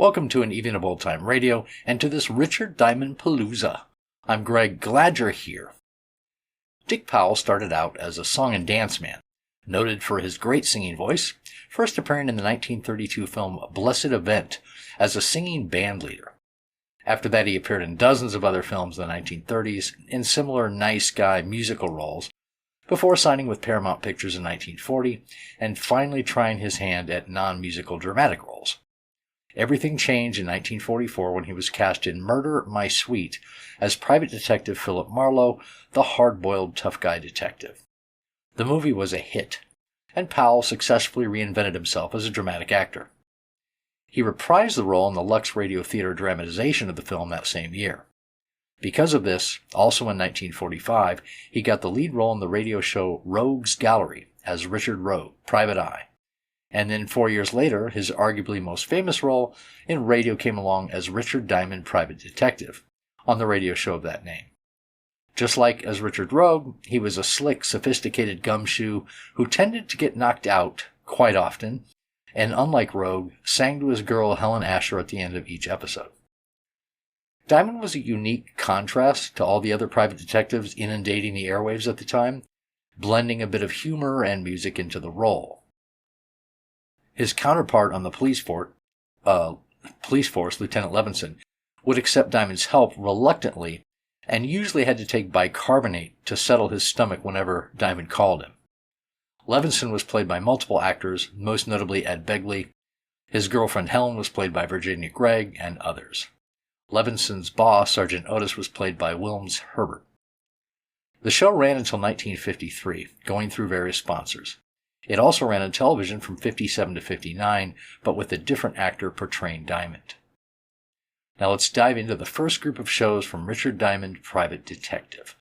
Welcome to An Evening of Old Time Radio and to this Richard Diamond Palooza. I'm Greg, glad you're here. Dick Powell started out as a song and dance man, noted for his great singing voice, first appearing in the 1932 film Blessed Event as a singing band leader. After that, he appeared in dozens of other films in the 1930s in similar nice guy musical roles, before signing with Paramount Pictures in 1940 and finally trying his hand at non-musical dramatic roles. Everything changed in 1944 when he was cast in Murder, My Sweet as Private Detective Philip Marlowe, the hard-boiled tough guy detective. The movie was a hit, and Powell successfully reinvented himself as a dramatic actor. He reprised the role in the Lux Radio Theater dramatization of the film that same year. Because of this, also in 1945, he got the lead role in the radio show Rogue's Gallery as Richard Rogue, Private Eye. And then 4 years later, his arguably most famous role in radio came along as Richard Diamond, Private Detective, on the radio show of that name. Just like as Richard Rogue, he was a slick, sophisticated gumshoe who tended to get knocked out quite often, and unlike Rogue, sang to his girl Helen Asher at the end of each episode. Diamond was a unique contrast to all the other private detectives inundating the airwaves at the time, blending a bit of humor and music into the role. His counterpart on the police force, Lieutenant Levinson, would accept Diamond's help reluctantly and usually had to take bicarbonate to settle his stomach whenever Diamond called him. Levinson was played by multiple actors, most notably Ed Begley. His girlfriend Helen was played by Virginia Gregg and others. Levinson's boss, Sergeant Otis, was played by Wilms Herbert. The show ran until 1953, going through various sponsors. It also ran on television from 57 to 59, but with a different actor portraying Diamond. Now let's dive into the first group of shows from Richard Diamond, Private Detective.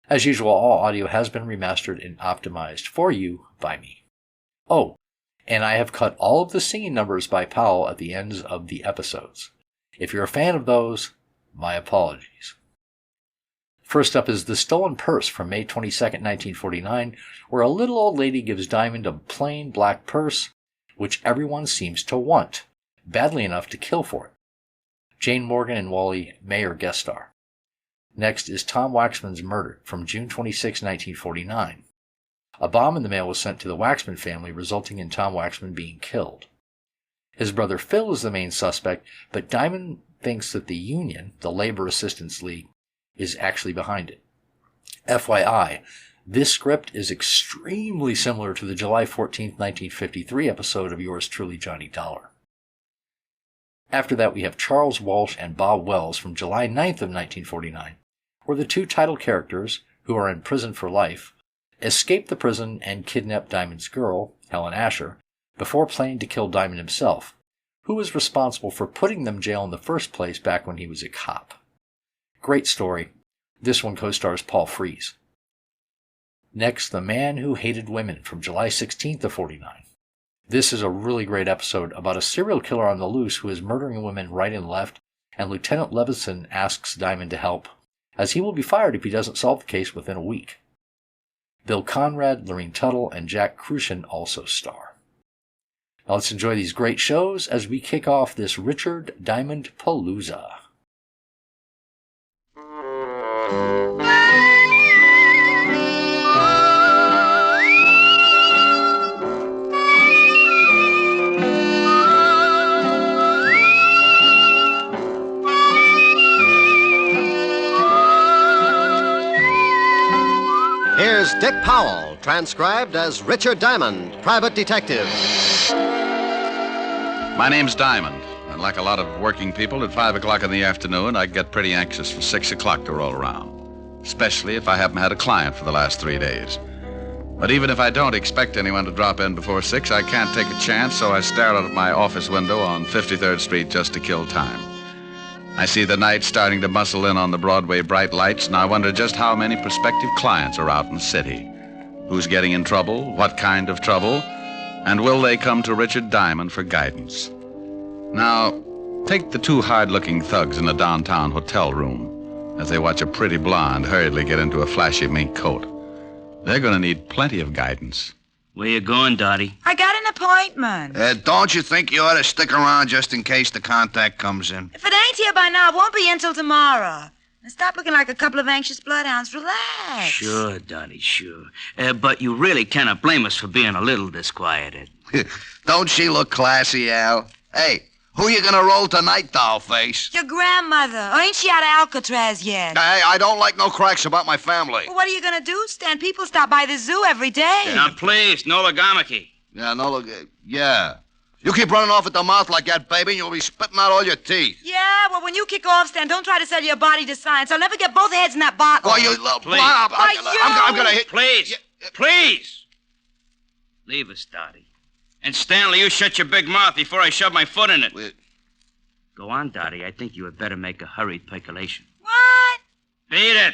As usual, all audio has been remastered and optimized for you by me. Oh, and I have cut all of the singing numbers by Powell at the ends of the episodes. If you're a fan of those, my apologies. First up is The Stolen Purse from May 22, 1949, where a little old lady gives Diamond a plain black purse, which everyone seems to want, badly enough to kill for it. Jane Morgan and Wally Mayer guest star. Next is Tom Waxman's Murdered from June 26, 1949. A bomb in the mail was sent to the Waxman family, resulting in Tom Waxman being killed. His brother Phil is the main suspect, but Diamond thinks that the union, the Labor Assistance League, is actually behind it. FYI, this script is extremely similar to the July 14, 1953 episode of Yours Truly, Johnny Dollar. After that, we have Charles Walsh and Bob Wells from July 9th of 1949, where the two title characters, who are in prison for life, escape the prison and kidnap Diamond's girl, Helen Asher, before planning to kill Diamond himself, who was responsible for putting them in jail in the first place back when he was a cop. Great story. This one co-stars Paul Frees. Next, The Man Who Hated Women from July 16th of 49. This is a really great episode about a serial killer on the loose who is murdering women right and left, and Lieutenant Levinson asks Diamond to help, as he will be fired if he doesn't solve the case within a week. Bill Conrad, Lorene Tuttle, and Jack Crucian also star. Now let's enjoy these great shows as we kick off this Richard Diamond Palooza. Here's Dick Powell, transcribed as Richard Diamond, Private Detective. My name's Diamond, and like a lot of working people, at 5 o'clock in the afternoon, I get pretty anxious for 6 o'clock to roll around, especially if I haven't had a client for the last 3 days. But even if I don't expect anyone to drop in before 6, I can't take a chance, so I stare out of my office window on 53rd Street just to kill time. I see the night starting to muscle in on the Broadway bright lights, and I wonder just how many prospective clients are out in the city. Who's getting in trouble, what kind of trouble, and will they come to Richard Diamond for guidance? Now, take the two hard-looking thugs in a downtown hotel room as they watch a pretty blonde hurriedly get into a flashy mink coat. They're going to need plenty of guidance. Where you going, Dottie? I got an appointment. Don't you think you ought to stick around just in case the contact comes in? If it ain't here by now, it won't be until tomorrow. Now stop looking like a couple of anxious bloodhounds. Relax. Sure, Dottie, sure. But you really cannot blame us for being a little disquieted. Don't she look classy, Al? Hey, who you gonna roll tonight, dollface? Your grandmother. Or ain't she out of Alcatraz yet? Hey, I don't like no cracks about my family. Well, what are you gonna do, Stan? People stop by the zoo every day. Now, please, no logomachy. Yeah, no, look, yeah. You keep running off at the mouth like that, baby, and you'll be spitting out all your teeth. Yeah, well, when you kick off, Stan, don't try to sell your body to science. I'll never get both heads in that bottle. Why, you... Please. I'm gonna hit... Please, please. Leave us, Dottie. And Stanley, you shut your big mouth before I shove my foot in it. Go on, Dottie. I think you had better make a hurried percolation. What? Beat it.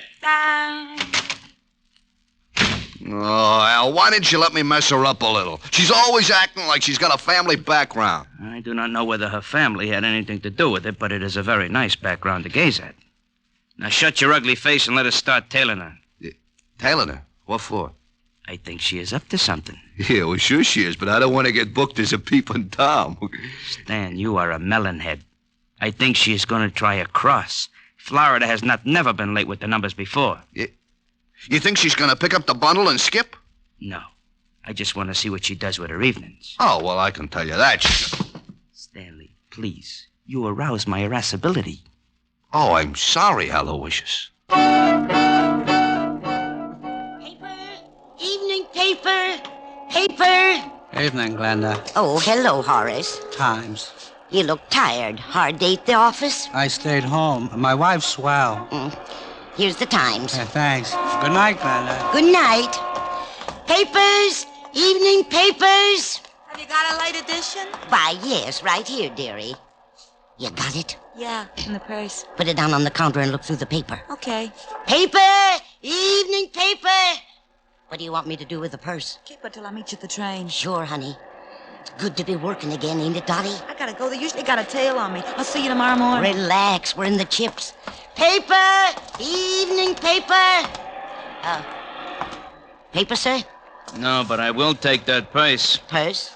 Oh, Al, why didn't you let me mess her up a little? She's always acting like she's got a family background. I do not know whether her family had anything to do with it, but it is a very nice background to gaze at. Now shut your ugly face and let us start tailing her. Tailing her? What for? I think she is up to something. Yeah, well, sure she is, but I don't want to get booked as a peeping Tom. Stan, you are a melonhead. I think she is going to try a cross. Florida has never been late with the numbers before. You think she's going to pick up the bundle and skip? No. I just want to see what she does with her evenings. Oh, well, I can tell you that. Stanley, please. You arouse my irascibility. Oh, I'm sorry, Aloysius. Evening paper. Paper. Evening, Glenda. Oh, hello, Horace. Times. You look tired. Hard day at the office? I stayed home. My wife's swell. Here's the Times. Yeah, thanks. Good night, Glenda. Good night. Papers. Evening papers. Have you got a late edition? Why, yes, right here, dearie. You got it? Yeah, in the purse. Put it down on the counter and look through the paper. Okay. Paper. Evening paper. What do you want me to do with the purse? Keep it till I meet you at the train. Sure, honey. It's good to be working again, ain't it, Dottie? I gotta go. They usually got a tail on me. I'll see you tomorrow morning. Relax. We're in the chips. Paper! Evening paper! Paper, sir? No, but I will take that purse. Purse?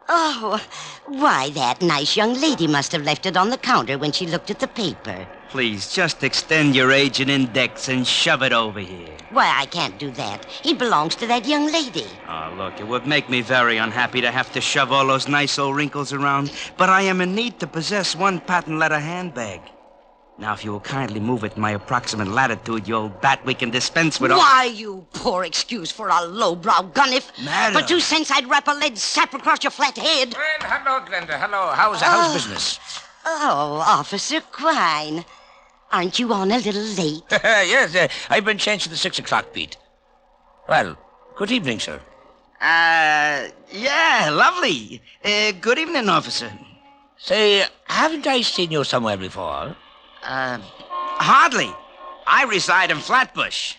Oh, why, that nice young lady must have left it on the counter when she looked at the paper. Please, just extend your age and index and shove it over here. Why, I can't do that. It belongs to that young lady. Oh, look, it would make me very unhappy to have to shove all those nice old wrinkles around, but I am in need to possess one patent leather handbag. Now, if you will kindly move it in my approximate latitude, you old bat, we can dispense with all... Why, you poor excuse for a lowbrow gunnif. Madam. For 2 cents, I'd wrap a lead sap across your flat head. Well, hello, Glenda. Hello. How's business? Oh, Officer Quine. Aren't you on a little late? Yes, I've been changed to the 6 o'clock beat. Well, good evening, sir. Yeah, lovely. Good evening, officer. Say, haven't I seen you somewhere before? Hardly. I reside in Flatbush.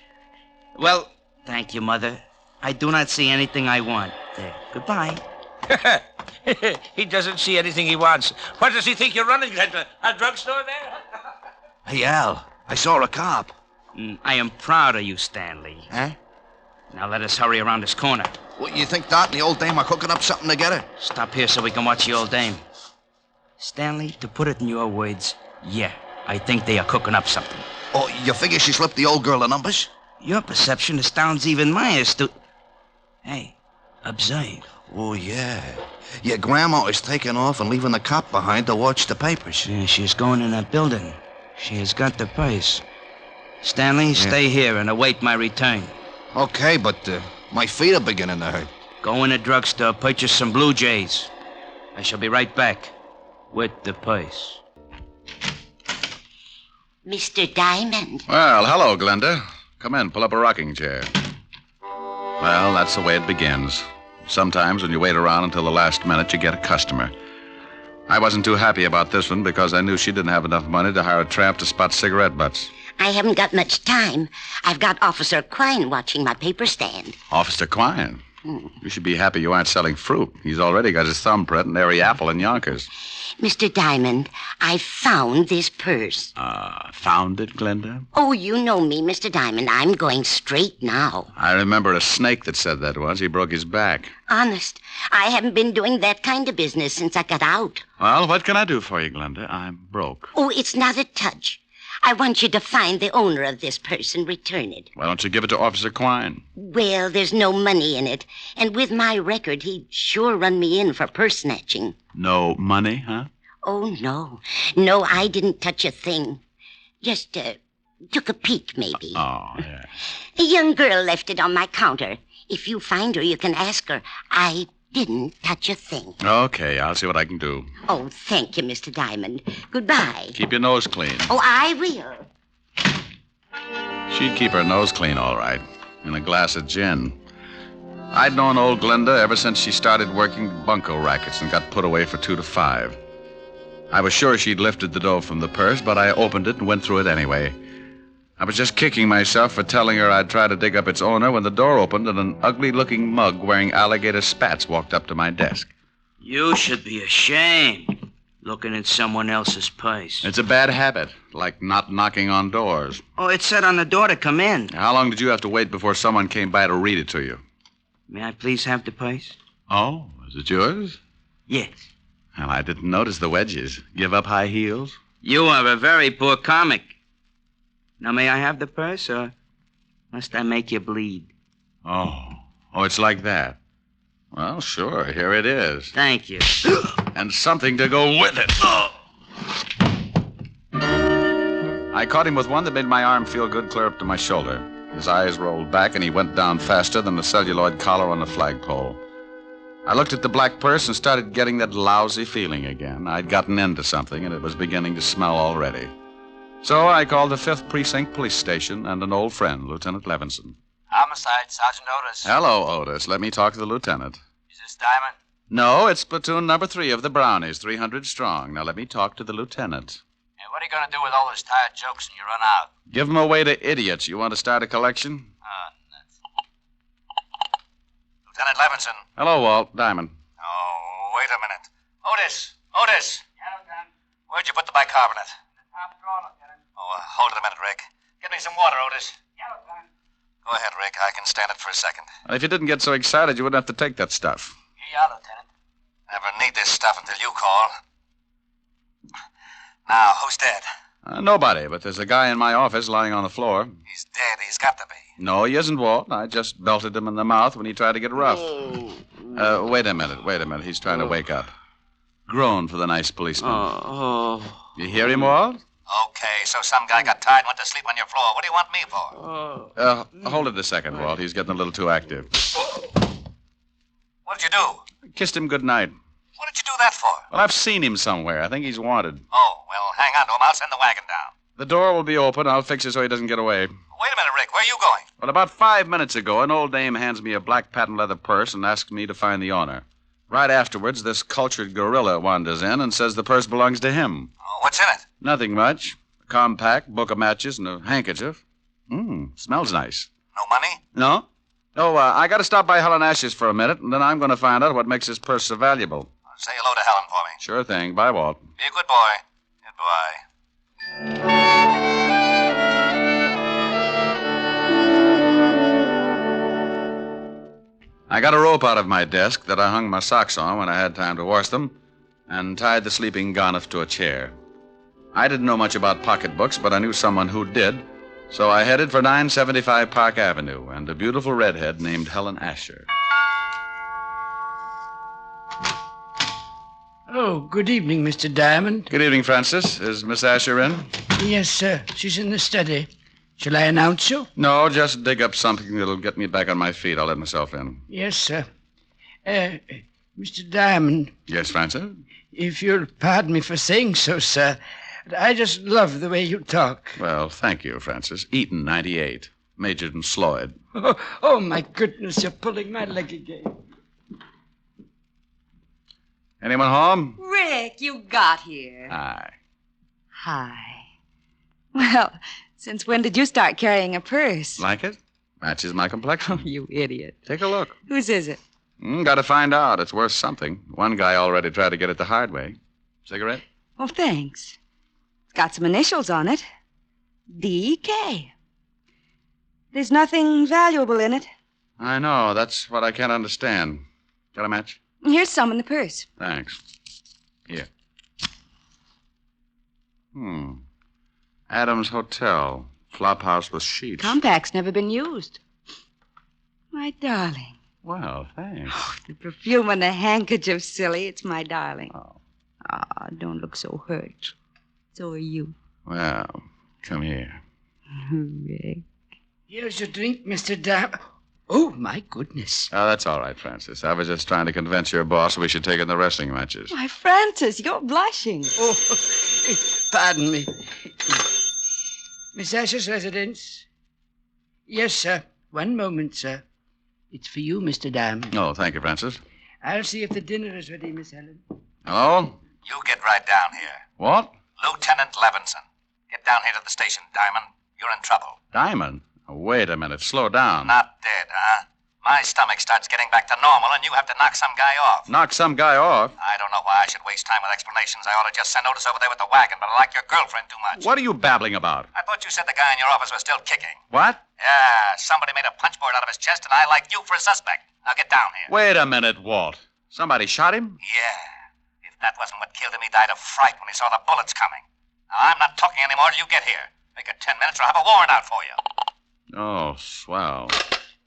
Well, thank you, Mother. I do not see anything I want. There, goodbye. He doesn't see anything he wants. What does he think you're running? A drugstore there? Hey, Al, I saw a cop. I am proud of you, Stanley. Huh? Now let us hurry around this corner. What, you think Dot and the old dame are cooking up something together? Stop here so we can watch the old dame. Stanley, to put it in your words, yeah, I think they are cooking up something. Oh, you figure she slipped the old girl the numbers? Your perception astounds even my Hey, observe. Oh, yeah. Your grandma is taking off and leaving the cop behind to watch the papers. Yeah, she's going in that building. She has got the purse. Stanley, stay here and await my return. Okay, but my feet are beginning to hurt. Go in a drugstore, purchase some Blue Jays. I shall be right back with the purse. Mr. Diamond. Well, hello, Glenda. Come in, pull up a rocking chair. Well, that's the way it begins. Sometimes when you wait around until the last minute, you get a customer. I wasn't too happy about this one because I knew she didn't have enough money to hire a tramp to spot cigarette butts. I haven't got much time. I've got Officer Quine watching my paper stand. Officer Quine? You should be happy you aren't selling fruit. He's already got his thumbprint in every apple in Yonkers. Mr. Diamond, I found this purse. Found it, Glenda? Oh, you know me, Mr. Diamond. I'm going straight now. I remember a snake that said that once. He broke his back. Honest, I haven't been doing that kind of business since I got out. Well, what can I do for you, Glenda? I'm broke. Oh, it's not a touch. I want you to find the owner of this purse and return it. Why don't you give it to Officer Quine? Well, there's no money in it. And with my record, he'd sure run me in for purse snatching. No money, huh? Oh, no. No, I didn't touch a thing. Just took a peek, maybe. Oh, yeah. A young girl left it on my counter. If you find her, you can ask her. I didn't touch a thing. Okay, I'll see what I can do. Oh, thank you, Mr. Diamond. Goodbye. Keep your nose clean. Oh, I will. She'd keep her nose clean, all right. And a glass of gin. I'd known old Glenda ever since she started working bunco rackets and got put away for 2 to 5. I was sure she'd lifted the dough from the purse, but I opened it and went through it anyway. I was just kicking myself for telling her I'd try to dig up its owner when the door opened and an ugly-looking mug wearing alligator spats walked up to my desk. You should be ashamed, looking at someone else's purse. It's a bad habit, like not knocking on doors. Oh, it said on the door to come in. How long did you have to wait before someone came by to read it to you? May I please have the purse? Oh, is it yours? Yes. Well, I didn't notice the wedges. Give up high heels? You are a very poor comic. Now, may I have the purse, or must I make you bleed? Oh, it's like that. Well, sure, here it is. Thank you. And something to go with it. I caught him with one that made my arm feel good clear up to my shoulder. His eyes rolled back, and he went down faster than the celluloid collar on the flagpole. I looked at the black purse and started getting that lousy feeling again. I'd gotten into something, and it was beginning to smell already. So I called the 5th Precinct Police Station and an old friend, Lieutenant Levinson. Homicide, Sergeant Otis. Hello, Otis. Let me talk to the lieutenant. Is this Diamond? No, it's platoon number 3 of the Brownies, 300 strong. Now let me talk to the lieutenant. Hey, what are you going to do with all those tired jokes when you run out? Give them away to idiots. You want to start a collection? Nuts. Lieutenant Levinson. Hello, Walt. Diamond. Oh, wait a minute. Otis! Yeah, Lieutenant. Where'd you put the bicarbonate? In the top drawer, Lieutenant. Oh, hold it a minute, Rick. Get me some water, Otis. Yeah, Lieutenant. Go ahead, Rick. I can stand it for a second. Well, if you didn't get so excited, you wouldn't have to take that stuff. Here you are, Lieutenant. Never need this stuff until you call. Now, who's dead? Nobody, but there's a guy in my office lying on the floor. He's dead. He's got to be. No, he isn't, Walt. I just belted him in the mouth when he tried to get rough. Wait a minute. He's trying to wake up. Groan for the nice policeman. You hear him, Walt? Okay, so some guy got tired and went to sleep on your floor. What do you want me for? Hold it a second, Walt. He's getting a little too active. What did you do? Kissed him good night. What did you do that for? Well, I've seen him somewhere. I think he's wanted. Oh, well, hang on to him. I'll send the wagon down. The door will be open. I'll fix it so he doesn't get away. Wait a minute, Rick. Where are you going? Well, about 5 minutes ago, an old dame hands me a black patent leather purse and asks me to find the owner. Right afterwards, this cultured gorilla wanders in and says the purse belongs to him. Oh, what's in it? Nothing much. A compact, book of matches, and a handkerchief. Smells nice. No money? No? Oh, I got to stop by Helen Ash's for a minute, and then I'm going to find out what makes this purse so valuable. Say hello to Helen for me. Sure thing. Bye, Walt. Be a good boy. Goodbye. I got a rope out of my desk that I hung my socks on when I had time to wash them, and tied the sleeping Garniff to a chair. I didn't know much about pocketbooks, but I knew someone who did, so I headed for 975 Park Avenue and a beautiful redhead named Helen Asher. Oh, good evening, Mr. Diamond. Good evening, Francis. Is Miss Asher in? Yes, sir. She's in the study. Shall I announce you? No, just dig up something that'll get me back on my feet. I'll let myself in. Yes, sir. Mr. Diamond. Yes, Francis? If you'll pardon me for saying so, sir, I just love the way you talk. Well, thank you, Francis. Eaton, 98. Majored in Sloyd. Oh, my goodness, you're pulling my leg again. Anyone home? Rick, you got here. Hi. Hi. Well, since when did you start carrying a purse? Like it? Matches my complexion. You idiot. Take a look. Whose is it? Gotta find out. It's worth something. One guy already tried to get it the hard way. Cigarette? Oh, thanks. It's got some initials on it. D.K. There's nothing valuable in it. I know. That's what I can't understand. Got a match? Here's some in the purse. Thanks. Here. Adams Hotel. Flophouse with sheets. Compact's never been used. My darling. Well, thanks. Oh, the perfume and the handkerchief, silly. It's my darling. Oh. Ah, don't look so hurt. So are you. Well, come here. Rick. Here's your drink, Mr. Dam. Oh, my goodness. Oh, that's all right, Francis. I was just trying to convince your boss we should take in the wrestling matches. Why, Francis, you're blushing. Oh, pardon me. Miss Asher's residence? Yes, sir. One moment, sir. It's for you, Mr. Dam. Oh, thank you, Francis. I'll see if the dinner is ready, Miss Helen. Hello? You get right down here. What? Lieutenant Levinson. Get down here to the station, Diamond. You're in trouble. Diamond? Oh, wait a minute. Slow down. Not dead, huh? My stomach starts getting back to normal, and you have to knock some guy off. Knock some guy off? I don't know why I should waste time with explanations. I ought to just send Otis over there with the wagon, but I like your girlfriend too much. What are you babbling about? I thought you said the guy in your office was still kicking. What? Yeah, somebody made a punchboard out of his chest, and I like you for a suspect. Now get down here. Wait a minute, Walt. Somebody shot him? Yeah. If that wasn't what killed him, he died of fright when he saw the bullets coming. Now, I'm not talking anymore till you get here. Make it 10 minutes or I'll have a warrant out for you. Oh, swell.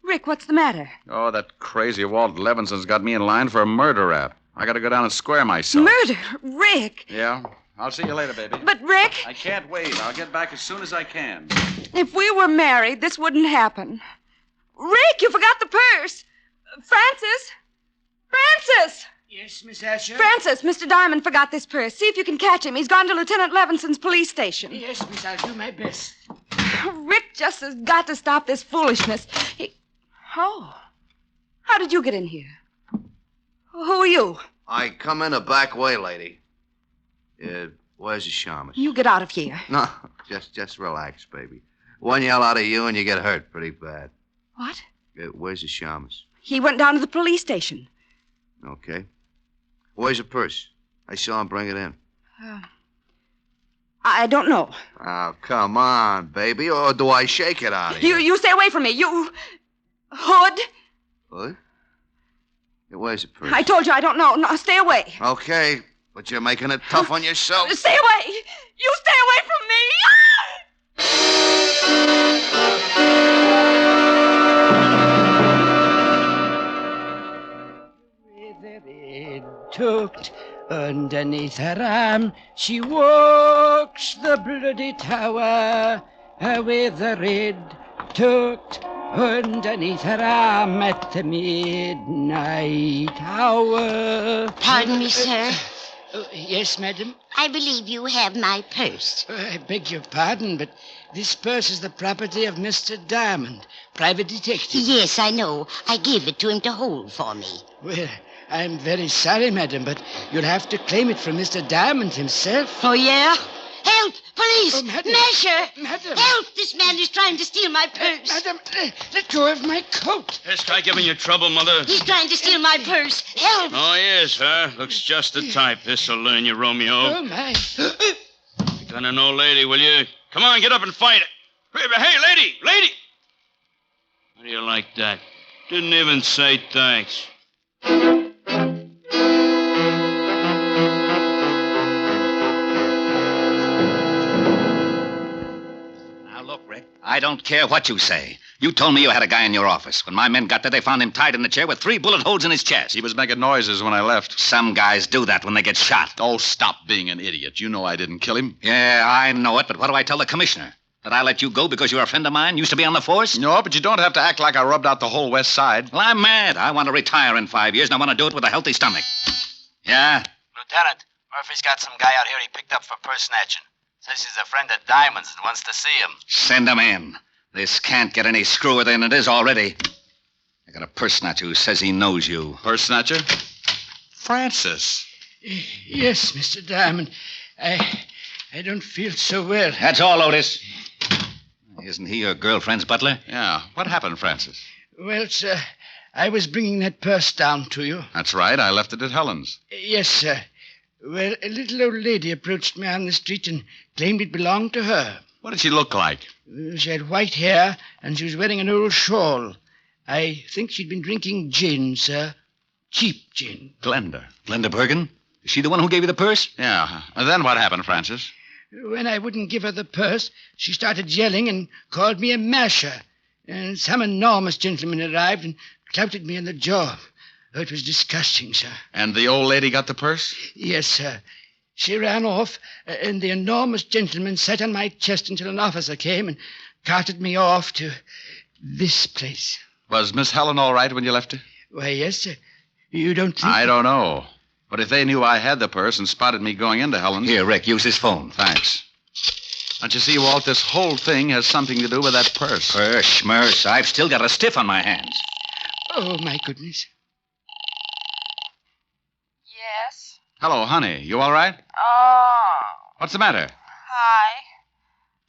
Rick, what's the matter? Oh, that crazy Walt Levinson's got me in line for a murder rap. I gotta go down and square myself. Murder? Rick! Yeah? I'll see you later, baby. But, Rick, I can't wait. I'll get back as soon as I can. if we were married, this wouldn't happen. Rick, you forgot the purse. Francis! Francis! Yes, Miss Asher? Francis, Mr. Diamond forgot this purse. See if you can catch him. He's gone to Lieutenant Levinson's police station. Yes, Miss, I'll do my best. Rick just has got to stop this foolishness. Oh. How did you get in here? Who are you? I come in a back way, lady. Where's the shamus? You get out of here. No, just relax, baby. One yell out of you and you get hurt pretty bad. What? Where's the shamus? He went down to the police station. Okay. Where's the purse? I saw him bring it in. I don't know. Oh, come on, baby. Or do I shake it out of you? You stay away from me. You... Hood? What? Where's the purse? I told you I don't know. No, stay away. Okay, but you're making it tough on yourself. Stay away. You stay away from me. With the red tucked underneath her arm, she walks the bloody tower. With the red tucked underneath her arm at the midnight hour. Pardon me, sir. Yes, madam? I believe you have my purse. I beg your pardon, but this purse is the property of Mr. Diamond, private detective. Yes, I know. I gave it to him to hold for me. Well, I'm very sorry, madam, but you'll have to claim it from Mr. Diamond himself. Oh, yeah? Help! Police! Oh, madam. Masher! Madam! Help! This man is trying to steal my purse. Madam, let go of my coat. This guy giving you trouble, Mother? He's trying to steal my purse. Help! Oh, yes, huh? Looks just the type. This'll learn you, Romeo. Oh, my. You got an old lady, will you? Come on, get up and fight it. Hey, lady! Lady! How do you like that? Didn't even say thanks. I don't care what you say. You told me you had a guy in your office. When my men got there, they found him tied in the chair with 3 bullet holes in his chest. He was making noises when I left. Some guys do that when they get shot. Oh, stop being an idiot. You know I didn't kill him. Yeah, I know it, but what do I tell the commissioner? That I let you go because you're a friend of mine? Used to be on the force? No, but you don't have to act like I rubbed out the whole West Side. Well, I'm mad. I want to retire in 5 years, and I want to do it with a healthy stomach. Yeah? Lieutenant, Murphy's got some guy out here he picked up for purse snatching. Says he's a friend of Diamond's and wants to see him. Send him in. This can't get any screwier than it is already. I got a purse snatcher who says he knows you. Purse snatcher? Francis. Yes, Mr. Diamond. I don't feel so well. That's all, Otis. Isn't he your girlfriend's butler? Yeah. What happened, Francis? Well, sir, I was bringing that purse down to you. That's right. I left it at Helen's. Yes, sir. Well, a little old lady approached me on the street and claimed it belonged to her. What did she look like? She had white hair, and she was wearing an old shawl. I think she'd been drinking gin, sir. Cheap gin. Glenda. Glenda Bergen? Is she the one who gave you the purse? Yeah. And then what happened, Francis? When I wouldn't give her the purse, she started yelling and called me a masher. And some enormous gentleman arrived and clouted me in the jaw. Oh, it was disgusting, sir. And the old lady got the purse? Yes, sir. She ran off, and the enormous gentleman sat on my chest until an officer came and carted me off to this place. Was Miss Helen all right when you left her? Why, yes, sir. You don't think... I don't know. But if they knew I had the purse and spotted me going into Helen's... Here, Rick, use his phone. Thanks. Don't you see, Walt, this whole thing has something to do with that purse. Purse, schmurse. I've still got a stiff on my hands. Oh, my goodness. Yes? Hello, honey. You all right? Oh. What's the matter? Hi.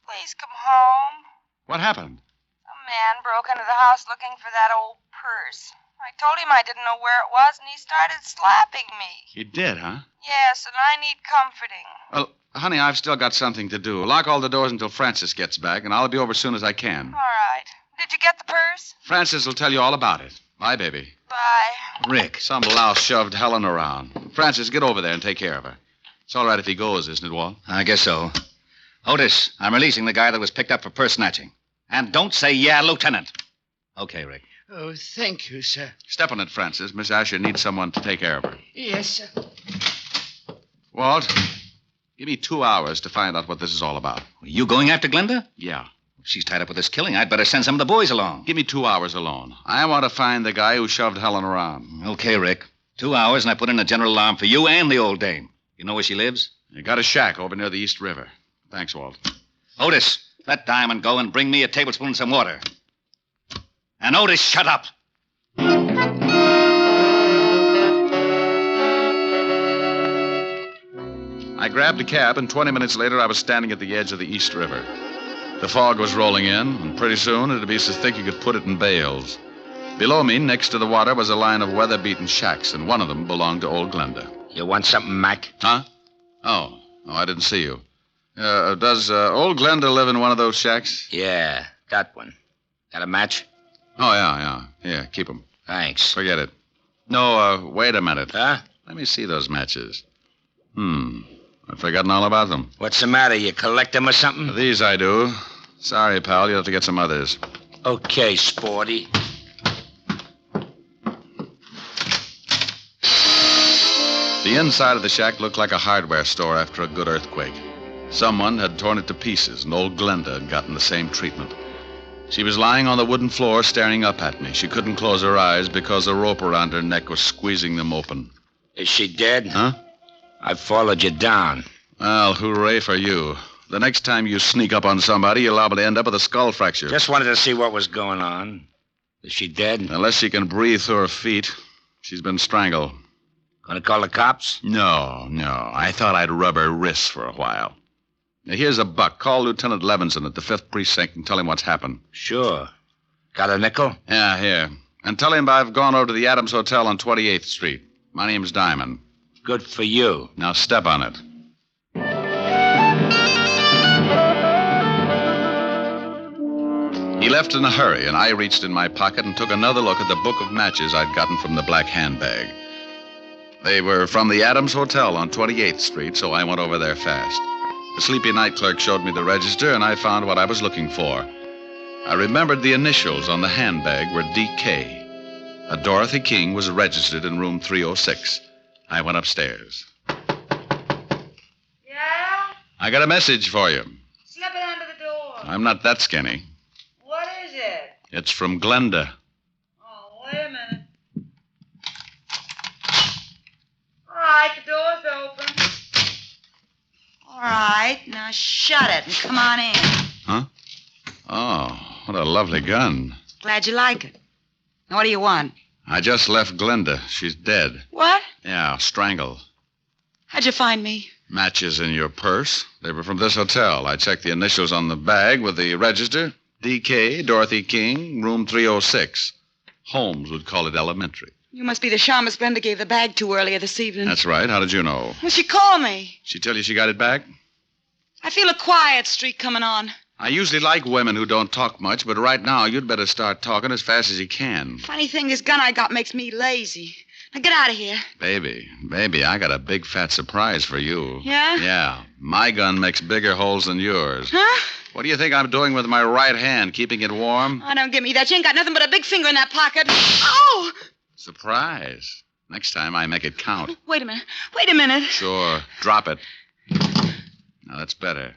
Please come home. What happened? A man broke into the house looking for that old purse. I told him I didn't know where it was, and he started slapping me. He did, huh? Yes, and I need comforting. Well, honey, I've still got something to do. Lock all the doors until Francis gets back, and I'll be over as soon as I can. All right. Did you get the purse? Francis will tell you all about it. Bye, baby. Bye. Rick. Some louse shoved Helen around. Francis, get over there and take care of her. It's all right if he goes, isn't it, Walt? I guess so. Otis, I'm releasing the guy that was picked up for purse snatching. And don't say, yeah, Lieutenant. Okay, Rick. Oh, thank you, sir. Step on it, Francis. Miss Asher needs someone to take care of her. Yes, sir. Walt, give me 2 hours to find out what this is all about. You going after Glenda? Yeah. If she's tied up with this killing, I'd better send some of the boys along. Give me 2 hours alone. I want to find the guy who shoved Helen around. Okay, Rick. 2 hours, and I put in a general alarm for you and the old dame. You know where she lives? You got a shack over near the East River. Thanks, Walt. Otis, let Diamond go and bring me a tablespoon and some water. And Otis, shut up. I grabbed a cab, and 20 minutes later, I was standing at the edge of the East River. The fog was rolling in, and pretty soon it'd be so thick you could put it in bales. Below me, next to the water, was a line of weather-beaten shacks, and one of them belonged to old Glenda. You want something, Mac? Huh? Oh, I didn't see you. Does old Glenda live in one of those shacks? Yeah, that one. Got a match? Oh, yeah. Here, keep them. Thanks. Forget it. No, wait a minute. Huh? Let me see those matches. I've forgotten all about them. What's the matter? You collect them or something? These I do. Sorry, pal. You'll have to get some others. Okay, sporty. The inside of the shack looked like a hardware store after a good earthquake. Someone had torn it to pieces, and old Glenda had gotten the same treatment. She was lying on the wooden floor staring up at me. She couldn't close her eyes because a rope around her neck was squeezing them open. Is she dead? Huh? I followed you down. Well, hooray for you. The next time you sneak up on somebody, you're liable to end up with a skull fracture. Just wanted to see what was going on. Is she dead? Unless she can breathe through her feet. She's been strangled. Gonna call the cops? No. I thought I'd rub her wrists for a while. Now, here's a buck. Call Lieutenant Levinson at the 5th Precinct and tell him what's happened. Sure. Got a nickel? Yeah, here. And tell him I've gone over to the Adams Hotel on 28th Street. My name's Diamond. Good for you. Now step on it. He left in a hurry, and I reached in my pocket and took another look at the book of matches I'd gotten from the black handbag. They were from the Adams Hotel on 28th Street, so I went over there fast. The sleepy night clerk showed me the register, and I found what I was looking for. I remembered the initials on the handbag were D.K. A Dorothy King was registered in room 306. I went upstairs. Yeah? I got a message for you. Slip it under the door. I'm not that skinny. What is it? It's from Glenda. Oh, wait a minute. All right, the door's open. All right, now shut it and come on in. Huh? Oh, what a lovely gun. Glad you like it. Now, what do you want? I just left Glenda. She's dead. What? Yeah, strangled. How'd you find me? Matches in your purse. They were from this hotel. I checked the initials on the bag with the register. DK, Dorothy King, room 306. Holmes would call it elementary. You must be the shamus Brenda gave the bag to earlier this evening. That's right. How did you know? Well, she called me. She tell you she got it back? I feel a quiet streak coming on. I usually like women who don't talk much, but right now you'd better start talking as fast as you can. Funny thing, this gun I got makes me lazy. Now get out of here. Baby, I got a big fat surprise for you. Yeah? Yeah. My gun makes bigger holes than yours. Huh? What do you think I'm doing with my right hand, keeping it warm? Oh, don't give me that. You ain't got nothing but a big finger in that pocket. Oh! Surprise. Next time I make it count. Wait a minute. Sure. Drop it. Now that's better.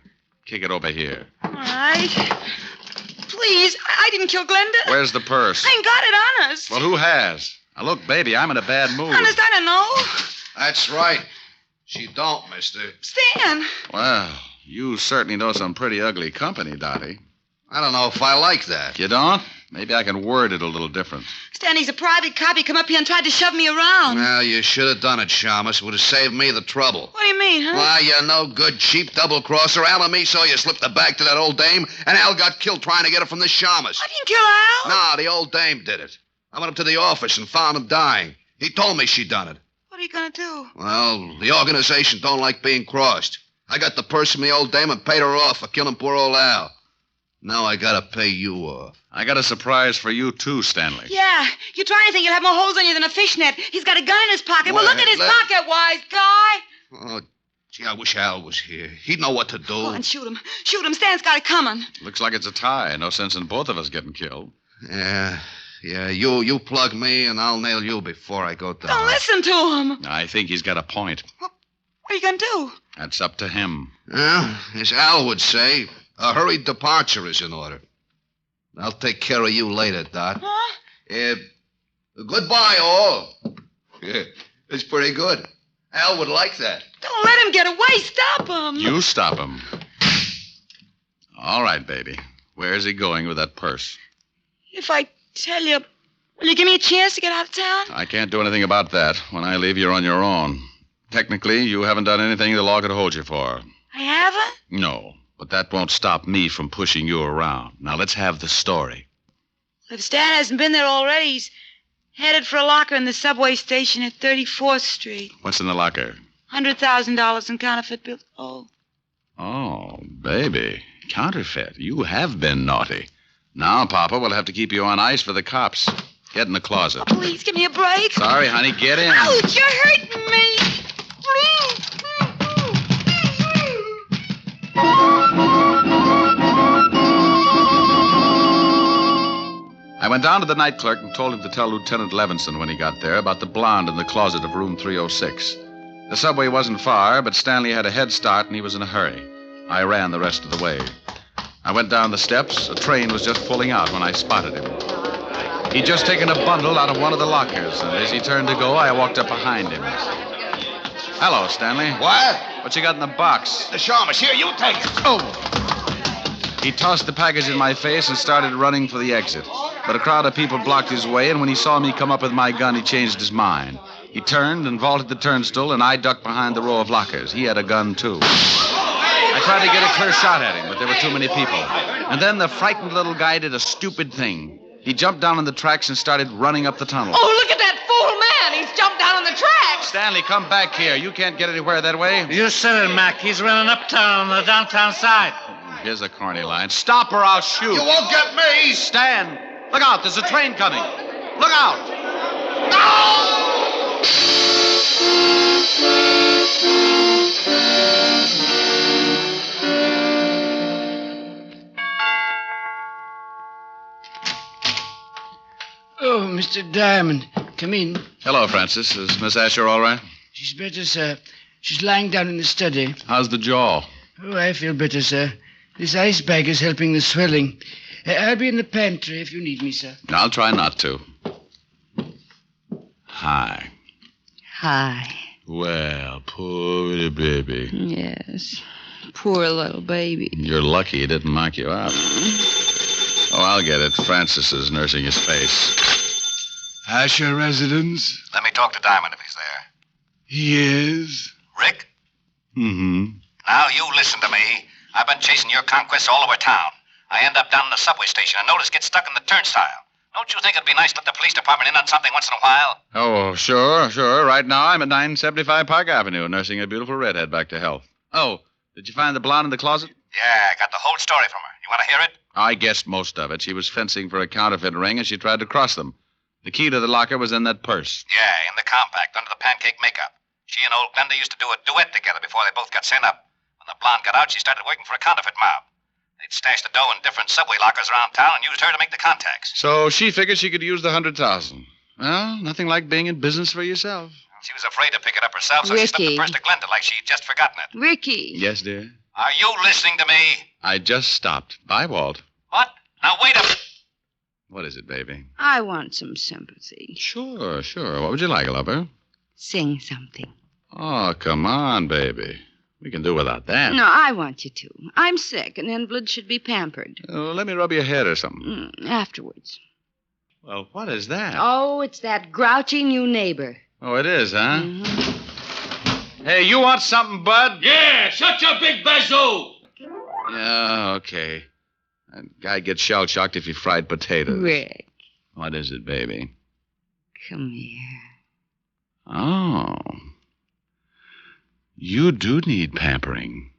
Kick it over here. All right. Please, I didn't kill Glenda. Where's the purse? I ain't got it, honest. Well, who has? Now, look, baby, I'm in a bad mood. Honest, I don't know. That's right. She don't, mister. Stan. Well, you certainly know some pretty ugly company, Dottie. I don't know if I like that. You don't? Maybe I can word it a little different. Stan, he's a private cop. He come up here and tried to shove me around. Well, you should have done it, Shamus. Would have saved me the trouble. What do you mean, huh? Why, you no good, cheap double-crosser. Al and me saw you slip the bag to that old dame, and Al got killed trying to get it from the Shamus. I didn't kill Al. Nah, the old dame did it. I went up to the office and found him dying. He told me she done it. What are you going to do? Well, the organization don't like being crossed. I got the purse from the old dame and paid her off for killing poor old Al. Now I gotta pay you off. I got a surprise for you, too, Stanley. Yeah, you try anything, you'll have more holes on you than a fishnet. He's got a gun in his pocket. Well, look at his pocket, wise guy. Oh, gee, I wish Al was here. He'd know what to do. Oh, and shoot him. Shoot him. Stan's got it coming. Looks like it's a tie. No sense in both of us getting killed. Yeah, you plug me and I'll nail you before I go down. Don't listen to him. I think he's got a point. What are you going to do? That's up to him. Well, as Al would say, a hurried departure is in order. I'll take care of you later, Dot. Huh? Goodbye, all. Yeah, it's pretty good. Al would like that. Don't let him get away. Stop him. You stop him. All right, baby. Where's he going with that purse? If I tell you, will you give me a chance to get out of town? I can't do anything about that. When I leave, you're on your own. Technically, you haven't done anything the law could hold you for. I haven't? No, but that won't stop me from pushing you around. Now, let's have the story. If Stan hasn't been there already, he's headed for a locker in the subway station at 34th Street. What's in the locker? $100,000 in counterfeit bills. Oh, baby. Counterfeit. You have been naughty. Now, Papa, we'll have to keep you on ice for the cops. Get in the closet. Oh, please, give me a break. Sorry, honey. Get in. Ouch, you're hurting me. I went down to the night clerk and told him to tell Lieutenant Levinson when he got there about the blonde in the closet of room 306. The subway wasn't far, but Stanley had a head start and he was in a hurry. I ran the rest of the way. I went down the steps. A train was just pulling out when I spotted him. He'd just taken a bundle out of one of the lockers, and as he turned to go, I walked up behind him. Hello, Stanley. What? What you got in the box? The Shamus. Here, you take it. Oh! He tossed the package in my face and started running for the exit. But a crowd of people blocked his way, and when he saw me come up with my gun, he changed his mind. He turned and vaulted the turnstile, and I ducked behind the row of lockers. He had a gun, too. I tried to get a clear shot at him, but there were too many people. And then the frightened little guy did a stupid thing. He jumped down on the tracks and started running up the tunnel. Oh, look at that fool man. He's jumped down on the tracks. Stanley, come back here. You can't get anywhere that way. You said it, Mac. He's running uptown on the downtown side. Here's a corny line. Stop or I'll shoot. You won't get me. Stan, look out. There's a train coming. Look out. No! Oh, Mr. Diamond, come in. Hello, Francis. Is Miss Asher all right? She's better, sir. She's lying down in the study. How's the jaw? Oh, I feel better, sir. This ice bag is helping the swelling. I'll be in the pantry if you need me, sir. I'll try not to. Hi. Hi. Well, poor little baby. Yes. Poor little baby. You're lucky he didn't knock you out. Oh, I'll get it. Francis is nursing his face. Asher residence? Let me talk to Diamond if he's there. He is. Rick? Mm-hmm. Now, you listen to me. I've been chasing your conquests all over town. I end up down in the subway station and notice get stuck in the turnstile. Don't you think it'd be nice to let the police department in on something once in a while? Oh, sure. Right now I'm at 975 Park Avenue, nursing a beautiful redhead back to health. Oh, did you find the blonde in the closet? Yeah, I got the whole story from her. You want to hear it? I guessed most of it. She was fencing for a counterfeit ring, and she tried to cross them. The key to the locker was in that purse. Yeah, in the compact, under the pancake makeup. She and old Glenda used to do a duet together before they both got sent up. When the blonde got out, she started working for a counterfeit mob. They'd stashed the dough in different subway lockers around town and used her to make the contacts. So she figured she could use the 100,000. Well, nothing like being in business for yourself. She was afraid to pick it up herself, so she slipped the purse to Glenda like she'd just forgotten it. Ricky. Yes, dear? Are you listening to me? I just stopped. Bye, Walt. What? Now, wait a minute. What is it, baby? I want some sympathy. Sure. What would you like, lover? Sing something. Oh, come on, baby. We can do without that. No, I want you to. I'm sick. An invalid should be pampered. Oh, let me rub your head or something. Afterwards. Well, what is that? Oh, it's that grouchy new neighbor. Oh, it is, huh? Mm-hmm. Hey, you want something, bud? Yeah, shut your big bazoo! Yeah, okay. That guy gets shell-shocked if you fried potatoes. Rick. What is it, baby? Come here. Oh. You do need pampering.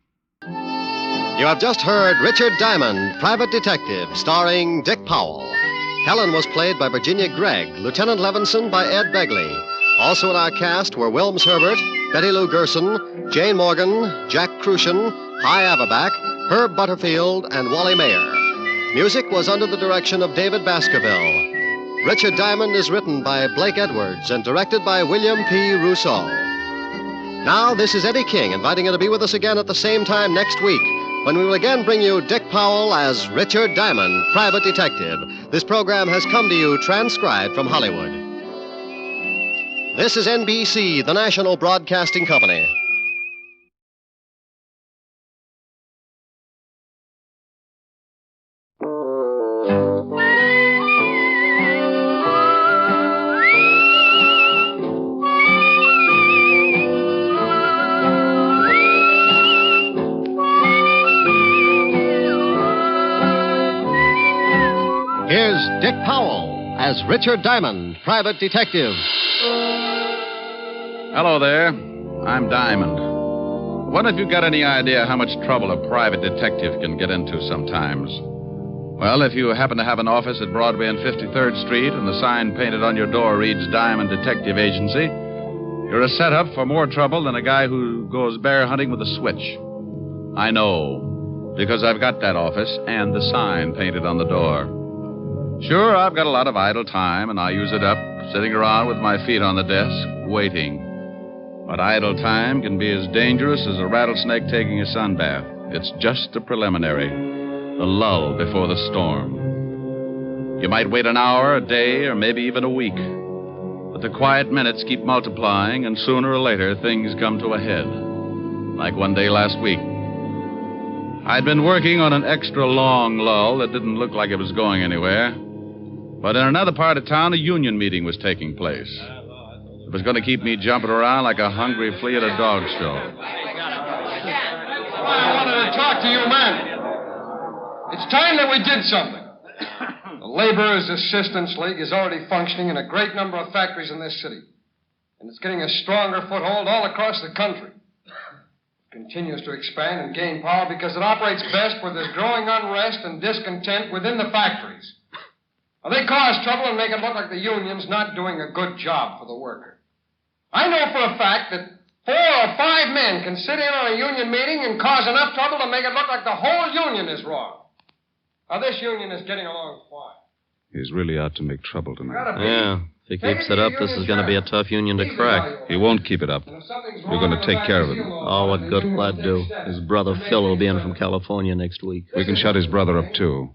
You have just heard Richard Diamond, Private Detective, starring Dick Powell. Helen was played by Virginia Gregg, Lieutenant Levinson by Ed Begley. Also in our cast were Wilms Herbert, Betty Lou Gerson, Jane Morgan, Jack Crucian, Hy Averback, Herb Butterfield, and Wally Mayer. Music was under the direction of David Baskerville. Richard Diamond is written by Blake Edwards and directed by William P. Rousseau. Now, this is Eddie King inviting you to be with us again at the same time next week when we will again bring you Dick Powell as Richard Diamond, Private Detective. This program has come to you transcribed from Hollywood. This is NBC, the national broadcasting company. Here's Dick Powell as Richard Diamond, Private Detective. Hello there. I'm Diamond. Wonder if you've got any idea how much trouble a private detective can get into sometimes. Well, if you happen to have an office at Broadway and 53rd Street and the sign painted on your door reads Diamond Detective Agency, you're a setup for more trouble than a guy who goes bear hunting with a switch. I know, because I've got that office and the sign painted on the door. Sure, I've got a lot of idle time, and I use it up sitting around with my feet on the desk, waiting. But idle time can be as dangerous as a rattlesnake taking a sunbath. It's just a preliminary, the lull before the storm. You might wait an hour, a day, or maybe even a week. But the quiet minutes keep multiplying, and sooner or later, things come to a head. Like one day last week. I'd been working on an extra long lull that didn't look like it was going anywhere. But in another part of town, a union meeting was taking place. It was going to keep me jumping around like a hungry flea at a dog show. I wanted to talk to you men. It's time that we did something. The Laborers' Assistance League is already functioning in a great number of factories in this city. And it's getting a stronger foothold all across the country. It continues to expand and gain power because it operates best where there's growing unrest and discontent within the factories. Now, they cause trouble and make it look like the union's not doing a good job for the worker. I know for a fact that 4 or 5 men can sit in on a union meeting and cause enough trouble to make it look like the whole union is wrong. Now, this union is getting along fine. He's really out to make trouble tonight. Yeah, if he keeps it up, this is going to be a tough union to crack. He won't keep it up. We're going to take care of him. Oh, what good will that do? His brother Phil will be in from California next week. We can shut his brother up, too.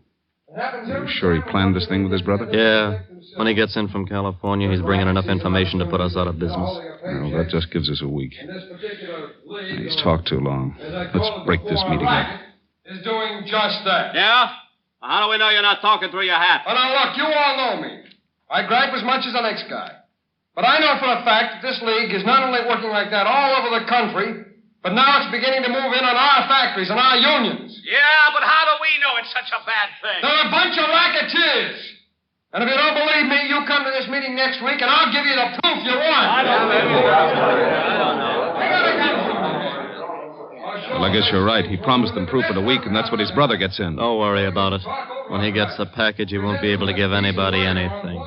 Are you sure he planned this thing with his brother? Yeah. When he gets in from California, he's bringing enough information to put us out of business. Well, that just gives us a week. He's talked too long. Let's break this meeting up. Is doing just that. Yeah? How do we know you're not talking through your hat? Well, now, look, you all know me. I gripe as much as the next guy. But I know for a fact that this league is not only working like that all over the country, But now it's beginning to move in on our factories and our unions. Yeah, but how do we know it's such a bad thing? They're a bunch of racketeers. And if you don't believe me, you come to this meeting next week, and I'll give you the proof you want. Well, I guess you're right. He promised them proof in a week, and that's what his brother gets in. Don't worry about it. When he gets the package, he won't be able to give anybody anything.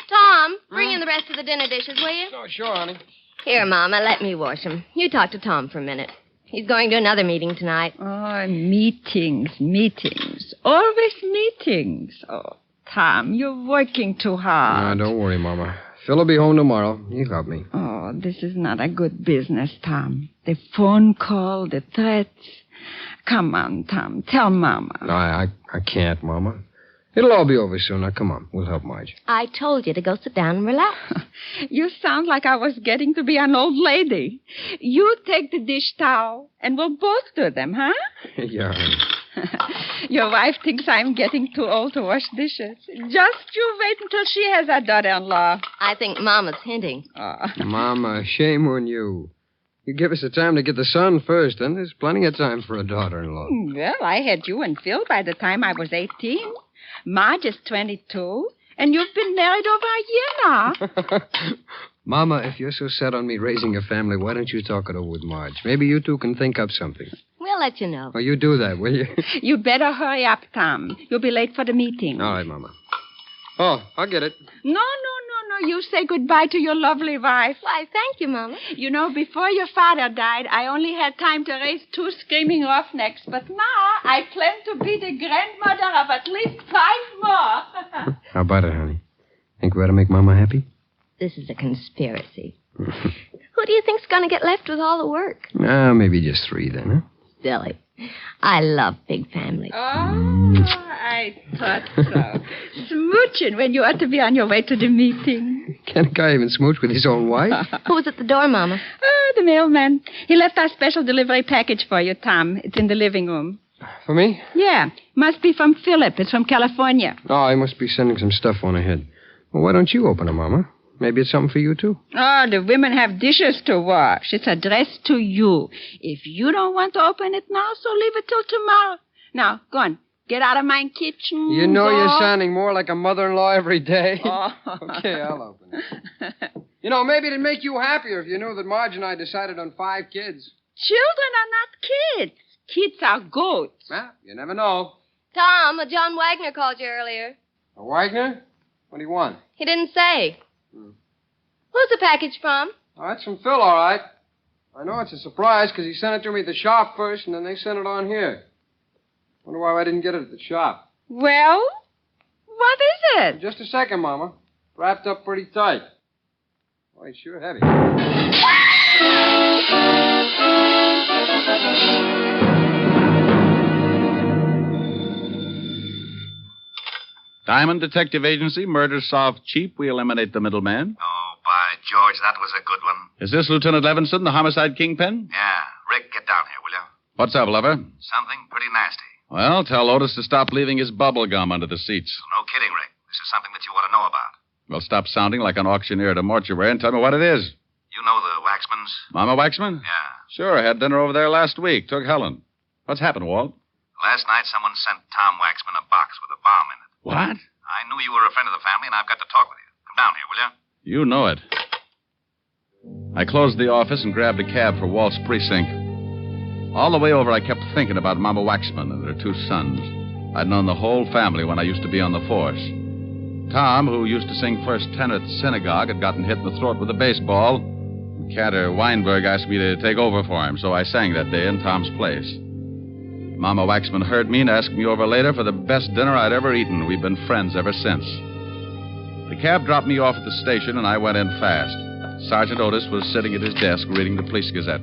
Tom, bring in the rest of the dinner dishes, will you? Oh, sure, honey. Here, Mama, let me wash them. You talk to Tom for a minute. He's going to another meeting tonight. Oh, meetings. Always meetings. Oh, Tom, you're working too hard. Don't worry, Mama. Phil will be home tomorrow. He'll help me. Oh, this is not a good business, Tom. The phone call, the threats. Come on, Tom. Tell Mama. No, I can't, Mama. It'll all be over soon. Now, come on. We'll help Marge. I told you to go sit down and relax. You sound like I was getting to be an old lady. You take the dish towel, and we'll both do them, huh? Yeah, honey. Your wife thinks I'm getting too old to wash dishes. Just you wait until she has a daughter-in-law. I think Mama's hinting. Mama, shame on you. You give us the time to get the son first, then there's plenty of time for a daughter-in-law. Well, I had you and Phil by the time I was 18. Marge is 22, and you've been married over a year now. Mama, if you're so set on me raising a family, why don't you talk it over with Marge? Maybe you two can think up something. We'll let you know. Oh, you do that, will you? You better hurry up, Tom. You'll be late for the meeting. All right, Mama. Oh, I'll get it. No. You say goodbye to your lovely wife. Why, thank you, Mama. You know, before your father died, I only had time to raise 2 screaming roughnecks. But now I plan to be the grandmother of at least 5 more. How about it, honey? Think we ought to make Mama happy? This is a conspiracy. Who do you think's going to get left with all the work? Maybe just 3 then, huh? Silly. I love big families. Oh, I thought so. Smooching when you ought to be on your way to the meeting. Can a guy even smooch with his own wife? Who was at the door, Mama? The mailman. He left our special delivery package for you, Tom. It's in the living room. For me? Yeah. Must be from Philip. It's from California. Oh, he must be sending some stuff on ahead. Well, why don't you open it, Mama? Maybe it's something for you, too. Oh, the women have dishes to wash. It's addressed to you. If you don't want to open it now, so leave it till tomorrow. Now, go on. Get out of my kitchen. You know go. You're sounding more like a mother-in-law every day. Oh. Okay, I'll open it. You know, maybe it'd make you happier if you knew that Marge and I decided on 5 kids. Children are not kids. Kids are goats. Well, you never know. Tom, John Wagner called you earlier. A Wagner? What do you want? He didn't say. Who's the package from? Oh, that's from Phil, all right. I know it's a surprise because he sent it to me at the shop first, and then they sent it on here. Wonder why I didn't get it at the shop. Well, what is it? Just a second, Mama. Wrapped up pretty tight. Boy, it's sure heavy. Diamond Detective Agency, murder solved cheap. We eliminate the middleman. Oh, by George, that was a good one. Is this Lieutenant Levinson, the homicide kingpin? Yeah. Rick, get down here, will you? What's up, lover? Something pretty nasty. Well, tell Otis to stop leaving his bubble gum under the seats. No kidding, Rick. This is something that you ought to know about. Well, stop sounding like an auctioneer at a mortuary and tell me what it is. You know the Waxmans? Mama Waxman? Yeah. Sure, I had dinner over there last week. Took Helen. What's happened, Walt? Last night, someone sent Tom Waxman a box with a bomb in it. What? I knew you were a friend of the family, and I've got to talk with you. Come down here, will you? You know it. I closed the office and grabbed a cab for Walt's precinct. All the way over, I kept thinking about Mama Waxman and her 2 sons. I'd known the whole family when I used to be on the force. Tom, who used to sing first tenor at the synagogue, had gotten hit in the throat with a baseball. Cantor Weinberg asked me to take over for him, so I sang that day in Tom's place. Mama Waxman heard me and asked me over later for the best dinner I'd ever eaten. We've been friends ever since. The cab dropped me off at the station, and I went in fast. Sergeant Otis was sitting at his desk reading the Police Gazette.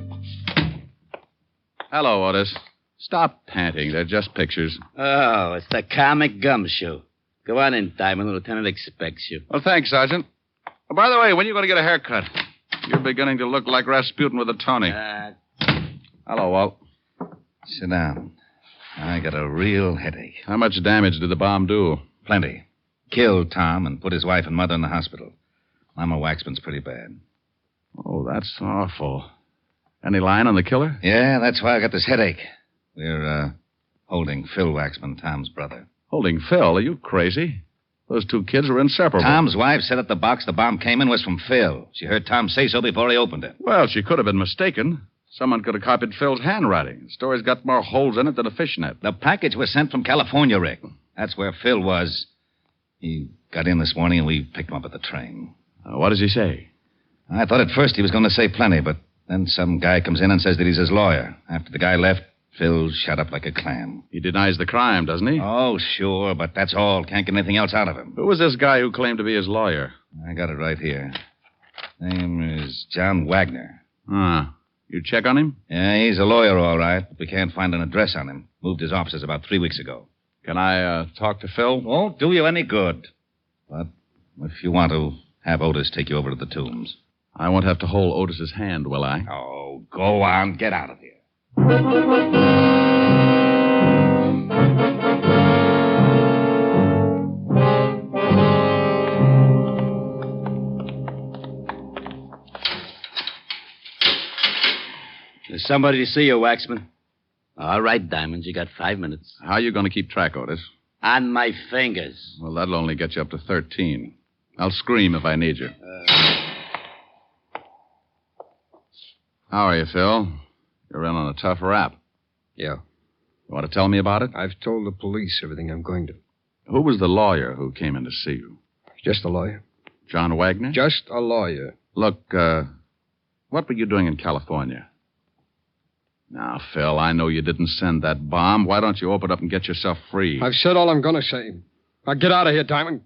Hello, Otis. Stop panting. They're just pictures. Oh, it's the comic gumshoe. Go on in, Diamond. The lieutenant expects you. Well, thanks, Sergeant. Oh, by the way, when are you going to get a haircut? You're beginning to look like Rasputin with a Tony. Hello, Walt. Sit down. I got a real headache. How much damage did the bomb do? Plenty. Killed Tom and put his wife and mother in the hospital. Mama Waxman's pretty bad. Oh, that's awful. Any line on the killer? Yeah, that's why I got this headache. We're, holding Phil Waxman, Tom's brother. Holding Phil? Are you crazy? Those two kids were inseparable. Tom's wife said that the box the bomb came in was from Phil. She heard Tom say so before he opened it. Well, she could have been mistaken. Someone could have copied Phil's handwriting. The story's got more holes in it than a fishnet. The package was sent from California, Rick. That's where Phil was. He got in this morning and we picked him up at the train. What does he say? I thought at first he was going to say plenty, but then some guy comes in and says that he's his lawyer. After the guy left, Phil shut up like a clam. He denies the crime, doesn't he? Oh, sure, but that's all. Can't get anything else out of him. Who was this guy who claimed to be his lawyer? I got it right here. Name is John Wagner. You check on him? Yeah, he's a lawyer, all right, but we can't find an address on him. Moved his offices about 3 weeks ago. Can I talk to Phil? Won't do you any good. But if you want to, have Otis take you over to the tombs. I won't have to hold Otis's hand, will I? Oh, go on. Get out of here. There's somebody to see you, Waxman. All right, Diamonds, you got 5 minutes. How are you going to keep track, Otis? On my fingers. Well, that'll only get you up to 13. I'll scream if I need you. How are you, Phil? You're in on a tough rap. Yeah. You want to tell me about it? I've told the police everything I'm going to. Who was the lawyer who came in to see you? Just a lawyer. John Wagner? Just a lawyer. Look, what were you doing in California? Now, Phil, I know you didn't send that bomb. Why don't you open up and get yourself free? I've said all I'm going to say. Now, get out of here, Diamond.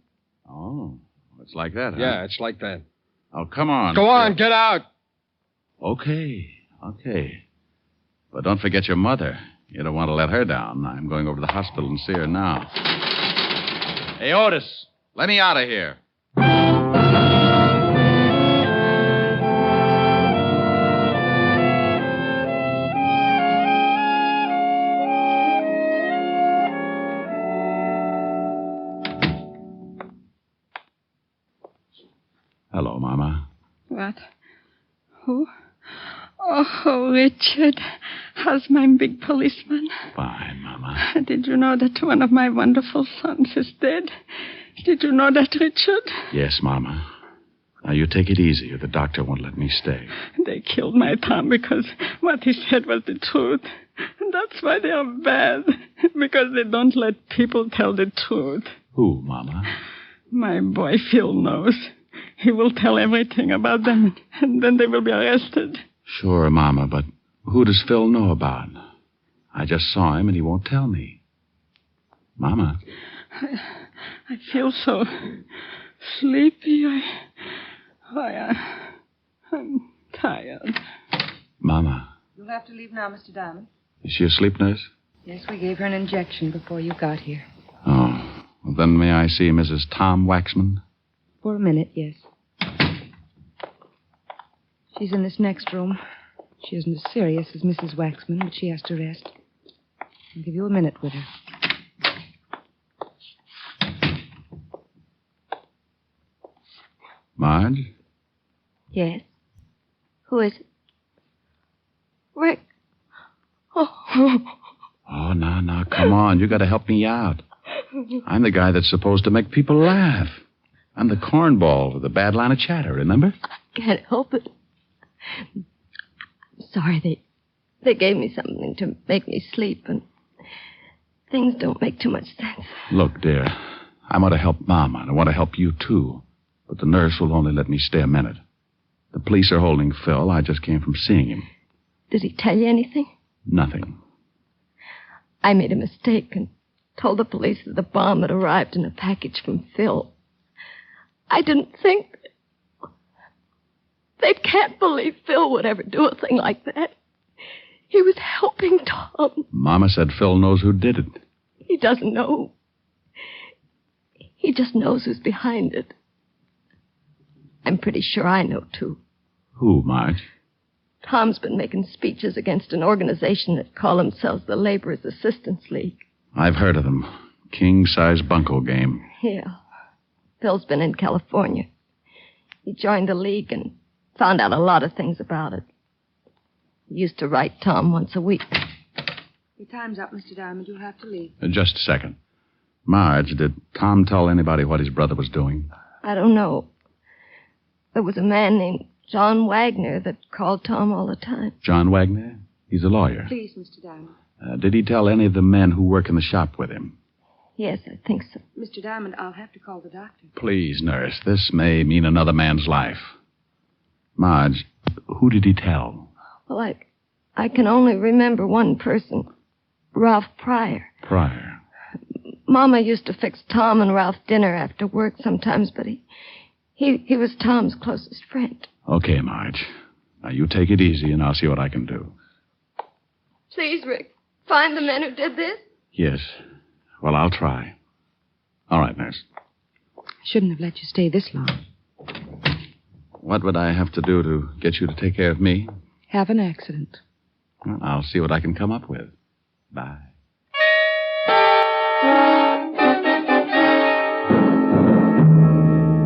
Oh, it's like that, huh? Yeah, it's like that. Oh, come on. Go on, get out. Okay. But don't forget your mother. You don't want to let her down. I'm going over to the hospital and see her now. Hey, Otis, let me out of here. Hello, Mama. What? Who? Oh, Richard. How's my big policeman? Fine, Mama. Did you know that one of my wonderful sons is dead? Did you know that, Richard? Yes, Mama. Now, you take it easy or the doctor won't let me stay. They killed my Tom because what he said was the truth. And that's why they are bad. Because they don't let people tell the truth. Who, Mama? My boy Phil knows. He will tell everything about them, and then they will be arrested. Sure, Mama, but who does Phil know about? I just saw him, and he won't tell me. Mama. I feel so sleepy. I'm tired. Mama. You'll have to leave now, Mr. Diamond. Is she asleep, nurse? Yes, we gave her an injection before you got here. Oh. Well, then may I see Mrs. Tom Waxman? For a minute, yes. She's in this next room. She isn't as serious as Mrs. Waxman, but she has to rest. I'll give you a minute with her. Marge? Yes? Who is it? Rick. Oh. Oh, now, come on. You got to help me out. I'm the guy that's supposed to make people laugh. I'm the cornball with the bad line of chatter, remember? Can't help it. Sorry, they gave me something to make me sleep, and things don't make too much sense. Look, dear, I want to help Mama, and I want to help you, too. But the nurse will only let me stay a minute. The police are holding Phil. I just came from seeing him. Did he tell you anything? Nothing. I made a mistake and told the police that the bomb had arrived in a package from Phil. I didn't think... They can't believe Phil would ever do a thing like that. He was helping Tom. Mama said Phil knows who did it. He doesn't know. He just knows who's behind it. I'm pretty sure I know, too. Who, Marge? Tom's been making speeches against an organization that call themselves the Laborers' Assistance League. I've heard of them. King-size bunco game. Yeah. Phil's been in California. He joined the league and found out a lot of things about it. He used to write Tom once a week. Your time's up, Mr. Diamond. You'll have to leave. Just a second. Marge, did Tom tell anybody what his brother was doing? I don't know. There was a man named John Wagner that called Tom all the time. John Wagner? He's a lawyer. Please, Mr. Diamond. Did he tell any of the men who work in the shop with him? Yes, I think so. Mr. Diamond, I'll have to call the doctor. Please, nurse. This may mean another man's life. Marge, who did he tell? Well, I can only remember one person. Ralph Pryor. Pryor. Mama used to fix Tom and Ralph dinner after work sometimes, but he was Tom's closest friend. Okay, Marge. Now, you take it easy, and I'll see what I can do. Please, Rick, find the men who did this. Yes. Well, I'll try. All right, nurse. I shouldn't have let you stay this long. What would I have to do to get you to take care of me? Have an accident. Well, I'll see what I can come up with. Bye.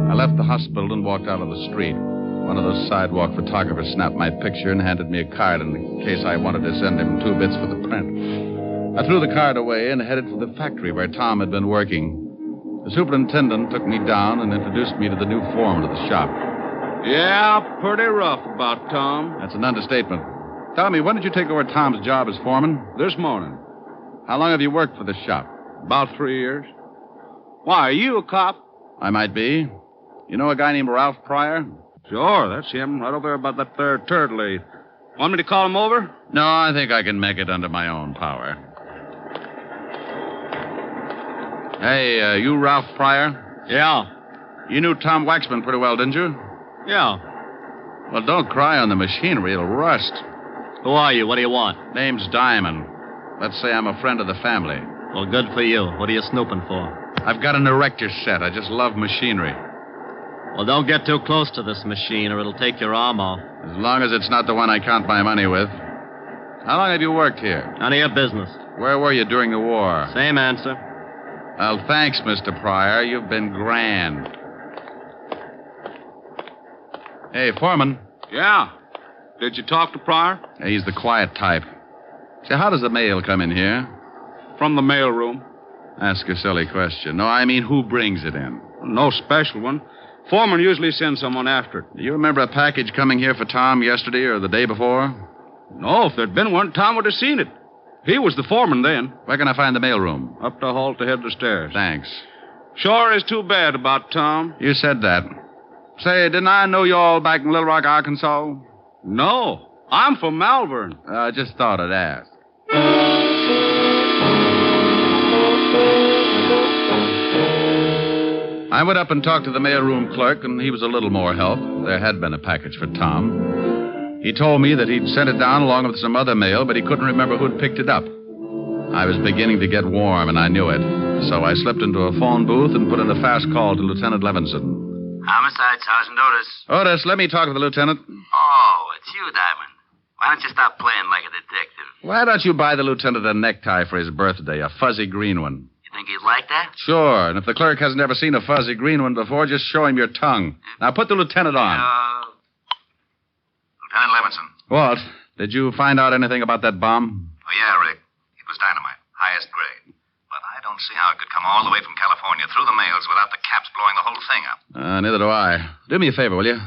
I left the hospital and walked out on the street. One of those sidewalk photographers snapped my picture and handed me a card in case I wanted to send him 2 bits for the print. I threw the card away and headed for the factory where Tom had been working. The superintendent took me down and introduced me to the new foreman of the shop. Yeah, pretty rough about Tom. That's an understatement. Tell me, when did you take over Tom's job as foreman? This morning. How long have you worked for this shop? About 3 years. Why, are you a cop? I might be. You know a guy named Ralph Pryor? Sure, that's him, right over there about that there turd lathe. Want me to call him over? No, I think I can make it under my own power. Hey, you Ralph Pryor? Yeah. You knew Tom Waxman pretty well, didn't you? Yeah. Well, don't cry on the machinery. It'll rust. Who are you? What do you want? Name's Diamond. Let's say I'm a friend of the family. Well, good for you. What are you snooping for? I've got an erector set. I just love machinery. Well, don't get too close to this machine or it'll take your arm off. As long as it's not the one I count my money with. How long have you worked here? None of your business. Where were you during the war? Same answer. Well, thanks, Mr. Pryor. You've been grand. Hey, Foreman. Yeah. Did you talk to Pryor? He's the quiet type. Say, how does the mail come in here? From the mail room. Ask a silly question. No, I mean, who brings it in? No special one. Foreman usually sends someone after it. Do you remember a package coming here for Tom yesterday or the day before? No, if there'd been one, Tom would have seen it. He was the foreman then. Where can I find the mailroom? Up the hall to head the stairs. Thanks. Sure is too bad about Tom. You said that. Say, didn't I know you all back in Little Rock, Arkansas? No, I'm from Malvern. I just thought I'd ask. I went up and talked to the mailroom clerk, and he was a little more help. There had been a package for Tom. He told me that he'd sent it down along with some other mail, but he couldn't remember who'd picked it up. I was beginning to get warm, and I knew it. So I slipped into a phone booth and put in a fast call to Lieutenant Levinson. Homicide, Sergeant Otis. Otis, let me talk to the lieutenant. Oh, it's you, Diamond. Why don't you stop playing like a detective? Why don't you buy the lieutenant a necktie for his birthday, a fuzzy green one? You think he'd like that? Sure, and if the clerk hasn't ever seen a fuzzy green one before, just show him your tongue. Now put the lieutenant on. Lieutenant Levinson. What? Did you find out anything about that bomb? Oh, yeah, Rick. It was dynamite. Highest grade. But I don't see how it could come all the way from California through the mails without the caps blowing the whole thing up. Neither do I. Do me a favor, will you?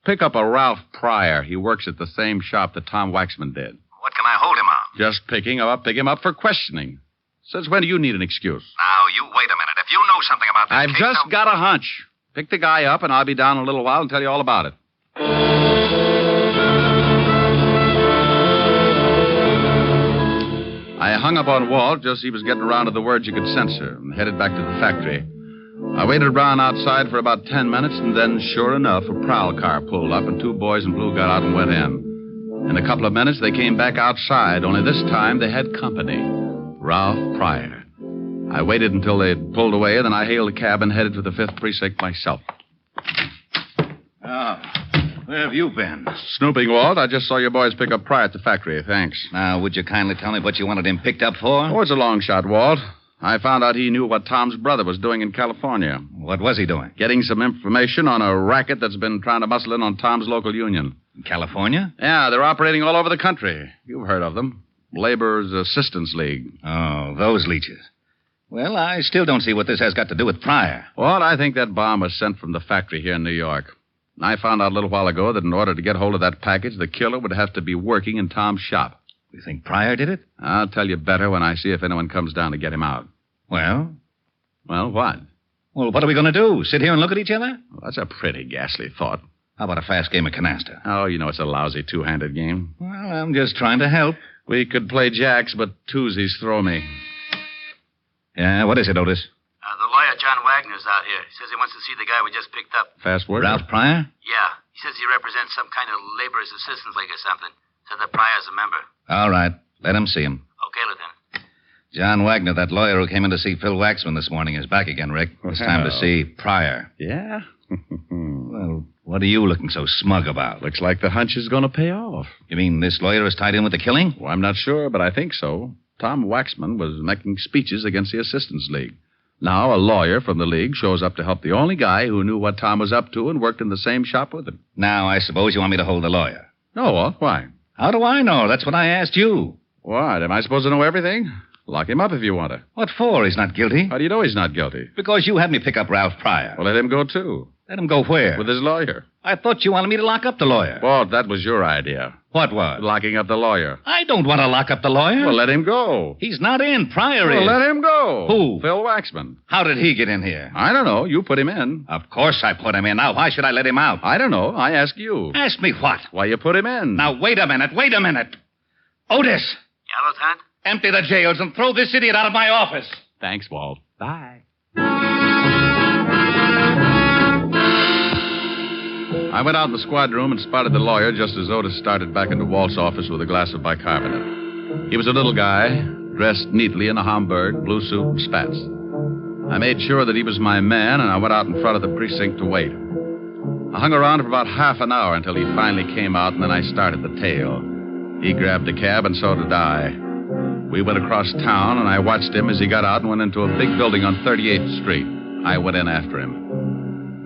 Pick up a Ralph Pryor. He works at the same shop that Tom Waxman did. What can I hold him on? Just pick him up for questioning. Since when do you need an excuse? Now, you wait a minute. If you know something about this I've case, just got a hunch. Pick the guy up, and I'll be down in a little while and tell you all about it. I hung up on Walt just as he was getting around to the words you could censor and headed back to the factory. I waited around outside for about 10 minutes, and then, sure enough, a prowl car pulled up, and 2 boys in blue got out and went in. In a couple of minutes, they came back outside, only this time they had company. Ralph Pryor. I waited until they had pulled away, then I hailed a cab and headed for the 5th Precinct myself. Where have you been? Snooping, Walt. I just saw your boys pick up Pryor at the factory. Thanks. Now, would you kindly tell me what you wanted him picked up for? Oh, it's a long shot, Walt. I found out he knew what Tom's brother was doing in California. What was he doing? Getting some information on a racket that's been trying to muscle in on Tom's local union. In California? Yeah, they're operating all over the country. You've heard of them. Labor's Assistance League. Oh, those leeches. Well, I still don't see what this has got to do with Pryor. Well, I think that bomb was sent from the factory here in New York. I found out a little while ago that in order to get hold of that package, the killer would have to be working in Tom's shop. You think Pryor did it? I'll tell you better when I see if anyone comes down to get him out. Well? Well, what? Well, what are we going to do? Sit here and look at each other? Well, that's a pretty ghastly thought. How about a fast game of canasta? Oh, you know it's a lousy two-handed game. Well, I'm just trying to help. We could play jacks, but twosies throw me. Yeah, what is it, Otis? The lawyer, John Wagner's out here. He says he wants to see the guy we just picked up. Fast word? Ralph Pryor? Yeah. He says he represents some kind of laborers' assistance league or something. Said that Pryor's a member. All right. Let him see him. Okay, Lieutenant. John Wagner, that lawyer who came in to see Phil Waxman this morning, is back again, Rick. It's time to see Pryor. Yeah? Well, what are you looking so smug about? Looks like the hunch is going to pay off. You mean this lawyer is tied in with the killing? Well, I'm not sure, but I think so. Tom Waxman was making speeches against the Assistance League. Now a lawyer from the league shows up to help the only guy who knew what Tom was up to and worked in the same shop with him. Now, I suppose you want me to hold the lawyer. No, Walt. Why? How do I know? That's what I asked you. What? Am I supposed to know everything? Lock him up if you want to. What for? He's not guilty. How do you know he's not guilty? Because you had me pick up Ralph Pryor. Well, let him go, too. Let him go where? With his lawyer. I thought you wanted me to lock up the lawyer. Walt, that was your idea. What was? Locking up the lawyer. I don't want to lock up the lawyer. Well, let him go. He's not in. Pryor is. Well, let him go. Who? Phil Waxman. How did he get in here? I don't know. You put him in. Of course I put him in. Now, why should I let him out? I don't know. I ask you. Ask me what? Why you put him in. Now, wait a minute. Otis! Yeah, Lieutenant? Empty the jails and throw this idiot out of my office. Thanks, Walt. Bye. I went out in the squad room and spotted the lawyer just as Otis started back into Walt's office with a glass of bicarbonate. He was a little guy, dressed neatly in a Homburg, blue suit, and spats. I made sure that he was my man, and I went out in front of the precinct to wait. I hung around for about half an hour until he finally came out, and then I started the tale. He grabbed a cab, and so did I. We went across town, and I watched him as he got out and went into a big building on 38th Street. I went in after him.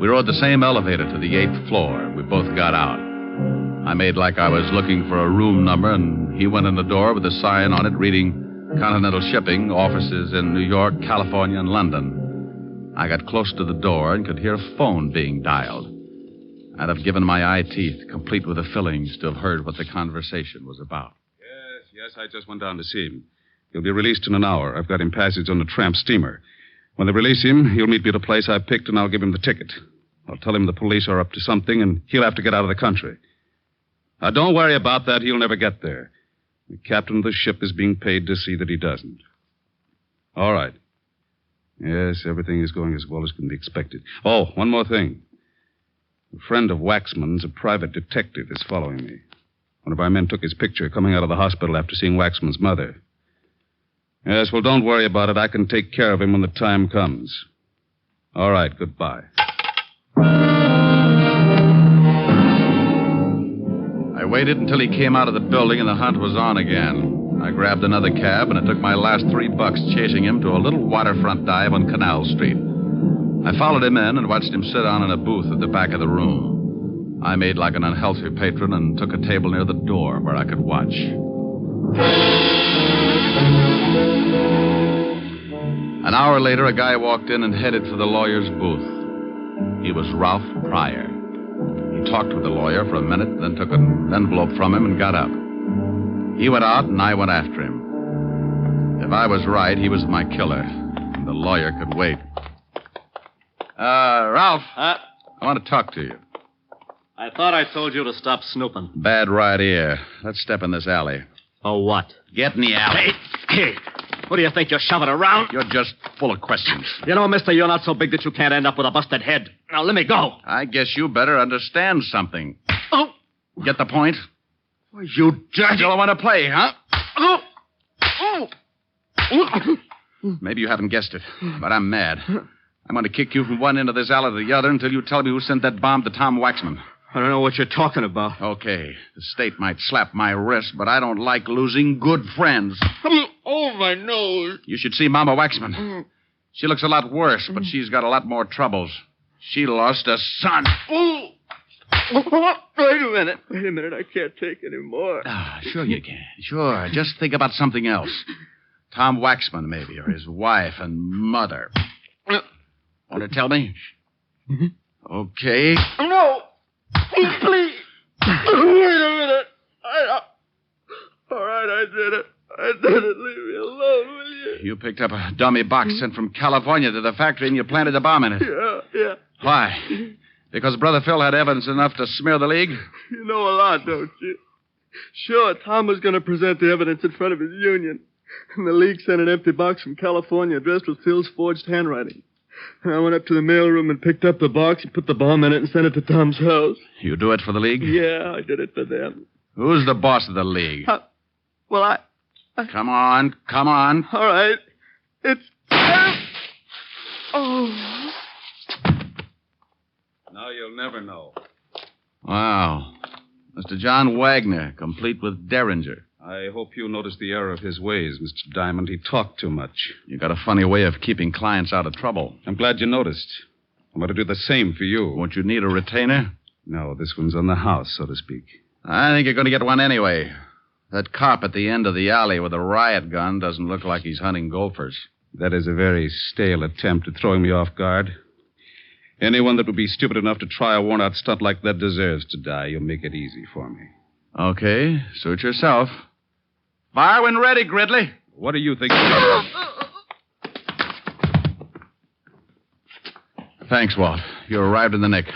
We rode the same elevator to the 8th floor. We both got out. I made like I was looking for a room number, and he went in the door with a sign on it reading Continental Shipping, offices in New York, California, and London. I got close to the door and could hear a phone being dialed. I'd have given my eye teeth, complete with the fillings, to have heard what the conversation was about. Yes, I just went down to see him. He'll be released in an hour. I've got him passage on the tramp steamer. When they release him, he'll meet me at a place I picked, and I'll give him the ticket. I'll tell him the police are up to something, and he'll have to get out of the country. Now, don't worry about that. He'll never get there. The captain of the ship is being paid to see that he doesn't. All right. Yes, everything is going as well as can be expected. Oh, one more thing. A friend of Waxman's, a private detective, is following me. One of our men took his picture coming out of the hospital after seeing Waxman's mother. Yes, well, don't worry about it. I can take care of him when the time comes. All right, goodbye. I waited until he came out of the building and the hunt was on again. I grabbed another cab, and it took my last $3 chasing him to a little waterfront dive on Canal Street. I followed him in and watched him sit down in a booth at the back of the room. I made like an unhealthy patron and took a table near the door where I could watch. An hour later, a guy walked in and headed for the lawyer's booth. He was Ralph Pryor. He talked with the lawyer for a minute, then took an envelope from him and got up. He went out, and I went after him. If I was right, he was my killer, and the lawyer could wait. Ralph, I want to talk to you. I thought I told you to stop snooping. Bad right ear. Let's step in this alley. Oh, what? Get in the alley. Hey, what do you think you're shoving around? You're just full of questions. You know, mister, you're not so big that you can't end up with a busted head. Now, let me go. I guess you better understand something. Oh! Get the point? You dirty... You don't want to play, huh? Oh! Oh! Maybe you haven't guessed it, but I'm mad. I'm going to kick you from one end of this alley to the other until you tell me who sent that bomb to Tom Waxman. I don't know what you're talking about. Okay, the state might slap my wrist, but I don't like losing good friends. Oh, my nose. You should see Mama Waxman. She looks a lot worse, but she's got a lot more troubles. She lost a son. Oh. Wait a minute. I can't take any more. Sure you can. Sure. Just think about something else. Tom Waxman, maybe, or his wife and mother. Want to tell me? Okay. No. Please. Wait a minute. All right, I did it. Leave me alone, will you? You picked up a dummy box sent from California to the factory and you planted a bomb in it. Yeah. Why? Because Brother Phil had evidence enough to smear the League? You know a lot, don't you? Sure, Tom was going to present the evidence in front of his union. And the League sent an empty box from California addressed with Phil's forged handwriting. And I went up to the mailroom and picked up the box and put the bomb in it and sent it to Tom's house. You do it for the League? Yeah, I did it for them. Who's the boss of the League? Well, I... Come on. All right. It's... Oh. Now you'll never know. Wow. Mr. John Wagner, complete with Derringer. I hope you noticed the error of his ways, Mr. Diamond. He talked too much. You got a funny way of keeping clients out of trouble. I'm glad you noticed. I'm going to do the same for you. Won't you need a retainer? No, this one's on the house, so to speak. I think you're going to get one anyway. That cop at the end of the alley with a riot gun doesn't look like he's hunting gophers. That is a very stale attempt at throwing me off guard. Anyone that would be stupid enough to try a worn-out stunt like that deserves to die. You'll make it easy for me. Okay, suit yourself. Fire when ready, Gridley. What do you think? Thanks, Walt. You arrived in the nick.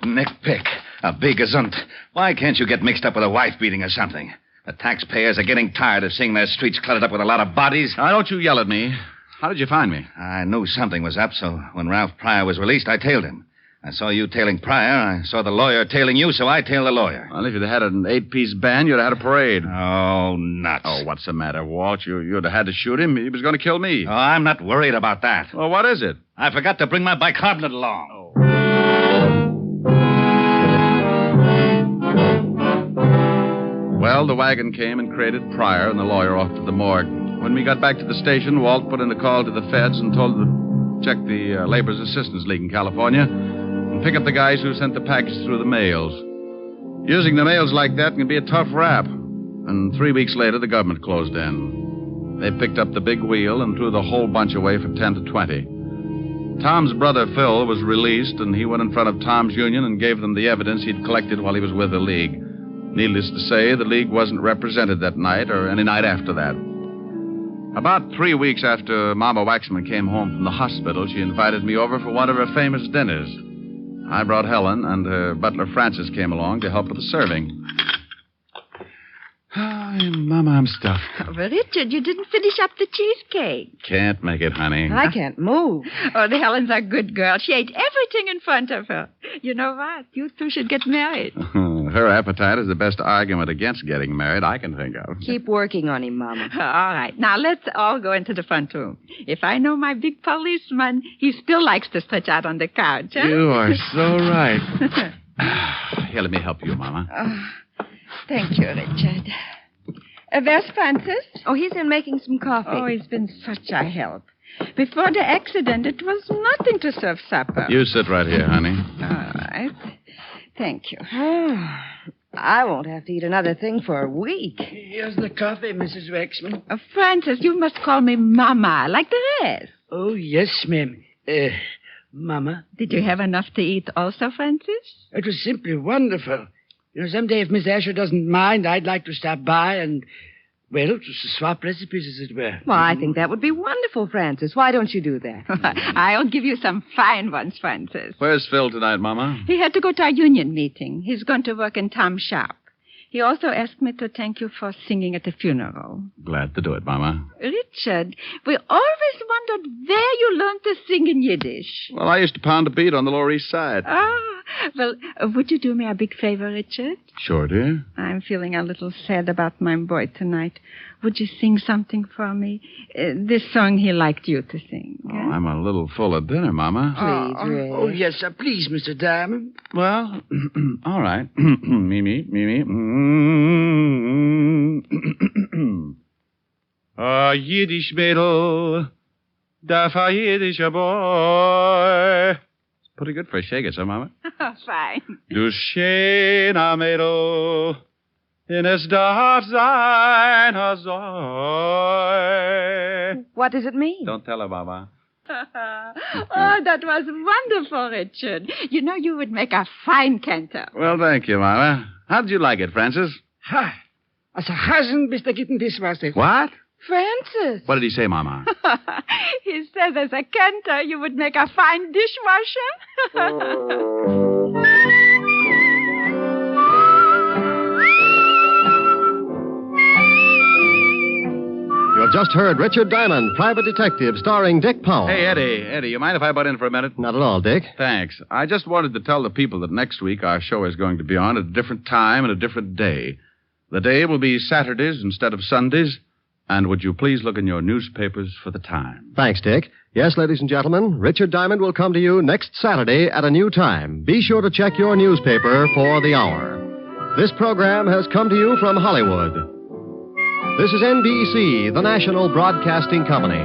Nick Pick, a big gazunt. Why can't you get mixed up with a wife beating or something? The taxpayers are getting tired of seeing their streets cluttered up with a lot of bodies. Now, don't you yell at me. How did you find me? I knew something was up, so when Ralph Pryor was released, I tailed him. I saw you tailing Pryor. I saw the lawyer tailing you, so I tailed the lawyer. Well, if you'd had an 8-piece band, you'd have had a parade. Oh, nuts. Oh, what's the matter, Walt? You'd have had to shoot him. He was going to kill me. Oh, I'm not worried about that. Well, what is it? I forgot to bring my bicarbonate along. Oh. Well, the wagon came and crated Pryor and the lawyer off to the morgue. When we got back to the station, Walt put in a call to the feds and told them to check the Labor's Assistance League in California and pick up the guys who sent the package through the mails. Using the mails like that can be a tough rap. And 3 weeks later, the government closed in. They picked up the big wheel and threw the whole bunch away for 10 to 20. Tom's brother, Phil, was released, and he went in front of Tom's union and gave them the evidence he'd collected while he was with the League. Needless to say, the League wasn't represented that night or any night after that. About 3 weeks after Mama Waxman came home from the hospital, she invited me over for one of her famous dinners. I brought Helen, and her butler Francis came along to help with the serving. Oh, Mama, I'm stuffed. Oh, but Richard, you didn't finish up the cheesecake. Can't make it, honey. I can't move. Oh, the Helen's a good girl. She ate everything in front of her. You know what? You two should get married. Her appetite is the best argument against getting married I can think of. Keep working on him, Mama. All right. Now, let's all go into the front room. If I know my big policeman, he still likes to stretch out on the couch, huh? You are so right. Here, let me help you, Mama. Oh, thank you, Richard. Where's Francis? Oh, he's in making some coffee. Oh, he's been such a help. Before the accident, it was nothing to serve supper. You sit right here, honey. All right. Thank you. I won't have to eat another thing for a week. Here's the coffee, Mrs. Waxman. Francis, you must call me Mama, like the rest. Oh, yes, ma'am. Mama. Did you have enough to eat also, Francis? It was simply wonderful. You know, someday if Miss Asher doesn't mind, I'd like to stop by and, well, to swap recipes, as it were. Well, I think that would be wonderful, Francis. Why don't you do that? I'll give you some fine ones, Francis. Where's Phil tonight, Mama? He had to go to our union meeting. He's going to work in Tom's shop. He also asked me to thank you for singing at the funeral. Glad to do it, Mama. Richard, we always wondered where you learned to sing in Yiddish. Well, I used to pound a beat on the Lower East Side. Well, would you do me a big favor, Richard? Sure, dear. I'm feeling a little sad about my boy tonight. would you sing something for me? This song he liked you to sing. Oh, I'm a little full of dinner, Mama. Please, Ray. Oh, yes, sir. Please, Mr. Diamond. Well, all right. Mimi. A Yiddish Mädel, darf a Yiddischer Boy. It's pretty good for a shaker, sir, Mama. Fine. Du schöner Mädel, in es darf sein a Zoe. What does it mean? Don't tell her, Mama. Oh, that was wonderful, Richard. You know you would make a fine cantor. Well, thank you, Mama. How did you like it, Francis? Ha! Als een hazen bist der gitten Dishwasser. What? Francis. What did he say, Mama? He said as a cantor you would make a fine dishwasher. You have just heard Richard Diamond, Private Detective, starring Dick Powell. Hey, Eddie, you mind if I butt in for a minute? Not at all, Dick. Thanks. I just wanted to tell the people that next week our show is going to be on at a different time and a different day. The day will be Saturdays instead of Sundays. And would you please look in your newspapers for the time? Thanks, Dick. Yes, ladies and gentlemen, Richard Diamond will come to you next Saturday at a new time. Be sure to check your newspaper for the hour. This program has come to you from Hollywood. This is NBC, the National Broadcasting Company.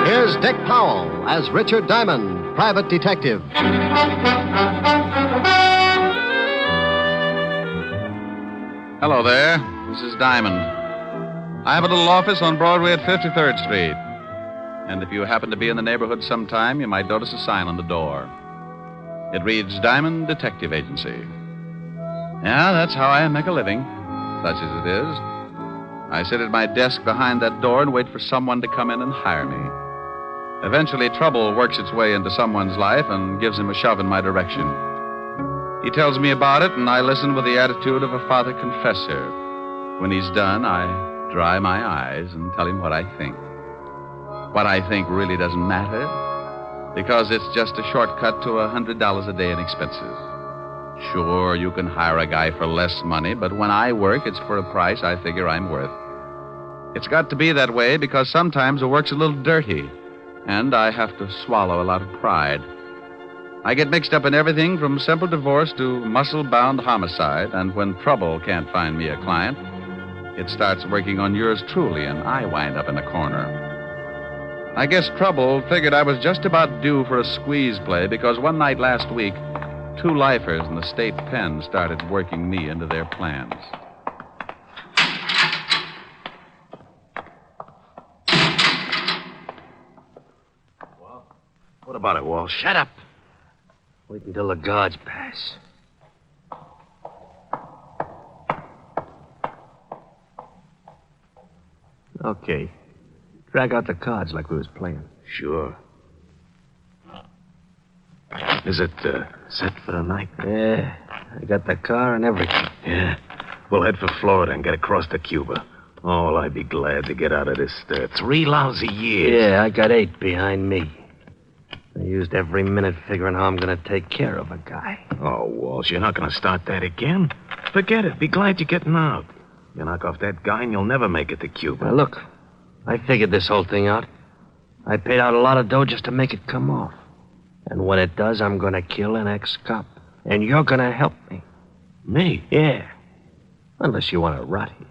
Here's Dick Powell as Richard Diamond, Private Detective. Hello there. This is Diamond. I have a little office on Broadway at 53rd Street. And if you happen to be in the neighborhood sometime, you might notice a sign on the door. It reads Diamond Detective Agency. Yeah, that's how I make a living, such as it is. I sit at my desk behind that door and wait for someone to come in and hire me. Eventually, trouble works its way into someone's life and gives him a shove in my direction. He tells me about it, and I listen with the attitude of a father confessor. When he's done, I dry my eyes and tell him what I think. What I think really doesn't matter, because it's just a shortcut to $100 a day in expenses. Sure, you can hire a guy for less money, but when I work, it's for a price I figure I'm worth. It's got to be that way because sometimes the work's a little dirty, and I have to swallow a lot of pride. I get mixed up in everything from simple divorce to muscle-bound homicide, and when trouble can't find me a client, it starts working on yours truly, and I wind up in a corner. I guess trouble figured I was just about due for a squeeze play because one night last week, 2 lifers in the state pen started working me into their plans. What about it, Walsh? Shut up. Wait until the guards pass. Okay. Drag out the cards like we was playing. Sure. Is it set for the night? Yeah. I got the car and everything. Yeah. We'll head for Florida and get across to Cuba. Oh, I'd be glad to get out of this 3 lousy years. Yeah, I got 8 behind me. I used every minute figuring how I'm going to take care of a guy. Oh, Walsh, you're not going to start that again? Forget it. Be glad you're getting out. You knock off that guy and you'll never make it to Cuba. Now, look, I figured this whole thing out. I paid out a lot of dough just to make it come off. And when it does, I'm going to kill an ex-cop. And you're going to help me. Me? Yeah. Unless you want to rot here.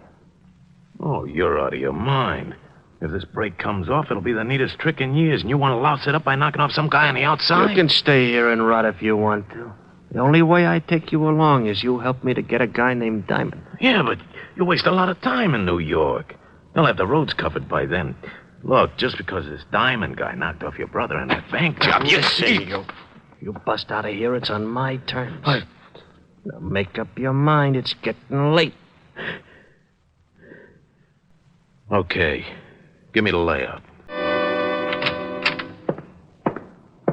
Oh, you're out of your mind. If this break comes off, it'll be the neatest trick in years, and you want to louse it up by knocking off some guy on the outside? You can stay here and rot if you want to. The only way I take you along is you help me to get a guy named Diamond. Yeah, but you waste a lot of time in New York. They'll have the roads covered by then. Look, just because this Diamond guy knocked off your brother in that bank job, you see... You bust out of here, it's on my terms. Now make up your mind, it's getting late. Okay. Give me the layout.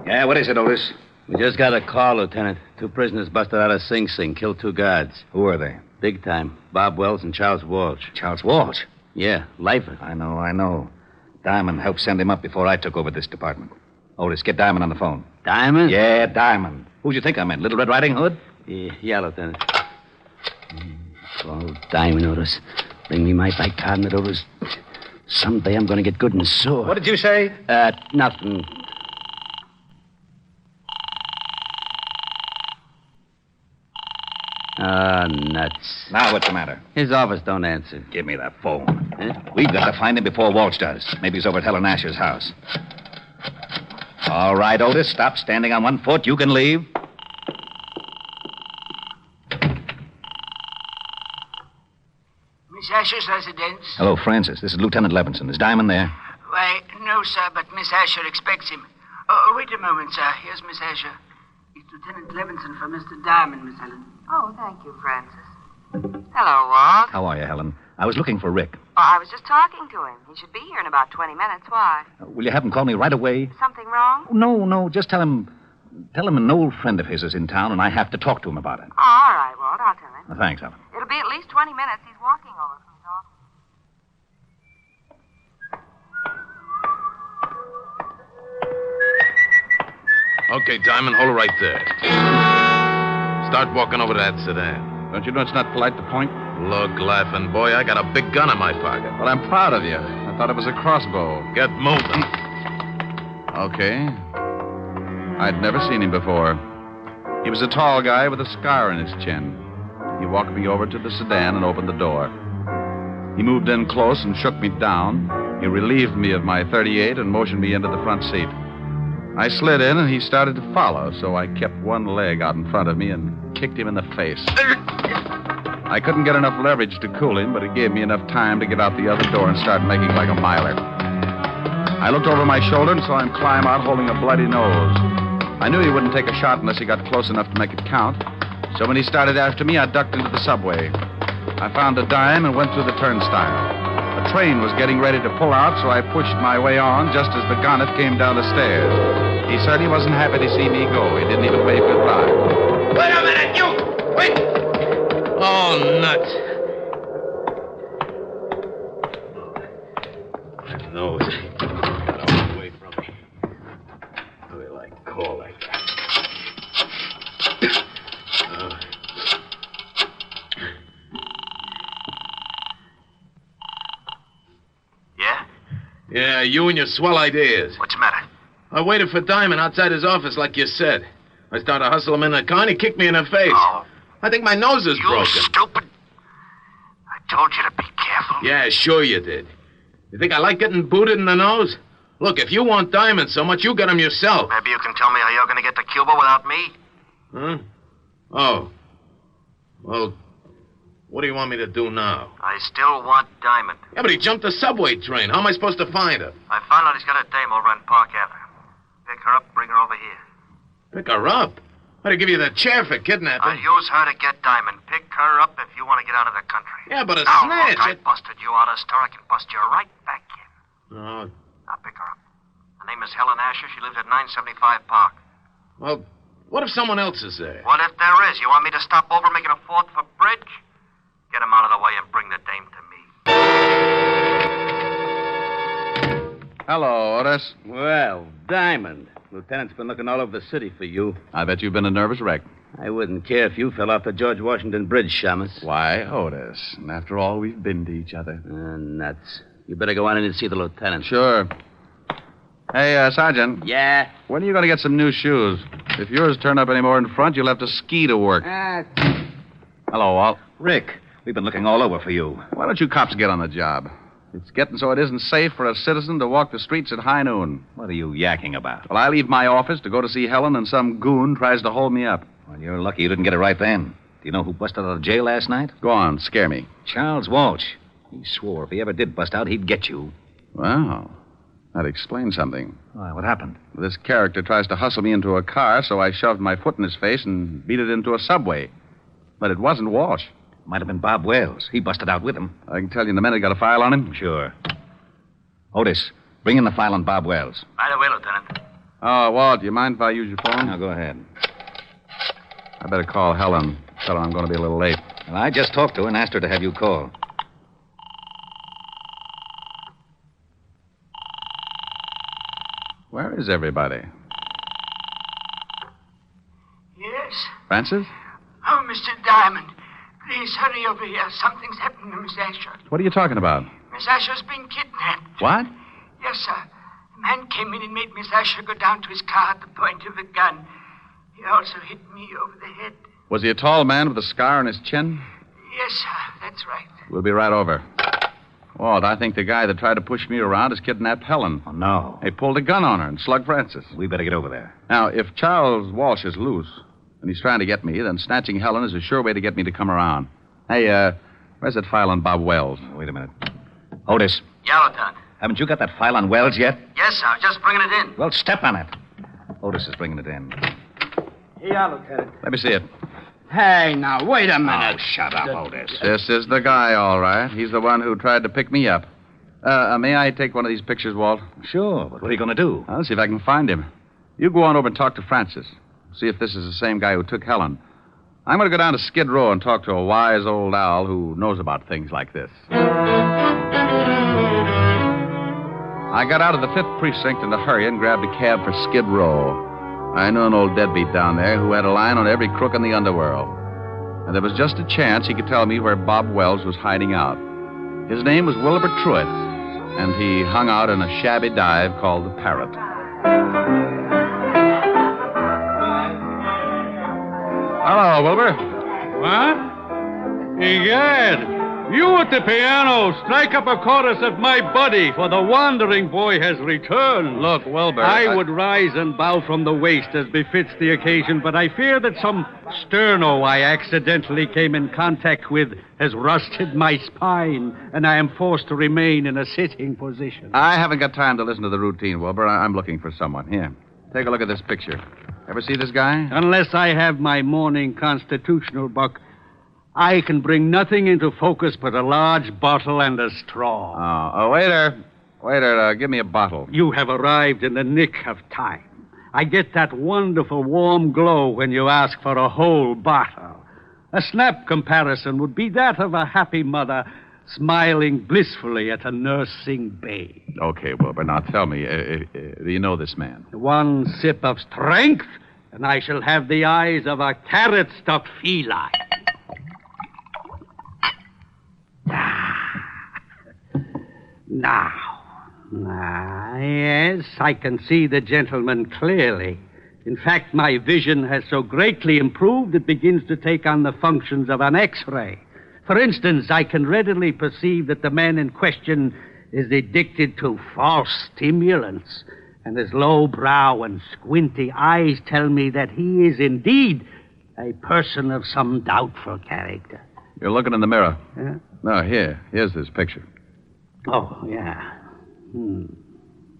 Yeah, what is it, Otis? We just got a call, Lieutenant. 2 prisoners busted out of Sing Sing, killed 2 guards. Who are they? Big time. Bob Wells and Charles Walsh. Charles Walsh? Yeah, lifer. I know. Diamond helped send him up before I took over this department. Otis, get Diamond on the phone. Diamond? Yeah, Diamond. Who'd you think I meant? Little Red Riding Hood? Yeah, Lieutenant. Oh, Diamond, Otis. Bring me my bicarbonate, Otis. Someday I'm going to get good and sore. What did you say? Nothing. Nuts. Now what's the matter? His office don't answer. Give me that phone. We've got to find him before Walsh does. Maybe he's over at Helen Asher's house. All right, Otis, stop standing on one foot. You can leave. Miss Asher's residence? Hello, Francis. This is Lieutenant Levinson. Is Diamond there? Why, no, sir, but Miss Asher expects him. Oh, wait a moment, sir. Here's Miss Asher. It's Lieutenant Levinson for Mr. Diamond, Miss Helen. Oh, thank you, Francis. Hello, Walt. How are you, Helen? I was looking for Rick. Oh, I was just talking to him. He should be here in about 20 minutes. Why? Will you have him call me right away? Something wrong? No. Just tell him an old friend of his is in town, and I have to talk to him about it. Oh, all right, Walt. I'll tell him. Thanks, Helen. It'll be at least 20 minutes. He's walking over from his office. Okay, Diamond, hold it right there. Start walking over to that sedan. Don't you know it's not polite to point? Look, laughing boy, I got a big gun in my pocket. Well, I'm proud of you. I thought it was a crossbow. Get moving. Okay. I'd never seen him before. He was a tall guy with a scar in his chin. He walked me over to the sedan and opened the door. He moved in close and shook me down. He relieved me of my .38 and motioned me into the front seat. I slid in, and he started to follow, so I kept one leg out in front of me and kicked him in the face. I couldn't get enough leverage to cool him, but it gave me enough time to get out the other door and start making like a miler. I looked over my shoulder and saw him climb out holding a bloody nose. I knew he wouldn't take a shot unless he got close enough to make it count, so when he started after me, I ducked into the subway. I found a dime and went through the turnstile. A train was getting ready to pull out, so I pushed my way on just as the gonnet came down the stairs. He certainly wasn't happy to see me go. He didn't even wave goodbye. Wait a minute, you! Wait! Oh, nuts. That nose got away from me. Will I call like that? Yeah, you and your swell ideas. What's the matter? I waited for Diamond outside his office like you said. I started to hustle him in the car and he kicked me in the face. Oh. I think my nose is broken. You stupid. I told you to be careful. Yeah, sure you did. You think I like getting booted in the nose? Look, if you want Diamond so much, you get him yourself. Maybe you can tell me how you're going to get to Cuba without me? Huh? Oh. Well, what do you want me to do now? I still want Diamond. Yeah, but he jumped the subway train. How am I supposed to find her? I found out he's got a dame over on Park Avenue. Pick her up, bring her over here. Pick her up? I'd give you the chair for kidnapping. I'll use her to get Diamond. Pick her up if you want to get out of the country. Yeah, but a now, snatch. Look, I busted you out of the store. I can bust you right back in. Oh, Now pick her up. Her name is Helen Asher. She lives at 975 Park. well, what if someone else is there? What if there is? You want me to stop over making a fourth for Bridge? Get him out of the way and bring the dame to me. Hello, Otis. Well, Diamond. Lieutenant's been looking all over the city for you. I bet you've been a nervous wreck. I wouldn't care if you fell off the George Washington Bridge, Shamus. Why, Otis? And after all, we've been to each other. Nuts. You better go on in and see the lieutenant. Sure. Hey, Sergeant. Yeah? When are you going to get some new shoes? If yours turn up any more in front, you'll have to ski to work. Hello, Walt. Rick, we've been looking all over for you. Why don't you cops get on the job? It's getting so it isn't safe for a citizen to walk the streets at high noon. What are you yakking about? Well, I leave my office to go to see Helen, and some goon tries to hold me up. Well, you're lucky you didn't get it right then. Do you know who busted out of jail last night? Go on, scare me. Charles Walsh. He swore if he ever did bust out, he'd get you. Wow. That explains something. Why, what happened? This character tries to hustle me into a car, so I shoved my foot in his face and beat it into a subway. But it wasn't Walsh. Might have been Bob Wells. He busted out with him. I can tell you in a minute. Got a file on him? Sure. Otis, bring in the file on Bob Wells. Right away, Lieutenant. Oh, Walt, do you mind if I use your phone? Now, go ahead. I better call Helen. Tell her I'm going to be a little late. Well, I just talked to her and asked her to have you call. Where is everybody? Yes? Francis? Oh, Mr. Diamond, please hurry over here. Something's happened to Miss Asher. What are you talking about? Miss Asher's been kidnapped. What? Yes, sir. A man came in and made Miss Asher go down to his car at the point of the gun. He also hit me over the head. Was he a tall man with a scar on his chin? Yes, sir. That's right. We'll be right over. Walt, I think the guy that tried to push me around has kidnapped Helen. Oh, no. He pulled a gun on her and slugged Francis. We better get over there. Now, if Charles Walsh is loose and he's trying to get me, then snatching Helen is a sure way to get me to come around. Hey, where's that file on Bob Wells? Wait a minute. Otis, Yellowton. haven't you got that file on Wells yet? Yes, sir. I was just bringing it in. Well, step on it. Otis is bringing it in. Yeah, Lieutenant. Let me see it. Hey, now, wait a minute. Oh, shut up, Otis. This is the guy, all right. He's the one who tried to pick me up. May I take one of these pictures, Walt? Sure, but what are you going to do? I'll see if I can find him. You go on over and talk to Francis. See if this is the same guy who took Helen. I'm going to go down to Skid Row and talk to a wise old owl who knows about things like this. I got out of the 5th Precinct in a hurry and grabbed a cab for Skid Row. I knew an old deadbeat down there who had a line on every crook in the underworld. And there was just a chance he could tell me where Bob Wells was hiding out. His name was Wilbur Truitt, and he hung out in a shabby dive called the Parrot. Hello, Wilbur. What? Egad, you at the piano, strike up a chorus of My Buddy, for the wandering boy has returned. Look, Wilbur. I would rise and bow from the waist as befits the occasion, but I fear that some sterno I accidentally came in contact with has rusted my spine, and I am forced to remain in a sitting position. I haven't got time to listen to the routine, Wilbur. I'm looking for someone. Here, take a look at this picture. Ever see this guy? Unless I have my morning constitutional, Buck, I can bring nothing into focus but a large bottle and a straw. Oh, waiter. Waiter, give me a bottle. You have arrived in the nick of time. I get that wonderful warm glow when you ask for a whole bottle. A snap comparison would be that of a happy mother smiling blissfully at a nursing babe. Okay, Wilbur, now tell me, do you know this man? One sip of strength, and I shall have the eyes of a carrot-stuffed feline. Now, yes, I can see the gentleman clearly. In fact, my vision has so greatly improved it begins to take on the functions of an X-ray. For instance, I can readily perceive that the man in question is addicted to false stimulants, and his low brow and squinty eyes tell me that he is indeed a person of some doubtful character. You're looking in the mirror. Yeah? No, here's this picture. Oh, yeah.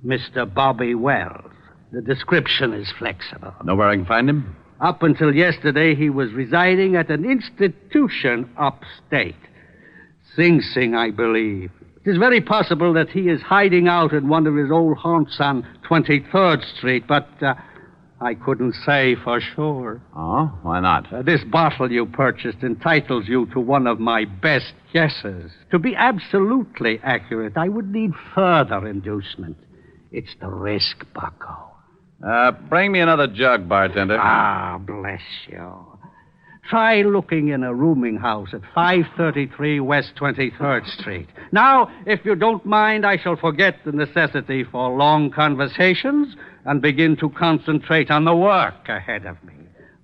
Mr. Bobby Wells. The description is flexible. Know where I can find him? Up until yesterday, he was residing at an institution upstate. Sing Sing, I believe. It is very possible that he is hiding out in one of his old haunts on 23rd Street, but I couldn't say for sure. Oh, why not? This bottle you purchased entitles you to one of my best guesses. To be absolutely accurate, I would need further inducement. It's the risk, bucko. Bring me another jug, bartender. Ah, bless you. Try looking in a rooming house at 533 West 23rd Street. Now, if you don't mind, I shall forget the necessity for long conversations and begin to concentrate on the work ahead of me.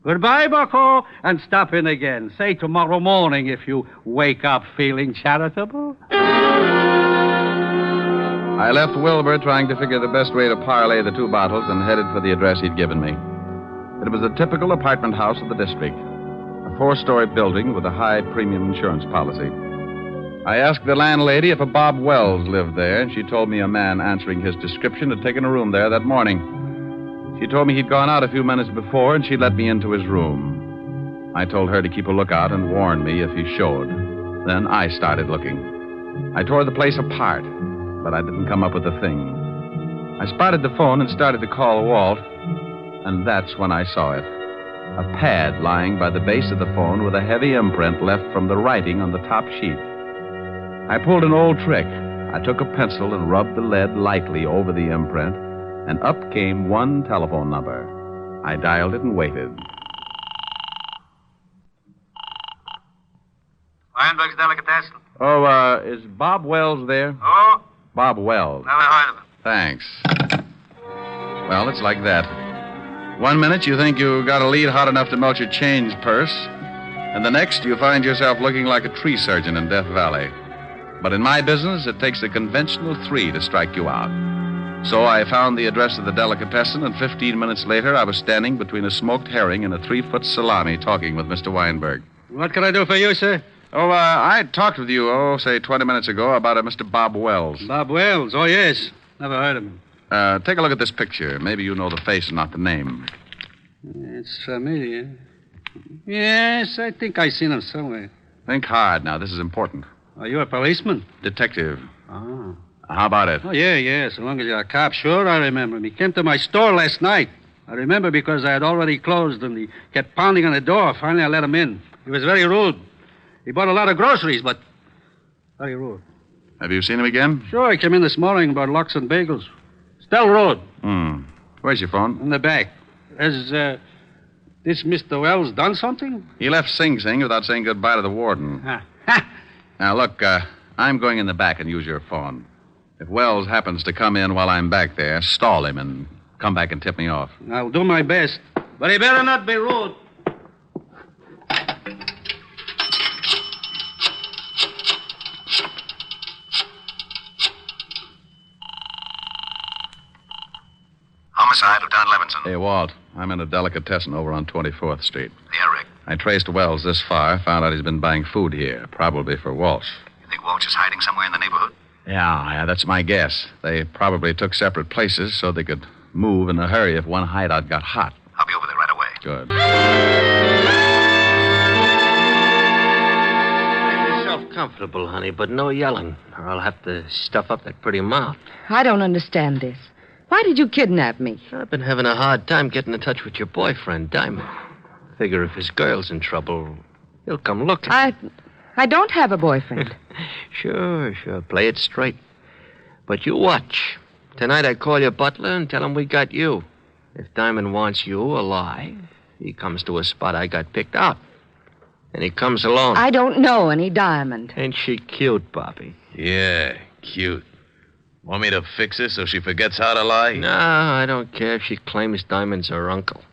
Goodbye, bucko, and stop in again. Say tomorrow morning if you wake up feeling charitable. I left Wilbur trying to figure the best way to parlay the two bottles and headed for the address he'd given me. It was a typical apartment house of the district, a 4-story building with a high premium insurance policy. I asked the landlady if a Bob Wells lived there, and she told me a man answering his description had taken a room there that morning. She told me he'd gone out a few minutes before, and she'd let me into his room. I told her to keep a lookout and warn me if he showed. Then I started looking. I tore the place apart, but I didn't come up with a thing. I spotted the phone and started to call Walt, and that's when I saw it. A pad lying by the base of the phone with a heavy imprint left from the writing on the top sheet. I pulled an old trick. I took a pencil and rubbed the lead lightly over the imprint, and up came one telephone number. I dialed it and waited. Weinberg's Delicatessen. Oh, is Bob Wells there? Oh? Bob Wells. Never heard of him. Thanks. Well, it's like that. 1 minute you think you got a lead hot enough to melt your change purse, and the next you find yourself looking like a tree surgeon in Death Valley. But in my business, it takes a conventional 3 to strike you out. So I found the address of the delicatessen, and 15 minutes later I was standing between a smoked herring and a 3-foot salami talking with Mr. Weinberg. What can I do for you, sir? Oh, I talked with you, say 20 minutes ago about a Mr. Bob Wells. Bob Wells? Oh, yes. Never heard of him. Take a look at this picture. Maybe you know the face and not the name. It's familiar. Yes, I think I've seen him somewhere. Think hard now. This is important. Are you a policeman? Detective. Oh. How about it? Oh, yeah. So long as you're a cop, sure, I remember him. He came to my store last night. I remember because I had already closed and he kept pounding on the door. Finally, I let him in. He was very rude. He bought a lot of groceries, but very rude. Have you seen him again? Sure, he came in this morning about lox and bagels. Still rude. Where's your phone? In the back. Has this Mr. Wells done something? He left Sing Sing without saying goodbye to the warden. Ha. Now, look, I'm going in the back and use your phone. If Wells happens to come in while I'm back there, stall him and come back and tip me off. I'll do my best. But he better not be rude. Homicide, Lieutenant Levinson. Hey, Walt, I'm in a delicatessen over on 24th Street. Yeah, Rick. I traced Wells this far, found out he's been buying food here, probably for Walsh. You think Walsh is hiding somewhere in the neighborhood? Yeah, that's my guess. They probably took separate places so they could move in a hurry if one hideout got hot. I'll be over there right away. Good. Make yourself comfortable, honey, but no yelling, or I'll have to stuff up that pretty mouth. I don't understand this. Why did you kidnap me? I've been having a hard time getting in touch with your boyfriend, Diamond. Figure if his girl's in trouble, he'll come looking. I don't have a boyfriend. Sure. Play it straight. But you watch. Tonight I call your butler and tell him we got you. If Diamond wants you alive, he comes to a spot I got picked out. And he comes alone. I don't know any Diamond. Ain't she cute, Bobby? Yeah, cute. Want me to fix her so she forgets how to lie? No, I don't care if she claims Diamond's her uncle.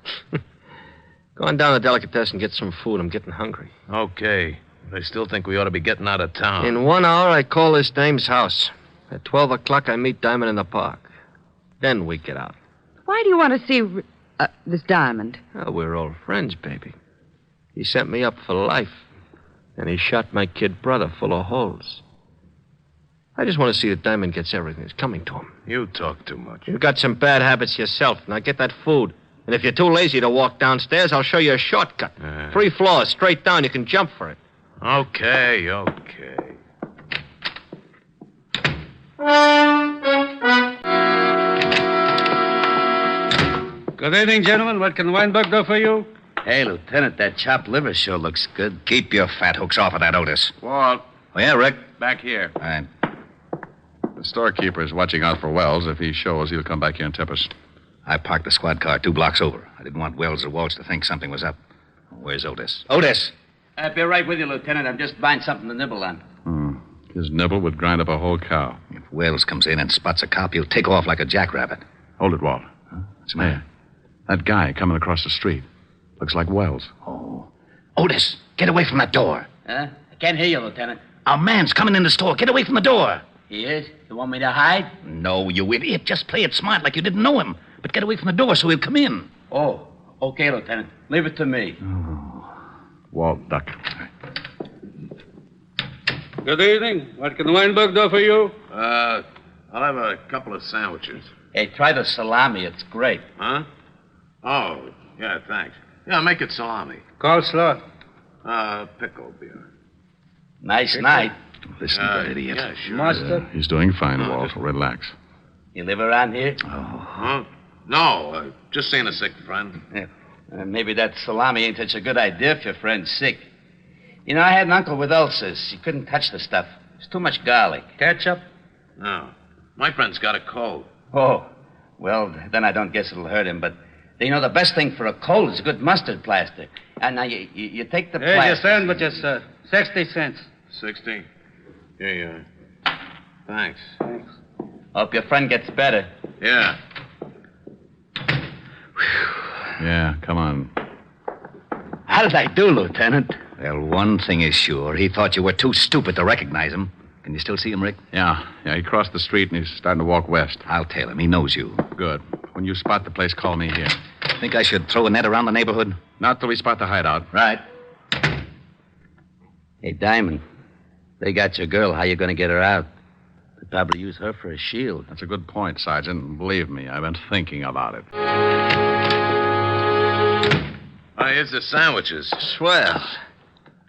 Go on down to the delicatessen and get some food. I'm getting hungry. Okay. But I still think we ought to be getting out of town. In 1 hour, I call this dame's house. At 12 o'clock, I meet Diamond in the park. Then we get out. Why do you want to see this Diamond? Oh, we're old friends, baby. He set me up for life. And he shot my kid brother full of holes. I just want to see that Diamond gets everything that's coming to him. You talk too much. You've got some bad habits yourself. Now get that food. And if you're too lazy to walk downstairs, I'll show you a shortcut. 3 floors, straight down. You can jump for it. Okay. Good evening, gentlemen. What can Weinberg do for you? Hey, Lieutenant, that chopped liver sure looks good. Keep your fat hooks off of that, Otis. Walt. Oh, yeah, Rick? Back here. All right. The storekeeper's watching out for Wells. If he shows, he'll come back here and tip us. I parked the squad car 2 blocks over. I didn't want Wells or Walsh to think something was up. Where's Otis? Otis! I'll be right with you, Lieutenant. I'm just buying something to nibble on. His nibble would grind up a whole cow. If Wells comes in and spots a cop, he'll take off like a jackrabbit. Hold it, Walt. What's the matter? That guy coming across the street. Looks like Wells. Oh. Otis, get away from that door. Huh? I can't hear you, Lieutenant. Our man's coming in the store. Get away from the door. He is? You want me to hide? No, you idiot. Just play it smart like you didn't know him. But get away from the door so he'll come in. Oh, okay, Lieutenant. Leave it to me. Walt, duck. Good evening. What can Weinberg do for you? I'll have a couple of sandwiches. Hey, try the salami. It's great. Huh? Oh, yeah, thanks. Yeah, make it salami. Coleslaw. Pickle beer. Nice night. Listen to that idiot. Yeah, sure. Mustard. He's doing fine, Walt. Relax. You live around here? Huh? No, just seeing a sick friend. Yeah. Maybe that salami ain't such a good idea if your friend's sick. You know, I had an uncle with ulcers. He couldn't touch the stuff. It's too much garlic. Ketchup? No. My friend's got a cold. Oh, well, then I don't guess it'll hurt him. But, you know, the best thing for a cold is a good mustard plaster. And now you take the plaster. Here's your sandwiches, sir. 60 cents. 60? Here you are. Thanks. Hope your friend gets better. Yeah. Yeah, come on. How did I do, Lieutenant? Well, one thing is sure. He thought you were too stupid to recognize him. Can you still see him, Rick? Yeah, he crossed the street and he's starting to walk west. I'll tell him. He knows you. Good. When you spot the place, call me here. Think I should throw a net around the neighborhood? Not till we spot the hideout. Right. Hey, Diamond, they got your girl. How you going to get her out? They'd probably use her for a shield. That's a good point, Sergeant. Believe me, I've been thinking about it. Here's the sandwiches. Swell.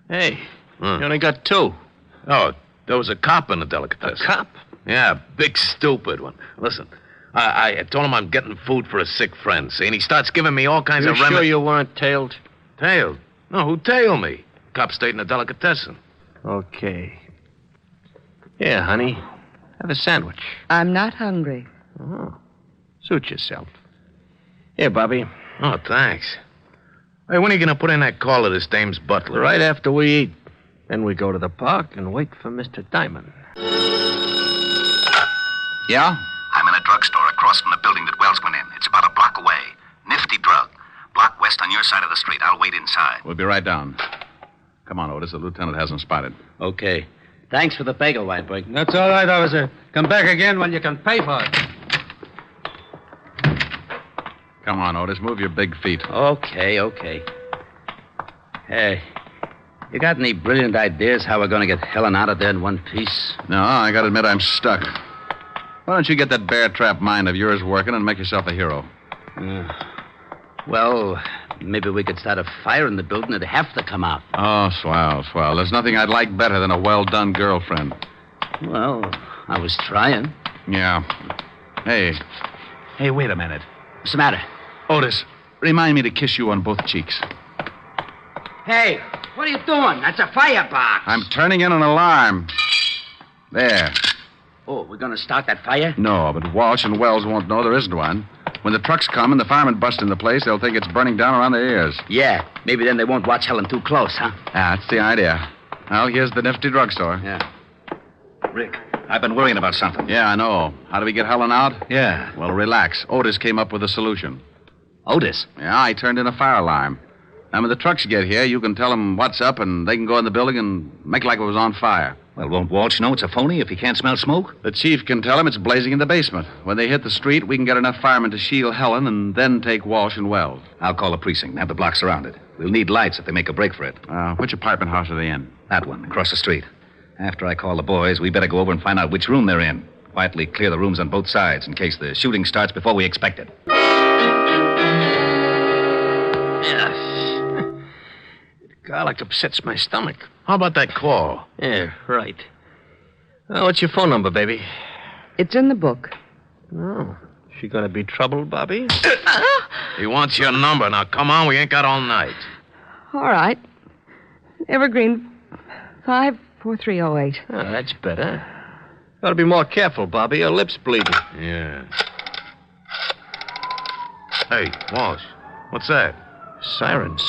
Hey, you only got 2. Oh, there was a cop in the delicatessen. A cop? Yeah, big stupid one. Listen, I told him I'm getting food for a sick friend, see, and he starts giving me all kinds of... You sure you weren't tailed? Tailed? No, who tailed me? Cop stayed in the delicatessen. Okay. Here, honey. Have a sandwich. I'm not hungry. Oh. Suit yourself. Here, Bobby. Oh, thanks. Hey, when are you going to put in that call to this dame's butler? Right after we eat. Then we go to the park and wait for Mr. Diamond. Yeah? I'm in a drugstore across from the building that Wells went in. It's about a block away. Nifty drug. Block west on your side of the street. I'll wait inside. We'll be right down. Come on, Otis. The lieutenant hasn't spotted. Okay. Thanks for the bagel, Weinberg. That's all right, officer. Come back again when you can pay for it. Come on, Otis. Move your big feet. Okay. Hey, you got any brilliant ideas how we're going to get Helen out of there in one piece? No, I gotta admit I'm stuck. Why don't you get that bear trap mind of yours working and make yourself a hero? Well, maybe we could start a fire in the building. It'd have to come out. Oh, swell. There's nothing I'd like better than a well-done girlfriend. Well, I was trying. Yeah. Hey, wait a minute. What's the matter? Otis, remind me to kiss you on both cheeks. Hey, what are you doing? That's a firebox. I'm turning in an alarm. There. Oh, we're going to start that fire? No, but Walsh and Wells won't know there isn't one. When the trucks come and the firemen bust in the place, they'll think it's burning down around their ears. Yeah, maybe then they won't watch Helen too close, huh? That's the idea. Well, here's the nifty drugstore. Yeah. Rick, I've been worrying about something. Yeah, I know. How do we get Helen out? Yeah. Well, relax. Otis came up with a solution. Otis? Yeah, I turned in a fire alarm. And when the trucks get here, you can tell them what's up, and they can go in the building and make like it was on fire. Well, won't Walsh know it's a phony if he can't smell smoke? The chief can tell him it's blazing in the basement. When they hit the street, we can get enough firemen to shield Helen and then take Walsh and Wells. I'll call the precinct and have the block surrounded. We'll need lights if they make a break for it. Which apartment house are they in? That one, across the street. After I call the boys, we better go over and find out which room they're in. Quietly clear the rooms on both sides in case the shooting starts before we expect it. Yes. Garlic upsets my stomach. How about that call? Yeah, right. What's your phone number, baby? It's in the book. Oh, she gonna be trouble, Bobby? He wants your number. Now, come on, we ain't got all night. All right. Evergreen 54308. Oh, that's better. Gotta be more careful, Bobby. Your lip's bleeding. Yeah. Hey, Walsh, what's that? Sirens.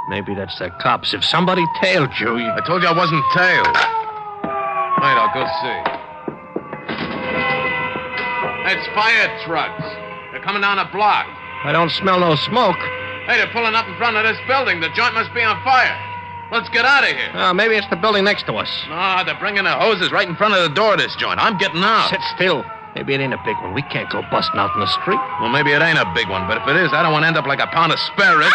Maybe that's the cops. If somebody tailed you... I told you I wasn't tailed. Wait, I'll go see. It's fire trucks. They're coming down a block. I don't smell no smoke. Hey, they're pulling up in front of this building. The joint must be on fire. Let's get out of here. Oh, maybe it's the building next to us. No, they're bringing the hoses right in front of the door of this joint. I'm getting out. Sit still. Maybe it ain't a big one. We can't go busting out in the street. Well, maybe it ain't a big one, but if it is, I don't want to end up like a pound of spare ribs.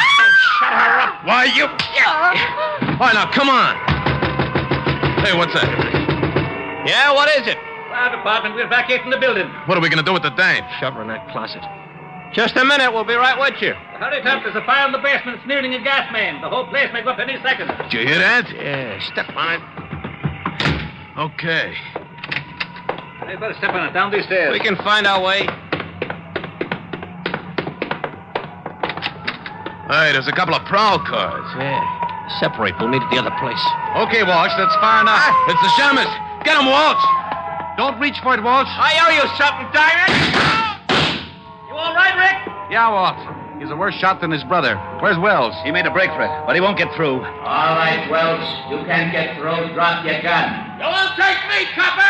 Shut her up. Why, you... All right, now, come on. Hey, what's that? Yeah, what is it? Fire department, we're evacuating the building. What are we going to do with the dame? Shove her in that closet. Just a minute. We'll be right with you. Hurry up. There's a fire in the basement. It's nearing a gas main. The whole place may go up any second. Did you hear that? Yeah, step on it. Okay. Hey, better step on it. Down these stairs. We can find our way. Hey, there's a couple of prowl cars. Yeah. Separate. We'll meet at the other place. Okay, Walsh, that's far enough. It's the shamus. Get him, Walsh. Don't reach for it, Walsh. I owe you something, Diamond. You all right, Rick? Yeah, Walt. He's a worse shot than his brother. Where's Wells? He made a break for it, but he won't get through. All right, Welsh. You can't get through. Drop your gun. You won't take me, copper!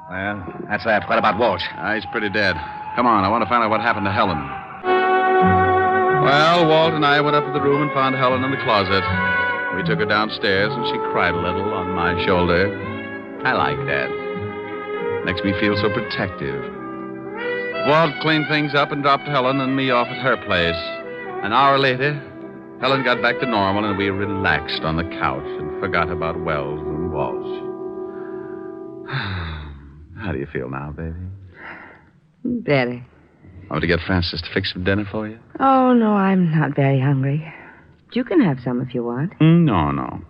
Well, that's that. What about Walsh? He's pretty dead. Come on, I want to find out what happened to Helen. Well, Walt and I went up to the room and found Helen in the closet. We took her downstairs, and she cried a little on my shoulder. I like that. Makes me feel so protective. Walt cleaned things up and dropped Helen and me off at her place. An hour later, Helen got back to normal, and we relaxed on the couch and forgot about Wells and Walsh. How do you feel now, baby? Better. Want to get Francis to fix some dinner for you? Oh, no, I'm not very hungry. You can have some if you want. No. Want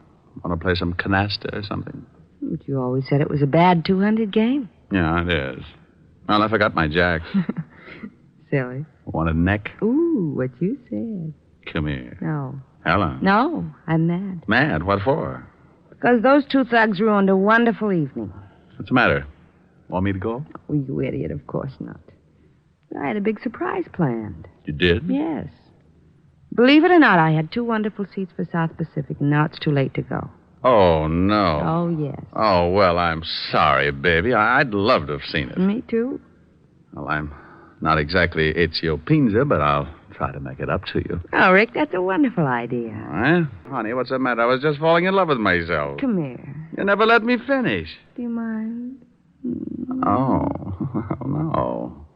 to play some canasta or something? But you always said it was a bad 200 game. Yeah, it is. Well, I forgot my jack. Silly. Want a neck? Ooh, what you said. Come here. No. Helen. No, I'm mad. Mad? What for? Because those two thugs ruined a wonderful evening. What's the matter? Want me to go? Oh, you idiot, of course not. I had a big surprise planned. You did? Yes. Believe it or not, I had 2 wonderful seats for South Pacific, and now it's too late to go. Oh, no. Oh, yes. Oh, well, I'm sorry, baby. I'd love to have seen it. Me too. Well, I'm not exactly Ezio Pinza, but I'll try to make it up to you. Oh, Rick, that's a wonderful idea. Huh? Honey, what's the matter? I was just falling in love with myself. Come here. You never let me finish. Do you mind? Oh, no.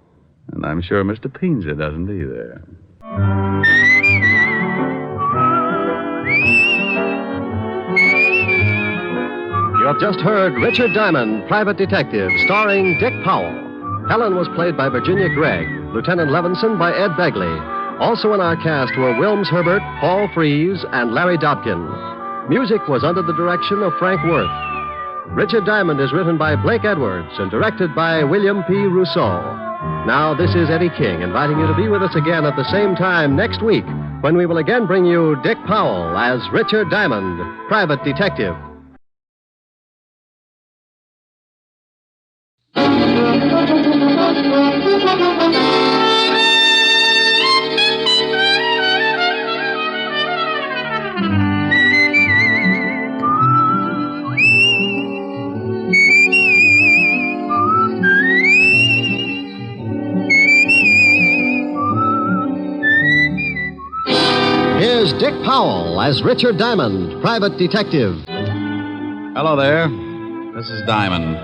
And I'm sure Mr. Pinza doesn't either. You have just heard Richard Diamond, Private Detective, starring Dick Powell. Helen was played by Virginia Gregg, Lieutenant Levinson by Ed Begley. Also in our cast were Wilms Herbert, Paul Frees, and Larry Dobkin. Music was under the direction of Frank Worth. Richard Diamond is written by Blake Edwards and directed by William P. Rousseau. Now, this is Eddie King inviting you to be with us again at the same time next week when we will again bring you Dick Powell as Richard Diamond, Private Detective. Here's Dick Powell as Richard Diamond, Private Detective. Hello there. This is Diamond.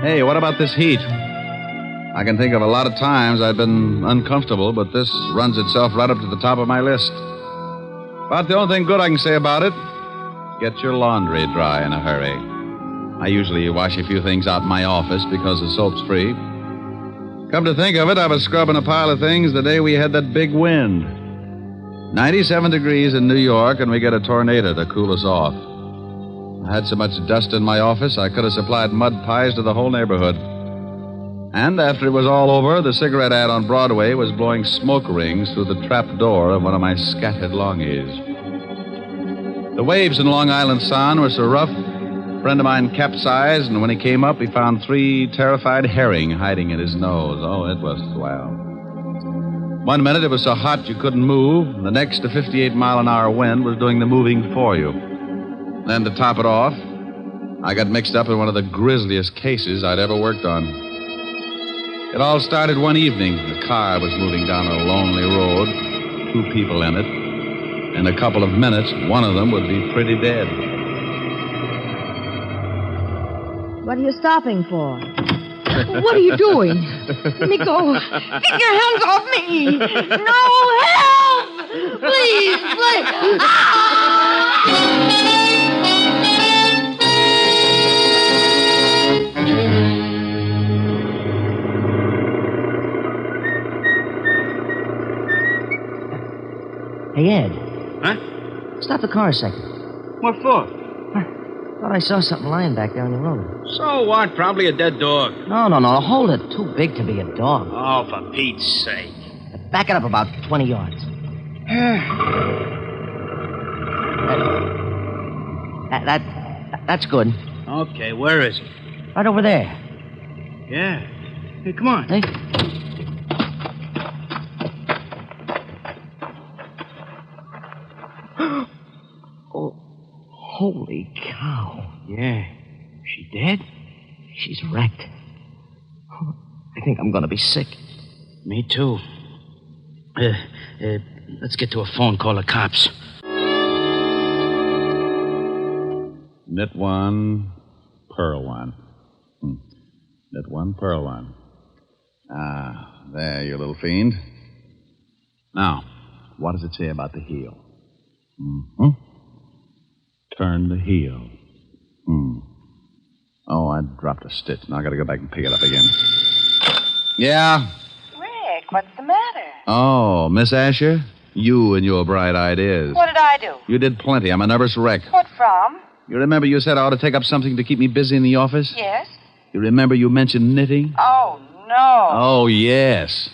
Hey, what about this heat? I can think of a lot of times I've been uncomfortable, but this runs itself right up to the top of my list. But the only thing good I can say about it, get your laundry dry in a hurry. I usually wash a few things out in my office because the soap's free. Come to think of it, I was scrubbing a pile of things the day we had that big wind. 97 degrees in New York, and we get a tornado to cool us off. I had so much dust in my office, I could have supplied mud pies to the whole neighborhood. And after it was all over, the cigarette ad on Broadway was blowing smoke rings through the trap door of one of my scattered longies. The waves in Long Island Sound were so rough, a friend of mine capsized, and when he came up, he found 3 terrified herring hiding in his nose. Oh, it was swell. One minute it was so hot you couldn't move, and the next, a 58-mile-an-hour wind was doing the moving for you. Then, to top it off, I got mixed up in one of the grisliest cases I'd ever worked on. It all started one evening. The car was moving down a lonely road, 2 people in it. In a couple of minutes, one of them would be pretty dead. What are you stopping for? What are you doing? Let me go. Get your hands off me. No, help! Please, please. Hey, Ed. Huh? Stop the car a second. What for? Oh, Thought I saw something lying back there on the road. So what? Probably a dead dog. No. Hold it. Too big to be a dog. Oh, for Pete's sake. Back it up about 20 yards. That's good. Okay, where is it? Right over there. Yeah. Hey, come on. Hey. Oh, holy cow. Yeah. She dead? She's wrecked. I think I'm going to be sick. Me too. Let's get to a phone, call the cops. Knit one, purl one. Knit one, purl one. Ah, there, you little fiend. Now, what does it say about the heel? Mm-hmm. Turn the heel. Oh, I dropped a stitch. Now I gotta go back and pick it up again. Yeah? Rick, what's the matter? Oh, Miss Asher? You and your bright ideas. What did I do? You did plenty. I'm a nervous wreck. What from? You remember you said I ought to take up something to keep me busy in the office? Yes. You remember you mentioned knitting? Oh, no. Oh, yes.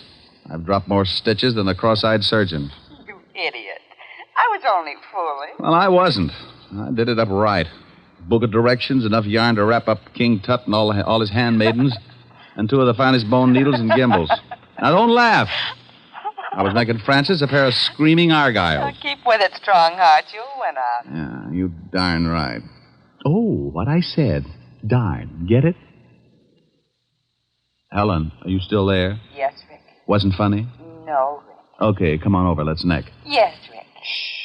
I've dropped more stitches than a cross-eyed surgeon. You idiot. I was only fooling. Well, I wasn't. I did it up right. Book of directions, enough yarn to wrap up King Tut and all his handmaidens, and 2 of the finest bone needles and gimbals. Now, don't laugh. I was making Francis a pair of screaming argyles. Keep with it, Strongheart. You'll win out. Yeah, you darn right. Oh, what I said. Darn. Get it? Helen, are you still there? Yes, Rick. Wasn't funny? No, Rick. Okay, come on over. Let's neck. Yes, Rick.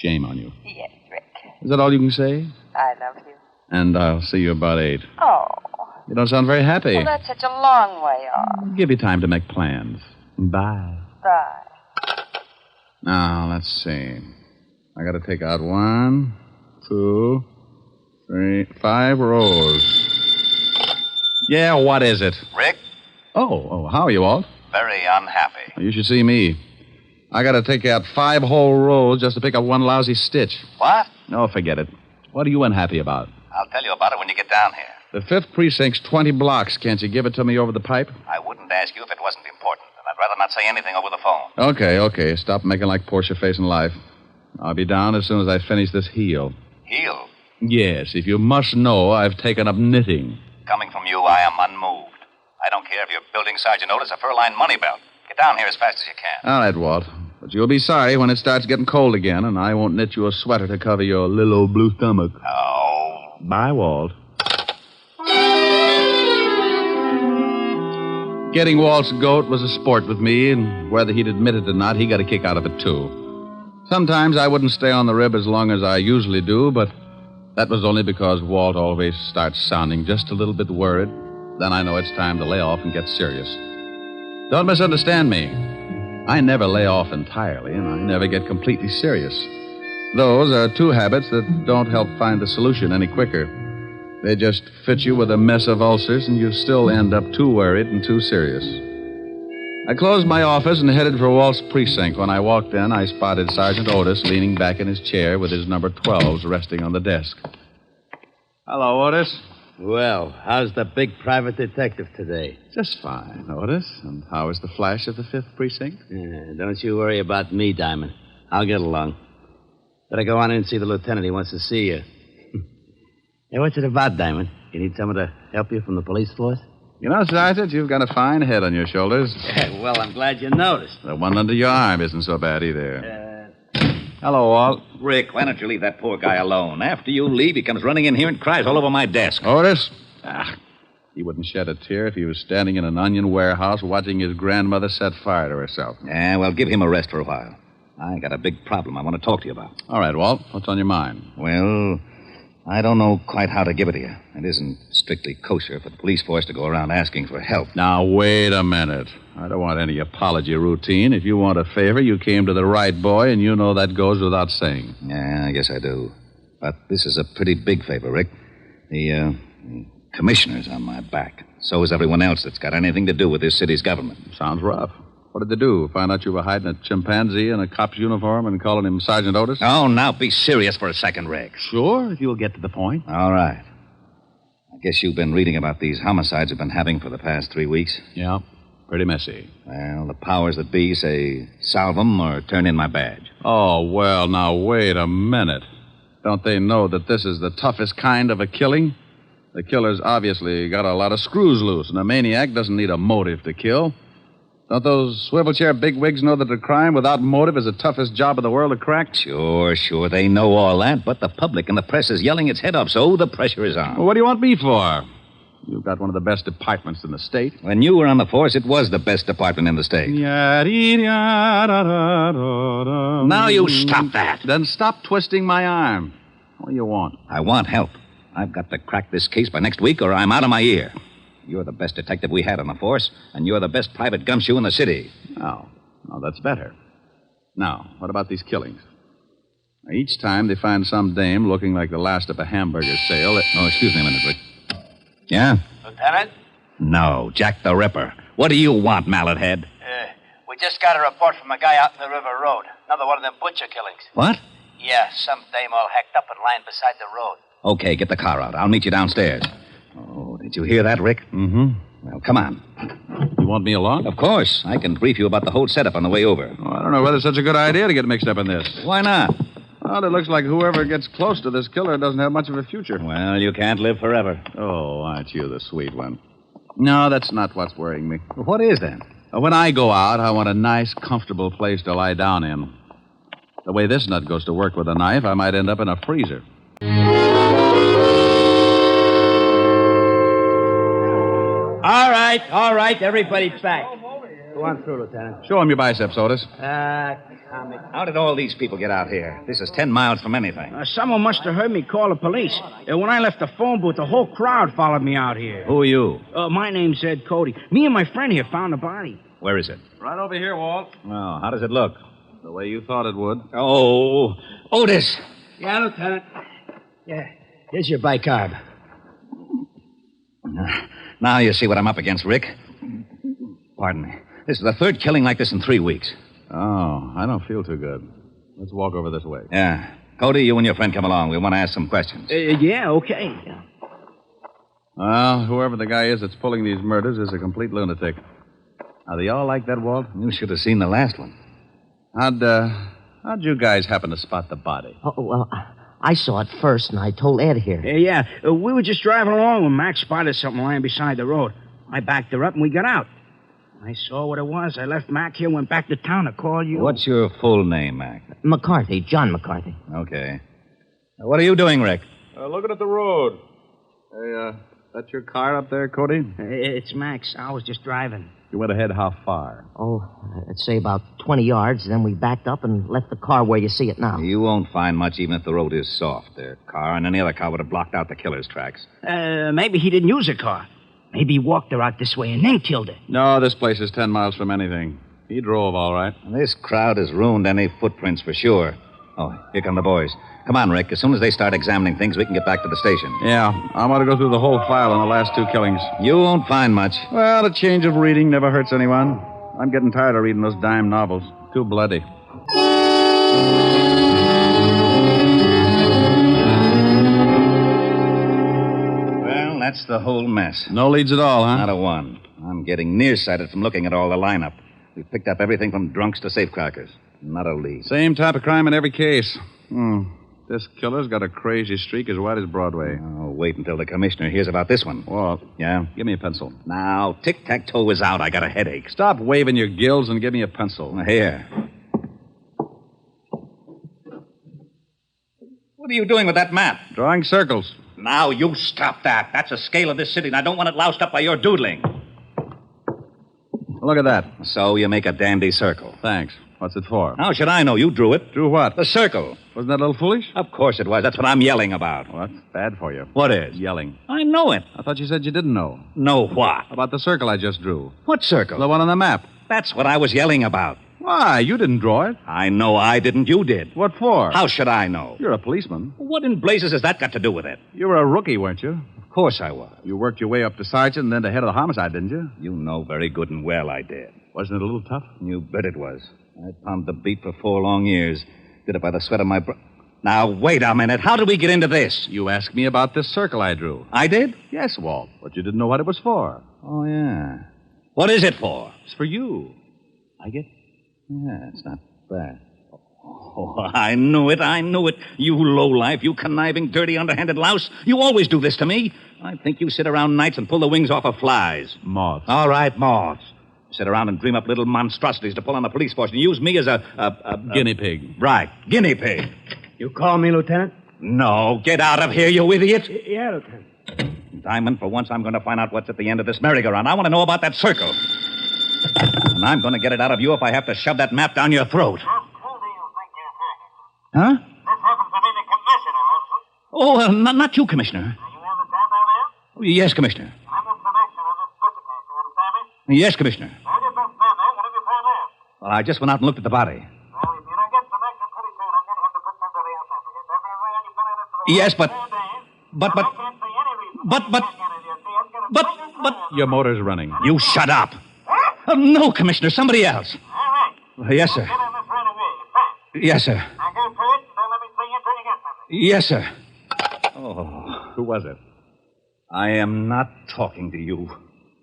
Shame on you. Yes, Rick. Is that all you can say? I love you. And I'll see you about 8. Oh. You don't sound very happy. Well, that's such a long way off. Give you time to make plans. Bye. Bye. Now, let's see. I gotta take out 1, 2, 3, 5 rows. Yeah, what is it? Rick? Oh, how are you, Walt? Very unhappy. You should see me. I gotta take out 5 whole rows just to pick up 1 lousy stitch. What? Oh, forget it. What are you unhappy about? I'll tell you about it when you get down here. The 5th precinct's 20 blocks. Can't you give it to me over the pipe? I wouldn't ask you if it wasn't important, and I'd rather not say anything over the phone. Okay. Stop making like Portia facing life. I'll be down as soon as I finish this heel. Heel? Yes, if you must know, I've taken up knitting. Coming from you, I am unmoved. I don't care if you're building Sergeant Otis a fur-lined money belt. Get down here as fast as you can. All right, Walt. But you'll be sorry when it starts getting cold again, and I won't knit you a sweater to cover your little old blue stomach. Oh. Bye, Walt. Getting Walt's goat was a sport with me, and whether he'd admit it or not, he got a kick out of it, too. Sometimes I wouldn't stay on the rib as long as I usually do, but that was only because Walt always starts sounding just a little bit worried. Then I know it's time to lay off and get serious. Don't misunderstand me. I never lay off entirely, and I never get completely serious. Those are 2 habits that don't help find the solution any quicker. They just fit you with a mess of ulcers, and you still end up too worried and too serious. I closed my office and headed for Walt's precinct. When I walked in, I spotted Sergeant Otis leaning back in his chair with his number 12s resting on the desk. Hello, Otis. Well, how's the big private detective today? Just fine, Otis. And how is the flash of the 5th precinct? Don't you worry about me, Diamond. I'll get along. Better go on in and see the lieutenant. He wants to see you. Hey, what's it about, Diamond? You need someone to help you from the police force? You know, Sergeant, you've got a fine head on your shoulders. Well, I'm glad you noticed. The one under your arm isn't so bad either. Hello, Walt. Rick, why don't you leave that poor guy alone? After you leave, he comes running in here and cries all over my desk. Otis? He wouldn't shed a tear if he was standing in an onion warehouse watching his grandmother set fire to herself. Yeah, well, give him a rest for a while. I got a big problem I want to talk to you about. All right, Walt. What's on your mind? Well, I don't know quite how to give it to you. It isn't strictly kosher for the police force to go around asking for help. Now, wait a minute. I don't want any apology routine. If you want a favor, you came to the right boy, and you know that goes without saying. Yeah, I guess I do. But this is a pretty big favor, Rick. The commissioner's on my back. So is everyone else that's got anything to do with this city's government. Sounds rough. What did they do? Find out you were hiding a chimpanzee in a cop's uniform and calling him Sergeant Otis? Oh, now be serious for a second, Rick. Sure, if you'll get to the point. All right. Guess you've been reading about these homicides we've been having for the past 3 weeks. Yeah, pretty messy. Well, the powers that be say solve 'em or turn in my badge. Oh, well, now, wait a minute. Don't they know that this is the toughest kind of a killing? The killer's obviously got a lot of screws loose, and a maniac doesn't need a motive to kill. Don't those swivel chair bigwigs know that a crime without motive is the toughest job in the world to crack? Sure, they know all that, but the public and the press is yelling its head off, so the pressure is on. Well, what do you want me for? You've got one of the best departments in the state. When you were on the force, it was the best department in the state. Now you stop that. Then stop twisting my arm. What do you want? I want help. I've got to crack this case by next week or I'm out of my ear. You're the best detective we had on the force, and you're the best private gumshoe in the city. Oh, that's better. Now, what about these killings? Now, each time they find some dame looking like the last of a hamburger sale... Oh, excuse me a minute, Rick. Yeah? Lieutenant? No, Jack the Ripper. What do you want, mallet head? We just got a report from a guy out in the River Road. Another one of them butcher killings. What? Yeah, some dame all hacked up and lying beside the road. Okay, get the car out. I'll meet you downstairs. Oh, did you hear that, Rick? Mm-hmm. Well, come on. You want me along? Of course. I can brief you about the whole setup on the way over. Oh, I don't know whether it's such a good idea to get mixed up in this. Why not? Well, it looks like whoever gets close to this killer doesn't have much of a future. Well, you can't live forever. Oh, aren't you the sweet one? No, that's not what's worrying me. What is then? When I go out, I want a nice, comfortable place to lie down in. The way this nut goes to work with a knife, I might end up in a freezer. All right, everybody's back. Go on through, Lieutenant. Show him your biceps, Otis. How did all these people get out here? This is 10 miles from anything. Someone must have heard me call the police. When I left the phone booth, the whole crowd followed me out here. Who are you? My name's Ed Cody. Me and my friend here found the body. Where is it? Right over here, Walt. Well, how does it look? The way you thought it would. Oh, Otis. Yeah, Lieutenant. Yeah, here's your bicarb. Now you see what I'm up against, Rick. Pardon me. This is the third killing like this in 3 weeks. Oh, I don't feel too good. Let's walk over this way. Yeah. Cody, you and your friend come along. We want to ask some questions. Yeah, okay. Well, whoever the guy is that's pulling these murders is a complete lunatic. Are they all like that, Walt? You should have seen the last one. How'd you guys happen to spot the body? Oh, well, I saw it first, and I told Ed here. Yeah. We were just driving along when Max spotted something lying beside the road. I backed her up, and we got out. I saw what it was. I left Mac here, went back to town to call you. What's your full name, Mac? McCarthy, John McCarthy. Okay. What are you doing, Rick? Looking at the road. Hey, that's your car up there, Cody? It's Max. I was just driving. You went ahead how far? Oh, I'd say about 20 yards. Then we backed up and left the car where you see it now. You won't find much even if the road is soft. Their car and any other car would have blocked out the killer's tracks. Maybe he didn't use a car. Maybe he walked her out this way and then killed her. No, this place is 10 miles from anything. He drove, all right. This crowd has ruined any footprints for sure. Oh, here come the boys. Come on, Rick. As soon as they start examining things, we can get back to the station. Yeah, I want to go through the whole file on the last 2 killings. You won't find much. Well, a change of reading never hurts anyone. I'm getting tired of reading those dime novels. Too bloody. Well, that's the whole mess. No leads at all, huh? Not a one. I'm getting nearsighted from looking at all the lineup. We've picked up everything from drunks to safecrackers. Not a lead. Same type of crime in every case. This killer's got a crazy streak as wide as Broadway. Oh, wait until the commissioner hears about this one. Walt. Yeah? Give me a pencil. Now, tic-tac-toe is out. I got a headache. Stop waving your gills and give me a pencil. Here. What are you doing with that map? Drawing circles. Now, you stop that. That's a scale of this city, and I don't want it loused up by your doodling. Look at that. So you make a dandy circle. Thanks. What's it for? How should I know? You drew it. Drew what? The circle. Wasn't that a little foolish? Of course it was. That's what I'm yelling about. Well, that's bad for you. What is? Yelling. I know it. I thought you said you didn't know. Know what? About the circle I just drew. What circle? The one on the map. That's what I was yelling about. Why? You didn't draw it. I know I didn't. You did. What for? How should I know? You're a policeman. What in blazes has that got to do with it? You were a rookie, weren't you? Of course I was. You worked your way up to sergeant and then to head of the homicide, didn't you? You know very good and well I did. Wasn't it a little tough? You bet it was. I pounded the beat for 4 long years. Did it by the sweat of my brow. Now, wait a minute. How did we get into this? You asked me about this circle I drew. I did? Yes, Walt, but you didn't know what it was for. Oh, yeah. What is it for? It's for you. Like it? Yeah, it's not bad. Oh, I knew it. You lowlife, you conniving, dirty, underhanded louse. You always do this to me. I think you sit around nights and pull the wings off of flies. Moths. All right, moths. You sit around and dream up little monstrosities to pull on the police force and use me as a guinea pig. Right, guinea pig. You call me, Lieutenant? No, get out of here, you idiot. Yeah, Lieutenant. Diamond, for once I'm going to find out what's at the end of this merry-go-round. I want to know about that circle. And I'm going to get it out of you if I have to shove that map down your throat. Just who do you think you're talking to? Huh? This happens to be the commissioner, Wilson. Oh, not you, Commissioner. You understand all that? Oh, yes, Commissioner. I'm the commissioner of this visitor. You understand me? Yes, Commissioner. How did you stand there? What have you found there? Well, I just went out and looked at the body. Well, if you don't get some action pretty soon, I'm going to have to put somebody else on because every way you've been in this for the Yes, last but... 4 days, But... I can't see any reason But... Your motor's running. You shut up. Oh, no, Commissioner, somebody else. All right. Yes, sir. Get on this right away. Fast. Yes, sir. Now go to it, and don't let me see you until you get something. Yes, sir. Oh, Who was it? I am not talking to you.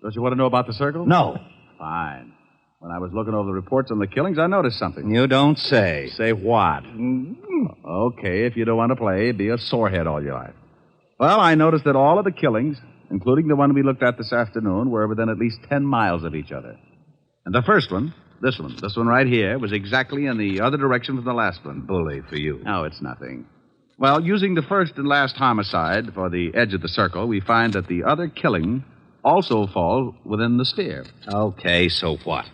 Don't you want to know about the circle? No. Fine. When I was looking over the reports on the killings, I noticed something. You don't say. Say what? Okay, if you don't want to play, be a sorehead all your life. Well, I noticed that all of the killings, including the one we looked at this afternoon, were within at least 10 miles of each other. And the first one, this one right here, was exactly in the other direction from the last one. Bully for you. No, it's nothing. Well, using the first and last homicide for the edge of the circle, we find that the other killing also falls within the sphere. Okay, so what?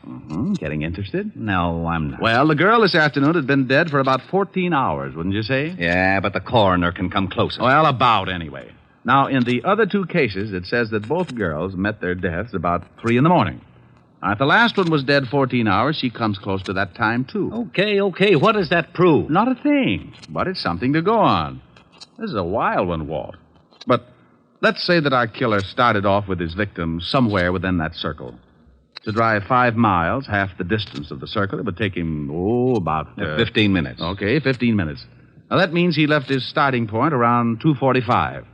Getting interested? No, I'm not. Well, the girl this afternoon had been dead for about 14 hours, wouldn't you say? Yeah, but the coroner can come closer. Well, about anyway. Now, in the other two cases, it says that both girls met their deaths about 3 in the morning. Now, if the last one was dead 14 hours, she comes close to that time, too. Okay. What does that prove? Not a thing, but it's something to go on. This is a wild one, Walt. But let's say that our killer started off with his victim somewhere within that circle. To drive 5 miles, half the distance of the circle, it would take him, about... 15 minutes. Okay, 15 minutes. Now, that means he left his starting point around 2:45.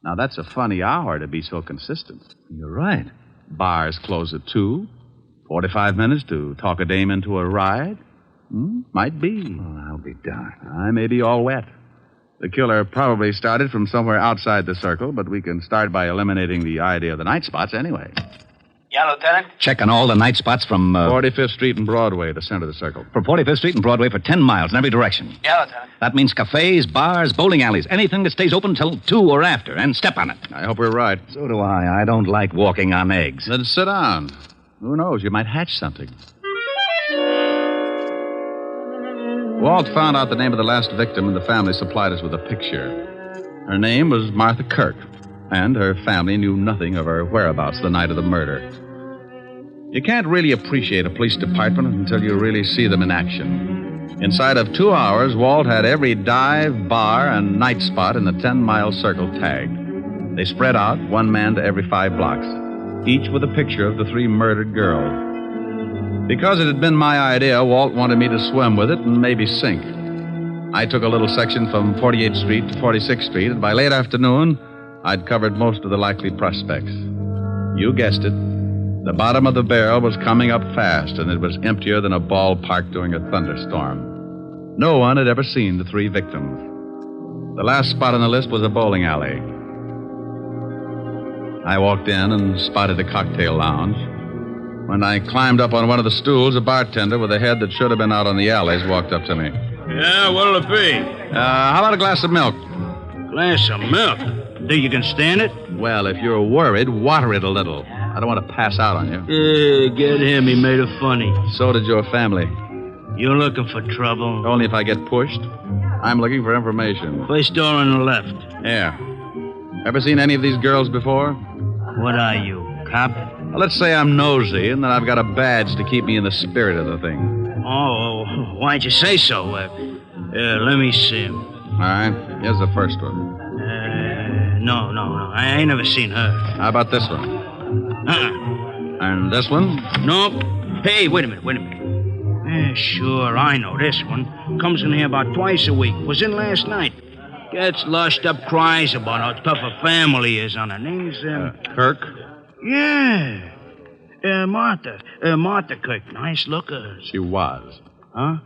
Now, that's a funny hour to be so consistent. You're right. Bars close at 2. 45 minutes to talk a dame into a ride? Might be. Oh, I'll be darned. I may be all wet. The killer probably started from somewhere outside the circle, but we can start by eliminating the idea of the night spots anyway. Yeah, Lieutenant? Checking all the night spots from... 45th Street and Broadway, the center of the circle. From 45th Street and Broadway for 10 miles in every direction. Yeah, Lieutenant. That means cafes, bars, bowling alleys, anything that stays open till 2 or after, and step on it. I hope we're right. So do I. I don't like walking on eggs. Then sit down. Who knows? You might hatch something. Walt found out the name of the last victim, and the family supplied us with a picture. Her name was Martha Kirk, and her family knew nothing of her whereabouts the night of the murder. You can't really appreciate a police department until you really see them in action. Inside of 2 hours, Walt had every dive, bar, and night spot in the 10-mile circle tagged. They spread out, 1 man to every 5 blocks, each with a picture of the 3 murdered girls. Because it had been my idea, Walt wanted me to swim with it and maybe sink. I took a little section from 48th Street to 46th Street, and by late afternoon, I'd covered most of the likely prospects. You guessed it. The bottom of the barrel was coming up fast, and it was emptier than a ballpark during a thunderstorm. No one had ever seen the 3 victims. The last spot on the list was a bowling alley. I walked in and spotted a cocktail lounge. When I climbed up on one of the stools, a bartender with a head that should have been out on the alleys walked up to me. Yeah, what'll it be? How about a glass of milk? Glass of milk? Think you can stand it? Well, if you're worried, water it a little. I don't want to pass out on you. Get him. He made it funny. So did your family. You looking for trouble? Only if I get pushed. I'm looking for information. First door on the left. Yeah. Ever seen any of these girls before? What are you, cop? Well, let's say I'm nosy, and then I've got a badge to keep me in the spirit of the thing. Oh, why'd you say so? Let me see him. All right. Here's the first one. No. I ain't never seen her. How about this one? And this one? Nope. Hey, wait a minute. Sure, I know this one. Comes in here about twice a week. Was in last night. Gets lushed up, cries about how tough a family is on her. Name's, Kirk? Yeah. Martha. Martha Kirk. Nice looker. She was. Huh?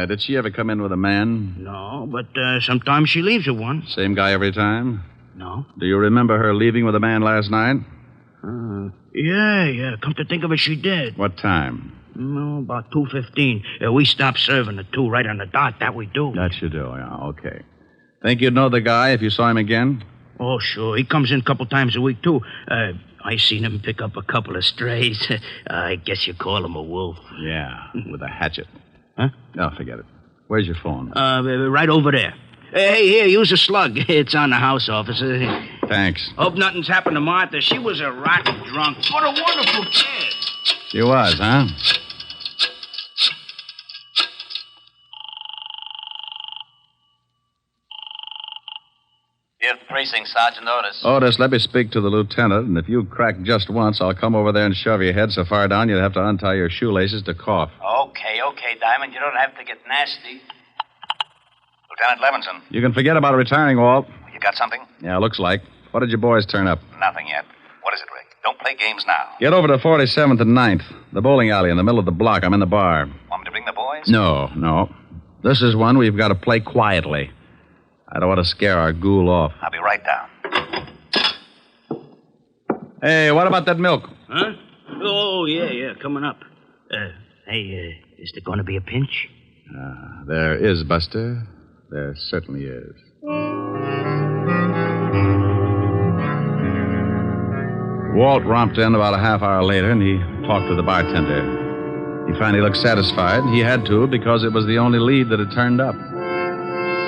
Did she ever come in with a man? No, but sometimes she leaves with one. Same guy every time? No. Do you remember her leaving with a man last night? Yeah. Come to think of it, she did. What time? No, about 2:15. We stopped serving at 2 right on the dot. That we do. That you do, yeah. Okay. Think you'd know the guy if you saw him again? Oh, sure. He comes in a couple times a week, too. I seen him pick up a couple of strays. I guess you call him a wolf. Yeah, with a hatchet. Huh? No, forget it. Where's your phone? Right over there. Hey, here, use a slug. It's on the house, officer. Thanks. Hope nothing's happened to Martha. She was a rotten drunk. What a wonderful kid. She was, huh? Here's the precinct, Sergeant Otis. Otis, let me speak to the lieutenant, and if you crack just once, I'll come over there and shove your head so far down you'll have to untie your shoelaces to cough. Okay, Diamond. You don't have to get nasty. Lieutenant Levinson, You can forget about retiring, Walt. you got something? Yeah, looks like. What did your boys turn up? Nothing yet. What is it, Rick? Don't play games now. Get over to 47th and 9th, the bowling alley in the middle of the block. I'm in the bar. Want me to bring the boys? No. This is one we've got to play quietly. I don't want to scare our ghoul off. I'll be right down. Hey, what about that milk? Huh? Oh, yeah, coming up. Hey, is there going to be a pinch? There is, Buster. There certainly is. Walt romped in about a half hour later, and he talked to the bartender. He finally looked satisfied. He had to, because it was the only lead that had turned up.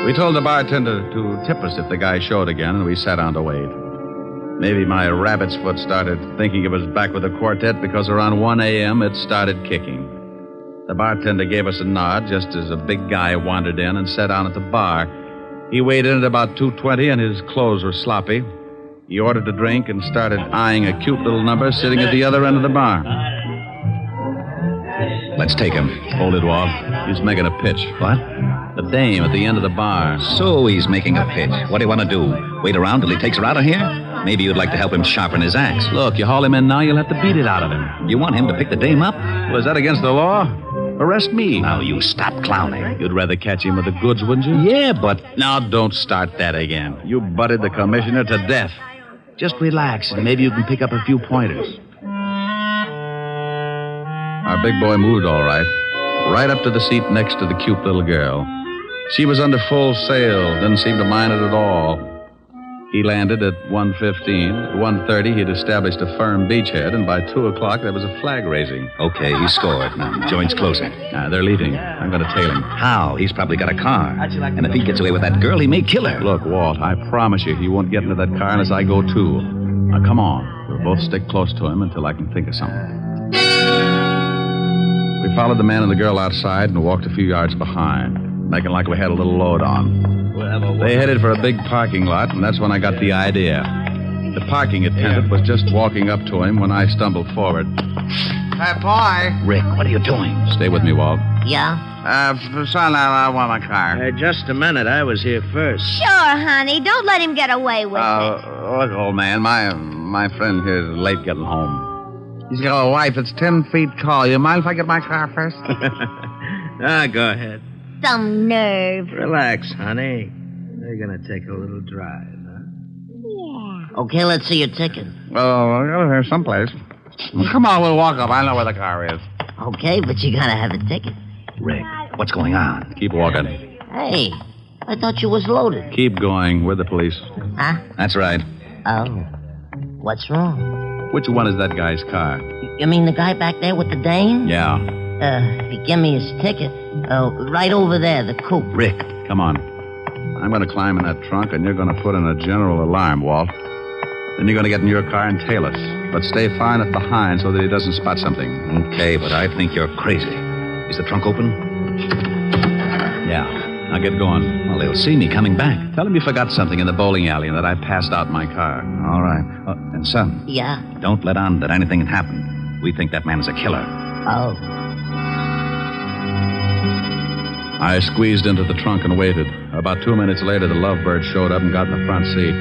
We told the bartender to tip us if the guy showed again, and we sat down to wait. Maybe my rabbit's foot started thinking it was back with the quartet because around 1 a.m. it started kicking. The bartender gave us a nod just as a big guy wandered in and sat down at the bar. He weighed in at about 2:20, and his clothes were sloppy. He ordered a drink and started eyeing a cute little number sitting at the other end of the bar. Let's take him. Hold it, Walt. He's making a pitch. What? The dame at the end of the bar. So he's making a pitch. What do you want to do? Wait around till he takes her out of here? Maybe you'd like to help him sharpen his axe. Look, you haul him in now, you'll have to beat it out of him. You want him to pick the dame up? Well, is that against the law? Arrest me. Now, you stop clowning. You'd rather catch him with the goods, wouldn't you? Yeah, but... Now, don't start that again. You butted the commissioner to death. Just relax, and maybe you can pick up a few pointers. Our big boy moved all right. Right up to the seat next to the cute little girl. She was under full sail, didn't seem to mind it at all. He landed at 1:15. At 1:30, he'd established a firm beachhead, and by 2 o'clock, there was a flag raising. Okay, he scored. Now, the joint's closing. They're leaving. I'm going to tail him. How? He's probably got a car. And if he gets away with that girl, he may kill her. Look, Walt, I promise you he won't get into that car unless I go too. Now, come on. We'll both stick close to him until I can think of something. We followed the man and the girl outside and walked a few yards behind, making like we had a little load on. They headed for a big parking lot, and that's when I got the idea. The parking attendant was just walking up to him when I stumbled forward. Hey, boy. Rick, what are you doing? Stay with me, Walt. Yeah? Son, I want my car. Just a minute. I was here first. Sure, honey. Don't let him get away with it. Look, old man, my friend here is late getting home. He's got a wife that's 10 feet tall. You mind if I get my car first? Go ahead. Some nerve. Relax, honey. They're going to take a little drive, huh? Yeah. Okay, let's see your ticket. Well, I gotta hear someplace. Come on, we'll walk up. I know where the car is. Okay, but you gotta have a ticket. Rick, what's going on? Keep walking. Hey, I thought you was loaded. Keep going. We're the police. Huh? That's right. Oh. What's wrong? Which one is that guy's car? You mean the guy back there with the dame? Yeah. He gave me his ticket. Right over there, the coupe. Rick, come on. I'm going to climb in that trunk, and you're going to put in a general alarm, Walt. Then you're going to get in your car and tail us. But stay far enough behind so that he doesn't spot something. Okay, but I think you're crazy. Is the trunk open? Yeah. Now get going. Well, they'll see me coming back. Tell them you forgot something in the bowling alley and that I passed out my car. All right. And, son. Yeah? Don't let on that anything had happened. We think that man is a killer. Oh. I squeezed into the trunk and waited. About 2 minutes later, the Lovebird showed up and got in the front seat.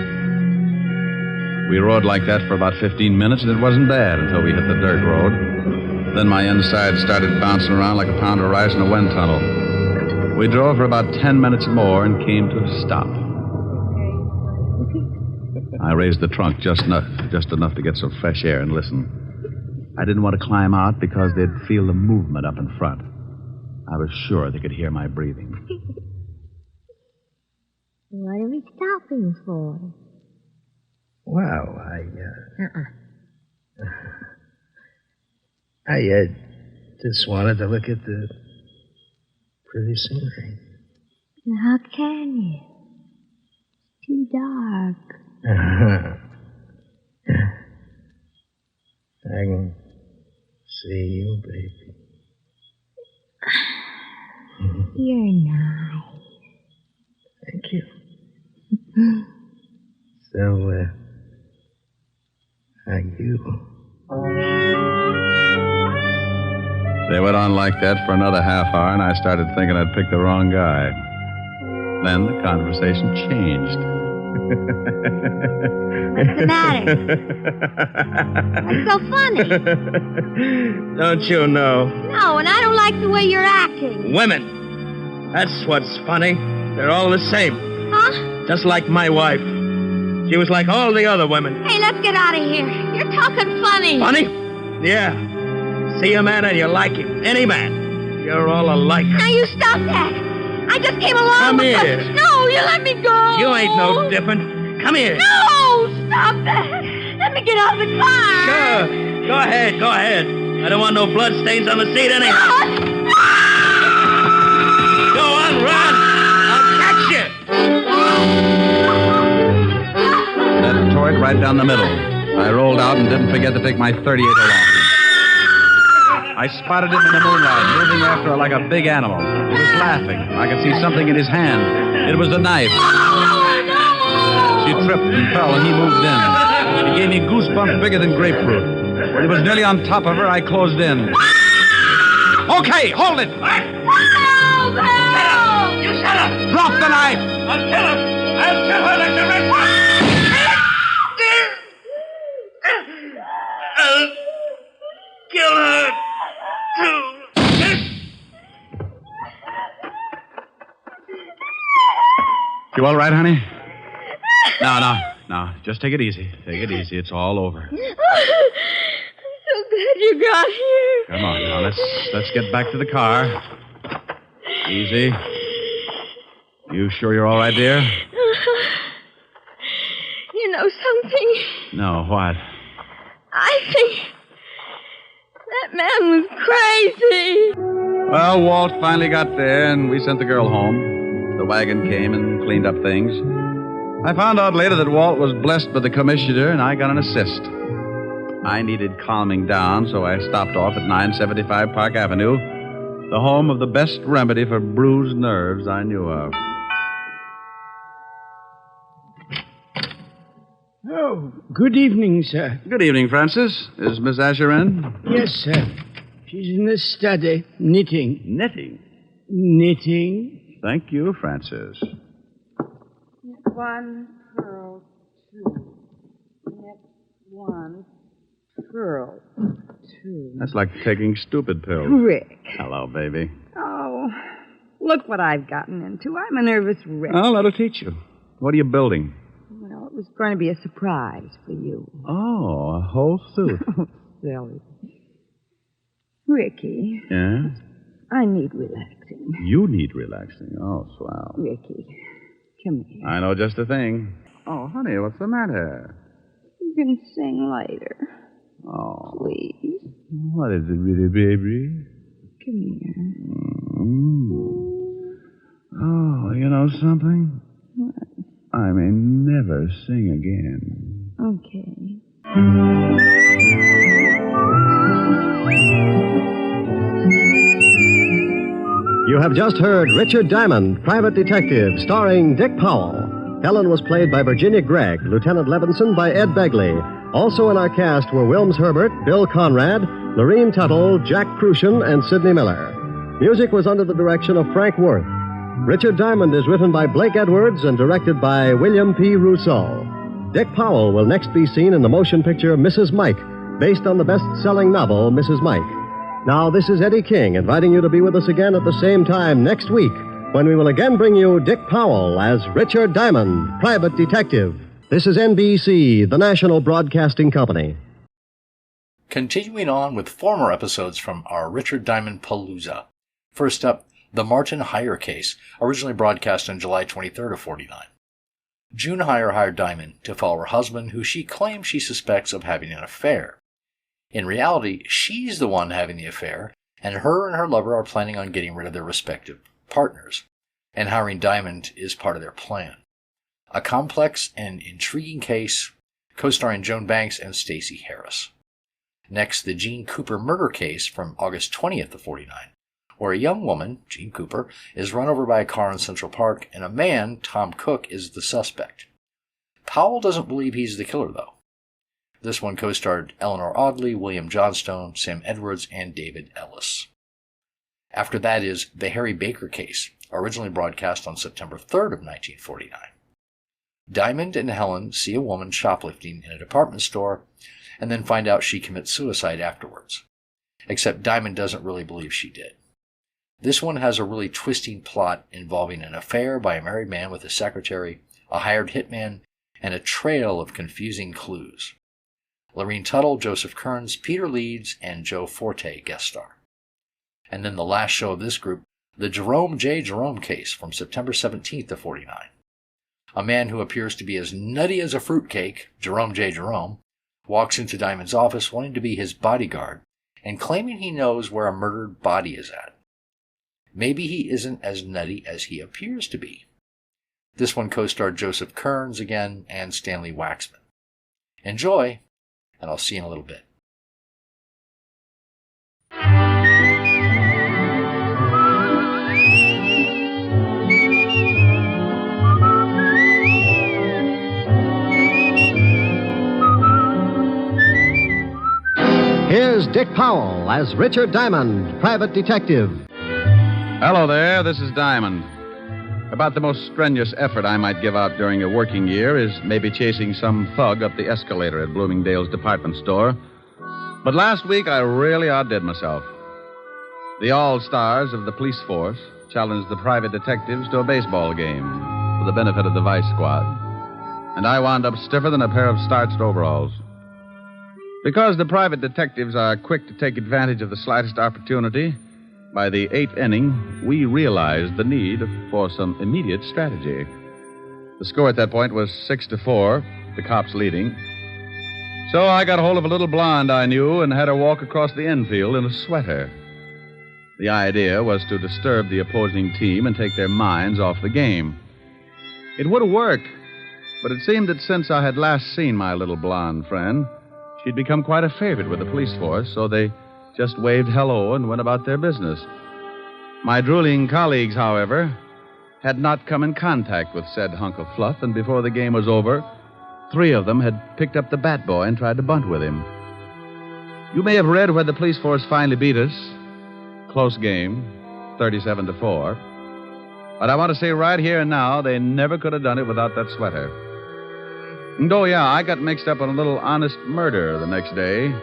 We rode like that for about 15 minutes, and it wasn't bad until we hit the dirt road. Then my inside started bouncing around like a pound of rice in a wind tunnel. We drove for about 10 minutes more and came to a stop. I raised the trunk just enough to get some fresh air and listen. I didn't want to climb out because they'd feel the movement up in front. I was sure they could hear my breathing. What are we stopping for? Well, I just wanted to look at the pretty scenery. How can you? It's too dark. I can see you, baby. You're nice. Thank you. So, how you? They went on like that for another half hour, and I started thinking I'd picked the wrong guy. Then the conversation changed. What's the matter? What's so funny? Don't you know? No, and I don't like the way you're acting. Women. That's what's funny. They're all the same. Huh? Just like my wife. She was like all the other women. Hey, let's get out of here. You're talking funny. Funny? Yeah. See a man and you like him. Any man. You're all alike. Now you stop that. I just came along Come because... here. No, you let me go. You ain't no different. Come here. No, stop that. Let me get out of the car. Sure. Go ahead. I don't want no blood stains on the seat anyhow. Go on, run. I'll catch you. That tore it right down the middle. I rolled out and didn't forget to take my 38 along. I spotted him in the moonlight, moving after her like a big animal. He was laughing. I could see something in his hand. It was a knife. She tripped and fell, and he moved in. He gave me goosebumps bigger than grapefruit. When he was nearly on top of her, I closed in. Okay, hold it! You shut up! Drop the knife! I'll kill her! I'll kill her like the rest of them! I'll kill her, too. You all right, honey? No. Just take it easy. Take it easy. It's all over. I'm so glad you got here. Come on now. Let's get back to the car. Easy. You sure you're all right, dear? You know something? No, what? I think that man was crazy. Well, Walt finally got there, and we sent the girl home. The wagon came and cleaned up things. I found out later that Walt was blessed by the commissioner, and I got an assist. I needed calming down, so I stopped off at 975 Park Avenue, the home of the best remedy for bruised nerves I knew of. Oh, good evening, sir. Good evening, Francis. Is Miss Asher in? Yes, sir. She's in the study, knitting. Knitting? Knitting. Thank you, Francis. Knit one, purl two. Knit one, purl two. That's like taking stupid pills. Rick. Hello, baby. Oh, look what I've gotten into. I'm a nervous wreck. Oh, that'll teach you. What are you building? Well, it was going to be a surprise for you. Oh, a whole suit. Oh, silly. Ricky. Yeah? I need relaxing. You need relaxing. Oh, swell. Ricky, come here. I know just the thing. Oh, honey, what's the matter? You can sing later. Oh. Please. What is it, really, baby? Come here. Oh, you know something? What? I may never sing again. Okay. You have just heard Richard Diamond, Private Detective, starring Dick Powell. Helen was played by Virginia Gregg, Lieutenant Levinson by Ed Begley. Also in our cast were Wilms Herbert, Bill Conrad, Lorene Tuttle, Jack Crucian, and Sidney Miller. Music was under the direction of Frank Worth. Richard Diamond is written by Blake Edwards and directed by William P. Rousseau. Dick Powell will next be seen in the motion picture Mrs. Mike, based on the best-selling novel Mrs. Mike. Now, this is Eddie King inviting you to be with us again at the same time next week when we will again bring you Dick Powell as Richard Diamond, private detective. This is NBC, the national broadcasting company. Continuing on with former episodes from our Richard Diamond Palooza. First up, the Martin Hyer case, originally broadcast on July 23rd of 49. June Hyer hired Diamond to follow her husband, who she claims she suspects of having an affair. In reality, she's the one having the affair, and her lover are planning on getting rid of their respective partners, and hiring Diamond is part of their plan. A complex and intriguing case, co-starring Joan Banks and Stacey Harris. Next, the Gene Cooper murder case from August 20th of 49, where a young woman, Gene Cooper, is run over by a car in Central Park, and a man, Tom Cook, is the suspect. Powell doesn't believe he's the killer, though. This one co-starred Eleanor Audley, William Johnstone, Sam Edwards, and David Ellis. After that is the Harry Baker case, originally broadcast on September 3rd of 1949. Diamond and Helen see a woman shoplifting in a department store and then find out she commits suicide afterwards. Except Diamond doesn't really believe she did. This one has a really twisting plot involving an affair by a married man with a secretary, a hired hitman, and a trail of confusing clues. Lorene Tuttle, Joseph Kearns, Peter Leeds, and Joe Forte guest star. And then the last show of this group, the Jerome J. Jerome case from September 17th of 49. A man who appears to be as nutty as a fruitcake, Jerome J. Jerome, walks into Diamond's office wanting to be his bodyguard and claiming he knows where a murdered body is at. Maybe he isn't as nutty as he appears to be. This one co-starred Joseph Kearns again and Stanley Waxman. Enjoy, and I'll see you in a little bit. Here's Dick Powell as Richard Diamond, private detective. Hello there, this is Diamond. About the most strenuous effort I might give out during a working year is maybe chasing some thug up the escalator at Bloomingdale's department store. But last week I really outdid myself. The all-stars of the police force challenged the private detectives to a baseball game for the benefit of the vice squad. And I wound up stiffer than a pair of starched overalls. Because the private detectives are quick to take advantage of the slightest opportunity, by the 8th inning, we realized the need for some immediate strategy. The score at that point was 6-4, the cops leading. So I got hold of a little blonde I knew and had her walk across the infield in a sweater. The idea was to disturb the opposing team and take their minds off the game. It would have worked, but it seemed that since I had last seen my little blonde friend, she'd become quite a favorite with the police force, so they just waved hello and went about their business. My drooling colleagues, however, had not come in contact with said hunk of fluff, and before the game was over, 3 of them had picked up the bat boy and tried to bunt with him. You may have read where the police force finally beat us. Close game, 37-4. But I want to say right here and now, they never could have done it without that sweater. And oh, yeah, I got mixed up in a little honest murder the next day.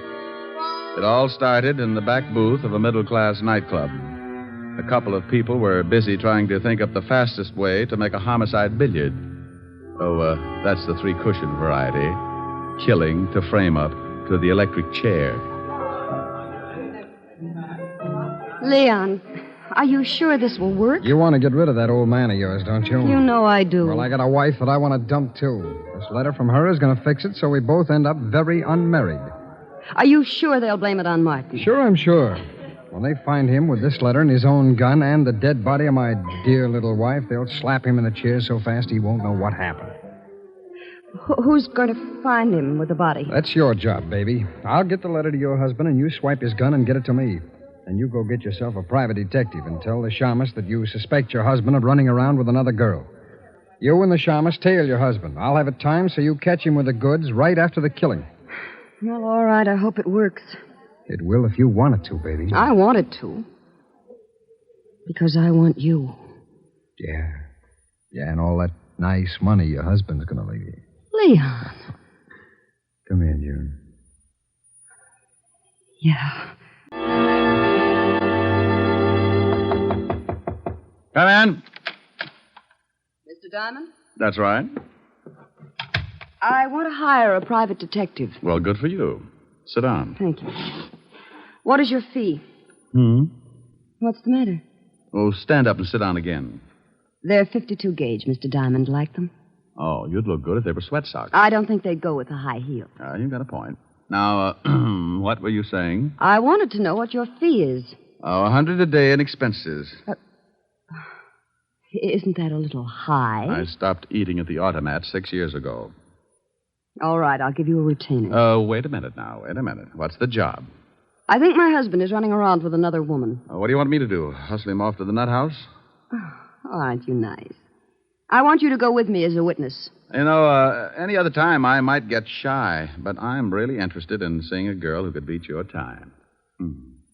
It all started in the back booth of a middle-class nightclub. A couple of people were busy trying to think up the fastest way to make a homicide billiard. Oh, that's the 3-cushion variety. Killing to frame up to the electric chair. Leon, are you sure this will work? You want to get rid of that old man of yours, don't you? You know I do. Well, I got a wife that I want to dump, too. This letter from her is going to fix it so we both end up very unmarried. Are you sure they'll blame it on Martin? Sure, I'm sure. When they find him with this letter and his own gun and the dead body of my dear little wife, they'll slap him in the chair so fast he won't know what happened. Who's going to find him with the body? That's your job, baby. I'll get the letter to your husband, and you swipe his gun and get it to me. And you go get yourself a private detective and tell the shamus that you suspect your husband of running around with another girl. You and the shamus tail your husband. I'll have it timed so you catch him with the goods right after the killing. Well, all right. I hope it works. It will if you want it to, baby. I want it to. Because I want you. Yeah. Yeah, and all that nice money your husband's going to leave you. Leon. Come here, June. Yeah. Come in. Mr. Diamond? That's right. I want to hire a private detective. Well, good for you. Sit down. Thank you. What is your fee? What's the matter? Oh, stand up and sit down again. They're 52 gauge, Mr. Diamond. Like them? Oh, you'd look good if they were sweat socks. I don't think they'd go with a high heel. You've got a point. Now, what were you saying? I wanted to know what your fee is. Oh, $100 a day in expenses. Isn't that a little high? I stopped eating at the automat 6 years ago. All right, I'll give you a retainer. Oh, wait a minute now. Wait a minute. What's the job? I think my husband is running around with another woman. What do you want me to do? Hustle him off to the nut house? Oh, aren't you nice? I want you to go with me as a witness. You know, any other time I might get shy, but I'm really interested in seeing a girl who could beat your time.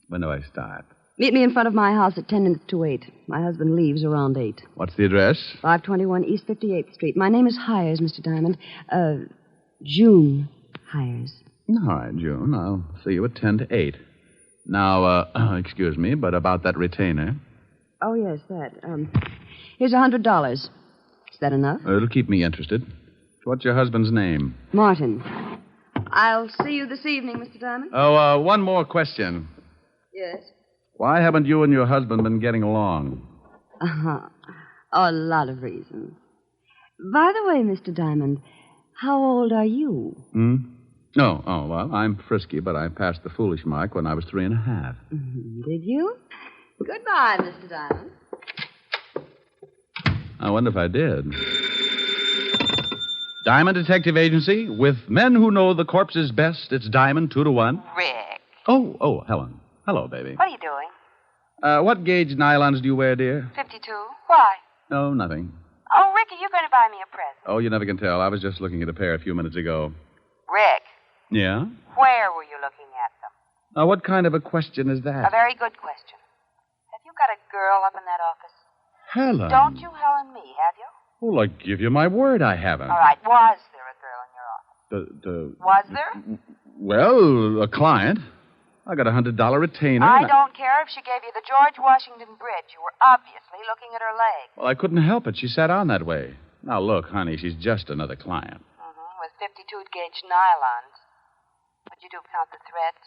When do I start? Meet me in front of my house at 10 minutes to 8. My husband leaves around 8. What's the address? 521 East 58th Street. My name is Hyers, Mr. Diamond. June Hyers. All right, June. I'll see you at 10 to 8. Now, excuse me, but about that retainer. Oh, yes, that. Here's $100. Is that enough? It'll keep me interested. What's your husband's name? Martin. I'll see you this evening, Mr. Diamond. Oh, one more question. Yes? Why haven't you and your husband been getting along? A lot of reasons. By the way, Mr. Diamond, how old are you? No. Oh, well, I'm frisky, but I passed the foolish mark when I was 3.5. Did you? Goodbye, Mr. Diamond. I wonder if I did. Diamond Detective Agency, with men who know the corpses best, it's Diamond 2 to 1. Rick. Oh, Helen. Hello, baby. What are you doing? What gauge nylons do you wear, dear? 52. Why? No, nothing. Oh, Rick, are you going to buy me a present? Oh, you never can tell. I was just looking at a pair a few minutes ago. Rick. Yeah? Where were you looking at them? What kind of a question is that? A very good question. Have you got a girl up in that office? Helen. Don't you Helen me, have you? Well, I give you my word I haven't. All right, was there a girl in your office? Was there? Well, a client. I got a $100 retainer. I don't care if she gave you the George Washington Bridge. You were obviously looking at her leg. Well, I couldn't help it. She sat on that way. Now, look, honey, she's just another client. With 52-gauge nylons. Would you count the threads?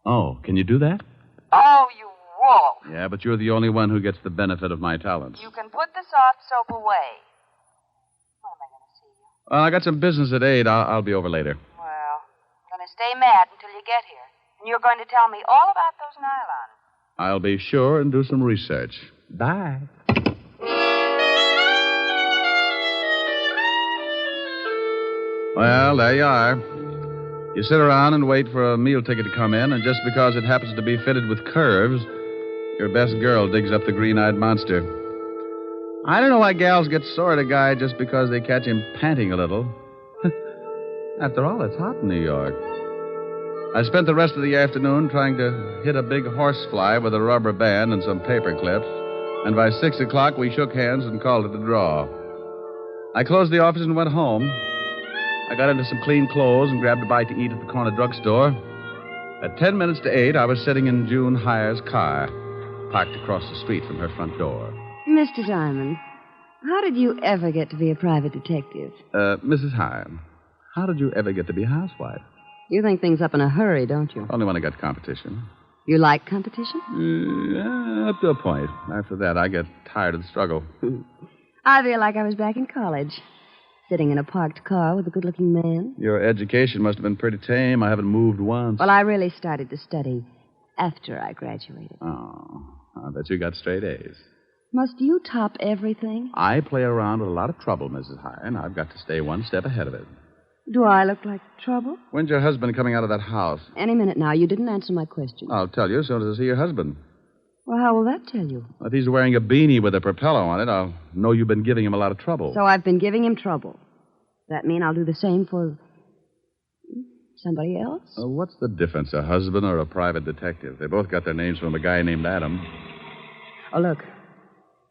Oh, can you do that? Oh, you wolf. Yeah, but you're the only one who gets the benefit of my talents. You can put the soft soap away. When am I going to see you? I got some business at 8. I'll be over later. Well, I'm going to stay mad until you get here. And you're going to tell me all about those nylons. I'll be sure and do some research. Bye. Well, there you are. You sit around and wait for a meal ticket to come in, and just because it happens to be fitted with curves, your best girl digs up the green-eyed monster. I don't know why gals get sore at a guy just because they catch him panting a little. After all, it's hot in New York. I spent the rest of the afternoon trying to hit a big horsefly with a rubber band and some paper clips, and by 6 o'clock we shook hands and called it a draw. I closed the office and went home. I got into some clean clothes and grabbed a bite to eat at the corner drugstore. At 10 minutes to 8, I was sitting in June Hyer's car, parked across the street from her front door. Mr. Diamond, how did you ever get to be a private detective? Mrs. Hyer, how did you ever get to be a housewife? You think things up in a hurry, don't you? Only when I got competition. You like competition? Up to a point. After that, I get tired of the struggle. I feel like I was back in college, sitting in a parked car with a good-looking man. Your education must have been pretty tame. I haven't moved once. Well, I really started to study after I graduated. Oh, I bet you got straight A's. Must you top everything? I play around with a lot of trouble, Mrs. Hyer, and I've got to stay one step ahead of it. Do I look like trouble? When's your husband coming out of that house? Any minute now. You didn't answer my question. I'll tell you as soon as I see your husband. Well, how will that tell you? If he's wearing a beanie with a propeller on it, I'll know you've been giving him a lot of trouble. So I've been giving him trouble. That mean I'll do the same for somebody else? What's the difference, a husband or a private detective? They both got their names from a guy named Adam. Oh, look.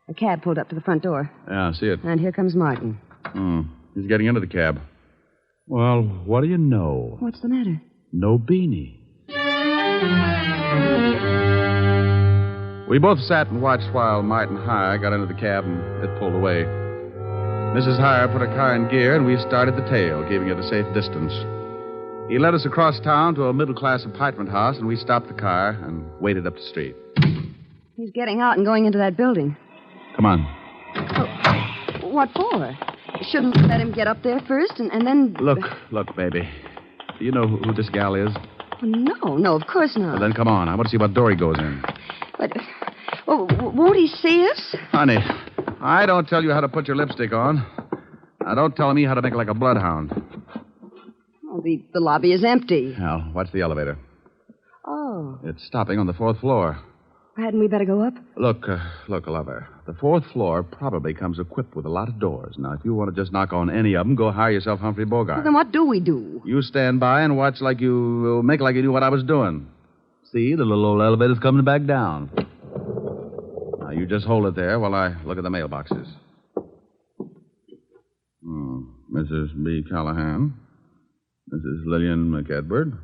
A cab pulled up to the front door. Yeah, I see it. And here comes Martin. He's getting into the cab. Well, what do you know? What's the matter? No beanie. We both sat and watched while Martin Hyer got into the cab and it pulled away. Mrs. Hyer put her car in gear and we started the tail, keeping it a safe distance. He led us across town to a middle-class apartment house and we stopped the car and waited up the street. He's getting out and going into that building. Come on. Oh, what for? Shouldn't we let him get up there first and then... Look, baby. Do you know who this gal is? No, of course not. Well, then come on. I want to see what door he goes in. But, won't he see us? Honey, I don't tell you how to put your lipstick on. Now, don't tell me how to make it like a bloodhound. Oh, the lobby is empty. Now, watch the elevator. Oh. It's stopping on the 4th floor. Hadn't we better go up? Look, lover. The 4th floor probably comes equipped with a lot of doors. Now, if you want to just knock on any of them, go hire yourself Humphrey Bogart. Well, then what do we do? You stand by and watch like you... make like you knew what I was doing. See, the little old elevator's coming back down. Now, you just hold it there while I look at the mailboxes. Mrs. B. Callahan. Mrs. Lillian McEdward.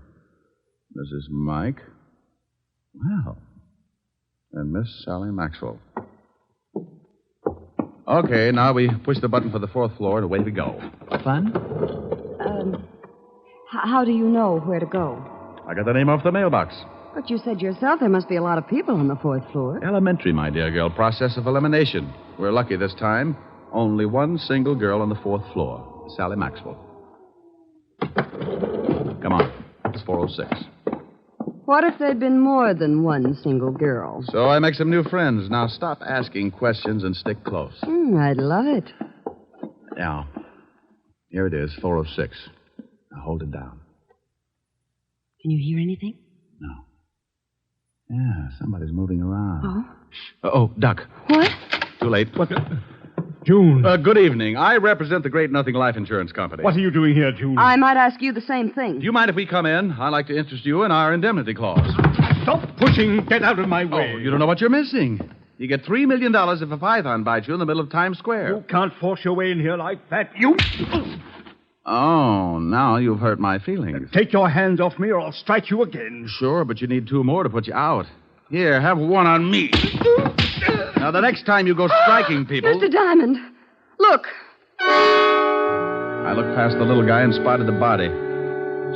Mrs. Mike. Well... and Miss Sally Maxwell. Okay, now we push the button for the 4th floor and away we go. Fun? How do you know where to go? I got the name off the mailbox. But you said yourself there must be a lot of people on the 4th floor. Elementary, my dear girl. Process of elimination. We're lucky this time. Only one single girl on the 4th floor. Sally Maxwell. Come on. It's 406. What if there'd been more than one single girl? So I make some new friends. Now stop asking questions and stick close. I'd love it. Now, here it is, 406. Now hold it down. Can you hear anything? No. Yeah, somebody's moving around. Oh? Duck. What? Too late. What? June. Good evening. I represent the Great Nothing Life Insurance Company. What are you doing here, June? I might ask you the same thing. Do you mind if we come in? I'd like to interest you in our indemnity clause. Stop pushing. Get out of my way. Oh, you don't know what you're missing. You get $3 million if a python bites you in the middle of Times Square. You can't force your way in here like that. You... Oh, now you've hurt my feelings. Take your hands off me or I'll strike you again. Sure, but you need 2 more to put you out. Here, have one on me. Now, the next time you go striking people... Mr. Diamond, look. I looked past the little guy and spotted the body.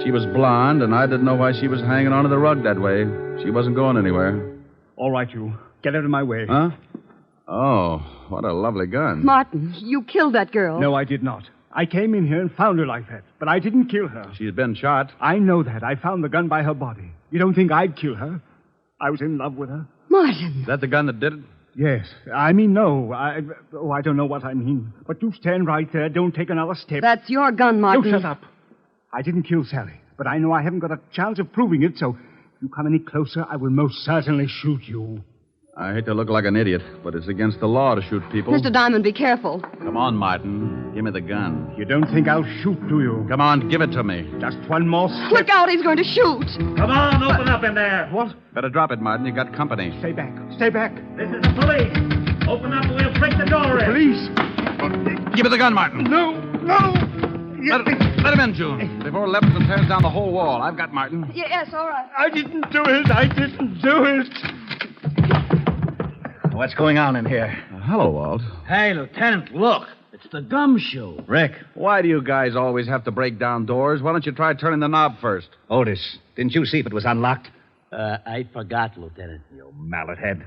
She was blonde, and I didn't know why she was hanging onto the rug that way. She wasn't going anywhere. All right, you. Get out of my way. Huh? Oh, what a lovely gun. Martin, you killed that girl. No, I did not. I came in here and found her like that, but I didn't kill her. She's been shot. I know that. I found the gun by her body. You don't think I'd kill her? I was in love with her. Martin. Is that the gun that did it? Yes. I mean, no. I don't know what I mean. But you stand right there. Don't take another step. That's your gun, Martin. You shut up. I didn't kill Sally, but I know I haven't got a chance of proving it, so if you come any closer, I will most certainly shoot you. I hate to look like an idiot, but it's against the law to shoot people. Mr. Diamond, be careful. Come on, Martin. Give me the gun. You don't think I'll shoot, do you? Come on, give it to me. Just one more step. Look out, he's going to shoot. Come on, open up in there. What? Better drop it, Martin. You got company. Stay back. Stay back. This is the police. Open up or we'll break the door in. Police? Give me the gun, Martin. No. Let him in, June. Before Levinson tears down the whole wall. I've got Martin. Yes, all right. I didn't do it. What's going on in here? Hello, Walt. Hey, Lieutenant, look. It's the gum shoe. Rick, why do you guys always have to break down doors? Why don't you try turning the knob first? Otis, didn't you see if it was unlocked? I forgot, Lieutenant. You mallet head.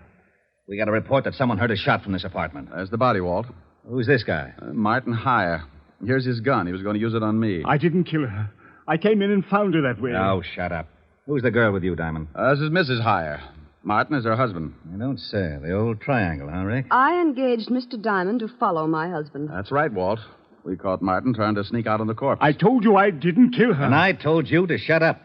We got a report that someone heard a shot from this apartment. There's the body, Walt. Who's this guy? Martin Hyer. Here's his gun. He was going to use it on me. I didn't kill her. I came in and found her that way. Oh, shut up. Who's the girl with you, Diamond? This is Mrs. Hyer. Martin is her husband. You don't say. The old triangle, huh, Rick? I engaged Mr. Diamond to follow my husband. That's right, Walt. We caught Martin trying to sneak out on the corpse. I told you I didn't kill her. And I told you to shut up.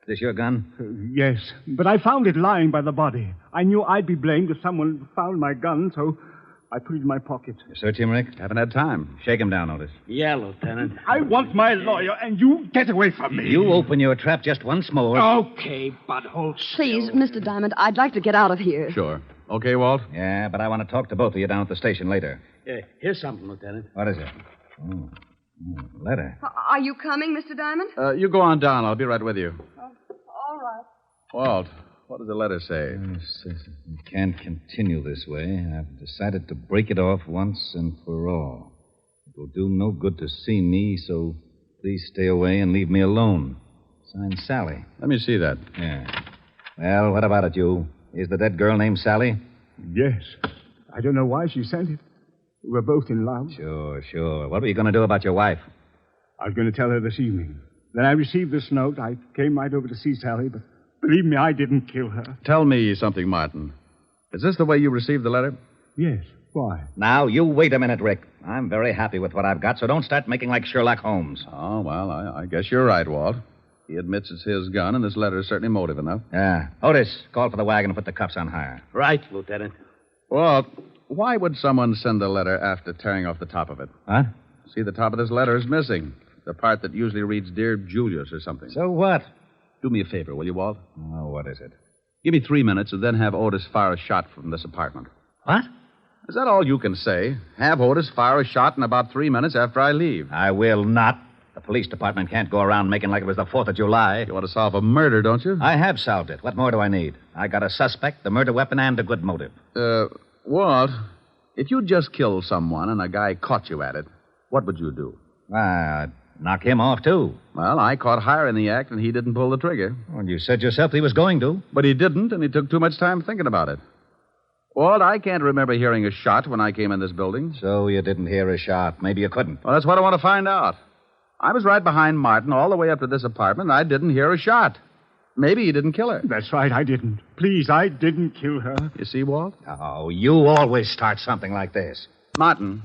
Is this your gun? Yes, but I found it lying by the body. I knew I'd be blamed if someone found my gun, so I put it in my pocket. You search him, Rick? Haven't had time. Shake him down, Otis. Yeah, Lieutenant. I want my lawyer, and you get away from me. You open your trap just once more. Okay, butthole. Please, Mr. Diamond, I'd like to get out of here. Sure. Okay, Walt? Yeah, but I want to talk to both of you down at the station later. Here's something, Lieutenant. What is it? Letter. Are you coming, Mr. Diamond? You go on down. I'll be right with you. All right. Walt, what does the letter say? It says we can't continue this way. I've decided to break it off once and for all. It will do no good to see me, so please stay away and leave me alone. Signed, Sally. Let me see that. Yeah. Well, what about it, you? Is the dead girl named Sally? Yes. I don't know why she sent it. We're both in love. Sure. What were you going to do about your wife? I was going to tell her this evening. Then I received this note. I came right over to see Sally, but believe me, I didn't kill her. Tell me something, Martin. Is this the way you received the letter? Yes. Why? Now, you wait a minute, Rick. I'm very happy with what I've got, so don't start making like Sherlock Holmes. Oh, well, I guess you're right, Walt. He admits it's his gun, and this letter is certainly motive enough. Yeah. Otis, call for the wagon and put the cuffs on Hyer. Right, Lieutenant. Walt, why would someone send a letter after tearing off the top of it? Huh? See, the top of this letter is missing. The part that usually reads, Dear Julius or something. So what? Do me a favor, will you, Walt? Oh, what is it? Give me 3 minutes and then have Otis fire a shot from this apartment. What? Is that all you can say? Have Otis fire a shot in about 3 minutes after I leave. I will not. The police department can't go around making like it was the 4th of July. You want to solve a murder, don't you? I have solved it. What more do I need? I got a suspect, the murder weapon, and a good motive. Walt, if you just killed someone and a guy caught you at it, what would you do? I'd knock him off, too. Well, I caught Hyer in the act, and he didn't pull the trigger. Well, you said yourself he was going to. But he didn't, and he took too much time thinking about it. Walt, I can't remember hearing a shot when I came in this building. So you didn't hear a shot. Maybe you couldn't. Well, that's what I want to find out. I was right behind Martin all the way up to this apartment, and I didn't hear a shot. Maybe he didn't kill her. That's right, I didn't. Please, I didn't kill her. You see, Walt? Oh, you always start something like this. Martin,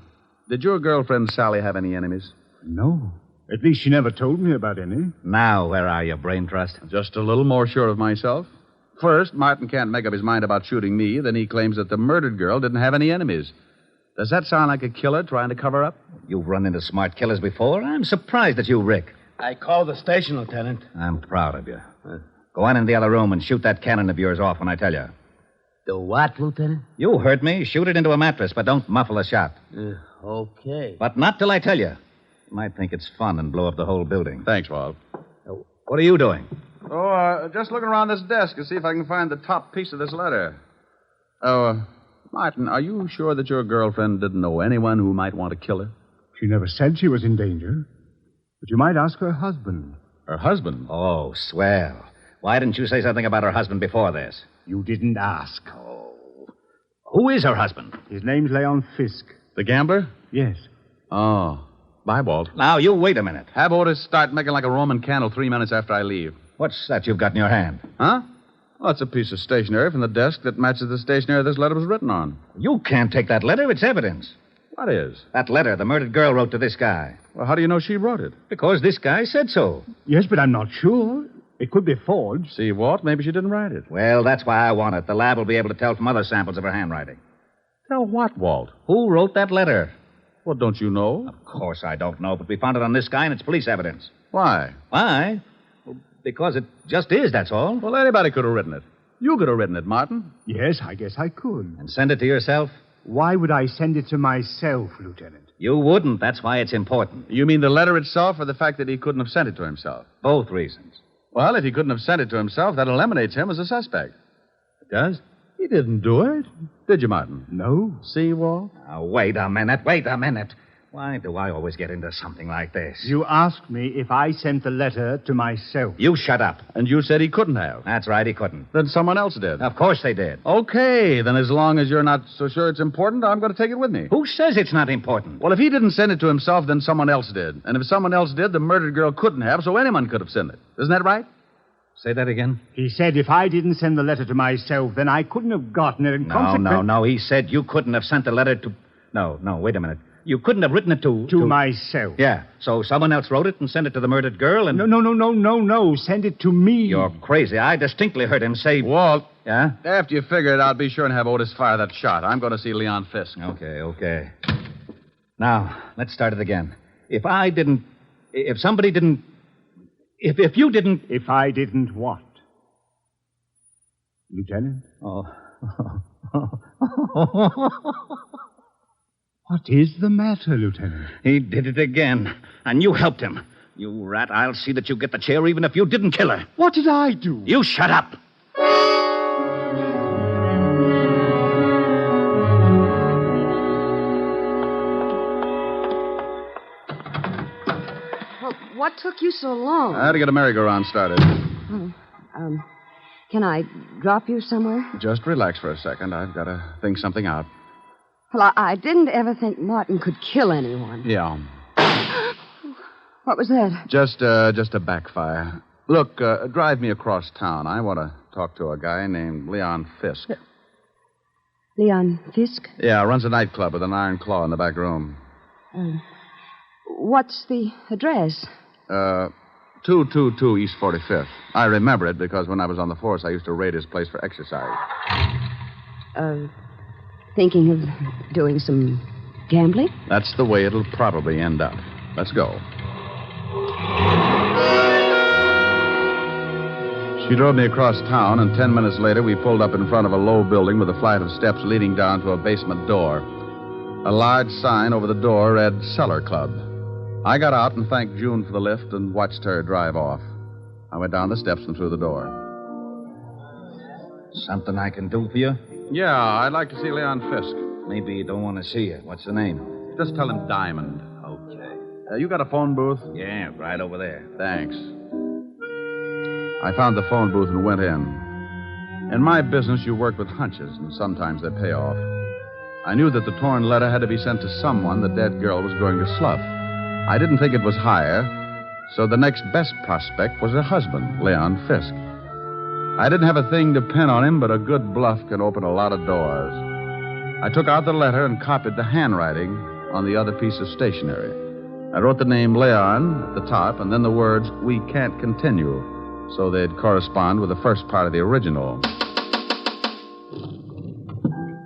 did your girlfriend Sally have any enemies? No. At least she never told me about any. Now, where are you, Brain Trust? Just a little more sure of myself. First, Martin can't make up his mind about shooting me. Then he claims that the murdered girl didn't have any enemies. Does that sound like a killer trying to cover up? You've run into smart killers before. I'm surprised at you, Rick. I called the station, Lieutenant. I'm proud of you. Go on in the other room and shoot that cannon of yours off when I tell you. The what, Lieutenant? You heard me. Shoot it into a mattress, but don't muffle a shot. Okay. But not till I tell you. You might think it's fun and blow up the whole building. Thanks, Walt. What are you doing? Oh, just looking around this desk to see if I can find the top piece of this letter. Martin, are you sure that your girlfriend didn't know anyone who might want to kill her? She never said she was in danger. But you might ask her husband. Her husband? Oh, swell. Why didn't you say something about her husband before this? You didn't ask. Oh. Who is her husband? His name's Leon Fisk. The gambler? Yes. Oh. Bye, Walt. Now, you wait a minute. Have Otis start making like a Roman candle 3 minutes after I leave. What's that you've got in your hand? Huh? Well, it's a piece of stationery from the desk that matches the stationery this letter was written on. You can't take that letter. It's evidence. What is? That letter the murdered girl wrote to this guy. Well, how do you know she wrote it? Because this guy said so. Yes, but I'm not sure. It could be forged. See, Walt, maybe she didn't write it. Well, that's why I want it. The lab will be able to tell from other samples of her handwriting. Tell what, Walt? Who wrote that letter? Well, don't you know? Of course I don't know, but we found it on this guy, and it's police evidence. Why? Why? Well, because it just is, that's all. Well, anybody could have written it. You could have written it, Martin. Yes, I guess I could. And send it to yourself? Why would I send it to myself, Lieutenant? You wouldn't. That's why it's important. You mean the letter itself or the fact that he couldn't have sent it to himself? Both reasons. Well, if he couldn't have sent it to himself, that eliminates him as a suspect. It does? He didn't do it. Did you, Martin? No. See, Walt? Now, wait a minute. Why do I always get into something like this? You asked me if I sent the letter to myself. You shut up. And you said he couldn't have. That's right, he couldn't. Then someone else did. Of course they did. Okay, then as long as you're not so sure it's important, I'm going to take it with me. Who says it's not important? Well, if he didn't send it to himself, then someone else did. And if someone else did, the murdered girl couldn't have, so anyone could have sent it. Isn't that right? Say that again? He said if I didn't send the letter to myself, then I couldn't have gotten it. And No. He said you couldn't have sent the letter to... No, wait a minute. You couldn't have written it to... To myself. Yeah, so someone else wrote it and sent it to the murdered girl and... No. Send it to me. You're crazy. I distinctly heard him say... Walt. Yeah? After you figure it out, be sure and have Otis fire that shot. I'm going to see Leon Fisk. Okay. Now, let's start it again. If I didn't... If somebody didn't... If you didn't... If I didn't what? Lieutenant? Oh, What is the matter, Lieutenant? He did it again. And you helped him. You rat, I'll see that you get the chair even if you didn't kill her. What did I do? You shut up. Well, what took you so long? I had to get a merry-go-round started. Can I drop you somewhere? Just relax for a second. I've got to think something out. Well, I didn't ever think Martin could kill anyone. Yeah. What was that? Just a backfire. Look, drive me across town. I want to talk to a guy named Leon Fisk. Leon Fisk? Yeah, runs a nightclub with an iron claw in the back room. What's the address? 222 East 45th. I remember it because when I was on the force, I used to raid his place for exercise. Thinking of doing some gambling? That's the way it'll probably end up. Let's go. She drove me across town, and 10 minutes later, we pulled up in front of a low building with a flight of steps leading down to a basement door. A large sign over the door read Cellar Club. I got out and thanked June for the lift and watched her drive off. I went down the steps and through the door. Something I can do for you? Yeah, I'd like to see Leon Fisk. Maybe you don't want to see her. What's the name? Just tell him Diamond. Okay. You got a phone booth? Yeah, right over there. Thanks. I found the phone booth and went in. In my business, you work with hunches, and sometimes they pay off. I knew that the torn letter had to be sent to someone the dead girl was going to slough. I didn't think it was Hyer, so the next best prospect was her husband, Leon Fisk. I didn't have a thing to pin on him, but a good bluff can open a lot of doors. I took out the letter and copied the handwriting on the other piece of stationery. I wrote the name Leon at the top and then the words, "We can't continue," so they'd correspond with the first part of the original.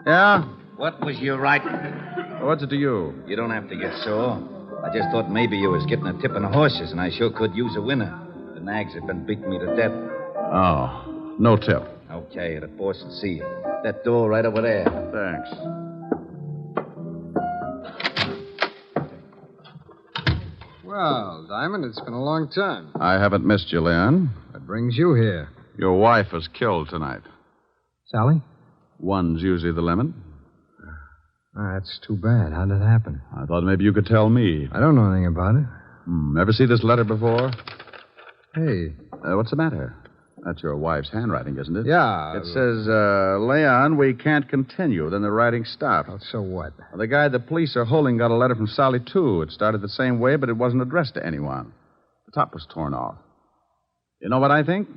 Yeah? What was you writing? What's it to you? You don't have to get sore. I just thought maybe you was getting a tip on the horses, and I sure could use a winner. The nags have been beating me to death. Oh, no tip. Okay, the boss will see you. That door right over there. Thanks. Well, Diamond, it's been a long time. I haven't missed you, Leon. What brings you here? Your wife was killed tonight. Sally? One's usually the limit. That's too bad. How did it happen? I thought maybe you could tell me. I don't know anything about it. Ever see this letter before? Hey. What's the matter? That's your wife's handwriting, isn't it? Yeah. It says, Leon, we can't continue. Then the writing stopped. Oh, so what? Well, the guy the police are holding got a letter from Sally, too. It started the same way, but it wasn't addressed to anyone. The top was torn off. You know what I think?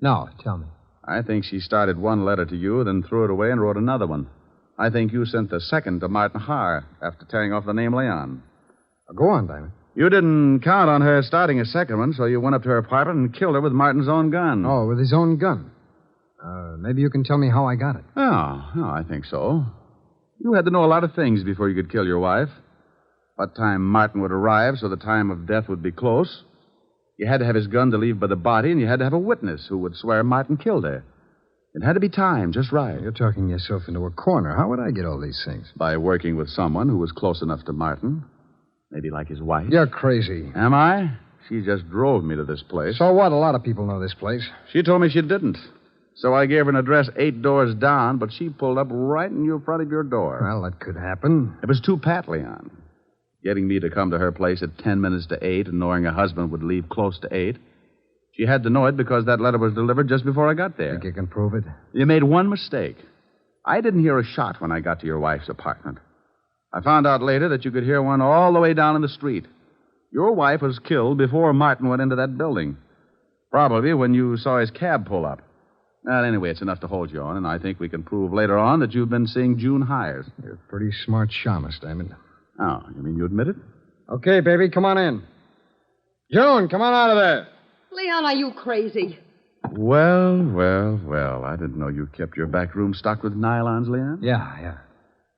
No, tell me. I think she started one letter to you, then threw it away and wrote another one. I think you sent the second to Martin Hyer after tearing off the name Leon. Go on, Diamond. You didn't count on her starting a second one, so you went up to her apartment and killed her with Martin's own gun. Oh, with his own gun. Maybe you can tell me how I got it. Oh, I think so. You had to know a lot of things before you could kill your wife. What time Martin would arrive so the time of death would be close. You had to have his gun to leave by the body, and you had to have a witness who would swear Martin killed her. It had to be timed just right. You're talking yourself into a corner. How would I get all these things? By working with someone who was close enough to Martin. Maybe like his wife. You're crazy. Am I? She just drove me to this place. So what? A lot of people know this place. She told me she didn't. So I gave her an address 8 doors down, but she pulled up right in front of your door. Well, that could happen. It was too pat, Leon. Getting me to come to her place at 10 minutes to 8 and knowing her husband would leave close to 8. She had to know it because that letter was delivered just before I got there. Think you can prove it? You made one mistake. I didn't hear a shot when I got to your wife's apartment. I found out later that you could hear one all the way down in the street. Your wife was killed before Martin went into that building. Probably when you saw his cab pull up. Well, anyway, it's enough to hold you on, and I think we can prove later on that you've been seeing June Hyer. You're a pretty smart shamus, Diamond. Oh, you mean you admit it? Okay, baby, come on in. June, come on out of there. Leon, are you crazy? Well. I didn't know you kept your back room stocked with nylons, Leon. Yeah.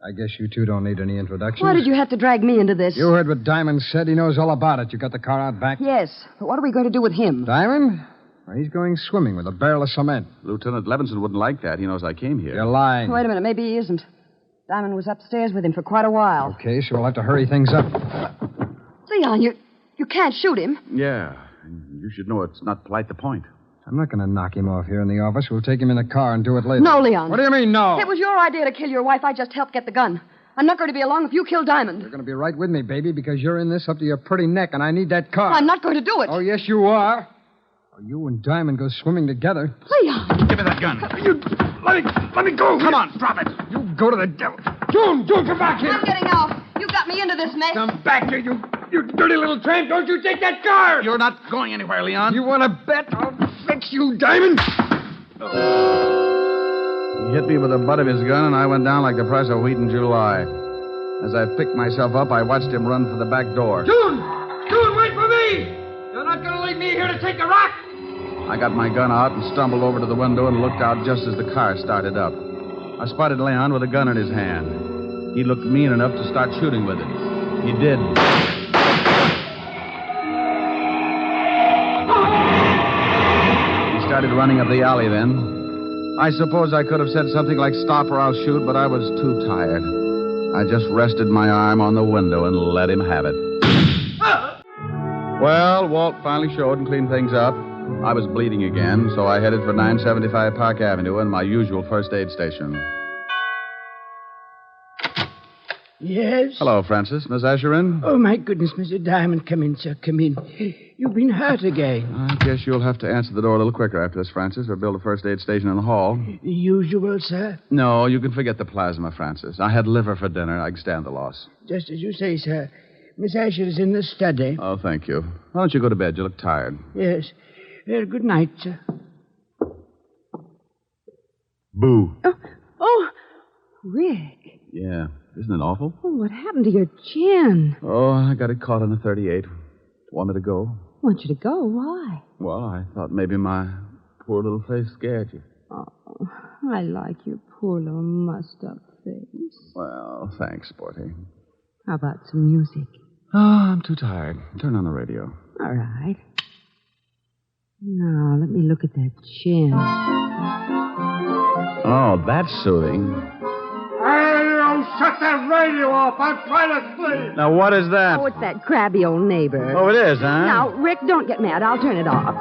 I guess you two don't need any introductions. Why did you have to drag me into this? You heard what Diamond said. He knows all about it. You got the car out back? Yes, but what are we going to do with him? Diamond? Well, he's going swimming with a barrel of cement. Lieutenant Levinson wouldn't like that. He knows I came here. You're lying. Wait a minute. Maybe he isn't. Diamond was upstairs with him for quite a while. Okay, so we'll have to hurry things up. Leon, you can't shoot him. Yeah. You should know it's not polite to point. I'm not going to knock him off here in the office. We'll take him in the car and do it later. No, Leon. What do you mean, no? It was your idea to kill your wife. I just helped get the gun. I'm not going to be along if you kill Diamond. You're going to be right with me, baby, because you're in this up to your pretty neck, and I need that car. I'm not going to do it. Oh, yes, you are. Oh, you and Diamond go swimming together. Leon! Give me that gun. You... Let me go. Come on, drop it. You go to the devil. June, come back here. I'm getting out. You got me into this mess. Come back here, you dirty little tramp. Don't you take that car. You're not going anywhere, Leon. You want to bet? I'll fix you, Diamond. He hit me with the butt of his gun, and I went down like the price of wheat in July. As I picked myself up, I watched him run for the back door. June, wait for me. You're not going to leave me here to take the rock. I got my gun out and stumbled over to the window and looked out just as the car started up. I spotted Leon with a gun in his hand. He looked mean enough to start shooting with it. He did. He started running up the alley then. I suppose I could have said something like, "Stop or I'll shoot," but I was too tired. I just rested my arm on the window and let him have it. Well, Walt finally showed and cleaned things up. I was bleeding again, so I headed for 975 Park Avenue and my usual first aid station. Yes? Hello, Francis. Miss Asherin? Oh, my goodness, Mr. Diamond. Come in, sir. Come in. You've been hurt again. I guess you'll have to answer the door a little quicker after this, Francis, or build a first aid station in the hall. The usual, sir? No, you can forget the plasma, Francis. I had liver for dinner. I can stand the loss. Just as you say, sir. Miss Asher is in the study. Oh, thank you. Why don't you go to bed? You look tired. Yes. Good night, sir. Boo. Oh, Rick. Yeah. Isn't it awful? Oh, what happened to your chin? Oh, I got it caught in a .38. Want me to go? Want you to go? Why? Well, I thought maybe my poor little face scared you. Oh, I like your poor little mussed-up face. Well, thanks, Sporty. How about some music? Oh, I'm too tired. Turn on the radio. All right. Now, let me look at that chin. Oh, that's soothing. Hey, shut that radio off. I'm trying to sleep. Now, what is that? Oh, it's that crabby old neighbor. Oh, it is, huh? Now, Rick, don't get mad. I'll turn it off.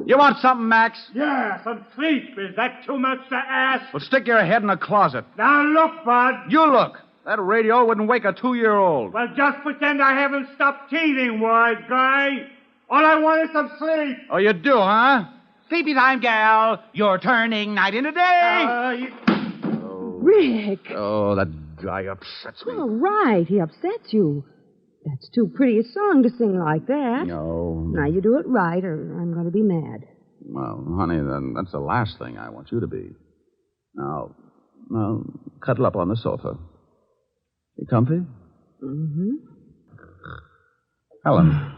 You want something, Max? Yeah, some sleep. Is that too much to ask? Well, stick your head in a closet. Now, look, Bud. You look. That radio wouldn't wake a 2-year-old. Well, just pretend I haven't stopped teething, wise guy. All I want is some sleep. Oh, you do, huh? Sleepy time, gal. You're turning night into day. Rick. Oh, that guy upsets me. All right, he upsets you. That's too pretty a song to sing like that. No. Now, you do it right, or I'm going to be mad. Well, honey, then that's the last thing I want you to be. Now, cuddle up on the sofa. You comfy? Mm-hmm. Helen.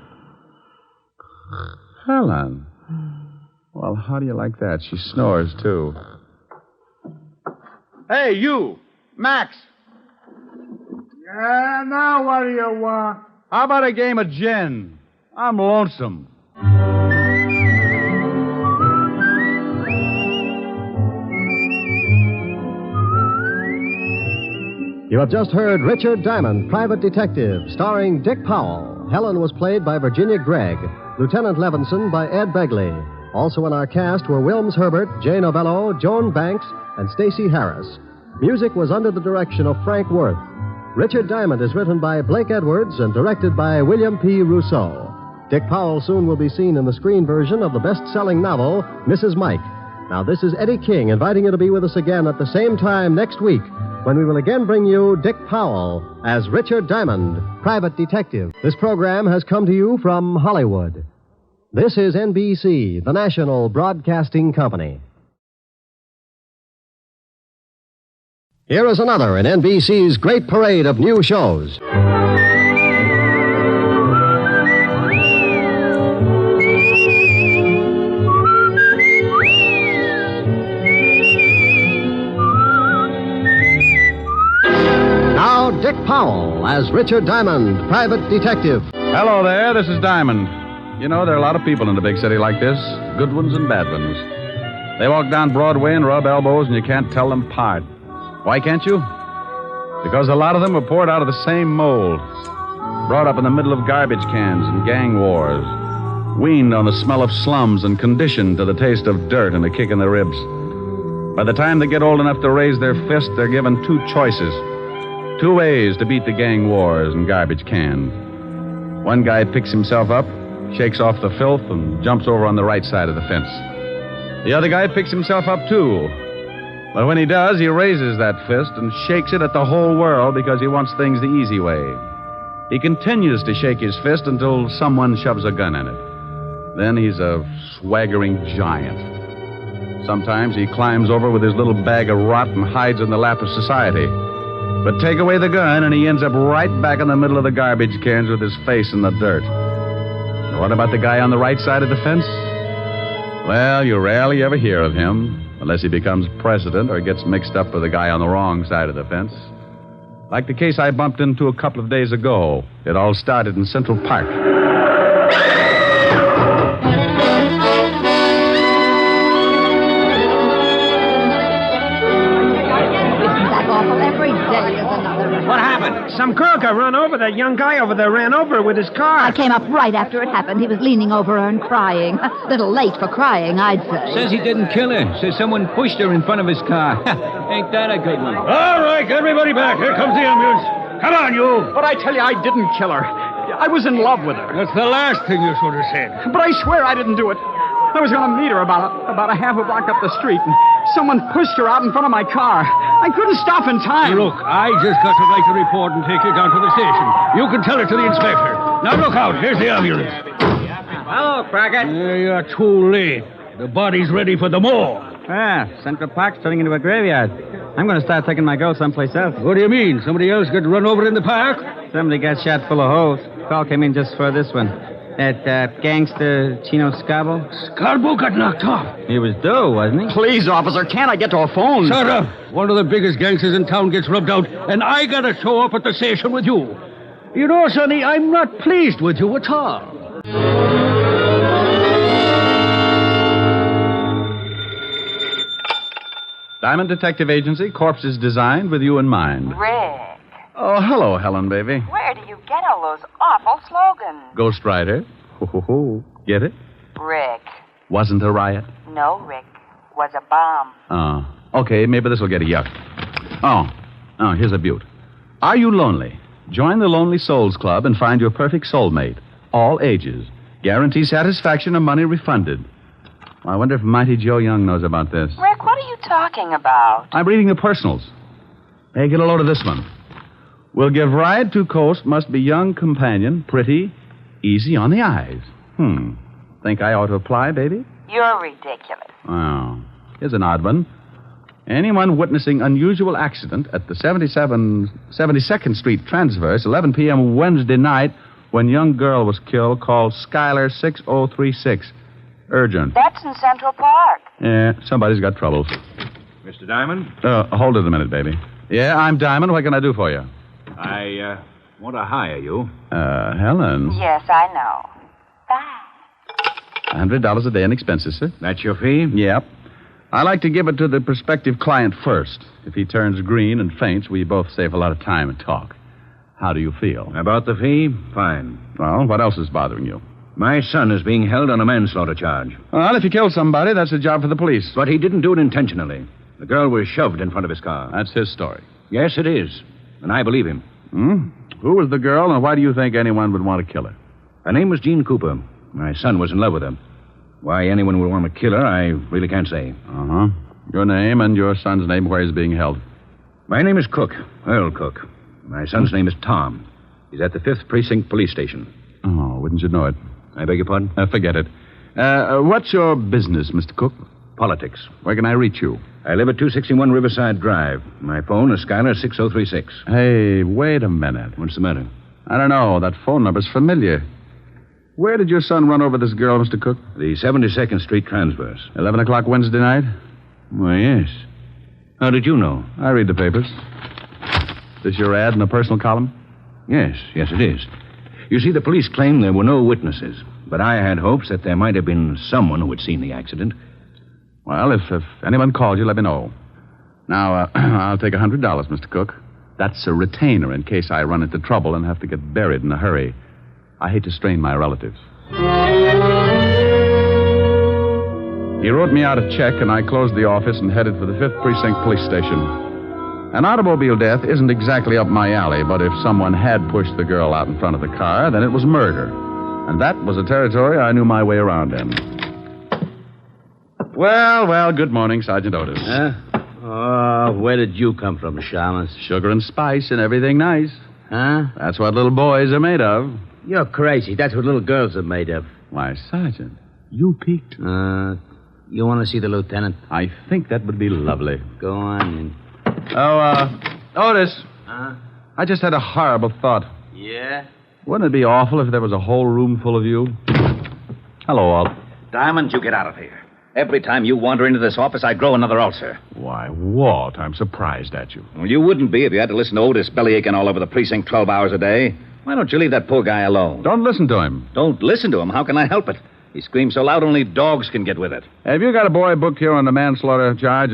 Helen. Well, how do you like that? She snores, too. Hey, you! Max! Yeah, now what do you want? How about a game of gin? I'm lonesome. You have just heard Richard Diamond, Private Detective, starring Dick Powell. Helen was played by Virginia Gregg, Lieutenant Levinson by Ed Begley. Also in our cast were Wilms Herbert, Jay Novello, Joan Banks, and Stacey Harris. Music was under the direction of Frank Worth. Richard Diamond is written by Blake Edwards and directed by William P. Rousseau. Dick Powell soon will be seen in the screen version of the best-selling novel, Mrs. Mike. Now, this is Eddie King inviting you to be with us again at the same time next week when we will again bring you Dick Powell as Richard Diamond, Private Detective. This program has come to you from Hollywood. This is NBC, the national broadcasting company. Here is another in NBC's great parade of new shows. Now, Dick Powell as Richard Diamond, Private Detective. Hello there, this is Diamond. You know, there are a lot of people in a big city like this, good ones and bad ones. They walk down Broadway and rub elbows, and you can't tell them apart. Why can't you? Because a lot of them were poured out of the same mold. Brought up in the middle of garbage cans and gang wars. Weaned on the smell of slums and conditioned to the taste of dirt and a kick in the ribs. By the time they get old enough to raise their fist, they're given two choices. Two ways to beat the gang wars and garbage cans. One guy picks himself up, shakes off the filth, and jumps over on the right side of the fence. The other guy picks himself up, too. But when he does, he raises that fist and shakes it at the whole world because he wants things the easy way. He continues to shake his fist until someone shoves a gun in it. Then he's a swaggering giant. Sometimes he climbs over with his little bag of rot and hides in the lap of society. But take away the gun, and he ends up right back in the middle of the garbage cans with his face in the dirt. What about the guy on the right side of the fence? Well, you rarely ever hear of him, unless he becomes president or gets mixed up with the guy on the wrong side of the fence. Like the case I bumped into a couple of days ago. It all started in Central Park. What happened? Some girl got run over. That young guy over there ran over her with his car. I came up right after it happened. He was leaning over her and crying. A little late for crying, I'd say. Says he didn't kill her. Says someone pushed her in front of his car. Ain't that a good one? All right, everybody back. Here comes the ambulance. Come on, you. But I tell you, I didn't kill her. I was in love with her. That's the last thing you should have said. But I swear I didn't do it. I was going to meet her about a half a block up the street, and someone pushed her out in front of my car. I couldn't stop in time. Look, I just got to write the report and take you down to the station. You can tell it to the inspector. Now look out. Here's the ambulance. Hello, Crockett. You're too late. The body's ready for the morgue. Ah, Central Park's turning into a graveyard. I'm going to start taking my girl someplace else. What do you mean? Somebody else got run over in the park? Somebody got shot full of holes. Call came in just for this one. That gangster Chino Scabo. Scabo got knocked off. He was due, wasn't he? Please, officer, can't I get to a phone? Shut up. One of the biggest gangsters in town gets rubbed out, and I got to show up at the station with you. You know, Sonny, I'm not pleased with you at all. Diamond Detective Agency, corpses designed with you in mind. Rick, Oh, hello, Helen, baby. where do you get all those awful slogans? Ghost Rider. Ho, ho, ho. Get it? Rick. Wasn't a riot. No, Rick. Was a bomb. Okay, maybe this will get a yuck. Oh, here's a beaut. Are you lonely? Join the Lonely Souls Club and find your perfect soulmate. All ages. Guarantee satisfaction and money refunded. I wonder if Mighty Joe Young knows about this. Rick, what are you talking about? I'm reading the personals. Hey, get a load of this one. Will give ride to coast, must be young companion, pretty, easy on the eyes. Think I ought to apply, baby? You're ridiculous. Oh, here's an odd one. Anyone witnessing unusual accident at the 72nd Street Transverse, 11 p.m. Wednesday night, when young girl was killed, called Skylar 6036. Urgent. That's in Central Park. Yeah, somebody's got troubles. Mr. Diamond? Hold it a minute, baby. Yeah, I'm Diamond. What can I do for you? I want to hire you. Helen. Yes, I know. $100 a day in expenses, sir. That's your fee? Yep. I like to give it to the prospective client first. If he turns green and faints, we both save a lot of time and talk. How do you feel? About the fee? Fine. Well, what else is bothering you? My son is being held on a manslaughter charge. Well, if he killed somebody, that's a job for the police. But he didn't do it intentionally. The girl was shoved in front of his car. That's his story. Yes, it is. And I believe him. Who was the girl, and why do you think anyone would want to kill her? Her name was Jean Cooper. My son was in love with her. Why anyone would want to kill her, I really can't say. Your name and your son's name, where he's being held? My name is Cook, Earl Cook. My son's name is Tom. He's at the 5th Precinct Police Station. Oh, wouldn't you know it? I beg your pardon? Forget it. What's your business, Mr. Cook? Politics. Where can I reach you? I live at 261 Riverside Drive. My phone is Skylar 6036. Hey, wait a minute. What's the matter? I don't know. That phone number's familiar. Where did your son run over this girl, Mr. Cook? The 72nd Street Transverse. 11 o'clock Wednesday night? Why, yes. How did you know? I read the papers. This your ad in the personal column? Yes, it is. You see, the police claim there were no witnesses. but I had hopes that there might have been someone who had seen the accident. Well, if anyone calls you, let me know. Now, I'll take $100, Mr. Cook. That's a retainer in case I run into trouble and have to get buried in a hurry. I hate to strain my relatives. He wrote me out a check, and I closed the office and headed for the 5th Precinct Police Station. An automobile death isn't exactly up my alley, but if someone had pushed the girl out in front of the car, then it was murder. And that was a territory I knew my way around in. Well, good morning, Sergeant Otis. Oh, where did you come from, Shamus? Sugar and spice and everything nice. Huh? That's what little boys are made of. You're crazy. That's what little girls are made of. Why, Sergeant, you peeked. You want to see the lieutenant? I think that would be lovely. Go on. Otis. Huh? I just had a horrible thought. Yeah? Wouldn't it be awful if there was a whole room full of you? Hello, Walt. Diamond, you get out of here. Every time you wander into this office, I grow another ulcer. Why, Walt, I'm surprised at you. Well, you wouldn't be if you had to listen to Otis bellyaching all over the precinct 12 hours a day. Why don't you leave that poor guy alone? Don't listen to him. Don't listen to him? How can I help it? He screams so loud only dogs can get with it. Have you got a boy booked here on the manslaughter charge,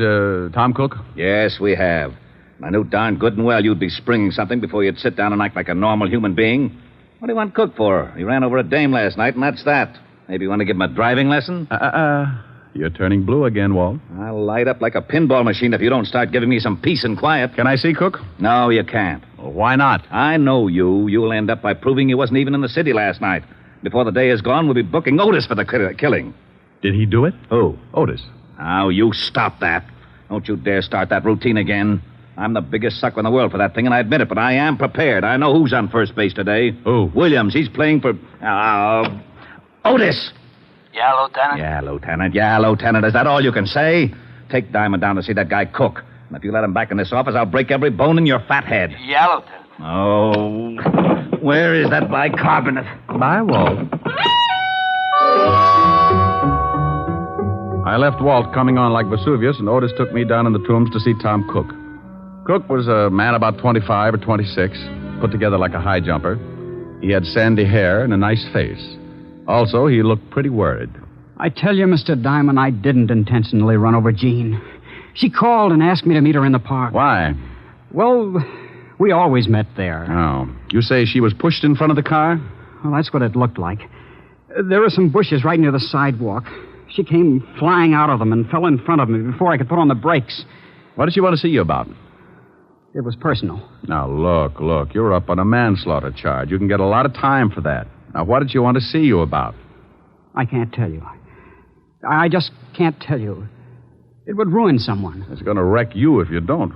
Tom Cook? Yes, we have. I knew darn good and well you'd be springing something before you'd sit down and act like a normal human being. What do you want Cook for? He ran over a dame last night, and that's that. Maybe you want to give him a driving lesson? You're turning blue again, Walt. I'll light up like a pinball machine if you don't start giving me some peace and quiet. Can I see Cook? No, you can't. Well, why not? I know you. You'll end up by proving he wasn't even in the city last night. Before the day is gone, we'll be booking Otis for the killing. Did he do it? Who? Otis. Now, you stop that. Don't you dare start that routine again. I'm the biggest sucker in the world for that thing, and I admit it, but I am prepared. I know who's on first base today. Who? Williams. He's playing for... Otis! Yeah, Lieutenant? Yeah, Lieutenant. Is that all you can say? Take Diamond down to see that guy Cook. And if you let him back in this office, I'll break every bone in your fat head. Yeah, Lieutenant. Oh, where is that bicarbonate? Bye, Walt. I left Walt coming on like Vesuvius, and Otis took me down in the tombs to see Tom Cook. Cook was a man about 25 or 26, put together like a high jumper. He had sandy hair and a nice face. Also, he looked pretty worried. I tell you, Mr. Diamond, I didn't intentionally run over Jean. She called and asked me to meet her in the park. Why? Well, we always met there. Oh. You say she was pushed in front of the car? Well, that's what it looked like. There were some bushes right near the sidewalk. She came flying out of them and fell in front of me before I could put on the brakes. What did she want to see you about? It was personal. Now, look. You're up on a manslaughter charge. You can get a lot of time for that. Now, what did she want to see you about? I can't tell you. I just can't tell you. It would ruin someone. It's going to wreck you if you don't.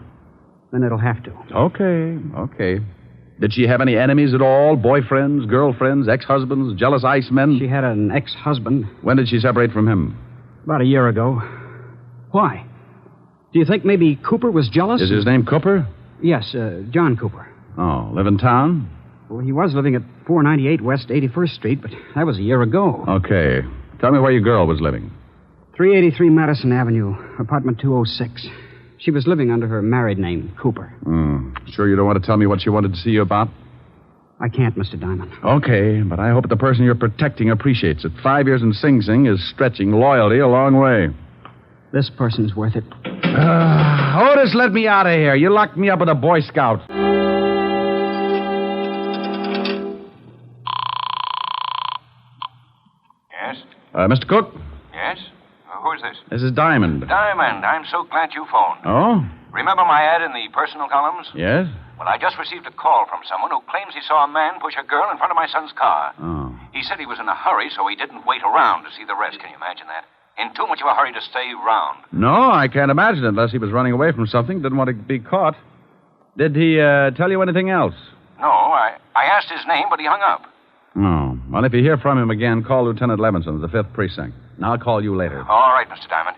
Then it'll have to. Okay. Did she have any enemies at all? Boyfriends, girlfriends, ex-husbands, jealous icemen? She had an ex-husband. When did she separate from him? About a year ago. Why? Do you think maybe Cooper was jealous? Is his name Cooper? Yes, John Cooper. Oh, live in town? Well, he was living at 498 West 81st Street, but that was a year ago. Okay. Tell me where your girl was living. 383 Madison Avenue, apartment 206. She was living under her married name, Cooper. Sure you don't want to tell me what she wanted to see you about? I can't, Mr. Diamond. Okay, but I hope the person you're protecting appreciates it. 5 years in Sing Sing is stretching loyalty a long way. This person's worth it. Otis, let me out of here. You locked me up with a Boy Scout. Yes? Mr. Cook? Yes? Who's this? This is Diamond. Diamond, I'm so glad you phoned. Oh? Remember my ad in the personal columns? Yes? Well, I just received a call from someone who claims he saw a man push a girl in front of my son's car. Oh. He said he was in a hurry, so he didn't wait around to see the rest. Can you imagine that? In too much of a hurry to stay round. No, I can't imagine it unless he was running away from something, didn't want to be caught. Did he tell you anything else? No, I asked his name, but he hung up. Oh. Well, if you hear from him again, call Lieutenant Levinson of the 5th Precinct. And I'll call you later. All right, Mr. Diamond.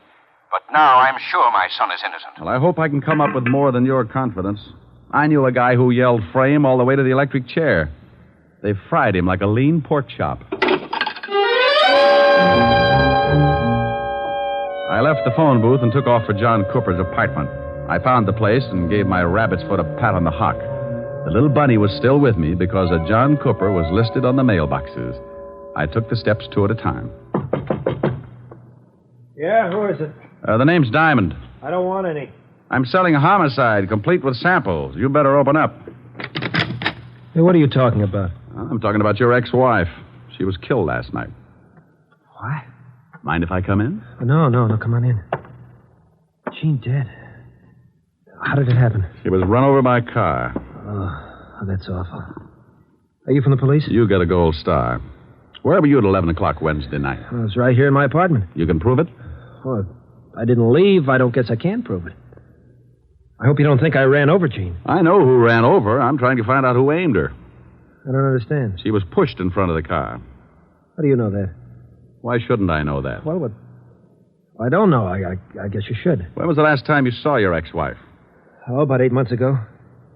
But now I'm sure my son is innocent. Well, I hope I can come up with more than your confidence. I knew a guy who yelled frame all the way to the electric chair. They fried him like a lean pork chop. I left the phone booth and took off for John Cooper's apartment. I found the place and gave my rabbit's foot a pat on the hock. The little bunny was still with me because a John Cooper was listed on the mailboxes. I took the steps two at a time. Yeah, who is it? The name's Diamond. I don't want any. I'm selling a homicide, complete with samples. You better open up. Hey, what are you talking about? I'm talking about your ex-wife. She was killed last night. What? Mind if I come in? No, come on in. Jean dead. How did it happen? She was run over by a car. Oh, that's awful. Are you from the police? You got a gold star. Where were you at 11 o'clock Wednesday night? I was right here in my apartment. You can prove it? Well, I didn't leave. I don't guess I can prove it. I hope you don't think I ran over Jean. I know who ran over. I'm trying to find out who aimed her. I don't understand. She was pushed in front of the car. How do you know that? Why shouldn't I know that? Well, I don't know. I guess you should. When was the last time you saw your ex-wife? Oh, about 8 months ago.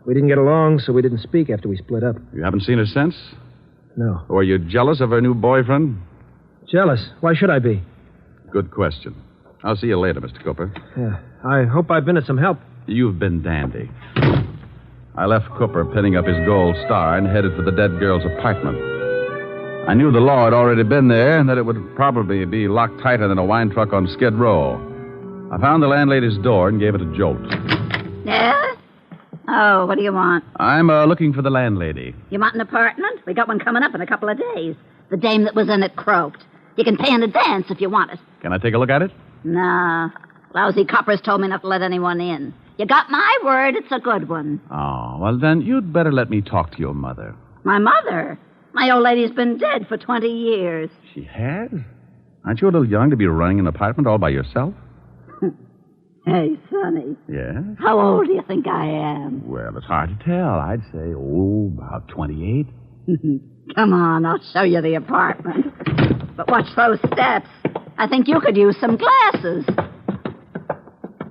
We didn't get along, so we didn't speak after we split up. You haven't seen her since? No. Or were you jealous of her new boyfriend? Jealous? Why should I be? Good question. I'll see you later, Mr. Cooper. Yeah. I hope I've been at some help. You've been dandy. I left Cooper pinning up his gold star and headed for the dead girl's apartment. I knew the law had already been there and that it would probably be locked tighter than a wine truck on Skid Row. I found the landlady's door and gave it a jolt. Yeah? Oh, what do you want? I'm looking for the landlady. You want an apartment? We got one coming up in a couple of days. The dame that was in it croaked. You can pay in advance if you want it. Can I take a look at it? Nah. Lousy coppers told me not to let anyone in. You got my word, it's a good one. Oh, well, then you'd better let me talk to your mother. My mother? My old lady's been dead for 20 years. She has? Aren't you a little young to be running an apartment all by yourself? Hey, Sonny. Yes? How old do you think I am? Well, it's hard to tell. I'd say, about 28. Come on, I'll show you the apartment. But watch those steps. I think you could use some glasses.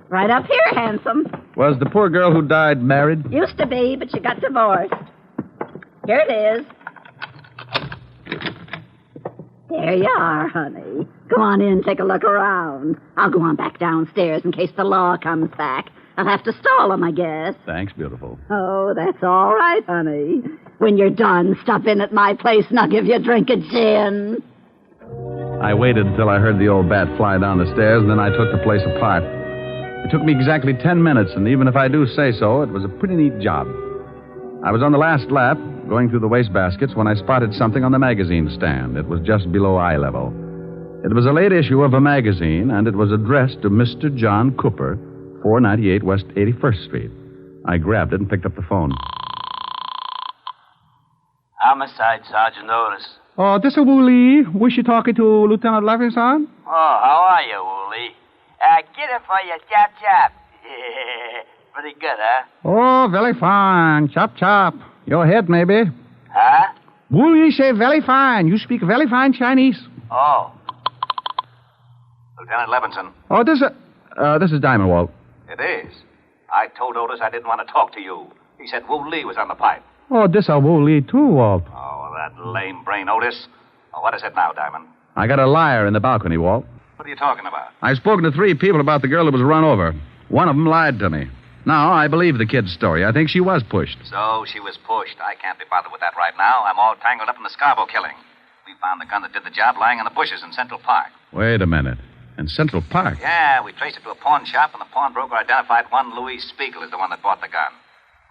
Right up here, handsome. Was the poor girl who died married? Used to be, but she got divorced. Here it is. There you are, honey. Go on in, take a look around. I'll go on back downstairs in case the law comes back. I'll have to stall him, I guess. Thanks, beautiful. Oh, that's all right, honey. When you're done, stop in at my place and I'll give you a drink of gin. I waited until I heard the old bat fly down the stairs, and then I took the place apart. It took me exactly 10 minutes, and even if I do say so, it was a pretty neat job. I was on the last lap, going through the wastebaskets, when I spotted something on the magazine stand. It was just below eye level. It was a late issue of a magazine, and it was addressed to Mr. John Cooper, 498 West 81st Street. I grabbed it and picked up the phone. Homicide, Sergeant Otis. Oh, this is Wooly. Was you talking to Lieutenant Levinson? Oh, how are you, Wooly? Get it for you, chop chop. Pretty good, huh? Oh, very fine. Chop, chop. Your head, maybe. Huh? Wooly say very fine. You speak very fine Chinese. Oh. Lieutenant Levinson. Oh, this is Diamond, Walt. It is. I told Otis I didn't want to talk to you. He said Wu Lee was on the pipe. Oh, this is Wooly, too, Walt. Oh, that lame brain, Otis. Oh, what is it now, Diamond? I got a liar in the balcony, Walt. What are you talking about? I've spoken to 3 people about the girl that was run over. One of them lied to me. Now, I believe the kid's story. I think she was pushed. So she was pushed. I can't be bothered with that right now. I'm all tangled up in the Scarborough killing. We found the gun that did the job lying in the bushes in Central Park. Wait a minute. In Central Park? Yeah, we traced it to a pawn shop, and the pawnbroker identified one Louis Spiegel as the one that bought the gun.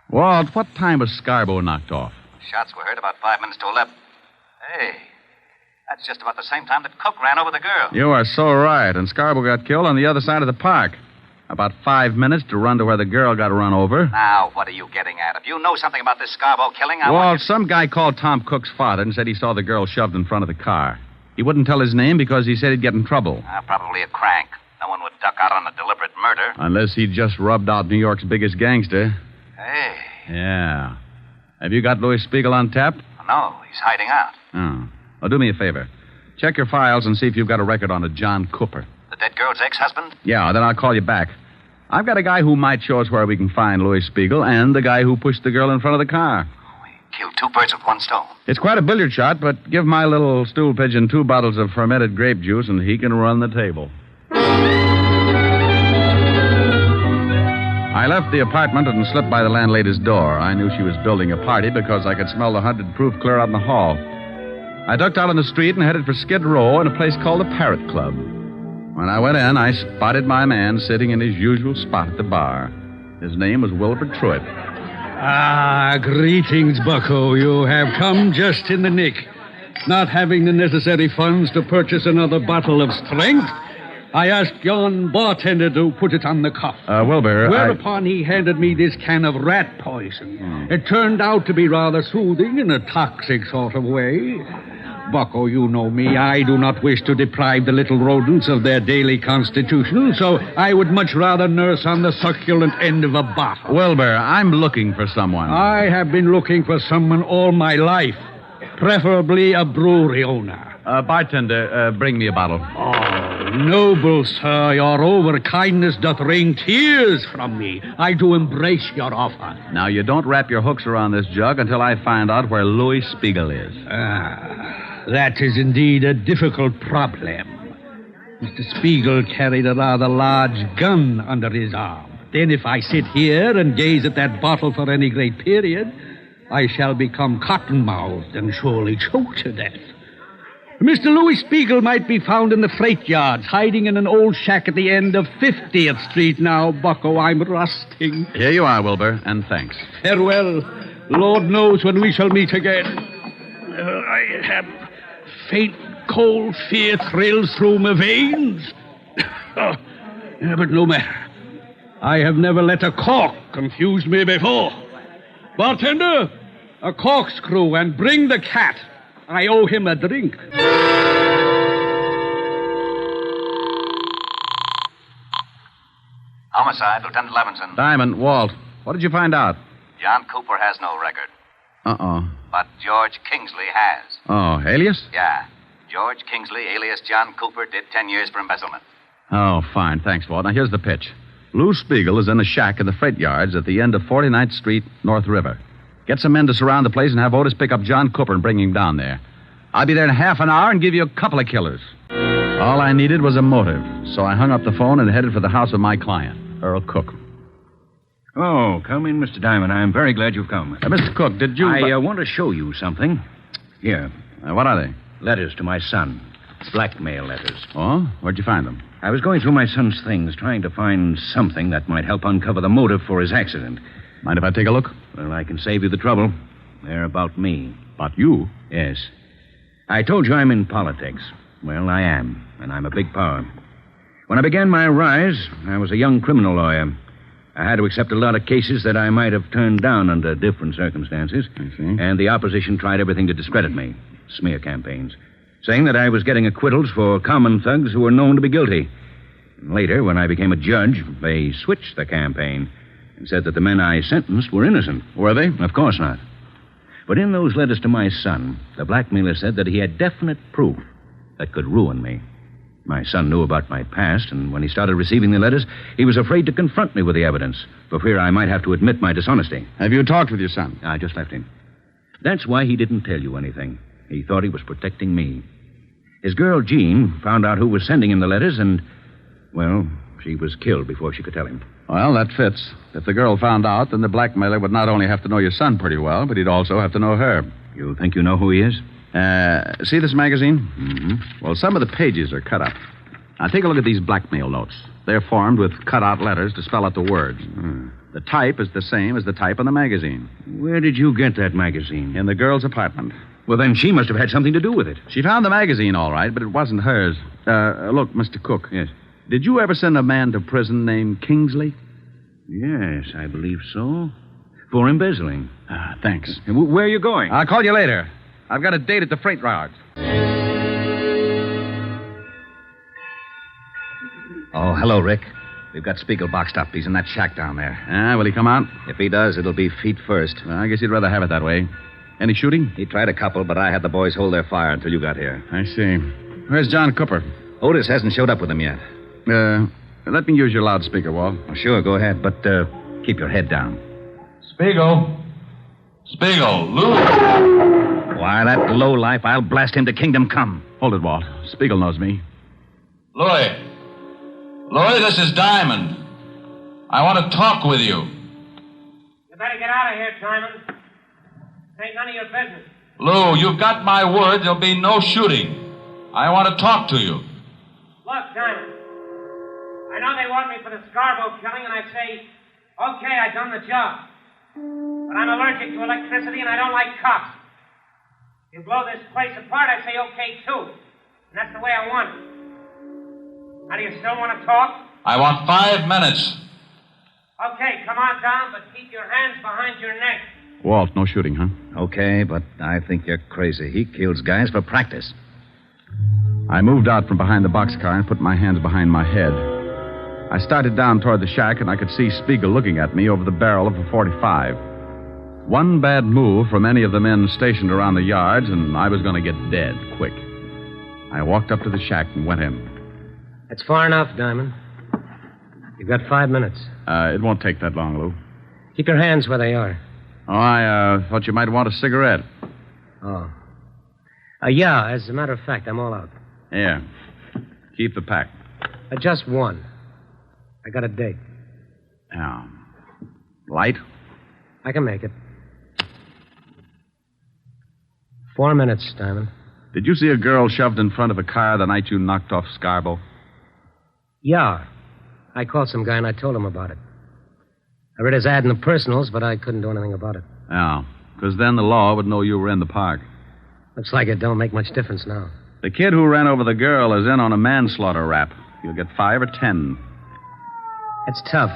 Walt, what time was Scarborough knocked off? Shots were heard about 5 minutes to 11. Hey, that's just about the same time that Cook ran over the girl. You are so right. And Scarborough got killed on the other side of the park. About 5 minutes to run to where the girl got run over. Now, what are you getting at? If you know something about this Scarborough killing, I Walt, want you... some guy called Tom Cook's father and said he saw the girl shoved in front of the car. He wouldn't tell his name because he said he'd get in trouble. Probably a crank. No one would duck out on a deliberate murder. Unless he just rubbed out New York's biggest gangster. Hey. Yeah. Have you got Louis Spiegel on tap? No, he's hiding out. Oh. Well, do me a favor. Check your files and see if you've got a record on a John Cooper. The dead girl's ex-husband? Yeah, then I'll call you back. I've got a guy who might show us where we can find Louis Spiegel and the guy who pushed the girl in front of the car. Killed 2 birds with 1 stone. It's quite a billiard shot, but give my little stool pigeon 2 bottles of fermented grape juice and he can run the table. I left the apartment and slipped by the landlady's door. I knew she was building a party because I could smell the 100 proof clear out in the hall. I ducked out on the street and headed for Skid Row in a place called the Parrot Club. When I went in, I spotted my man sitting in his usual spot at the bar. His name was Wilbur Truitt. Ah, greetings, Bucko. You have come just in the nick. Not having the necessary funds to purchase another bottle of strength, I asked yon bartender to put it on the cuff. Wilbur, Whereupon he handed me this can of rat poison. It turned out to be rather soothing in a toxic sort of way. Bucko, you know me. I do not wish to deprive the little rodents of their daily constitution, so I would much rather nurse on the succulent end of a bottle. Wilbur, I'm looking for someone. I have been looking for someone all my life, preferably a brewery owner. Bartender, bring me a bottle. Oh, noble sir, your overkindness doth wring tears from me. I do embrace your offer. Now, you don't wrap your hooks around this jug until I find out where Louis Spiegel is. That is indeed a difficult problem. Mr. Spiegel carried a rather large gun under his arm. Then if I sit here and gaze at that bottle for any great period, I shall become cotton-mouthed and surely choke to death. Mr. Louis Spiegel might be found in the freight yards, hiding in an old shack at the end of 50th Street now, Bucko. I'm rusting. Here you are, Wilbur, and thanks. Farewell. Lord knows when we shall meet again. I have faint, cold fear thrills through my veins. But no matter. I have never let a cork confuse me before. Bartender, a corkscrew, and bring the cat. I owe him a drink. Homicide, Lieutenant Levinson. Diamond, Walt, what did you find out? John Cooper has no record, Uh-oh. but George Kingsley has. Oh, alias? Yeah. George Kingsley, alias John Cooper, did 10 years for embezzlement. Oh, fine. Thanks, Walt. Now, here's the pitch. Lou Spiegel is in a shack in the freight yards at the end of 49th Street, North River. Get some men to surround the place and have Otis pick up John Cooper and bring him down there. I'll be there in half an hour and give you a couple of killers. All I needed was a motive, so I hung up the phone and headed for the house of my client, Earl Cook. Oh, come in, Mr. Diamond. I'm very glad you've come. Mr. Cook, did you... I want to show you something. Here. What are they? Letters to my son. Blackmail letters. Oh? Where'd you find them? I was going through my son's things, trying to find something that might help uncover the motive for his accident. Mind if I take a look? Well, I can save you the trouble. They're about me. About you? Yes. I told you I'm in politics. Well, I am, and I'm a big power. When I began my rise, I was a young criminal lawyer. I had to accept a lot of cases that I might have turned down under different circumstances. I see. And the opposition tried everything to discredit me. Smear campaigns. Saying that I was getting acquittals for common thugs who were known to be guilty. And later, when I became a judge, they switched the campaign and said that the men I sentenced were innocent. Were they? Of course not. But in those letters to my son, the blackmailer said that he had definite proof that could ruin me. My son knew about my past, and when he started receiving the letters, he was afraid to confront me with the evidence, for fear I might have to admit my dishonesty. Have you talked with your son? I just left him. That's why he didn't tell you anything. He thought he was protecting me. His girl, Jean, found out who was sending him the letters, and, well, she was killed before she could tell him. Well, that fits. If the girl found out, then the blackmailer would not only have to know your son pretty well, but he'd also have to know her. You think you know who he is? See this magazine? Mm-hmm. Well, some of the pages are cut up. Now, take a look at these blackmail notes. They're formed with cut-out letters to spell out the words. The type is the same as the type on the magazine. Where did you get that magazine? In the girl's apartment. Well, then she must have had something to do with it. She found the magazine, all right, but it wasn't hers. Look, Mr. Cook. Yes. Did you ever send a man to prison named Kingsley? Yes, I believe so. For embezzling. Thanks. Where are you going? I'll call you later. I've got a date at the freight yards. Oh, hello, Rick. We've got Spiegel boxed up. He's in that shack down there. Will he come out? If he does, it'll be feet first. Well, I guess he'd rather have it that way. Any shooting? He tried a couple, but I had the boys hold their fire until you got here. I see. Where's John Cooper? Otis hasn't showed up with him yet. Let me use your loudspeaker, Walt. Oh, sure, go ahead, but keep your head down. Spiegel, Lou. Why, that lowlife, I'll blast him to kingdom come. Hold it, Walt. Spiegel knows me. Louis, this is Diamond. I want to talk with you. You better get out of here, Diamond. This ain't none of your business. Lou, you've got my word there'll be no shooting. I want to talk to you. Look, Diamond. I know they want me for the Scarborough killing, and I say, okay, I've done the job. But I'm allergic to electricity, and I don't like cops. You blow this place apart, I say okay, too. And that's the way I want it. Now, do you still want to talk? I want 5 minutes. Okay, come on down, but keep your hands behind your neck. Walt, no shooting, huh? Okay, but I think you're crazy. He kills guys for practice. I moved out from behind the boxcar and put my hands behind my head. I started down toward the shack, and I could see Spiegel looking at me over the barrel of a .45. One bad move from any of the men stationed around the yards, and I was going to get dead quick. I walked up to the shack and went in. That's far enough, Diamond. You've got 5 minutes. It won't take that long, Lou. Keep your hands where they are. Oh, I thought you might want a cigarette. Oh. Yeah, as a matter of fact, I'm all out. Yeah. Keep the pack. Just one. I got a date. Yeah. Light? I can make it. 4 minutes, Diamond. Did you see a girl shoved in front of a car the night you knocked off Scarborough? Yeah. I called some guy and I told him about it. I read his ad in the personals, but I couldn't do anything about it. Yeah, because then the law would know you were in the park. Looks like it don't make much difference now. The kid who ran over the girl is in on a manslaughter rap. You'll get 5 or 10. It's tough.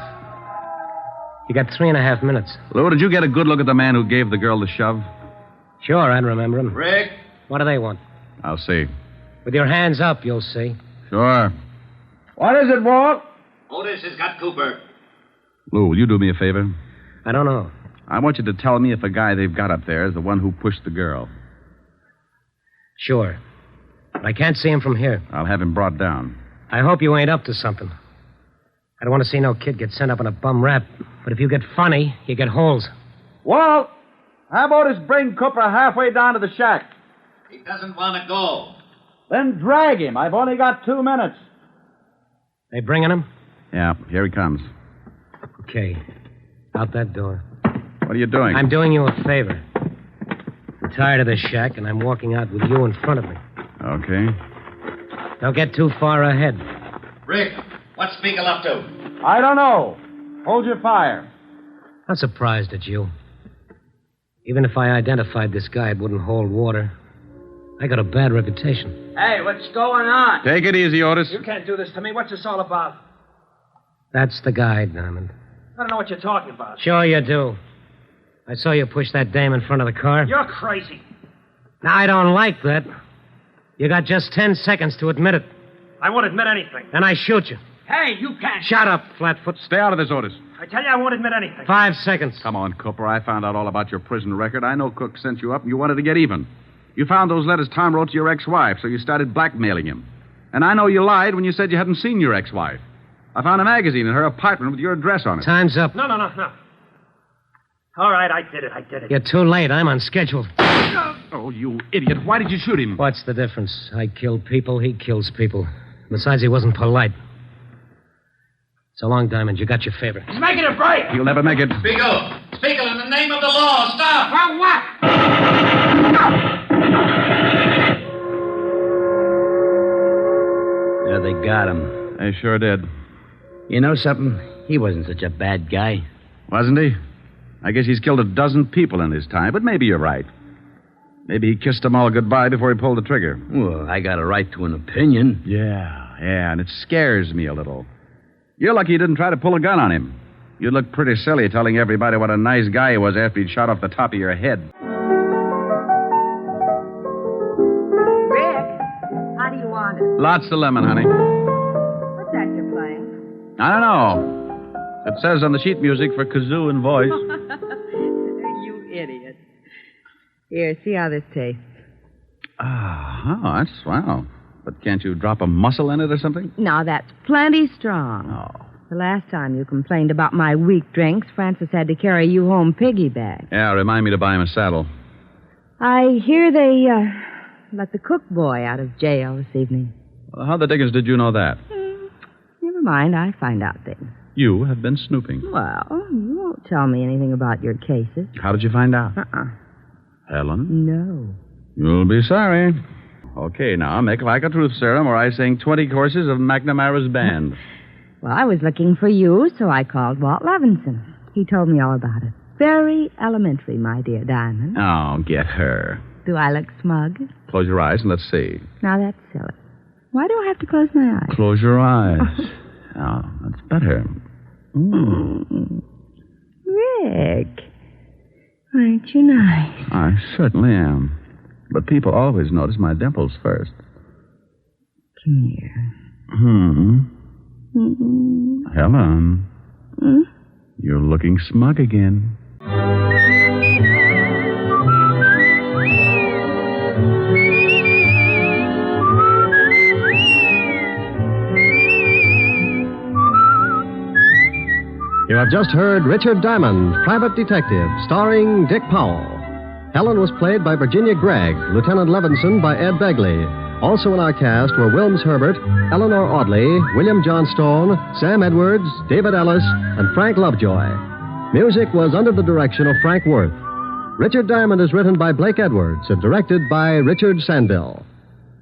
You got 3.5 minutes. Lou, did you get a good look at the man who gave the girl the shove? Sure, I'd remember him. Rick? What do they want? I'll see. With your hands up, you'll see. Sure. What is it, Walt? Otis has got Cooper. Lou, will you do me a favor? I don't know. I want you to tell me if the guy they've got up there is the one who pushed the girl. Sure. But I can't see him from here. I'll have him brought down. I hope you ain't up to something. I don't want to see no kid get sent up on a bum rap. But if you get funny, you get holes. Walt, how about us bring Cooper halfway down to the shack? He doesn't want to go. Then drag him. I've only got 2 minutes. They bringing him? Yeah, here he comes. Okay. Out that door. What are you doing? I'm doing you a favor. I'm tired of this shack, and I'm walking out with you in front of me. Okay. Don't get too far ahead. Rick, what's Spiegel up to? I don't know. Hold your fire. I'm surprised at you. Even if I identified this guy, it wouldn't hold water. I got a bad reputation. Hey, what's going on? Take it easy, Otis. You can't do this to me. What's this all about? That's the guy, Diamond. I don't know what you're talking about. Sure you do. I saw you push that dame in front of the car. You're crazy. Now, I don't like that. You got just 10 seconds to admit it. I won't admit anything. Then I shoot you. Hey, you can't. Shut up, Flatfoot. Stay out of this, Otis. I tell you, I won't admit anything. 5 seconds. Come on, Cooper. I found out all about your prison record. I know Cook sent you up and you wanted to get even. You found those letters Tom wrote to your ex-wife, so you started blackmailing him. And I know you lied when you said you hadn't seen your ex-wife. I found a magazine in her apartment with your address on it. Time's up. No. All right, I did it. You're too late. I'm on schedule. Oh, you idiot. Why did you shoot him? What's the difference? I kill people, he kills people. Besides, he wasn't polite. So long, Diamond. You got your favor. He's making a break. You'll never make it. Spiegel, in the name of the law, stop. For what? Yeah, they got him. They sure did. You know something? He wasn't such a bad guy. Wasn't he? I guess he's killed a dozen people in his time, but maybe you're right. Maybe he kissed them all goodbye before he pulled the trigger. Well, I got a right to an opinion. Yeah, and it scares me a little. You're lucky you didn't try to pull a gun on him. You'd look pretty silly telling everybody what a nice guy he was after he'd shot off the top of your head. Rick, how do you want it? Lots of lemon, honey. What's that you're playing? I don't know. It says on the sheet music for kazoo and voice. You idiot. Here, see how this tastes. That's wow. But can't you drop a mussel in it or something? Now, that's plenty strong. Oh. The last time you complained about my weak drinks, Francis had to carry you home piggyback. Yeah, remind me to buy him a saddle. I hear they let the cook boy out of jail this evening. Well, how the dickens did you know that? Never mind, I find out things. You have been snooping. Well, you won't tell me anything about your cases. How did you find out? Helen? No. You'll be sorry. Okay, now, make like a truth serum, or I sing 20 courses of McNamara's band. Well, I was looking for you, so I called Walt Levinson. He told me all about it. Very elementary, my dear Diamond. Oh, get her. Do I look smug? Close your eyes and let's see. Now, that's silly. Why do I have to close my eyes? Close your eyes. Oh, that's better. Rick, aren't you nice? I certainly am. But people always notice my dimples first. Come here. Helen. You're looking smug again. You have just heard Richard Diamond, Private Detective, starring Dick Powell. Helen was played by Virginia Gregg, Lieutenant Levinson by Ed Begley. Also in our cast were Wilms Herbert, Eleanor Audley, William Johnstone, Sam Edwards, David Ellis, and Frank Lovejoy. Music was under the direction of Frank Worth. Richard Diamond is written by Blake Edwards and directed by Richard Sandville.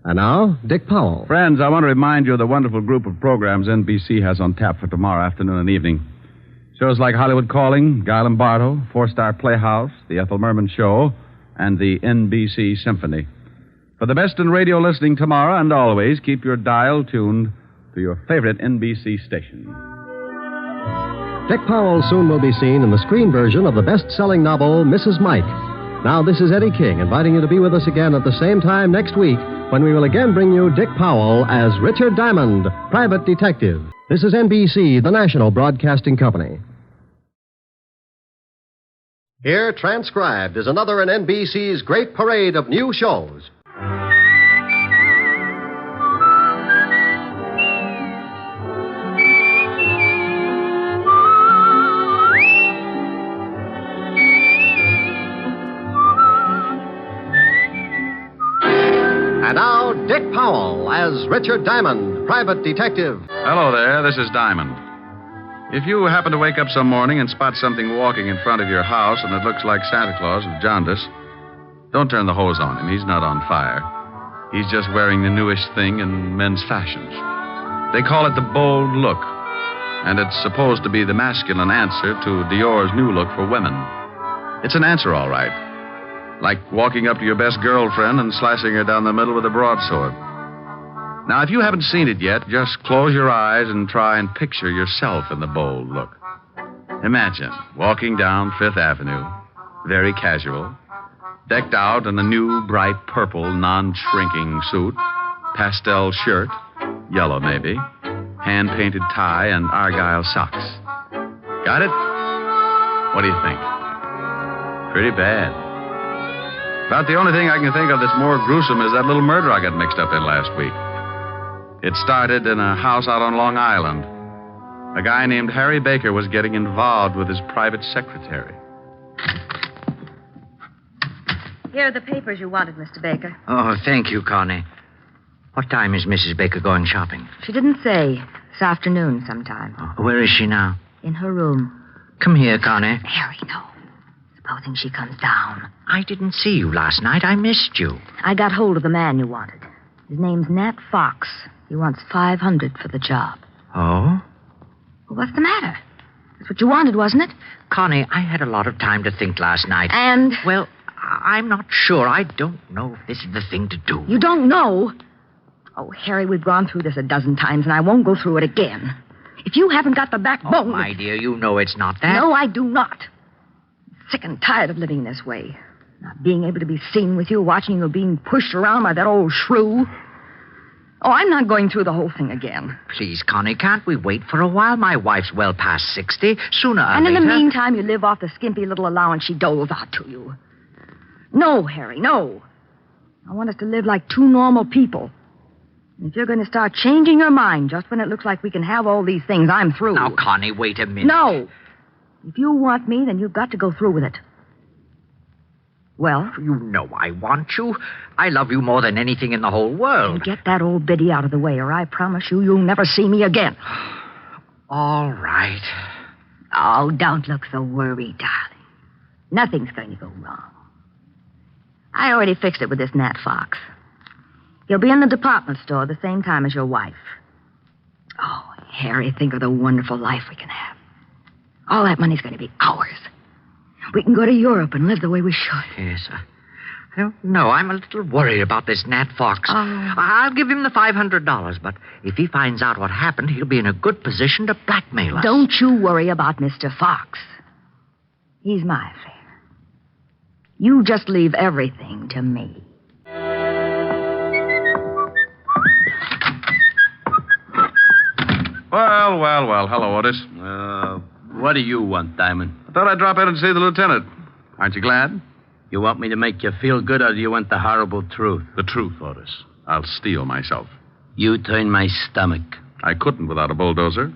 And now, Dick Powell. Friends, I want to remind you of the wonderful group of programs NBC has on tap for tomorrow afternoon and evening. Shows like Hollywood Calling, Guy Lombardo, Four-Star Playhouse, The Ethel Merman Show, and the NBC Symphony. For the best in radio listening tomorrow and always, keep your dial tuned to your favorite NBC station. Dick Powell soon will be seen in the screen version of the best-selling novel, Mrs. Mike. Now, this is Eddie King inviting you to be with us again at the same time next week when we will again bring you Dick Powell as Richard Diamond, Private Detective. This is NBC, the national broadcasting company. Here, transcribed, is another in NBC's great parade of new shows. And now, Dick Powell as Richard Diamond, Private Detective. Hello there, this is Diamond. If you happen to wake up some morning and spot something walking in front of your house and it looks like Santa Claus with jaundice, don't turn the hose on him. He's not on fire. He's just wearing the newest thing in men's fashions. They call it the bold look, and it's supposed to be the masculine answer to Dior's new look for women. It's an answer, all right. Like walking up to your best girlfriend and slicing her down the middle with a broadsword. Now, if you haven't seen it yet, just close your eyes and try and picture yourself in the bold look. Imagine walking down Fifth Avenue, very casual, decked out in a new, bright purple, non-shrinking suit, pastel shirt, yellow maybe, hand-painted tie, and argyle socks. Got it? What do you think? Pretty bad. About the only thing I can think of that's more gruesome is that little murder I got mixed up in last week. It started in a house out on Long Island. A guy named Harry Baker was getting involved with his private secretary. Here are the papers you wanted, Mr. Baker. Oh, thank you, Connie. What time is Mrs. Baker going shopping? She didn't say. This afternoon sometime. Where is she now? In her room. Come here, Connie. Harry, no. Supposing she comes down. I didn't see you last night. I missed you. I got hold of the man you wanted. His name's Nat Fox. He wants $500 for the job. Oh? Well, what's the matter? That's what you wanted, wasn't it? Connie, I had a lot of time to think last night. And? Well, I'm not sure. I don't know if this is the thing to do. You don't know? Oh, Harry, we've gone through this a dozen times, and I won't go through it again. If you haven't got the backbone... Oh, my dear, you know it's not that. No, I do not. I'm sick and tired of living this way. Not being able to be seen with you, watching you being pushed around by that old shrew. Oh, I'm not going through the whole thing again. Please, Connie, can't we wait for a while? My wife's well past 60. Sooner or And later... in the meantime, you live off the skimpy little allowance she doles out to you. No, Harry, no. I want us to live like two normal people. And if you're going to start changing your mind just when it looks like we can have all these things, I'm through. Now, Connie, wait a minute. No. If you want me, then you've got to go through with it. Well? You know I want you. I love you more than anything in the whole world. And get that old biddy out of the way, or I promise you, you'll never see me again. All right. Oh, don't look so worried, darling. Nothing's going to go wrong. I already fixed it with this Nat Fox. He'll be in the department store the same time as your wife. Oh, Harry, think of the wonderful life we can have. All that money's going to be ours. We can go to Europe and live the way we should. Yes, I don't know. I'm a little worried about this Nat Fox. I'll give him the $500, but if he finds out what happened, he'll be in a good position to blackmail us. Don't you worry about Mr. Fox. He's my affair. You just leave everything to me. Well. Hello, Otis. What do you want, Diamond? I thought I'd drop in and see the lieutenant. Aren't you glad? You want me to make you feel good, or do you want the horrible truth? The truth, Otis. I'll steel myself. You turn my stomach. I couldn't without a bulldozer.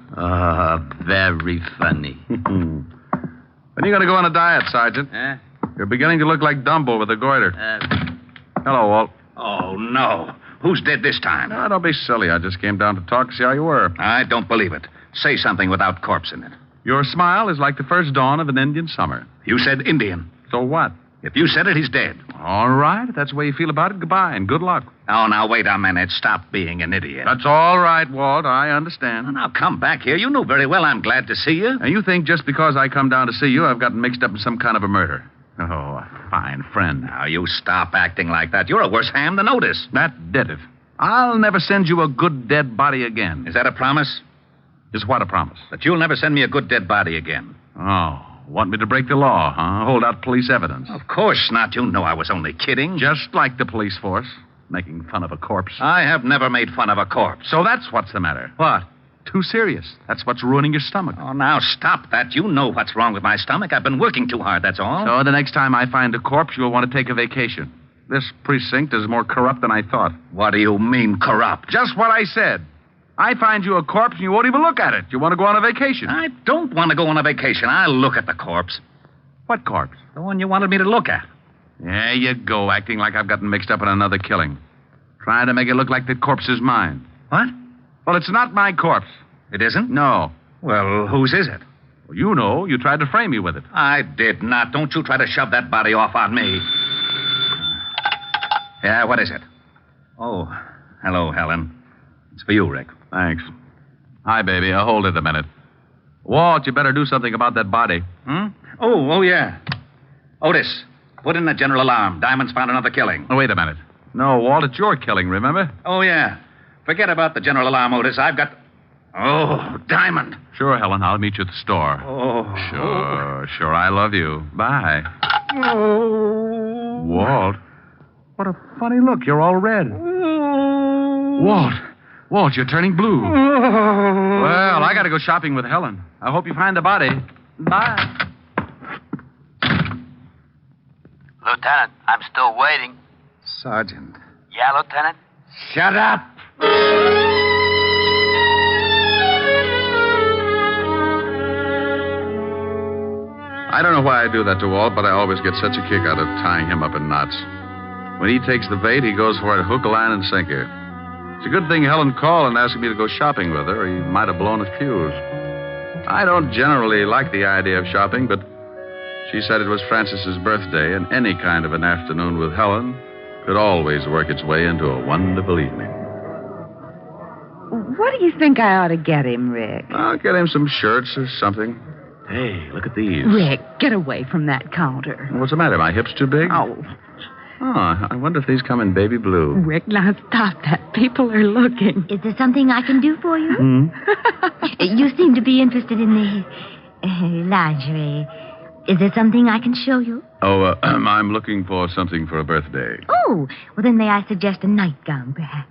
Very funny. When are you going to go on a diet, Sergeant? You're beginning to look like Dumbo with a goiter. Hello, Walt. Oh, no. Who's dead this time? No, don't be silly. I just came down to talk to see how you were. I don't believe it. Say something without corpse in it. Your smile is like the first dawn of an Indian summer. You said Indian. So what? If you said it, he's dead. All right. If that's the way you feel about it, goodbye and good luck. Oh, now, wait a minute. Stop being an idiot. That's all right, Walt. I understand. Now, come back here. You know very well I'm glad to see you. And you think just because I come down to see you, I've gotten mixed up in some kind of a murder. Oh, a fine friend. Now, you stop acting like that. You're a worse ham than Otis. That did it. I'll never send you a good dead body again. Is that a promise? Is what a promise? That you'll never send me a good dead body again. Oh, want me to break the law, huh? Hold out police evidence. Of course not. You know I was only kidding. Just like the police force, making fun of a corpse. I have never made fun of a corpse. So that's what's the matter. What? Too serious. That's what's ruining your stomach. Oh, now stop that. You know what's wrong with my stomach. I've been working too hard, that's all. So the next time I find a corpse, you'll want to take a vacation. This precinct is more corrupt than I thought. What do you mean, corrupt? Just what I said. I find you a corpse and you won't even look at it. You want to go on a vacation. I don't want to go on a vacation. I'll look at the corpse. What corpse? The one you wanted me to look at. There you go, acting like I've gotten mixed up in another killing. Trying to make it look like the corpse is mine. What? Well, it's not my corpse. It isn't? No. Well, whose is it? Well, you know. You tried to frame me with it. I did not. Don't you try to shove that body off on me. Yeah, what is it? Oh, hello, Helen. It's for you, Rick. Thanks. Hi, baby. I'll hold it a minute. Walt, you better do something about that body. Oh, yeah. Otis, put in the general alarm. Diamond's found another killing. Oh, wait a minute. No, Walt, it's your killing, remember? Oh, yeah. Forget about the general alarm, Otis. I've got... Oh, Diamond. Sure, Helen. I'll meet you at the store. Oh. Sure. I love you. Bye. Oh. Walt. What a funny look. You're all red. Walt, you're turning blue. Well, I got to go shopping with Helen. I hope you find the body. Bye. Lieutenant, I'm still waiting. Sergeant. Yeah, Lieutenant? Shut up. I don't know why I do that to Walt, but I always get such a kick out of tying him up in knots. When he takes the bait, he goes for it hook, line, and sinker. It's a good thing Helen called and asked me to go shopping with her, or he might have blown a fuse. I don't generally like the idea of shopping, but she said it was Francis's birthday, and any kind of an afternoon with Helen could always work its way into a wonderful evening. What do you think I ought to get him, Rick? I'll get him some shirts or something. Hey, look at these. Rick, get away from that counter. What's the matter? My hips too big? Oh, I wonder if these come in baby blue. Rick, now stop that. People are looking. Is there something I can do for you? You seem to be interested in the lingerie. Is there something I can show you? Oh, I'm looking for something for a birthday. Oh, well, then may I suggest a nightgown, perhaps?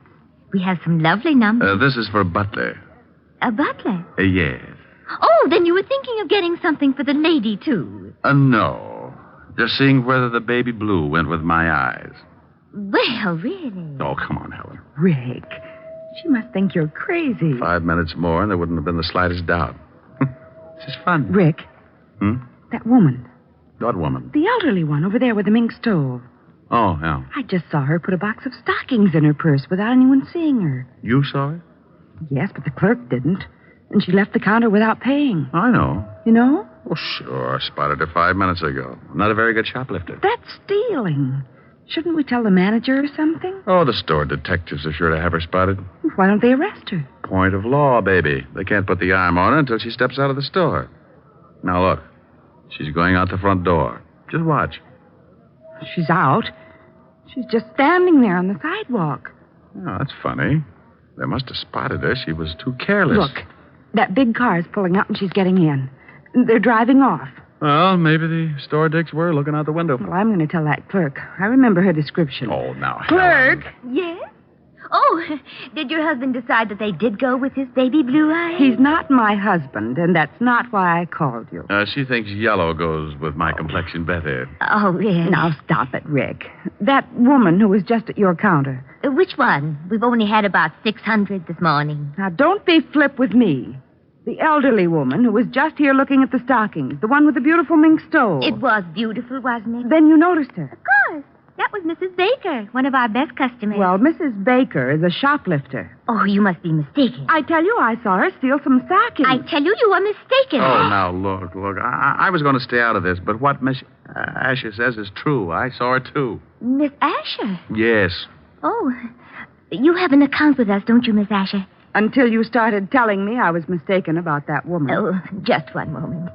We have some lovely numbers. This is for a butler. A butler? Yes. Oh, then you were thinking of getting something for the lady, too. No. Just seeing whether the baby blue went with my eyes. Well, really? Oh, come on, Helen. Rick, she must think you're crazy. 5 minutes more, and there wouldn't have been the slightest doubt. This is fun. Rick. That woman. What woman? The elderly one over there with the mink stove. Oh, yeah. I just saw her put a box of stockings in her purse without anyone seeing her. You saw it? Yes, but the clerk didn't. And she left the counter without paying. I know. You know? Oh, sure. I spotted her 5 minutes ago. Not a very good shoplifter. That's stealing. Shouldn't we tell the manager or something? Oh, the store detectives are sure to have her spotted. Why don't they arrest her? Point of law, baby. They can't put the arm on her until she steps out of the store. Now, look. She's going out the front door. Just watch. She's out. She's just standing there on the sidewalk. Oh, that's funny. They must have spotted her. She was too careless. Look, that big car is pulling up and she's getting in. They're driving off. Well, maybe the store dicks were looking out the window. Well, I'm going to tell that clerk. I remember her description. Oh, now, Clerk! Yes? Oh, did your husband decide that they did go with his baby blue eyes? He's not my husband, and that's not why I called you. She thinks yellow goes with my complexion better. Oh, yes. Now, stop it, Rick. That woman who was just at your counter. Which one? We've only had about 600 this morning. Now, don't be flip with me. The elderly woman who was just here looking at the stockings. The one with the beautiful mink stole. It was beautiful, wasn't it? Then you noticed her. Of course. That was Mrs. Baker, one of our best customers. Well, Mrs. Baker is a shoplifter. Oh, you must be mistaken. I tell you, I saw her steal some stockings. I tell you, you are mistaken. Oh, now, look. I was going to stay out of this, but what Miss Asher says is true. I saw her, too. Miss Asher? Yes. Oh, you have an account with us, don't you, Miss Asher? Until you started telling me I was mistaken about that woman. Oh, just one moment.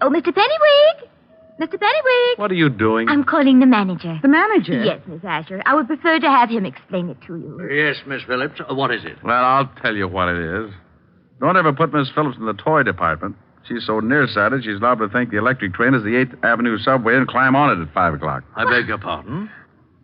Oh, Mr. Pennywig! Mr. Pennywig! What are you doing? I'm calling the manager. The manager? Yes, Miss Asher. I would prefer to have him explain it to you. Yes, Miss Phillips. What is it? Well, I'll tell you what it is. Don't ever put Miss Phillips in the toy department. She's so nearsighted, she's liable to think the electric train is the 8th Avenue subway and climb on it at 5 o'clock. I beg your pardon?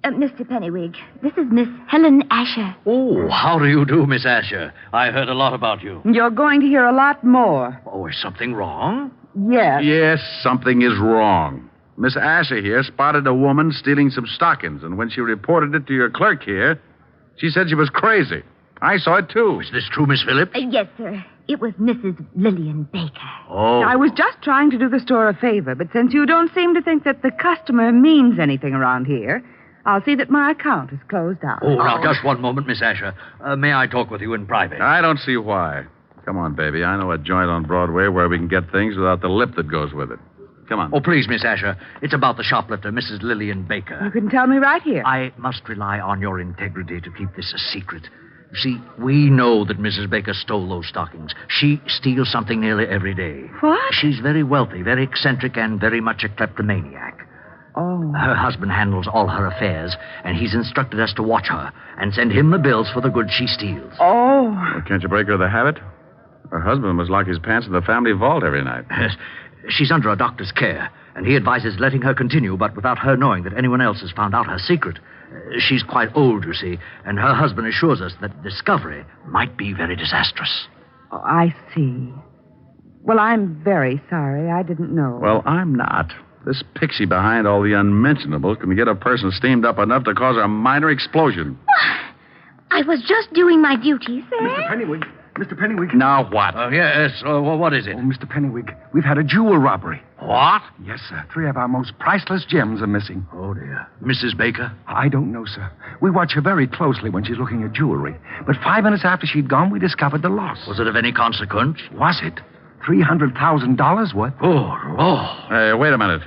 Mr. Pennywig, this is Miss Helen Asher. Oh, how do you do, Miss Asher? I heard a lot about you. You're going to hear a lot more. Oh, is something wrong? Yes. Yes, something is wrong. Miss Asher here spotted a woman stealing some stockings, and when she reported it to your clerk here, she said she was crazy. I saw it, too. Is this true, Miss Phillips? Yes, sir. It was Mrs. Lillian Baker. Oh. I was just trying to do the store a favor, but since you don't seem to think that the customer means anything around here, I'll see that my account is closed out. Oh, now, just one moment, Miss Asher. May I talk with you in private? I don't see why. Come on, baby. I know a joint on Broadway where we can get things without the lip that goes with it. Come on. Oh, please, Miss Asher. It's about the shoplifter, Mrs. Lillian Baker. You can tell me right here. I must rely on your integrity to keep this a secret. You see, we know that Mrs. Baker stole those stockings. She steals something nearly every day. What? She's very wealthy, very eccentric, and very much a kleptomaniac. Oh. Her husband handles all her affairs, and he's instructed us to watch her and send him the bills for the goods she steals. Oh. Well, can't you break her of the habit? Her husband must lock his pants in the family vault every night. She's under a doctor's care, and he advises letting her continue, but without her knowing that anyone else has found out her secret. She's quite old, you see, and her husband assures us that discovery might be very disastrous. Oh, I see. Well, I'm very sorry. I didn't know. Well, I'm not. This pixie behind all the unmentionables can get a person steamed up enough to cause a minor explosion. I was just doing my duty, sir. Mr. Pennywig. Mr. Pennywig. Now what? Yes, what is it? Oh, Mr. Pennywig, we've had a jewel robbery. What? Yes, sir. 3 of our most priceless gems are missing. Oh, dear. Mrs. Baker? I don't know, sir. We watch her very closely when she's looking at jewelry. But 5 minutes after she'd gone, we discovered the loss. Was it of any consequence? Was it? $300,000 worth. Oh. Hey, wait a minute.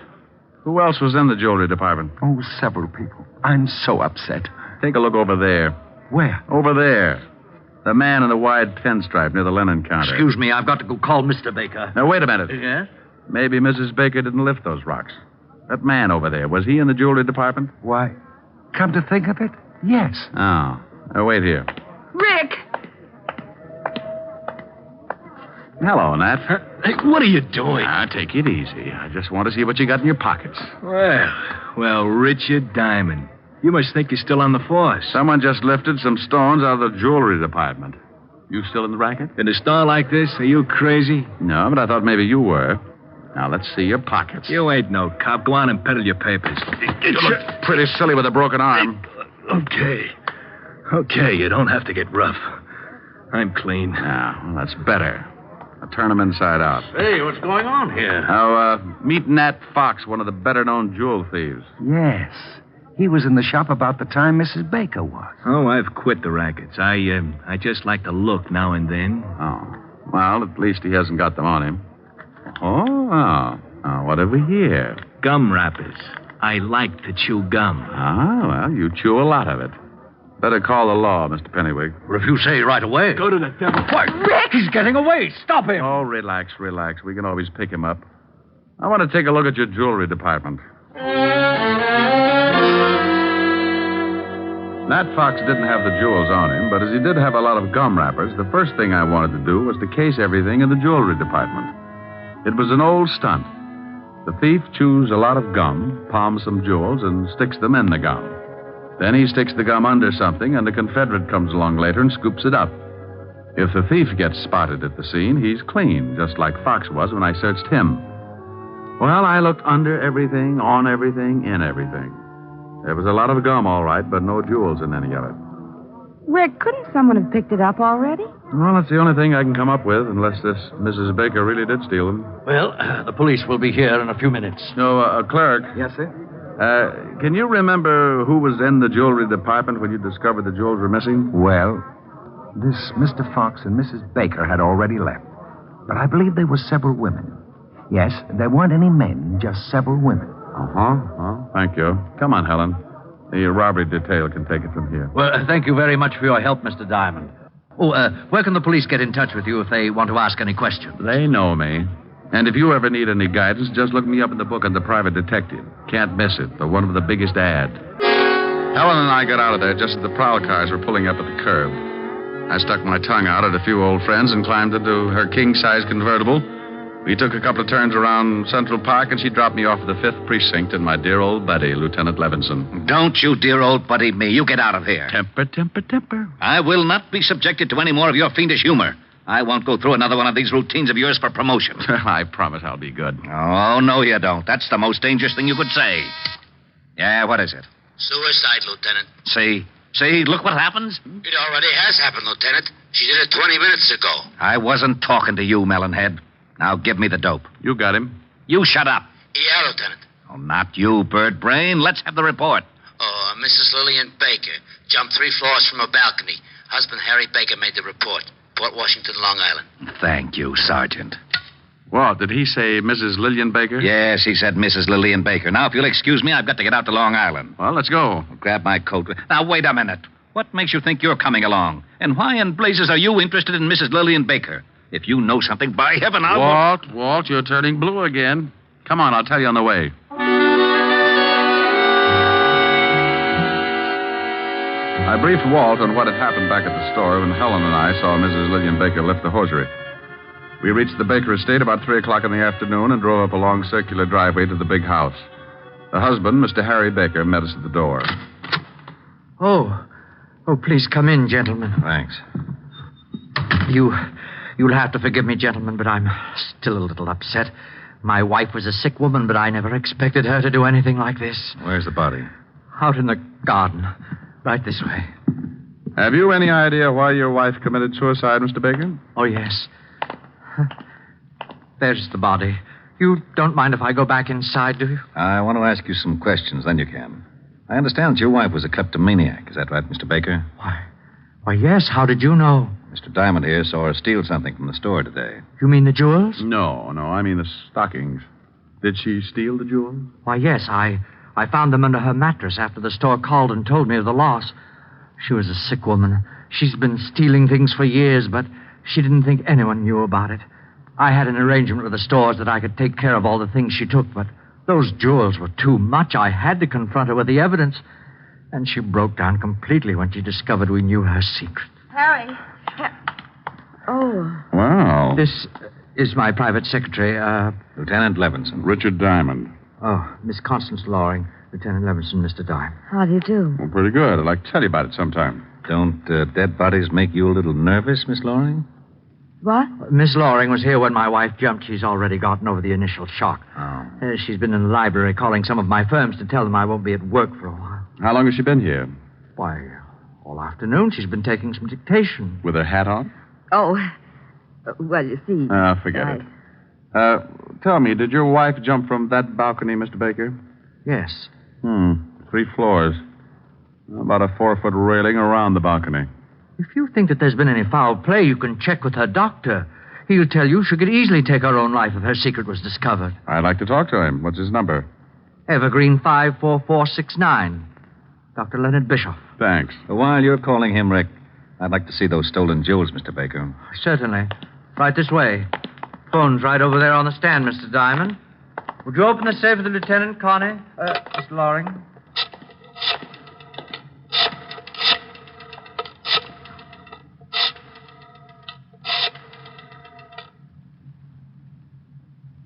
Who else was in the jewelry department? Oh, several people. I'm so upset. Take a look over there. Where? Over there. The man in the wide pinstripe near the linen counter. Excuse me, I've got to go call Mr. Baker. Now, wait a minute. Yes? Maybe Mrs. Baker didn't lift those rocks. That man over there, was he in the jewelry department? Why, come to think of it, yes. Oh. Now, wait here. Rick! Hello, Nat. Hey, what are you doing? Take it easy. I just want to see what you got in your pockets. Well, Richard Diamond. You must think you're still on the force. Someone just lifted some stones out of the jewelry department. You still in the racket? In a store like this? Are you crazy? No, but I thought maybe you were. Now, let's see your pockets. You ain't no cop. Go on and peddle your papers. You look pretty silly with a broken arm. Okay, you don't have to get rough. I'm clean. Yeah, well, that's better. Now, turn them inside out. Hey, what's going on here? Now, meet Nat Fox, one of the better-known jewel thieves. Yes. He was in the shop about the time Mrs. Baker was. Oh, I've quit the rackets. I just like to look now and then. Oh. Well, at least he hasn't got them on him. Oh, what have we here? Gum wrappers. I like to chew gum. Ah, well, you chew a lot of it. Better call the law, Mr. Pennywig. Well, if you say right away. Go to the devil. Why, Rick, he's getting away. Stop him. Oh, relax. We can always pick him up. I want to take a look at your jewelry department. Nat Fox didn't have the jewels on him, but as he did have a lot of gum wrappers, the first thing I wanted to do was to case everything in the jewelry department. It was an old stunt. The thief chews a lot of gum, palms some jewels, and sticks them in the gum. Then he sticks the gum under something, and a Confederate comes along later and scoops it up. If the thief gets spotted at the scene, he's clean, just like Fox was when I searched him. Well, I looked under everything, on everything, in everything. There was a lot of gum, all right, but no jewels in any of it. Rick, couldn't someone have picked it up already? Well, that's the only thing I can come up with, unless this Mrs. Baker really did steal them. Well, the police will be here in a few minutes. No, clerk. Yes, sir? Can you remember who was in the jewelry department when you discovered the jewels were missing? Well, this Mr. Fox and Mrs. Baker had already left. But I believe there were several women. Yes, there weren't any men, just several women. Well, thank you. Come on, Helen. The robbery detail can take it from here. Well, thank you very much for your help, Mr. Diamond. Oh, where can the police get in touch with you if they want to ask any questions? They know me. And if you ever need any guidance, just look me up in the book on the private detective. Can't miss it. The one with the biggest ad. Helen and I got out of there just as the prowl cars were pulling up at the curb. I stuck my tongue out at a few old friends and climbed into her king-size convertible. We took a couple of turns around Central Park, and she dropped me off at the 5th Precinct in my dear old buddy, Lieutenant Levinson. Don't you dear old buddy me. You get out of here. Temper. I will not be subjected to any more of your fiendish humor. I won't go through another one of these routines of yours for promotion. I promise I'll be good. Oh, no, you don't. That's the most dangerous thing you could say. Yeah, what is it? Suicide, Lieutenant. See, look what happens. It already has happened, Lieutenant. She did it 20 minutes ago. I wasn't talking to you, Melonhead. Now give me the dope. You got him. You shut up. Yeah, Lieutenant. Oh, not you, Bird Brain. Let's have the report. Oh, Mrs. Lillian Baker jumped 3 floors from a balcony. Husband Harry Baker made the report. Port Washington, Long Island. Thank you, Sergeant. What, did he say Mrs. Lillian Baker? Yes, he said Mrs. Lillian Baker. Now, if you'll excuse me, I've got to get out to Long Island. Well, let's go. I'll grab my coat. Now, wait a minute. What makes you think you're coming along? And why in blazes are you interested in Mrs. Lillian Baker? If you know something, by heaven, I'll... Walt, you're turning blue again. Come on, I'll tell you on the way. I briefed Walt on what had happened back at the store when Helen and I saw Mrs. Lillian Baker lift the hosiery. We reached the Baker estate about 3 o'clock in the afternoon and drove up a long circular driveway to the big house. The husband, Mr. Harry Baker, met us at the door. Oh, please come in, gentlemen. Thanks. You'll have to forgive me, gentlemen, but I'm still a little upset. My wife was a sick woman, but I never expected her to do anything like this. Where's the body? Out in the garden. Right this way. Have you any idea why your wife committed suicide, Mr. Baker? Oh, yes. There's the body. You don't mind if I go back inside, do you? I want to ask you some questions, then you can. I understand that your wife was a kleptomaniac. Is that right, Mr. Baker? Why, yes. How did you know? Mr. Diamond here saw her steal something from the store today. You mean the jewels? No, I mean the stockings. Did she steal the jewels? Why, yes. I found them under her mattress after the store called and told me of the loss. She was a sick woman. She's been stealing things for years, but she didn't think anyone knew about it. I had an arrangement with the stores that I could take care of all the things she took, but those jewels were too much. I had to confront her with the evidence. And she broke down completely when she discovered we knew her secret. Harry. Oh. Wow. This is my private secretary, Lieutenant Levinson. Richard Diamond. Oh, Miss Constance Loring, Lieutenant Levinson, Mr. Diamond. How do you do? Well, pretty good. I'd like to tell you about it sometime. Don't dead bodies make you a little nervous, Miss Loring? What? Miss Loring was here when my wife jumped. She's already gotten over the initial shock. Oh. She's been in the library calling some of my firms to tell them I won't be at work for a while. How long has she been here? Why, all afternoon she's been taking some dictation. With her hat on? Oh, well, you see... forget it. Tell me, did your wife jump from that balcony, Mr. Baker? Yes. 3 floors. About a 4-foot railing around the balcony. If you think that there's been any foul play, you can check with her doctor. He'll tell you she could easily take her own life if her secret was discovered. I'd like to talk to him. What's his number? Evergreen 54469. Dr. Leonard Bischoff. Thanks. While you're calling him, Rick, I'd like to see those stolen jewels, Mr. Baker. Certainly. Right this way. Phone's right over there on the stand, Mr. Diamond. Would you open the safe for the lieutenant, Connie? Mr. Loring?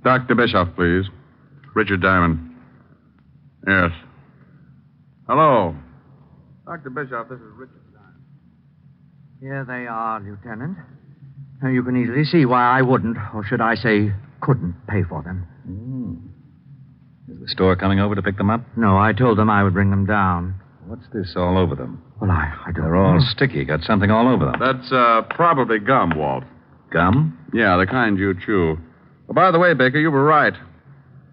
Dr. Bischoff, please. Richard Diamond. Yes. Hello. Dr. Bischoff, this is Richard Diamond. Here they are, Lieutenant. Now, you can easily see why I wouldn't, or should I say, couldn't pay for them. Is the store coming over to pick them up? No, I told them I would bring them down. What's this all over them? Well, I don't They're all know. sticky. Got something all over them. That's probably gum, Walt. Gum? Yeah, the kind you chew. Oh, by the way, Baker, you were right.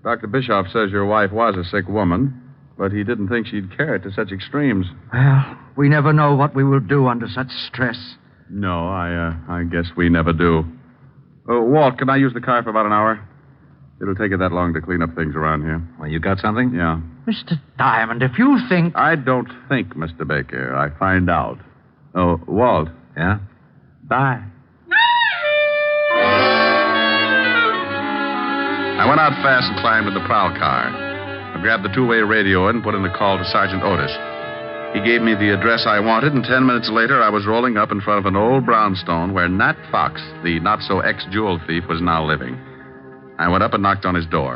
Dr. Bischoff says your wife was a sick woman, but he didn't think she'd carry it to such extremes. Well, we never know what we will do under such stress. No, I guess we never do. Walt, can I use the car for about an hour? It'll take it that long to clean up things around here. Well, you got something? Yeah. Mr. Diamond, if you think... I don't think, Mr. Baker. I find out. Oh, Walt. Yeah? Bye. I went out fast and climbed in the prowl car. I grabbed the two-way radio and put in a call to Sergeant Otis. He gave me the address I wanted, and 10 minutes later, I was rolling up in front of an old brownstone where Nat Fox, the not-so-ex-jewel thief, was now living. I went up and knocked on his door.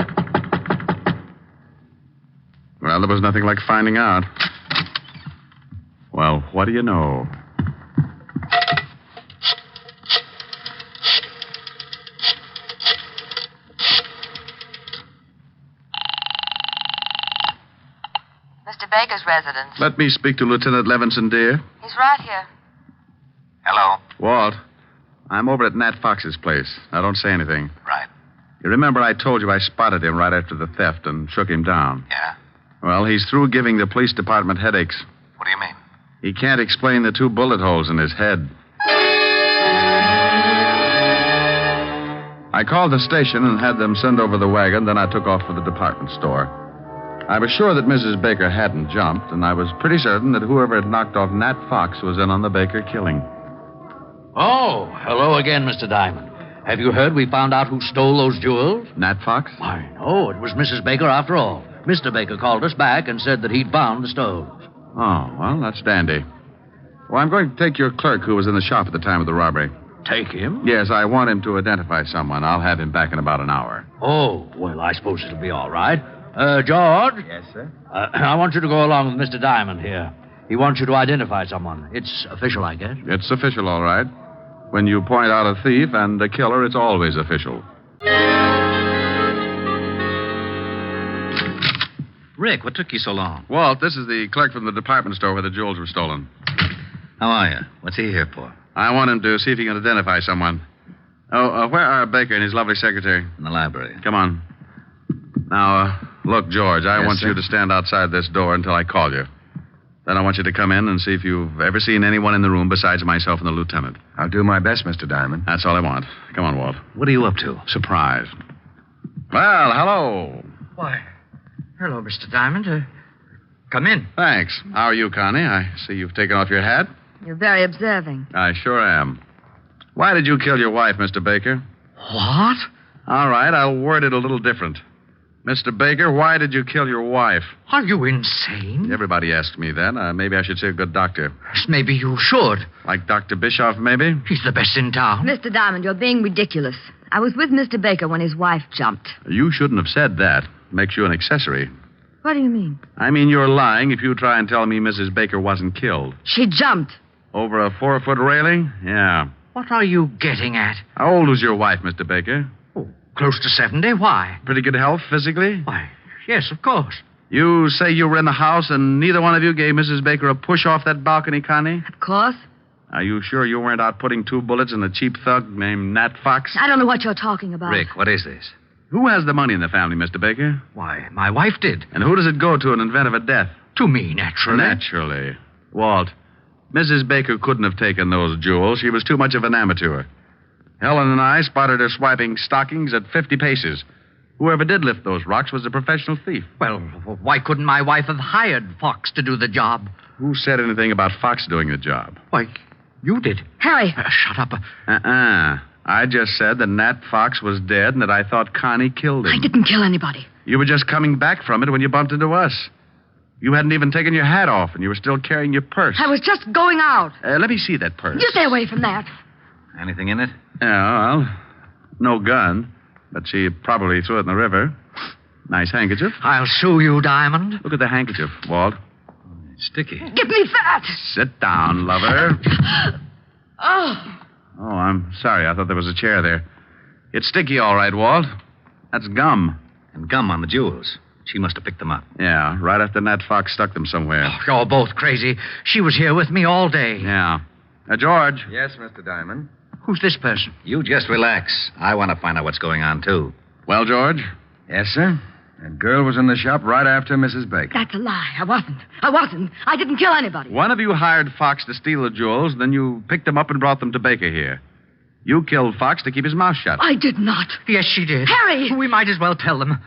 Well, there was nothing like finding out. Well, what do you know? Mr. Baker's residence. Let me speak to Lieutenant Levinson, dear. He's right here. Hello? Walt, I'm over at Nat Fox's place. Now, don't say anything. Right. You remember I told you I spotted him right after the theft and shook him down? Yeah? Well, he's through giving the police department headaches. What do you mean? He can't explain the 2 bullet holes in his head. I called the station and had them send over the wagon, then I took off for the department store. I was sure that Mrs. Baker hadn't jumped, and I was pretty certain that whoever had knocked off Nat Fox was in on the Baker killing. Oh, hello again, Mr. Diamond. Have you heard we found out who stole those jewels? Nat Fox? Why, no, it was Mrs. Baker after all. Mr. Baker called us back and said that he'd found the stones. Oh, well, that's dandy. Well, I'm going to take your clerk who was in the shop at the time of the robbery. Take him? Yes, I want him to identify someone. I'll have him back in about an hour. Oh, well, I suppose it'll be all right. George? Yes, sir? I want you to go along with Mr. Diamond here. He wants you to identify someone. It's official, I guess. It's official, all right. When you point out a thief and a killer, it's always official. Rick, what took you so long? Walt, this is the clerk from the department store where the jewels were stolen. How are you? What's he here for? I want him to see if he can identify someone. Oh, where are Baker and his lovely secretary? In the library. Come on. Now, look, George, I Yes, want sir? you to stand outside this door until I call you. Then I want you to come in and see if you've ever seen anyone in the room besides myself and the lieutenant. I'll do my best, Mr. Diamond. That's all I want. Come on, Walt. What are you up to? Surprise. Well, hello. Why, hello, Mr. Diamond. Come in. Thanks. How are you, Connie? I see you've taken off your hat. You're very observing. I sure am. Why did you kill your wife, Mr. Baker? What? All right, I'll word it a little different. Mr. Baker, why did you kill your wife? Are you insane? Everybody asks me that. Maybe I should say a good doctor. Maybe you should. Like Dr. Bischoff, maybe? He's the best in town. Mr. Diamond, you're being ridiculous. I was with Mr. Baker when his wife jumped. You shouldn't have said that. Makes you an accessory. What do you mean? I mean, you're lying if you try and tell me Mrs. Baker wasn't killed. She jumped. Over a 4-foot railing? Yeah. What are you getting at? How old was your wife, Mr. Baker? Close to 70. Why? Pretty good health physically? Why, yes, of course. You say you were in the house and neither one of you gave Mrs. Baker a push off that balcony, Connie? Of course. Are you sure you weren't out putting 2 bullets in a cheap thug named Nat Fox? I don't know what you're talking about. Rick, what is this? Who has the money in the family, Mr. Baker? Why, my wife did. And who does it go to in event of a death? To me, naturally. Naturally. Walt, Mrs. Baker couldn't have taken those jewels. She was too much of an amateur. Helen and I spotted her swiping stockings at 50 paces. Whoever did lift those rocks was a professional thief. Well, why couldn't my wife have hired Fox to do the job? Who said anything about Fox doing the job? Why, you did. Harry! Shut up. I just said that Nat Fox was dead and that I thought Connie killed him. I didn't kill anybody. You were just coming back from it when you bumped into us. You hadn't even taken your hat off, and you were still carrying your purse. I was just going out. Let me see that purse. You stay away from that. Anything in it? Yeah, well, no gun, but she probably threw it in the river. Nice handkerchief. I'll sue you, Diamond. Look at the handkerchief, Walt. It's sticky. Give me that. Sit down, lover. Oh. Oh, I'm sorry. I thought there was a chair there. It's sticky, all right, Walt. That's gum. And gum on the jewels. She must have picked them up. Yeah, right after Nat Fox stuck them somewhere. Oh, you're both crazy. She was here with me all day. Yeah. George. Yes, Mr. Diamond. Who's this person? You just relax. I want to find out what's going on, too. Well, George? Yes, sir. That girl was in the shop right after Mrs. Baker. That's a lie. I wasn't. I didn't kill anybody. One of you hired Fox to steal the jewels, then you picked them up and brought them to Baker here. You killed Fox to keep his mouth shut. I did not. Yes, she did. Harry! We might as well tell them.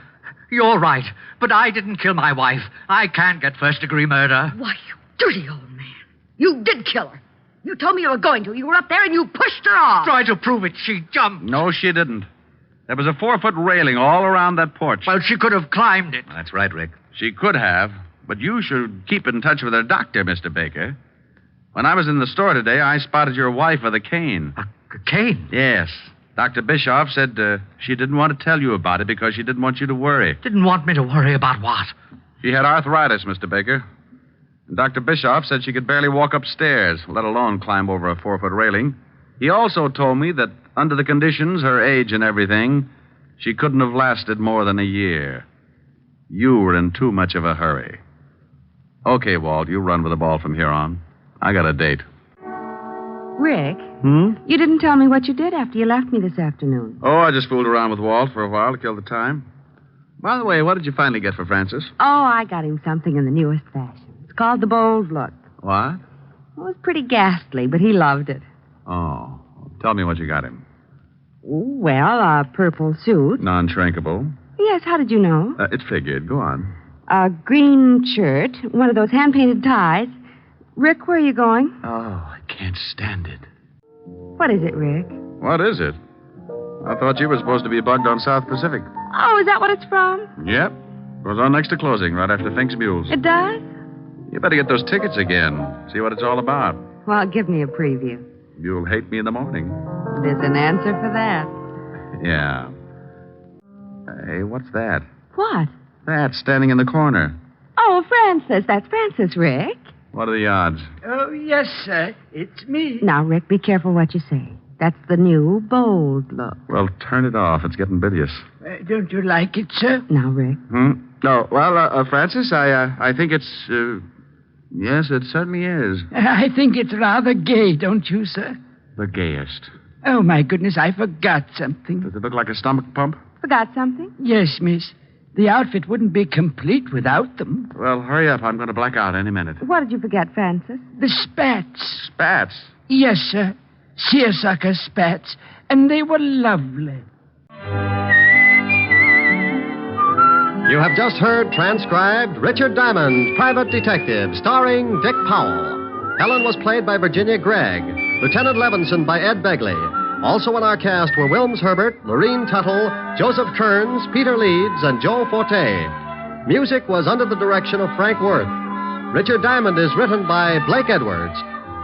You're right, but I didn't kill my wife. I can't get first-degree murder. Why, you dirty old man. You did kill her. You told me you were going to. You were up there and you pushed her off. Try to prove it. She jumped. No, she didn't. There was a 4-foot railing all around that porch. Well, she could have climbed it. That's right, Rick. She could have, but you should keep in touch with her doctor, Mr. Baker. When I was in the store today, I spotted your wife with a cane. A cane? Yes. Dr. Bischoff said she didn't want to tell you about it because she didn't want you to worry. Didn't want me to worry about what? She had arthritis, Mr. Baker. And Dr. Bischoff said she could barely walk upstairs, let alone climb over a 4-foot railing. He also told me that under the conditions, her age and everything, she couldn't have lasted more than a year. You were in too much of a hurry. Okay, Walt, you run with the ball from here on. I got a date. Rick, you didn't tell me what you did after you left me this afternoon. Oh, I just fooled around with Walt for a while to kill the time. By the way, what did you finally get for Francis? Oh, I got him something in the newest fashion. It's called the Bold Look. What? It was pretty ghastly, but he loved it. Oh, tell me what you got him. Well, a purple suit. Non-shrinkable. Yes, how did you know? It figured. Go on. A green shirt, one of those hand-painted ties. Rick, where are you going? Oh, I can't stand it. What is it, Rick? What is it? I thought you were supposed to be bugged on South Pacific. Oh, is that what it's from? Yep. Goes on next to closing, right after Fink's Mules. It does? You better get those tickets again. See what it's all about. Well, give me a preview. You'll hate me in the morning. There's an answer for that. Yeah. Hey, what's that? What? That standing in the corner. Oh, Francis. That's Francis, Rick. What are the odds? Oh, yes, sir. It's me. Now, Rick, be careful what you say. That's the new Bold Look. Well, turn it off. It's getting bilious. Don't you like it, sir? Now, Rick. No. Well, Francis, I think it's... yes, it certainly is. I think it's rather gay, don't you, sir? The gayest. Oh, my goodness, I forgot something. Does it look like a stomach pump? Forgot something? Yes, miss. The outfit wouldn't be complete without them. Well, hurry up. I'm going to black out any minute. What did you forget, Francis? The spats. Spats? Yes, sir. Seersucker spats. And they were lovely. You have just heard transcribed Richard Diamond, Private Detective, starring Dick Powell. Helen was played by Virginia Gregg, Lieutenant Levinson by Ed Begley. Also in our cast were Wilms Herbert, Lorene Tuttle, Joseph Kearns, Peter Leeds, and Joe Forte. Music was under the direction of Frank Worth. Richard Diamond is written by Blake Edwards.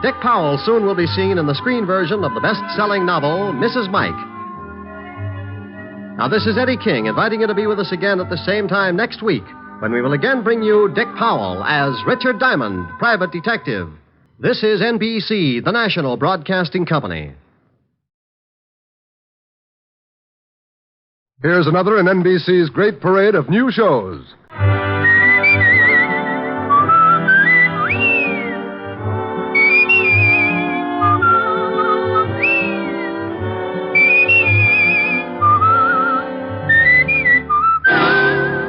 Dick Powell soon will be seen in the screen version of the best-selling novel, Mrs. Mike. Now, this is Eddie King inviting you to be with us again at the same time next week when we will again bring you Dick Powell as Richard Diamond, Private Detective. This is NBC, the national broadcasting company. Here's another in NBC's great parade of new shows.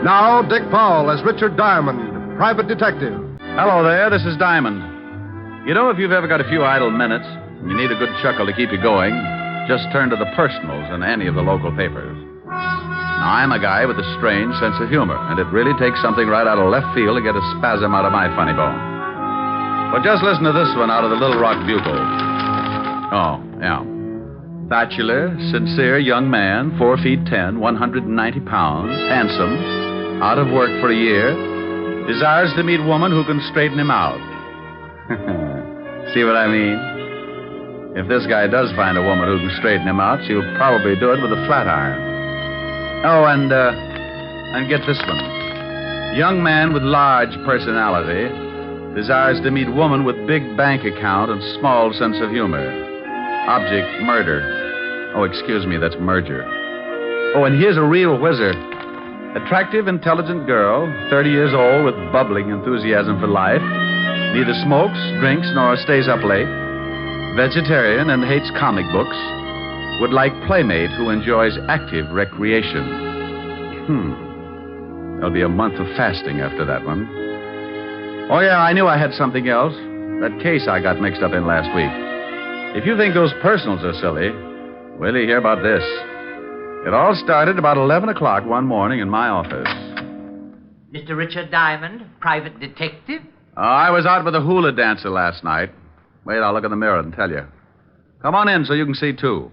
Now, Dick Powell as Richard Diamond, Private Detective. Hello there, this is Diamond. You know, if you've ever got a few idle minutes and you need a good chuckle to keep you going, just turn to the personals in any of the local papers. Now, I'm a guy with a strange sense of humor, and it really takes something right out of left field to get a spasm out of my funny bone. But just listen to this one out of the Little Rock Bugle. Oh, yeah. Bachelor, sincere young man, 4 feet 10, 190 pounds, handsome, out of work for a year, desires to meet woman who can straighten him out. See what I mean? If this guy does find a woman who can straighten him out, she'll probably do it with a flat iron. Oh, and get this one. Young man with large personality desires to meet woman with big bank account and small sense of humor. Object, murder. Oh, excuse me, that's merger. Oh, and here's a real whizzer. Attractive, intelligent girl, 30 years old with bubbling enthusiasm for life. Neither smokes, drinks, nor stays up late. Vegetarian and hates comic books. Would like playmate who enjoys active recreation. There'll be a month of fasting after that one. Oh, yeah, I knew I had something else. That case I got mixed up in last week. If you think those personals are silly, well, you hear about this. It all started about 11 o'clock one morning in my office. Mr. Richard Diamond, private detective? I was out with a hula dancer last night. Wait, I'll look in the mirror and tell you. Come on in so you can see, too.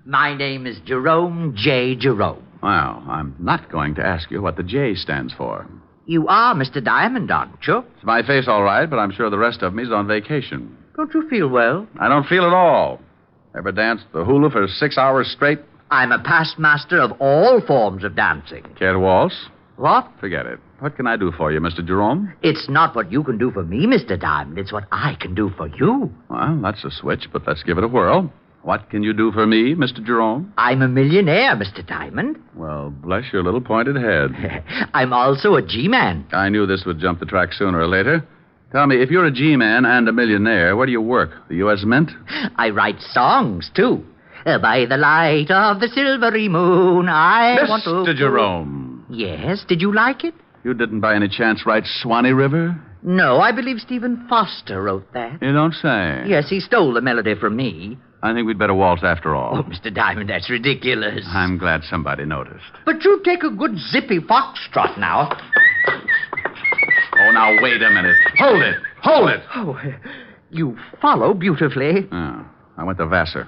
My name is Jerome J. Jerome. Well, I'm not going to ask you what the J stands for. You are Mr. Diamond, aren't you? It's my face, all right, but I'm sure the rest of me's on vacation. Don't you feel well? I don't feel at all. Ever danced the hula for 6 hours straight? I'm a past master of all forms of dancing. Care to waltz? What? Forget it. What can I do for you, Mr. Jerome? It's not what you can do for me, Mr. Diamond. It's what I can do for you. Well, that's a switch, but let's give it a whirl. What can you do for me, Mr. Jerome? I'm a millionaire, Mr. Diamond. Well, bless your little pointed head. I'm also a G-man. I knew this would jump the track sooner or later. Tell me, if you're a G-man and a millionaire, where do you work? The U.S. Mint? I write songs, too. By the light of the silvery moon, I want to... Mr. Jerome. Yes, did you like it? You didn't by any chance write Swanee River? No, I believe Stephen Foster wrote that. You don't say? Yes, he stole the melody from me. I think we'd better waltz after all. Oh, Mr. Diamond, that's ridiculous. I'm glad somebody noticed. But you take a good zippy foxtrot now. Oh, now, wait a minute. Hold it! Hold it! Oh, you follow beautifully. Oh, I went to Vassar.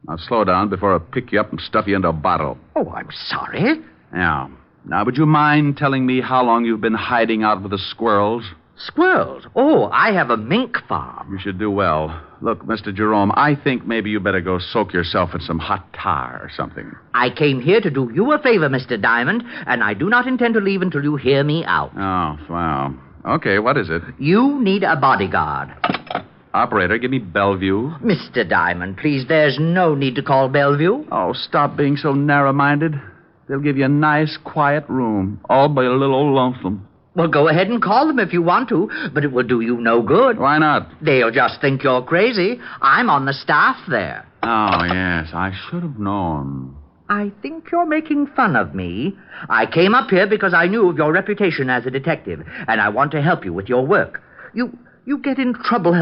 Now, slow down before I pick you up and stuff you into a bottle. Oh, I'm sorry. Yeah. Now, would you mind telling me how long you've been hiding out with the squirrels? Squirrels? Oh, I have a mink farm. You should do well. Look, Mr. Jerome, I think maybe you better go soak yourself in some hot tar or something. I came here to do you a favor, Mr. Diamond, and I do not intend to leave until you hear me out. Oh, well. Okay, what is it? You need a bodyguard. Operator, give me Bellevue. Mr. Diamond, please, there's no need to call Bellevue. Oh, stop being so narrow-minded. They'll give you a nice, quiet room, all by a little old lonesome. Well, go ahead and call them if you want to, but it will do you no good. Why not? They'll just think you're crazy. I'm on the staff there. Oh, yes, I should have known. I think you're making fun of me. I came up here because I knew of your reputation as a detective, and I want to help you with your work. You get in trouble,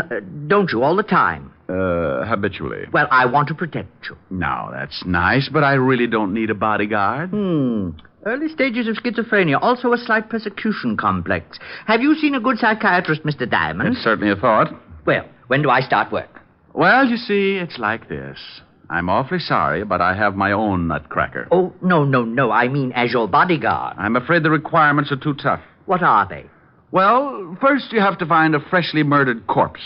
don't you, all the time? Habitually. Well, I want to protect you. Now, that's nice, but I really don't need a bodyguard. Early stages of schizophrenia, also a slight persecution complex. Have you seen a good psychiatrist, Mr. Diamond? It's certainly a thought. Well, when do I start work? Well, you see, it's like this. I'm awfully sorry, but I have my own nutcracker. Oh, no. I mean as your bodyguard. I'm afraid the requirements are too tough. What are they? Well, first you have to find a freshly murdered corpse.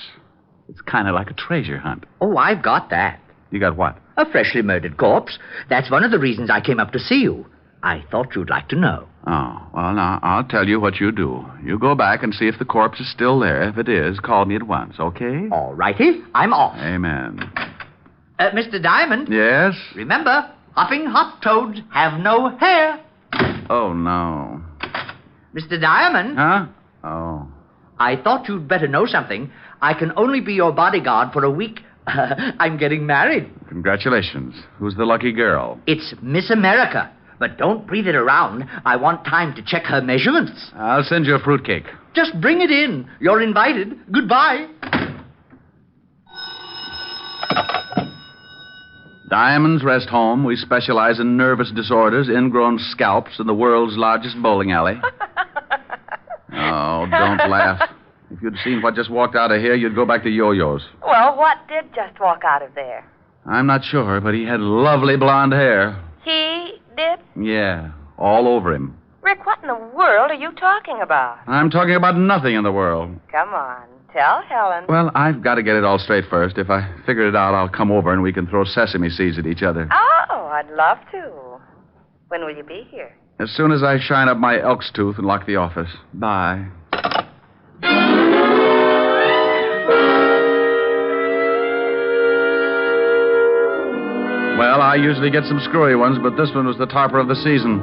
It's kind of like a treasure hunt. Oh, I've got that. You got what? A freshly murdered corpse. That's one of the reasons I came up to see you. I thought you'd like to know. Oh, well, now, I'll tell you what you do. You go back and see if the corpse is still there. If it is, call me at once, okay? All righty. I'm off. Amen. Mr. Diamond? Yes? Remember, hopping hot toads have no hair. Oh, no. Mr. Diamond? Huh? Oh. I thought you'd better know something. I can only be your bodyguard for a week. I'm getting married. Congratulations. Who's the lucky girl? It's Miss America. But don't breathe it around. I want time to check her measurements. I'll send you a fruitcake. Just bring it in. You're invited. Goodbye. Diamond's Rest Home. We specialize in nervous disorders, ingrown scalps, and the world's largest bowling alley. Oh, don't laugh. If you'd seen what just walked out of here, you'd go back to yo-yos. Well, what did just walk out of there? I'm not sure, but he had lovely blonde hair. He did? Yeah, all over him. Rick, what in the world are you talking about? I'm talking about nothing in the world. Come on, tell Helen. Well, I've got to get it all straight first. If I figure it out, I'll come over and we can throw sesame seeds at each other. Oh, I'd love to. When will you be here? As soon as I shine up my elk's tooth and lock the office. Bye. Well, I usually get some screwy ones, but this one was the topper of the season.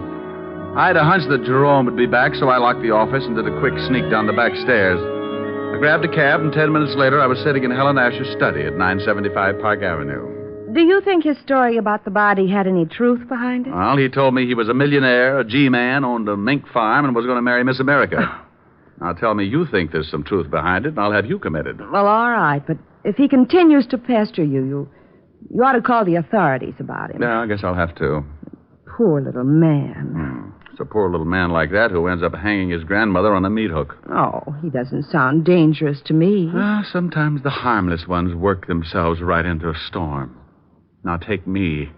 I had a hunch that Jerome would be back, so I locked the office and did a quick sneak down the back stairs. I grabbed a cab, and 10 minutes later, I was sitting in Helen Asher's study at 975 Park Avenue. Do you think his story about the body had any truth behind it? Well, he told me he was a millionaire, a G-man, owned a mink farm, and was going to marry Miss America. Now, tell me you think there's some truth behind it, and I'll have you committed. Well, all right, but if he continues to pester you ought to call the authorities about him. Yeah, I guess I'll have to. Poor little man. It's a poor little man like that who ends up hanging his grandmother on a meat hook. Oh, he doesn't sound dangerous to me. Sometimes the harmless ones work themselves right into a storm. Now, take me.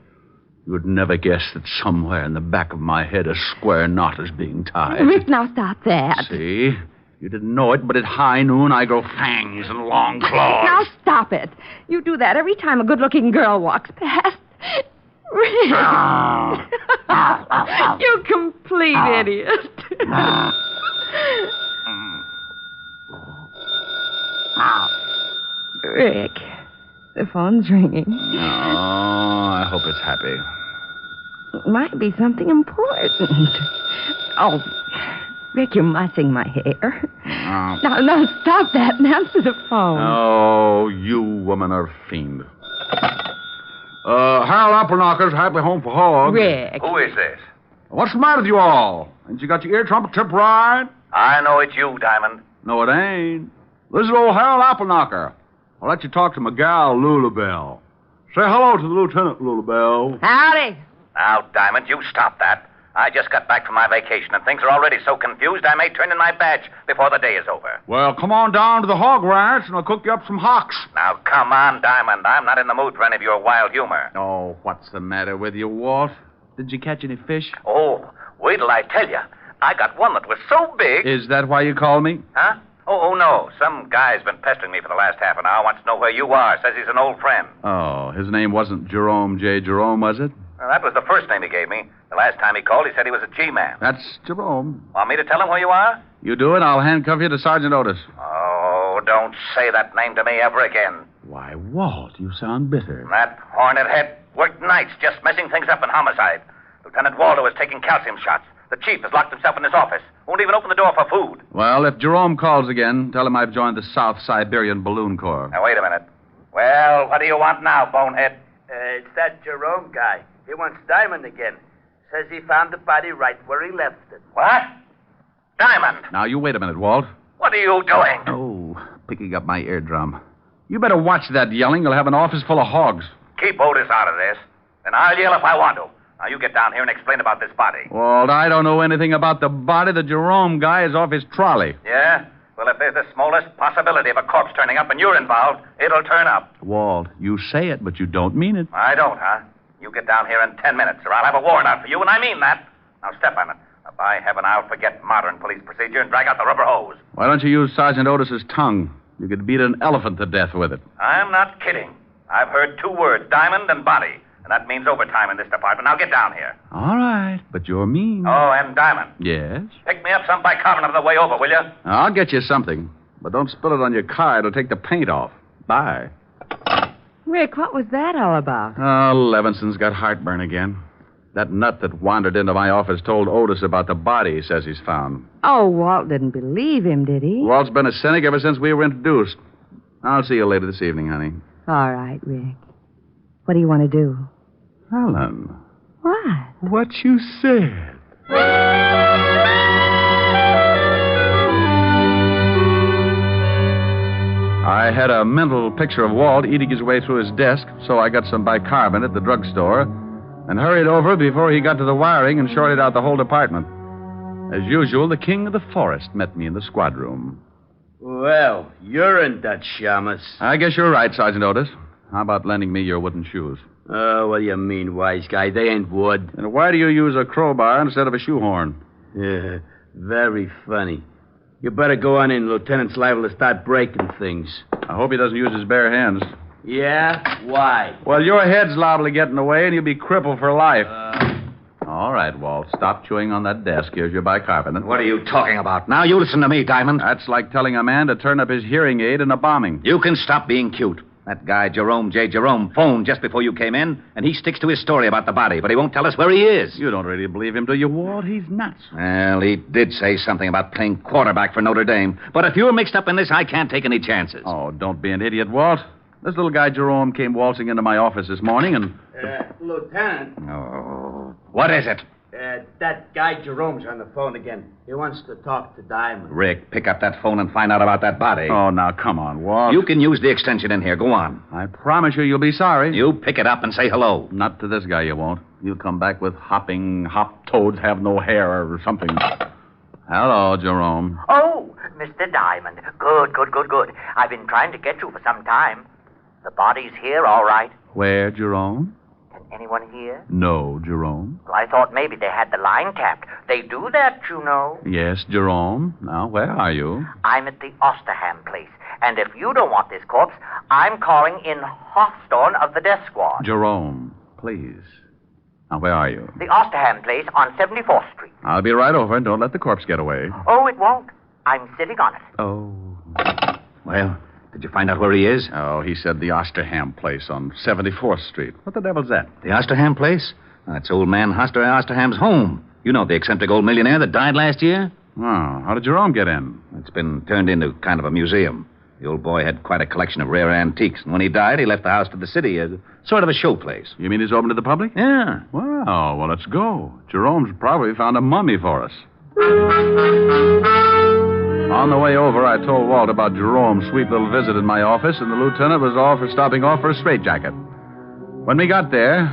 You would never guess that somewhere in the back of my head a square knot is being tied. Rick, now stop that. See? You didn't know it, but at high noon I grow fangs and long claws. Now stop it. You do that every time a good-looking girl walks past. Rick. You complete idiot. Rick, the phone's ringing. Oh, I hope it's happy. It might be something important. Oh, Rick, you're mussing my hair. Now, stop that and answer the phone. Oh, you woman are a fiend. Harold Appleknocker's Happy Home for Hogs. Rick. Who is this? What's the matter with you all? Ain't you got your ear trumpet tipped right? I know it's you, Diamond. No, it ain't. This is old Harold Appleknocker. I'll let you talk to my gal, Lulabelle. Say hello to the lieutenant, Lulabelle. Howdy. Now, Diamond, you stop that. I just got back from my vacation, and things are already so confused I may turn in my badge before the day is over. Well, come on down to the hog ranch, and I'll cook you up some hocks. Now, come on, Diamond. I'm not in the mood for any of your wild humor. Oh, what's the matter with you, Walt? Did you catch any fish? Oh, wait till I tell you. I got one that was so big. Is that why you called me? Huh? Oh, no. Some guy's been pestering me for the last half an hour. Wants to know where you are. Says he's an old friend. Oh, his name wasn't Jerome J. Jerome, was it? Well, that was the first name he gave me. The last time he called, he said he was a G-man. That's Jerome. Want me to tell him where you are? You do it, I'll handcuff you to Sergeant Otis. Oh, don't say that name to me ever again. Why, Walt, you sound bitter. That hornet head worked nights just messing things up in homicide. Lieutenant Waldo was taking calcium shots. The chief has locked himself in his office. Won't even open the door for food. Well, if Jerome calls again, tell him I've joined the South Siberian Balloon Corps. Now, wait a minute. Well, what do you want now, bonehead? It's that Jerome guy. He wants Diamond again. Says he found the body right where he left it. What? Diamond! Now, you wait a minute, Walt. What are you doing? Oh, picking up my eardrum. You better watch that yelling. You'll have an office full of hogs. Keep Otis out of this. And I'll yell if I want to. Now, you get down here and explain about this body. Walt, I don't know anything about the body. The Jerome guy is off his trolley. Yeah? Well, if there's the smallest possibility of a corpse turning up and you're involved, it'll turn up. Walt, you say it, but you don't mean it. I don't, huh? You get down here in 10 minutes, or I'll have a warrant out for you, and I mean that. Now, step on it. Now, by heaven, I'll forget modern police procedure and drag out the rubber hose. Why don't you use Sergeant Otis's tongue? You could beat an elephant to death with it. I'm not kidding. I've heard two words, diamond and body, and that means overtime in this department. Now, get down here. All right, but you're mean. Oh, and Diamond. Yes? Pick me up some bicarbonate on the way over, will you? I'll get you something, but don't spill it on your car. It'll take the paint off. Bye. Rick, what was that all about? Oh, Levinson's got heartburn again. That nut that wandered into my office told Otis about the body he says he's found. Oh, Walt didn't believe him, did he? Walt's been a cynic ever since we were introduced. I'll see you later this evening, honey. All right, Rick. What do you want to do? Helen. What? What you said. I I had a mental picture of Walt eating his way through his desk, so I got some bicarbonate at the drugstore and hurried over before he got to the wiring and shorted out the whole department. As usual, the king of the forest met me in the squad room. Well, you're in Dutch, Shamus. I guess you're right, Sergeant Otis. How about lending me your wooden shoes? Oh, what do you mean, wise guy? They ain't wood. And why do you use a crowbar instead of a shoehorn? Yeah, very funny. You better go on in. Lieutenant's liable to start breaking things. I hope he doesn't use his bare hands. Yeah? Why? Well, your head's liable to get in the way, and you'll be crippled for life. All right, Walt. Stop chewing on that desk. Here's your bicarbonate. What are you talking about? Now you listen to me, Diamond. That's like telling a man to turn up his hearing aid in a bombing. You can stop being cute. That guy, Jerome phoned just before you came in, and he sticks to his story about the body, but he won't tell us where he is. You don't really believe him, do you, Walt? He's nuts. Well, he did say something about playing quarterback for Notre Dame, but if you're mixed up in this, I can't take any chances. Oh, don't be an idiot, Walt. This little guy, Jerome, came waltzing into my office this morning, and... Lieutenant. Oh, what is it? That guy Jerome's on the phone again. He wants to talk to Diamond. Rick, pick up that phone and find out about that body. Oh, now, come on, Walt. You can use the extension in here. Go on. I promise you you'll be sorry. You pick it up and say hello. Not to this guy, you won't. You'll come back with hopping, hop toads have no hair or something. Hello, Jerome. Oh, Mr. Diamond. Good. I've been trying to get you for some time. The body's here, all right. Where, Jerome? Anyone here? No, Jerome. Well, I thought maybe they had the line tapped. They do that, you know. Yes, Jerome. Now, where are you? I'm at the Osterham place. And if you don't want this corpse, I'm calling in Hawthorne of the death squad. Jerome, please. Now, where are you? The Osterham place on 74th Street. I'll be right over, and don't let the corpse get away. Oh, it won't. I'm sitting on it. Oh. Well, did you find out where he is? Oh, he said the Osterham place on 74th Street. What the devil's that? The Osterham place? That's old man Hoster Osterham's home. You know, the eccentric old millionaire that died last year? Oh, how did Jerome get in? It's been turned into kind of a museum. The old boy had quite a collection of rare antiques, and when he died, he left the house to the city as sort of a showplace. You mean he's open to the public? Yeah. Well, let's go. Jerome's probably found a mummy for us. On the way over, I told Walt about Jerome's sweet little visit in my office, and the lieutenant was all for stopping off for a straitjacket. When we got there,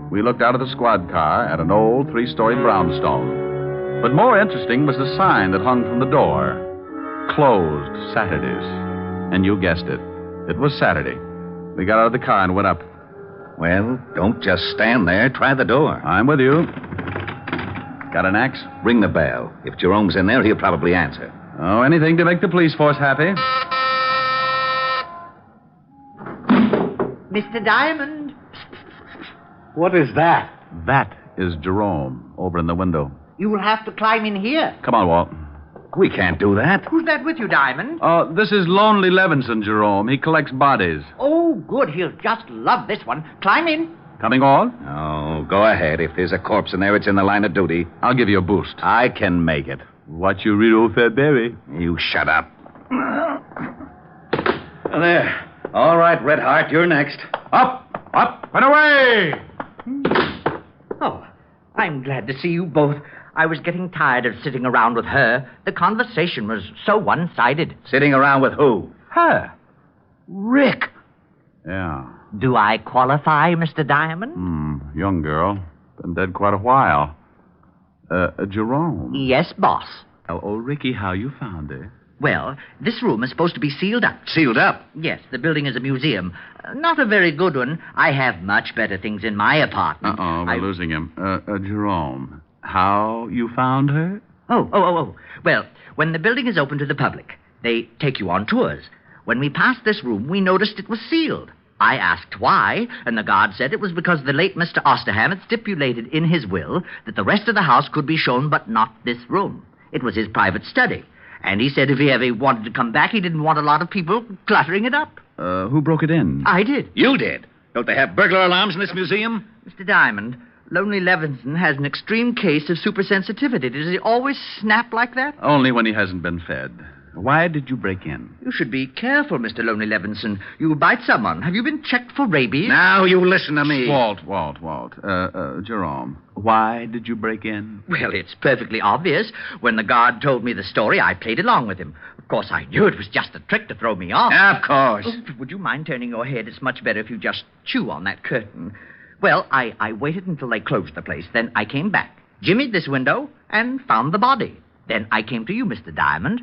we looked out of the squad car at an old three-story brownstone. But more interesting was the sign that hung from the door. Closed Saturdays. And you guessed it. It was Saturday. We got out of the car and went up. Well, don't just stand there. Try the door. I'm with you. Got an axe? Ring the bell. If Jerome's in there, he'll probably answer. Oh, anything to make the police force happy. Mr. Diamond. What is that? That is Jerome, over in the window. You will have to climb in here. Come on, Walt. We can't do that. Who's that with you, Diamond? Oh, this is Lonely Levinson, Jerome. He collects bodies. Oh, good. He'll just love this one. Climb in. Coming on? Oh, go ahead. If there's a corpse in there, it's in the line of duty. I'll give you a boost. I can make it. What you read, old Fairberry? You shut up. There. All right, Red Heart, you're next. Up, and away! Oh, I'm glad to see you both. I was getting tired of sitting around with her. The conversation was so one-sided. Sitting around with who? Her. Rick. Yeah. Do I qualify, Mr. Diamond? Young girl. Been dead quite a while. Jerome. Yes, boss. Oh, Ricky, how you found her? Well, this room is supposed to be sealed up. Sealed up? Yes, the building is a museum. Not a very good one. I have much better things in my apartment. We're losing him. Jerome, how you found her? Oh. Well, when the building is open to the public, they take you on tours. When we passed this room, we noticed it was sealed. I asked why, and the guard said it was because the late Mr. Osterham had stipulated in his will that the rest of the house could be shown, but not this room. It was his private study. And he said if he ever wanted to come back, he didn't want a lot of people cluttering it up. Who broke it in? I did. You did? Don't they have burglar alarms in this museum? Mr. Diamond, Lonely Levinson has an extreme case of supersensitivity. Does he always snap like that? Only when he hasn't been fed. Why did you break in? You should be careful, Mr. Lonely Levinson. You bite someone. Have you been checked for rabies? Now you listen to me. Walt. Jerome, why did you break in? Well, it's perfectly obvious. When the guard told me the story, I played along with him. Of course, I knew it was just a trick to throw me off. Of course. Oh, would you mind turning your head? It's much better if you just chew on that curtain. Well, I waited until they closed the place. Then I came back, jimmied this window, and found the body. Then I came to you, Mr. Diamond.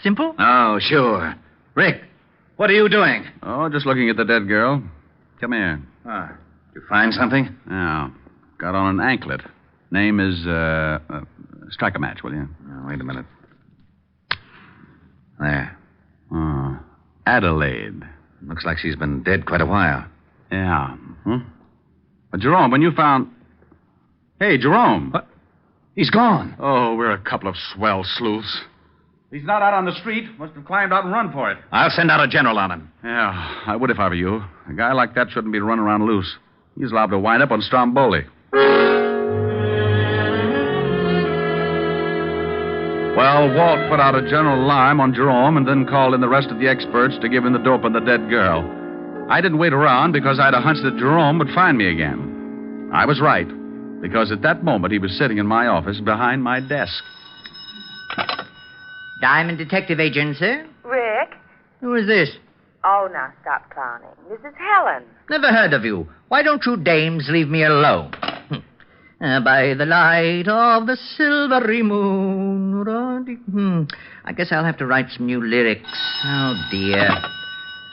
Simple? Oh, sure. Rick, what are you doing? Oh, just looking at the dead girl. Come here. You find something? Yeah. Got on an anklet. Name is, strike a match, will you? Oh, wait a minute. There. Oh, Adelaide. Looks like she's been dead quite a while. Yeah. Jerome, when you found... Hey, Jerome. What? He's gone. Oh, we're a couple of swell sleuths. He's not out on the street. Must have climbed out and run for it. I'll send out a general on him. Yeah, I would if I were you. A guy like that shouldn't be running around loose. He's liable to wind up on Stromboli. Well, Walt put out a general alarm on Jerome and then called in the rest of the experts to give him the dope on the dead girl. I didn't wait around because I had a hunch that Jerome would find me again. I was right, because at that moment he was sitting in my office behind my desk. Diamond Detective Agency? Rick? Who is this? Oh, now stop clowning. This is Helen. Never heard of you. Why don't you dames leave me alone? By the light of the silvery moon. I guess I'll have to write some new lyrics. Oh, dear.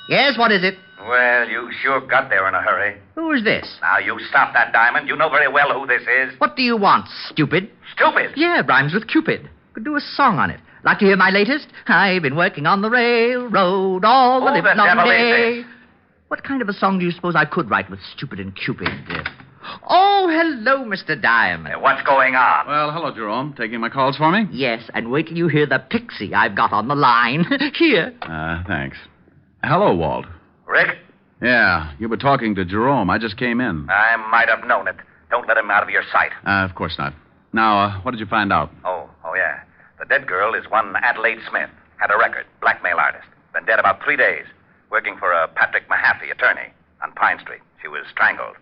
Yes, what is it? Well, you sure got there in a hurry. Who is this? Now, you stop that, Diamond. You know very well who this is. What do you want, stupid? Stupid? Yeah, rhymes with Cupid. Could do a song on it. Like to hear my latest? I've been working on the railroad all the livelong devil day. is this? What kind of a song do you suppose I could write with Stupid and Cupid? Oh, hello, Mr. Diamond. What's going on? Well, hello, Jerome. Taking my calls for me? Yes, and wait till you hear the pixie I've got on the line. Here. Thanks. Hello, Walt. Rick? Yeah, you were talking to Jerome. I just came in. I might have known it. Don't let him out of your sight. Of course not. Now, what did you find out? Oh, yeah. The dead girl is one Adelaide Smith. Had a record. Blackmail artist. Been dead about 3 days. Working for a Patrick Mahaffey, attorney, on Pine Street. She was strangled.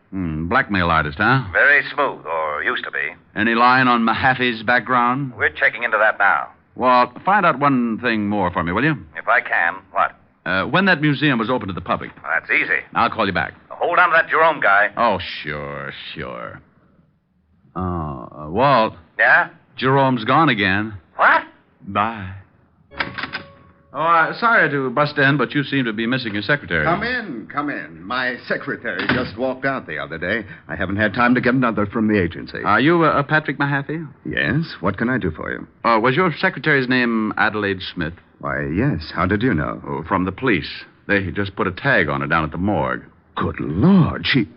Blackmail artist, huh? Very smooth, or used to be. Any line on Mahaffey's background? We're checking into that now. Well, find out one thing more for me, will you? If I can. What? When that museum was open to the public. Well, that's easy. I'll call you back. Hold on to that Jerome guy. Oh, sure. Walt. Yeah? Jerome's gone again. What? Bye. Oh, sorry to bust in, but you seem to be missing your secretary. Come in. My secretary just walked out the other day. I haven't had time to get another from the agency. Are you Patrick Mahaffey? Yes. What can I do for you? Was your secretary's name Adelaide Smith? Why, yes. How did you know? Oh, from the police. They just put a tag on her down at the morgue. Good Lord. She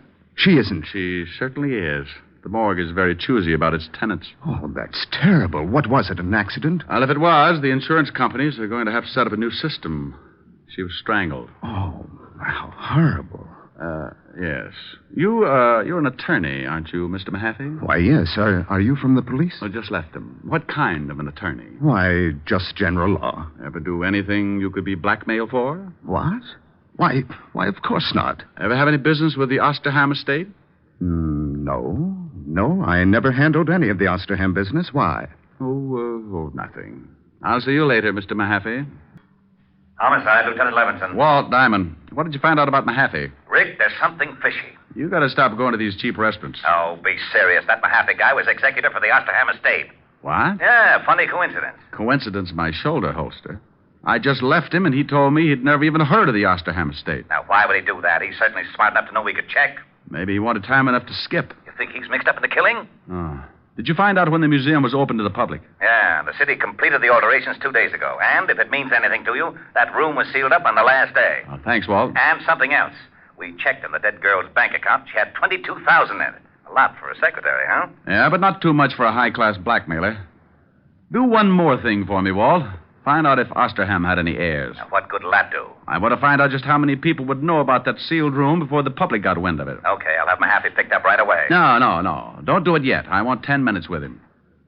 isn't... She certainly is. The morgue is very choosy about its tenants. Oh, that's terrible. What was it, an accident? Well, if it was, the insurance companies are going to have to set up a new system. She was strangled. Oh, how horrible. Yes. You're an attorney, aren't you, Mr. Mahaffey? Why, yes. Are you from the police? I just left them. What kind of an attorney? Why, just general law. Ever do anything you could be blackmailed for? What? Why, of course not. Ever have any business with the Osterham estate? No, I never handled any of the Osterham business. Why? Nothing. I'll see you later, Mr. Mahaffey. Homicide, Lieutenant Levinson. Walt Diamond, what did you find out about Mahaffey? Rick, there's something fishy. You got to stop going to these cheap restaurants. Oh, be serious. That Mahaffey guy was executor for the Osterham estate. What? Yeah, funny coincidence. Coincidence, my shoulder holster. I just left him, and he told me he'd never even heard of the Osterham estate. Now, why would he do that? He's certainly smart enough to know we could check. Maybe he wanted time enough to skip. You think he's mixed up in the killing? Oh. Did you find out when the museum was open to the public? Yeah, the city completed the alterations 2 days ago. And if it means anything to you, that room was sealed up on the last day. Oh, thanks, Walt. And something else. We checked in the dead girl's bank account. She had $22,000 in it. A lot for a secretary, huh? Yeah, but not too much for a high-class blackmailer. Do one more thing for me, Walt. Find out if Osterham had any heirs. Now, what good will that do? I want to find out just how many people would know about that sealed room before the public got wind of it. Okay, I'll have Mahaffey picked up right away. No. Don't do it yet. I want 10 minutes with him.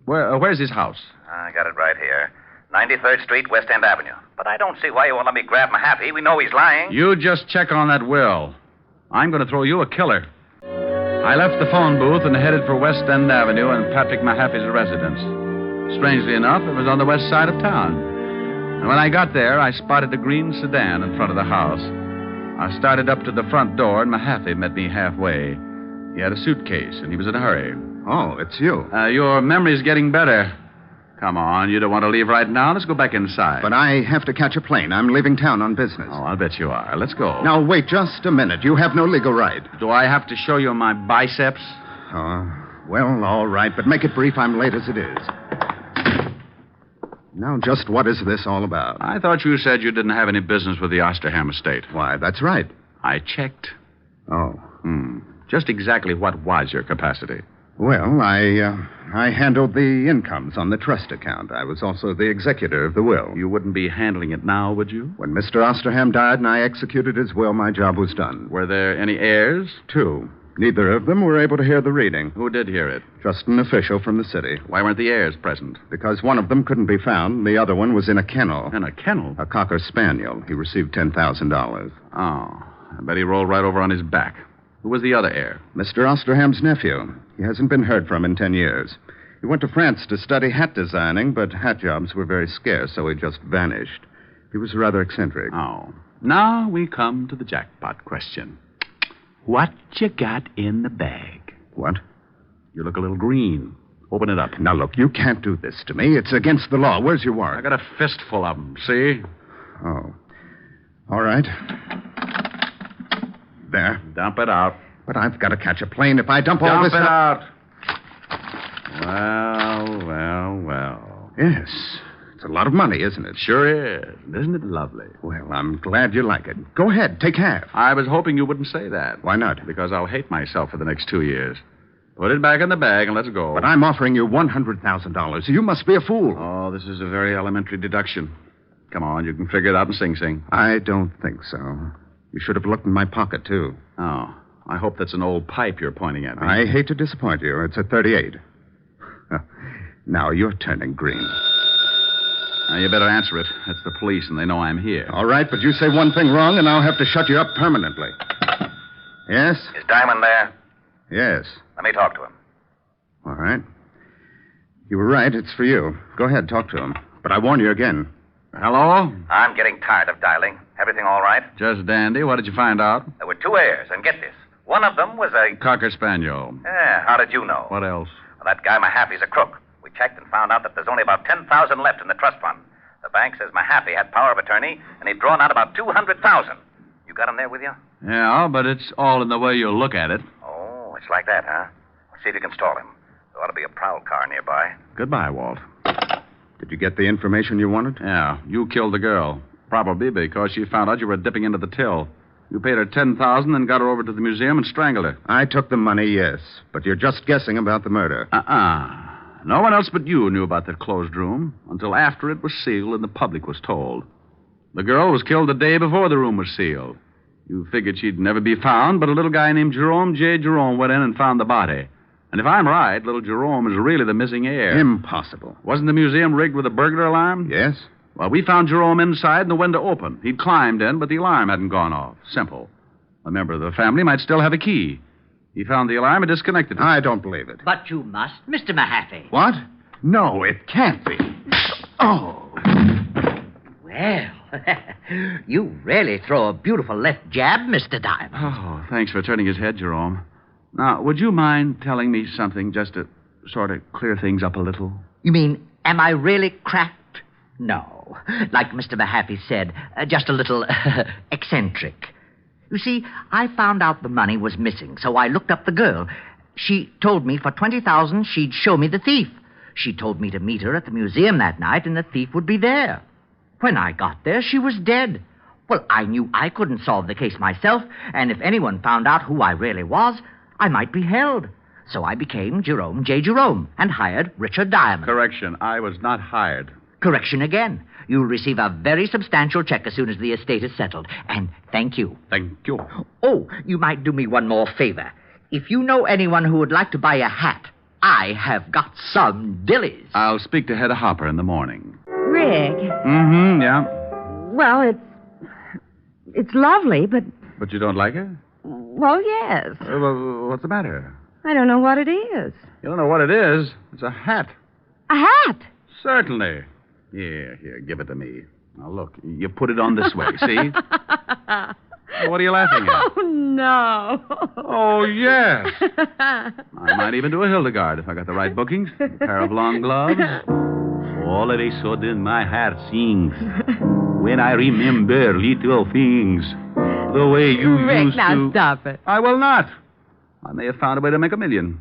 Where's his house? I got it right here. 93rd Street, West End Avenue. But I don't see why you won't let me grab Mahaffey. We know he's lying. You just check on that will. I'm going to throw you a killer. I left the phone booth and headed for West End Avenue and Patrick Mahaffey's residence. Strangely enough, it was on the west side of town. And when I got there, I spotted a green sedan in front of the house. I started up to the front door, and Mahaffey met me halfway. He had a suitcase, and he was in a hurry. Oh, it's you. Your memory's getting better. Come on, you don't want to leave right now. Let's go back inside. But I have to catch a plane. I'm leaving town on business. Oh, I'll bet you are. Let's go. Now, wait just a minute. You have no legal right. Do I have to show you my biceps? Well, all right, but make it brief. I'm late as it is. Now, just what is this all about? I thought you said you didn't have any business with the Osterham estate. Why, that's right. I checked. Oh. Just exactly what was your capacity? Well, I handled the incomes on the trust account. I was also the executor of the will. You wouldn't be handling it now, would you? When Mr. Osterham died and I executed his will, my job was done. Were there any heirs? 2. Neither of them were able to hear the reading. Who did hear it? Just an official from the city. Why weren't the heirs present? Because one of them couldn't be found. The other one was in a kennel. In a kennel? A cocker spaniel. He received $10,000. Oh, I bet he rolled right over on his back. Who was the other heir? Mr. Osterham's nephew. He hasn't been heard from in 10 years. He went to France to study hat designing, but hat jobs were very scarce, so he just vanished. He was rather eccentric. Oh. Now we come to the jackpot question. What you got in the bag? What? You look a little green. Open it up. Now, look, you can't do this to me. It's against the law. Where's your warrant? I got a fistful of them, see? Oh. All right. There. Dump it out. But I've got to catch a plane. If I dump all this... Dump it out. Well. Yes. It's a lot of money, isn't it? Sure is. Isn't it lovely? Well, I'm glad you like it. Go ahead. Take half. I was hoping you wouldn't say that. Why not? Because I'll hate myself for the next 2 years. Put it back in the bag and let's go. But I'm offering you $100,000. You must be a fool. Oh, this is a very elementary deduction. Come on, you can figure it out in Sing Sing. I don't think so. You should have looked in my pocket, too. Oh, I hope that's an old pipe you're pointing at me. I hate to disappoint you. It's a 38. Now you're turning green. Now, you better answer it. It's the police, and they know I'm here. All right, but you say one thing wrong, and I'll have to shut you up permanently. Yes? Is Diamond there? Yes. Let me talk to him. All right. You were right. It's for you. Go ahead, talk to him. But I warn you again. Hello? I'm getting tired of dialing. Everything all right? Just dandy. What did you find out? There were 2 heirs, and get this. One of them was a... Cocker Spaniel. Yeah, how did you know? What else? Well, that guy Mahaffey's a crook. We checked and found out that there's only about $10,000 left in the trust fund. The bank says Mahaffey had power of attorney, and he'd drawn out about $200,000. You got him there with you? Yeah, but it's all in the way you look at it. Oh, it's like that, huh? Let's see if you can stall him. There ought to be a prowl car nearby. Goodbye, Walt. Did you get the information you wanted? Yeah, you killed the girl. Probably because she found out you were dipping into the till. You paid her $10,000 and got her over to the museum and strangled her. I took the money, yes. But you're just guessing about the murder. No one else but you knew about that closed room until after it was sealed and the public was told. The girl was killed the day before the room was sealed. You figured she'd never be found, but a little guy named Jerome Jerome went in and found the body. And if I'm right, little Jerome is really the missing heir. Impossible. Wasn't the museum rigged with a burglar alarm? Yes. Well, we found Jerome inside and the window open. He'd climbed in, but the alarm hadn't gone off. Simple. A member of the family might still have a key. He found the alarm and disconnected it. I don't believe it. But you must, Mr. Mahaffey. What? No, it can't be. Oh. Well, you really throw a beautiful left jab, Mr. Diamond. Oh, thanks for turning his head, Jerome. Now, would you mind telling me something just to sort of clear things up a little? You mean, am I really cracked? No. Like Mr. Mahaffey said, just a little eccentric. You see, I found out the money was missing, so I looked up the girl. She told me for $20,000 she'd show me the thief. She told me to meet her at the museum that night and the thief would be there. When I got there, she was dead. Well, I knew I couldn't solve the case myself, and if anyone found out who I really was, I might be held. So I became Jerome Jerome and hired Richard Diamond. Correction, I was not hired. Correction again. You'll receive a very substantial check as soon as the estate is settled. And thank you. Thank you. Oh, you might do me one more favor. If you know anyone who would like to buy a hat, I have got some dillies. I'll speak to Hedda Hopper in the morning. Rick. Mm-hmm, yeah. Well, it's lovely, but... But you don't like it? Well, yes. Well, what's the matter? I don't know what it is. You don't know what it is? It's a hat. A hat? Certainly. Here, give it to me. Now, look, you put it on this way, see? What are you laughing at? Oh, no. Oh, yes. I might even do a Hildegard if I got the right bookings. A pair of long gloves. All of a sudden, my heart sings when I remember little things. The way you Rick, used now to... stop it. I will not. I may have found a way to make $1 million.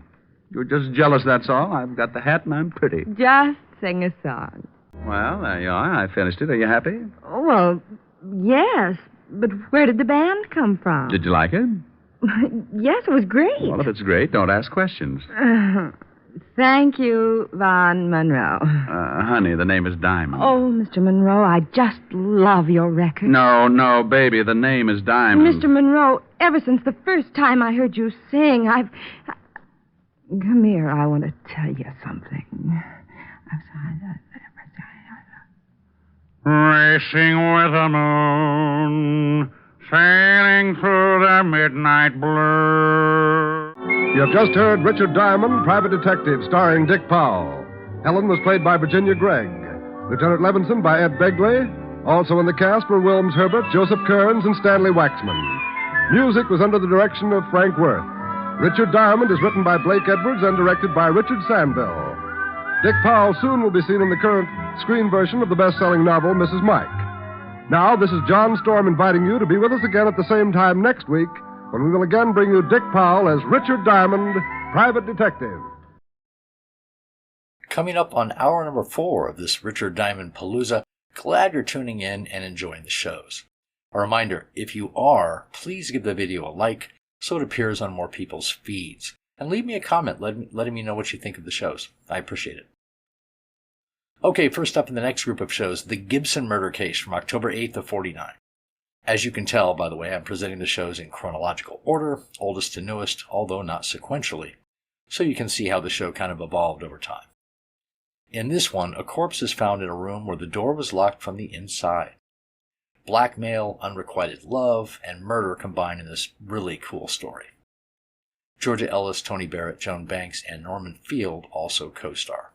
You're just jealous, that's all. I've got the hat and I'm pretty. Just sing a song. Well, there you are. I finished it. Are you happy? Well, yes, but where did the band come from? Did you like it? Yes, it was great. Well, if it's great, don't ask questions. Thank you, Von Monroe. Honey, the name is Diamond. Oh, Mr. Monroe, I just love your record. No, baby, the name is Diamond. Mr. Monroe, ever since the first time I heard you sing, Come here, I want to tell you something. Racing with the moon, sailing through the midnight blue. You have just heard Richard Diamond, Private Detective, starring Dick Powell. Helen was played by Virginia Gregg. Lieutenant Levinson by Ed Begley. Also in the cast were Wilms Herbert, Joseph Kearns, and Stanley Waxman. Music was under the direction of Frank Worth. Richard Diamond is written by Blake Edwards and directed by Richard Sandville. Dick Powell soon will be seen in the current screen version of the best-selling novel, Mrs. Mike. Now, this is John Storm inviting you to be with us again at the same time next week, when we will again bring you Dick Powell as Richard Diamond, Private Detective. Coming up on hour number 4 of this Richard Diamond Palooza, glad you're tuning in and enjoying the shows. A reminder, if you are, please give the video a like so it appears on more people's feeds. And leave me a comment letting me know what you think of the shows. I appreciate it. Okay, first up in the next group of shows, the Gibson murder case from October 8th of 49. As you can tell, by the way, I'm presenting the shows in chronological order, oldest to newest, although not sequentially, so you can see how the show kind of evolved over time. In this one, a corpse is found in a room where the door was locked from the inside. Blackmail, unrequited love, and murder combine in this really cool story. Georgia Ellis, Tony Barrett, Joan Banks, and Norman Field also co-star.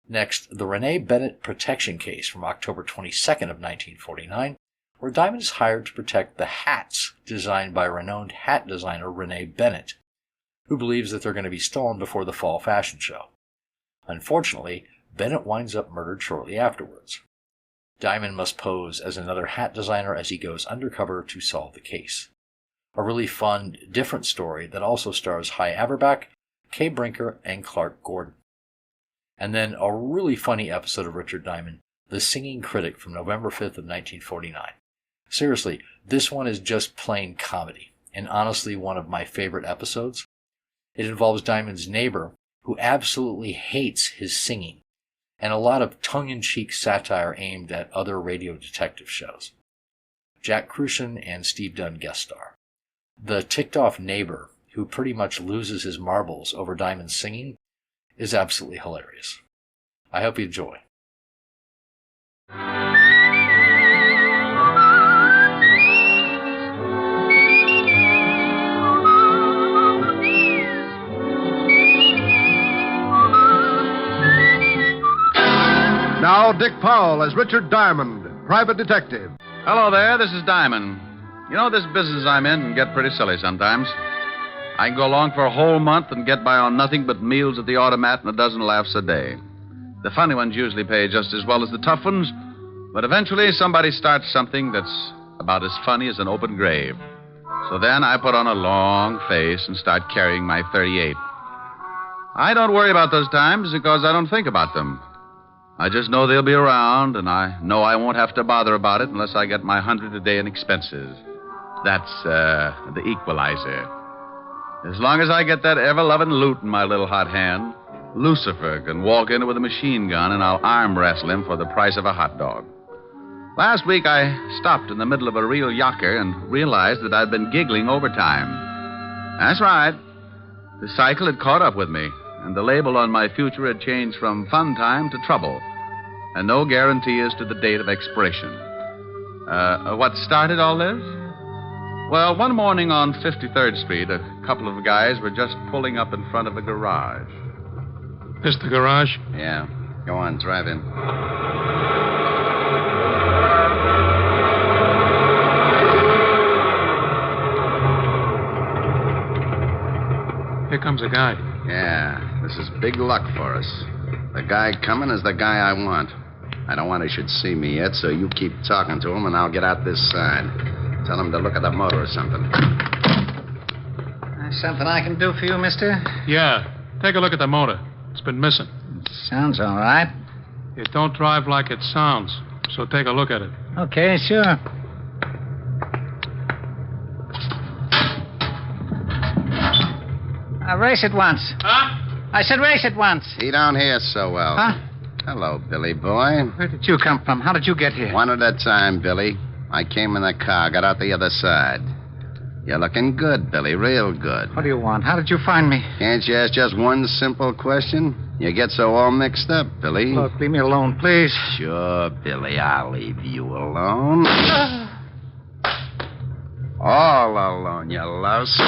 Next, the Rene Bennet protection case from October 22nd of 1949, where Diamond is hired to protect the hats designed by renowned hat designer Rene Bennet, who believes that they're going to be stolen before the fall fashion show. Unfortunately, Bennet winds up murdered shortly afterwards. Diamond must pose as another hat designer as he goes undercover to solve the case. A really fun, different story that also stars Hy Averback, Kay Brinker, and Clark Gordon. And then a really funny episode of Richard Diamond, The Singing Critic from November 5th of 1949. Seriously, this one is just plain comedy, and honestly one of my favorite episodes. It involves Diamond's neighbor, who absolutely hates his singing, and a lot of tongue-in-cheek satire aimed at other radio detective shows. Jack Crucian and Steve Dunn guest star. The ticked-off neighbor, who pretty much loses his marbles over Diamond's singing, is absolutely hilarious. I hope you enjoy. Now, Dick Powell as Richard Diamond, Private Detective. Hello there, this is Diamond. You know, this business I'm in can get pretty silly sometimes. I can go along for a whole month and get by on nothing but meals at the automat and a dozen laughs a day. The funny ones usually pay just as well as the tough ones, but eventually somebody starts something that's about as funny as an open grave. So then I put on a long face and start carrying my .38. I don't worry about those times because I don't think about them. I just know they'll be around, and I know I won't have to bother about it unless I get my 100 a day in expenses. That's the equalizer. As long as I get that ever-loving loot in my little hot hand, Lucifer can walk in with a machine gun and I'll arm wrestle him for the price of a hot dog. Last week I stopped in the middle of a real yocker and realized that I'd been giggling overtime. That's right. The cycle had caught up with me, and the label on my future had changed from fun time to trouble. and no guarantee as to the date of expiration. What started all this? Well, one morning on 53rd Street, a couple of guys were just pulling up in front of a garage. This the garage? Yeah. Go on, drive in. Here comes a guy. Yeah, this is big luck for us. The guy coming is the guy I want. I don't want he should see me yet, so you keep talking to him, and I'll get out this side. Tell him to look at the motor or something. Something I can do for you, mister? Yeah. Take a look at the motor. It's been missing. Sounds all right. It don't drive like it sounds, so take a look at it. Okay, sure. Race it once. Huh? I said race it once. He don't hear so well. Huh? Hello, Billy boy. Where did you come from? How did you get here? One at a time, Billy. I came in the car, got out the other side. You're looking good, Billy, real good. What do you want? How did you find me? Can't you ask just one simple question? You get so all mixed up, Billy. Look, leave me alone, please. Sure, Billy, I'll leave you alone. All alone, you louse.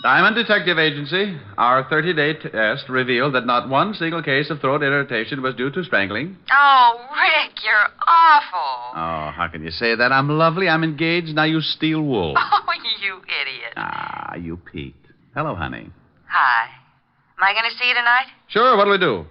Diamond Detective Agency, our 30-day test revealed that not one single case of throat irritation was due to strangling. Oh, Rick, you're awful. Oh, how can you say that? I'm lovely, I'm engaged, now you steal wool. Oh, you idiot. Ah, you peaked. Hello, honey. Hi. Am I going to see you tonight? Sure, what'll we do?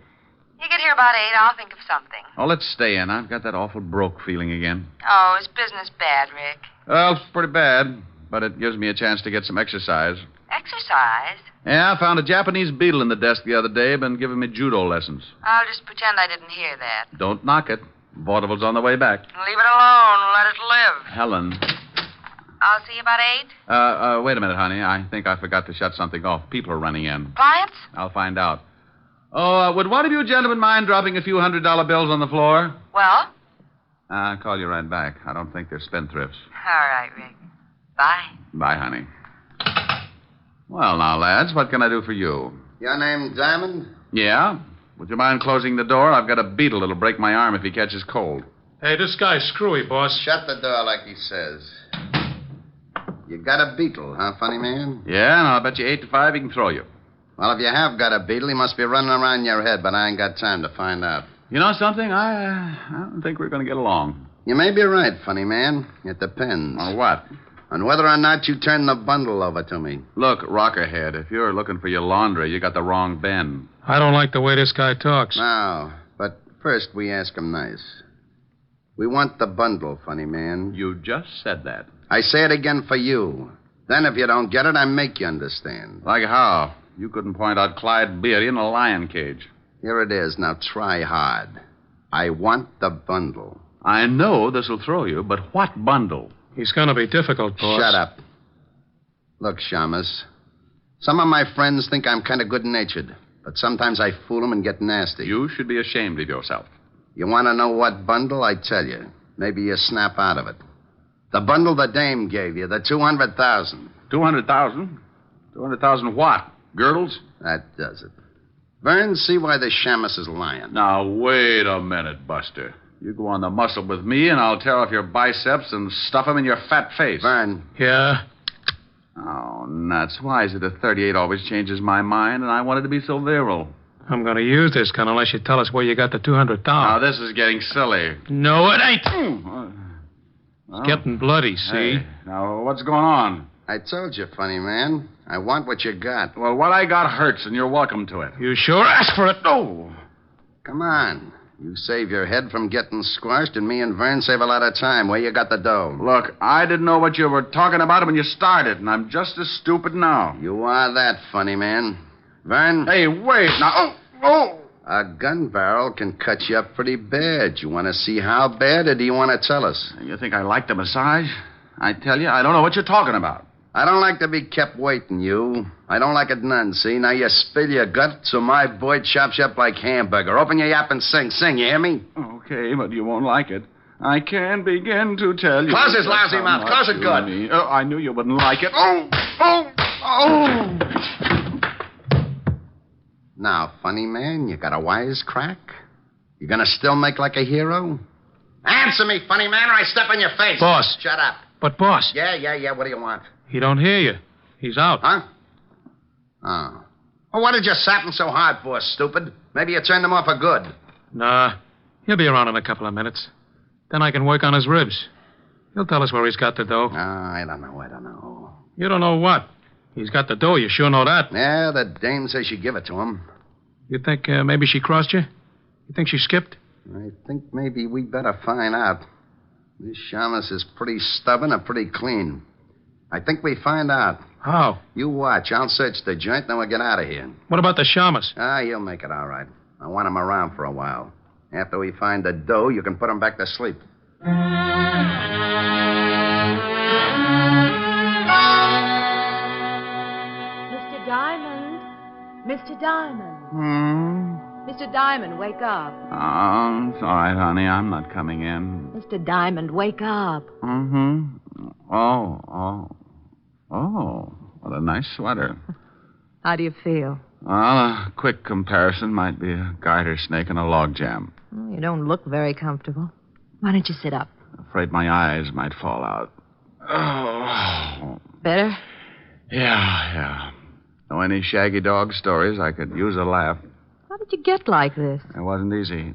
You get here about 8, I'll think of something. Oh, let's stay in. I've got that awful broke feeling again. Oh, is business bad, Rick? Well, it's pretty bad, but it gives me a chance to get some exercise. Exercise? Yeah, I found a Japanese beetle in the desk the other day, been giving me judo lessons. I'll just pretend I didn't hear that. Don't knock it. Vaudeville's on the way back. Leave it alone. Let it live. Helen. I'll see you about 8. Wait a minute, honey. I think I forgot to shut something off. People are running in. Clients? I'll find out. Oh, would one of you gentlemen mind dropping a few $100 bills on the floor? Well? I'll call you right back. I don't think they're spendthrifts. All right, Rick. Bye. Bye, honey. Well, now, lads, what can I do for you? Your name Diamond? Yeah? Would you mind closing the door? I've got a beetle that'll break my arm if he catches cold. Hey, this guy's screwy, boss. Shut the door like he says. You got a beetle, huh, funny man? Yeah, and I'll bet you 8 to 5 he can throw you. Well, if you have got a beetle, he must be running around your head, but I ain't got time to find out. You know something? I don't think we're going to get along. You may be right, funny man. It depends. On what? On whether or not you turn the bundle over to me. Look, Rockerhead, if you're looking for your laundry, you got the wrong Ben. I don't like the way this guy talks. No, but first we ask him nice. We want the bundle, funny man. You just said that. I say it again for you. Then if you don't get it, I make you understand. Like how? You couldn't point out Clyde Beatty in a lion cage. Here it is. Now try hard. I want the bundle. I know this'll throw you, but what bundle? He's going to be difficult, boss. Shut up. Look, Shamus, some of my friends think I'm kind of good-natured, but sometimes I fool them and get nasty. You should be ashamed of yourself. You want to know what bundle? I tell you. Maybe you snap out of it. The bundle the dame gave you, the 200,000. 200,000? 200,000 what? Girdles? That does it. Vern, see why the Shamus is lying. Now, wait a minute, Buster. You go on the muscle with me, and I'll tear off your biceps and stuff them in your fat face. Vern. Yeah? Oh, nuts. Why is it a 38 always changes my mind, and I wanted to be so virile? I'm going to use this gun unless you tell us where you got the 200,000. Now, this is getting silly. No, it ain't. It's getting bloody, see? Hey, now, what's going on? I told you, funny man. I want what you got. Well, what I got hurts, and you're welcome to it. You sure asked for it. No. Come on. You save your head from getting squashed, and me and Vern save a lot of time. Where you got the dough? Look, I didn't know what you were talking about when you started, and I'm just as stupid now. You are that, funny man. Vern? Hey, wait. Now, A gun barrel can cut you up pretty bad. You want to see how bad, or do you want to tell us? You think I like the massage? I tell you, I don't know what you're talking about. I don't like to be kept waiting, you. I don't like it none, see? Now you spill your guts, so my boy chops you up like hamburger. Open your yap and sing. Sing, you hear me? Okay, but you won't like it. I can't begin to tell you. Close his lousy mouth. Close it good. Oh, I knew you wouldn't like it. Oh! Now, funny man, you got a wisecrack? You gonna still make like a hero? Answer me, funny man, or I step on your face. Boss. Shut up. But, boss. Yeah. What do you want? He don't hear you. He's out. Huh? Oh. Well, what did you sap him so hard for, stupid? Maybe you turned him off for good. Nah. He'll be around in a couple of minutes. Then I can work on his ribs. He'll tell us where he's got the dough. I don't know. You don't know what? He's got the dough, you sure know that. Yeah, the dame says she give it to him. You think maybe she crossed you? You think she skipped? I think maybe we better find out. This Shamus is pretty stubborn and pretty clean. I think we find out. How? You watch. I'll search the joint, then we'll get out of here. What about the Shamus? He'll make it all right. I want him around for a while. After we find the dough, you can put him back to sleep. Mr. Diamond. Mr. Diamond. Mr. Diamond, wake up. Oh, it's all right, honey. I'm not coming in. Mr. Diamond, wake up. Oh, what a nice sweater. How do you feel? Well, a quick comparison might be a garter snake and a log jam. You don't look very comfortable. Why don't you sit up? Afraid my eyes might fall out. Oh. Better? Yeah. Know any shaggy dog stories? I could use a laugh. How did you get like this? It wasn't easy.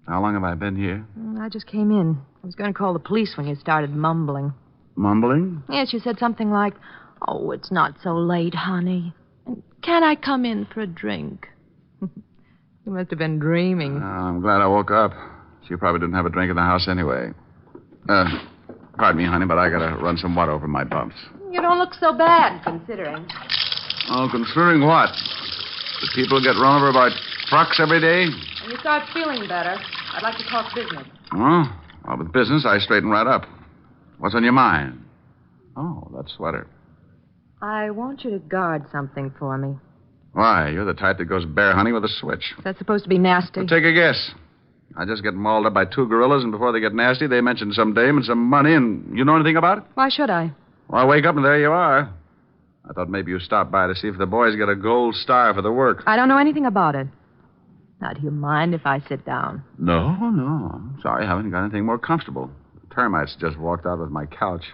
How long have I been here? I just came in. I was going to call the police when you started mumbling. Mumbling? Yes, you said something like, "Oh, it's not so late, honey. And can I come in for a drink?" You must have been dreaming. I'm glad I woke up. She probably didn't have a drink in the house anyway. Pardon me, honey, but I gotta run some water over my bumps. You don't look so bad, considering. Oh, considering what? Do people get run over by trucks every day? When you start feeling better, I'd like to talk business. Well, with business, I straighten right up. What's on your mind? Oh, that sweater. I want you to guard something for me. Why? You're the type that goes bear hunting with a switch. Is that supposed to be nasty? Well, take a guess. I just get mauled up by two gorillas, and before they get nasty, they mention some dame and some money, and you know anything about it? Why should I? Well, I wake up, and there you are. I thought maybe you stopped by to see if the boys get a gold star for the work. I don't know anything about it. Now, do you mind if I sit down? No. I'm sorry, I haven't got anything more comfortable. The termites just walked out with my couch.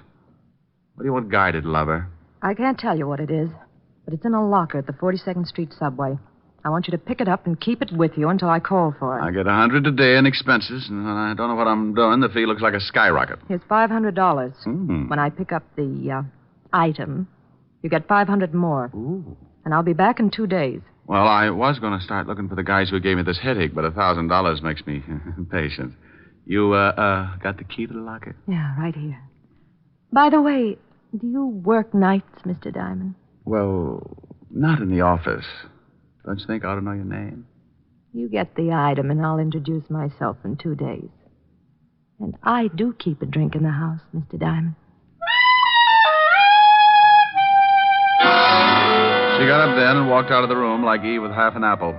What do you want guided, lover? I can't tell you what it is, but it's in a locker at the 42nd Street subway. I want you to pick it up and keep it with you until I call for it. I get $100 a day in expenses, and I don't know what I'm doing. The fee looks like a skyrocket. Here's $500. When I pick up the item, you get $500 more. Ooh. And I'll be back in 2 days. Well, I was going to start looking for the guys who gave me this headache, but $1,000 makes me impatient. You, got the key to the locker? Yeah, right here. By the way, do you work nights, Mr. Diamond? Well, not in the office. Don't you think I ought to know your name? You get the item, and I'll introduce myself in 2 days. And I do keep a drink in the house, Mr. Diamond. She got up then and walked out of the room like Eve with half an apple.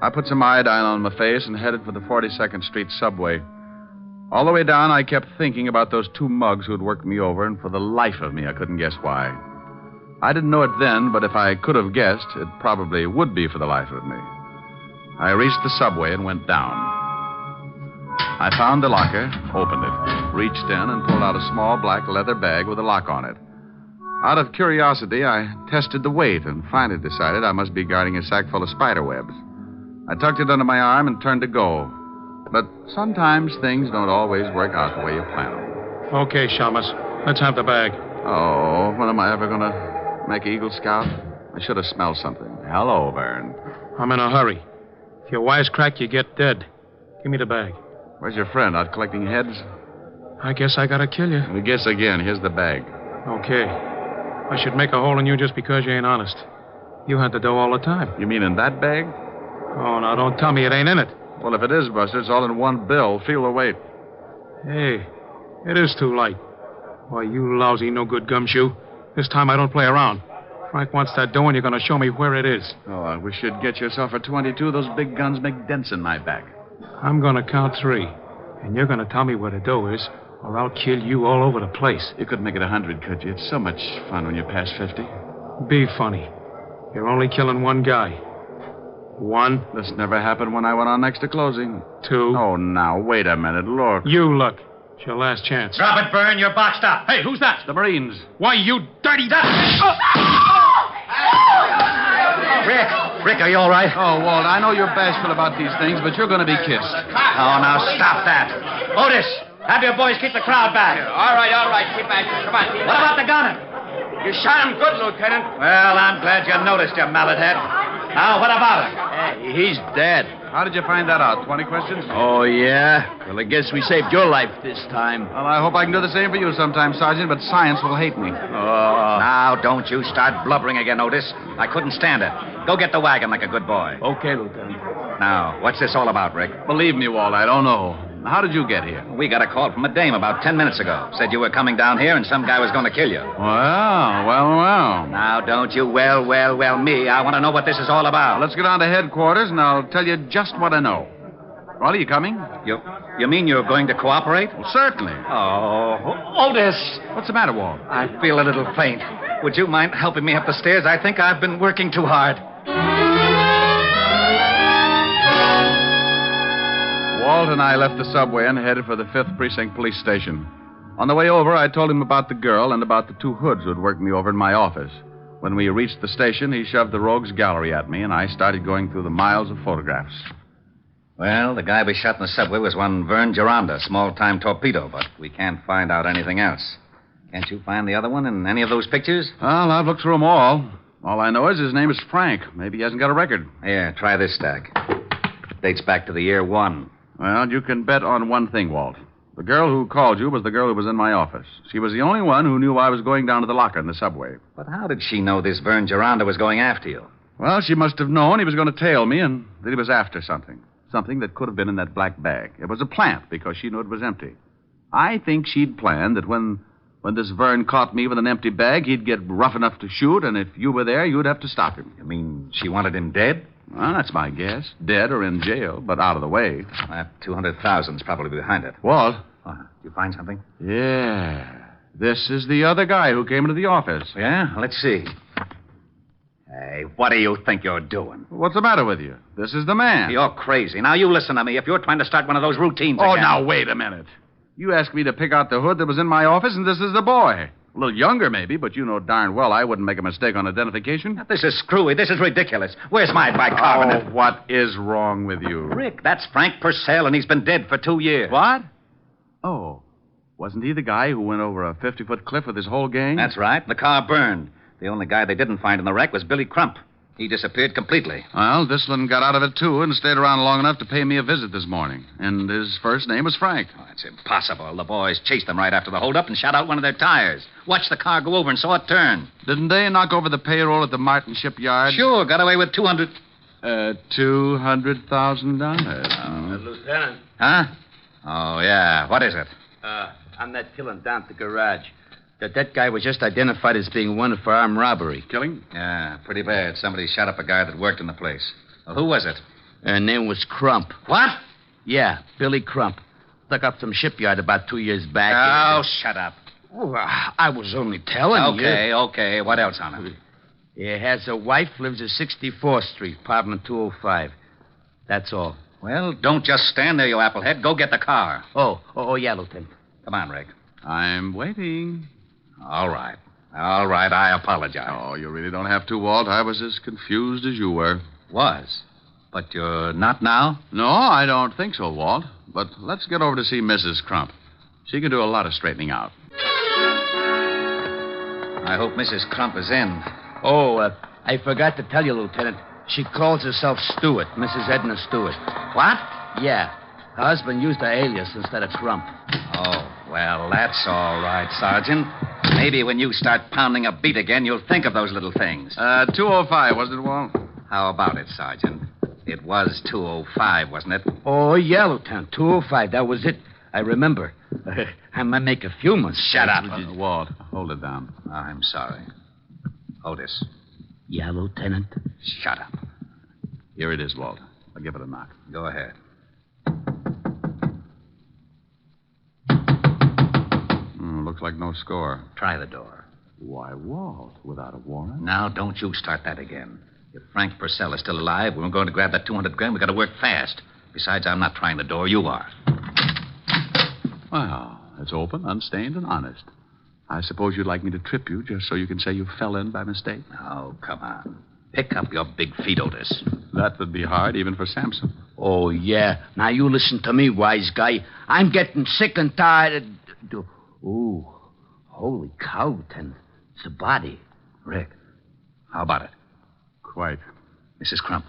I put some iodine on my face and headed for the 42nd Street subway. All the way down, I kept thinking about those two mugs who'd worked me over, and for the life of me, I couldn't guess why. I didn't know it then, but if I could have guessed, it probably would be for the life of me. I reached the subway and went down. I found the locker, opened it, reached in, and pulled out a small black leather bag with a lock on it. Out of curiosity, I tested the weight and finally decided I must be guarding a sack full of spider webs. I tucked it under my arm and turned to go. But sometimes things don't always work out the way you plan them. Okay, Shamus. Let's have the bag. Oh, when am I ever going to make Eagle Scout? I should have smelled something. Hello, Vern. I'm in a hurry. If you wisecrack, you get dead. Give me the bag. Where's your friend? Out collecting heads? I guess I gotta kill you. We guess again. Here's the bag. Okay. I should make a hole in you just because you ain't honest. You had the dough all the time. You mean in that bag? Oh, now don't tell me it ain't in it. Well, if it is, Buster, it's all in one bill. Feel the weight. Hey, it is too light. Why, you lousy, no-good gumshoe. This time I don't play around. Frank wants that dough, and you're going to show me where it is. Oh, I wish you'd get yourself a 22. Those big guns make dents in my back. I'm going to count 3, and you're going to tell me where the dough is, or I'll kill you all over the place. You could make it 100, could you? It's so much fun when you're past 50. Be funny. You're only killing one guy. 1. This never happened when I went on next to closing. 2. Oh, now, wait a minute. Look. You look. It's your last chance. Drop it, Byrne. You're boxed up. Hey, who's that? The Marines. Why, you dirty... Rick, are you all right? Oh, Walt, I know you're bashful about these things, but you're going to be kissed. Oh, now stop that. Otis, have your boys keep the crowd back. All right. Keep back. Come on. What about the gunner? You shot him good, Lieutenant. Well, I'm glad you noticed, you mallet head. Now, what about him? He's dead. How did you find that out? 20 questions? Oh, yeah? Well, I guess we saved your life this time. Well, I hope I can do the same for you sometime, Sergeant, but science will hate me. Oh. Now, don't you start blubbering again, Otis. I couldn't stand it. Go get the wagon like a good boy. Okay, Lieutenant. Now, what's this all about, Rick? Believe me, Walt, I don't know. How did you get here? We got a call from a dame about 10 minutes ago. Said you were coming down here and some guy was going to kill you. Well. Now, don't you well me. I want to know what this is all about. Let's get on to headquarters, and I'll tell you just what I know. Well, are you coming? You mean you're going to cooperate? Well, certainly. Oh, Otis. What's the matter, Walt? I feel a little faint. Would you mind helping me up the stairs? I think I've been working too hard. Walt and I left the subway and headed for the 5th Precinct Police Station. On the way over, I told him about the girl and about the 2 hoods who'd worked me over in my office. When we reached the station, he shoved the rogues gallery at me, and I started going through the miles of photographs. Well, the guy we shot in the subway was one Vern Geronda, small-time torpedo, but we can't find out anything else. Can't you find the other one in any of those pictures? Well, I've looked through them all. All I know is his name is Frank. Maybe he hasn't got a record. Here, try this stack. Dates back to the year 1. Well, you can bet on one thing, Walt. The girl who called you was the girl who was in my office. She was the only one who knew I was going down to the locker in the subway. But how did she know this Vern Geronda was going after you? Well, she must have known he was going to tail me and that he was after something. Something that could have been in that black bag. It was a plant because she knew it was empty. I think she'd planned that when this Vern caught me with an empty bag, he'd get rough enough to shoot, and if you were there, you'd have to stop him. You mean she wanted him dead? Well, that's my guess. Dead or in jail, but out of the way. That 200,000's probably behind it. Walt? You find something? Yeah. This is the other guy who came into the office. Yeah? Let's see. Hey, what do you think you're doing? What's the matter with you? This is the man. You're crazy. Now, you listen to me. If you're trying to start one of those routines again... Oh, now, wait a minute. You asked me to pick out the hood that was in my office, and this is the boy. A little younger, maybe, but you know darn well I wouldn't make a mistake on identification. This is screwy. This is ridiculous. Where's my bicarbonate? Oh, what is wrong with you? Rick, that's Frank Purcell, and he's been dead for 2 years. What? Oh, wasn't he the guy who went over a 50-foot cliff with his whole gang? That's right. The car burned. The only guy they didn't find in the wreck was Billy Crump. He disappeared completely. Well, this one got out of it, too, and stayed around long enough to pay me a visit this morning. And his first name was Frank. Oh, that's impossible. The boys chased them right after the holdup and shot out one of their tires. Watched the car go over and saw it turn. Didn't they knock over the payroll at the Martin shipyard? Sure, got away with $200,000. Lieutenant. Huh? Oh, yeah. What is it? I'm that killing down at the garage. That guy was just identified as being wanted for armed robbery. Killing? Yeah, pretty bad. Somebody shot up a guy that worked in the place. Well, who was it? Her name was Crump. What? Yeah, Billy Crump. Stuck up some shipyard about 2 years back. Oh, shut up. Oh, I was only telling you. Okay. What else on him? He has a wife, lives at 64th Street, apartment 205. That's all. Well, don't just stand there, you applehead. Go get the car. Oh, yeah, Lieutenant. Come on, Rick. I'm waiting. All right. I apologize. Oh, you really don't have to, Walt. I was as confused as you were. Was? But you're not now? No, I don't think so, Walt. But let's get over to see Mrs. Crump. She can do a lot of straightening out. I hope Mrs. Crump is in. Oh, I forgot to tell you, Lieutenant. She calls herself Stewart, Mrs. Edna Stewart. What? Yeah. Her husband used her alias instead of Crump. Oh, well, that's all right, Sergeant. Maybe when you start pounding a beat again, you'll think of those little things. 205, wasn't it, Walt? How about it, Sergeant? It was 205, wasn't it? Oh, yeah, Lieutenant. 205, that was it. I remember. I might make a few months. Shut up. Walt, hold it down. I'm sorry. Otis. Yeah, Lieutenant? Shut up. Here it is, Walt. I'll give it a knock. Go ahead. Looks like no score. Try the door. Why, Walt, without a warrant? Now, don't you start that again. If Frank Purcell is still alive, we're going to grab that 200 grand. We've got to work fast. Besides, I'm not trying the door. You are. Well, it's open, unstained, and honest. I suppose you'd like me to trip you just so you can say you fell in by mistake? Oh, come on. Pick up your big feet, Otis. That would be hard, even for Samson. Oh, yeah. Now, you listen to me, wise guy. I'm getting sick and tired of... Ooh, holy cow, Lieutenant. It's a body. Rick, how about it? Quite. Mrs. Crump.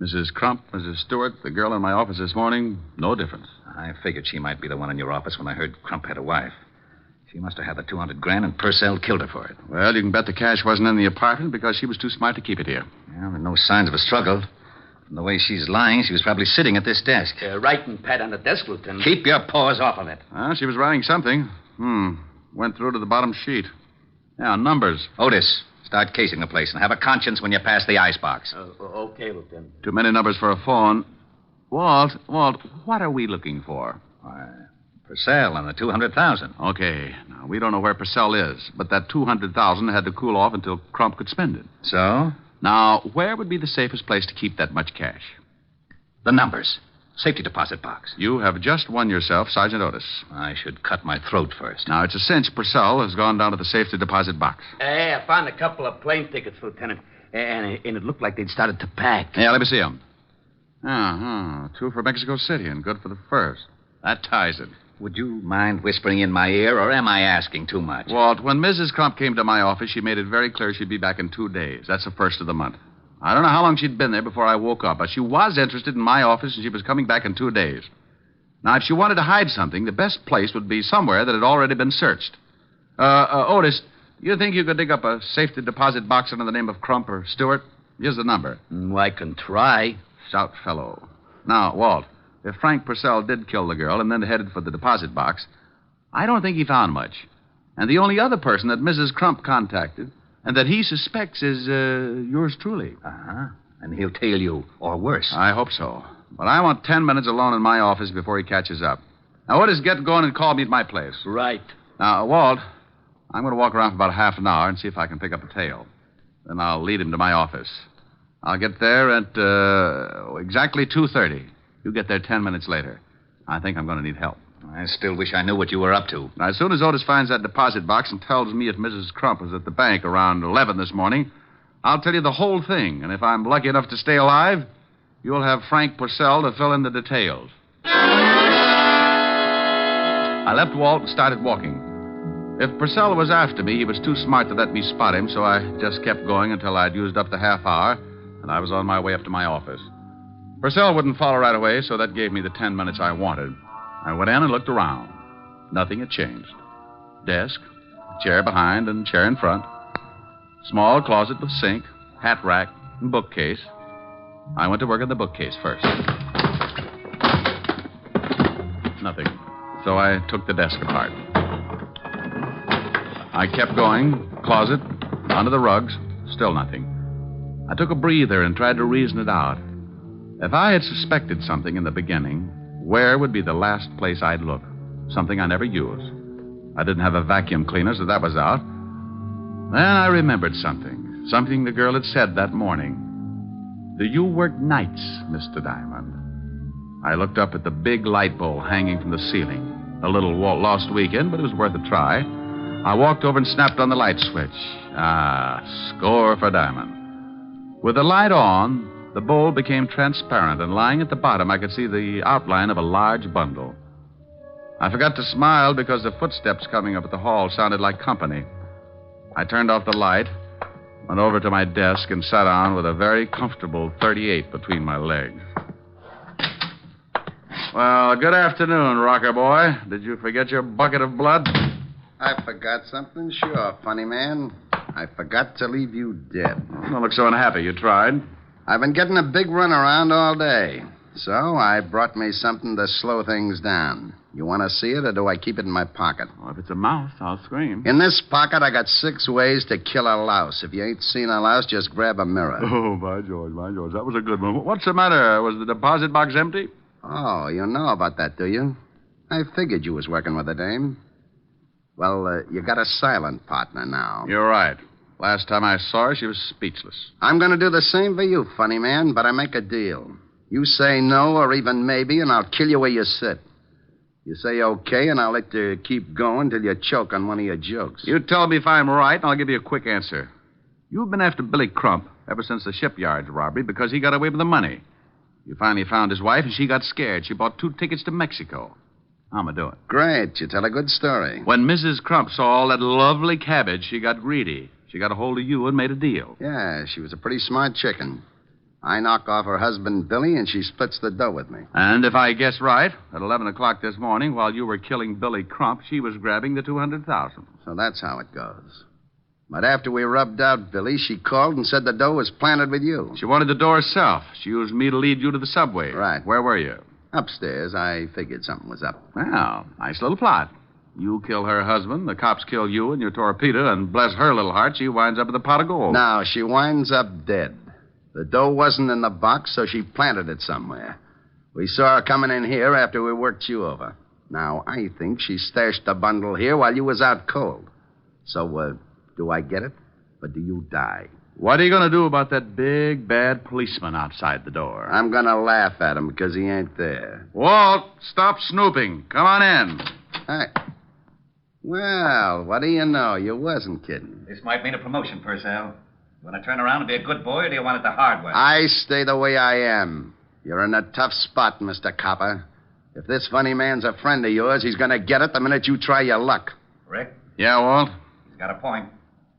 Mrs. Crump, Mrs. Stewart, the girl in my office this morning, no difference. I figured she might be the one in your office when I heard Crump had a wife. She must have had the 200 grand, and Purcell killed her for it. Well, you can bet the cash wasn't in the apartment because she was too smart to keep it here. Well, there are no signs of a struggle. From the way she's lying, she was probably sitting at this desk. Writing pad on the desk, Lieutenant. Keep your paws off of it. She was writing something. Went through to the bottom sheet. Yeah, numbers. Otis, start casing the place and have a conscience when you pass the icebox. Okay, Lieutenant. Too many numbers for a phone. Walt, what are we looking for? Purcell and the 200,000. Okay. Now, we don't know where Purcell is, but that 200,000 had to cool off until Crump could spend it. So? Now, where would be the safest place to keep that much cash? The numbers. Safety deposit box. You have just won yourself Sergeant Otis. I should cut my throat first. Now, it's a cinch Purcell has gone down to the safety deposit box. Hey, I found a couple of plane tickets, Lieutenant. And it looked like they'd started to pack. Yeah, let me see them. 2 for Mexico City and good for the first. That ties it. Would you mind whispering in my ear, or am I asking too much? Walt, when Mrs. Crump came to my office, she made it very clear she'd be back in 2 days. That's the first of the month. I don't know how long she'd been there before I woke up, but she was interested in my office, and she was coming back in 2 days. Now, if she wanted to hide something, the best place would be somewhere that had already been searched. Otis, you think you could dig up a safety deposit box under the name of Crump or Stewart? Here's the number. I can try. Stout fellow. Now, Walt, if Frank Purcell did kill the girl and then headed for the deposit box, I don't think he found much. And the only other person that Mrs. Crump contacted and that he suspects is yours truly. And he'll tail you, or worse. I hope so. But I want 10 minutes alone in my office before he catches up. Now, Otis, get going and call me at my place. Right. Now, Walt, I'm going to walk around for about half an hour and see if I can pick up a tail. Then I'll lead him to my office. I'll get there at exactly 2:30. You get there 10 minutes later. I think I'm going to need help. I still wish I knew what you were up to. Now, as soon as Otis finds that deposit box and tells me if Mrs. Crump was at the bank around 11 this morning, I'll tell you the whole thing. And if I'm lucky enough to stay alive, you'll have Frank Purcell to fill in the details. I left Walt and started walking. If Purcell was after me, he was too smart to let me spot him, so I just kept going until I'd used up the half hour, and I was on my way up to my office. Purcell wouldn't follow right away, so that gave me the 10 minutes I wanted. I went in and looked around. Nothing had changed. Desk, chair behind and chair in front. Small closet with sink, hat rack, and bookcase. I went to work on the bookcase first. Nothing. So I took the desk apart. I kept going. Closet, under the rugs, still nothing. I took a breather and tried to reason it out. If I had suspected something in the beginning, where would be the last place I'd look? Something I never used. I didn't have a vacuum cleaner, so that was out. Then I remembered something. Something the girl had said that morning. Do you work nights, Mr. Diamond? I looked up at the big light bowl hanging from the ceiling. A little lost weekend, but it was worth a try. I walked over and snapped on the light switch. Score for Diamond. With the light on, the bowl became transparent, and lying at the bottom, I could see the outline of a large bundle. I forgot to smile because the footsteps coming up at the hall sounded like company. I turned off the light, went over to my desk, and sat down with a very comfortable 38 between my legs. Well, good afternoon, rocker boy. Did you forget your bucket of blood? I forgot something? Sure, funny man. I forgot to leave you dead. Don't look so unhappy. You tried. I've been getting a big run around all day. So I brought me something to slow things down. You want to see it, or do I keep it in my pocket? Well, if it's a mouse, I'll scream. In this pocket, I got 6 ways to kill a louse. If you ain't seen a louse, just grab a mirror. Oh, by George. That was a good one. What's the matter? Was the deposit box empty? Oh, you know about that, do you? I figured you was working with a dame. Well, you got a silent partner now. You're right. Last time I saw her, she was speechless. I'm going to do the same for you, funny man, but I make a deal. You say no or even maybe, and I'll kill you where you sit. You say okay, and I'll let you keep going till you choke on one of your jokes. You tell me if I'm right, and I'll give you a quick answer. You've been after Billy Crump ever since the shipyards robbery because he got away with the money. You finally found his wife, and she got scared. She bought 2 tickets to Mexico. How'm I doing? Great. You tell a good story. When Mrs. Crump saw all that lovely cabbage, she got greedy. She got a hold of you and made a deal. Yeah, she was a pretty smart chicken. I knock off her husband, Billy, and she splits the dough with me. And if I guess right, at 11 o'clock this morning, while you were killing Billy Crump, she was grabbing the $200,000. So that's how it goes. But after we rubbed out Billy, she called and said the dough was planted with you. She wanted the dough herself. She used me to lead you to the subway. Right. Where were you? Upstairs. I figured something was up. Well, nice little plot. You kill her husband, the cops kill you and your torpedo, and bless her little heart, she winds up with a pot of gold. No, she winds up dead. The dough wasn't in the box, so she planted it somewhere. We saw her coming in here after we worked you over. Now, I think she stashed the bundle here while you was out cold. So, do I get it? Or do you die? What are you going to do about that big, bad policeman outside the door? I'm going to laugh at him because he ain't there. Walt, stop snooping. Come on in. Hey. Well, what do you know? You wasn't kidding. This might mean a promotion, Purcell. You want to turn around and be a good boy, or do you want it the hard way? I stay the way I am. You're in a tough spot, Mr. Copper. If this funny man's a friend of yours, he's going to get it the minute you try your luck. Rick? Yeah, Walt? He's got a point.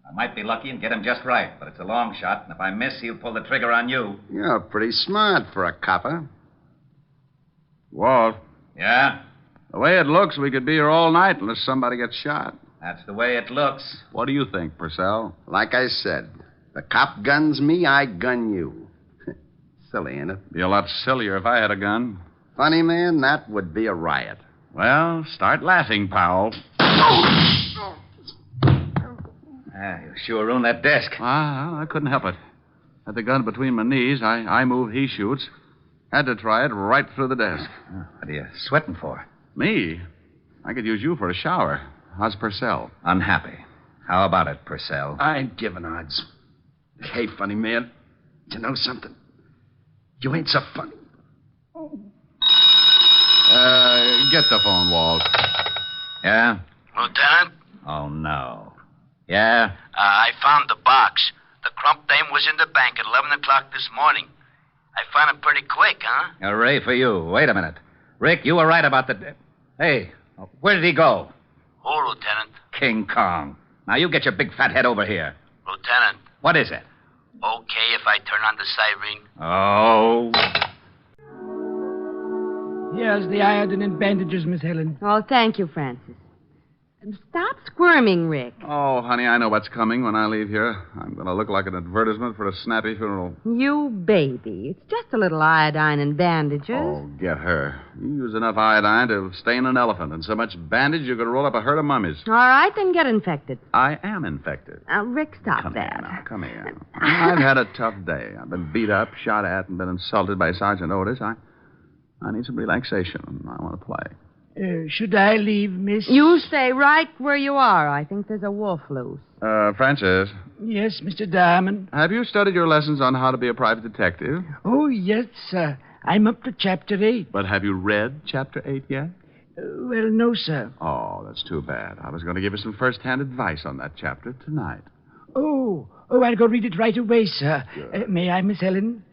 I might be lucky and get him just right, but it's a long shot, and if I miss, he'll pull the trigger on you. You're pretty smart for a copper. Walt? Yeah? The way it looks, we could be here all night unless somebody gets shot. That's the way it looks. What do you think, Purcell? Like I said, the cop guns me, I gun you. Silly, ain't it? Be a lot sillier if I had a gun. Funny, man, that would be a riot. Well, start laughing, Powell. You sure ruined that desk. I couldn't help it. Had the gun between my knees. I move, he shoots. Had to try it right through the desk. What are you sweating for? Me? I could use you for a shower. How's Purcell? Unhappy. How about it, Purcell? I ain't giving odds. Hey, funny man, you know something? You ain't so funny. Get the phone, Walt. Yeah? Lieutenant? Oh, no. Yeah? I found the box. The Crump dame was in the bank at 11 o'clock this morning. I found it pretty quick, huh? Hooray for you. Wait a minute. Rick, you were right about the... Hey, where did he go? Who, Lieutenant? King Kong. Now, you get your big fat head over here. Lieutenant. What is it? Okay if I turn on the siren? Oh. Here's the iodine and bandages, Miss Helen. Oh, thank you, Francis. Stop squirming, Rick. Oh, honey, I know what's coming when I leave here. I'm going to look like an advertisement for a snappy funeral. You baby. It's just a little iodine and bandages. Oh, get her. You use enough iodine to stain an elephant, and so much bandage you could roll up a herd of mummies. All right, then get infected. I am infected. Rick, stop Come that. Here now. Come here. I've had a tough day. I've been beat up, shot at, and been insulted by Sergeant Otis. I need some relaxation. I want to play. Should I leave, miss? You stay right where you are. I think there's a wolf loose. Francis. Yes, Mr. Diamond. Have you studied your lessons on how to be a private detective? Oh, yes, sir. I'm up to Chapter 8. But have you read Chapter 8 yet? Well, no, sir. Oh, that's too bad. I was going to give you some first-hand advice on that chapter tonight. Oh, I'll go read it right away, sir. May I, Miss Helen?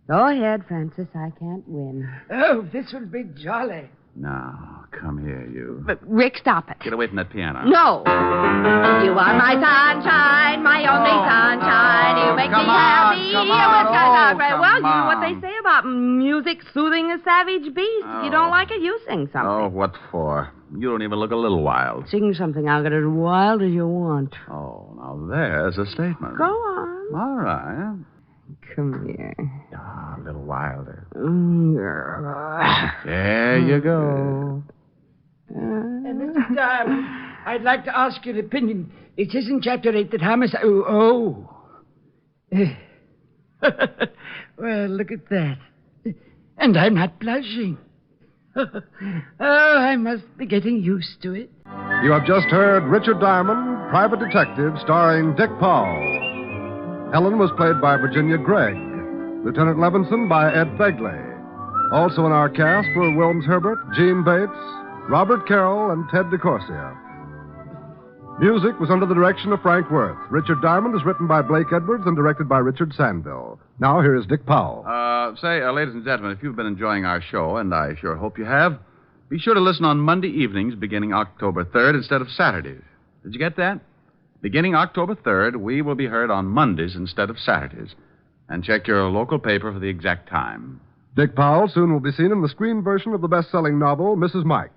Go ahead, Francis. I can't win. Oh, this will be jolly. Now, come here, you. But, Rick, stop it. Get away from that piano. No. You are my sunshine, my only sunshine. You make me happy. Well, you know what they say about music soothing a savage beast. If you don't like it, you sing something. Oh, what for? You don't even look a little wild. Sing something. I'll get as wild as you want. Oh, now there's a statement. Go on. All right. Come here. A little wilder. There There you go. Mr. Diamond, I'd like to ask your opinion. It says in Chapter 8 that homicide... Oh. Well, look at that. And I'm not blushing. Oh, I must be getting used to it. You have just heard Richard Diamond, Private Detective, starring Dick Powell. Helen was played by Virginia Gregg. Lieutenant Levinson by Ed Begley. Also in our cast were Wilms Herbert, Gene Bates, Robert Carroll, and Ted DeCorsia. Music was under the direction of Frank Worth. Richard Diamond is written by Blake Edwards and directed by Richard Sandville. Now, here is Dick Powell. Ladies and gentlemen, if you've been enjoying our show, and I sure hope you have, be sure to listen on Monday evenings beginning October 3rd instead of Saturdays. Did you get that? Beginning October 3rd, we will be heard on Mondays instead of Saturdays. And check your local paper for the exact time. Dick Powell soon will be seen in the screen version of the best-selling novel, Mrs. Mike.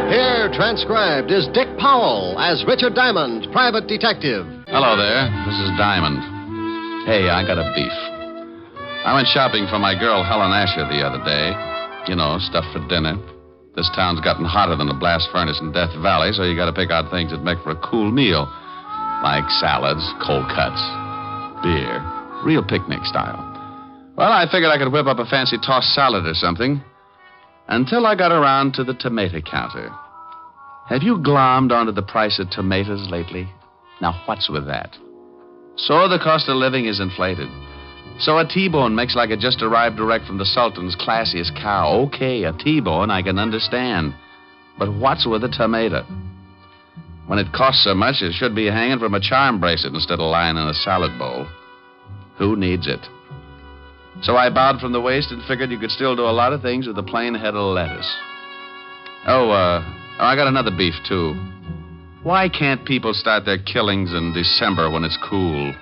Here, transcribed, is Dick Powell as Richard Diamond, private detective. Hello there. This is Diamond. Hey, I got a beef. I went shopping for my girl Helen Asher the other day. You know, stuff for dinner. This town's gotten hotter than a blast furnace in Death Valley, so you got to pick out things that make for a cool meal. Like salads, cold cuts, beer. Real picnic style. Well, I figured I could whip up a fancy tossed salad or something. Until I got around to the tomato counter. Have you glommed onto the price of tomatoes lately? Now, what's with that? So the cost of living is inflated. So a T-bone makes like it just arrived direct from the Sultan's classiest cow. Okay, a T-bone I can understand. But what's with a tomato? When it costs so much, it should be hanging from a charm bracelet instead of lying in a salad bowl. Who needs it? So I bowed from the waist and figured you could still do a lot of things with a plain head of lettuce. I got another beef, too. Why can't people start their killings in December when it's cool?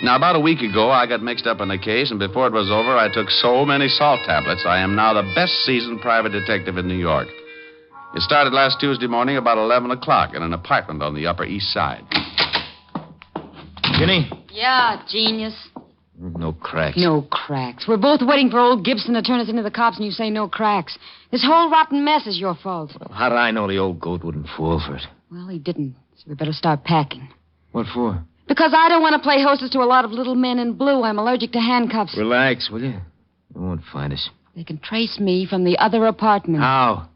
Now, about a week ago, I got mixed up in a case, and before it was over, I took so many salt tablets, I am now the best-seasoned private detective in New York. It started last Tuesday morning about 11 o'clock in an apartment on the Upper East Side. Ginny? Yeah, genius. No cracks. No cracks. We're both waiting for old Gibson to turn us into the cops, and you say no cracks. This whole rotten mess is your fault. Well, how did I know the old goat wouldn't fall for it? Well, he didn't, so we better start packing. What for? Because I don't want to play hostess to a lot of little men in blue. I'm allergic to handcuffs. Relax, will you? They won't find us. They can trace me from the other apartment. How?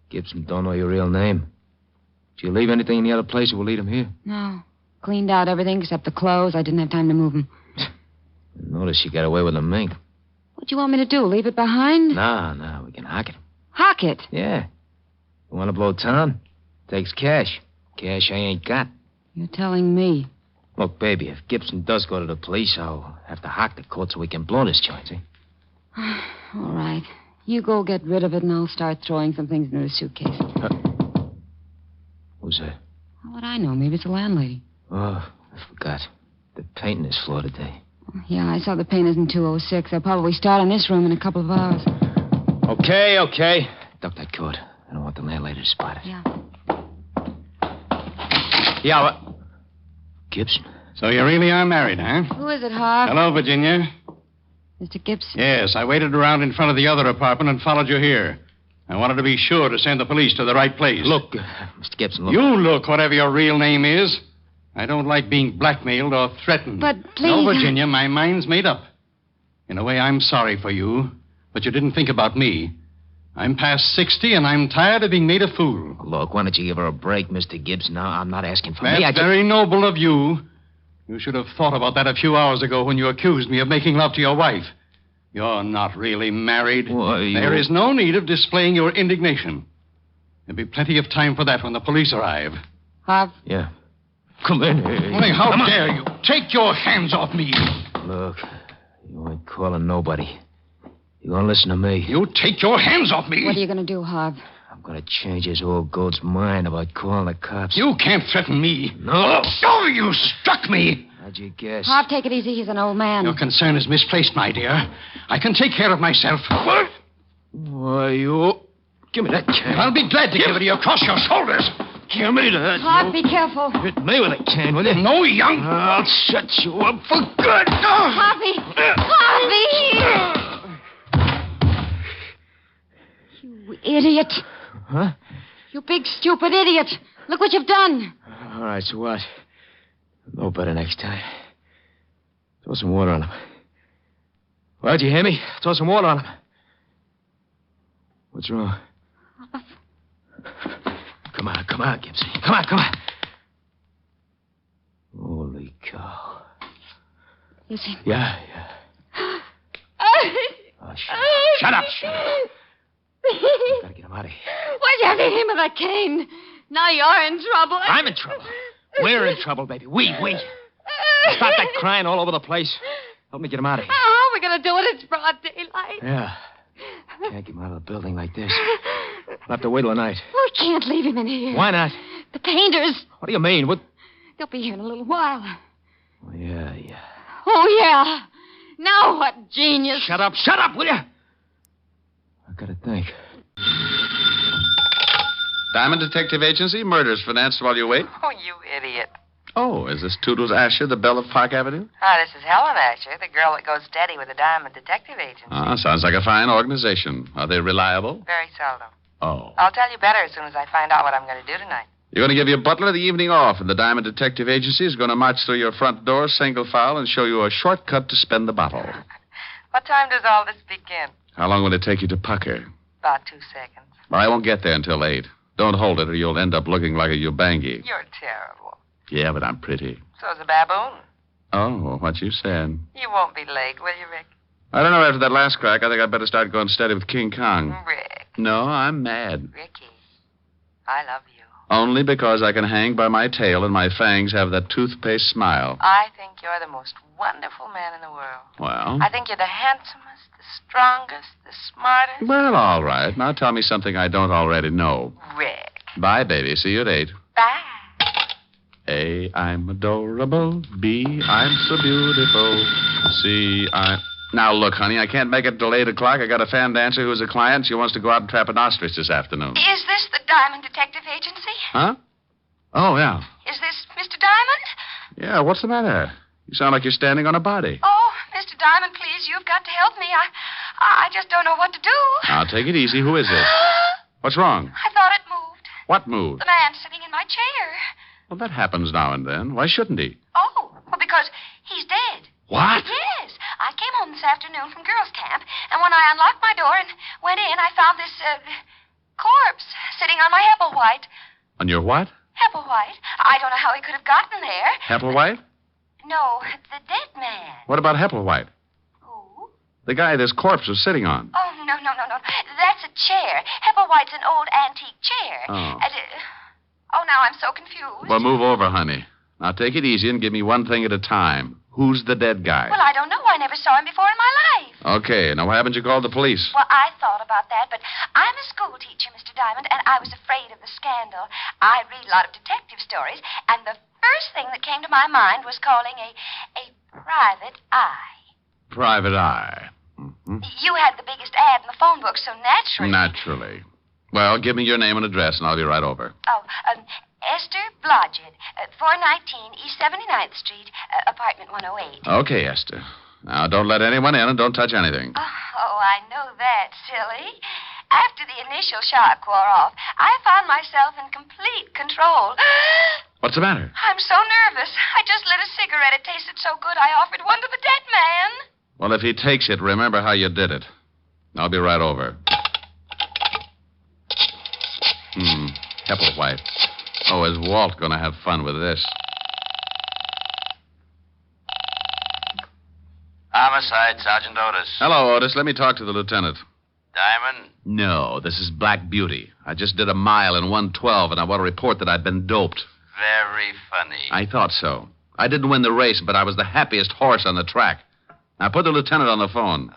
Gibson don't know your real name. Did you leave anything in the other place, or we'll lead him here? No. Cleaned out everything except the clothes. I didn't have time to move them. Notice you got away with the mink. What do you want me to do? Leave it behind? No, we can hock it. Hock it? Yeah. You want to blow town? Takes cash. Cash I ain't got. You're telling me. Look, baby, if Gibson does go to the police, I'll have to hock the court so we can blow this joint, see? All right. You go get rid of it, and I'll start throwing some things into the suitcase. Who's that? How would I know? Maybe it's the landlady. Oh, I forgot. They're painting this floor today. Yeah, I saw the painters in 206. They'll probably start on this room in a couple of hours. Okay. Duck that coat. I don't want the landlady to spot it. Yeah. Yeah, what? Gibson. So you really are married, huh? Who is it, Harv? Hello, Virginia. Mr. Gibson. Yes, I waited around in front of the other apartment and followed you here. I wanted to be sure to send the police to the right place. Look, Mr. Gibson, look. You look, whatever your real name is. I don't like being blackmailed or threatened. But please... No, Virginia, my mind's made up. In a way, I'm sorry for you, but you didn't think about me. I'm past 60, and I'm tired of being made a fool. Look, why don't you give her a break, Mr. Gibson? Now, I'm not asking for That's me. very noble of you. You should have thought about that a few hours ago when you accused me of making love to your wife. You're not really married. Why, There is no need of displaying your indignation. There'll be plenty of time for that when the police arrive. Harv? Yeah. Come in here. Only how dare you? Take your hands off me. Look, you ain't calling nobody. You gonna listen to me? You take your hands off me. What are you going to do, Harv? I'm gonna change his old goat's mind about calling the cops. You can't threaten me. No. Oh, you struck me. How'd you guess? Harv, take it easy. He's an old man. Your concern is misplaced, my dear. I can take care of myself. What? Why, you... Give me that can. I'll be glad to give it to you across your shoulders. Give me that. Harv, be careful. Hit me with a can, will you? No, young... I'll shut you up for good. Harvey! Harvey! You idiot. Huh? You big, stupid idiot. Look what you've done. All right, so what? No better next time. Throw some water on him. Well, did you hear me? Throw some water on him. What's wrong? Come on, Gibson. Come on. Holy cow. Listen. Yeah. Oh, shut up. Gotta get him out of here. Why'd you have to hit him with that cane? Now you're in trouble. I'm in trouble. We're in trouble, baby. We. Stop that crying all over the place. Help me get him out of here. How are we going to do it? It's broad daylight. Yeah. Can't get him out of the building like this. We'll have to wait till the night. We can't leave him in here. Why not? The painters. What do you mean? What? They'll be here in a little while. Oh, yeah. Oh, yeah. Now what genius. Shut up, will you? I gotta think. Diamond Detective Agency, murders financed while you wait. Oh, you idiot. Oh, is this Toodles Asher, the belle of Park Avenue? This is Helen Asher, the girl that goes steady with the Diamond Detective Agency. Sounds like a fine organization. Are they reliable? Very seldom. Oh. I'll tell you better as soon as I find out what I'm going to do tonight. You're going to give your butler the evening off, and the Diamond Detective Agency is going to march through your front door, single file, and show you a shortcut to spend the bottle. What time does all this begin? How long will it take you to pucker? About 2 seconds. Well, I won't get there until 8. Don't hold it, or you'll end up looking like a Ubangi. You're terrible. Yeah, but I'm pretty. So's a baboon. Oh, what you said. You won't be late, will you, Rick? I don't know. After that last crack, I think I'd better start going steady with King Kong. Rick. No, I'm mad. Ricky, I love you. Only because I can hang by my tail and my fangs have that toothpaste smile. I think you're the most wonderful man in the world. Well? I think you're the handsomest, the strongest, the smartest. Well, all right. Now tell me something I don't already know. Rick. Bye, baby. See you at 8. Bye. A, I'm adorable. B, I'm so beautiful. C, Now, look, honey, I can't make it till 8 o'clock. I got a fan dancer who's a client. She wants to go out and trap an ostrich this afternoon. Is this the Diamond Detective Agency? Huh? Oh, yeah. Is this Mr. Diamond? Yeah, what's the matter? You sound like you're standing on a body. Oh, Mr. Diamond, please, you've got to help me. I just don't know what to do. Now, take it easy. Who is this? What's wrong? I thought it moved. What moved? The man sitting in my chair. Well, that happens now and then. Why shouldn't he? Oh, well, because he's dead. What? Yes. I came home this afternoon from girls' camp, and when I unlocked my door and went in, I found this, corpse sitting on my Hepplewhite. On your what? Hepplewhite? I don't know how he could have gotten there. Hepplewhite? No, the dead man. What about Hepplewhite? Who? The guy this corpse was sitting on. Oh, no. That's a chair. Hepplewhite's an old antique chair. Oh. Oh, now I'm so confused. Well, move over, honey. Now, take it easy and give me one thing at a time. Who's the dead guy? Well, I don't know. I never saw him before in my life. Okay, now why haven't you called the police? Well, I thought about that, but I'm a school teacher, Mr. Diamond, and I was afraid of the scandal. I read a lot of detective stories, and the first thing that came to my mind was calling a private eye. Private eye. Mm-hmm. You had the biggest ad in the phone book, so naturally... Naturally. Well, give me your name and address, and I'll be right over. Oh, Esther Blodgett, 419 East 79th Street, apartment 108. Okay, Esther. Now, don't let anyone in and don't touch anything. Oh, I know that, silly. After the initial shock wore off, I found myself in complete control. What's the matter? I'm so nervous. I just lit a cigarette. It tasted so good, I offered one to the dead man. Well, if he takes it, remember how you did it. I'll be right over. Hepplewhite. Oh, is Walt going to have fun with this? Homicide, Sergeant Otis. Hello, Otis. Let me talk to the lieutenant. Diamond? No, this is Black Beauty. I just did a mile in 1:12, and I want to report that I've been doped. Very funny. I thought so. I didn't win the race, but I was the happiest horse on the track. Now, put the lieutenant on the phone.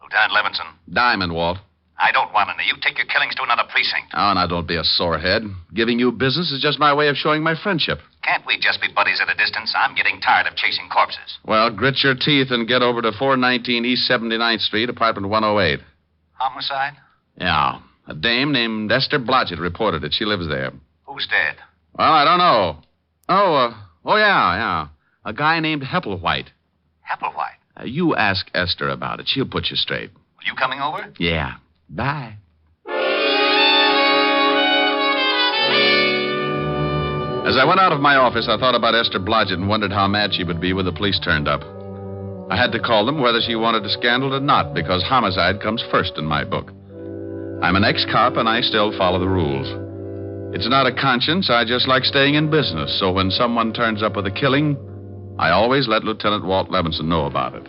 Lieutenant Levinson. Diamond, Walt. I don't want any. You take your killings to another precinct. Oh, now don't be a sorehead. Giving you business is just my way of showing my friendship. Can't we just be buddies at a distance? I'm getting tired of chasing corpses. Well, grit your teeth and get over to 419 East 79th Street, apartment 108. Homicide? Yeah. A dame named Esther Blodgett reported it. She lives there. Who's dead? Well, I don't know. Oh, yeah. A guy named Hepplewhite. Hepplewhite? You ask Esther about it. She'll put you straight. Are you coming over? Yeah. Bye. As I went out of my office, I thought about Esther Blodgett and wondered how mad she would be when the police turned up. I had to call them whether she wanted a scandal or not, because homicide comes first in my book. I'm an ex-cop, and I still follow the rules. It's not a conscience. I just like staying in business, so when someone turns up with a killing, I always let Lieutenant Walt Levinson know about it.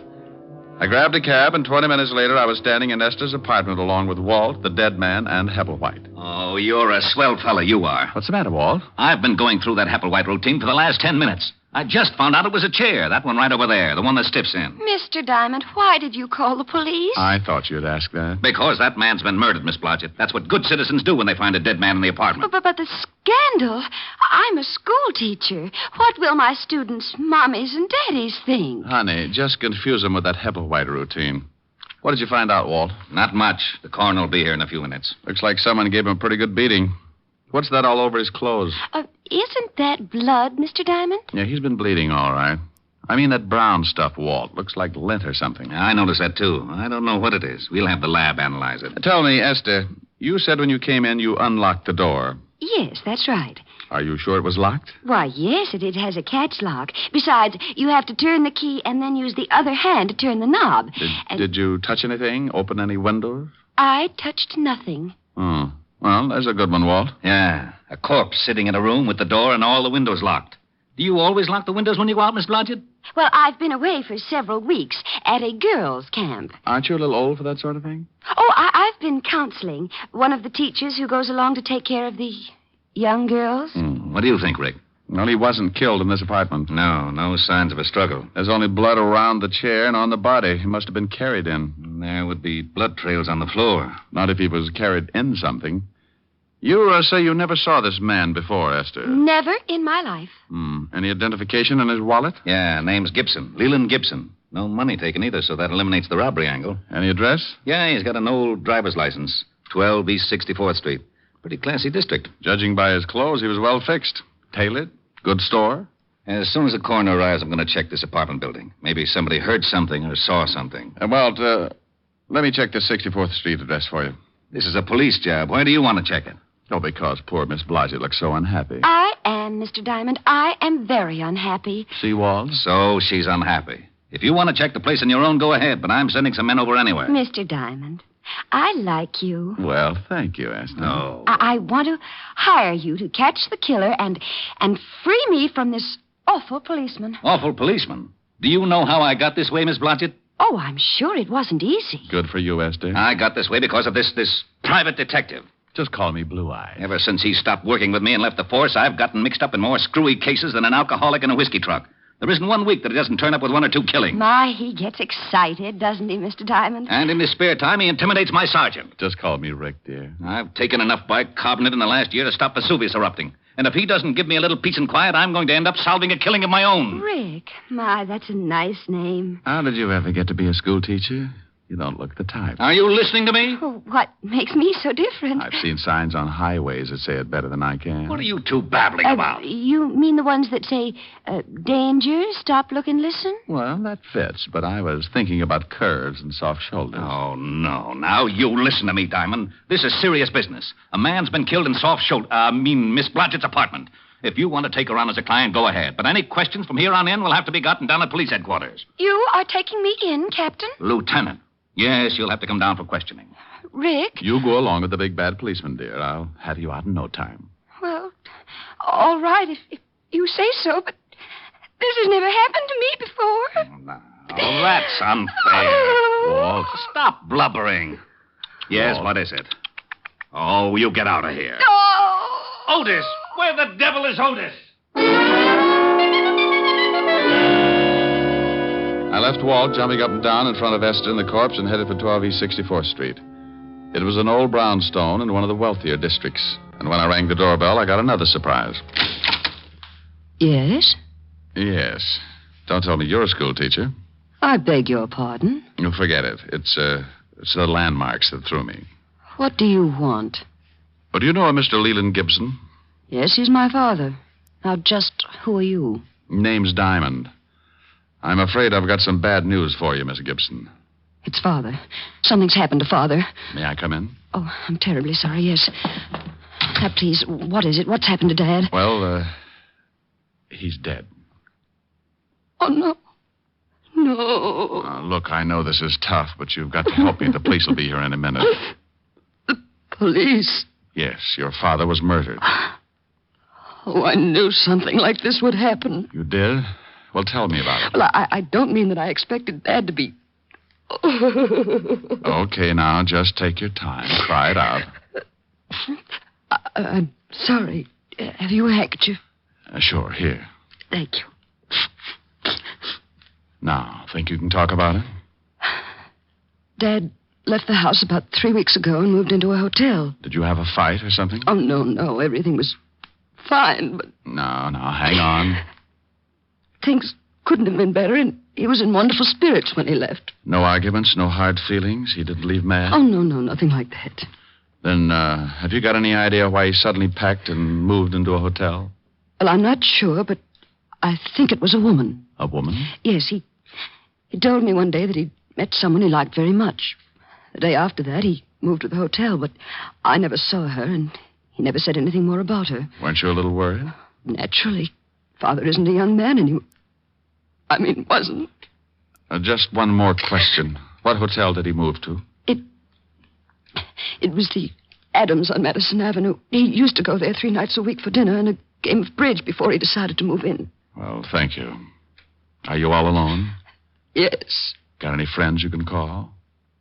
I grabbed a cab, and 20 minutes later, I was standing in Esther's apartment along with Walt, the dead man, and Hepplewhite. Oh, you're a swell fella, you are. What's the matter, Walt? I've been going through that Hepplewhite routine for the last 10 minutes. I just found out it was a chair, that one right over there, the one that stiffs in. Mr. Diamond, why did you call the police? I thought you'd ask that. Because that man's been murdered, Miss Blodgett. That's what good citizens do when they find a dead man in the apartment. But the scandal? I'm a school teacher. What will my students' mommies and daddies think? Honey, just confuse them with that Hepplewhite routine. What did you find out, Walt? Not much. The coroner will be here in a few minutes. Looks like someone gave him a pretty good beating. What's that all over his clothes? Isn't that blood, Mr. Diamond? Yeah, he's been bleeding all right. I mean that brown stuff, Walt. Looks like lint or something. I noticed that, too. I don't know what it is. We'll have the lab analyze it. Tell me, Esther, you said when you came in you unlocked the door. Yes, that's right. Are you sure it was locked? Why, yes, it has a catch lock. Besides, you have to turn the key and then use the other hand to turn the knob. Did you touch anything? Open any windows? I touched nothing. Oh. Well, there's a good one, Walt. Yeah, a corpse sitting in a room with the door and all the windows locked. Do you always lock the windows when you go out, Miss Blodgett? Well, I've been away for several weeks at a girls' camp. Aren't you a little old for that sort of thing? Oh, I've been counseling. One of the teachers who goes along to take care of the young girls. What do you think, Rick? Well, he wasn't killed in this apartment. No signs of a struggle. There's only blood around the chair and on the body. He must have been carried in. There would be blood trails on the floor. Not if he was carried in something. You say you never saw this man before, Esther. Never in my life. Any identification in his wallet? Yeah, name's Gibson. Leland Gibson. No money taken either, so that eliminates the robbery angle. Any address? Yeah, he's got an old driver's license. 12 East 64th Street. Pretty classy district. Judging by his clothes, he was well fixed. Tailored. Good store. As soon as the coroner arrives, I'm going to check this apartment building. Maybe somebody heard something or saw something. Walt, let me check the 64th Street address for you. This is a police job. Why do you want to check it? Oh, because poor Miss Blodgett looks so unhappy. I am, Mr. Diamond. I am very unhappy. See, Walt? So she's unhappy. If you want to check the place on your own, go ahead, but I'm sending some men over anyway. Mr. Diamond, I like you. Well, thank you, Esther. No. I want to hire you to catch the killer and free me from this awful policeman. Awful policeman? Do you know how I got this way, Miss Blodgett? Oh, I'm sure it wasn't easy. Good for you, Esther. I got this way because of this private detective. Just call me Blue Eye. Ever since he stopped working with me and left the force, I've gotten mixed up in more screwy cases than an alcoholic in a whiskey truck. There isn't 1 week that he doesn't turn up with 1 or 2 killings. My, he gets excited, doesn't he, Mr. Diamond? And in his spare time, he intimidates my sergeant. Just call me Rick, dear. I've taken enough bicarbonate in the last year to stop Vesuvius erupting. And if he doesn't give me a little peace and quiet, I'm going to end up solving a killing of my own. Rick. My, that's a nice name. How did you ever get to be a school teacher? You don't look the type. Are you listening to me? Oh, what makes me so different? I've seen signs on highways that say it better than I can. What are you two babbling about? You mean the ones that say, danger, stop, look, and listen? Well, that fits, but I was thinking about curves and soft shoulders. Oh, no. Now, you listen to me, Diamond. This is serious business. A man's been killed in Miss Blodgett's apartment. If you want to take her on as a client, go ahead. But any questions from here on in will have to be gotten down at police headquarters. You are taking me in, Captain? Lieutenant. Yes, you'll have to come down for questioning. Rick? You go along with the big bad policeman, dear. I'll have you out in no time. Well, all right, if you say so, but this has never happened to me before. Oh, that's unfair. Walt, stop blubbering. Yes, Walt. What is it? Oh, you get out of here. Oh! Otis! Where the devil is Otis? I left Walt jumping up and down in front of Esther and the corpse and headed for 12 East 64th Street. It was an old brownstone in one of the wealthier districts. And when I rang the doorbell, I got another surprise. Yes? Yes. Don't tell me you're a school teacher. I beg your pardon. You forget it. It's the landmarks that threw me. What do you want? But do you know a Mr. Leland Gibson? Yes, he's my father. Now, just who are you? Name's Diamond. I'm afraid I've got some bad news for you, Miss Gibson. It's Father. Something's happened to Father. May I come in? Oh, I'm terribly sorry, yes. Now, please, what is it? What's happened to Dad? Well, he's dead. Oh, no. no. Look, I know this is tough, but you've got to help me. The police will be here any minute. Police? Yes, your father was murdered. Oh, I knew something like this would happen. You did? Well, tell me about it. Well, I don't mean that I expected Dad to be... Okay, now, just take your time. Cry it out. I'm sorry. Have you a handkerchief? Sure, here. Thank you. Now, think you can talk about it? Dad left the house about 3 weeks ago and moved into a hotel. Did you have a fight or something? Oh, no. Everything was fine, but... No, hang on. Things couldn't have been better, and he was in wonderful spirits when he left. No arguments, no hard feelings? He didn't leave mad? Oh, no, nothing like that. Then, have you got any idea why he suddenly packed and moved into a hotel? Well, I'm not sure, but I think it was a woman. A woman? Yes, he told me one day that he'd met someone he liked very much. The day after that, he moved to the hotel, but I never saw her, and he never said anything more about her. Weren't you a little worried? Naturally. Father isn't a young man anymore. I mean, wasn't. Just one more question. What hotel did he move to? It was the Adams on Madison Avenue. He used to go there 3 nights a week for dinner and a game of bridge before he decided to move in. Well, thank you. Are you all alone? Yes. Got any friends you can call?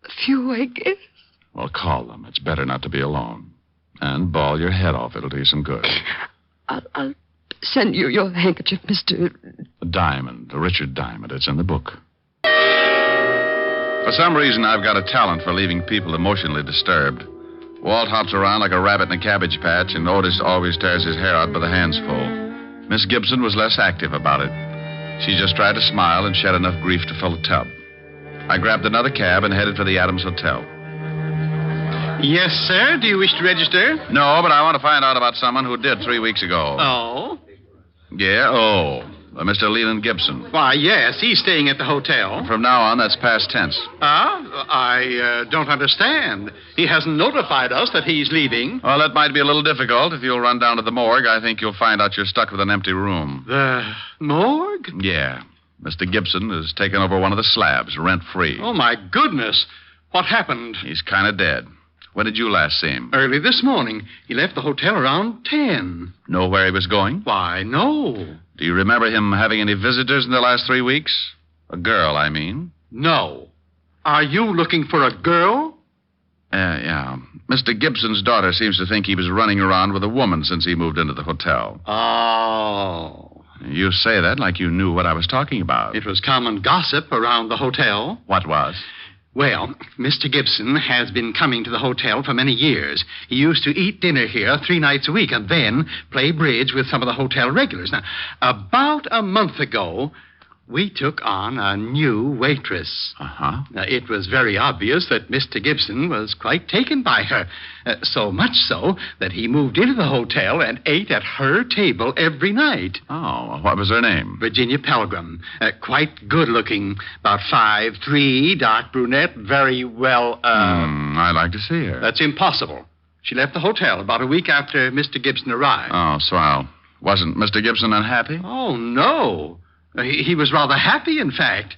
A few, I guess. Well, call them. It's better not to be alone. And bawl your head off. It'll do you some good. I'll send you your handkerchief, Mr. Diamond, Richard Diamond. It's in the book. For some reason, I've got a talent for leaving people emotionally disturbed. Walt hops around like a rabbit in a cabbage patch, and Otis always tears his hair out by the handsful. Miss Gibson was less active about it. She just tried to smile and shed enough grief to fill a tub. I grabbed another cab and headed for the Adams Hotel. Yes, sir. Do you wish to register? No, but I want to find out about someone who did 3 weeks ago. Oh? Yeah, Mr. Leland Gibson. Why, yes, he's staying at the hotel. From now on, that's past tense. I don't understand. He hasn't notified us that he's leaving. Well, that might be a little difficult. If you'll run down to the morgue, I think you'll find out you're stuck with an empty room. The morgue? Yeah. Mr. Gibson has taken over one of the slabs, rent-free. Oh, my goodness. What happened? He's kind of dead. When did you last see him? Early this morning. He left the hotel around 10. Know where he was going? Why, no. Do you remember him having any visitors in the last 3 weeks? A girl, I mean. No. Are you looking for a girl? Yeah. Mr. Gibson's daughter seems to think he was running around with a woman since he moved into the hotel. Oh. You say that like you knew what I was talking about. It was common gossip around the hotel. What was? Well, Mr. Gibson has been coming to the hotel for many years. He used to eat dinner here 3 nights a week and then play bridge with some of the hotel regulars. Now, about a month ago, we took on a new waitress. Uh-huh. Now, it was very obvious that Mr. Gibson was quite taken by her. So much so that he moved into the hotel and ate at her table every night. Oh, what was her name? Virginia Pelgrim. Quite good-looking. About 5'3", dark brunette, very well, I'd like to see her. That's impossible. She left the hotel about a week after Mr. Gibson arrived. Oh, swell. Wasn't Mr. Gibson unhappy? Oh, no. He was rather happy, in fact.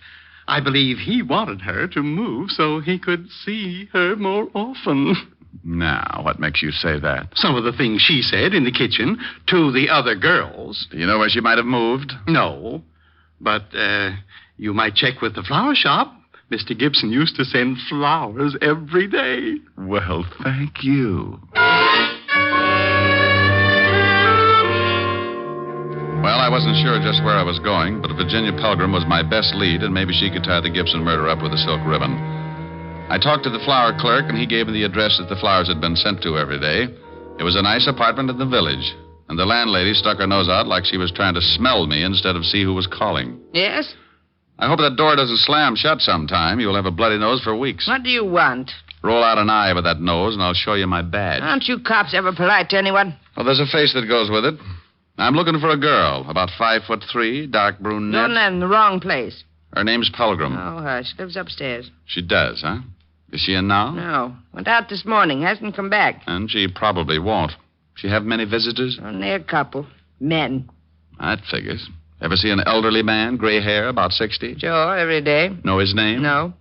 I believe he wanted her to move so he could see her more often. Now, what makes you say that? Some of the things she said in the kitchen to the other girls. Do you know where she might have moved? No. But, you might check with the flower shop. Mr. Gibson used to send flowers every day. Well, thank you. Well, I wasn't sure just where I was going, but Virginia Pelgrim was my best lead, and maybe she could tie the Gibson murder up with a silk ribbon. I talked to the flower clerk, and he gave me the address that the flowers had been sent to every day. It was a nice apartment in the village, and the landlady stuck her nose out like she was trying to smell me instead of see who was calling. Yes? I hope that door doesn't slam shut sometime. You'll have a bloody nose for weeks. What do you want? Roll out an eye with that nose, and I'll show you my badge. Aren't you cops ever polite to anyone? Well, there's a face that goes with it. I'm looking for a girl, about 5'3", dark brunette. You're in the wrong place. Her name's Pelgrim. Oh, hush. Lives upstairs. She does, huh? Is she in now? No. Went out this morning. Hasn't come back. And she probably won't. She have many visitors? Only a couple. Men. That figures. Ever see an elderly man, gray hair, about 60? Sure, every day. Know his name? No.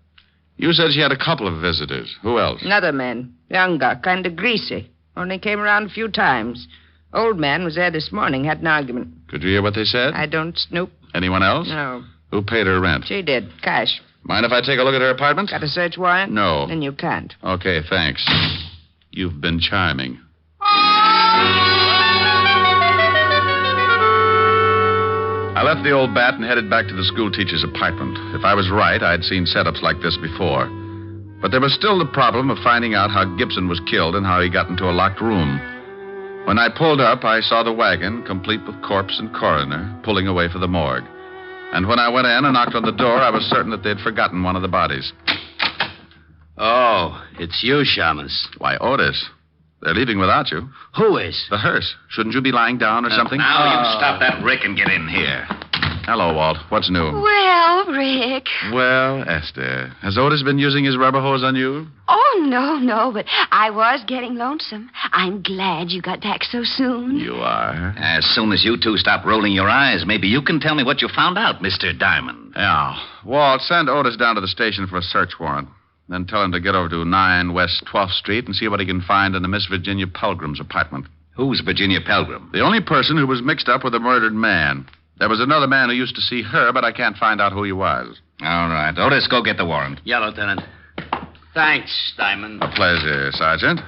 You said she had a couple of visitors. Who else? Another man. Younger, kind of greasy. Only came around a few times. Old man was there this morning, had an argument. Could you hear what they said? I don't snoop. Anyone else? No. Who paid her rent? She did. Cash. Mind if I take a look at her apartment? Got a search warrant? No. Then you can't. Okay, thanks. You've been charming. I left the old bat and headed back to the schoolteacher's apartment. If I was right, I'd seen setups like this before. But there was still the problem of finding out how Gibson was killed and how he got into a locked room. When I pulled up, I saw the wagon, complete with corpse and coroner, pulling away for the morgue. And when I went in and knocked on the door, I was certain that they'd forgotten one of the bodies. Oh, it's you, Shamus. Why, Otis. They're leaving without you. Who is? The hearse. Shouldn't you be lying down or something? Now you stop that Rick and get in here. Hello, Walt. What's new? Well, Rick. Well, Esther, has Otis been using his rubber hose on you? Oh, no, but I was getting lonesome. I'm glad you got back so soon. You are. As soon as you two stop rolling your eyes, maybe you can tell me what you found out, Mr. Diamond. Yeah. Walt, send Otis down to the station for a search warrant. Then tell him to get over to 9 West 12th Street and see what he can find in the Miss Virginia Pelgrim's apartment. Who's Virginia Pelgrim? The only person who was mixed up with a murdered man. There was another man who used to see her, but I can't find out who he was. All right. Otis, go get the warrant. Yeah, Lieutenant. Thanks, Diamond. A pleasure, Sergeant.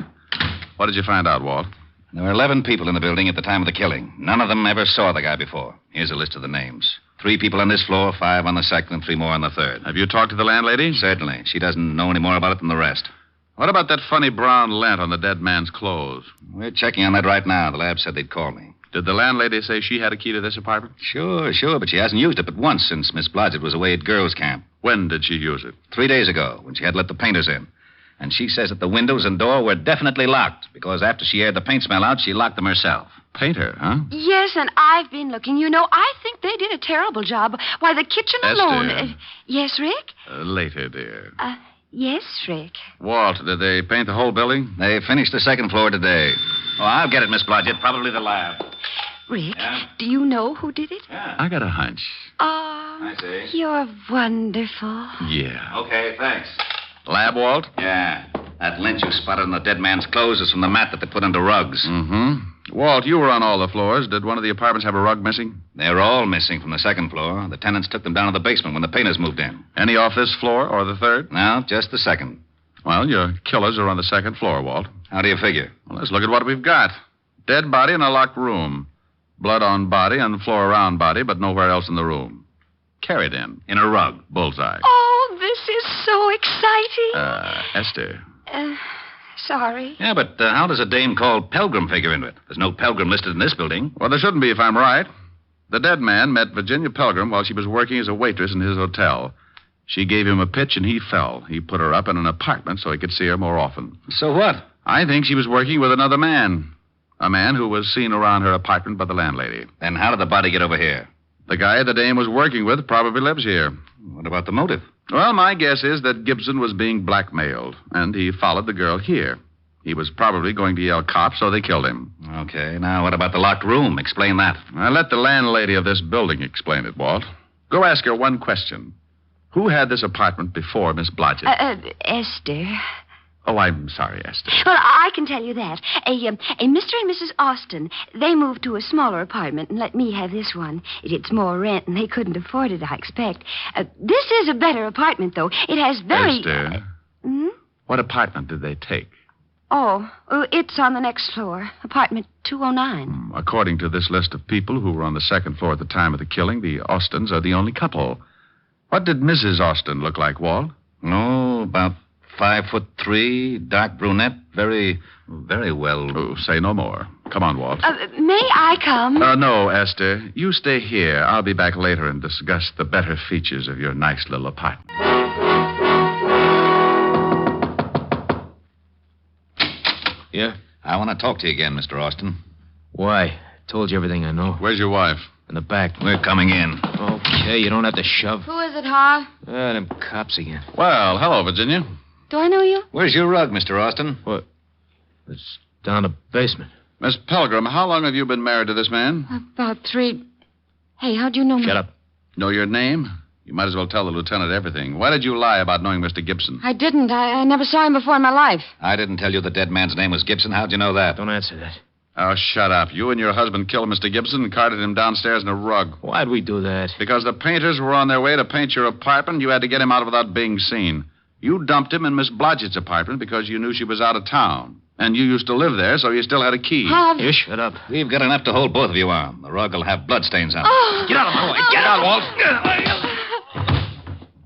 What did you find out, Walt? There were 11 people in the building at the time of the killing. None of them ever saw the guy before. Here's a list of the names. 3 people on this floor, 5 on the second, and 3 more on the third. Have you talked to the landlady? Certainly. She doesn't know any more about it than the rest. What about that funny brown lint on the dead man's clothes? We're checking on that right now. The lab said they'd call me. Did the landlady say she had a key to this apartment? Sure, but she hasn't used it but once since Miss Blodgett was away at girls' camp. When did she use it? 3 days ago, when she had let the painters in. And she says that the windows and door were definitely locked, because after she aired the paint smell out, she locked them herself. Painter, huh? Yes, and I've been looking. You know, I think they did a terrible job. Why, the kitchen alone... Esther. Yes, Rick? Later, dear. Yes, Rick. Walt, did they paint the whole building? They finished the second floor today. Oh, I'll get it, Miss Blodgett. Probably the lab. Rick, Yeah? do you know who did it? I got a hunch. Oh, I see. you're wonderful. Yeah. Okay, thanks. Lab, Walt? Yeah. That lint you spotted on the dead man's clothes is from the mat that they put under rugs. Mm-hmm. Walt, you were on all the floors. Did one of the apartments have a rug missing? They're all missing from the second floor. The tenants took them down to the basement when the painters moved in. Any off this floor or the third? No, just the second. Well, your killers are on the second floor, Walt. How do you figure? Well, let's look at what we've got. Dead body in a locked room. Blood on body and floor around body, but nowhere else in the room. Carried in a rug. Bullseye. Oh, this is so exciting. Esther. Sorry. Yeah, but how does a dame called Pelgrim figure into it? There's no Pelgrim listed in this building. Well, there shouldn't be if I'm right. The dead man met Virginia Pelgrim while she was working as a waitress in his hotel. She gave him a pitch and he fell. He put her up in an apartment so he could see her more often. So what? I think she was working with another man. A man who was seen around her apartment by the landlady. Then how did the body get over here? The guy the dame was working with probably lives here. What about the motive? Well, my guess is that Gibson was being blackmailed, and he followed the girl here. He was probably going to yell cops, so they killed him. Okay, now what about the locked room? Explain that. I let the landlady of this building explain it, Walt. Go ask her one question. Who had this apartment before Miss Blodgett? Esther. Oh, I'm sorry, Esther. Well, I can tell you that. A Mr. and Mrs. Austin, they moved to a smaller apartment and let me have this one. It's more rent, and they couldn't afford it, I expect. This is a better apartment, though. It has very... Esther, what apartment did they take? Oh, it's on the next floor. Apartment 209. According to this list of people who were on the second floor at the time of the killing, the Austins are the only couple. What did Mrs. Austin look like, Walt? Oh, about 5'3", dark brunette, very well. Oh, say no more. Come on, Walt. May I come? No, Esther. You stay here. I'll be back later and discuss the better features of your nice little apartment. Yeah? I want to talk to you again, Mr. Austin. Why? Told you everything I know. Where's your wife? In the back. We're coming in. Okay, you don't have to shove. Who is it, Ha? Them cops again. Well, hello, Virginia. Do I know you? Where's your rug, Mr. Austin? What? It's down the basement. Miss Pelgrim, how long have you been married to this man? About 3... Hey, how'd you know Shut up. Know your name? You might as well tell the lieutenant everything. Why did you lie about knowing Mr. Gibson? I didn't. I never saw him before in my life. I didn't tell you the dead man's name was Gibson. How'd you know that? Don't answer that. Oh, shut up. You and your husband killed Mr. Gibson and carted him downstairs in a rug. Why'd we do that? Because the painters were on their way to paint your apartment. You had to get him out without being seen. You dumped him in Miss Blodgett's apartment because you knew she was out of town. And you used to live there, so you still had a key. You shut up. We've got enough to hold both of you on. The rug will have bloodstains on it. Oh. Get out of my way. Get out, Walt.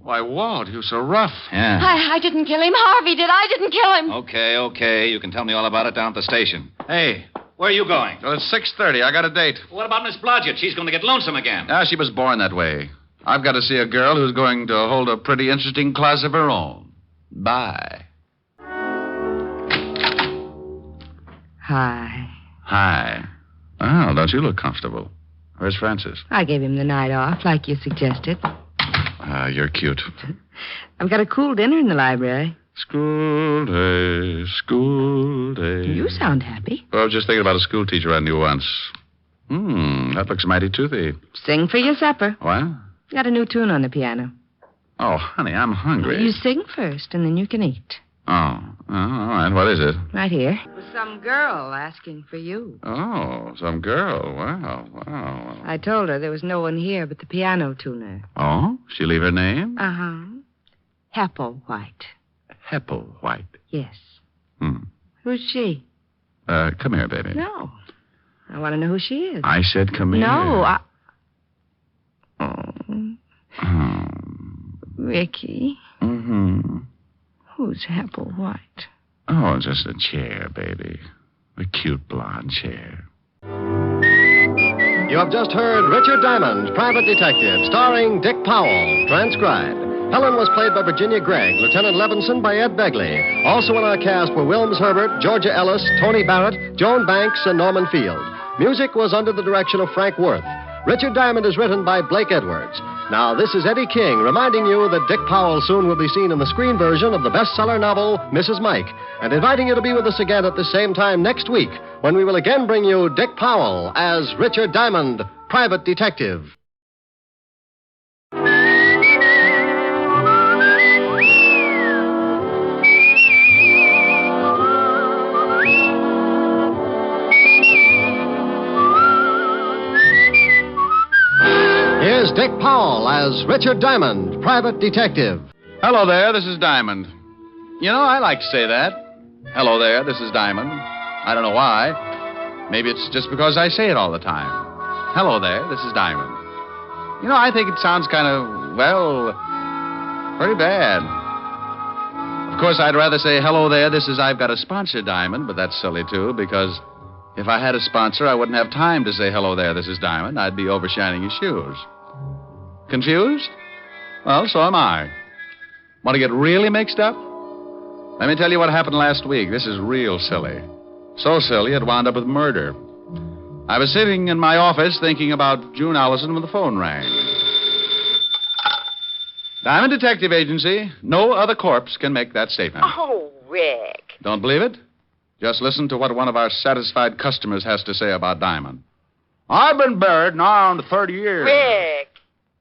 Why, Walt, you're so rough. Yeah. I didn't kill him. Harvey did. I didn't kill him. Okay. You can tell me all about it down at the station. Hey, where are you going? Well, it's 6:30. I got a date. What about Miss Blodgett? She's going to get lonesome again. Ah, she was born that way. I've got to see a girl who's going to hold a pretty interesting class of her own. Bye. Hi. Hi. Well, don't you look comfortable? Where's Francis? I gave him the night off, like you suggested. You're cute. I've got a cool dinner in the library. School day. You sound happy. Well, I was just thinking about a school teacher I knew once. That looks mighty toothy. Sing for your supper. What? Got a new tune on the piano. Oh, honey, I'm hungry. You sing first, and then you can eat. Oh, all right. What is it? Right here. It was some girl asking for you. Oh, some girl. Wow. I told her there was no one here but the piano tuner. Oh? She leave her name? Uh-huh. Hepplewhite. Hepplewhite. Yes. Who's she? Come here, baby. No. I want to know who she is. I said come here. No, Ricky. Mm-hmm. Who's Hepplewhite? Oh, just a chair, baby. A cute blonde chair. You have just heard Richard Diamond, Private Detective, starring Dick Powell, transcribed. Helen was played by Virginia Gregg, Lieutenant Levinson by Ed Begley. Also in our cast were Wilms Herbert, Georgia Ellis, Tony Barrett, Joan Banks, and Norman Field. Music was under the direction of Frank Worth. Richard Diamond is written by Blake Edwards. Now, this is Eddie King reminding you that Dick Powell soon will be seen in the screen version of the bestseller novel, Mrs. Mike, and inviting you to be with us again at the same time next week when we will again bring you Dick Powell as Richard Diamond, Private Detective. Here's Dick Powell as Richard Diamond, Private Detective. Hello there, this is Diamond. You know, I like to say that. Hello there, this is Diamond. I don't know why. Maybe it's just because I say it all the time. Hello there, this is Diamond. You know, I think it sounds kind of, well, pretty bad. Of course, I'd rather say, hello there, this is I've got a sponsor, Diamond, but that's silly, too, because if I had a sponsor, I wouldn't have time to say, hello there, this is Diamond. I'd be overshining his shoes. Confused? Well, so am I. Want to get really mixed up? Let me tell you what happened last week. This is real silly. So silly, it wound up with murder. I was sitting in my office thinking about June Allison when the phone rang. Diamond Detective Agency. No other corpse can make that statement. Oh, Rick. Don't believe it? Just listen to what one of our satisfied customers has to say about Diamond. I've been buried now on 30 years. Rick.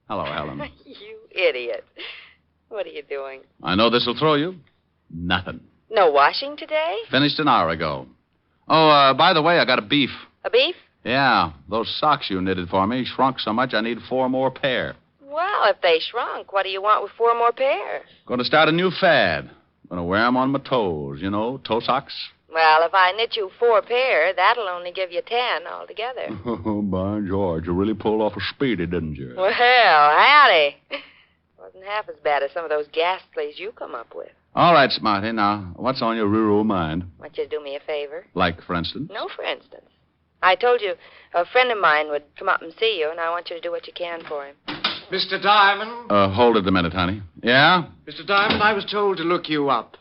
Hello, Helen. You idiot. What are you doing? I know this will throw you. Nothing. No washing today? Finished an hour ago. Oh, by the way, I got a beef. A beef? Yeah, those socks you knitted for me shrunk so much I need 4 more pair. Well, if they shrunk, what do you want with 4 more pairs? Going to start a new fad. Going to wear them on my toes, you know, toe socks. Well, if I knit you 4 pair, that'll only give you 10 altogether. Oh, by George, you really pulled off a speedy, didn't you? Well, howdy. Wasn't half as bad as some of those ghastlies you come up with. All right, Smarty. Now, what's on your rural mind? Want you to do me a favor? Like, for instance? No, for instance. I told you a friend of mine would come up and see you, and I want you to do what you can for him. Mr. Diamond? Hold it a minute, honey. Yeah? Mr. Diamond, I was told to look you up.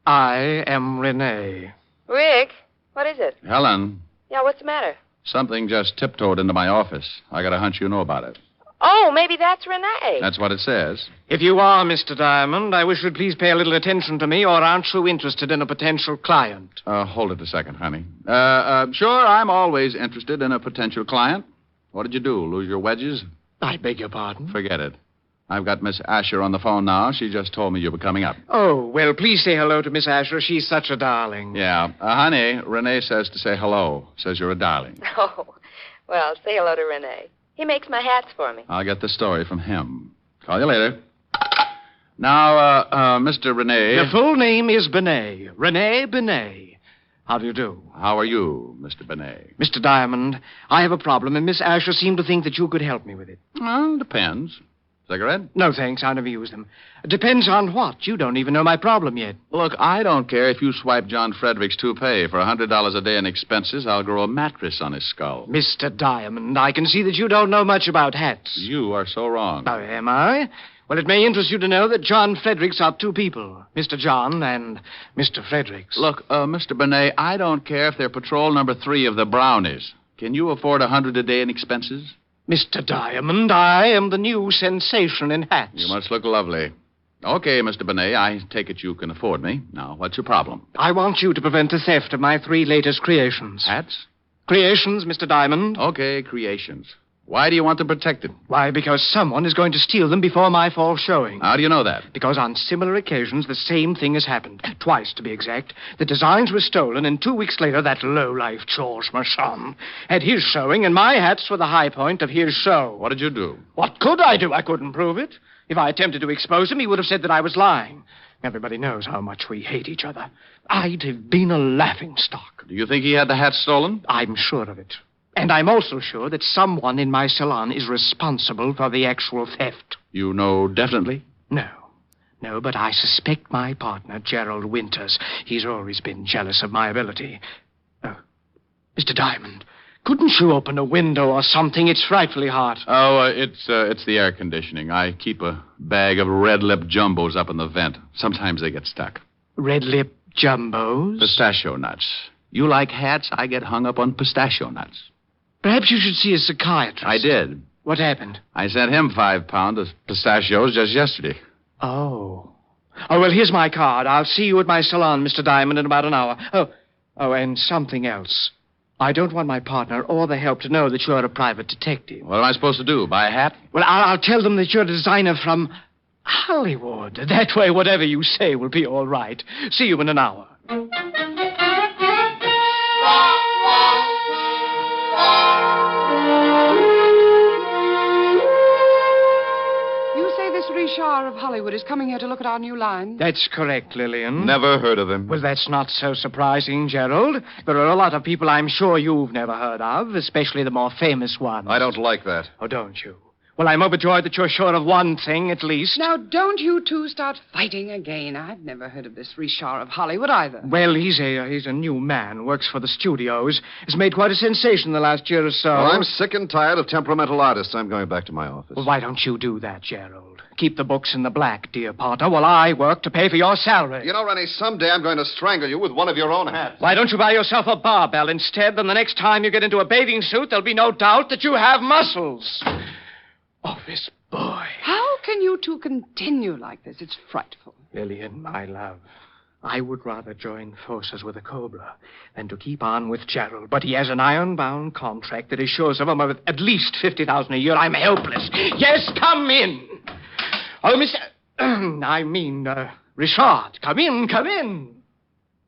I am Rene. Rick, what is it? Helen, Yeah, what's the matter? something just tiptoed into my office. I got a hunch you know about it. Oh, maybe that's Rene. That's what it says. If you are Mr. Diamond, I wish you'd please pay a little attention to me, or aren't you interested in a potential client? Hold it a second, honey. Sure, I'm always interested in a potential client. What did you do? Lose your wedges? I beg your pardon? Forget it. I've got Miss Asher on the phone now. She just told me you were coming up. Oh, well, please say hello to Miss Asher. She's such a darling. Yeah. Honey, Rene says to say hello. Says you're a darling. Oh, well, say hello to Rene. He makes my hats for me. I'll get the story from him. Call you later. Now, Mr. Rene. Your full name is Bennet. Rene Bennet. How do you do? How are you, Mr. Bennet? Mr. Diamond, I have a problem, and Miss Asher seemed to think that you could help me with it. Well, depends. Cigarette? No, thanks. I never use them. Depends on what? You don't even know my problem yet. Look, I don't care if you swipe John Frederick's toupee. For $100 a day in expenses, I'll grow a mattress on his skull. Mr. Diamond, I can see that you don't know much about hats. You are so wrong. Oh, am I? Well, it may interest you to know that John Fredericks are two people, Mr. John and Mr. Fredericks. Look, Mr. Bennet, I don't care if they're patrol number 3 of the Brownies. Can you afford $100 a day in expenses? Mr. Diamond, I am the new sensation in hats. You must look lovely. Okay, Mr. Bennet, I take it you can afford me. Now, what's your problem? I want you to prevent the theft of my 3 latest creations. Hats? Creations, Mr. Diamond. Okay, creations. Why do you want them protected? Why, because someone is going to steal them before my fall showing. How do you know that? Because on similar occasions, the same thing has happened. Twice, to be exact. The designs were stolen, and 2 weeks later, that lowlife George Marchand had his showing, and my hats were the high point of his show. What did you do? What could I do? I couldn't prove it. If I attempted to expose him, he would have said that I was lying. Everybody knows how much we hate each other. I'd have been a laughingstock. Do you think he had the hats stolen? I'm sure of it. And I'm also sure that someone in my salon is responsible for the actual theft. You know definitely? No. No, but I suspect my partner, Gerald Winters. He's always been jealous of my ability. Oh, Mr. Diamond, couldn't you open a window or something? It's frightfully hot. Oh, it's the air conditioning. I keep a bag of red lip jumbos up in the vent. Sometimes they get stuck. Red lip jumbos? Pistachio nuts. You like hats? I get hung up on pistachio nuts. Perhaps you should see a psychiatrist. I did. What happened? I sent him 5 pounds of pistachios just yesterday. Oh. Oh, well, here's my card. I'll see you at my salon, Mr. Diamond, in about an hour. Oh, and something else. I don't want my partner or the help to know that you're a private detective. What am I supposed to do? Buy a hat? Well, I'll tell them that you're a designer from Hollywood. That way, whatever you say will be all right. See you in an hour. Richard of Hollywood is coming here to look at our new line. That's correct, Lillian. Never heard of him. Well, that's not so surprising, Gerald. There are a lot of people I'm sure you've never heard of, especially the more famous ones. I don't like that. Oh, don't you? Well, I'm overjoyed that you're sure of one thing, at least. Now, don't you two start fighting again. I've never heard of this Richard of Hollywood either. Well, he's a new man, works for the studios. Has made quite a sensation the last year or so. Well, I'm sick and tired of temperamental artists. I'm going back to my office. Well, why don't you do that, Gerald? Keep the books in the black, dear partner, while I work to pay for your salary. You know, Rene, someday I'm going to strangle you with one of your own hats. Why don't you buy yourself a barbell instead? Then the next time you get into a bathing suit, there'll be no doubt that you have muscles. Oh, this boy. How can you two continue like this? It's frightful. Lillian, my love, I would rather join forces with a cobra than to keep on with Gerald. But he has an iron-bound contract that assures of him of at least $50,000 a year. I'm helpless. Yes, come in. Oh, Richard, come in.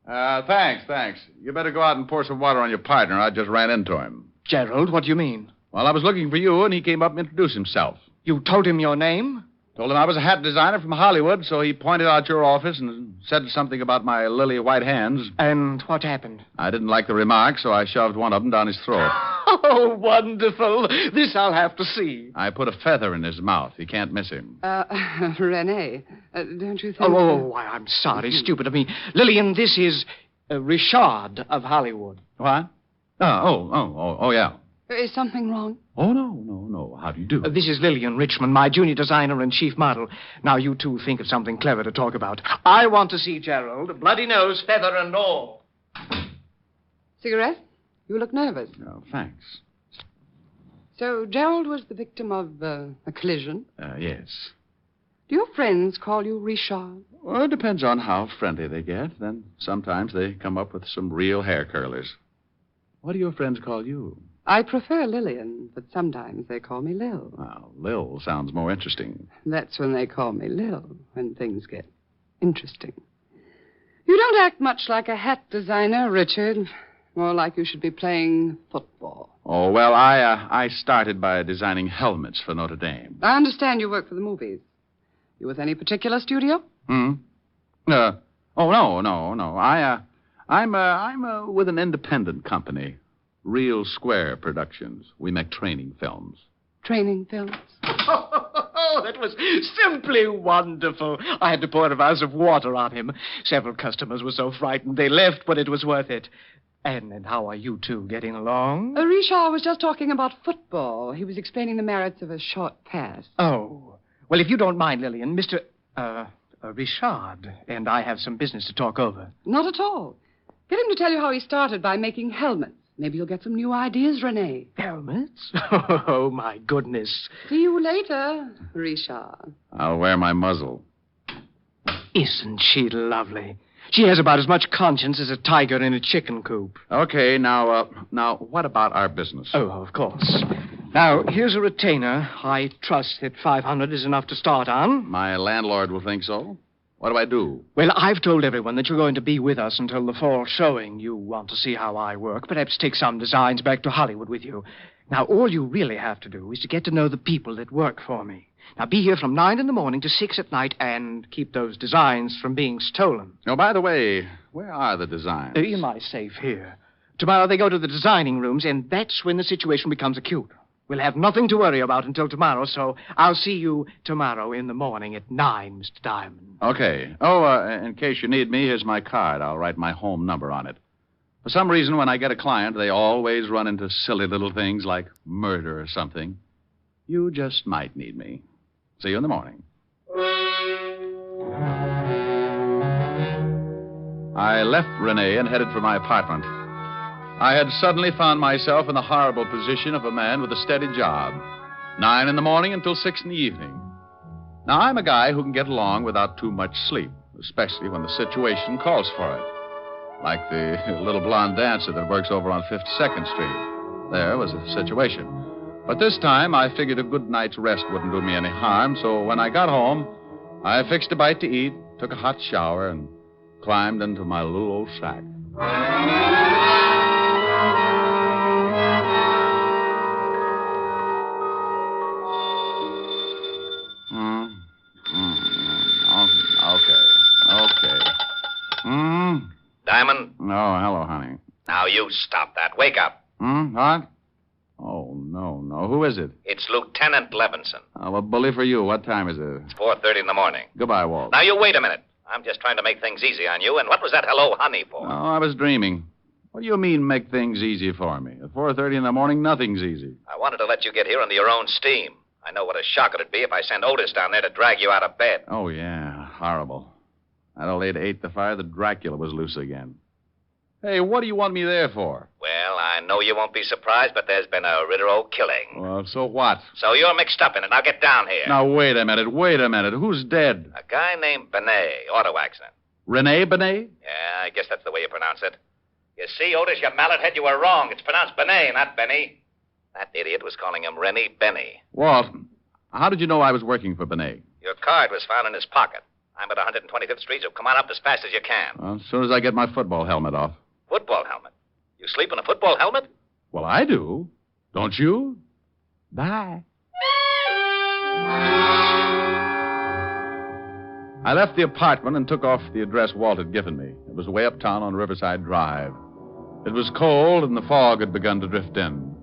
Thanks. You better go out and pour some water on your partner. I just ran into him. Gerald, what do you mean? Well, I was looking for you, and he came up and introduced himself. You told him your name? Told him I was a hat designer from Hollywood, so he pointed out your office and said something about my lily white hands. And what happened? I didn't like the remark, so I shoved one of them down his throat. Oh, wonderful. This I'll have to see. I put a feather in his mouth. You can't miss him. Rene, don't you think... Oh, I'm sorry. Stupid of me. Lillian, this is Richard of Hollywood. What? Oh, yeah. Is something wrong? Oh, no. How do you do? This is Lillian Richmond, my junior designer and chief model. Now, you two think of something clever to talk about. I want to see Gerald, bloody nose, feather, and all. Cigarette? You look nervous. Oh, thanks. So, Gerald was the victim of a collision? Yes. Do your friends call you Richard? Well, it depends on how friendly they get. Then sometimes they come up with some real hair curlers. What do your friends call you? I prefer Lillian, but sometimes they call me Lil. Well, Lil sounds more interesting. That's when they call me Lil, when things get interesting. You don't act much like a hat designer, Richard. More like you should be playing football. Oh, well, I started by designing helmets for Notre Dame. I understand you work for the movies. You with any particular studio? No. I'm with an independent company. Real Square Productions. We make training films. Training films? Oh, that was simply wonderful. I had to pour a vase of water on him. Several customers were so frightened they left, but it was worth it. And how are you two getting along? Richard was just talking about football. He was explaining the merits of a short pass. Oh. Well, if you don't mind, Lillian, Mr. Richard and I have some business to talk over. Not at all. Get him to tell you how he started by making helmets. Maybe you'll get some new ideas, Rene. Helmets? Oh, my goodness. See you later, Richard. I'll wear my muzzle. Isn't she lovely? She has about as much conscience as a tiger in a chicken coop. Okay, now, what about our business? Oh, of course. Now, here's a retainer. I trust that 500 is enough to start on. My landlord will think so. What do I do? Well, I've told everyone that you're going to be with us until the fall showing. You want to see how I work. Perhaps take some designs back to Hollywood with you. Now, all you really have to do is to get to know the people that work for me. Now, be here from 9 in the morning to 6 at night and keep those designs from being stolen. Oh, by the way, where are the designs? In my safe here. Tomorrow they go to the designing rooms, and that's when the situation becomes acute. We'll have nothing to worry about until tomorrow, so I'll see you tomorrow in the morning at 9, Mr. Diamond. Okay. Oh, in case you need me, here's my card. I'll write my home number on it. For some reason, when I get a client, they always run into silly little things like murder or something. You just might need me. See you in the morning. I left Rene and headed for my apartment. I had suddenly found myself in the horrible position of a man with a steady job. 9 in the morning until 6 in the evening. Now, I'm a guy who can get along without too much sleep, especially when the situation calls for it. Like the little blonde dancer that works over on 52nd Street. There was a situation. But this time, I figured a good night's rest wouldn't do me any harm, so when I got home, I fixed a bite to eat, took a hot shower, and climbed into my little old shack. Okay. Diamond? Oh, hello, honey. Now, you stop that. Wake up. What? Oh, no. Who is it? It's Lieutenant Levinson. Well, bully for you. What time is it? It's 4:30 in the morning. Goodbye, Walt. Now, you wait a minute. I'm just trying to make things easy on you, and what was that hello, honey, for? Oh, I was dreaming. What do you mean, make things easy for me? At 4:30 in the morning, nothing's easy. I wanted to let you get here under your own steam. I know what a shock it'd be if I sent Otis down there to drag you out of bed. Oh, yeah. Horrible. That old lady ate the fire. The Dracula was loose again. Hey, what do you want me there for? Well, I know you won't be surprised, but there's been a Ritter-O killing. Well, so what? So you're mixed up in it. Now get down here. Now, wait a minute. Who's dead? A guy named Bennet, auto accident. Rene Bennet? Yeah, I guess that's the way you pronounce it. You see, Otis, you mallet head, you were wrong. It's pronounced Bennet, not Benny. That idiot was calling him Rene Benny. Walt, how did you know I was working for Bennet? Your card was found in his pocket. I'm at 125th Street, so come on up as fast as you can. Well, as soon as I get my football helmet off. Football helmet? You sleep in a football helmet? Well, I do. Don't you? Bye. I left the apartment and took off the address Walt had given me. It was way uptown on Riverside Drive. It was cold, and the fog had begun to drift in.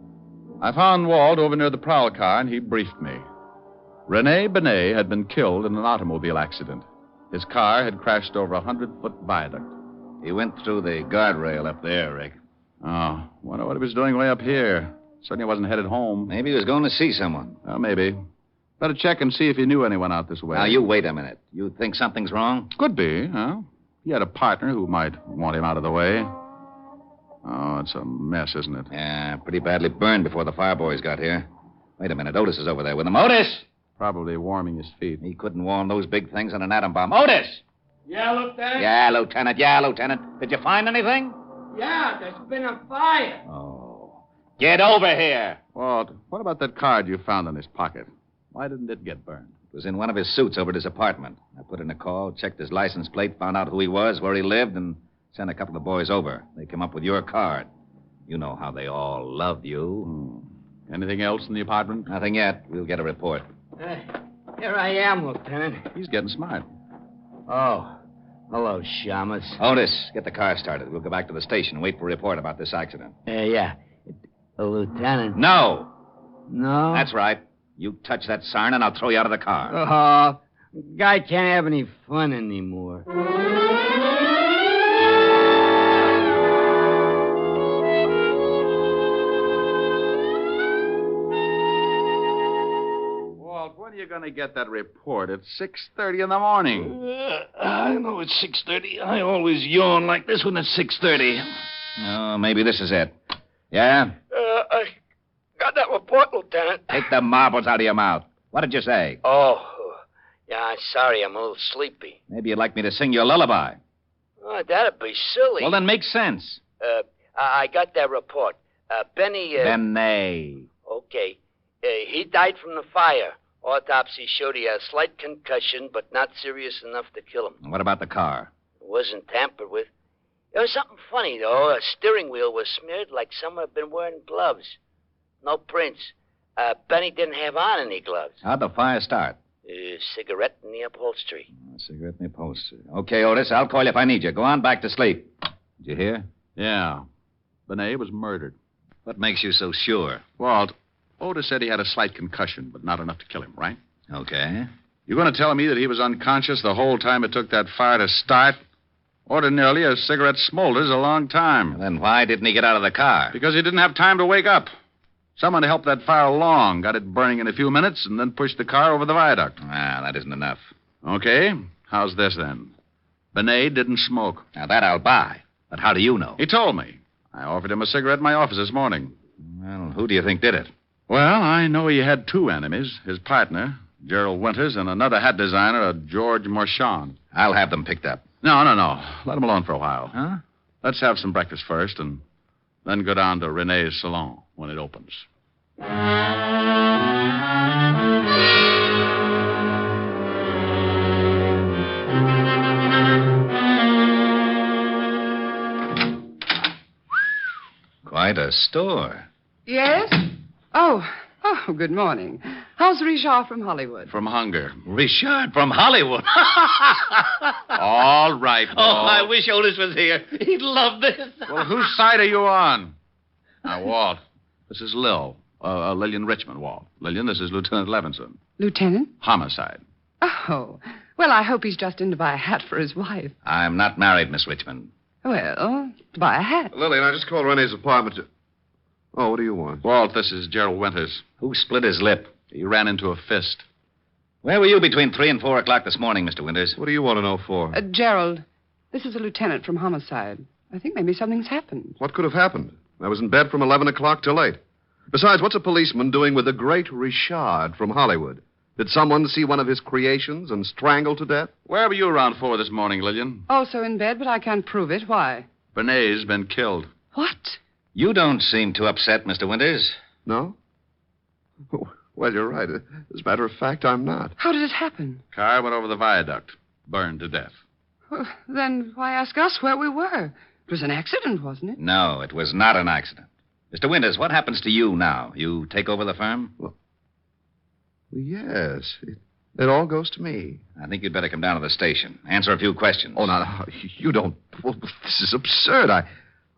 I found Walt over near the prowl car, and he briefed me. Rene Bennet had been killed in an automobile accident. His car had crashed over a 100-foot viaduct. He went through the guardrail up there, Rick. Oh, wonder what he was doing way up here. Certainly wasn't headed home. Maybe he was going to see someone. Well, maybe. Better check and see if he knew anyone out this way. Now, you wait a minute. You think something's wrong? Could be, huh? He had a partner who might want him out of the way. Oh, it's a mess, isn't it? Yeah, pretty badly burned before the fire boys got here. Wait a minute. Otis is over there with him. Otis! Probably warming his feet. He couldn't warm those big things on an atom bomb. Otis! Yeah, Lieutenant? Yeah, Lieutenant. Did you find anything? Yeah, there's been a fire. Oh. Get over here. Walt, what about that card you found in his pocket? Why didn't it get burned? It was in one of his suits over at his apartment. I put in a call, checked his license plate, found out who he was, where he lived, and sent a couple of boys over. They came up with your card. You know how they all love you. Anything else in the apartment? Nothing yet. We'll get a report. Here I am, Lieutenant. He's getting smart. Oh, hello, Shamus. Otis, get the car started. We'll go back to the station and wait for a report about this accident. Yeah. Lieutenant. No. No? That's right. You touch that siren and I'll throw you out of the car. Oh, guy can't have any fun anymore. Walt, when are you going to get that report? It's 6:30 in the morning. I know it's 6:30. I always yawn like this when it's 6:30. Oh, maybe this is it. Yeah? I got that report, Lieutenant. Take the marbles out of your mouth. What did you say? Oh, yeah, sorry, I'm a little sleepy. Maybe you'd like me to sing you a lullaby. Oh, that'd be silly. Well, then make sense. I got that report. Benny... Bennet. Okay. He died from the fire. Autopsy showed he had a slight concussion, but not serious enough to kill him. What about the car? It wasn't tampered with. There was something funny, though. A steering wheel was smeared like someone had been wearing gloves. No prints. Benny didn't have on any gloves. How'd the fire start? Cigarette in the upholstery. A cigarette in the upholstery. Okay, Otis, I'll call you if I need you. Go on back to sleep. Did you hear? Yeah. Bennet was murdered. What makes you so sure? Walt, Otis said he had a slight concussion, but not enough to kill him, right? Okay. You going to tell me that he was unconscious the whole time it took that fire to start? Ordinarily, a cigarette smolders a long time. Then why didn't he get out of the car? Because he didn't have time to wake up. Someone helped that fire along, got it burning in a few minutes, and then pushed the car over the viaduct. That isn't enough. Okay. How's this, then? Bennet didn't smoke. Now, that I'll buy. But how do you know? He told me. I offered him a cigarette in my office this morning. Well, who do you think did it? Well, I know he had two enemies. His partner, Gerald Winters, and another hat designer, a George Marchand. I'll have them picked up. No. Let him alone for a while. Huh? Let's have some breakfast first, and then go down to Rene's salon when it opens. Quite a store. Yes? Oh, good morning. How's Richard from Hollywood? From hunger. Richard from Hollywood. All right, Walt. Oh, I wish Otis was here. He'd love this. Well, whose side are you on? Now, Walt, this is Lillian Richmond, Walt. Lillian, this is Lieutenant Levinson. Lieutenant? Homicide. Oh, well, I hope he's just in to buy a hat for his wife. I'm not married, Miss Richmond. Well, to buy a hat. Lillian, I just called Rene's apartment to... Oh, what do you want? Walt, this is Gerald Winters. Who split his lip? He ran into a fist. Where were you between 3 and 4 o'clock this morning, Mr. Winters? What do you want to know for? Gerald, this is a lieutenant from Homicide. I think maybe something's happened. What could have happened? I was in bed from 11 o'clock till 8. Besides, what's a policeman doing with the great Richard from Hollywood? Did someone see one of his creations and strangle to death? Where were you around for this morning, Lillian? Also in bed, but I can't prove it. Why? Bernet's been killed. What? You don't seem too upset, Mr. Winters. No? Well, you're right. As a matter of fact, I'm not. How did it happen? Car went over the viaduct. Burned to death. Well, then why ask us where we were? It was an accident, wasn't it? No, it was not an accident. Mr. Winters, what happens to you now? You take over the firm? Well, yes. It all goes to me. I think you'd better come down to the station. Answer a few questions. Oh, no. You don't... Well, this is absurd.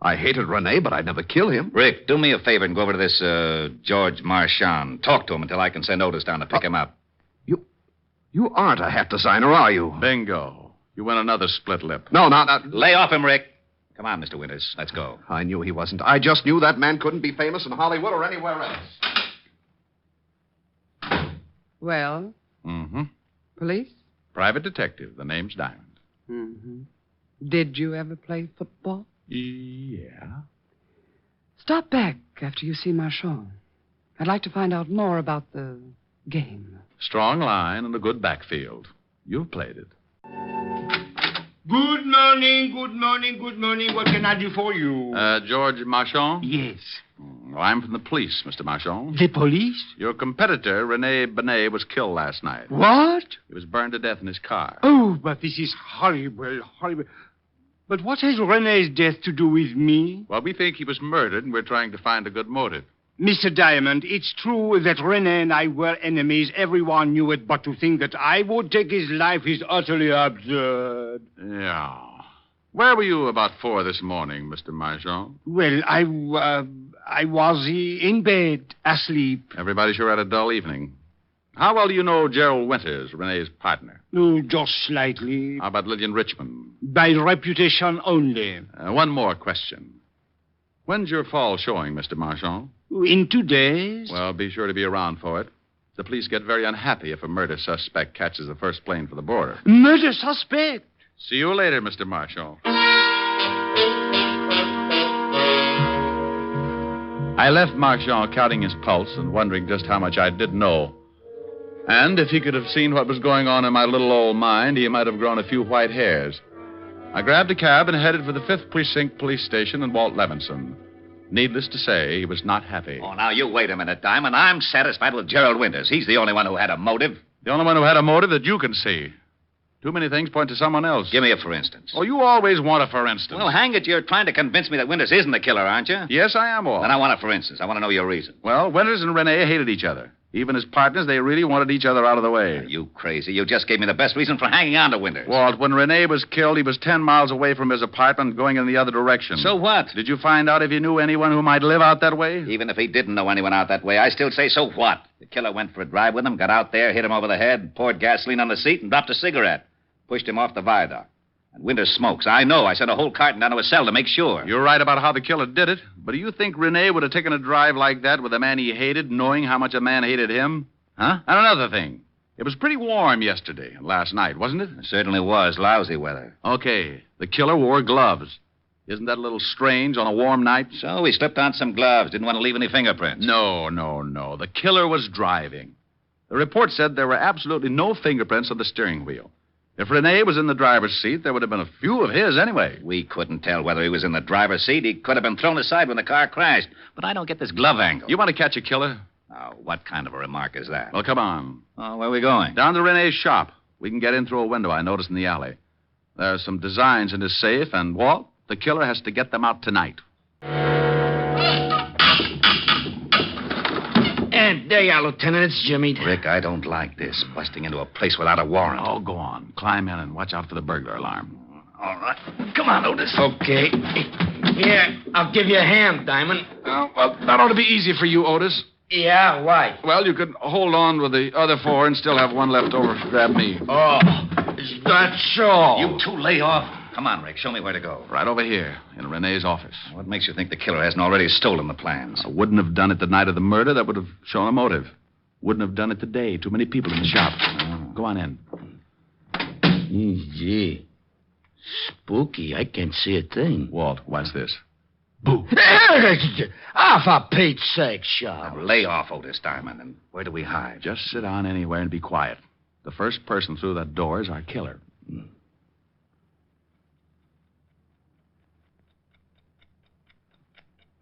I hated Rene, but I'd never kill him. Rick, do me a favor and go over to this George Marchand. Talk to him until I can send Otis down to pick him up. You aren't a hat designer, are you? Bingo. You win another split lip. No, not... Lay off him, Rick. Come on, Mr. Winters. Let's go. I knew he wasn't. I just knew that man couldn't be famous in Hollywood or anywhere else. Well? Mm-hmm. Police? Private detective. The name's Diamond. Mm-hmm. Did you ever play football? Yeah. Stop back after you see Marchand. I'd like to find out more about the game. Strong line and a good backfield. You've played it. Good morning, good morning, good morning. What can I do for you? George Marchand? Yes. Well, I'm from the police, Mr. Marchand. The police? Your competitor, Rene Bennet, was killed last night. What? He was burned to death in his car. Oh, but this is horrible, horrible. But what has Rene's death to do with me? Well, we think he was murdered, and we're trying to find a good motive. Mr. Diamond, it's true that Rene and I were enemies. Everyone knew it, but to think that I would take his life is utterly absurd. Yeah. Where were you about 4 this morning, Mr. Marchand? Well, I was in bed, asleep. Everybody sure had a dull evening. How well do you know Gerald Winters, Rene's partner? Oh, just slightly. How about Lillian Richmond? By reputation only. One more question. When's your fall showing, Mr. Marchand? In 2 days. Well, be sure to be around for it. The police get very unhappy if a murder suspect catches the first plane for the border. Murder suspect? See you later, Mr. Marshall. I left Marchand counting his pulse and wondering just how much I did know. And if he could have seen what was going on in my little old mind, he might have grown a few white hairs. I grabbed a cab and headed for the 5th Precinct Police Station in Walt Levinson. Needless to say, he was not happy. Oh, now, you wait a minute, Diamond. I'm satisfied with Gerald Winters. He's the only one who had a motive. The only one who had a motive that you can see. Too many things point to someone else. Give me a for instance. Oh, you always want a for instance. Well, hang it, you're trying to convince me that Winters isn't the killer, aren't you? Yes, I am, Walt. Then I want a for instance. I want to know your reason. Well, Winters and Rene hated each other. Even as partners, they really wanted each other out of the way. Are you crazy? You just gave me the best reason for hanging on to Winters. Walt, when Rene was killed, he was 10 miles away from his apartment going in the other direction. So what? Did you find out if he knew anyone who might live out that way? Even if he didn't know anyone out that way, I still say so what? The killer went for a drive with him, got out there, hit him over the head, poured gasoline on the seat, and dropped a cigarette. Pushed him off the viaduct. And Winters smokes. I know. I sent a whole carton down to his cell to make sure. You're right about how the killer did it. But do you think Rene would have taken a drive like that with a man he hated, knowing how much a man hated him? Huh? And another thing. It was pretty warm yesterday and last night, wasn't it? It certainly was. Lousy weather. Okay. The killer wore gloves. Isn't that a little strange on a warm night? So he slipped on some gloves. Didn't want to leave any fingerprints. No. The killer was driving. The report said there were absolutely no fingerprints on the steering wheel. If Rene was in the driver's seat, there would have been a few of his anyway. We couldn't tell whether he was in the driver's seat. He could have been thrown aside when the car crashed. But I don't get this glove angle. You want to catch a killer? Oh, what kind of a remark is that? Well, come on. Oh, where are we going? Down to Rene's shop. We can get in through a window I noticed in the alley. There are some designs in his safe, and Walt, the killer has to get them out tonight. And there you are, Lieutenant. It's Jimmy. Rick, I don't like this. Busting into a place without a warrant. Oh, go on. Climb in and watch out for the burglar alarm. All right. Come on, Otis. Okay. Here, I'll give you a hand, Diamond. Oh, well, that ought to be easy for you, Otis. Yeah, why? Well, you could hold on with the other 4 and still have one left over to grab me. Oh, is that so? You two lay off. Come on, Rick. Show me where to go. Right over here, in Rene's office. What makes you think the killer hasn't already stolen the plans? I wouldn't have done it the night of the murder. That would have shown a motive. Wouldn't have done it today. Too many people in the shop. Go on in. Gee. Spooky. I can't see a thing. Walt, watch this. Boo. For Pete's sake, Shaw. Now, lay off, Otis Diamond. And where do we hide? Just sit down anywhere and be quiet. The first person through that door is our killer.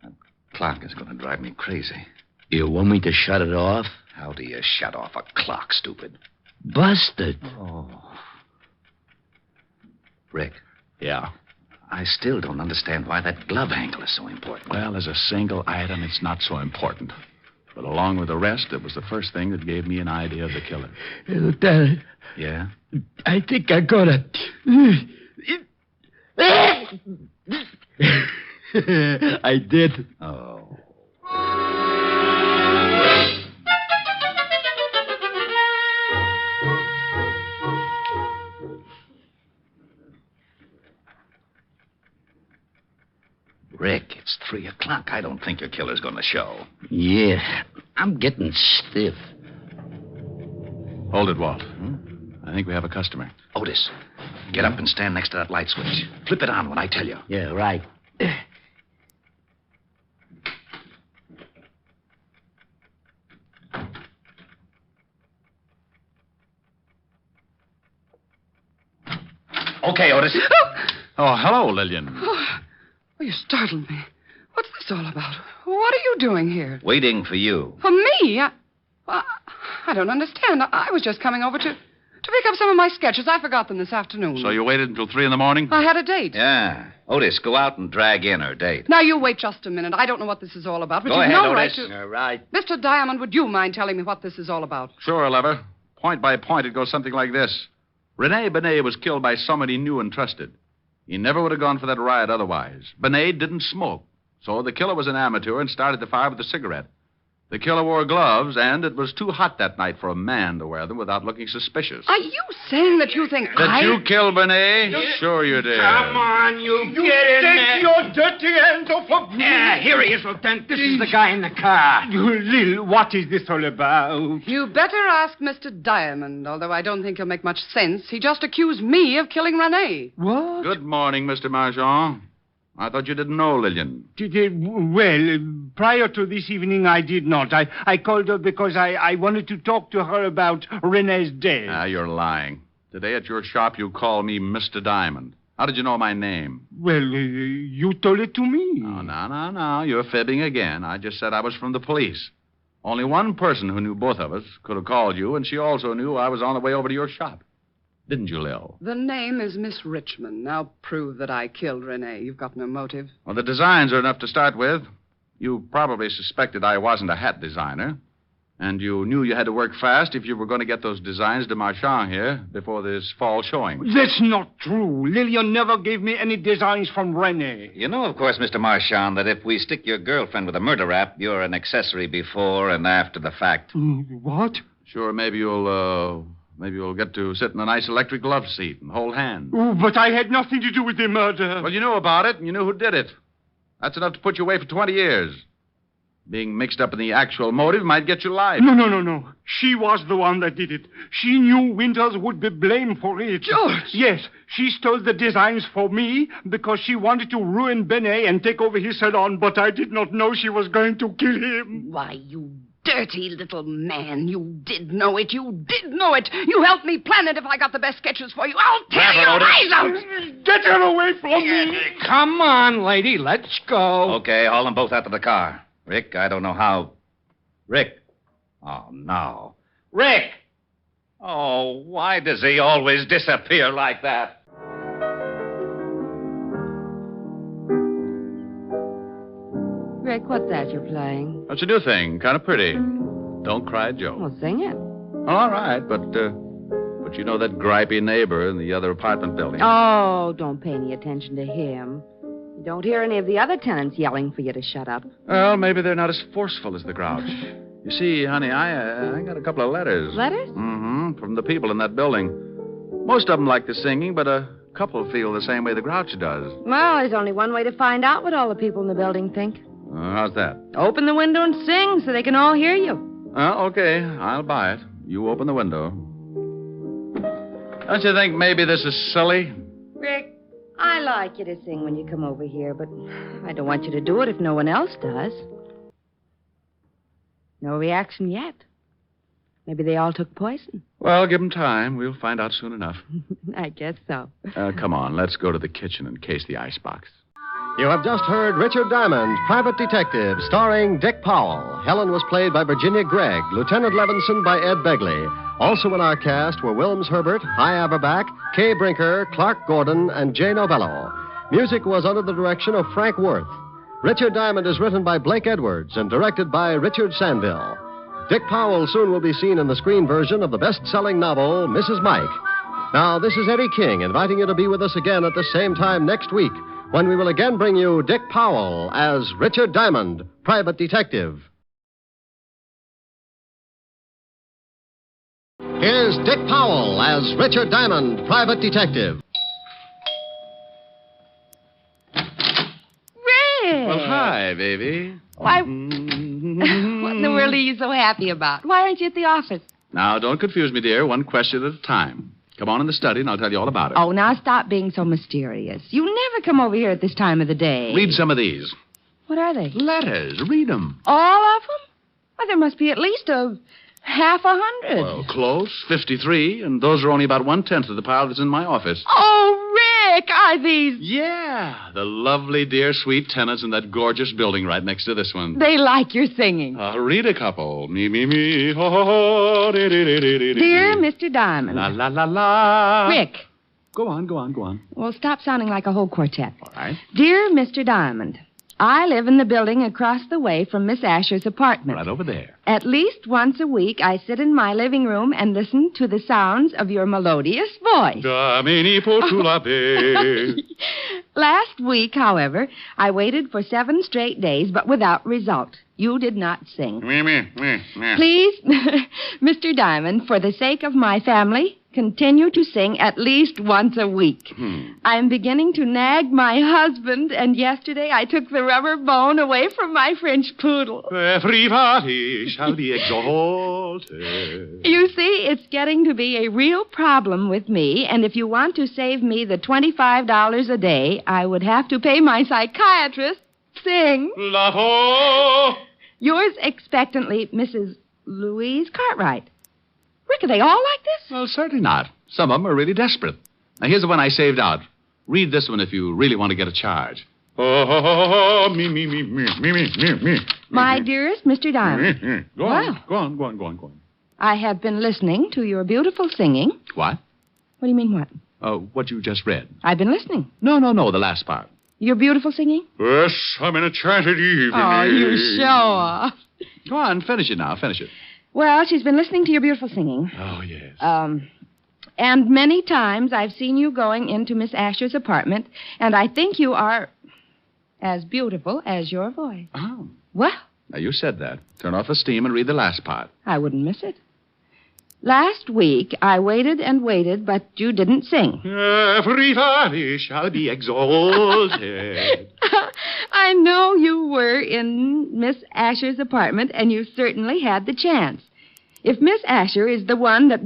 That clock is going to drive me crazy. You want me to shut it off? How do you shut off a clock, stupid? Busted. Oh. Rick. Yeah? I still don't understand why that glove angle is so important. Well, as a single item, it's not so important. But along with the rest, it was the first thing that gave me an idea of the killer. Hey, Lieutenant. Yeah? I think I got it. I did. Oh. Rick, it's 3 o'clock. I don't think your killer's going to show. Yeah, I'm getting stiff. Hold it, Walt. I think we have a customer. Otis, get up and stand next to that light switch. Flip it on when I tell you. Yeah, right. Okay, Otis. Oh, hello, Lillian. Oh, you startled me. What's this all about? What are you doing here? Waiting for you. For me? I don't understand. I was just coming over to pick up some of my sketches. I forgot them this afternoon. So you waited until 3 in the morning? I had a date. Yeah. Otis, go out and drag in her date. Now, you wait just a minute. I don't know what this is all about, but Go you've ahead, no Otis. right to... All right. Mr. Diamond, would you mind telling me what this is all about? Sure, Lever. Point by point, it goes something like this. Rene Bennet was killed by someone he knew and trusted. He never would have gone for that riot otherwise. Bennet didn't smoke, so the killer was an amateur and started the fire with a cigarette. The killer wore gloves, and it was too hot that night for a man to wear them without looking suspicious. Are you saying that you think Did you kill Bennet? Sure you did. Come on, you get in there. Take your dirty hands off of me. Here he is, Lieutenant. This is the guy in the car. Lil, what is this all about? You better ask Mr. Diamond, although I don't think he'll make much sense. He just accused me of killing Rene. What? Good morning, Mr. Marchand. I thought you didn't know Lillian. Well, prior to this evening, I did not. I called her because I wanted to talk to her about Rene's death. Ah, you're lying. Today at your shop, you called me Mr. Diamond. How did you know my name? Well, you told it to me. Oh, no. You're fibbing again. I just said I was from the police. Only one person who knew both of us could have called you, and she also knew I was on the way over to your shop. Didn't you, Lil? The name is Miss Richmond. Now prove that I killed Rene. You've got no motive. Well, the designs are enough to start with. You probably suspected I wasn't a hat designer. And you knew you had to work fast if you were going to get those designs to Marchand here before this fall showing. That's not true. Lillian never gave me any designs from Rene. You know, of course, Mr. Marchand, that if we stick your girlfriend with a murder rap, you're an accessory before and after the fact. What? Sure, maybe you'll get to sit in a nice electric glove seat and hold hands. Oh, but I had nothing to do with the murder. Well, you knew about it, and you knew who did it. That's enough to put you away for 20 years. Being mixed up in the actual motive might get you life. No. She was the one that did it. She knew Winters would be blamed for it. George! Yes, she stole the designs for me because she wanted to ruin Bennet and take over his salon, but I did not know she was going to kill him. Why, you dirty little man. You did know it. You You helped me plan it if I got the best sketches for you. I'll tear your eyes out. Get her away from me. Come on, lady. Let's go. Okay, haul them both out to the car. Rick, I don't know how. Rick. Oh, no. Rick! Oh, why does he always disappear like that? Rick, what's that you're playing? That's a new thing. Kind of pretty. Don't Cry, Joe. Well, sing it. All right, but you know that gripey neighbor in the other apartment building. Oh, don't pay any attention to him. You don't hear any of the other tenants yelling for you to shut up. Well, maybe they're not as forceful as the Grouch. You see, honey, I got a couple of letters. Letters? Mm-hmm, from the people in that building. Most of them like the singing, but a couple feel the same way the Grouch does. Well, there's only one way to find out what all the people in the building think. How's that? Open the window and sing so they can all hear you. Okay, I'll buy it. You open the window. Don't you think maybe this is silly? Rick, I like you to sing when you come over here, but I don't want you to do it if no one else does. No reaction yet. Maybe they all took poison. Well, give them time. We'll find out soon enough. I guess so. Come on, let's go to the kitchen and case the icebox. You have just heard Richard Diamond, Private Detective, starring Dick Powell. Helen was played by Virginia Gregg, Lieutenant Levinson by Ed Begley. Also in our cast were Wilms Herbert, Hy Averback, Kay Brinker, Clark Gordon, and Jay Novello. Music was under the direction of Frank Worth. Richard Diamond is written by Blake Edwards and directed by Richard Sandville. Dick Powell soon will be seen in the screen version of the best-selling novel, Mrs. Mike. Now, this is Eddie King inviting you to be with us again at the same time next week, when we will again bring you Dick Powell as Richard Diamond, Private Detective. Here's Dick Powell as Richard Diamond, Private Detective. Rick! Well, hi, baby. Why, what in the world are you so happy about? Why aren't you at the office? Now, don't confuse me, dear. One question at a time. Come on in the study, and I'll tell you all about it. Oh, now stop being so mysterious. You never come over here at this time of the day. Read some of these. What are they? Letters. Read them. All of them? Well, there must be at least half 100. Well, close. 53, and those are only about 1/10 of the pile that's in my office. Oh, Rick, are these... Yeah, the lovely, dear, sweet tenants in that gorgeous building right next to this one. They like your singing. Read a couple. Me, me, me. Ho, ho, ho. Dear Mr. Diamond. La, la, la, la. Rick. Go on. Well, stop sounding like a whole quartet. All right. Dear Mr. Diamond, I live in the building across the way from Miss Asher's apartment. Right over there. At least once a week, I sit in my living room and listen to the sounds of your melodious voice. Last week, however, I waited for 7 straight days, but without result. You did not sing. Please, Mr. Diamond, for the sake of my family, continue to sing at least once a week. I'm beginning to nag my husband, and yesterday I took the rubber bone away from my French poodle. Everybody shall be exalted. You see, it's getting to be a real problem with me, and if you want to save me the $25 a day, I would have to pay my psychiatrist. Sing. Lavo. Yours expectantly, Mrs. Louise Cartwright. Rick, are they all like this? Well, certainly not. Some of them are really desperate. Now, here's the one I saved out. Read this one if you really want to get a charge. Me. My dearest Mr. Diamond. Go on. I have been listening to your beautiful singing. What? What do you mean, what? What you just read. I've been listening. No, the last part. Your beautiful singing? Yes, I'm in a enchanted evening. Oh, you show off. Go on, finish it now. Finish it. Well, she's been listening to your beautiful singing. Oh, yes. And many times I've seen you going into Miss Asher's apartment, and I think you are as beautiful as your voice. Oh. Well? Now, you said that. Turn off the steam and read the last part. I wouldn't miss it. Last week, I waited and waited, but you didn't sing. Everybody shall be exalted. I know you were in Miss Asher's apartment, and you certainly had the chance. If Miss Asher is the one that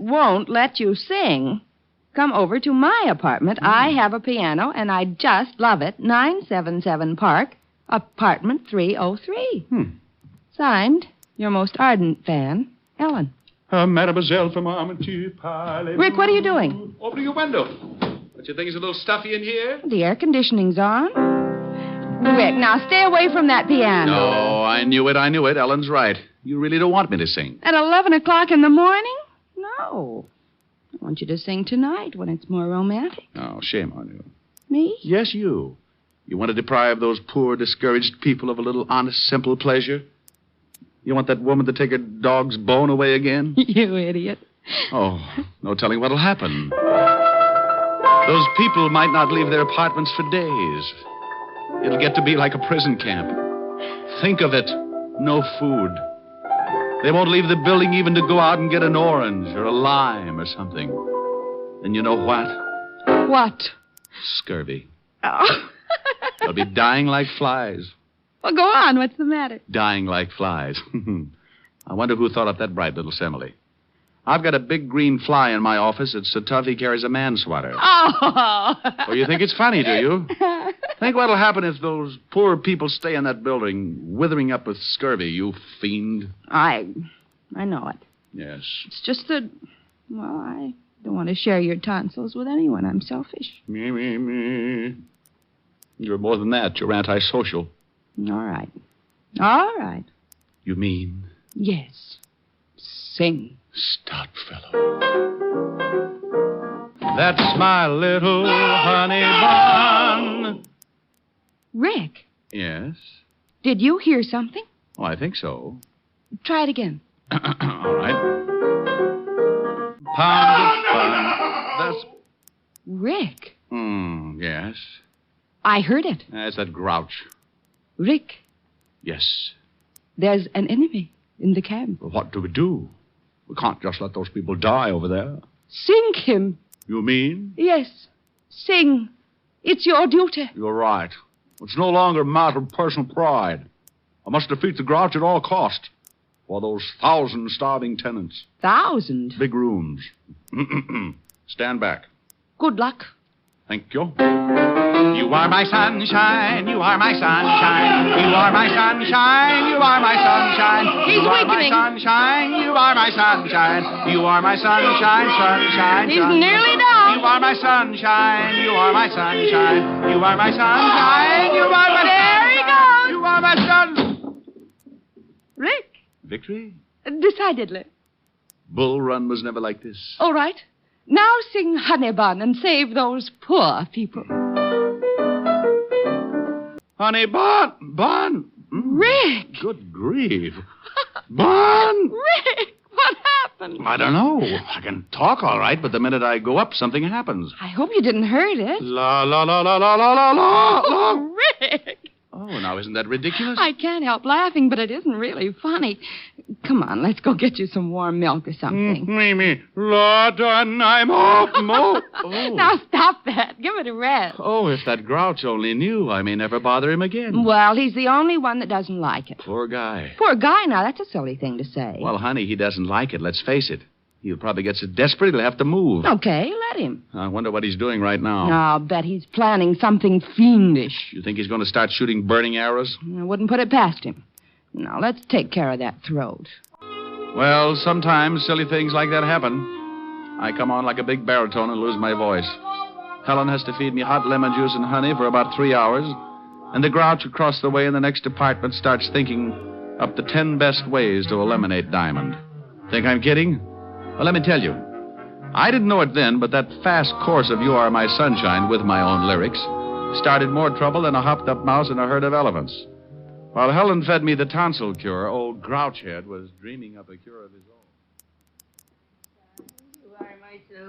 won't let you sing, come over to my apartment. I have a piano, and I just love it. 977 Park, apartment 303. Signed, your most ardent fan, Ellen. Mademoiselle from Armentier Pile. Rick, what are you doing? Opening your window. Don't you think it's a little stuffy in here? The air conditioning's on. Rick, now stay away from that piano. No, I knew it. Ellen's right. You really don't want me to sing. At 11 o'clock in the morning? No. I want you to sing tonight when it's more romantic. Oh, shame on you. Me? Yes, you. You want to deprive those poor, discouraged people of a little honest, simple pleasure? You want that woman to take her dog's bone away again? You idiot. Oh, no telling what'll happen. Those people might not leave their apartments for days. It'll get to be like a prison camp. Think of it. No food. They won't leave the building even to go out and get an orange or a lime or something. And you know what? What? Scurvy. Oh. They'll be dying like flies. Well, go on. What's the matter? Dying like flies. I wonder who thought up that bright little simile. I've got a big green fly in my office. It's so tough he carries a man-swatter. Oh! Well, you think it's funny, do you? Think what'll happen if those poor people stay in that building, withering up with scurvy, you fiend. I know it. Yes. It's just that, well, I don't want to share your tonsils with anyone. I'm selfish. Me. You're more than that. You're antisocial. All right. You mean? Yes. Sing. Stout fellow. That's my little honey bun. Rick. Yes? Did you hear something? Oh, I think so. Try it again. All right. Pound of fun. That's... Rick. Yes? I heard it. That's that grouch. Rick. Yes? There's an enemy in the camp. Well, what do we do? We can't just let those people die over there. Sing him. You mean? Yes. Sing. It's your duty. You're right. It's no longer a matter of personal pride. I must defeat the grouch at all cost. For those 1,000 starving tenants. 1,000? Big rooms. Stand back. Good luck. Thank you. You are my sunshine, you are my sunshine, you are my sunshine, you are my sunshine. He's weakening. You are my sunshine, you are my sunshine, you are my sunshine, sunshine. He's nearly down. You are my sunshine. You are my sunshine. You are my sunshine. You are my There he goes. You are my sun. Rick, Victory? decidedly. Bull Run was never like this. All right. Now sing Honey Bun and save those poor people. Honey Bun. Rick! Good grief. Bun! Rick, what happened? I don't know. I can talk all right, but the minute I go up, something happens. I hope you didn't hurt it. La, la, la, la, la, la, la, la. Oh, Rick! Oh, now isn't that ridiculous? I can't help laughing, but it isn't really funny. Come on, let's go get you some warm milk or something. Mimi, Lord, I'm off. Oh. Now stop that. Give it a rest. Oh, if that grouch only knew, I may never bother him again. Well, he's the only one that doesn't like it. Poor guy. Poor guy, now, that's a silly thing to say. Well, honey, he doesn't like it, let's face it. He'll probably get so desperate he'll have to move. Okay, let him. I wonder what he's doing right now. I'll bet he's planning something fiendish. You think he's going to start shooting burning arrows? I wouldn't put it past him. Now, let's take care of that throat. Well, sometimes silly things like that happen. I come on like a big baritone and lose my voice. Helen has to feed me hot lemon juice and honey for about 3 hours, and the grouch across the way in the next apartment starts thinking up the 10 best ways to eliminate Diamond. Think I'm kidding? Well, let me tell you. I didn't know it then, but that fast course of You Are My Sunshine with my own lyrics started more trouble than a hopped-up mouse in a herd of elephants. While Helen fed me the tonsil cure, old Grouchhead was dreaming up a cure of his own.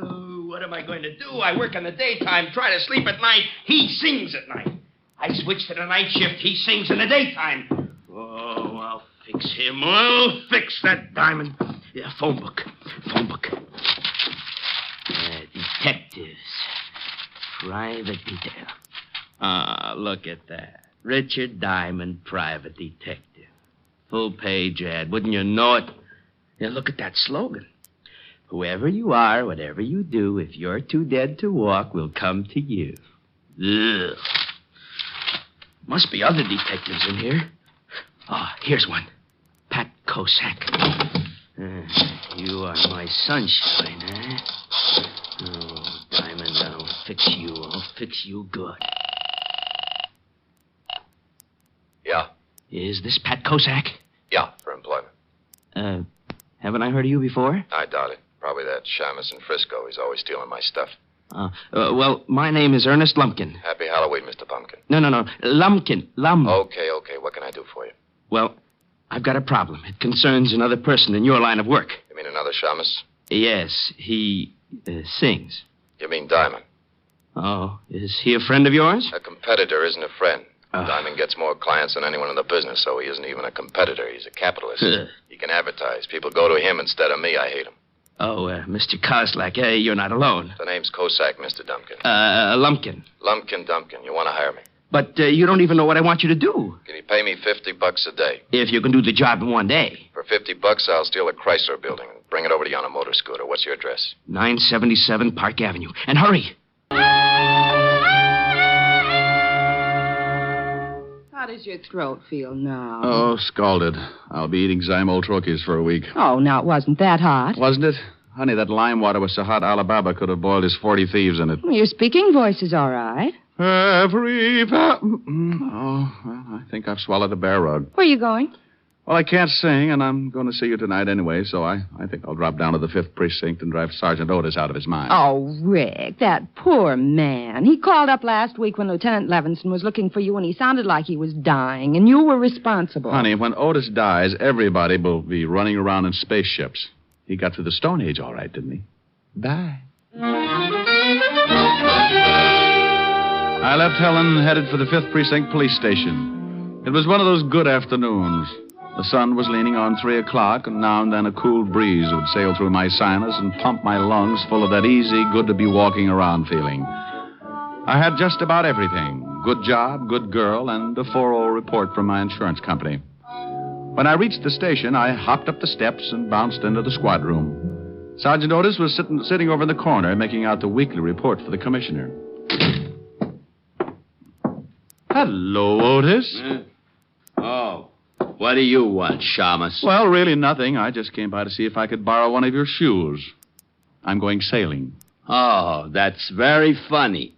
Oh, what am I going to do? I work in the daytime, try to sleep at night. He sings at night. I switch to the night shift. He sings in the daytime. Oh, I'll fix him. I'll fix that Diamond. Yeah, phone book. Detectives. Private detail. Ah, look at that. Richard Diamond, private detective. Full page ad. Wouldn't you know it? Yeah, look at that slogan. Whoever you are, whatever you do, if you're too dead to walk, we'll come to you. Ugh. Must be other detectives in here. Oh, here's one. Pat Kosak. You are my sunshine, eh? Oh, Diamond, I'll fix you. I'll fix you good. Yeah. Is this Pat Kosak? Yeah, for employment. Haven't I heard of you before? I doubt it. Probably that shamus in Frisco. He's always stealing my stuff. Well, my name is Ernest Lumpkin. Happy Halloween, Mr. Pumpkin. No. Lumpkin. Okay. What can I do for you? Well, I've got a problem. It concerns another person in your line of work. You mean another shamus? Yes, he sings. You mean Diamond? Oh, is he a friend of yours? A competitor isn't a friend. Diamond gets more clients than anyone in the business, so he isn't even a competitor. He's a capitalist. He can advertise. People go to him instead of me. I hate him. Oh, Mr. Koslak, you're not alone. The name's Kosak, Mr. Dumpkin. Lumpkin. Lumpkin Dumpkin. You want to hire me? But you don't even know what I want you to do. Can you pay me $50 a day? If you can do the job in one day. For $50, I'll steal a Chrysler building and bring it over to you on a motor scooter. What's your address? 977 Park Avenue. And hurry. How does your throat feel now? Oh, scalded. I'll be eating Zymol troches for a week. Oh, now, it wasn't that hot. Wasn't it? Honey, that lime water was so hot Alibaba could have boiled his 40 thieves in it. Well, your speaking voice is all right. Oh, well, I think I've swallowed a bear rug. Where are you going? Well, I can't sing, and I'm going to see you tonight anyway, so I think I'll drop down to the 5th Precinct and drive Sergeant Otis out of his mind. Oh, Rick, that poor man. He called up last week when Lieutenant Levinson was looking for you, and he sounded like he was dying, and you were responsible. Honey, when Otis dies, everybody will be running around in spaceships. He got through the Stone Age all right, didn't he? Bye. I left Helen, headed for the 5th Precinct Police Station. It was one of those good afternoons. The sun was leaning on 3 o'clock, and now and then a cool breeze would sail through my sinus and pump my lungs full of that easy, good-to-be-walking-around feeling. I had just about everything. Good job, good girl, and a 4-0 report from my insurance company. When I reached the station, I hopped up the steps and bounced into the squad room. Sergeant Otis was sitting over in the corner, making out the weekly report for the commissioner. Hello, Otis. Oh. What do you want, Shamus? Well, really nothing. I just came by to see if I could borrow one of your shoes. I'm going sailing Oh, that's very funny.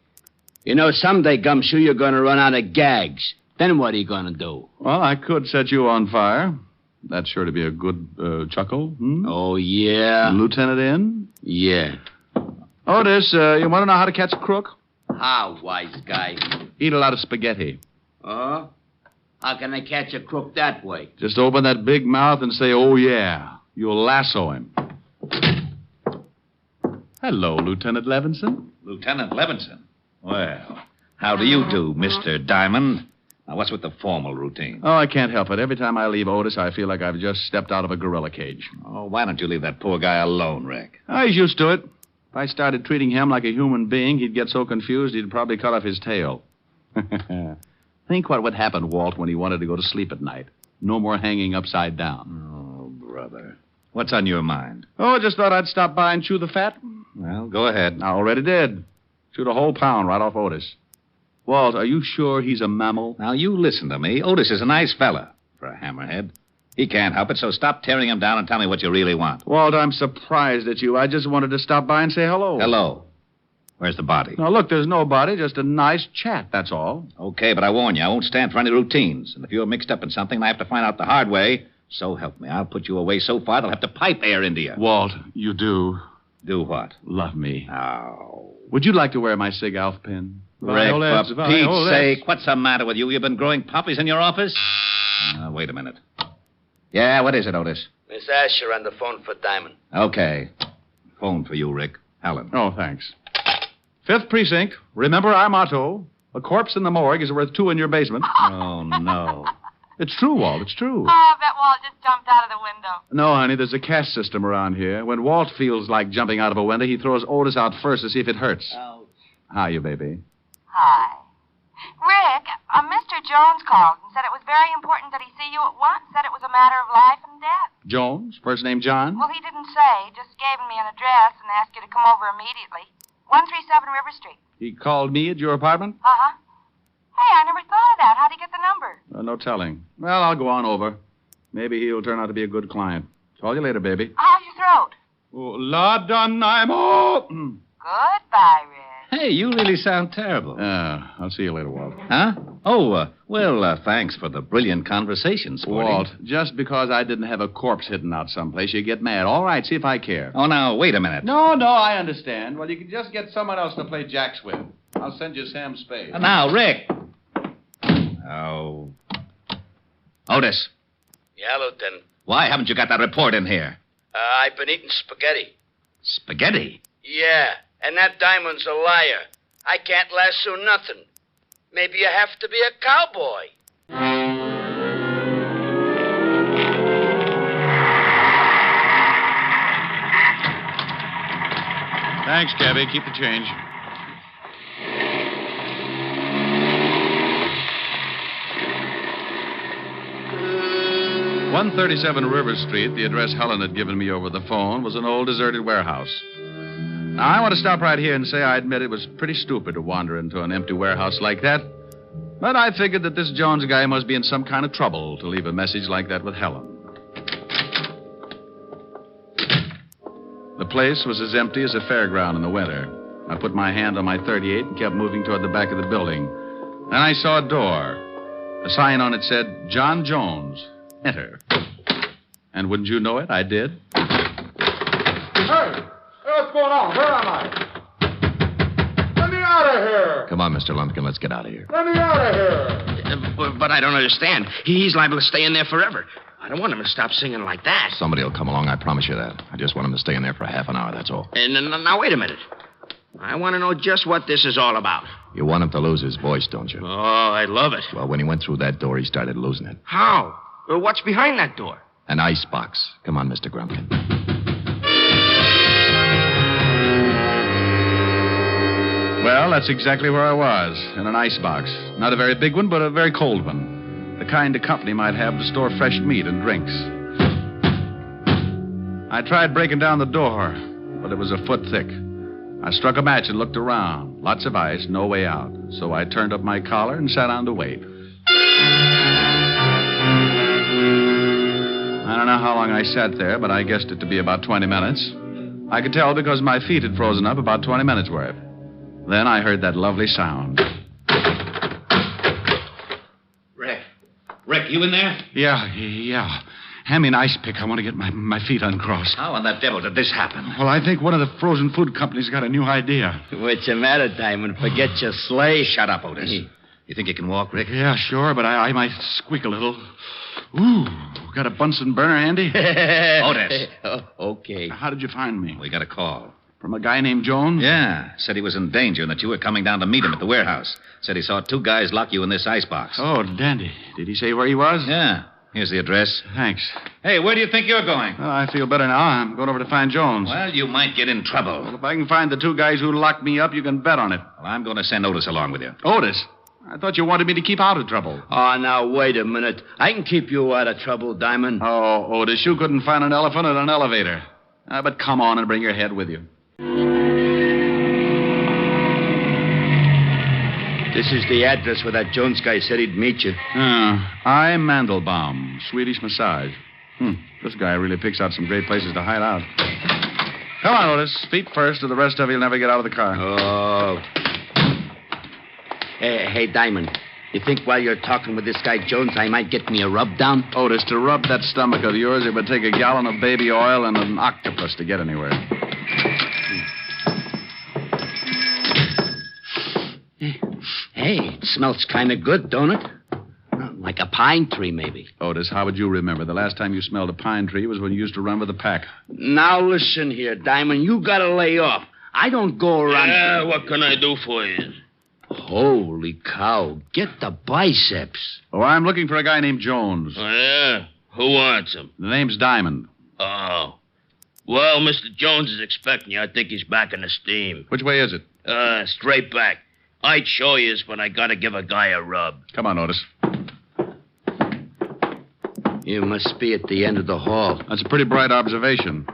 You know, someday, Gumshoe, you're going to run out of gags. Then what are you going to do? Well, I could set you on fire. That's sure to be a good chuckle. Hmm? Oh, yeah? Lieutenant in? Yeah. Otis, you want to know how to catch a crook? How, wise guy? Eat a lot of spaghetti. Oh? How can I catch a crook that way? Just open that big mouth and say, oh, yeah. You'll lasso him. Hello, Lieutenant Levinson. Lieutenant Levinson? Well, how do you do, Mr. Diamond? Now, what's with the formal routine? Oh, I can't help it. Every time I leave Otis, I feel like I've just stepped out of a gorilla cage. Oh, why don't you leave that poor guy alone, Rick? Oh, he's used to it. If I started treating him like a human being, he'd get so confused he'd probably cut off his tail. Think what would happen, Walt, when he wanted to go to sleep at night. No more hanging upside down. Oh, brother. What's on your mind? Oh, just thought I'd stop by and chew the fat. Well, go ahead. I already did. Chewed a whole pound right off Otis. Walt, are you sure he's a mammal? Now, you listen to me. Otis is a nice fella for a hammerhead. He can't help it, so stop tearing him down and tell me what you really want. Walt, I'm surprised at you. I just wanted to stop by and say hello. Hello. Where's the body? Now, look, there's no body, just a nice chat, that's all. Okay, but I warn you, I won't stand for any routines. And if you're mixed up in something and I have to find out the hard way, so help me. I'll put you away so far they'll have to pipe air into you. Walt, you do. Do what? Love me. Oh. Would you like to wear my Sig Alf pin? Rick, for Pete's sake, what's the matter with you? You've been growing poppies in your office? Wait a minute. Yeah, what is it, Otis? Miss Asher on the phone for Diamond. Okay. Phone for you, Rick. Helen. Oh, thanks. 5th Precinct. Remember our motto. A corpse in the morgue is worth 2 in your basement. Oh, no. It's true, Walt. It's true. Oh, I bet Walt just jumped out of the window. No, honey, there's a caste system around here. When Walt feels like jumping out of a window, he throws Otis out first to see if it hurts. Ouch. How are you, baby? Hi. Rick, Mr. Jones called and said it was very important that he see you at once. Said it was a matter of life and death. Jones? First name John? Well, he didn't say. Just gave me an address and asked you to come over immediately. 137 River Street. He called me at your apartment? Uh-huh. Hey, I never thought of that. How'd he get the number? No telling. Well, I'll go on over. Maybe he'll turn out to be a good client. Call you later, baby. How's your throat? Oh, la dynamo. Goodbye, Rick. Hey, you really sound terrible. I'll see you later, Walt. Huh? Oh, well, thanks for the brilliant conversation, Sporty. Walt, just because I didn't have a corpse hidden out someplace, you get mad. All right, see if I care. Oh, now, wait a minute. No, I understand. Well, you can just get someone else to play jacks with. I'll send you Sam Spade. Now, Rick. Oh. Otis, Yeah, Lieutenant. why haven't you got that report in here? I've been eating spaghetti. Spaghetti? Yeah, and that Diamond's a liar. I can't lasso nothing. Maybe you have to be a cowboy. Thanks, Cabby. Keep the change. "137 River Street," the address Helen had given me over the phone, was an old deserted warehouse. Now, I want to stop right here and say I admit it was pretty stupid to wander into an empty warehouse like that. But I figured that this Jones guy must be in some kind of trouble to leave a message like that with Helen. The place was as empty as a fairground in the winter. I put my hand on my .38 and kept moving toward the back of the building. Then I saw a door. A sign on it said, "John Jones. Enter." And wouldn't you know it, I did. Hey, what's going on? Where am I? Let me out of here! Come on, Mr. Lumpkin, let's get out of here. Let me out of here! But I don't understand. He's liable to stay in there forever. I don't want him to stop singing like that. Somebody will come along, I promise you that. I just want him to stay in there for a half an hour, that's all. And now, wait a minute. I want to know just what this is all about. You want him to lose his voice, don't you? Oh, I love it. Well, when he went through that door, he started losing it. How? What's behind that door? An ice box. Come on, Mr. Grumpkin. Well, that's exactly where I was, in an icebox. Not a very big one, but a very cold one. The kind a company might have to store fresh meat and drinks. I tried breaking down the door, but it was a foot thick. I struck a match and looked around. Lots of ice, no way out. So I turned up my collar and sat down to wait. I don't know how long I sat there, but I guessed it to be about 20 minutes. I could tell because my feet had frozen up about 20 minutes worth. Then I heard that lovely sound. Rick, you in there? Yeah. Hand me an ice pick. I want to get my feet uncrossed. How in the devil did this happen? Well, I think one of the frozen food companies got a new idea. What's the matter, Diamond? Forget your sleigh? Shut up, Otis. You think you can walk, Rick? Yeah, sure, but I might squeak a little. Ooh, got a Bunsen burner handy? Otis. Okay. How did you find me? We got a call. From a guy named Jones? Yeah. Said he was in danger and that you were coming down to meet him at the warehouse. Said he saw 2 guys lock you in this icebox. Oh, dandy. Did he say where he was? Yeah. Here's the address. Thanks. Hey, where do you think you're going? Well, I feel better now. I'm going over to find Jones. Well, you might get in trouble. Well, if I can find the 2 guys who locked me up, you can bet on it. Well, I'm going to send Otis along with you. Otis? I thought you wanted me to keep out of trouble. Oh, now, wait a minute. I can keep you out of trouble, Diamond. Oh, Otis, you couldn't find an elephant in an elevator. But come on and bring your head with you. This is the address where that Jones guy said he'd meet you. I'm Mandelbaum, Swedish massage. This guy really picks out some great places to hide out. Come on, Otis. Feet first, or the rest of you'll never get out of the car. Oh. Hey, Diamond. You think while you're talking with this guy Jones, I might get me a rub down? Otis, to rub that stomach of yours, it would take a gallon of baby oil and an octopus to get anywhere. Hey, it smells kind of good, don't it? Like a pine tree, maybe. Otis, how would you remember? The last time you smelled a pine tree was when you used to run with a pack. Now listen here, Diamond. You gotta lay off. I don't go around... Yeah, what can I do for you? Holy cow. Get the biceps. Oh, I'm looking for a guy named Jones. Oh, yeah? Who wants him? The name's Diamond. Oh. Well, Mr. Jones is expecting you. I think he's back in the steam. Which way is it? Straight back. I'd show you when I gotta give a guy a rub. Come on, Otis. You must be at the end of the hall. That's a pretty bright observation.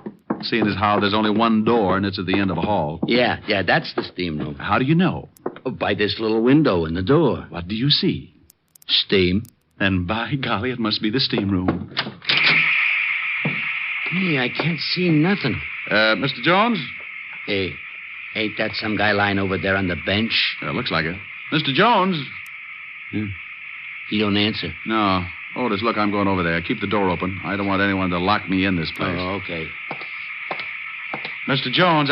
Seeing as how there's only one door and it's at the end of a hall. Yeah, that's the steam room. How do you know? By this little window in the door. What do you see? Steam. Then, by golly, it must be the steam room. Hey, I can't see nothing. Mr. Jones? Hey, ain't that some guy lying over there on the bench? Looks like it. Mr. Jones? He don't answer. No. Otis, look, I'm going over there. Keep the door open. I don't want anyone to lock me in this place. Oh, okay. Mr. Jones,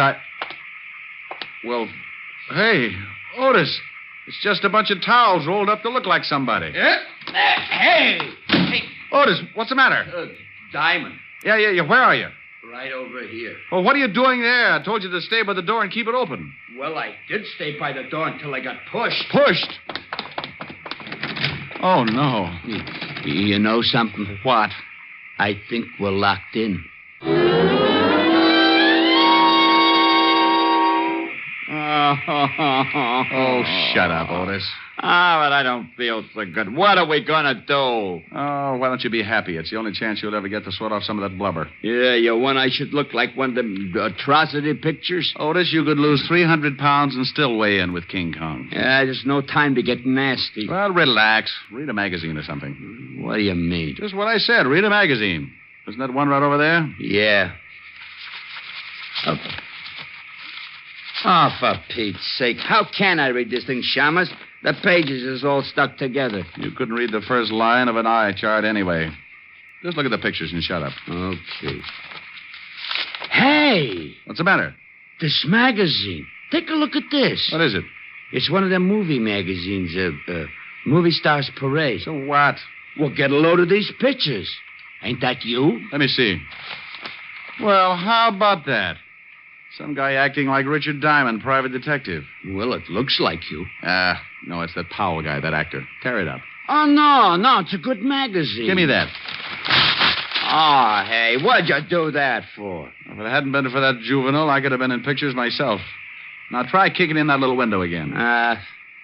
Well, hey, Otis, it's just a bunch of towels rolled up to look like somebody. Hey! Otis, what's the matter? Diamond. Yeah, where are you? Right over here. Well, what are you doing there? I told you to stay by the door and keep it open. Well, I did stay by the door until I got pushed. Pushed? Oh, no. You know something? What? I think we're locked in. Oh, shut up, Otis. But I don't feel so good. What are we going to do? Oh, why don't you be happy? It's the only chance you'll ever get to sweat off some of that blubber. Yeah, you want I should look like one of them atrocity pictures? Otis, you could lose 300 pounds and still weigh in with King Kong. Yeah, there's no time to get nasty. Well, relax. Read a magazine or something. What do you mean? Just what I said. Read a magazine. Isn't that one right over there? Yeah. Oh, for Pete's sake. How can I read this thing, Shamus? The pages is all stuck together. You couldn't read the first line of an eye chart anyway. Just look at the pictures and shut up. Okay. Hey! What's the matter? This magazine. Take a look at this. What is it? It's one of them movie magazines, Movie Stars Parade. So what? Well, get a load of these pictures. Ain't that you? Let me see. Well, how about that? Some guy acting like Richard Diamond, private detective. Well, it looks like you. No, it's that Powell guy, that actor. Tear it up. Oh, no, it's a good magazine. Give me that. Oh, hey, what'd you do that for? If it hadn't been for that juvenile, I could have been in pictures myself. Now try kicking in that little window again.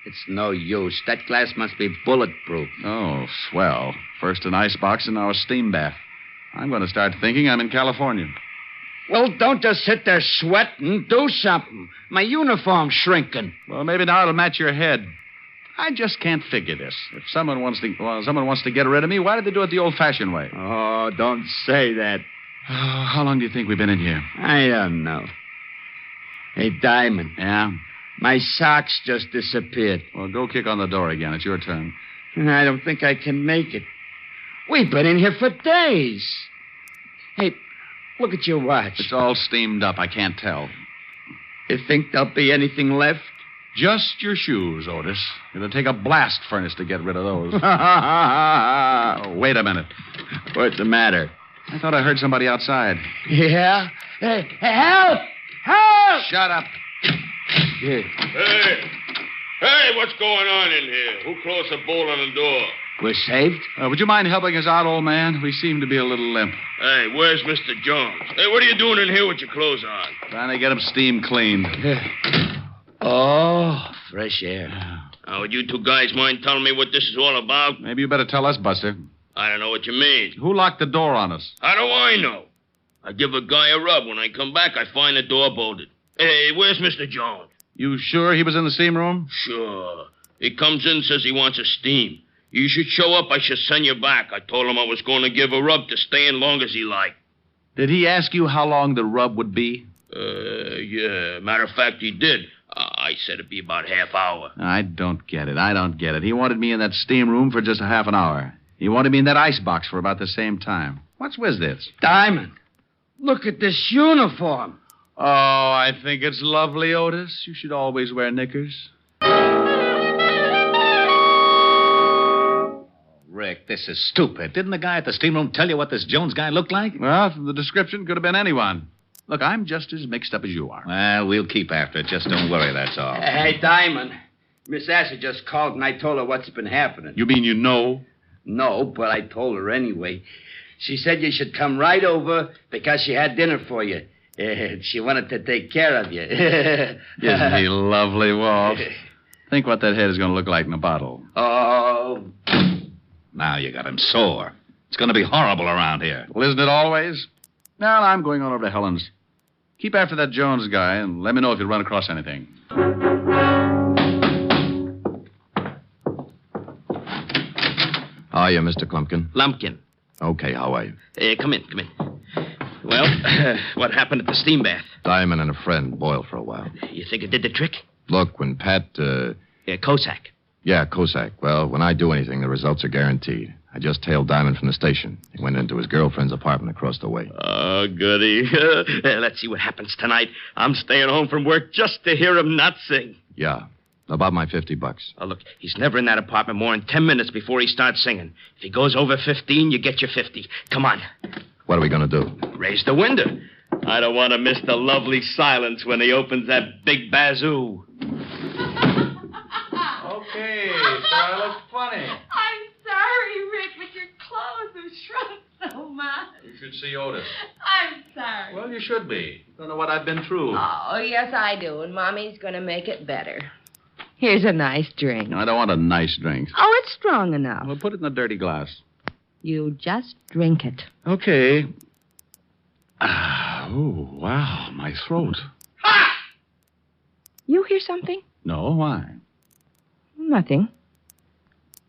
It's no use. That glass must be bulletproof. Oh, swell. First an icebox and now a steam bath. I'm going to start thinking I'm in California. Well, don't just sit there sweating. Do something. My uniform's shrinking. Well, maybe now it'll match your head. I just can't figure this. If someone wants to get rid of me, why did they do it the old-fashioned way? Oh, don't say that. How long do you think we've been in here? I don't know. Hey, Diamond. Yeah? My socks just disappeared. Well, go kick on the door again. It's your turn. I don't think I can make it. We've been in here for days. Hey, look at your watch. It's all steamed up. I can't tell. You think there'll be anything left? Just your shoes, Otis. It'll take a blast furnace to get rid of those. Oh, wait a minute. What's the matter? I thought I heard somebody outside. Yeah? Hey, help! Help! Shut up. Hey, what's going on in here? Who closed the bolt on the door? We're saved? Would you mind helping us out, old man? We seem to be a little limp. Hey, where's Mr. Jones? Hey, what are you doing in here with your clothes on? Trying to get him steam cleaned. Oh, fresh air. Now, would you two guys mind telling me what this is all about? Maybe you better tell us, Buster. I don't know what you mean. Who locked the door on us? How do I know? I give a guy a rub. When I come back, I find the door bolted. Hey, where's Mr. Jones? You sure he was in the steam room? Sure. He comes in and says he wants a steam. You should show up. I should send you back. I told him I was going to give a rub to stay in long as he liked. Did he ask you how long the rub would be? Yeah. Matter of fact, he did. I said it'd be about half hour. I don't get it. He wanted me in that steam room for just a half an hour. He wanted me in that ice box for about the same time. What's with this? Diamond, look at this uniform. Oh, I think it's lovely, Otis. You should always wear knickers. Rick, this is stupid. Didn't the guy at the steam room tell you what this Jones guy looked like? Well, from the description, could have been anyone. Look, I'm just as mixed up as you are. Well, we'll keep after it. Just don't worry, that's all. Hey, Diamond, Miss Asher just called and I told her what's been happening. You mean you know? No, but I told her anyway. She said you should come right over because she had dinner for you. She wanted to take care of you. Isn't he lovely, Walsh? Think what that head is going to look like in a bottle. Oh. Now you got him sore. It's going to be horrible around here. Well, isn't it always? Now, I'm going on over to Helen's. Keep after that Jones guy and let me know if you run across anything. How are you, Mr. Klumpkin? Lumpkin. Okay, how are you? Come in. Well, what happened at the steam bath? Diamond and a friend boiled for a while. You think it did the trick? Look, when Pat, Cossack. Yeah, Cossack. Well, when I do anything, the results are guaranteed. I just tailed Diamond from the station. He went into his girlfriend's apartment across the way. Oh, goody. Let's see what happens tonight. I'm staying home from work just to hear him not sing. Yeah. About my $50. Oh, look, he's never in that apartment more than 10 minutes before he starts singing. If he goes over 15, you get your 50. Come on. What are we going to do? Raise the window. I don't want to miss the lovely silence when he opens that big bazoo. Okay, so I look funny. I'm sorry, Rick, but your clothes have shrunk so much. You should see Otis. I'm sorry. Well, you should be. Don't know what I've been through. Oh, yes, I do, and Mommy's going to make it better. Here's a nice drink. No, I don't want a nice drink. Oh, it's strong enough. Well, put it in a dirty glass. You just drink it. Okay. Oh, wow, my throat. You hear something? No, why? Nothing.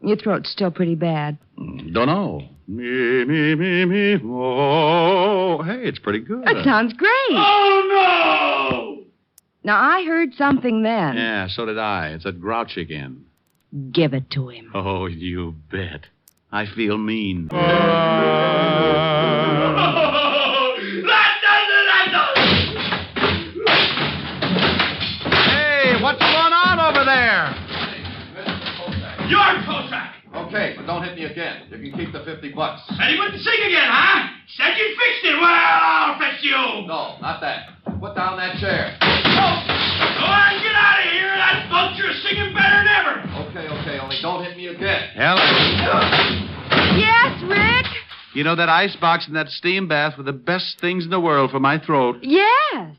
Your throat's still pretty bad. Don't know. Me. Oh, hey, it's pretty good. That sounds great. Oh, no! Now, I heard something then. Yeah, so did I. It's that grouch again. Give it to him. Oh, you bet. I feel mean. That does it! Hey, what's going on over there? You're Cossack! Okay, but don't hit me again. You can keep the $50. And he wouldn't sing again, huh? Said you fixed it. Well, I'll fix you. No, not that. Put down that chair. Go on, get out of here. That vulture's singing better than ever. Okay, only don't hit me again. Helen. Yes, Rick? You know, that ice box and that steam bath were the best things in the world for my throat. Yes.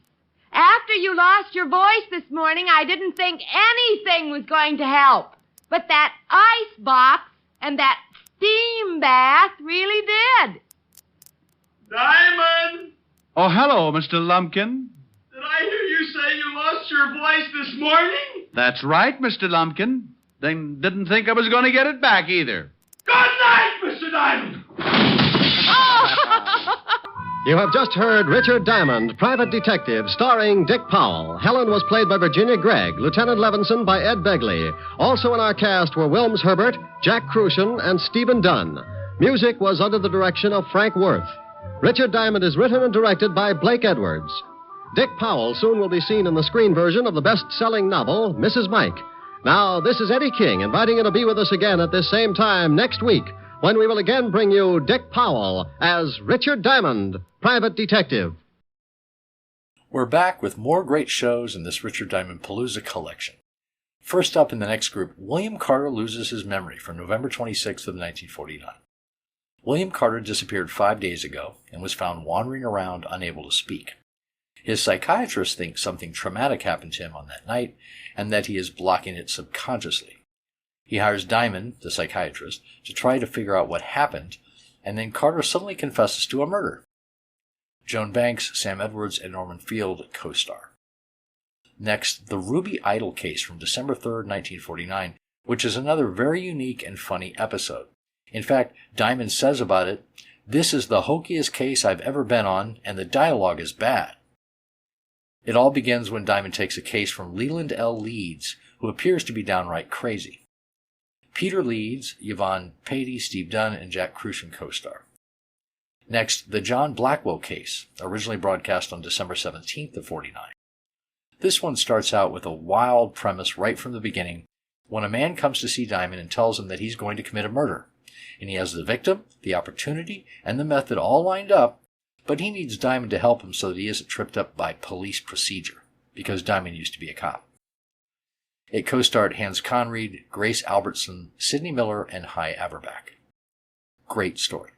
After you lost your voice this morning, I didn't think anything was going to help. But that ice box and that steam bath really did. Diamond! Oh, hello, Mr. Lumpkin. Did I hear you say you lost your voice this morning? That's right, Mr. Lumpkin. Then didn't think I was going to get it back either. Good night, Mr. Diamond! You have just heard Richard Diamond, Private Detective, starring Dick Powell. Helen was played by Virginia Gregg, Lieutenant Levinson by Ed Begley. Also in our cast were Wilms Herbert, Jack Crucian, and Stephen Dunn. Music was under the direction of Frank Worth. Richard Diamond is written and directed by Blake Edwards. Dick Powell soon will be seen in the screen version of the best-selling novel, Mrs. Mike. Now, this is Eddie King inviting you to be with us again at this same time next week, when we will again bring you Dick Powell as Richard Diamond, Private Detective. We're back with more great shows in this Richard Diamond Palooza collection. First up in the next group, William Carter loses his memory from November 26th of 1949. William Carter disappeared 5 days ago and was found wandering around unable to speak. His psychiatrist thinks something traumatic happened to him on that night and that he is blocking it subconsciously. He hires Diamond, the psychiatrist, to try to figure out what happened, and then Carter suddenly confesses to a murder. Joan Banks, Sam Edwards, and Norman Field co-star. Next, the Ruby Idol case from December 3rd, 1949, which is another very unique and funny episode. In fact, Diamond says about it, "This is the hokiest case I've ever been on, and the dialogue is bad." It all begins when Diamond takes a case from Leland L. Leeds, who appears to be downright crazy. Peter Leeds, Yvonne Patey, Steve Dunn, and Jack Crucian co-star. Next, the John Blackwell case, originally broadcast on December 17th of 49. This one starts out with a wild premise right from the beginning, when a man comes to see Diamond and tells him that he's going to commit a murder. And he has the victim, the opportunity, and the method all lined up, but he needs Diamond to help him so that he isn't tripped up by police procedure, because Diamond used to be a cop. It co-starred Hans Conried, Grace Albertson, Sidney Miller, and Hy Averback. Great story.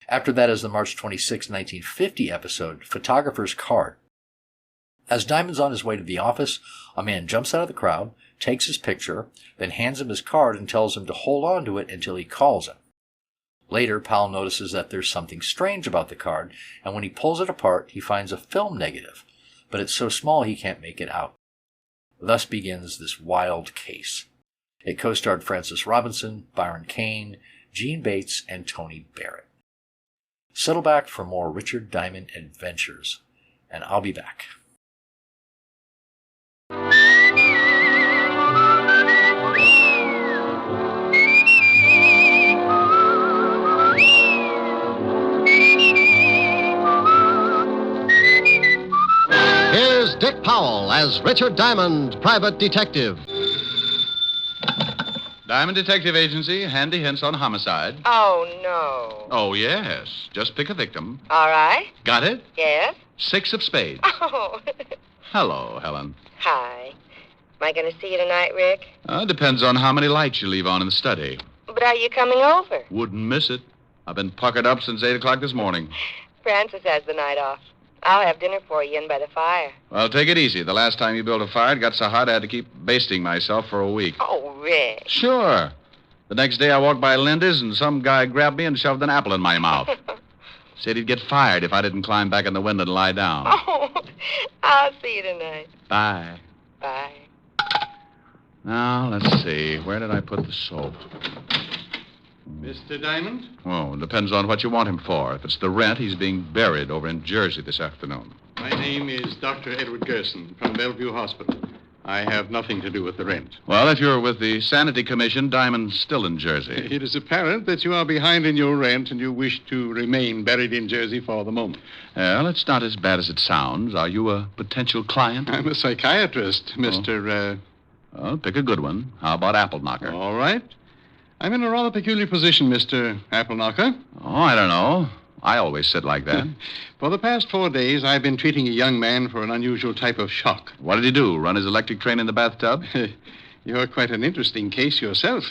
After that is the March 26, 1950 episode, Photographer's Card. As Diamond's on his way to the office, a man jumps out of the crowd, takes his picture, then hands him his card and tells him to hold on to it until he calls him. Later, Powell notices that there's something strange about the card, and when he pulls it apart, he finds a film negative, but it's so small he can't make it out. Thus begins this wild case. It co-starred Francis Robinson, Byron Kane, Gene Bates, and Tony Barrett. Settle back for more Richard Diamond adventures, and I'll be back. Here's Dick Powell as Richard Diamond, Private Detective. Diamond Detective Agency, handy hints on homicide. Oh, no. Oh, yes. Just pick a victim. All right. Got it? Yes? 6 of spades. Oh. Hello, Helen. Hi. Am I going to see you tonight, Rick? Depends on how many lights you leave on in the study. But are you coming over? Wouldn't miss it. I've been puckered up since 8 o'clock this morning. Francis has the night off. I'll have dinner for you in by the fire. Well, take it easy. The last time you built a fire, it got so hot I had to keep basting myself for a week. Oh, Rick. Sure. The next day I walked by Linda's and some guy grabbed me and shoved an apple in my mouth. Said he'd get fired if I didn't climb back in the window and lie down. Oh, I'll see you tonight. Bye. Bye. Now, let's see. Where did I put the soap? Mr. Diamond? Oh, it depends on what you want him for. If it's the rent, he's being buried over in Jersey this afternoon. My name is Dr. Edward Gerson from Bellevue Hospital. I have nothing to do with the rent. Well, if you're with the Sanity Commission, Diamond's still in Jersey. It is apparent that you are behind in your rent and you wish to remain buried in Jersey for the moment. Well, it's not as bad as it sounds. Are you a potential client? I'm a psychiatrist, Mr. Well, pick a good one. How about Apple Knocker? All right. I'm in a rather peculiar position, Mr. Apple Knocker. Oh, I don't know. I always sit like that. For the past 4 days, I've been treating a young man for an unusual type of shock. What did he do? Run his electric train in the bathtub? You're quite an interesting case yourself.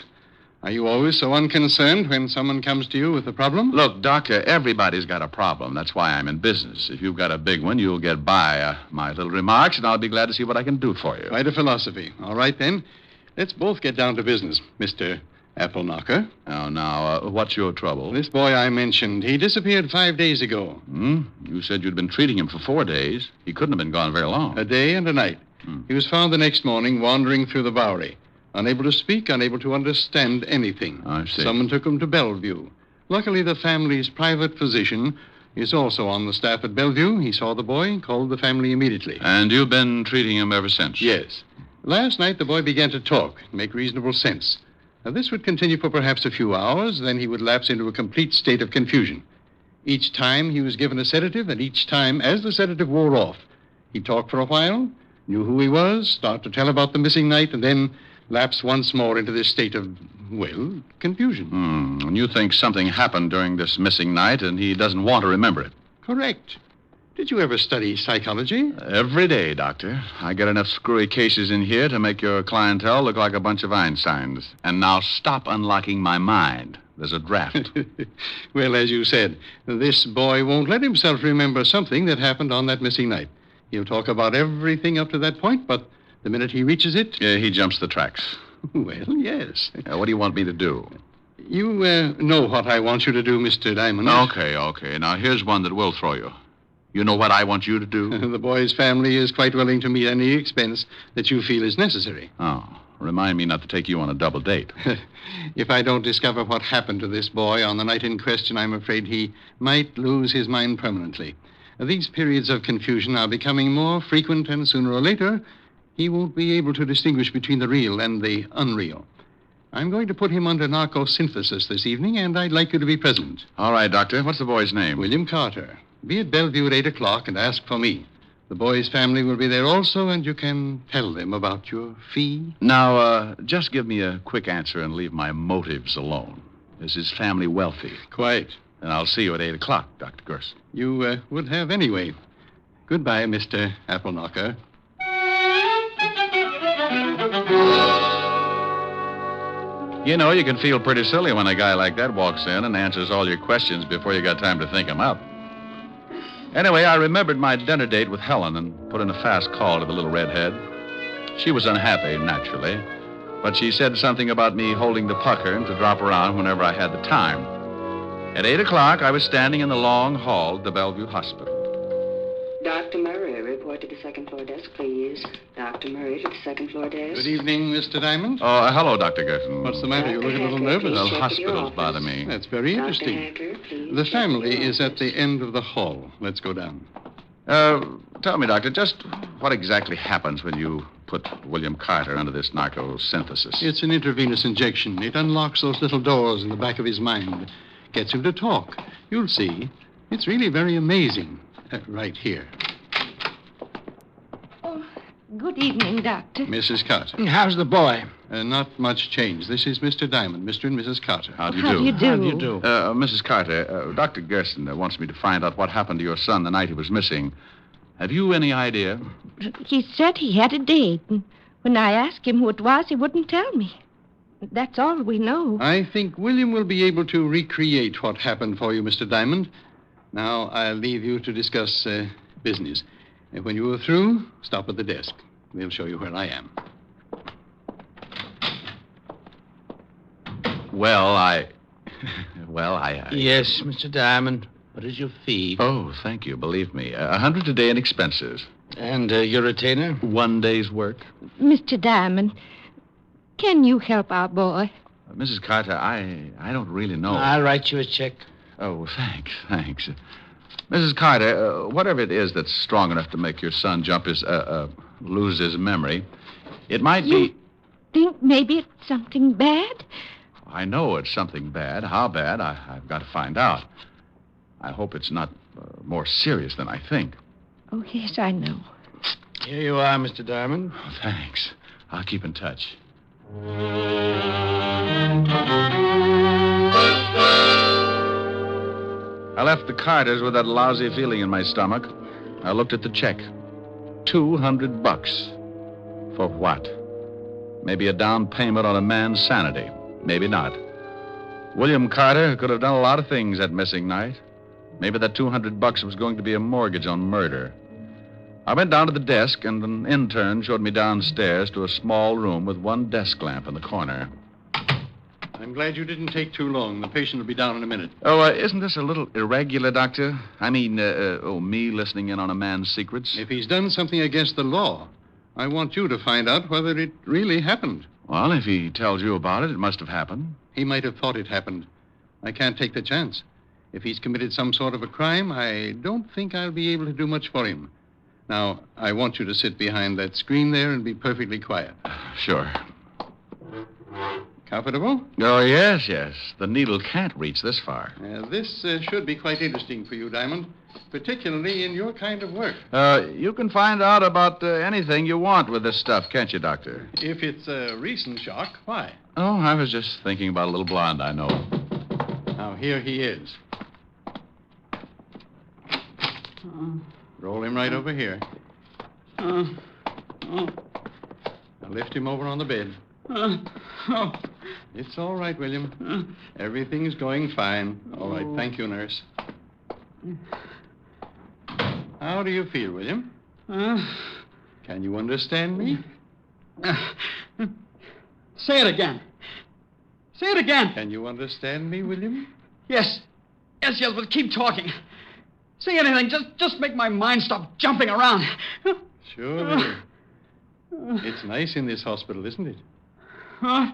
Are you always so unconcerned when someone comes to you with a problem? Look, Doctor, everybody's got a problem. That's why I'm in business. If you've got a big one, you'll get by my little remarks, and I'll be glad to see what I can do for you. Quite a philosophy. All right, then. Let's both get down to business, Mr. Apple Knocker. Oh, now, what's your trouble? This boy I mentioned, he disappeared 5 days ago. You said you'd been treating him for 4 days. He couldn't have been gone very long. A day and a night. He was found the next morning wandering through the Bowery, unable to speak, unable to understand anything. I see. Someone took him to Bellevue. Luckily, the family's private physician He's also on the staff at Bellevue. He saw the boy, called the family immediately. And you've been treating him ever since? Yes. Last night, the boy began to talk, make reasonable sense. Now, this would continue for perhaps a few hours, then he would lapse into a complete state of confusion. Each time he was given a sedative, and each time, as the sedative wore off, he talked for a while, knew who he was, started to tell about the missing night, and then lapse once more into this state of, well, confusion. And you think something happened during this missing night, and he doesn't want to remember it? Correct. Did you ever study psychology? Every day, Doctor. I get enough screwy cases in here to make your clientele look like a bunch of Einsteins. And now stop unlocking my mind. There's a draft. Well, as you said, this boy won't let himself remember something that happened on that missing night. He'll talk about everything up to that point, but the minute he reaches it... he jumps the tracks. Well, yes. What do you want me to do? You know what I want you to do, Mr. Diamond. Okay. Now, here's one that will throw you. You know what I want you to do? The boy's family is quite willing to meet any expense that you feel is necessary. Oh, remind me not to take you on a double date. If I don't discover what happened to this boy on the night in question, I'm afraid he might lose his mind permanently. These periods of confusion are becoming more frequent, and sooner or later, he won't be able to distinguish between the real and the unreal. I'm going to put him under narcosynthesis this evening, and I'd like you to be present. All right, Doctor. What's the boy's name? William Carter. Be at Bellevue at 8 o'clock and ask for me. The boy's family will be there also, and you can tell them about your fee. Now, just give me a quick answer and leave my motives alone. Is his family wealthy? Quite. And I'll see you at 8 o'clock, Dr. Gerson. You would have anyway. Goodbye, Mr. Appleknocker. You know, you can feel pretty silly when a guy like that walks in and answers all your questions before you got time to think them up. Anyway, I remembered my dinner date with Helen and put in a fast call to the little redhead. She was unhappy, naturally, but she said something about me holding the pucker and to drop around whenever I had the time. At 8 o'clock, I was standing in the long hall at the Bellevue Hospital. Dr. Murray, report to the second floor desk, please. Dr. Murray to the second floor desk. Good evening, Mr. Diamond. Oh, hello, Dr. Gerson. What's the matter? You look a little nervous. The hospitals bother me. That's very interesting. The family is at the end of the hall. Let's go down. Tell me, Doctor, just what exactly happens when you put William Carter under this narcosynthesis? It's an intravenous injection. It unlocks those little doors in the back of his mind. Gets him to talk. You'll see. It's really very amazing. Right here. Oh, good evening, Doctor. Mrs. Carter. How's the boy? Not much change. This is Mr. Diamond, Mr. and Mrs. Carter. How do you How do? do you do? How do you do? Mrs. Carter, Dr. Gerson wants me to find out what happened to your son the night he was missing. Have you any idea? He said he had a date, and when I asked him who it was, he wouldn't tell me. That's all we know. I think William will be able to recreate what happened for you, Mr. Diamond. Now, I'll leave you to discuss business. And when you are through, stop at the desk. They'll show you where I am. Well, I... Yes, Mr. Diamond. What is your fee? Oh, thank you. Believe me. $100 a day in expenses. And your retainer? 1 day's work. Mr. Diamond, can you help our boy? Mrs. Carter, I don't really know. I'll write you a check. Oh, thanks. Mrs. Carter, whatever it is that's strong enough to make your son lose his memory, it might be... Think maybe it's something bad? I know it's something bad. How bad, I've got to find out. I hope it's not more serious than I think. Oh, yes, I know. Here you are, Mr. Diamond. Oh, thanks. I'll keep in touch. I left the Carters with that lousy feeling in my stomach. I looked at the check. $200. For what? Maybe a down payment on a man's sanity. Maybe not. William Carter could have done a lot of things that missing night. Maybe that $200 was going to be a mortgage on murder. I went down to the desk, and an intern showed me downstairs to a small room with one desk lamp in the corner. I'm glad you didn't take too long. The patient will be down in a minute. Oh, isn't this a little irregular, Doctor? I mean, me listening in on a man's secrets? If he's done something against the law, I want you to find out whether it really happened. Well, if he tells you about it, it must have happened. He might have thought it happened. I can't take the chance. If he's committed some sort of a crime, I don't think I'll be able to do much for him. Now, I want you to sit behind that screen there and be perfectly quiet. Sure. Comfortable? Oh, yes. The needle can't reach this far. This should be quite interesting for you, Diamond, particularly in your kind of work. You can find out about anything you want with this stuff, can't you, Doctor? If it's a recent shock, why? Oh, I was just thinking about a little blonde I know. Now, here he is. Roll him right over here. Now lift him over on the bed. It's all right, William. Everything's going fine. All right, thank you, nurse. How do you feel, William? Can you understand me? Say it again. Say it again. Can you understand me, William? Yes, but keep talking. Say anything. Just make my mind stop jumping around. Sure. It's nice in this hospital, isn't it? Huh?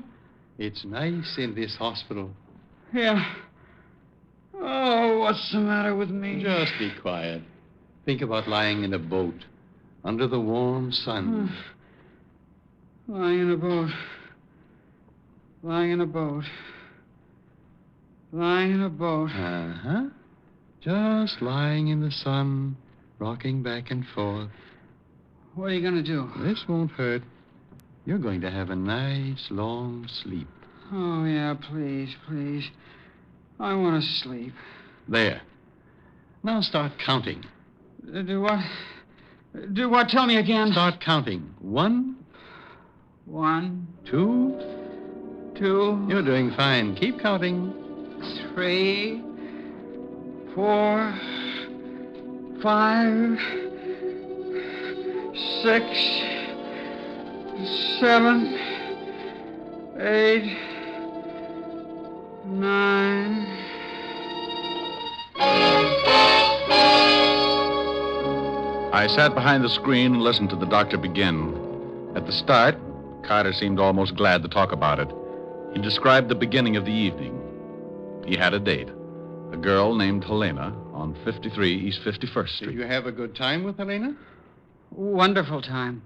It's nice in this hospital. Yeah. Oh, what's the matter with me? Just be quiet. Think about lying in a boat under the warm sun. Lying in a boat. Lying in a boat. Lying in a boat. Uh-huh. Just lying in the sun, rocking back and forth. What are you going to do? This won't hurt. You're going to have a nice, long sleep. Oh, yeah, please. I want to sleep. There. Now start counting. Do what? Do what? Tell me again. Start counting. 1. 1. 2. 2. You're doing fine. Keep counting. 3. 4. 5. 6. 7. 8. 9. I sat behind the screen and listened to the doctor begin. At the start, Carter seemed almost glad to talk about it. He described the beginning of the evening. He had a date. A girl named Helena on 53 East 51st Street. Did you have a good time with Helena? Wonderful time.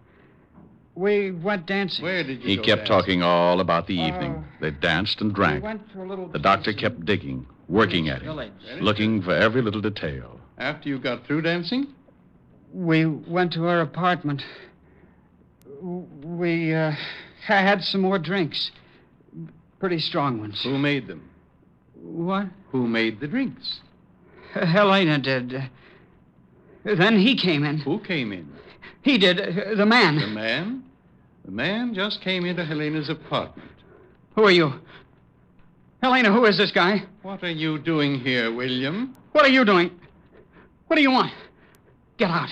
We went dancing. Where did you He go kept dancing? talking all about the evening. They danced and drank. We went to a little The doctor kept digging, working at him, village. looking for every little detail. After you got through dancing? We went to her apartment. We had some more drinks. Pretty strong ones. Who made them? What? Who made the drinks? Helena did. Then he came in. Who came in? He did. The man. The man? The man just came into Helena's apartment. Who are you? Helena, who is this guy? What are you doing here, William? What are you doing? What do you want? Get out.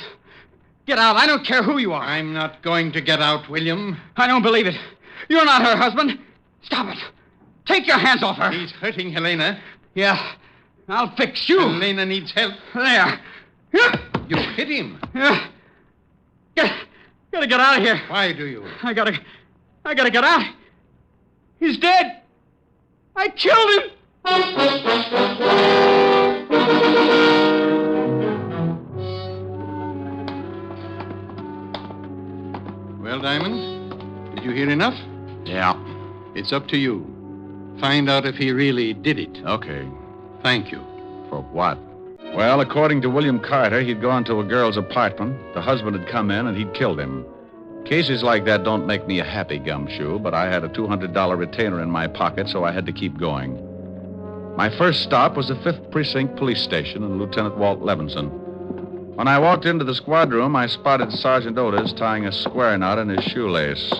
Get out. I don't care who you are. I'm not going to get out, William. I don't believe it. You're not her husband. Stop it. Take your hands off her. He's hurting Helena. Yeah. I'll fix you. Helena needs help. There. You hit him. Gotta get out of here. Why do you? I gotta get out. He's dead. I killed him. Well, Diamond, did you hear enough? Yeah. It's up to you. Find out if he really did it. Okay. Thank you. For what? Well, according to William Carter, he'd gone to a girl's apartment. The husband had come in and he'd killed him. Cases like that don't make me a happy gumshoe, but I had a $200 retainer in my pocket, so I had to keep going. My first stop was the 5th Precinct Police Station and Lieutenant Walt Levinson. When I walked into the squad room, I spotted Sergeant Otis tying a square knot in his shoelace.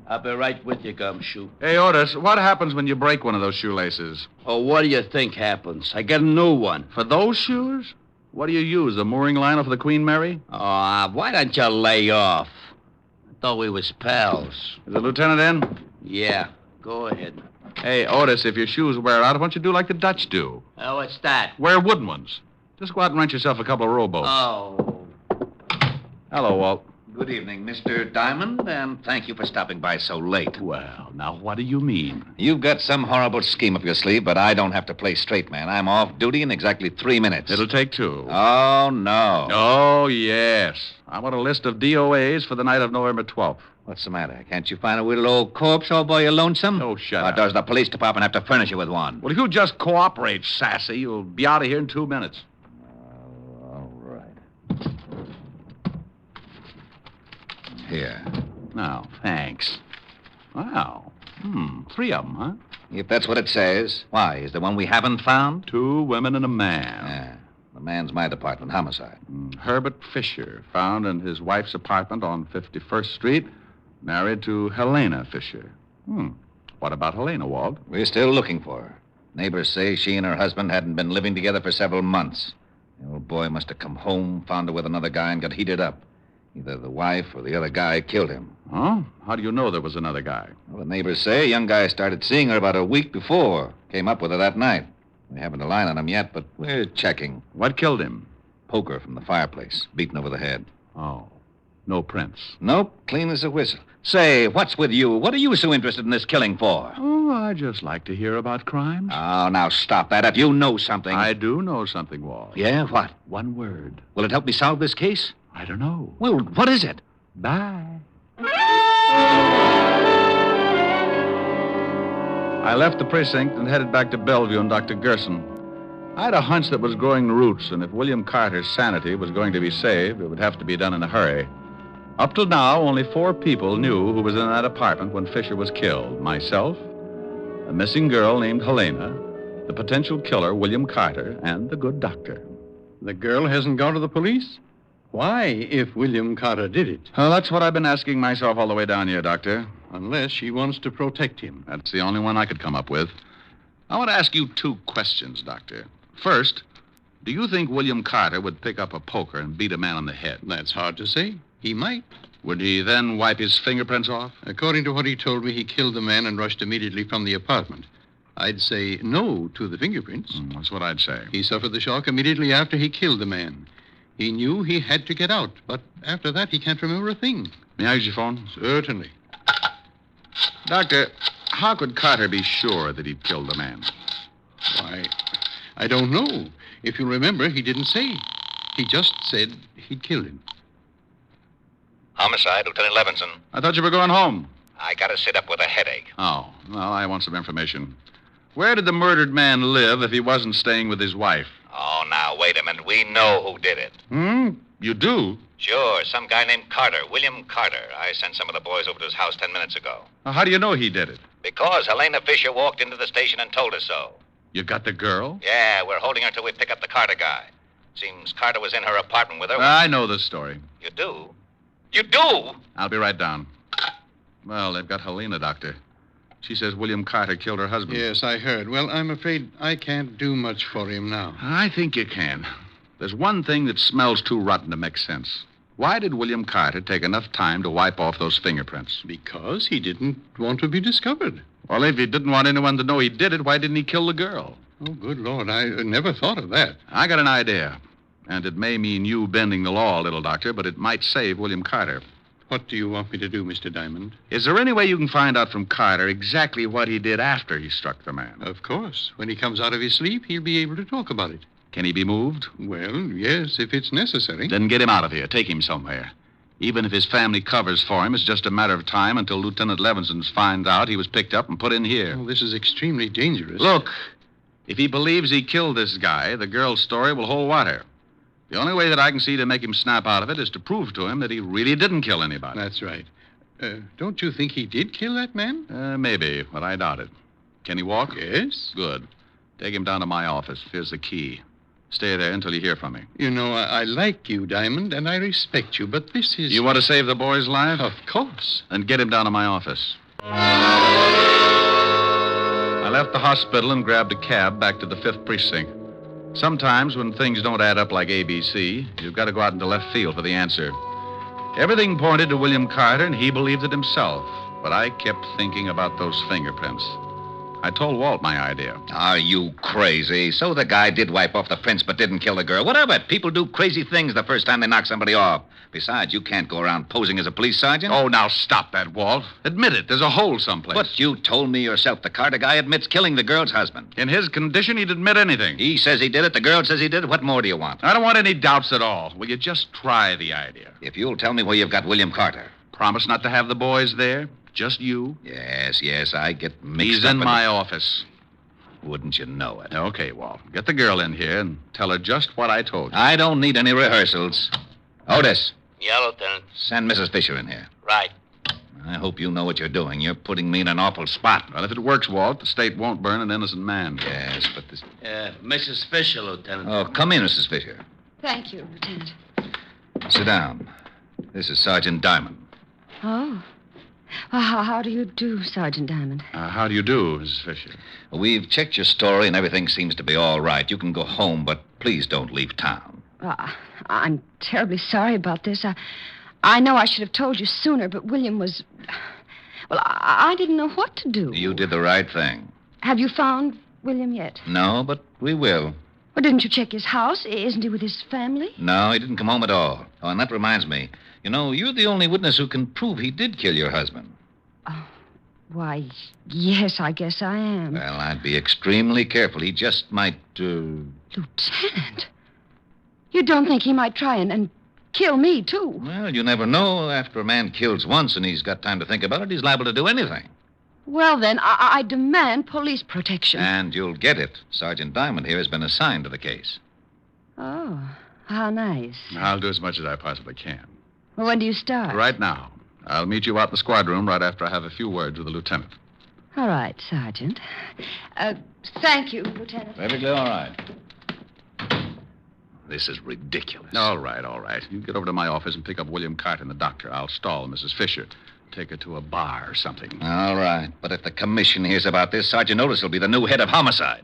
I'll be right with you, Gumshoe. Hey, Otis, what happens when you break one of those shoelaces? Oh, what do you think happens? I get a new one. For those shoes? What do you use, a mooring line off the Queen Mary? Oh, why don't you lay off? I thought we was pals. Is the lieutenant in? Yeah, go ahead. Hey, Otis, if your shoes wear out, why don't you do like the Dutch do? Oh, what's that? Wear wooden ones. Just go out and rent yourself a couple of rowboats. Oh. Hello, Walt. Good evening, Mr. Diamond, and thank you for stopping by so late. Well, now, what do you mean? You've got some horrible scheme up your sleeve, but I don't have to play straight man. I'm off duty in exactly 3 minutes. It'll take 2. Oh, no. Oh, yes. I want a list of DOAs for the night of November 12th. What's the matter? Can't you find a little old corpse all by your lonesome? Oh, shut Or up. does the police department have to furnish you with one? Well, if you just cooperate, Sassy, you'll be out of here in 2 minutes. All right. Here. Now, thanks. Wow. 3 of them, huh? If that's what it says. Why? Is there one we haven't found? 2 women and a man. Yeah. The man's my department, homicide. Herbert Fisher, found in his wife's apartment on 51st Street, married to Helena Fisher. What about Helena, Walt? We're still looking for her. Neighbors say she and her husband hadn't been living together for several months. The old boy must have come home, found her with another guy, and got heated up. Either the wife or the other guy killed him. Huh? How do you know there was another guy? Well, the neighbors say a young guy started seeing her about a week before. Came up with her that night. We haven't a line on him yet, but we're checking. What killed him? Poker from the fireplace, beaten over the head. Oh. No prints. Nope, clean as a whistle. Say, what's with you? What are you so interested in this killing for? Oh, I just like to hear about crimes. Oh, now stop that. If you know something. I do know something, Walt. Yeah, what? One word. Will it help me solve this case? I don't know. Well, what is it? Bye. I left the precinct and headed back to Bellevue and Dr. Gerson. I had a hunch that was growing roots, and if William Carter's sanity was going to be saved, it would have to be done in a hurry. Up till now, only 4 people knew who was in that apartment when Fisher was killed. Myself, a missing girl named Helena, the potential killer, William Carter, and the good doctor. The girl hasn't gone to the police? Why, if William Carter did it? Well, that's what I've been asking myself all the way down here, Doctor. Unless she wants to protect him. That's the only one I could come up with. I want to ask you 2 questions, Doctor. First, do you think William Carter would pick up a poker and beat a man on the head? That's hard to say. He might. Would he then wipe his fingerprints off? According to what he told me, he killed the man and rushed immediately from the apartment. I'd say no to the fingerprints. That's what I'd say. He suffered the shock immediately after he killed the man. He knew he had to get out, but after that, he can't remember a thing. May I use your phone? Certainly. Doctor, how could Carter be sure that he'd killed the man? Why, I don't know. If you remember, he didn't say. He just said he'd killed him. Homicide, Lieutenant Levinson. I thought you were going home. I gotta sit up with a headache. Oh, well, I want some information. Where did the murdered man live if he wasn't staying with his wife? Oh, now, wait a minute. We know who did it. You do? Sure, some guy named Carter, William Carter. I sent some of the boys over to his house 10 minutes ago. How do you know he did it? Because Helena Fisher walked into the station and told us so. You got the girl? Yeah, we're holding her till we pick up the Carter guy. Seems Carter was in her apartment with her. I know the story. You do? You do? I'll be right down. Well, they've got Helena, Doctor. She says William Carter killed her husband. Yes, I heard. Well, I'm afraid I can't do much for him now. I think you can. There's one thing that smells too rotten to make sense. Why did William Carter take enough time to wipe off those fingerprints? Because he didn't want to be discovered. Well, if he didn't want anyone to know he did it, why didn't he kill the girl? Oh, good Lord, I never thought of that. I got an idea. And it may mean you bending the law a little, Doctor, but it might save William Carter. What do you want me to do, Mr. Diamond? Is there any way you can find out from Carter exactly what he did after he struck the man? Of course. When he comes out of his sleep, he'll be able to talk about it. Can he be moved? Well, yes, if it's necessary. Then get him out of here. Take him somewhere. Even if his family covers for him, it's just a matter of time until Lieutenant Levinson finds out he was picked up and put in here. Oh, this is extremely dangerous. Look, if he believes he killed this guy, the girl's story will hold water. The only way that I can see to make him snap out of it is to prove to him that he really didn't kill anybody. That's right. Don't you think he did kill that man? Maybe, but I doubt it. Can he walk? Yes. Good. Take him down to my office. Here's the key. Stay there until you hear from me. You know, I like you, Diamond, and I respect you, but this is... You want to save the boy's life? Of course. Then get him down to my office. I left the hospital and grabbed a cab back to the 5th Precinct. Sometimes when things don't add up like ABC, you've got to go out into left field for the answer. Everything pointed to William Carter, and he believed it himself. But I kept thinking about those fingerprints. I told Walt my idea. Are you crazy? So the guy did wipe off the prince but didn't kill the girl. What of it? People do crazy things the first time they knock somebody off. Besides, you can't go around posing as a police sergeant. Oh, now stop that, Walt. Admit it. There's a hole someplace. But you told me yourself the Carter guy admits killing the girl's husband. In his condition, he'd admit anything. He says he did it. The girl says he did it. What more do you want? I don't want any doubts at all. Will you just try the idea? If you'll tell me where you've got William Carter. Promise not to have the boys there? Just you? Yes, I get mixed He's up in my office. Wouldn't you know it? Okay, Walt. Get the girl in here and tell her just what I told you. I don't need any rehearsals. Otis, Yeah, Lieutenant. send Mrs. Fisher in here. Right. I hope you know what you're doing. You're putting me in an awful spot. Well, if it works, Walt, the state won't burn an innocent man. Yes, but this... Mrs. Fisher, Lieutenant. Oh, come in, Mrs. Fisher. Thank you, Lieutenant. Sit down. This is Sergeant Diamond. Oh. Well, how do you do, Sergeant Diamond? How do you do, Mrs. Fisher? We've checked your story, and everything seems to be all right. You can go home, but please don't leave town. I'm terribly sorry about this. I know I should have told you sooner, but William was... Well, I didn't know what to do. You did the right thing. Have you found William yet? No, but we will. Well, didn't you check his house? Isn't he with his family? No, he didn't come home at all. Oh, and that reminds me. You know, you're the only witness who can prove he did kill your husband. Why, yes, I guess I am. Well, I'd be extremely careful. He just might, Lieutenant, you don't think he might try and kill me, too? Well, you never know. After a man kills once and he's got time to think about it, he's liable to do anything. Well, then, I demand police protection. And you'll get it. Sergeant Diamond here has been assigned to the case. Oh, how nice. I'll do as much as I possibly can. Well, when do you start? Right now. I'll meet you out in the squad room right after I have a few words with the lieutenant. All right, Sergeant. Thank you, Lieutenant. Perfectly all right. This is ridiculous. All right. You get over to my office and pick up William Carter and the doctor. I'll stall Mrs. Fisher. Take her to a bar or something. All right. But if the commission hears about this, Sergeant Otis will be the new head of homicide.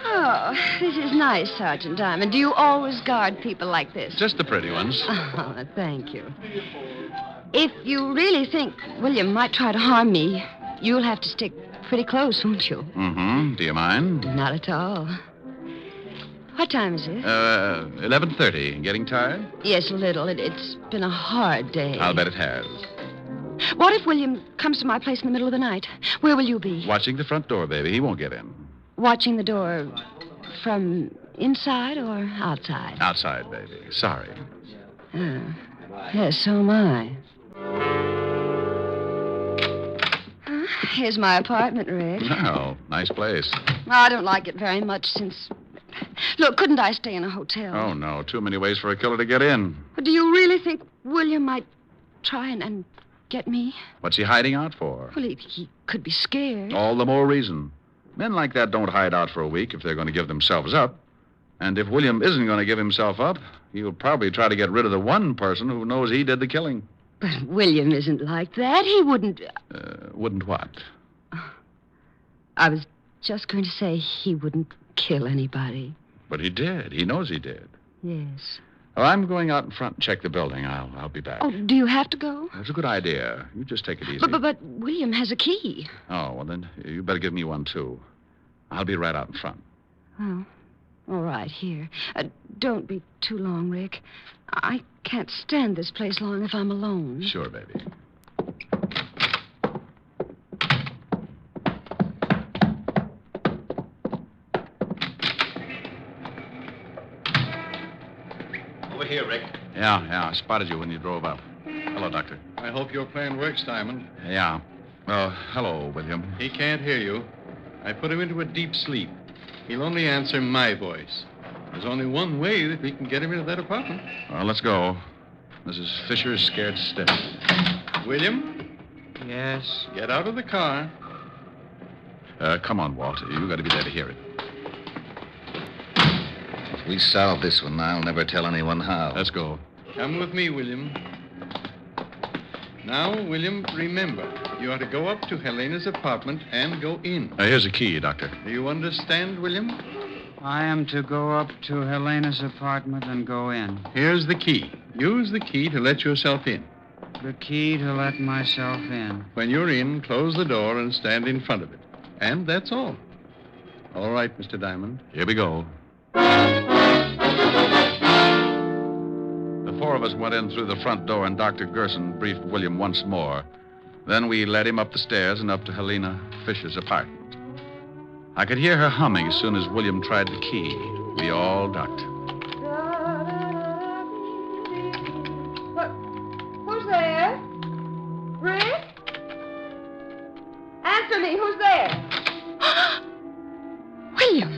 Oh, this is nice, Sergeant Diamond. Do you always guard people like this? Just the pretty ones. Oh, thank you. If you really think William might try to harm me, you'll have to stick pretty close, won't you? Mm-hmm. Do you mind? Not at all. What time is it? 11:30. Getting tired? Yes, a little. It's been a hard day. I'll bet it has. What if William comes to my place in the middle of the night? Where will you be? Watching the front door, baby. He won't get in. Watching the door from inside or outside? Outside, baby. Sorry. Yes, so am I. Here's my apartment, Rick. Oh, nice place. I don't like it very much since... Look, couldn't I stay in a hotel? Oh, no. Too many ways for a killer to get in. Do you really think William might try and get me? What's he hiding out for? Well, he could be scared. All the more reason. Men like that don't hide out for a week if they're going to give themselves up. And if William isn't going to give himself up, he'll probably try to get rid of the one person who knows he did the killing. But William isn't like that. He wouldn't... Wouldn't what? I was just going to say he wouldn't kill anybody. But he did. He knows he did. Yes. Well, I'm going out in front and check the building. I'll be back. Oh, do you have to go? That's a good idea. You just take it easy. But William has a key. Oh, well, then you better give me one, too. I'll be right out in front. Oh, all right, here. Don't be too long, Rick. I can't stand this place long if I'm alone. Sure, baby. Over here, Rick. Yeah, I spotted you when you drove up. Hello, Doctor. I hope your plan works, Diamond. Yeah. Well, hello, William. He can't hear you. I put him into a deep sleep. He'll only answer my voice. There's only one way that we can get him into that apartment. Well, let's go. Mrs. Fisher is scared stiff. William? Yes? Get out of the car. Come on, Walt. You got to be there to hear it. If we solve this one, I'll never tell anyone how. Let's go. Come with me, William. Now, William, remember, you are to go up to Helena's apartment and go in. Here's a key, Doctor. Do you understand, William? I am to go up to Helena's apartment and go in. Here's the key. Use the key to let yourself in. The key to let myself in. When you're in, close the door and stand in front of it. And that's all. All right, Mr. Diamond. Here we go. The four of us went in through the front door, and Dr. Gerson briefed William once more. Then we led him up the stairs and up to Helena Fisher's apartment. I could hear her humming as soon as William tried the key. We all ducked. Who's there? Rick? Answer me, who's there? William!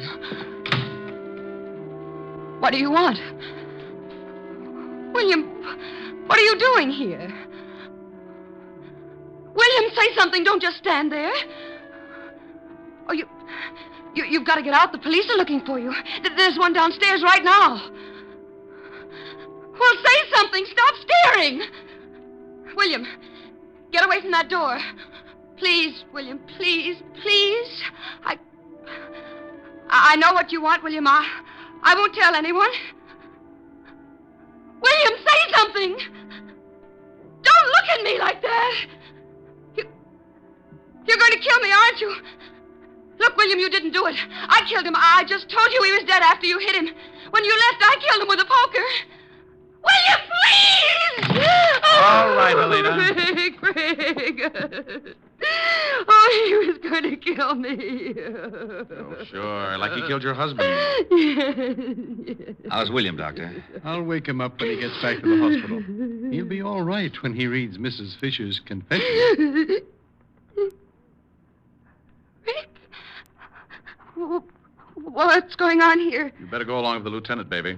What do you want? William, what are you doing here? William, say something. Don't just stand there. Oh, you've got to get out. The police are looking for you. There's one downstairs right now. Well, say something. Stop staring. William, get away from that door. Please, William, please, please. I know what you want, William. I won't tell anyone. William, say something. Don't look at me like that. You're going to kill me, aren't you? Look, William, you didn't do it. I killed him. I just told you he was dead after you hit him. When you left, I killed him with a poker. William, please! All right, Helena. Craig. Oh, he was going to kill me. Oh, sure. Like he killed your husband. How's William, Doctor? I'll wake him up when he gets back to the hospital. He'll be all right when he reads Mrs. Fisher's confession. What's going on here? You better go along with the lieutenant, baby.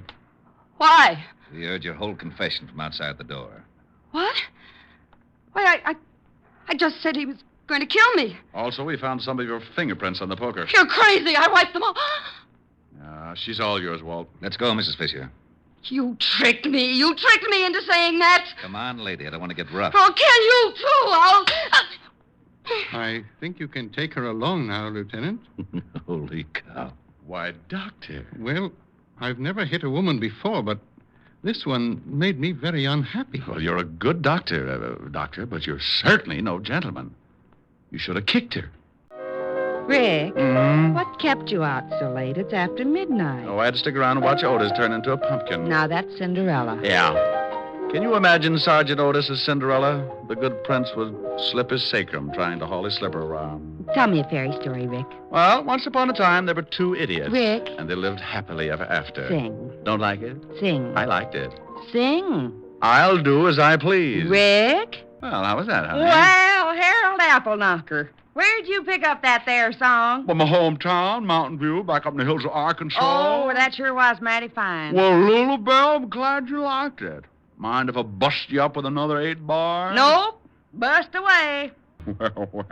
Why? We heard your whole confession from outside the door. What? Why, I just said he was going to kill me. Also, we found some of your fingerprints on the poker. You're crazy. I wiped them all. She's all yours, Walt. Let's go, Mrs. Fisher. You tricked me. You tricked me into saying that. Come on, lady. I don't want to get rough. I'll kill you, too. I think you can take her along now, Lieutenant. Holy cow. Why, Doctor. Well, I've never hit a woman before, but this one made me very unhappy. Well, you're a good doctor, but you're certainly no gentleman. You should have kicked her. Rick, what kept you out so late? It's after midnight. Oh, I had to stick around and watch Otis turn into a pumpkin. Now that's Cinderella. Yeah. Can you imagine Sergeant Otis as Cinderella? The good prince would slip his sacrum trying to haul his slipper around. Tell me a fairy story, Rick. Well, once upon a time, there were two idiots. Rick. And they lived happily ever after. Sing. Don't like it? Sing. I liked it. Sing. I'll do as I please. Rick? Well, how was that, honey? Well, Harold Appleknocker. Where'd you pick up that there song? Well, my hometown, Mountain View, back up in the hills of Arkansas. Oh, that sure was mighty fine. Well, Lulu Bell, I'm glad you liked it. Mind if I bust you up with another 8 bars? Nope. Bust away. Well.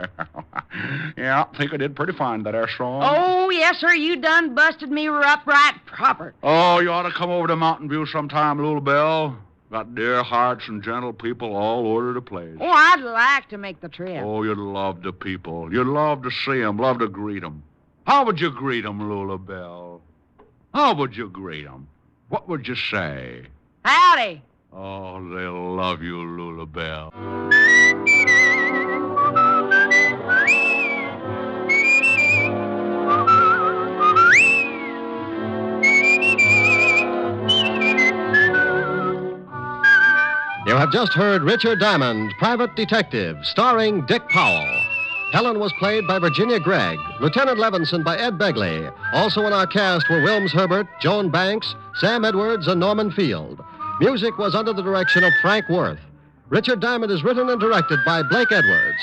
Yeah, I think I did pretty fine that air song. Oh, yes, sir. You done busted me up right proper. Oh, you ought to come over to Mountain View sometime, Lulu Bell. Got dear hearts and gentle people all over the place. Oh, I'd like to make the trip. Oh, you'd love the people. You'd love to see them, love to greet them. How would you greet them, Lulu Bell? How would you greet them? What would you say? Howdy. Oh, they'll love you, Lulu Bell. You have just heard Richard Diamond, Private Detective, starring Dick Powell. Helen was played by Virginia Gregg, Lieutenant Levinson by Ed Begley. Also in our cast were Wilms Herbert, Joan Banks, Sam Edwards, and Norman Field. Music was under the direction of Frank Worth. Richard Diamond is written and directed by Blake Edwards.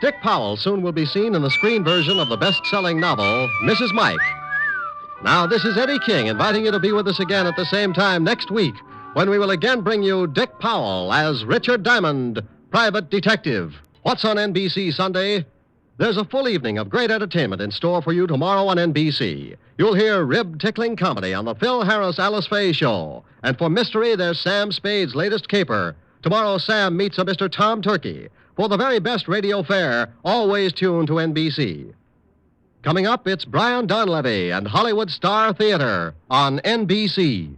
Dick Powell soon will be seen in the screen version of the best-selling novel, Mrs. Mike. Now, this is Eddie King inviting you to be with us again at the same time next week, when we will again bring you Dick Powell as Richard Diamond, Private Detective. What's on NBC Sunday? There's a full evening of great entertainment in store for you tomorrow on NBC. You'll hear rib-tickling comedy on the Phil Harris-Alice Faye Show. And for mystery, there's Sam Spade's latest caper. Tomorrow, Sam meets a Mr. Tom Turkey. For the very best radio fare, always tuned to NBC. Coming up, it's Brian Donlevy and Hollywood Star Theater on NBC.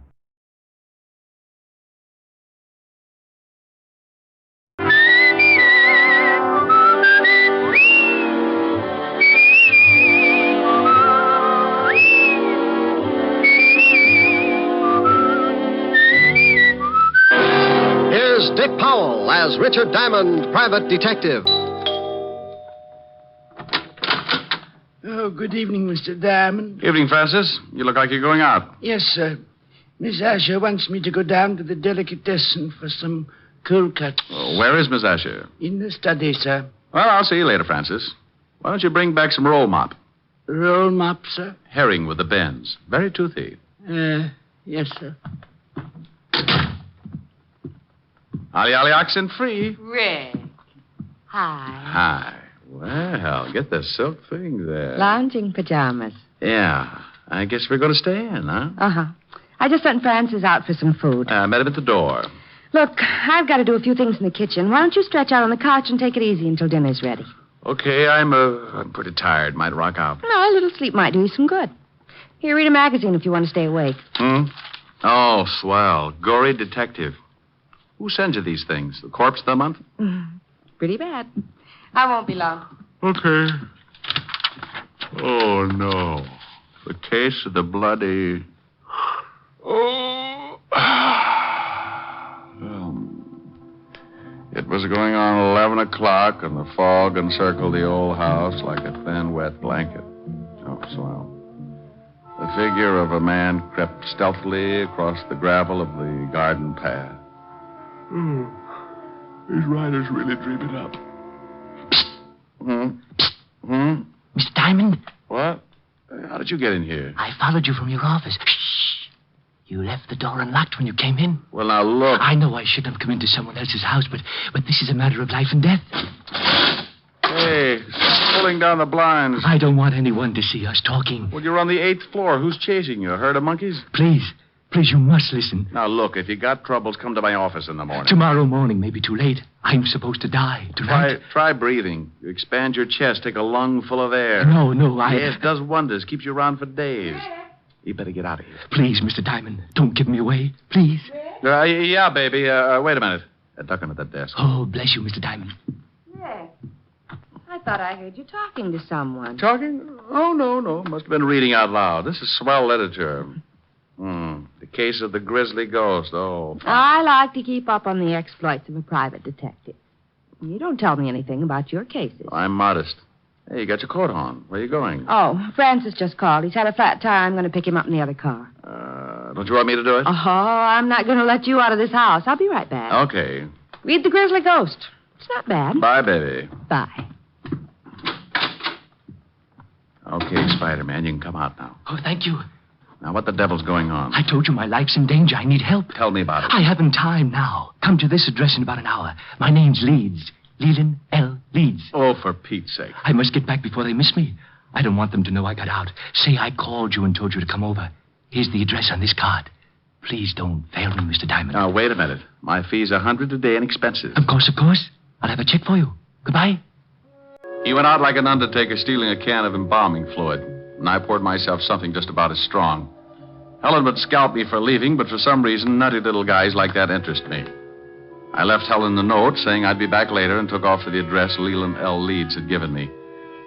as Richard Diamond, Private Detective. Oh, good evening, Mr. Diamond. Evening, Francis. You look like you're going out. Yes, sir. Miss Asher wants me to go down to the delicatessen for some cold cuts. Oh, where is Miss Asher? In the study, sir. Well, I'll see you later, Francis. Why don't you bring back some roll mop? Roll mop, sir? Herring with the bends. Very toothy. Yes, sir. Ollie, oxen free. Rick. Hi. Hi. Well, get the silk thing there. Lounging pajamas. Yeah. I guess we're going to stay in, huh? Uh-huh. I just sent Francis out for some food. I met him at the door. Look, I've got to do a few things in the kitchen. Why don't you stretch out on the couch and take it easy until dinner's ready? Okay, I'm pretty tired. Might rock out. No, a little sleep might do you some good. Here, read a magazine if you want to stay awake. Oh, swell. Gory detective. Who sends you these things? The Corpse of the Month? Pretty bad. I won't be long. Okay. Oh, no. The case of the bloody... Oh. It was going on 11 o'clock, and the fog encircled the old house like a thin, wet blanket. Oh, swell. The figure of a man crept stealthily across the gravel of the garden path. These riders really dream it up. Mr. Diamond? What? How did you get in here? I followed you from your office. Shh. You left the door unlocked when you came in. Well, now, look. I know I shouldn't have come into someone else's house, but this is a matter of life and death. Hey, stop pulling down the blinds. I don't want anyone to see us talking. Well, you're on the 8th floor. Who's chasing you? A herd of monkeys? Please, you must listen. Now, look, if you got troubles, come to my office in the morning. Tomorrow morning may be too late. I'm supposed to die tonight. Try breathing. You expand your chest, take a lung full of air. No, Yes, it does wonders. Keeps you around for days. You better get out of here. Please, Mr. Diamond, don't give me away. Please. Yeah, baby. Wait a minute. Duck under that desk. Oh, bless you, Mr. Diamond. Yes. I thought I heard you talking to someone. Talking? Oh, no. Must have been reading out loud. This is swell literature. The case of the grisly ghost. Oh. I like to keep up on the exploits of a private detective. You don't tell me anything about your cases. I'm modest. Hey, you got your coat on. Where are you going? Oh, Francis just called. He's had a flat tire. I'm going to pick him up in the other car. Don't you want me to do it? Oh, I'm not going to let you out of this house. I'll be right back. Okay. Read The Grizzly Ghost. It's not bad. Bye, baby. Bye. Okay, Spider-Man, you can come out now. Oh, thank you. Now, what the devil's going on? I told you my life's in danger. I need help. Tell me about it. I haven't time now. Come to this address in about an hour. My name's Leeds. Leland L. Leeds. Oh, for Pete's sake. I must get back before they miss me. I don't want them to know I got out. Say I called you and told you to come over. Here's the address on this card. Please don't fail me, Mr. Diamond. Now, wait a minute. My fee's $100 a day and expensive. Of course. I'll have a check for you. Goodbye. He went out like an undertaker stealing a can of embalming fluid, and I poured myself something just about as strong. Helen would scalp me for leaving, but for some reason, nutty little guys like that interest me. I left Helen a note saying I'd be back later and took off for the address Leland L. Leeds had given me.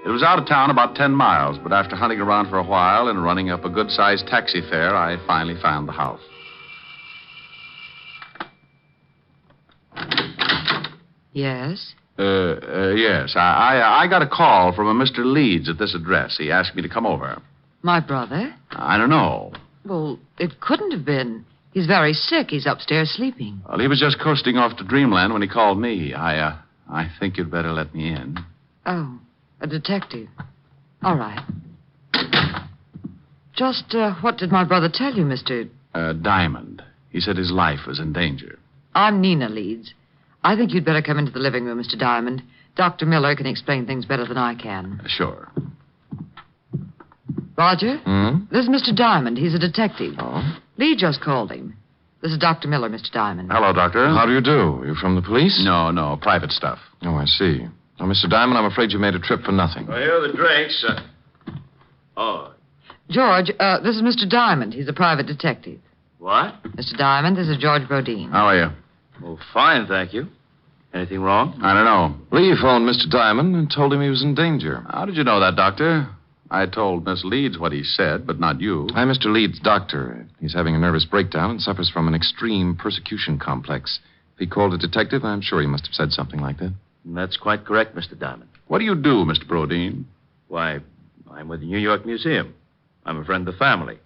It was out of town about 10 miles, but after hunting around for a while and running up a good-sized taxi fare, I finally found the house. Yes? Yes. I got a call from a Mr. Leeds at this address. He asked me to come over. My brother? I don't know. Well, it couldn't have been. He's very sick. He's upstairs sleeping. Well, he was just coasting off to Dreamland when he called me. I think you'd better let me in. Oh, a detective. All right. Just what did my brother tell you, Mr. Diamond. He said his life was in danger. I'm Nina Leeds. I think you'd better come into the living room, Mr. Diamond. Dr. Miller can explain things better than I can. Sure. Roger? Hmm? This is Mr. Diamond. He's a detective. Oh? Lee just called him. This is Dr. Miller, Mr. Diamond. Hello, Doctor. How do you do? You from the police? No, private stuff. Oh, I see. Now, Mr. Diamond, I'm afraid you made a trip for nothing. Well, here are the drinks. George, this is Mr. Diamond. He's a private detective. What? Mr. Diamond, this is George Brodeen. How are you? Well, fine, thank you. Anything wrong? I don't know. Lee phoned Mr. Diamond and told him he was in danger. How did you know that, Doctor? I told Miss Leeds what he said, but not you. I'm Mr. Leeds' doctor. He's having a nervous breakdown and suffers from an extreme persecution complex. If he called a detective, I'm sure he must have said something like that. That's quite correct, Mr. Diamond. What do you do, Mr. Brodeen? Why, I'm with the New York Museum. I'm a friend of the family.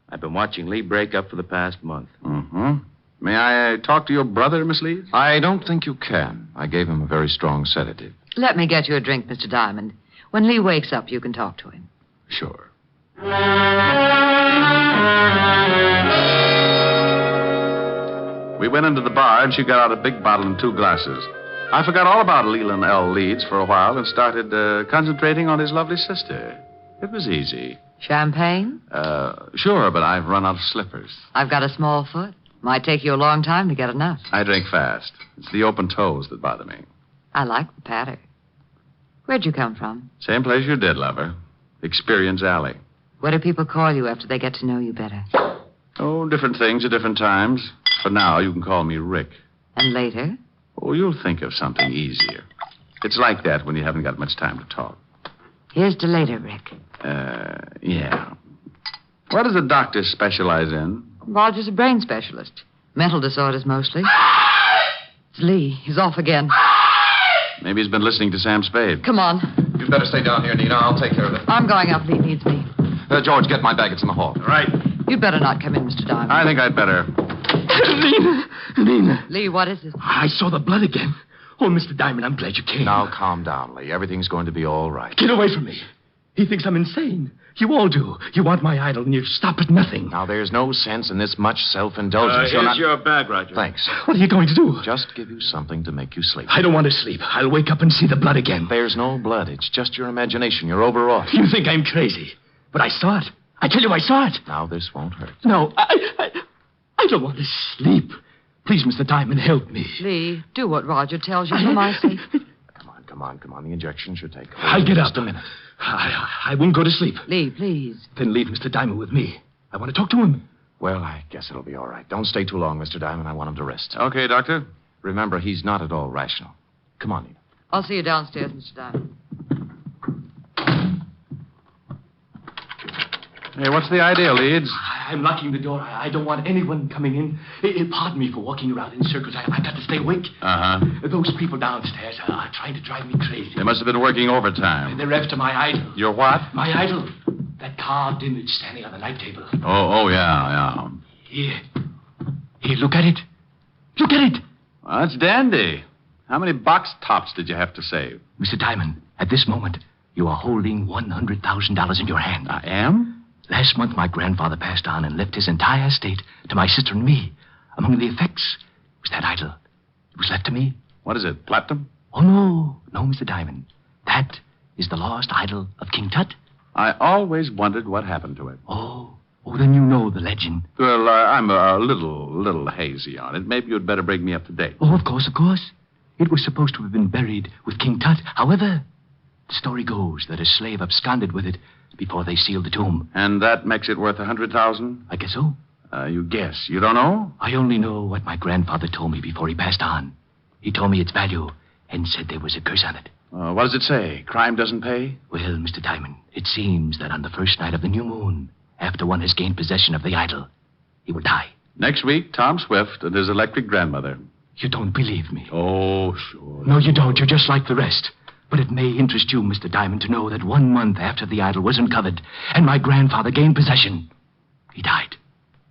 I've been watching Lee break up for the past month. Mm-hmm. May I talk to your brother, Miss Leeds? I don't think you can. I gave him a very strong sedative. Let me get you a drink, Mr. Diamond. When Lee wakes up, you can talk to him. Sure. We went into the bar, and she got out a big bottle and 2 glasses. I forgot all about Leland L. Leeds for a while and started concentrating on his lovely sister. It was easy. Champagne? Sure, but I've run out of slippers. I've got a small foot. Might take you a long time to get enough. I drink fast. It's the open toes that bother me. I like the patter. Where'd you come from? Same place you did, lover. Experience Alley. What do people call you after they get to know you better? Oh, different things at different times. For now, you can call me Rick. And later? Oh, you'll think of something easier. It's like that when you haven't got much time to talk. Here's to later, Rick. Yeah. What does the doctor specialize in? Roger's a brain specialist. Mental disorders, mostly. It's Lee. He's off again. Maybe he's been listening to Sam Spade. Come on. You'd better stay down here, Nina. I'll take care of it. I'm going up. Lee needs me. George, get my bag. It's in the hall. Right. You'd better not come in, Mr. Diamond. I think I'd better. Nina. Lee, what is it? I saw the blood again. Oh, Mr. Diamond, I'm glad you came. Now, calm down, Lee. Everything's going to be all right. Get away from me. He thinks I'm insane. You all do. You want my idol, and you stop at nothing. Now, there's no sense in this much self-indulgence. Here's your bag, Roger. Thanks. What are you going to do? Just give you something to make you sleep. I don't want to sleep. I'll wake up and see the blood again. There's no blood. It's just your imagination. You're overwrought. You think I'm crazy. But I saw it. I tell you, I saw it. Now, this won't hurt. No, I don't want to sleep. Please, Mr. Diamond, help me. Lee, do what Roger tells you for my sake. Come on. The injection should take I'll get up. Just a minute. I won't go to sleep. Lee, please. Then leave Mr. Diamond with me. I want to talk to him. Well, I guess it'll be all right. Don't stay too long, Mr. Diamond. I want him to rest. Okay, Doctor. Remember, he's not at all rational. Come on, Nina. I'll see you downstairs, Mr. Diamond. Hey, what's the idea, Leeds? I'm locking the door. I don't want anyone coming in. Pardon me for walking around in circles. I got to stay awake. Uh-huh. Those people downstairs are trying to drive me crazy. They must have been working overtime. They're after my idol. Your what? My idol. That carved image standing on the night table. Oh, yeah. Here, look at it. Look at it. Well, that's dandy. How many box tops did you have to save? Mr. Diamond, at this moment, you are holding $100,000 in your hand. I am? Last month, my grandfather passed on and left his entire estate to my sister and me. Among the effects was that idol. It was left to me. What is it, platinum? Oh, no, Mr. Diamond. That is the lost idol of King Tut. I always wondered what happened to it. Oh, then you know the legend. Well, I'm a little hazy on it. Maybe you'd better bring me up to date. Oh, of course. It was supposed to have been buried with King Tut. However, the story goes that a slave absconded with it before they sealed the tomb. And that makes it worth $100,000? I guess so. You guess. You don't know? I only know what my grandfather told me before he passed on. He told me its value and said there was a curse on it. What does it say? Crime doesn't pay? Well, Mr. Diamond, it seems that on the first night of the new moon, after one has gained possession of the idol, he will die. Next week, Tom Swift and his electric grandmother. You don't believe me? Oh, sure. No, you don't. You're just like the rest. But it may interest you, Mr. Diamond, to know that 1 month after the idol was uncovered and my grandfather gained possession, he died.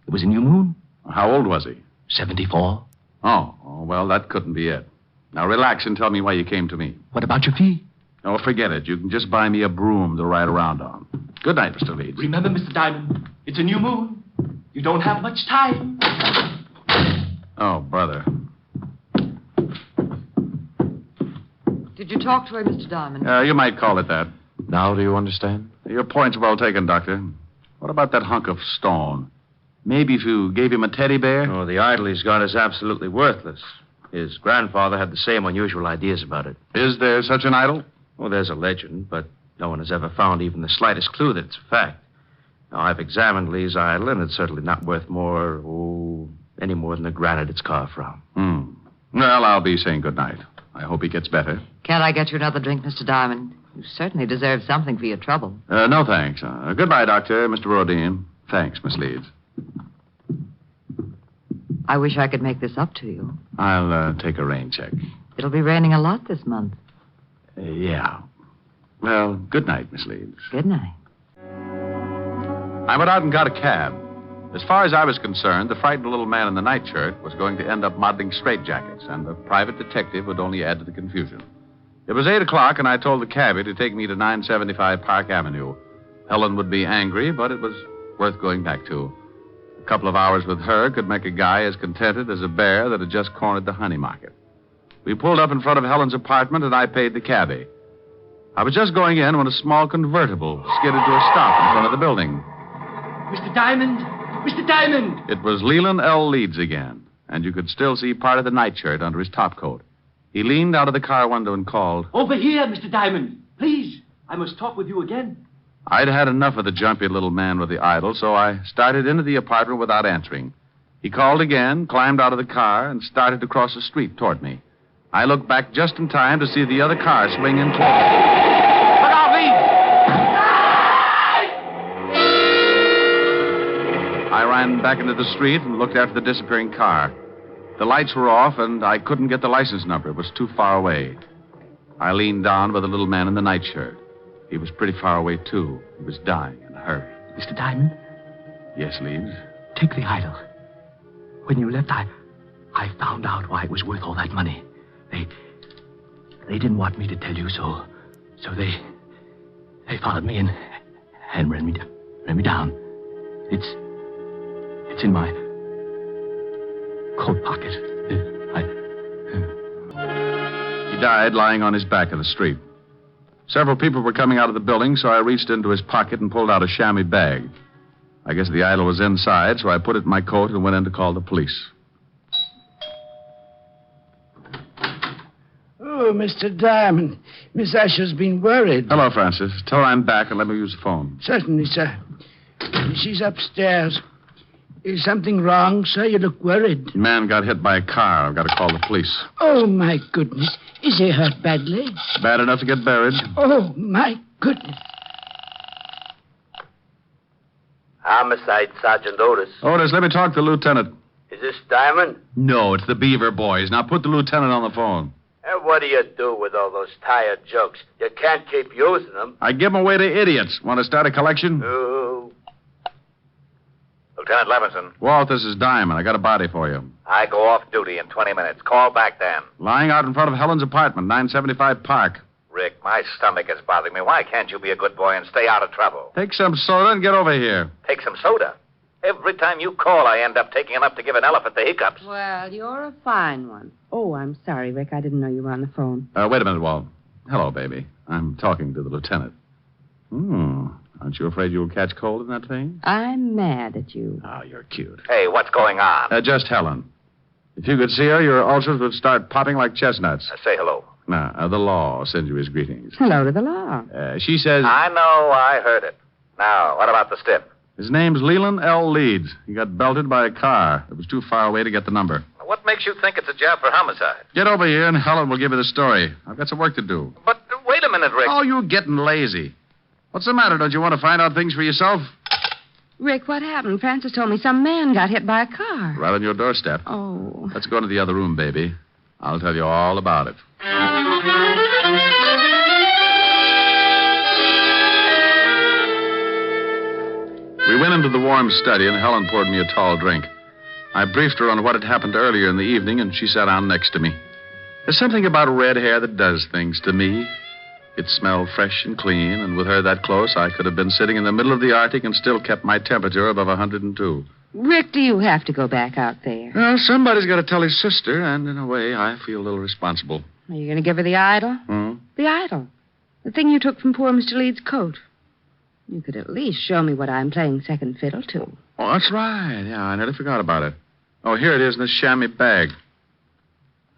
It was a new moon. How old was he? 74. Oh, well, that couldn't be it. Now, relax and tell me why you came to me. What about your fee? Oh, forget it. You can just buy me a broom to ride around on. Good night, Mr. Leeds. Remember, Mr. Diamond, it's a new moon. You don't have much time. Oh, brother. Did you talk to her, Mr. Diamond? You might call it that. Now do you understand? Your point's well taken, Doctor. What about that hunk of stone? Maybe if you gave him a teddy bear? Oh, the idol he's got is absolutely worthless. His grandfather had the same unusual ideas about it. Is there such an idol? Well, there's a legend, but no one has ever found even the slightest clue that it's a fact. Now, I've examined Lee's idol, and it's certainly not worth any more than the granite it's carved from. Well, I'll be saying good night. I hope he gets better. Can't I get you another drink, Mr. Diamond? You certainly deserve something for your trouble. No, thanks. Goodbye, Doctor, Mr. Rodin. Thanks, Miss Leeds. I wish I could make this up to you. I'll take a rain check. It'll be raining a lot this month. Yeah. Well, good night, Miss Leeds. Good night. I went out and got a cab. As far as I was concerned, the frightened little man in the nightshirt was going to end up modeling straitjackets, and the private detective would only add to the confusion. It was 8 o'clock, and I told the cabbie to take me to 975 Park Avenue. Helen would be angry, but it was worth going back to. A couple of hours with her could make a guy as contented as a bear that had just cornered the honey market. We pulled up in front of Helen's apartment, and I paid the cabbie. I was just going in when a small convertible skidded to a stop in front of the building. Mr. Diamond! Mr. Diamond! It was Leland L. Leeds again, and you could still see part of the nightshirt under his topcoat. He leaned out of the car window and called. Over here, Mr. Diamond. Please, I must talk with you again. I'd had enough of the jumpy little man with the idol, so I started into the apartment without answering. He called again, climbed out of the car, and started to cross the street toward me. I looked back just in time to see the other car swing in toward me. Look out, Leeds! I ran back into the street and looked after the disappearing car. The lights were off, and I couldn't get the license number. It was too far away. I leaned down by the little man in the nightshirt. He was pretty far away, too. He was dying in a hurry. Mr. Diamond? Yes, Leeds? Take the idol. When you left, I found out why it was worth all that money. They didn't want me to tell you, so they followed me and ran me down. It's in my coat pocket. He died lying on his back in the street. Several people were coming out of the building, so I reached into his pocket and pulled out a chamois bag. I guess the idol was inside, so I put it in my coat and went in to call the police. Oh, Mr. Diamond, Miss Asher's been worried. Hello, Francis. Tell her I'm back and let me use the phone. Certainly, sir. She's upstairs. Is something wrong, sir? You look worried. The man got hit by a car. I've got to call the police. Oh, my goodness. Is he hurt badly? Bad enough to get buried. Oh, my goodness. Homicide, Sergeant Otis. Otis, let me talk to the lieutenant. Is this Diamond? No, it's the Beaver boys. Now put the lieutenant on the phone. And what do you do with all those tired jokes? You can't keep using them. I give them away to idiots. Want to start a collection? Oh. Lieutenant Levinson. Walt, this is Diamond. I got a body for you. I go off duty in 20 minutes. Call back then. Lying out in front of Helen's apartment, 975 Park. Rick, my stomach is bothering me. Why can't you be a good boy and stay out of trouble? Take some soda and get over here. Take some soda. Every time you call, I end up taking enough to give an elephant the hiccups. Well, you're a fine one. Oh, I'm sorry, Rick. I didn't know you were on the phone. Wait a minute, Walt. Hello, baby. I'm talking to the lieutenant. Aren't you afraid you'll catch cold in that thing? I'm mad at you. Oh, you're cute. Hey, what's going on? Just Helen. If you could see her, your ulcers would start popping like chestnuts. Say hello. The law sends you his greetings. Hello to the law. She says... I know, I heard it. Now, what about the stiff? His name's Leland L. Leeds. He got belted by a car. It was too far away to get the number. What makes you think it's a job for homicide? Get over here and Helen will give you the story. I've got some work to do. But wait a minute, Rick. Oh, you're getting lazy. What's the matter? Don't you want to find out things for yourself? Rick, what happened? Francis told me some man got hit by a car. Right on your doorstep. Oh. Let's go into the other room, baby. I'll tell you all about it. We went into the warm study, and Helen poured me a tall drink. I briefed her on what had happened earlier in the evening, and she sat down next to me. There's something about red hair that does things to me. It smelled fresh and clean, and with her that close, I could have been sitting in the middle of the Arctic and still kept my temperature above 102. Rick, do you have to go back out there? Well, somebody's got to tell his sister, and in a way, I feel a little responsible. Are you going to give her the idol? The idol. The thing you took from poor Mr. Leeds' coat. You could at least show me what I'm playing second fiddle to. Oh, that's right. Yeah, I nearly forgot about it. Oh, here it is in this chamois bag.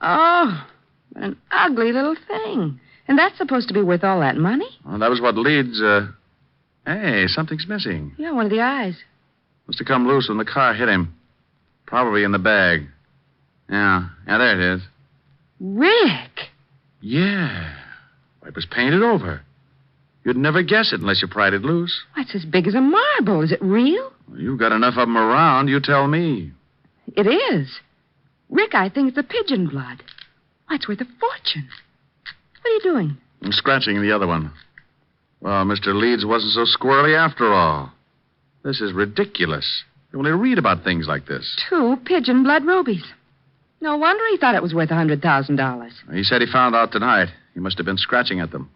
Oh, what an ugly little thing. And that's supposed to be worth all that money? Well, that was what Leeds, Hey, something's missing. Yeah, one of the eyes. Must have come loose when the car hit him. Probably in the bag. Yeah, there it is. Rick! Yeah. It was painted over. You'd never guess it unless you pried it loose. That's as big as a marble. Is it real? Well, you've got enough of them around, you tell me. It is. Rick, I think it's the pigeon blood. Why, it's worth a fortune. What are you doing? I'm scratching the other one. Well, Mr. Leeds wasn't so squirrely after all. This is ridiculous. You only read about things like this. 2 pigeon blood rubies. No wonder he thought it was worth $100,000. He said he found out tonight. He must have been scratching at them.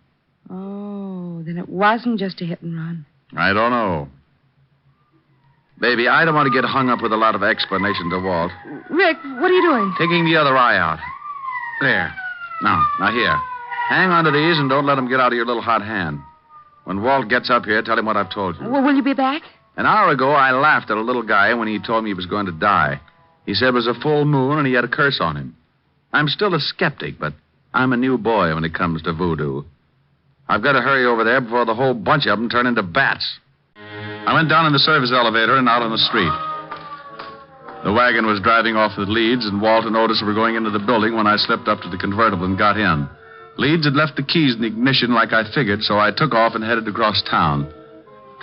Oh, then it wasn't just a hit and run. I don't know. Baby, I don't want to get hung up with a lot of explanation to Walt. Rick, what are you doing? Taking the other eye out. There. Now here. Hang on to these and don't let them get out of your little hot hand. When Walt gets up here, tell him what I've told you. Well, will you be back? An hour ago, I laughed at a little guy when he told me he was going to die. He said it was a full moon and he had a curse on him. I'm still a skeptic, but I'm a new boy when it comes to voodoo. I've got to hurry over there before the whole bunch of them turn into bats. I went down in the service elevator and out on the street. The wagon was driving off with Leeds, and Walt and Otis were going into the building when I slipped up to the convertible and got in. Leeds had left the keys in the ignition like I figured, so I took off and headed across town.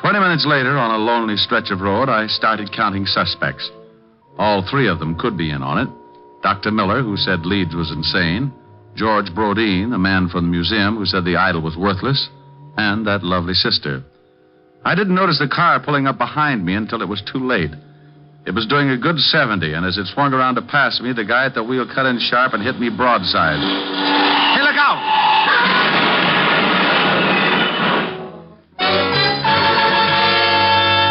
20 minutes later, on a lonely stretch of road, I started counting suspects. All 3 of them could be in on it. Dr. Miller, who said Leeds was insane. George Brodeen, a man from the museum who said the idol was worthless. And that lovely sister. I didn't notice the car pulling up behind me until it was too late. It was doing a good 70, and as it swung around to pass me, the guy at the wheel cut in sharp and hit me broadside. Hey, look out!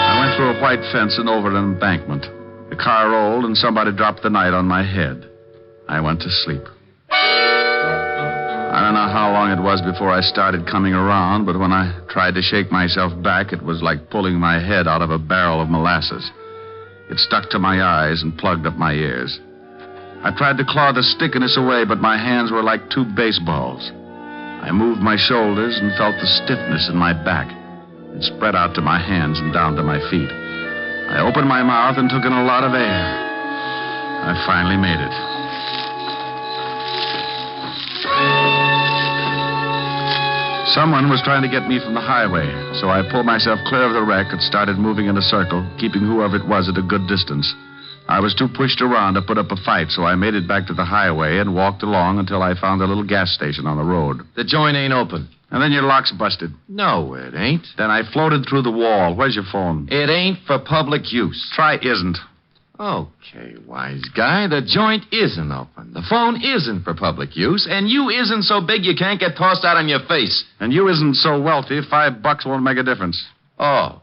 I went through a white fence and over an embankment. The car rolled, and somebody dropped the night on my head. I went to sleep. I don't know how long it was before I started coming around, but when I tried to shake myself back, it was like pulling my head out of a barrel of molasses. It stuck to my eyes and plugged up my ears. I tried to claw the stickiness away, but my hands were like 2 baseballs. I moved my shoulders and felt the stiffness in my back. It spread out to my hands and down to my feet. I opened my mouth and took in a lot of air. I finally made it. Someone was trying to get me from the highway, so I pulled myself clear of the wreck and started moving in a circle, keeping whoever it was at a good distance. I was too pushed around to put up a fight, so I made it back to the highway and walked along until I found a little gas station on the road. The joint ain't open. And then your lock's busted. No, it ain't. Then I floated through the wall. Where's your phone? It ain't for public use. Try isn't. Okay, wise guy. The joint isn't open. The phone isn't for public use, and you isn't so big you can't get tossed out on your face. And you isn't so wealthy, $5 won't make a difference. Oh,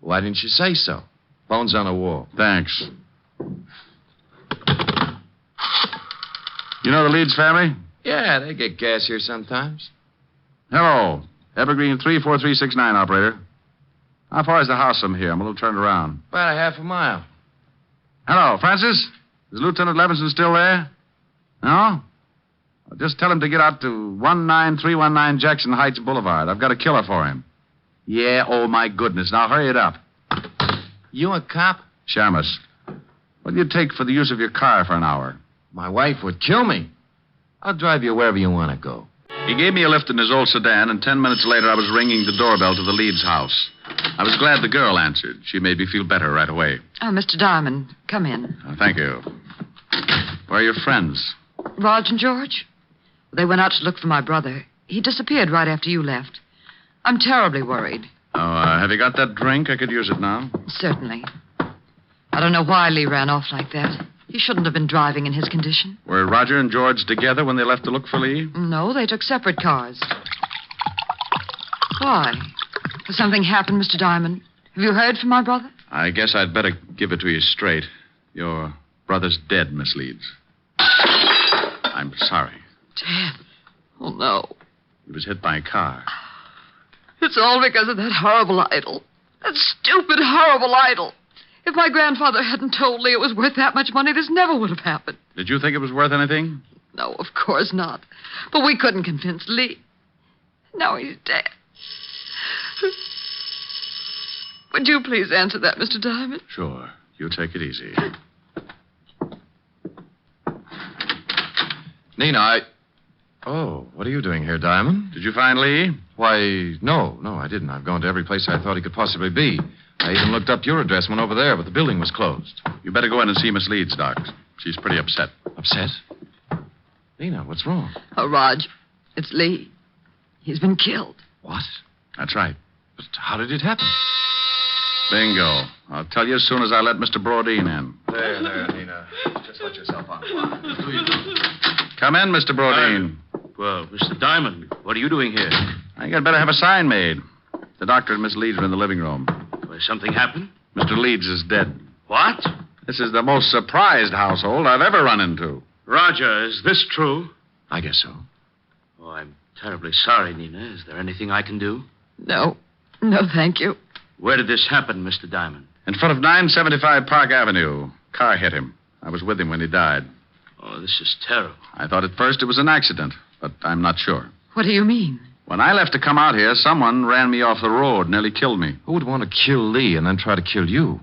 why didn't you say so? Phone's on the wall. Thanks. You know the Leeds family? Yeah, they get gas here sometimes. Hello. Evergreen 34369, operator. How far is the house from here? I'm a little turned around. About a half a mile. Hello, Francis? Is Lieutenant Levinson still there? No? Well, just tell him to get out to 19319 Jackson Heights Boulevard. I've got a killer for him. Yeah, oh, my goodness. Now, hurry it up. You a cop? Shamus. What'd you take for the use of your car for an hour? My wife would kill me. I'll drive you wherever you want to go. He gave me a lift in his old sedan, and 10 minutes later I was ringing the doorbell to the Leeds house. I was glad the girl answered. She made me feel better right away. Oh, Mr. Diamond, come in. Thank you. Where are your friends? Raj and George? They went out to look for my brother. He disappeared right after you left. I'm terribly worried. Oh, have you got that drink? I could use it now. Certainly. I don't know why Lee ran off like that. He shouldn't have been driving in his condition. Were Roger and George together when they left to look for Lee? No, they took separate cars. Why? Has something happened, Mr. Diamond? Have you heard from my brother? I guess I'd better give it to you straight. Your brother's dead, Miss Leeds. I'm sorry. Dead? Oh, no. He was hit by a car. It's all because of that horrible idol. That stupid, horrible idol. If my grandfather hadn't told Lee it was worth that much money, this never would have happened. Did you think it was worth anything? No, of course not. But we couldn't convince Lee. Now he's dead. Would you please answer that, Mr. Diamond? Sure. You take it easy. Nina, Oh, what are you doing here, Diamond? Did you find Lee? Why, no, I didn't. I've gone to every place I thought he could possibly be. I even looked up your address, went over there, but the building was closed. You better go in and see Miss Leeds, Doc. She's pretty upset. Upset? Lena, what's wrong? Oh, Raj, it's Lee. He's been killed. What? That's right. But how did it happen? Bingo. I'll tell you as soon as I let Mr. Brodeen in. There, Lena. Just let yourself on. Come in, Mr. Brodeen. Well, Mr. Diamond, what are you doing here? I think I'd better have a sign made. The doctor and Miss Leeds are in the living room. Well, something happened? Mr. Leeds is dead. What? This is the most surprised household I've ever run into. Roger, is this true? I guess so. Oh, I'm terribly sorry, Nina. Is there anything I can do? No. No, thank you. Where did this happen, Mr. Diamond? In front of 975 Park Avenue. Car hit him. I was with him when he died. Oh, this is terrible. I thought at first it was an accident, but I'm not sure. What do you mean? When I left to come out here, someone ran me off the road, nearly killed me. Who would want to kill Lee and then try to kill you?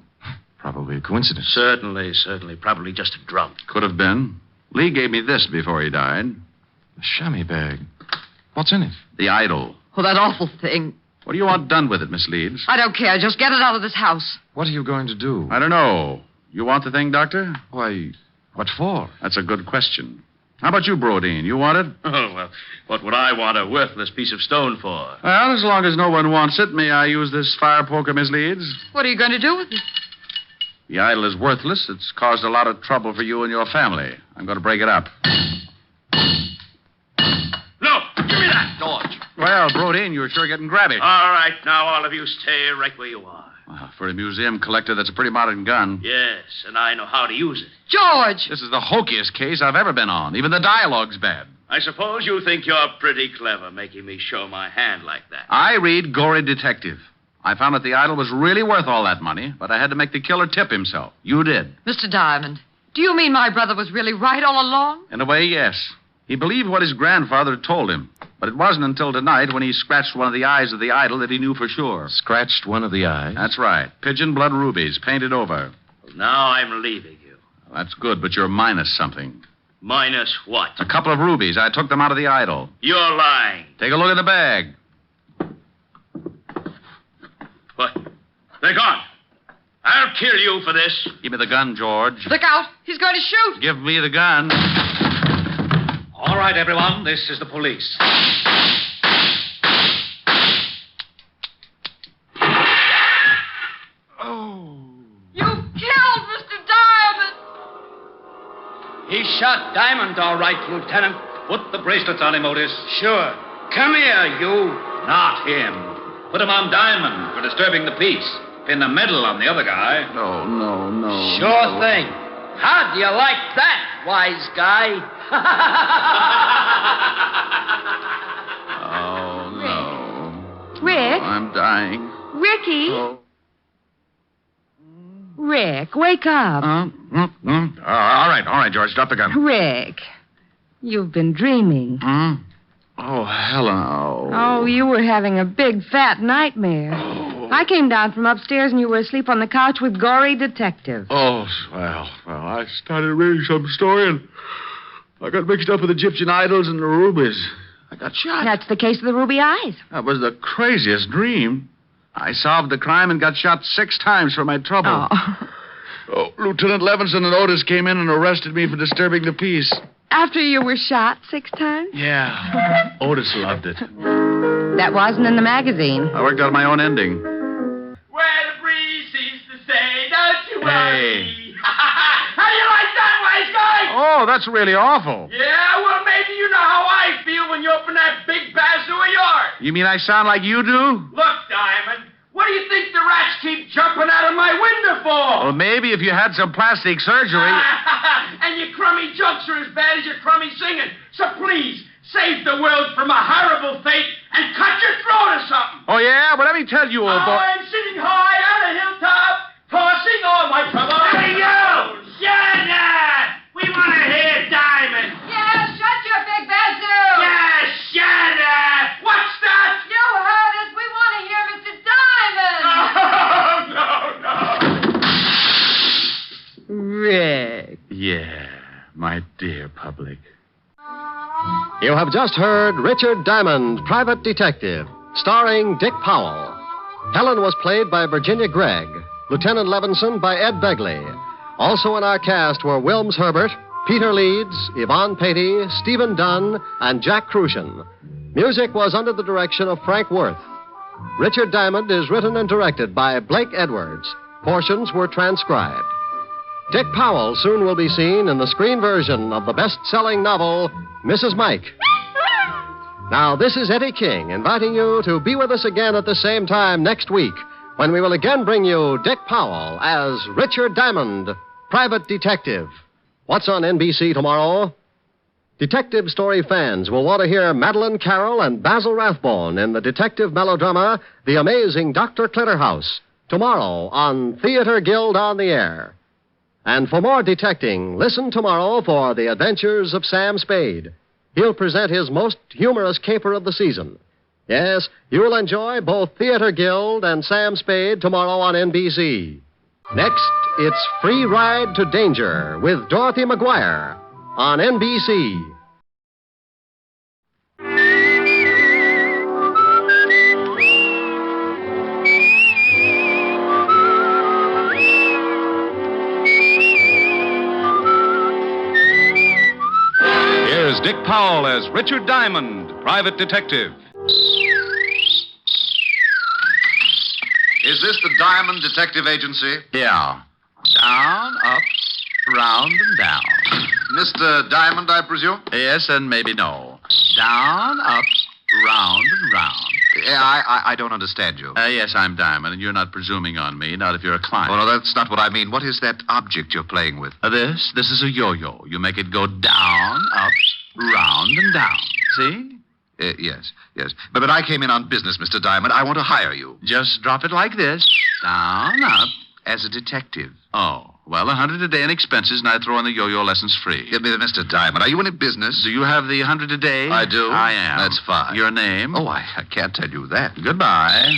Probably a coincidence. Certainly. Probably just a drunk. Could have been. Lee gave me this before he died. A chamois bag. What's in it? The idol. Oh, that awful thing. What do you want done with it, Miss Leeds? I don't care. Just get it out of this house. What are you going to do? I don't know. You want the thing, Doctor? Why, what for? That's a good question. How about you, Brodeen? You want it? Oh, well, what would I want a worthless piece of stone for? Well, as long as no one wants it, may I use this fire poker, Miss Leeds? What are you going to do with it? The idol is worthless. It's caused a lot of trouble for you and your family. I'm going to break it up. No, give me that, George. Well, Brodeen, you're sure getting grabby. All right, now all of you stay right where you are. Well, for a museum collector, that's a pretty modern gun. Yes, and I know how to use it. George! This is the hokiest case I've ever been on. Even the dialogue's bad. I suppose you think you're pretty clever making me show my hand like that. I read Gory Detective. I found that the idol was really worth all that money, but I had to make the killer tip himself. You did. Mr. Diamond, do you mean my brother was really right all along? In a way, yes. He believed what his grandfather had told him. But it wasn't until tonight when he scratched one of the eyes of the idol that he knew for sure. Scratched one of the eyes? That's right. Pigeon blood rubies, painted over. Well, now I'm leaving you. Well, that's good, but you're minus something. Minus what? A couple of rubies. I took them out of the idol. You're lying. Take a look at the bag. What? They're gone. I'll kill you for this. Give me the gun, George. Look out. He's going to shoot. Give me the gun. All right, everyone. This is the police. You killed Mr. Diamond. He shot Diamond, all right, Lieutenant. Put the bracelets on him, Otis. Sure. Come here, you. Not him. Put him on Diamond for disturbing the peace. Pin the medal on the other guy. No. Sure thing. How do you like that, wise guy? Oh, no. Rick? I'm dying. Ricky? Oh. Rick, wake up. All right, George. Drop the gun. Rick, you've been dreaming. Oh, Helen. Oh, you were having a big, fat nightmare. I came down from upstairs and you were asleep on the couch with Gory Detective. Oh, well, I started reading some story and I got mixed up with Egyptian idols and the rubies. I got shot. That's the case of the ruby eyes. That was the craziest dream. I solved the crime and got shot 6 times for my trouble. Oh, Lieutenant Levinson and Otis came in and arrested me for disturbing the peace. After you were shot 6 times? Yeah. Otis loved it. That wasn't in the magazine. I worked out my own ending. Where the breeze seems to say, don't you worry. Hey. How do you like that, wise guy? Oh, that's really awful. Yeah, well, maybe you know how I feel when you open that big bazoo of yours. You mean I sound like you do? Look, Diamond, what do you think the rats keep jumping out of my window for? Well, maybe if you had some plastic surgery. And your crummy jokes are as bad as your crummy singing. So please, save the world from a horrible fate and cut your throat or something. Oh, yeah? Well, let me tell you, old boy. I'm sitting high on a hilltop, tossing all my trouble. Hey, you! Shut up! We want to hear Diamond. Yeah, shut your big bazoo. Yeah, shut up! What's that? You heard us. We want to hear Mr. Diamond. No. Rick. Yeah, my dear public. You have just heard Richard Diamond, Private Detective, starring Dick Powell. Helen was played by Virginia Gregg, Lieutenant Levinson by Ed Begley. Also in our cast were Wilms Herbert, Peter Leeds, Yvonne Patey, Stephen Dunn, and Jack Crucian. Music was under the direction of Frank Worth. Richard Diamond is written and directed by Blake Edwards. Portions were transcribed. Dick Powell soon will be seen in the screen version of the best-selling novel, Mrs. Mike. Now, this is Eddie King inviting you to be with us again at the same time next week when we will again bring you Dick Powell as Richard Diamond, private detective. What's on NBC tomorrow? Detective story fans will want to hear Madeline Carroll and Basil Rathbone in the detective melodrama The Amazing Dr. Clitterhouse, tomorrow on Theater Guild on the Air. And for more detecting, listen tomorrow for The Adventures of Sam Spade. He'll present his most humorous caper of the season. Yes, you'll enjoy both Theater Guild and Sam Spade tomorrow on NBC. Next, it's Free Ride to Danger with Dorothy McGuire on NBC. Here's Dick Powell as Richard Diamond, private detective. Is this the Diamond Detective Agency? Yeah. Down, up, round, and down. Mr. Diamond, I presume? Yes, and maybe no. Down, up, round, and round. I don't understand you. Yes, I'm Diamond, and you're not presuming on me, not if you're a client. Oh, no, that's not what I mean. What is that object you're playing with? This is a yo-yo. You make it go down, up, round, and down. See? Yes. But I came in on business, Mr. Diamond. I want to hire you. Just drop it like this. Down, up. As a detective. Oh, well, $100 a day in expenses, and I throw in the yo-yo lessons free. Mr. Diamond, are you in business? Do you have the $100 a day? I do. I am. That's fine. Your name? Oh, I can't tell you that. Goodbye.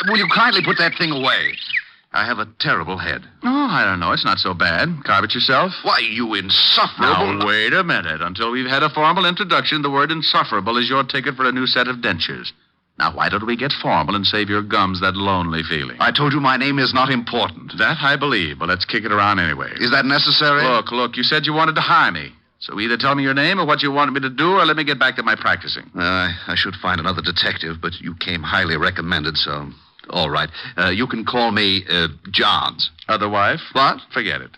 Will you kindly put that thing away? I have a terrible head. Oh, I don't know. It's not so bad. Carve it yourself. Why, you insufferable... Now, wait a minute. Until we've had a formal introduction, the word insufferable is your ticket for a new set of dentures. Now, why don't we get formal and save your gums that lonely feeling? I told you my name is not important. That I believe, but let's kick it around anyway. Is that necessary? Look, you said you wanted to hire me. So either tell me your name or what you wanted me to do, or let me get back to my practicing. I should find another detective, but you came highly recommended, so... All right. You can call me Johns. Other wife? What? Forget it.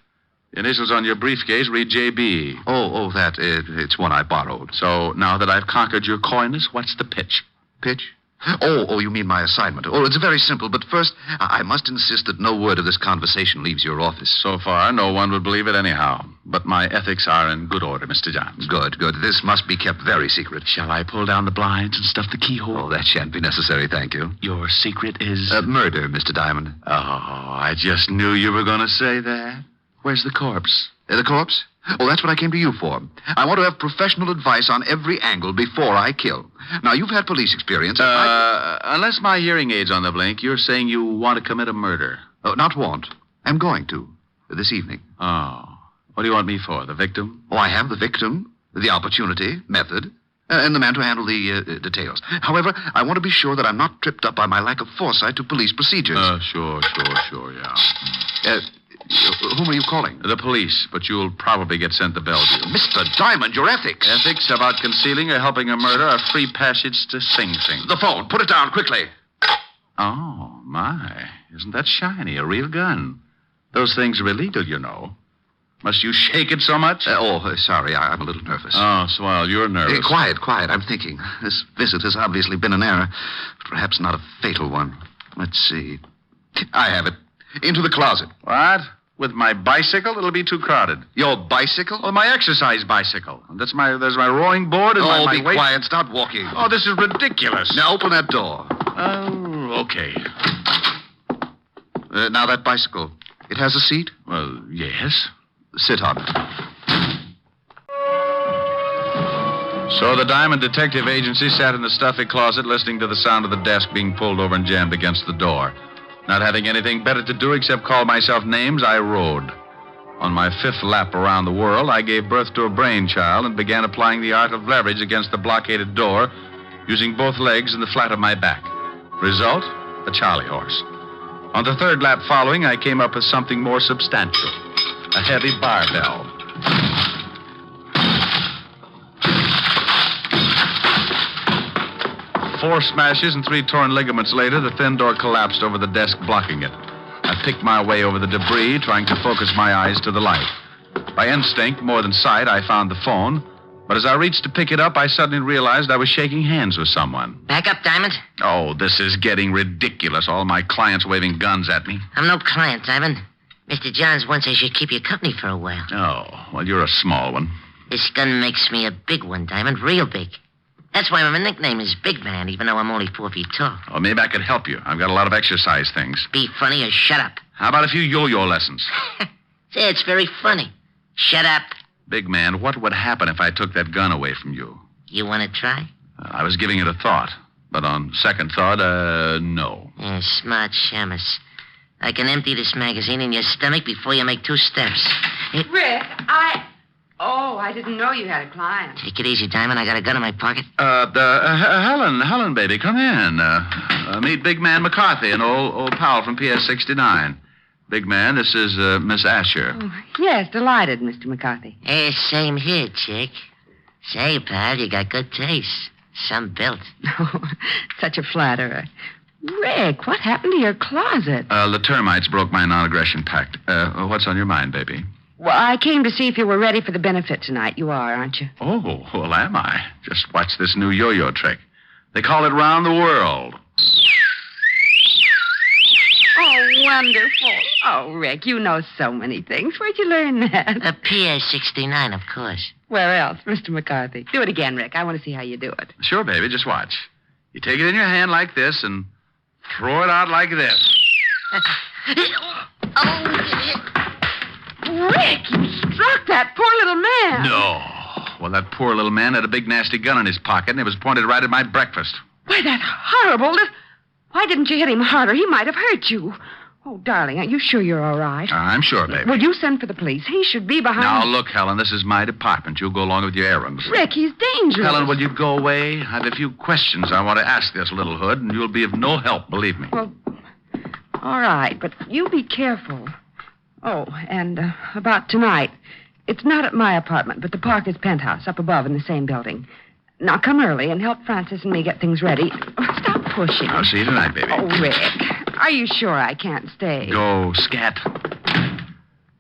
The initials on your briefcase read J.B. Oh, it's one I borrowed. So now that I've conquered your coyness, what's the pitch? Pitch? Oh, you mean my assignment. Oh, it's very simple, but first, I must insist that no word of this conversation leaves your office. So far, no one would believe it anyhow. But my ethics are in good order, Mr. Johns. Good. This must be kept very secret. Shall I pull down the blinds and stuff the keyhole? Oh, that shan't be necessary, thank you. Your secret is... murder, Mr. Diamond. Oh, I just knew you were going to say that. Where's the corpse? The corpse? Oh, that's what I came to you for. I want to have professional advice on every angle before I kill. Now, you've had police experience. Unless my hearing aid's on the blink, you're saying you want to commit a murder. Oh, not want. I'm going to. This evening. Oh. What do you want me for? The victim? Oh, I have the victim, the opportunity, method, and the man to handle the details. However, I want to be sure that I'm not tripped up by my lack of foresight to police procedures. Sure, yeah. Whom are you calling? The police, but you'll probably get sent to Bellevue. Mr. Diamond, your ethics. Ethics about concealing or helping a murder are free passage to Sing Sing. The phone. Put it down, quickly. Oh, my. Isn't that shiny? A real gun. Those things are illegal, you know. Must you shake it so much? Sorry. I'm a little nervous. Oh, swell. You're nervous. Quiet. I'm thinking. This visit has obviously been an error, but perhaps not a fatal one. Let's see. I have it. Into the closet. What? With my bicycle? It'll be too crowded. Your bicycle? Oh, my exercise bicycle. There's my rowing board and my be weight... quiet. Start walking. Oh, this is ridiculous. Now open that door. Oh, okay. Now that bicycle. It has a seat? Well, yes. Sit on it. So the Diamond Detective Agency sat in the stuffy closet listening to the sound of the desk being pulled over and jammed against the door. Not having anything better to do except call myself names, I rode. On my 5th lap around the world, I gave birth to a brainchild and began applying the art of leverage against the blockaded door, using both legs and the flat of my back. Result, a Charlie horse. On the 3rd lap following, I came up with something more substantial. a heavy barbell. Four smashes and 3 torn ligaments later, the thin door collapsed over the desk, blocking it. I picked my way over the debris, trying to focus my eyes to the light. By instinct, more than sight, I found the phone. But as I reached to pick it up, I suddenly realized I was shaking hands with someone. Back up, Diamond. Oh, this is getting ridiculous. All my clients waving guns at me. I'm no client, Diamond. Mr. Johns wants I should keep you company for a while. Oh, well, you're a small one. This gun makes me a big one, Diamond, real big. That's why my nickname is Big Man, even though I'm only 4 feet tall. Oh, maybe I could help you. I've got a lot of exercise things. Be funny or shut up. How about a few yo-yo lessons? Say, it's very funny. Shut up. Big Man, what would happen if I took that gun away from you? You want to try? I was giving it a thought. But on second thought, no. Yeah, smart shamus. I can empty this magazine in your stomach before you make 2 steps. Rick, I didn't know you had a client. Take it easy, Diamond. I got a gun in my pocket. Helen, baby, come in. Meet Big Man McCarthy, an old pal from PS 69. Big Man, this is Miss Asher. Oh, yes, delighted, Mr. McCarthy. Hey, same here, chick. Say, pal, you got good taste. Some built. Oh, such a flatterer. Rick, what happened to your closet? The termites broke my non-aggression pact. What's on your mind, baby? Well, I came to see if you were ready for the benefit tonight. You are, aren't you? Oh, well, am I? Just watch this new yo-yo trick. They call it round the world. Oh, wonderful. Oh, Rick, you know so many things. Where'd you learn that? A PS-69, of course. Where else, Mr. McCarthy? Do it again, Rick. I want to see how you do it. Sure, baby. Just watch. You take it in your hand like this and throw it out like this. Rick, you struck that poor little man. No. Well, that poor little man had a big, nasty gun in his pocket, and it was pointed right at my breakfast. Why, that's horrible. Why didn't you hit him harder? He might have hurt you. Oh, darling, are you sure you're all right? I'm sure, baby. Will you send for the police? He should be behind... Now, look, Helen, this is my department. You'll go along with your errands. Rick, he's dangerous. Helen, will you go away? I have a few questions I want to ask this little hood, and you'll be of no help, believe me. Well, all right, but you be careful. Oh, and about tonight. It's not at my apartment, but the Parker's penthouse up above in the same building. Now, come early and help Francis and me get things ready. Stop pushing. I'll see you tonight, baby. Oh, Rick, are you sure I can't stay? Go, scat.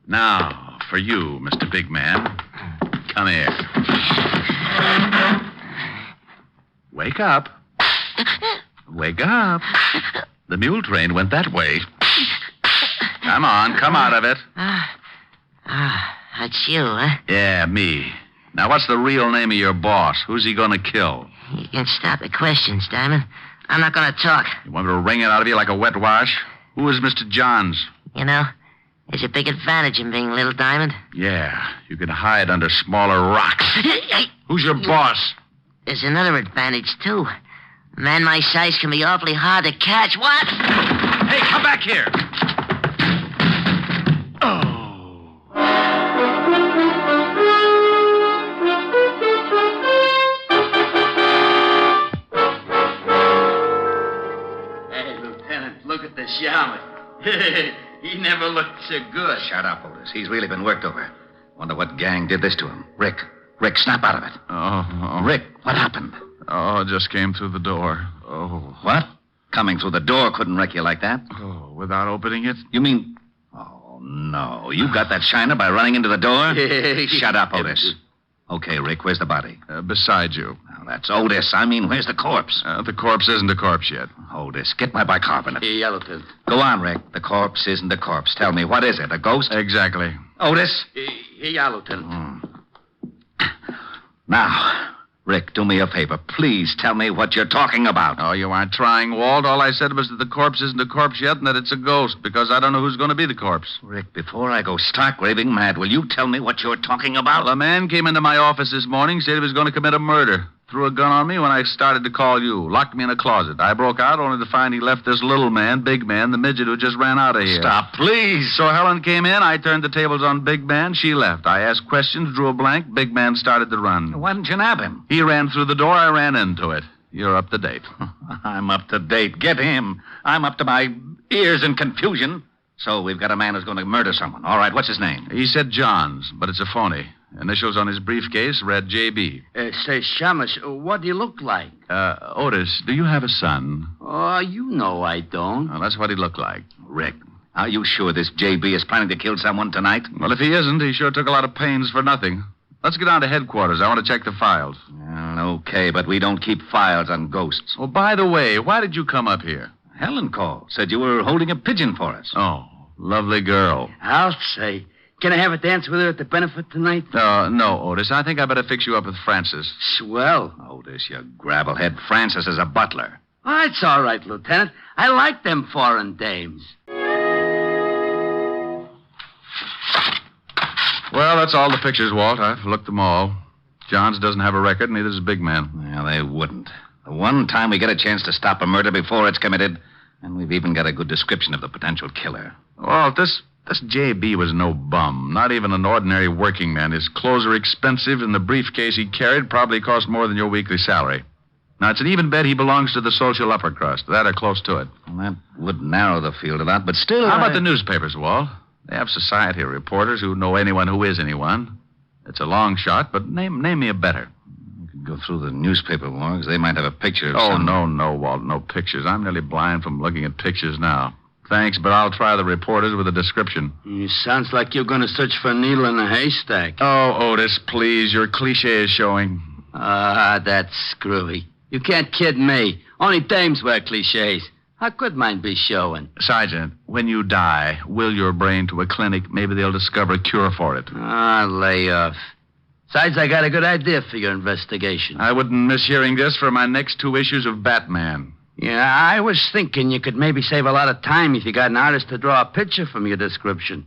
Now, for you, Mr. Big Man. Come here. Wake up. Wake up. The mule train went that way. Come on, come out of it. That's you, huh? Yeah, me. Now, what's the real name of your boss? Who's he going to kill? You can stop the questions, Diamond. I'm not going to talk. You want me to wring it out of you like a wet wash? Who is Mr. Johns? You know, there's a big advantage in being Little Diamond. Yeah, you can hide under smaller rocks. Who's your boss? There's another advantage, too. A man my size can be awfully hard to catch. What? Hey, come back here. Look at the shaman. He never looked so good. Shut up, Otis. He's really been worked over. Wonder what gang did this to him. Rick, snap out of it. Oh. Rick, what happened? Oh, it just came through the door. Oh. What? Coming through the door couldn't wreck you like that? Oh, without opening it? You mean... Oh, no. You got that shiner by running into the door? Shut up, Otis. Okay, Rick, where's the body? Beside you. Now, that's Otis. I mean, where's the corpse? The corpse isn't a corpse yet. Otis, get my bicarbonate. Yellowton. Go on, Rick. The corpse isn't a corpse. Tell me, what is it, a ghost? Exactly. Otis? Yellowton. Now, Rick, do me a favor. Please tell me what you're talking about. Oh, you aren't trying, Walt. All I said was that the corpse isn't a corpse yet and that it's a ghost, because I don't know who's going to be the corpse. Rick, before I go stark raving mad, will you tell me what you're talking about? Well, a man came into my office this morning, said he was going to commit a murder. Threw a gun on me when I started to call you. Locked me in a closet. I broke out only to find he left this little man, Big Man, the midget who just ran out of here. Stop, please. So Helen came in. I turned the tables on Big Man. She left. I asked questions, drew a blank. Big Man started to run. Why didn't you nab him? He ran through the door. I ran into it. You're up to date. I'm up to date. Get him. I'm up to my ears in confusion. So we've got a man who's going to murder someone. All right, what's his name? He said Johns, but it's a phony. Initials on his briefcase read J.B. Say, Shamus, what do you look like? Otis, do you have a son? Oh, you know I don't. Well, that's what he looked like. Rick, are you sure this J.B. is planning to kill someone tonight? Well, if he isn't, he sure took a lot of pains for nothing. Let's get down to headquarters. I want to check the files. Well, okay, but we don't keep files on ghosts. Oh, by the way, why did you come up here? Helen called. Said you were holding a pigeon for us. Oh, lovely girl. I'll say. Can I have a dance with her at the benefit tonight? No, Otis. I think I better fix you up with Francis. Swell. Otis, you gravelhead. Francis is a butler. Oh, it's all right, Lieutenant. I like them foreign dames. Well, that's all the pictures, Walt. I've looked them all. Johns doesn't have a record, neither does Big Man. Well, they wouldn't. The one time we get a chance to stop a murder before it's committed, and we've even got a good description of the potential killer. Walt, this J.B. was no bum. Not even an ordinary working man. His clothes are expensive, and the briefcase he carried probably cost more than your weekly salary. Now, it's an even bet he belongs to the social upper crust. That or close to it. Well, that would narrow the field a lot, but still... How about the newspapers, Walt? They have society reporters who know anyone who is anyone. It's a long shot, but name me a better. You could go through the newspaper logs. They might have a picture of some... No, Walt, no pictures. I'm nearly blind from looking at pictures now. Thanks, but I'll try the reporters with a description. Sounds like you're going to search for a needle in a haystack. Oh, Otis, please. Your cliche is showing. That's screwy. You can't kid me. Only dames wear cliches. How could mine be showing? Sergeant, when you die, will your brain to a clinic. Maybe they'll discover a cure for it. Lay off. Besides, I got a good idea for your investigation. I wouldn't miss hearing this for my next 2 issues of Batman. Yeah, I was thinking you could maybe save a lot of time if you got an artist to draw a picture from your description.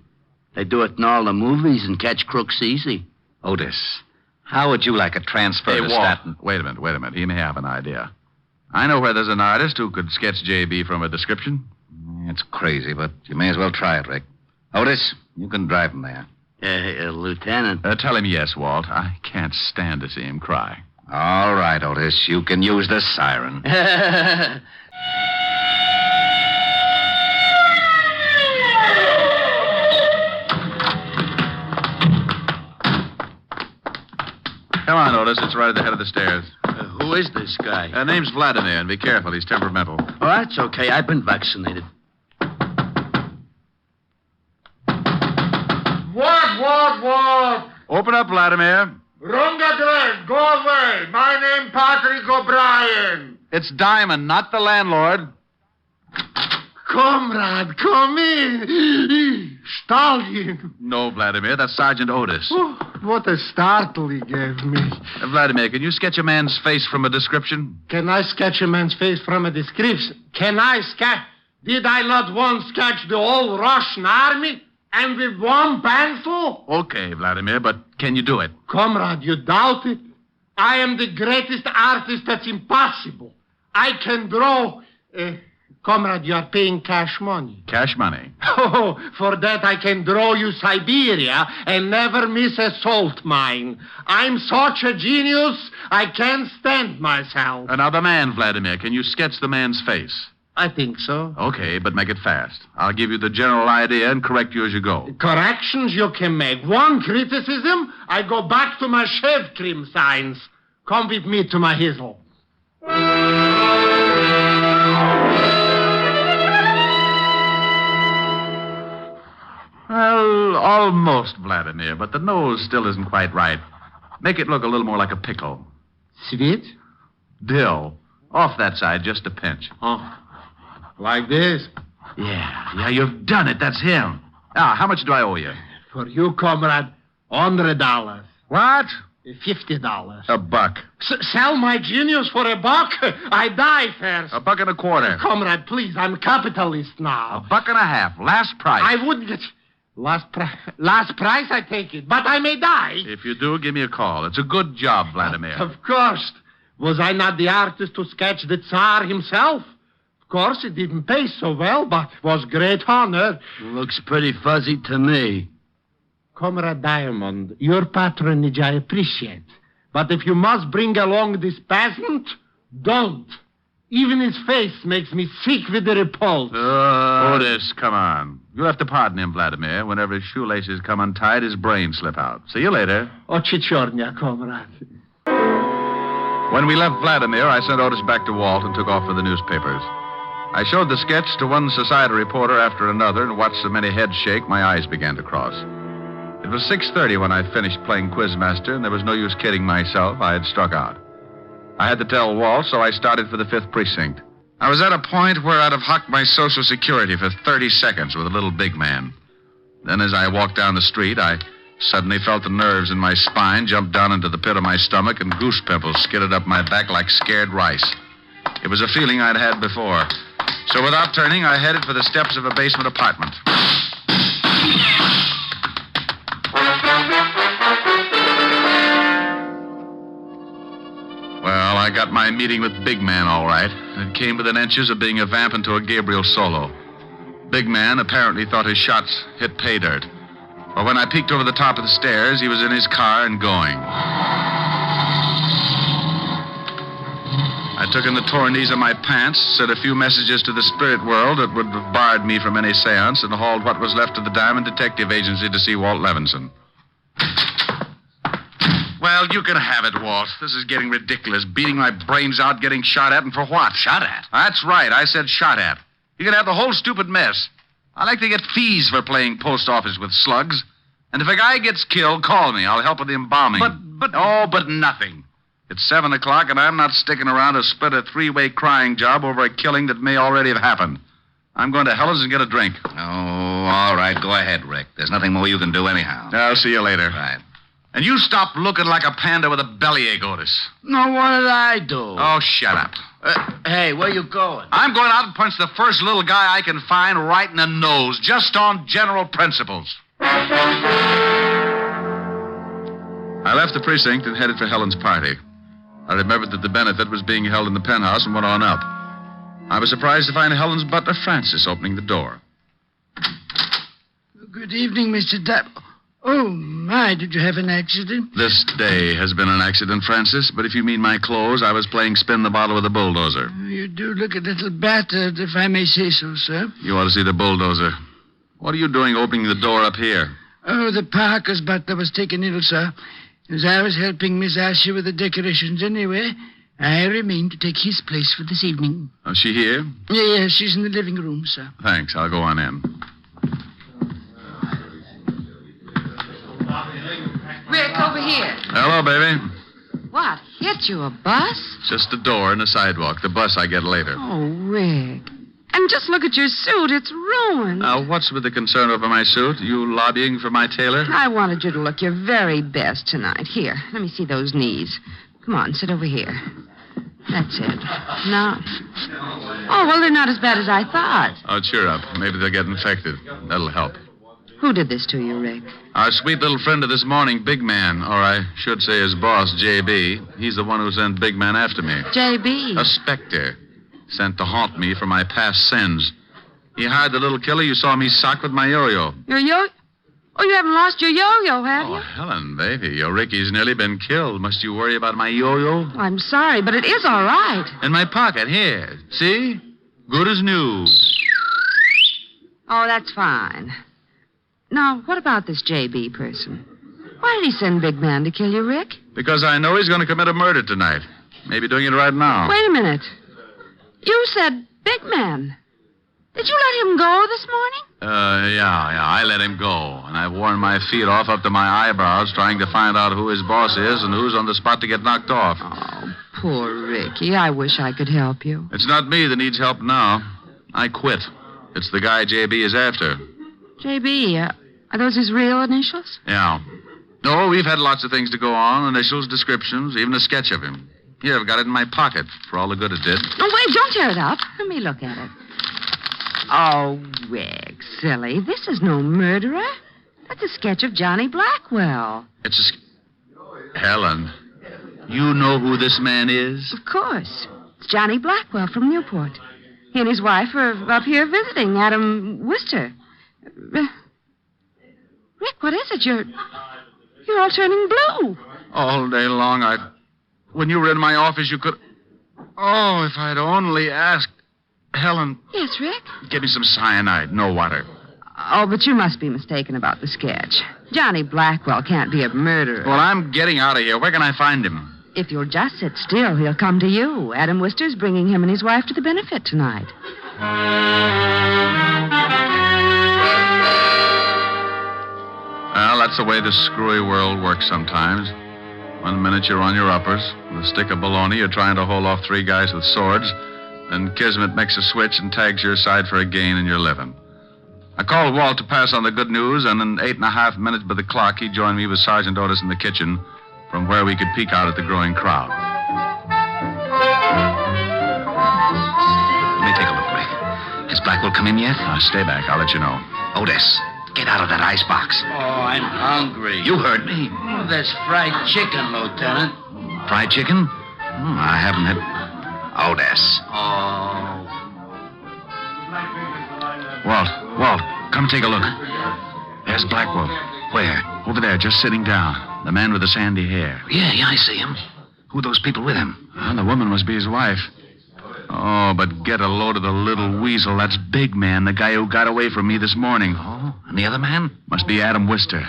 They do it in all the movies and catch crooks easy. Otis, how would you like a transfer to Walt, Staten? Wait a minute. He may have an idea. I know where there's an artist who could sketch J.B. from a description. It's crazy, but you may as well try it, Rick. Otis, you can drive him there. Lieutenant. Tell him yes, Walt. I can't stand to see him cry. All right, Otis. You can use the siren. Come on, Otis. It's right at the head of the stairs. Who is this guy? Name's Vladimir, and be careful. He's temperamental. Oh, that's okay. I've been vaccinated. What? Open up, Vladimir. Wrong address. Go away. My name Patrick O'Brien. It's Diamond, not the landlord. Comrade, come in. Stallion. No, Vladimir, that's Sergeant Otis. Oh, what a startle he gave me. Vladimir, can you sketch a man's face from a description? Can I sketch a man's face from a description? Can I sketch? Did I not once sketch the whole Russian army? And with one pencil? Okay, Vladimir, but can you do it? Comrade, you doubt it? I am the greatest artist that's impossible. I can draw... Comrade, you are paying cash money. Cash money? Oh, for that I can draw you Siberia and never miss a salt mine. I'm such a genius, I can't stand myself. Another man, Vladimir. Can you sketch the man's face? I think so. Okay, but make it fast. I'll give you the general idea and correct you as you go. Corrections you can make. One criticism, I go back to my shave cream signs. Come with me to my hizzle. Well, almost, Vladimir, but the nose still isn't quite right. Make it look a little more like a pickle. Sweet? Dill. Off that side, just a pinch. Oh, like this? Yeah, you've done it. That's him. Now, how much do I owe you? For you, comrade, $100. What? $50. $1. Sell my genius for $1? I die first. $1.25. Comrade, please, I'm a capitalist now. $1.50. Last price. I wouldn't get... Last price, I take it. But I may die. If you do, give me a call. It's a good job, Vladimir. Of course. Was I not the artist to sketch the Tsar himself? Of course, it didn't pay so well, but it was great honor. Looks pretty fuzzy to me. Comrade Diamond, your patronage I appreciate. But if you must bring along this peasant, don't. Even his face makes me sick with the repulse. Otis, come on. You'll have to pardon him, Vladimir. Whenever his shoelaces come untied, his brains slip out. See you later. Occhichornia, comrade. When we left Vladimir, I sent Otis back to Walt and took off for the newspapers. I showed the sketch to one society reporter after another and watched so many heads shake, my eyes began to cross. It was 6:30 when I finished playing Quizmaster, and there was no use kidding myself. I had struck out. I had to tell Walsh, so I started for the 5th Precinct. I was at a point where I'd have hocked my Social Security for 30 seconds with a little big man. Then as I walked down the street, I suddenly felt the nerves in my spine jump down into the pit of my stomach, and goose pimples skidded up my back like scared rice. It was a feeling I'd had before. So without turning, I headed for the steps of a basement apartment. Well, I got my meeting with Big Man all right. It came within inches of being a vamp into a Gabriel solo. Big Man apparently thought his shots hit pay dirt. But when I peeked over the top of the stairs, he was in his car and going. I took in the torn knees of my pants, said a few messages to the spirit world that would have barred me from any seance, and hauled what was left of the Diamond Detective Agency to see Walt Levinson. Well, you can have it, Walt. This is getting ridiculous. Beating my brains out, getting shot at, and for what? Shot at? That's right. I said shot at. You can have the whole stupid mess. I like to get fees for playing post office with slugs. And if a guy gets killed, call me. I'll help with the embalming. But nothing. It's 7 o'clock, and I'm not sticking around to split a 3-way crying job over a killing that may already have happened. I'm going to Helen's and get a drink. Oh, all right. Go ahead, Rick. There's nothing more you can do anyhow. I'll see you later. Right. And you stop looking like a panda with a bellyache, Otis. No, what did I do? Oh, shut up. Hey, where you going? I'm going out and punch the first little guy I can find right in the nose, just on general principles. I left the precinct and headed for Helen's party. I remembered that the benefit was being held in the penthouse and went on up. I was surprised to find Helen's butler, Francis, opening the door. Good evening, Mr. Oh, my, did you have an accident? This day has been an accident, Francis, but if you mean my clothes, I was playing spin the bottle with a bulldozer. You do look a little battered, if I may say so, sir. You ought to see the bulldozer. What are you doing opening the door up here? Oh, the Parker's butler was taken ill, sir. As I was helping Miss Asher with the decorations anyway, I remained to take his place for this evening. Is she here? Yes, she's in the living room, sir. Thanks. I'll go on in. Rick, over here. Hello, baby. What? Hit you a bus? Just a door and a sidewalk. The bus I get later. Oh, Rick. And just look at your suit. It's ruined. Now, what's with the concern over my suit? You lobbying for my tailor? I wanted you to look your very best tonight. Here, let me see those knees. Come on, sit over here. That's it. Now. Oh, well, they're not as bad as I thought. Oh, cheer up. Maybe they'll get infected. That'll help. Who did this to you, Rick? Our sweet little friend of this morning, Big Man, or I should say his boss, J.B. He's the one who sent Big Man after me. J.B.? A specter. Sent to haunt me for my past sins. He hired the little killer you saw me sock with my yo-yo. Your yo? Oh, you haven't lost your yo-yo, have you? Oh, Helen, baby, your Ricky's nearly been killed. Must you worry about my yo-yo? I'm sorry, but it is all right. In my pocket, here. See? Good as new. Oh, that's fine. Now, what about this J.B. person? Why did he send Big Man to kill you, Rick? Because I know he's going to commit a murder tonight. Maybe doing it right now. Wait a minute. You said Big Man. Did you let him go this morning? Yeah, I let him go. And I've worn my feet off up to my eyebrows trying to find out who his boss is and who's on the spot to get knocked off. Oh, poor Ricky. I wish I could help you. It's not me that needs help now. I quit. It's the guy J.B. is after. J.B., are those his real initials? Yeah. No, we've had lots of things to go on. Initials, descriptions, even a sketch of him. Here, I've got it in my pocket for all the good it did. Oh, wait, don't tear it up. Let me look at it. Oh, Rick, silly. This is no murderer. That's a sketch of Johnny Blackwell. It's Helen, you know who this man is? Of course. It's Johnny Blackwell from Newport. He and his wife are up here visiting Adam Worcester. Rick, what is it? You're all turning blue. All day long, when you were in my office, you could... Oh, if I'd only asked. Helen, Yes, Rick? give me some cyanide, no water. Oh, but you must be mistaken about the sketch. Johnny Blackwell can't be a murderer. Well, I'm getting out of here. Where can I find him? If you'll just sit still, he'll come to you. Adam Wister's bringing him and his wife to the benefit tonight. Well, that's the way this screwy world works sometimes. 1 minute you're on your uppers. With a stick of baloney, you're trying to hold off 3 guys with swords. Then Kismet makes a switch and tags your side for a gain and you're living. I called Walt to pass on the good news, and in 8.5 minutes by the clock, he joined me with Sergeant Otis in the kitchen, from where we could peek out at the growing crowd. Let me take a look, Rick. Has Blackwell come in yet? Stay back. I'll let you know. Otis, get out of that icebox. Oh, I'm hungry. You heard me. Oh, there's fried chicken, Lieutenant. Fried chicken? I haven't had... Otis. Oh. Walt, come take a look. There's Blackwell. Where? Over there, just sitting down. The man with the sandy hair. Yeah, I see him. Who are those people with him? Well, the woman must be his wife. Oh, but get a load of the little weasel. That's Big Man, the guy who got away from me this morning. Oh, and the other man? Must be Adam Wister.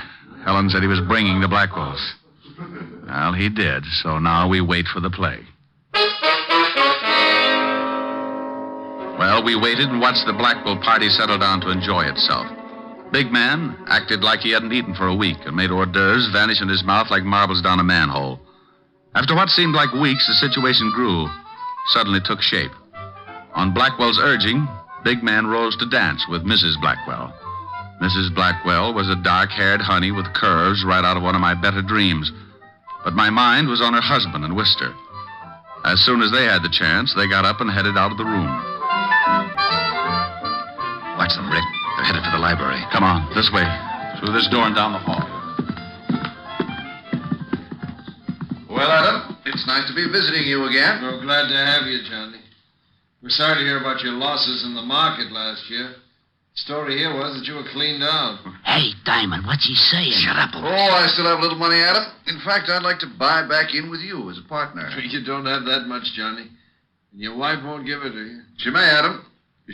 Helen said he was bringing the Blackwells. Well, he did, so now we wait for the play. Well, we waited and watched the Blackwell party settle down to enjoy itself. Big Man acted like he hadn't eaten for a week and made hors d'oeuvres vanish in his mouth like marbles down a manhole. After what seemed like weeks, the situation grew, suddenly took shape. On Blackwell's urging, Big Man rose to dance with Mrs. Blackwell. Mrs. Blackwell was a dark-haired honey with curves right out of one of my better dreams. But my mind was on her husband and Wister. As soon as they had the chance, they got up and headed out of the room. Watch them, Rick. They're headed for the library. Come on, this way. Through this door and down the hall. Well, Adam, it's nice to be visiting you again. We're glad to have you, Johnny. We're sorry to hear about your losses in the market last year. The story here was that you were cleaned out. Hey, Diamond, what's he saying? Shut up. Oh, I still have a little money, Adam. In fact, I'd like to buy back in with you as a partner. You don't have that much, Johnny. And your wife won't give it to you. She may, Adam.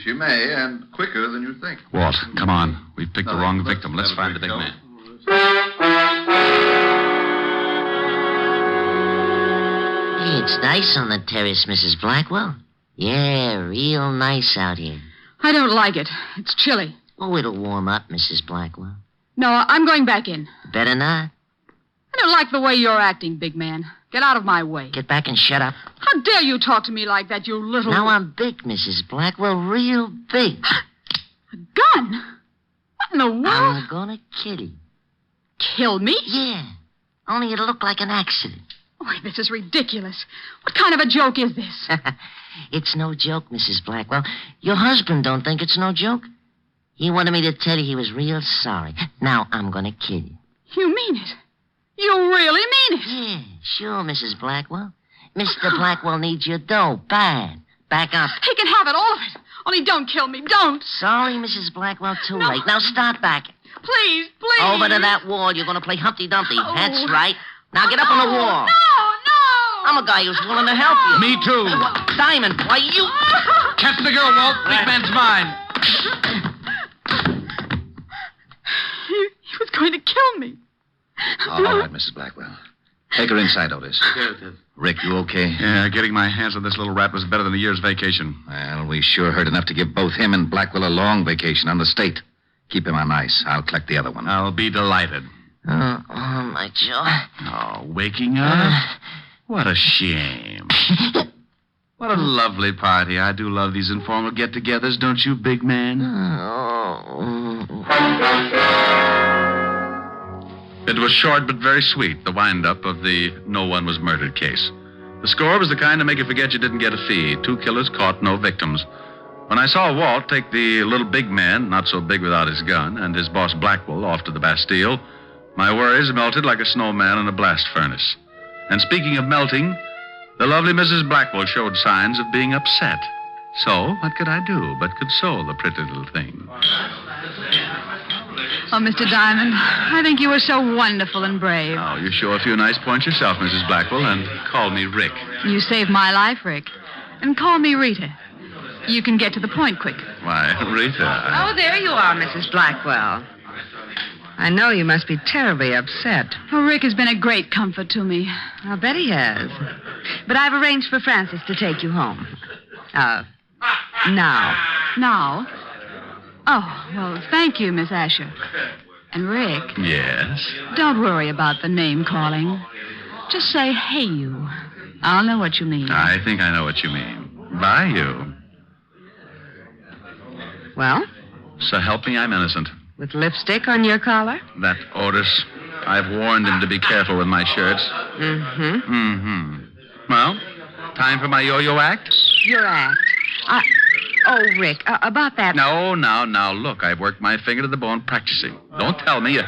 She may, and quicker than you think. Walt, come on. We've picked the wrong victim. Let's find the Big Man. Hey, it's nice on the terrace, Mrs. Blackwell. Yeah, real nice out here. I don't like it. It's chilly. Oh, it'll warm up, Mrs. Blackwell. No, I'm going back in. Better not. I don't like the way you're acting, big man. Get out of my way. Get back and shut up. How dare you talk to me like that, you little... Now I'm big, Mrs. Blackwell, real big. A gun? What in the world? I'm gonna kill you. Kill me? Yeah. Only it'll look like an accident. Oh, this is ridiculous. What kind of a joke is this? It's no joke, Mrs. Blackwell. Your husband don't think it's no joke. He wanted me to tell you he was real sorry. Now I'm gonna kill you. You mean it? You really mean it? Yeah, sure, Mrs. Blackwell. Mr. Blackwell needs your dough, bad. Back up. He can have it, all of it. Only don't kill me, don't. Sorry, Mrs. Blackwell, too late. Now start back. Please, please. Over to that wall. You're gonna play Humpty Dumpty. Oh. That's right. Now get up on the wall. No. I'm a guy who's willing to help you. Me too. Diamond, why you... Catch the girl, Walt. Big Man's mine. He was going to kill me. All right, Mrs. Blackwell. Take her inside, Otis. Rick, you okay? Yeah, getting my hands on this little rat was better than a year's vacation. Well, we sure heard enough to give both him and Blackwell a long vacation on the state. Keep him on ice. I'll collect the other one. I'll be delighted. Oh, my jaw. Oh, waking up? What a shame. What a lovely party. I do love these informal get-togethers, don't you, big man? It was short but very sweet, the wind-up of the No One Was Murdered case. The score was the kind to make you forget you didn't get a fee. 2 killers caught, no victims. When I saw Walt take the little big man, not so big without his gun, and his boss Blackwell off to the Bastille, my worries melted like a snowman in a blast furnace. And speaking of melting, the lovely Mrs. Blackwell showed signs of being upset. So, what could I do but console the pretty little thing? Oh, Mr. Diamond, I think you were so wonderful and brave. Oh, you show a few nice points yourself, Mrs. Blackwell, and call me Rick. You saved my life, Rick. And call me Rita. You can get to the point quick. Why, Rita. Oh, there you are, Mrs. Blackwell. I know you must be terribly upset. Oh, Rick has been a great comfort to me. I'll bet he has. But I've arranged for Francis to take you home. Now. Now? Oh, well, thank you, Miss Asher. And Rick, Yes? don't worry about the name calling. Just say, hey, you. I'll know what you mean. I think I know what you mean. By you. Well? So help me, I'm innocent. With lipstick on your collar? That Otis, I've warned him to be careful with my shirts. Mm-hmm. Mm-hmm. Well, time for my yo-yo act? Your act. Oh, Rick, about that... No, now, look, I've worked my finger to the bone practicing. Don't tell me.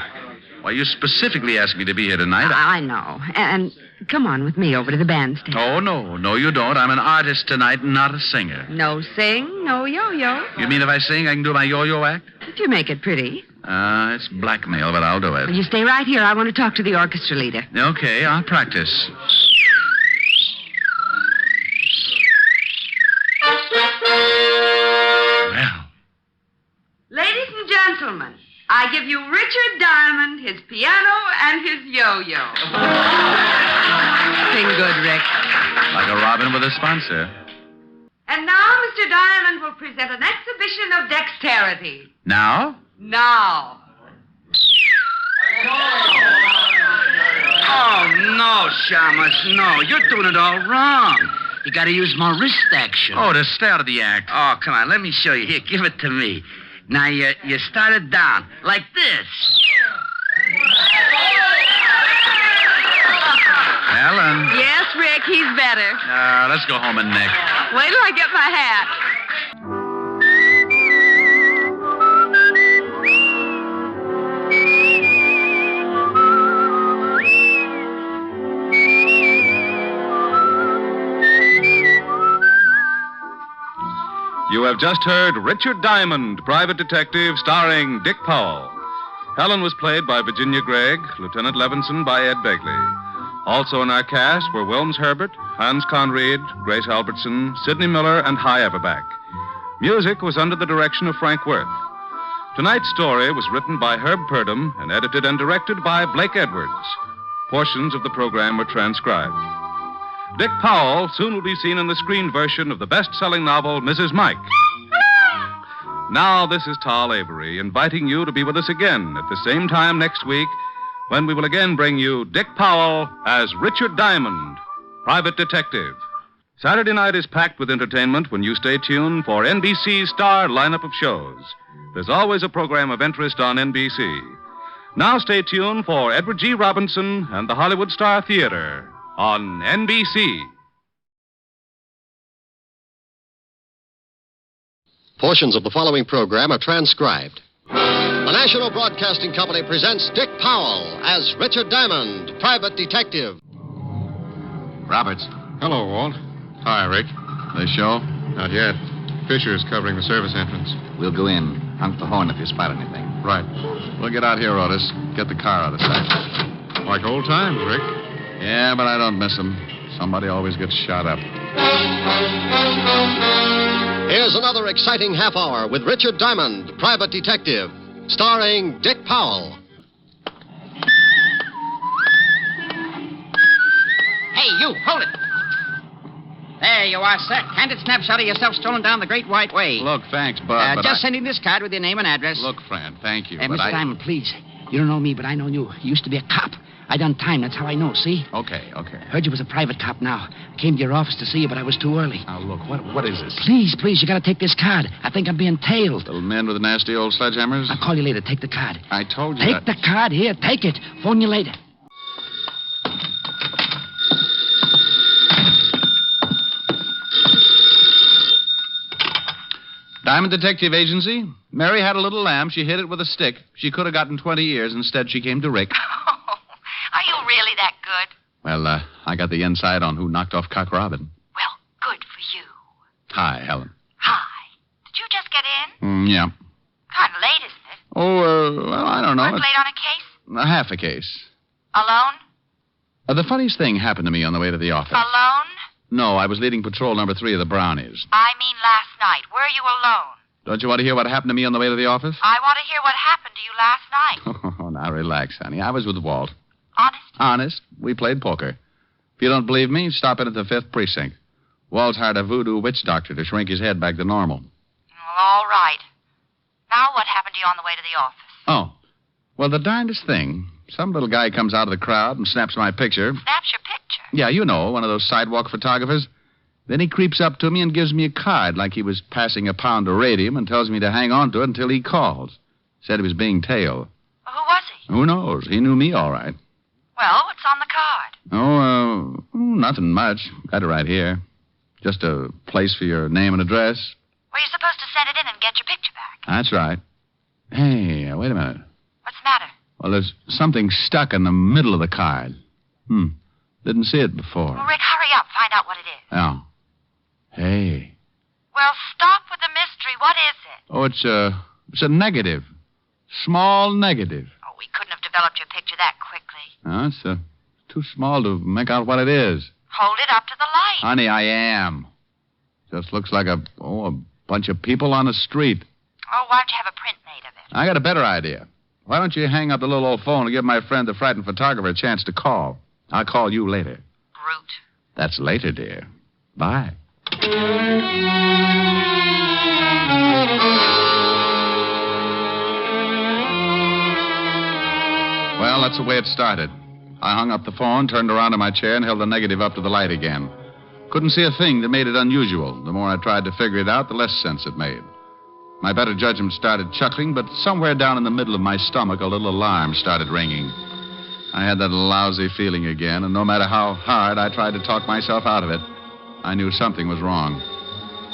Why, you specifically asked me to be here tonight. I know. And come on with me over to the bandstand. Oh, no, you don't. I'm an artist tonight, not a singer. No sing, no yo-yo. You mean if I sing, I can do my yo-yo act? If you make it pretty. It's blackmail, but I'll do it. Well, you stay right here. I want to talk to the orchestra leader. Okay, I'll practice. Well. Ladies and gentlemen, I give you Richard Diamond, his piano, and his yo-yo. Sing good, Rick. Like a robin with a sponsor. And now Mr. Diamond will present an exhibition of dexterity. Now? Now. Oh, no, Shamus, no. You're doing it all wrong. You got to use more wrist action. Oh, to stay out of the act. Oh, come on, let me show you. Here, give it to me. Now, you start it down, like this. Ellen. Yes, Rick, he's better. Let's go home and Nick. Wait till I get my hat. You have just heard Richard Diamond, Private Detective, starring Dick Powell. Helen was played by Virginia Gregg, Lieutenant Levinson by Ed Begley. Also in our cast were Wilms Herbert, Hans Conried, Grace Albertson, Sidney Miller, and Hyer Everback. Music was under the direction of Frank Worth. Tonight's story was written by Herb Purdom and edited and directed by Blake Edwards. Portions of the program were transcribed. Dick Powell soon will be seen in the screen version of the best-selling novel, Mrs. Mike. Now, this is Tal Avery, inviting you to be with us again at the same time next week when we will again bring you Dick Powell as Richard Diamond, Private Detective. Saturday night is packed with entertainment when you stay tuned for NBC's star lineup of shows. There's always a program of interest on NBC. Now stay tuned for Edward G. Robinson and the Hollywood Star Theater on NBC. Portions of the following program are transcribed. The National Broadcasting Company presents Dick Powell as Richard Diamond, Private Detective. Roberts. Hello, Walt. Hi, Rick. They show? Not yet. Fisher's covering the service entrance. We'll go in. Honk the horn if you spot anything. Right. We'll get out here, Otis. Get the car out of sight. Like old times, Rick. Yeah, but I don't miss them. Somebody always gets shot up. Here's another exciting half hour with Richard Diamond, Private Detective, starring Dick Powell. Hey, you, hold it. There you are, sir. Candid snapshot of yourself strolling down the Great White Way. Look, thanks, Bud. but just sending this card with your name and address. Look, friend, thank you. Mr. Diamond, please. You don't know me, but I know you. You used to be a cop. I done time. That's how I know, see? Okay. Heard you was a private cop now. I came to your office to see you, but I was too early. Now, look, what is this? Please, you gotta take this card. I think I'm being tailed. Little men with the nasty old sledgehammers? I'll call you later. Take the card. I told you Take the card. Here, take it. Phone you later. Diamond Detective Agency. Mary had a little lamb. She hit it with a stick. She could have gotten 20 years. Instead, she came to Rick. Oh, are you really that good? Well, I got the inside on who knocked off Cock Robin. Well, good for you. Hi, Helen. Hi. Did you just get in? Yeah. Kind of late, isn't it? Oh, well, I don't know. Work late on a case? Half a case. Alone? The funniest thing happened to me on the way to the office. Alone? No, I was leading patrol number 3 of the Brownies. I mean last night. Were you alone? Don't you want to hear what happened to me on the way to the office? I want to hear what happened to you last night. Oh, now relax, honey. I was with Walt. Honest? Honest. We played poker. If you don't believe me, stop in at the 5th precinct. Walt hired a voodoo witch doctor to shrink his head back to normal. Well, all right. Now what happened to you on the way to the office? Oh. Well, the darndest thing. Some little guy comes out of the crowd and snaps my picture. Snaps your picture? Yeah, you know, one of those sidewalk photographers. Then he creeps up to me and gives me a card like he was passing a pound of radium and tells me to hang on to it until he calls. Said he was being tailed. Well, who was he? Who knows? He knew me all right. Well, what's on the card? Oh, nothing much. Got it right here. Just a place for your name and address. Were you supposed to send it in and get your picture back? That's right. Hey, wait a minute. What's the matter? Well, there's something stuck in the middle of the card. Didn't see it before. Well, Rick, hurry up. Find out what it is. Oh. Hey. Well, stop with the mystery. What is it? Oh, it's a negative. Small negative. Oh, we couldn't have developed your picture that quickly. No, it's too small to make out what it is. Hold it up to the light. Honey, I am. Just looks like a bunch of people on the street. Oh, why don't you have a print made of it? I got a better idea. Why don't you hang up the little old phone and give my friend, the frightened photographer, a chance to call? I'll call you later. Brute. That's later, dear. Bye. Well, that's the way it started. I hung up the phone, turned around in my chair, and held the negative up to the light again. Couldn't see a thing that made it unusual. The more I tried to figure it out, the less sense it made. My better judgment started chuckling, but somewhere down in the middle of my stomach, a little alarm started ringing. I had that lousy feeling again, and no matter how hard I tried to talk myself out of it, I knew something was wrong.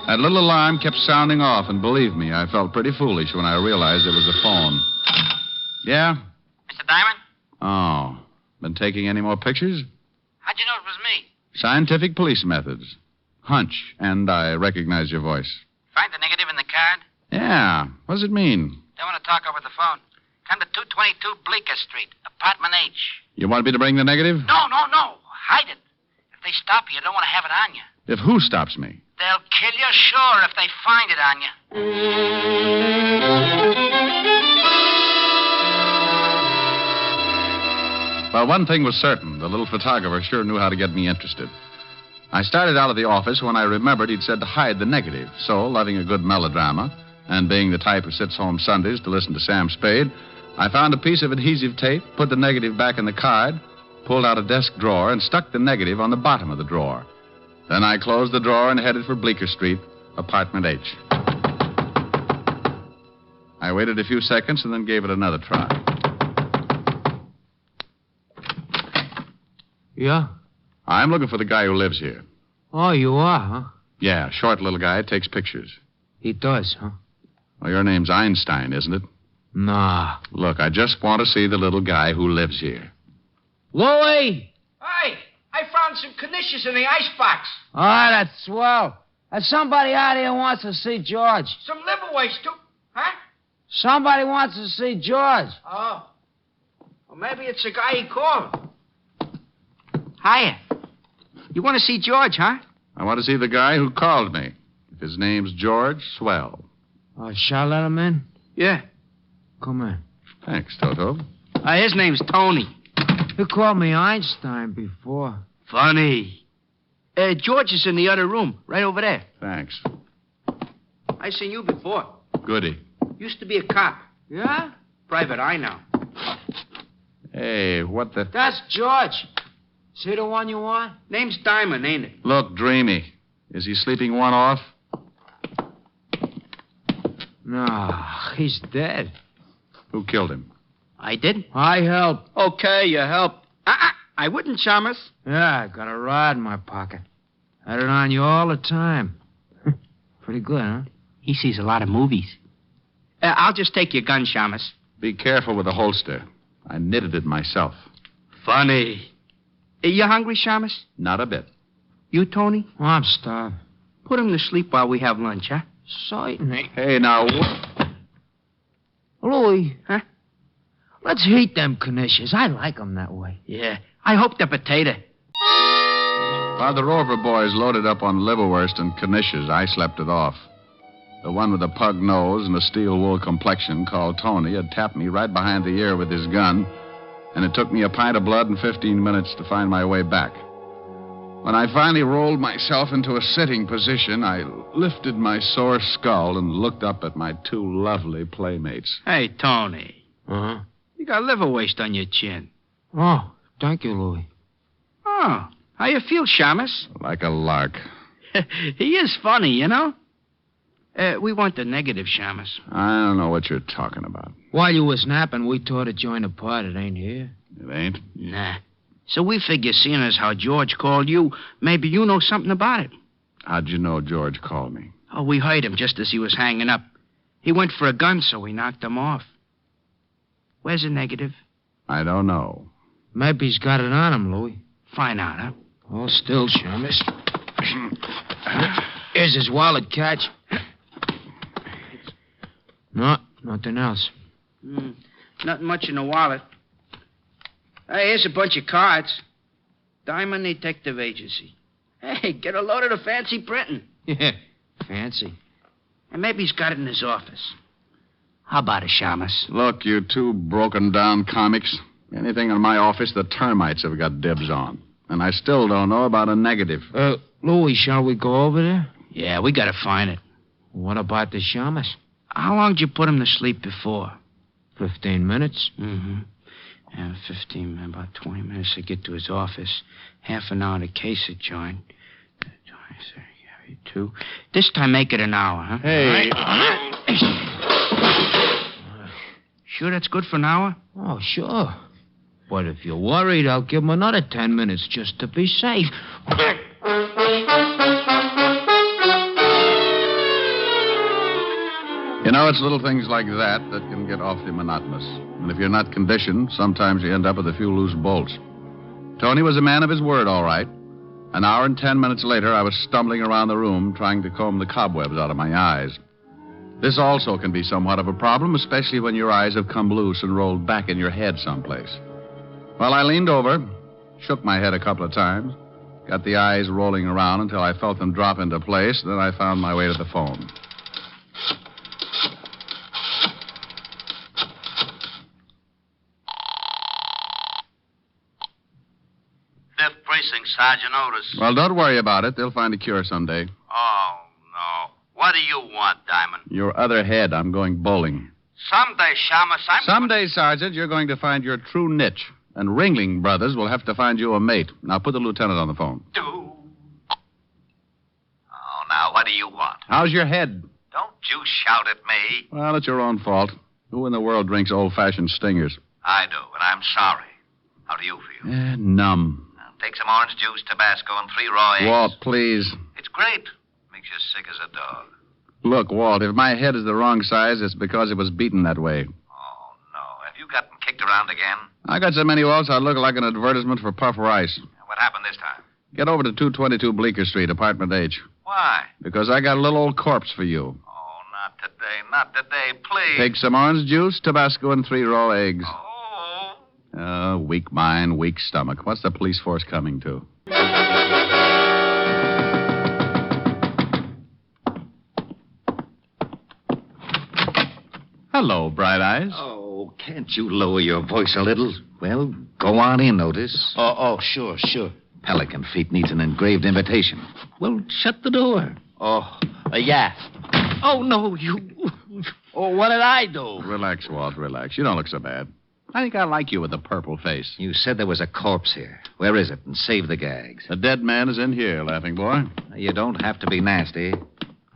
That little alarm kept sounding off, and believe me, I felt pretty foolish when I realized it was a phone. Yeah? Mr. Diamond? Oh. Been taking any more pictures? How'd you know it was me? Scientific police methods. Hunch, and I recognize your voice. Find the negative in the card? Yeah. What does it mean? Don't want to talk over the phone. Come to 222 Bleecker Street, apartment H. You want me to bring the negative? No. Hide it. If they stop you, you don't want to have it on you. If who stops me? They'll kill you, sure, if they find it on you. Well, one thing was certain. The little photographer sure knew how to get me interested. I started out of the office when I remembered he'd said to hide the negative. So, loving a good melodrama, and being the type who sits home Sundays to listen to Sam Spade, I found a piece of adhesive tape, put the negative back in the card, pulled out a desk drawer, and stuck the negative on the bottom of the drawer. Then I closed the drawer and headed for Bleecker Street, apartment H. I waited a few seconds and then gave it another try. Yeah? I'm looking for the guy who lives here. Oh, you are, huh? Yeah, short little guy, takes pictures. He does, huh? Well, your name's Einstein, isn't it? Nah. Look, I just want to see the little guy who lives here. Louie! Hey, I found some knishes in the icebox. Oh, that's swell. There's somebody out here who wants to see George. Some liverweights, too. Huh? Somebody wants to see George. Oh. Well, maybe it's the guy he called. Hyer. You want to see George, huh? I want to see the guy who called me. If his name's George, swell. Shall I let him in? Yeah. Come in. Thanks, Toto. His name's Tony. You called me Einstein before. Funny. George is in the other room, right over there. Thanks. I seen you before. Goody. Used to be a cop. Yeah? Private eye now. Hey, what the... That's George. See the one you want? Name's Diamond, ain't it? Look, dreamy. Is he sleeping one off? No, he's dead. Who killed him? I did? I helped. Okay, you helped. I wouldn't, Chalmers. Yeah, I got a rod in my pocket. Had it on you all the time. Pretty good, huh? He sees a lot of movies. I'll just take your gun, Chalmers. Be careful with the holster. I knitted it myself. Funny. You hungry, Chalmers? Not a bit. You, Tony? Oh, I'm starved. Put him to sleep while we have lunch, huh? Certainly. Hey, now... Louie. Huh? Let's heat them knishes. I like them that way. Yeah. I hope they're potato. While the Rover boys loaded up on liverwurst and knishes, I slept it off. The one with a pug nose and a steel wool complexion, called Tony, had tapped me right behind the ear with his gun, and it took me a pint of blood and 15 minutes to find my way back. When I finally rolled myself into a sitting position, I lifted my sore skull and looked up at my two lovely playmates. Hey, Tony. Uh-huh. You got liver waste on your chin. Oh, thank you, Louis. Oh, how you feel, Shamus? Like a lark. He is funny, you know. We want the negative, Shamus. I don't know what you're talking about. While you was napping, we thought to join the party. It ain't here. It ain't? Nah. So we figure, seeing as how George called you, maybe you know something about it. How'd you know George called me? Oh, we heard him just as he was hanging up. He went for a gun, so we knocked him off. Where's the negative? I don't know. Maybe he's got it on him, Louis. Find out, huh? Hold still, Shamus. Here's his wallet, Catch. No, nothing else. Nothing much in the wallet. Hey, here's a bunch of cards. Diamond Detective Agency. Hey, get a load of the fancy printing. Yeah, fancy. And maybe he's got it in his office. How about it, Shamus? Look, you two broken-down comics. Anything in my office the termites have got dibs on. And I still don't know about a negative. Louis, shall we go over there? Yeah, we gotta find it. What about the Shamus? How long did you put him to sleep before? 15 minutes. Mm-hmm. And 15, about 20 minutes to get to his office. Half an hour to case it, join. 20, 30, 32. This time make it an hour, huh? Hey. Sure that's good for an hour? Oh, sure. But if you're worried, I'll give him another 10 minutes just to be safe. You know, it's little things like that that can get awfully monotonous. And if you're not conditioned, sometimes you end up with a few loose bolts. Tony was a man of his word, all right. An hour and 10 minutes later, I was stumbling around the room trying to comb the cobwebs out of my eyes. This also can be somewhat of a problem, especially when your eyes have come loose and rolled back in your head someplace. Well, I leaned over, shook my head a couple of times, got the eyes rolling around until I felt them drop into place, then I found my way to the phone. Fifth Precinct, Sergeant Otis. Well, don't worry about it. They'll find a cure someday. Oh, no. What do you want, Diamond? Your other head. I'm going bowling. Someday, Shamus, Someday, Sergeant, you're going to find your true niche. And Ringling Brothers will have to find you a mate. Now, put the lieutenant on the phone. Oh, now, what do you want? How's your head? Don't you shout at me. Well, it's your own fault. Who in the world drinks old-fashioned stingers? I do, and I'm sorry. How do you feel? Numb. Take some orange juice, Tabasco, and 3 raw eggs. Walt, please. It's great. Makes you sick as a dog. Look, Walt, if my head is the wrong size, it's because it was beaten that way. Oh, no. Have you gotten kicked around again? I got so many Walts, I look like an advertisement for Puff Rice. What happened this time? Get over to 222 Bleecker Street, Apartment H. Why? Because I got a little old corpse for you. Oh, not today. Not today, please. Take some orange juice, Tabasco, and 3 raw eggs. Weak mind, weak stomach. What's the police force coming to? Hello, Bright Eyes. Oh, can't you lower your voice a little? Well, go on in, Otis. Oh, sure. Pelican Feet needs an engraved invitation. Well, shut the door. Oh, yeah. Oh, no, you... Oh, what did I do? Relax, Walt, relax. You don't look so bad. I think I like you with the purple face. You said there was a corpse here. Where is it? And save the gags. The dead man is in here, laughing boy. You don't have to be nasty.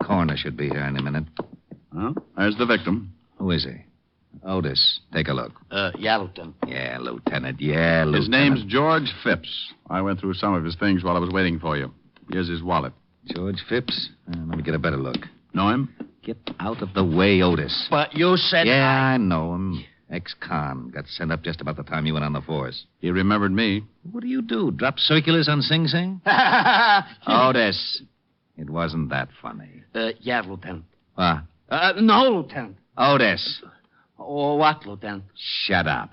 Coroner should be here any minute. Well, there's the victim. Who is he? Otis, take a look. Yeah, Lieutenant. Yeah, Lieutenant. His name's George Phipps. I went through some of his things while I was waiting for you. Here's his wallet. George Phipps? Let me get a better look. Know him? Get out of the way, Otis. But you said... Yeah, I know him. Ex-con. Got sent up just about the time you went on the force. He remembered me. What do? Drop circulars on Sing Sing? Otis, it wasn't that funny. Yeah, Lieutenant. What? No, Lieutenant. Otis. Oh, what, Lieutenant? Shut up.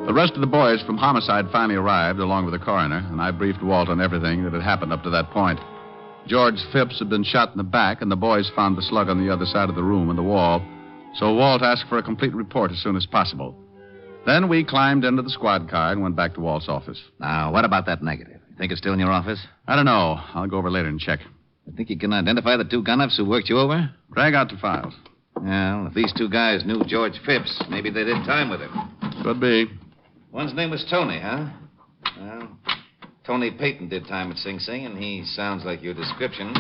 The rest of the boys from homicide finally arrived, along with the coroner, and I briefed Walt on everything that had happened up to that point. George Phipps had been shot in the back, and the boys found the slug on the other side of the room in the wall, so Walt asked for a complete report as soon as possible. Then we climbed into the squad car and went back to Walt's office. Now, what about that negative? You think it's still in your office? I don't know. I'll go over later and check. You think you can identify the two gun-ups who worked you over? Drag out the files. Well, if these two guys knew George Phipps, maybe they did time with him. Could be. One's name was Tony, huh? Well, Tony Payton did time at Sing Sing, and he sounds like your description.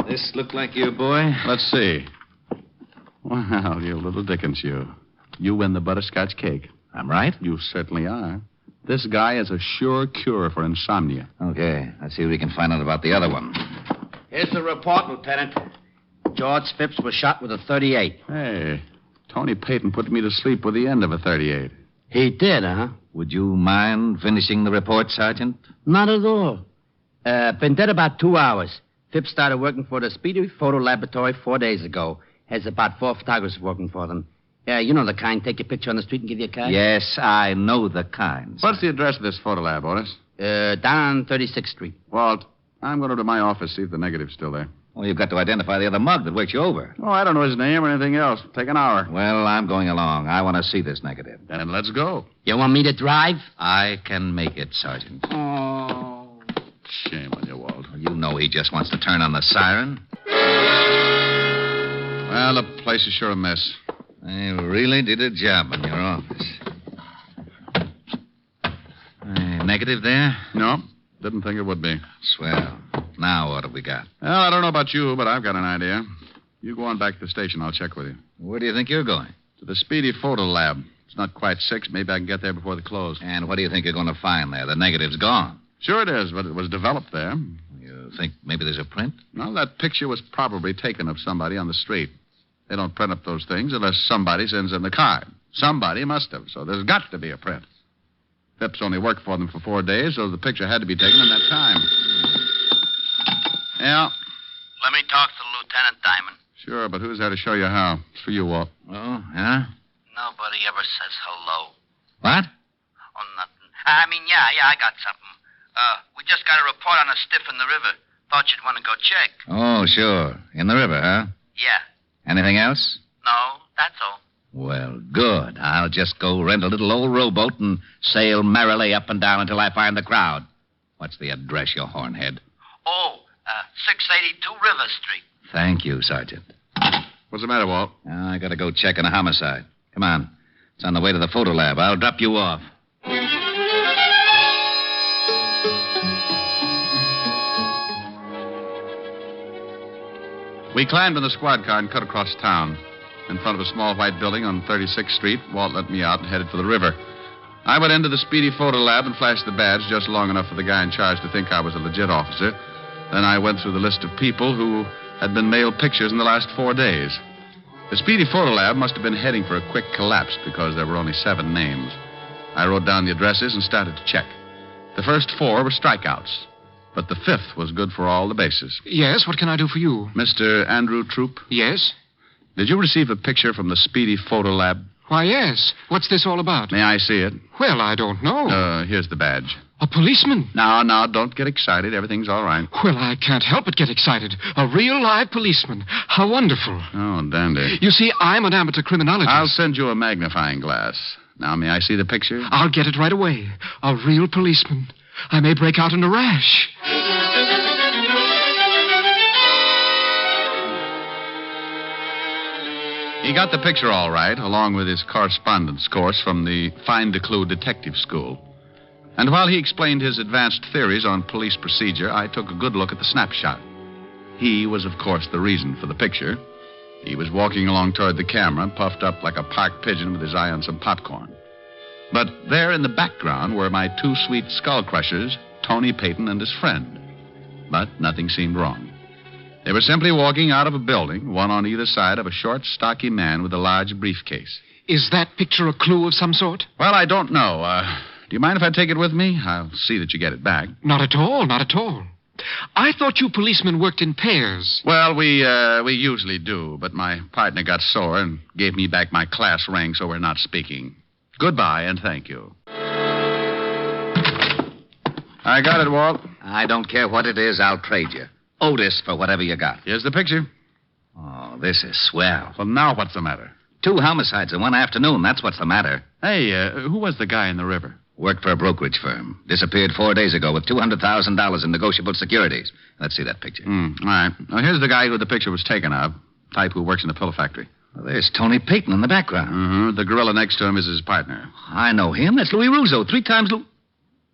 This look like your boy? Let's see. Well, you little Dickens, you. You win the butterscotch cake. I'm right? You certainly are. This guy is a sure cure for insomnia. Okay, let's see what we can find out about the other one. Here's the report, Lieutenant. George Phipps was shot with a .38. Hey, Tony Payton put me to sleep with the end of a .38. He did, huh? Would you mind finishing the report, Sergeant? Not at all. Been dead about 2 hours. Phipps started working for the Speedy Photo Laboratory 4 days ago. Has about 4 photographers working for them. Yeah, you know the kind. Take your picture on the street and give you a card. Yes, I know the kind. What's the address of this photo lab, Otis? Down on 36th Street. Walt, I'm going to my office, see if the negative's still there. Well, you've got to identify the other mug that worked you over. Oh, I don't know his name or anything else. Take an hour. Well, I'm going along. I want to see this negative. Then let's go. You want me to drive? I can make it, Sergeant. Oh. Shame on you, Walt. You know he just wants to turn on the siren. Well, the place is sure a mess. They really did a job in your office. Negative there? No, didn't think it would be. Swell. Now what have we got? Well, I don't know about you, but I've got an idea. You go on back to the station. I'll check with you. Where do you think you're going? To the Speedy Photo Lab. It's not quite 6. Maybe I can get there before the close. And what do you think you're going to find there? The negative's gone. Sure it is, but it was developed there. You think maybe there's a print? No, that picture was probably taken of somebody on the street. They don't print up those things unless somebody sends in the card. Somebody must have, so there's got to be a print. Phipps only worked for them for 4 days, so the picture had to be taken in that time. Yeah. Let me talk to Lieutenant Diamond. Sure, but who's there to show you how? It's for you, Walt. Oh, yeah? Nobody ever says hello. What? Oh, nothing. Yeah, I got something. We just got a report on a stiff in the river. Thought you'd want to go check. Oh, sure. In the river, huh? Yeah. Anything else? No, that's all. Well, good. I'll just go rent a little old rowboat and sail merrily up and down until I find the crowd. What's the address, you hornhead? Oh, 682 River Street. Thank you, Sergeant. What's the matter, Walt? I gotta go check on a homicide. Come on. It's on the way to the photo lab. I'll drop you off. We climbed in the squad car and cut across town. In front of a small white building on 36th Street, Walt let me out and headed for the river. I went into the Speedy Photo Lab and flashed the badge just long enough for the guy in charge to think I was a legit officer. Then I went through the list of people who had been mailed pictures in the last 4 days. The Speedy Photo Lab must have been heading for a quick collapse because there were only 7 names. I wrote down the addresses and started to check. The first 4 were strikeouts, but the 5th was good for all the bases. Yes, what can I do for you? Mr. Andrew Troop? Yes? Did you receive a picture from the Speedy Photo Lab? Why, yes. What's this all about? May I see it? Well, I don't know. Here's the badge. A policeman? No, don't get excited. Everything's all right. Well, I can't help but get excited. A real live policeman. How wonderful. Oh, dandy. You see, I'm an amateur criminologist. I'll send you a magnifying glass. Now, may I see the picture? I'll get it right away. A real policeman. I may break out in a rash. He got the picture all right, along with his correspondence course from the Find a Clue Detective School. And while he explained his advanced theories on police procedure, I took a good look at the snapshot. He was, of course, the reason for the picture. He was walking along toward the camera, puffed up like a park pigeon with his eye on some popcorn. But there in the background were my 2 sweet skull crushers, Tony Payton and his friend. But nothing seemed wrong. They were simply walking out of a building, one on either side of a short, stocky man with a large briefcase. Is that picture a clue of some sort? Well, I don't know. Do you mind if I take it with me? I'll see that you get it back. Not at all, not at all. I thought you policemen worked in pairs. Well, we usually do, but my partner got sore and gave me back my class ring, so we're not speaking. Goodbye, and thank you. I got it, Walt. I don't care what it is, I'll trade you. Otis for whatever you got. Here's the picture. Oh, this is swell. Well, now what's the matter? 2 homicides in one afternoon, that's what's the matter. Hey, who was the guy in the river? Worked for a brokerage firm. Disappeared 4 days ago with $200,000 in negotiable securities. Let's see that picture. All right. Now, here's the guy who the picture was taken of. Type who works in the pillow factory. Well, there's Tony Payton in the background. Mm-hmm. The gorilla next to him is his partner. I know him. That's Louis Russo. 3 times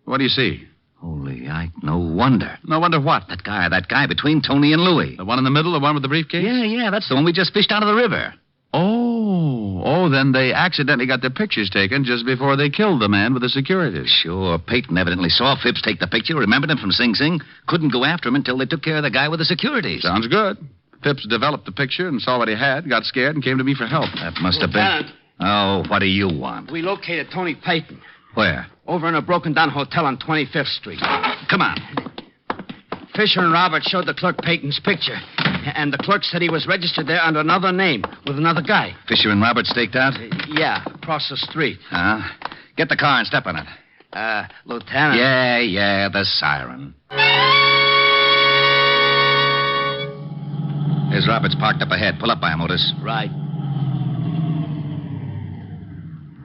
What do you see? Holy, no wonder. No wonder what? That guy between Tony and Louis. The one in the middle, the one with the briefcase? Yeah, that's the one we just fished out of the river. Oh, then they accidentally got their pictures taken just before they killed the man with the securities. Sure, Payton evidently saw Phipps take the picture, remembered him from Sing Sing, couldn't go after him until they took care of the guy with the securities. Sounds good. Phipps developed the picture and saw what he had, got scared, and came to me for help. That must have been... Oh, what do you want? We located Tony Payton. Where? Over in a broken-down hotel on 25th Street. Come on. Fisher and Robert showed the clerk Payton's picture. And the clerk said he was registered there under another name with another guy. Fisher and Robert staked out? Yeah, across the street. Get the car and step on it. Lieutenant. Yeah, the siren. There's Roberts parked up ahead. Pull up by him, Otis. Right.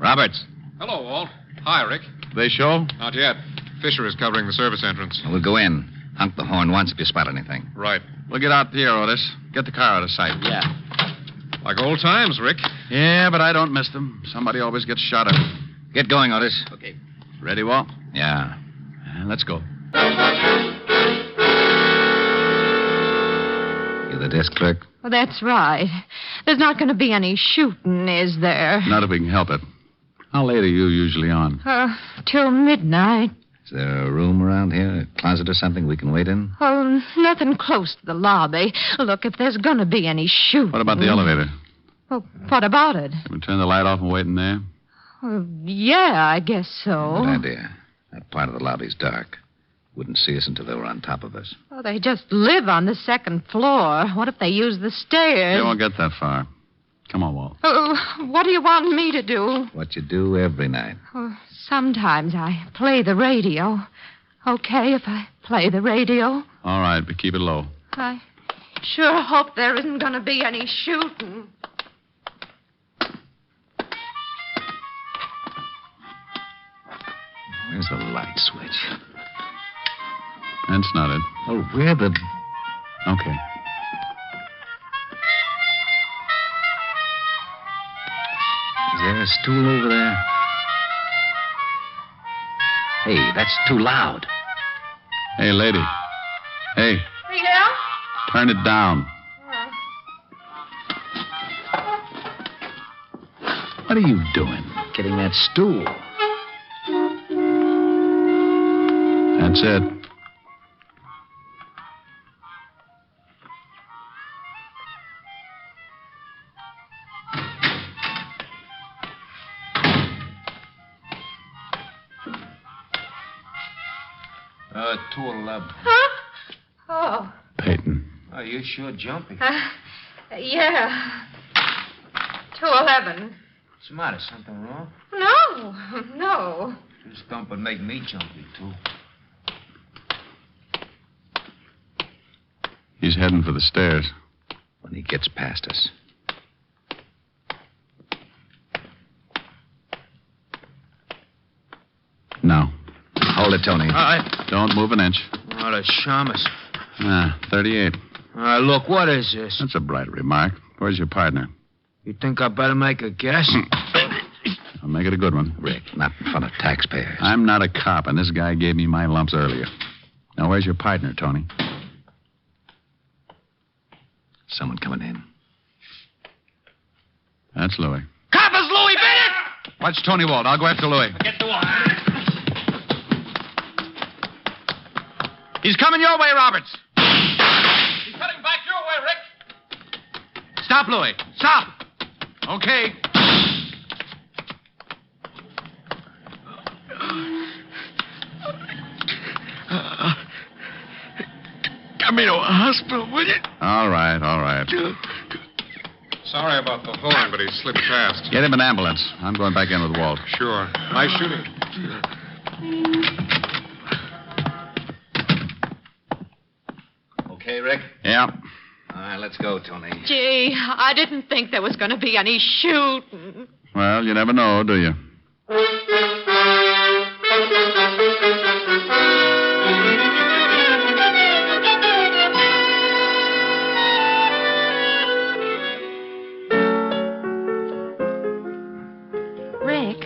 Roberts. Hello, Walt. Hi, Rick. They show? Not yet. Fisher is covering the service entrance. We'll go in. Honk the horn once if you spot anything. Right. We'll get out here, Otis. Get the car out of sight. Yeah. Like old times, Rick. Yeah, but I don't miss them. Somebody always gets shot at. Get going, Otis. Okay. Ready, Walt? Yeah. Let's go. You the desk clerk? Well, that's right. There's not going to be any shooting, is there? Not if we can help it. How late are you usually on? Till midnight. Is there a room around here, a closet or something we can wait in? Oh, nothing close to the lobby. Look, if there's going to be any shooting... What about the elevator? Well, what about it? Can we turn the light off and wait in there? Yeah, I guess so. Good idea. That part of the lobby's dark. Wouldn't see us until they were on top of us. Oh, they just live on the second floor. What if they use the stairs? They won't get that far. Come on, Walt. Oh, what do you want me to do? What you do every night. Oh, sometimes I play the radio. Okay if I play the radio? All right, but keep it low. I sure hope there isn't going to be any shooting. Where's the light switch? That's not it. Oh, where the... Okay. Is there a stool over there? Hey, that's too loud. Hey, lady. Hey, Yeah? turn it down. What are you doing? Getting that stool. That's it. Uh, 211. Huh? Oh. Peyton. Oh, you're sure jumpy. Yeah. 211. What's the matter? Something wrong? No. This thump would make me jumpy, too. He's heading for the stairs. When he gets past us. No. Hold it, Tony. All right. Don't move an inch. Oh, the shamus. 38. Look, what is this? That's a bright remark. Where's your partner? You think I better make a guess? I'll make it a good one. Rick, not in front of taxpayers. I'm not a cop, and this guy gave me my lumps earlier. Now, where's your partner, Tony? Someone coming in. That's Louis. Coppers, Louis Bennet! Watch Tony Walt. I'll go after Louis. Get the wall. He's coming your way, Roberts. He's heading back your way, Rick. Stop, Louis. Stop. Okay. Get me to a hospital, will you? All right. Sorry about the horn, but he slipped past. Get him an ambulance. I'm going back in with Walt. Sure. Nice shooting. Okay, Rick? Yeah. All right, let's go, Tony. Gee, I didn't think there was going to be any shooting. Well, you never know, do you? Rick,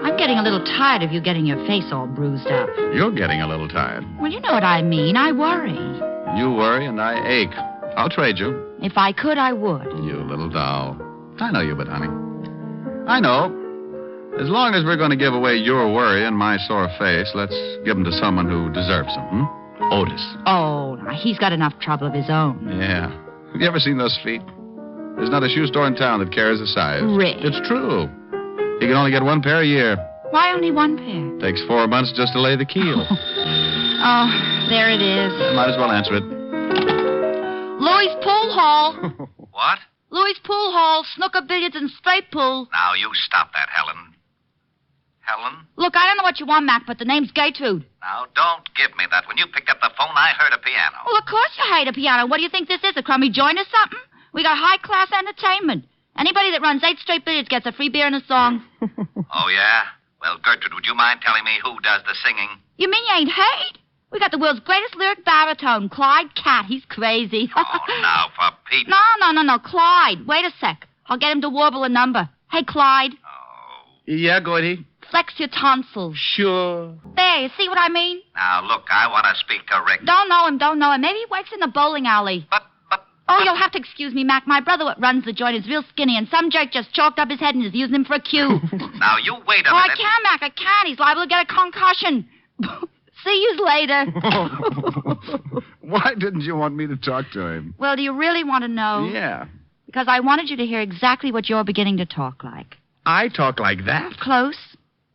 I'm getting a little tired of you getting your face all bruised up. You're getting a little tired. Well, you know what I mean. I worry. You worry and I ache. I'll trade you. If I could, I would. You little doll. I know you, but honey. I know. As long as we're going to give away your worry and my sore face, let's give them to someone who deserves them, Otis. Oh, he's got enough trouble of his own. Yeah. Have you ever seen those feet? There's not a shoe store in town that carries a size. Rick. It's true. He can only get one pair a year. Why only one pair? Takes 4 months just to lay the keel. Oh, there it is. Might as well answer it. Louis Pool Hall. What? Louis Pool Hall, snooker, billiards, and straight pool. Now, you stop that, Helen. Helen? Look, I don't know what you want, Mac, but the name's Gertrude. Now, don't give me that. When you picked up the phone, I heard a piano. Well, of course you hate a piano. What do you think this is, a crummy joint or something? We got high-class entertainment. Anybody that runs 8 straight billiards gets a free beer and a song. Oh, yeah? Well, Gertrude, would you mind telling me who does the singing? You mean you ain't hate? We got the world's greatest lyric baritone, Clyde Cat. He's crazy. Oh, now, for Pete. No, Clyde. Wait a sec. I'll get him to warble a number. Hey, Clyde. Yeah, Gordy? Flex your tonsils. Sure. There, you see what I mean? Now, look, I want to speak to Rick. Don't know him. Maybe he works in the bowling alley. Oh, you'll have to excuse me, Mac. My brother that runs the joint is real skinny, and some jerk just chalked up his head and is using him for a cue. Now, you wait a Oh, I minute. can, Mac. I can. He's liable to get a concussion. See you later. Why didn't you want me to talk to him? Well, do you really want to know? Yeah. Because I wanted you to hear exactly what you're beginning to talk like. I talk like that? Close.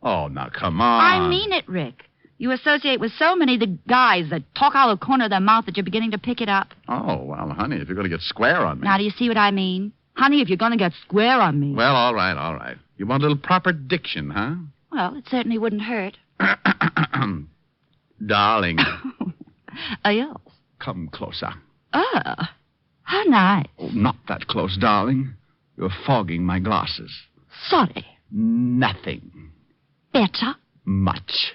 Oh, now, come on. I mean it, Rick. You associate with so many of the guys that talk out of the corner of their mouth that you're beginning to pick it up. Oh, well, honey, if you're going to get square on me. Now, do you see what I mean? Honey, if you're going to get square on me. Well, all right. You want a little proper diction, huh? Well, it certainly wouldn't hurt. Darling. Yes. Come closer. Oh, how nice. Oh, not that close, darling. You're fogging my glasses. Sorry. Nothing. Better? Much.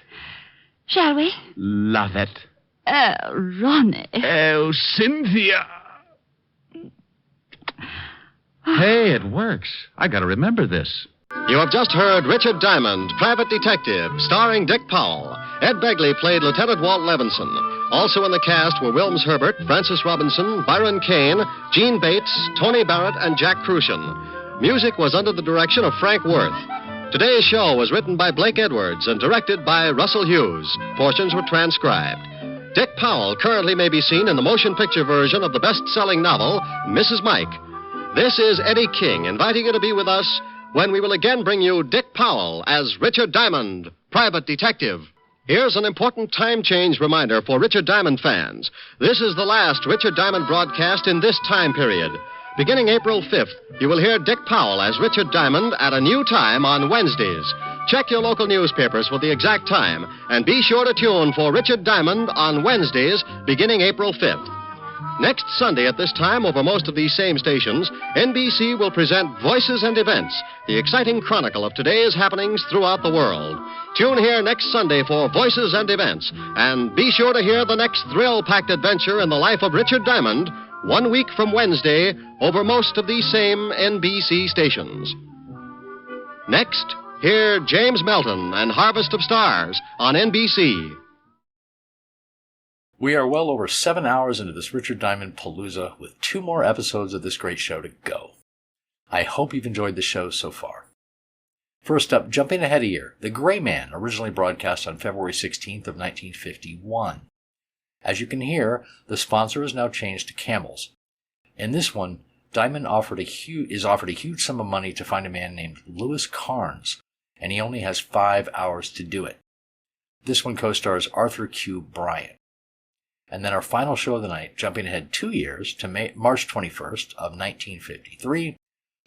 Shall we? Love it. Ronnie. Oh, Cynthia. Hey, it works. I gotta remember this. You have just heard Richard Diamond, Private Detective, starring Dick Powell. Ed Begley played Lieutenant Walt Levinson. Also in the cast were Wilms Herbert, Francis Robinson, Byron Kane, Gene Bates, Tony Barrett, and Jack Crucian. Music was under the direction of Frank Worth. Today's show was written by Blake Edwards and directed by Russell Hughes. Portions were transcribed. Dick Powell currently may be seen in the motion picture version of the best-selling novel, Mrs. Mike. This is Eddie King inviting you to be with us when we will again bring you Dick Powell as Richard Diamond, Private Detective. Here's an important time change reminder for Richard Diamond fans. This is the last Richard Diamond broadcast in this time period. Beginning April 5th, you will hear Dick Powell as Richard Diamond at a new time on Wednesdays. Check your local newspapers for the exact time, and be sure to tune for Richard Diamond on Wednesdays beginning April 5th. Next Sunday at this time, over most of these same stations, NBC will present Voices and Events, the exciting chronicle of today's happenings throughout the world. Tune here next Sunday for Voices and Events, and be sure to hear the next thrill-packed adventure in the life of Richard Diamond, 1 week from Wednesday, over most of these same NBC stations. Next, hear James Melton and Harvest of Stars on NBC. We are well over 7 hours into this Richard Diamond Palooza with 2 more episodes of this great show to go. I hope you've enjoyed the show so far. First up, jumping ahead a year, The Gray Man, originally broadcast on February 16th of 1951. As you can hear, the sponsor is now changed to Campbell's. In this one, Diamond is offered a huge sum of money to find a man named Louis Carnes, and he only has 5 hours to do it. This one co-stars Arthur Q. Bryant. And then our final show of the night, jumping ahead 2 years to March 21st of 1953,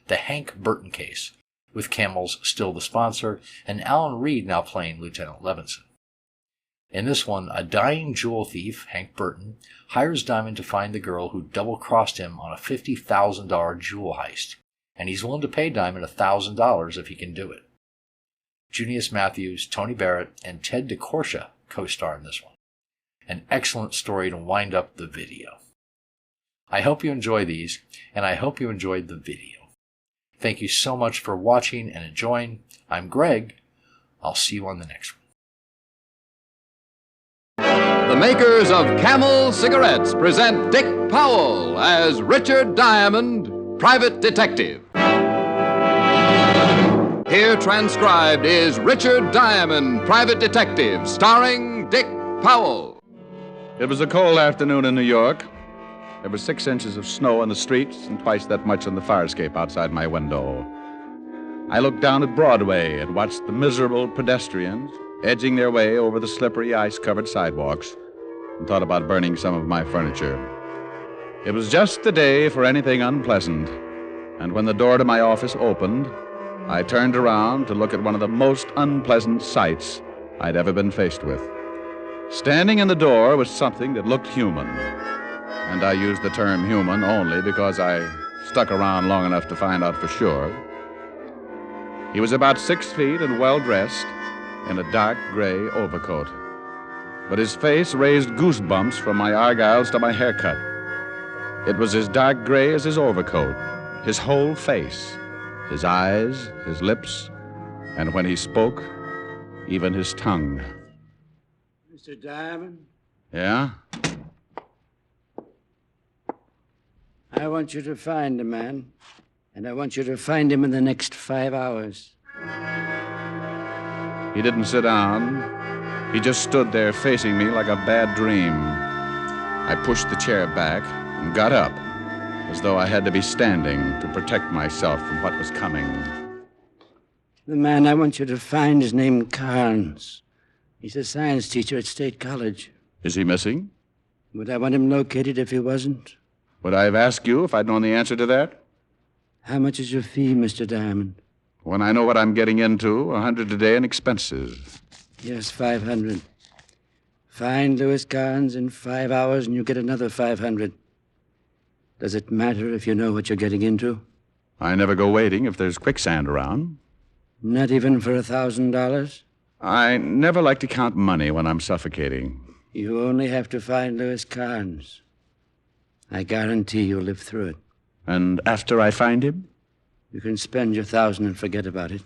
the Hank Burton case, with Camel's still the sponsor, and Alan Reed now playing Lieutenant Levinson. In this one, a dying jewel thief, Hank Burton, hires Diamond to find the girl who double-crossed him on a $50,000 jewel heist, and he's willing to pay Diamond $1,000 if he can do it. Junius Matthews, Tony Barrett, and Ted DeCorsia co-star in this one. An excellent story to wind up the video. I hope you enjoy these, and I hope you enjoyed the video. Thank you so much for watching and enjoying. I'm Greg. I'll see you on the next one. The makers of Camel cigarettes present Dick Powell as Richard Diamond, Private Detective. Here transcribed is Richard Diamond, Private Detective, starring Dick Powell. It was a cold afternoon in New York. There were 6 inches of snow on the streets and twice that much on the fire escape outside my window. I looked down at Broadway and watched the miserable pedestrians edging their way over the slippery, ice-covered sidewalks and thought about burning some of my furniture. It was just the day for anything unpleasant, and when the door to my office opened, I turned around to look at one of the most unpleasant sights I'd ever been faced with. Standing in the door was something that looked human, and I use the term human only because I stuck around long enough to find out for sure. He was about 6 feet and well-dressed in a dark gray overcoat, but his face raised goosebumps from my argyles to my haircut. It was as dark gray as his overcoat, his whole face, his eyes, his lips, and when he spoke, even his tongue. Mr. Diamond? Yeah? I want you to find a man, and I want you to find him in the next 5 hours. He didn't sit down. He just stood there facing me like a bad dream. I pushed the chair back and got up, as though I had to be standing to protect myself from what was coming. The man I want you to find is named Carnes. He's a science teacher at State College. Is he missing? Would I want him located if he wasn't? Would I have asked you if I'd known the answer to that? How much is your fee, Mr. Diamond? When I know what I'm getting into, $100 a day in expenses. Yes, 500. Find Louis Carnes in 5 hours and you get another 500. Does it matter if you know what you're getting into? I never go waiting if there's quicksand around. Not even for $1,000? I never like to count money when I'm suffocating. You only have to find Louis Carnes. I guarantee you'll live through it. And after I find him? You can spend your 1,000 and forget about it.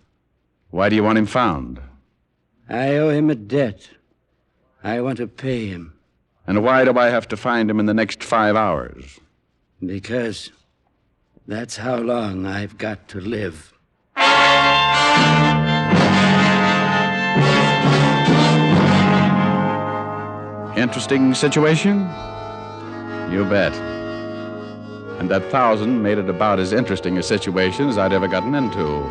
Why do you want him found? I owe him a debt. I want to pay him. And why do I have to find him in the next 5 hours? Because that's how long I've got to live. Interesting situation? You bet. And that 1,000 made it about as interesting a situation as I'd ever gotten into.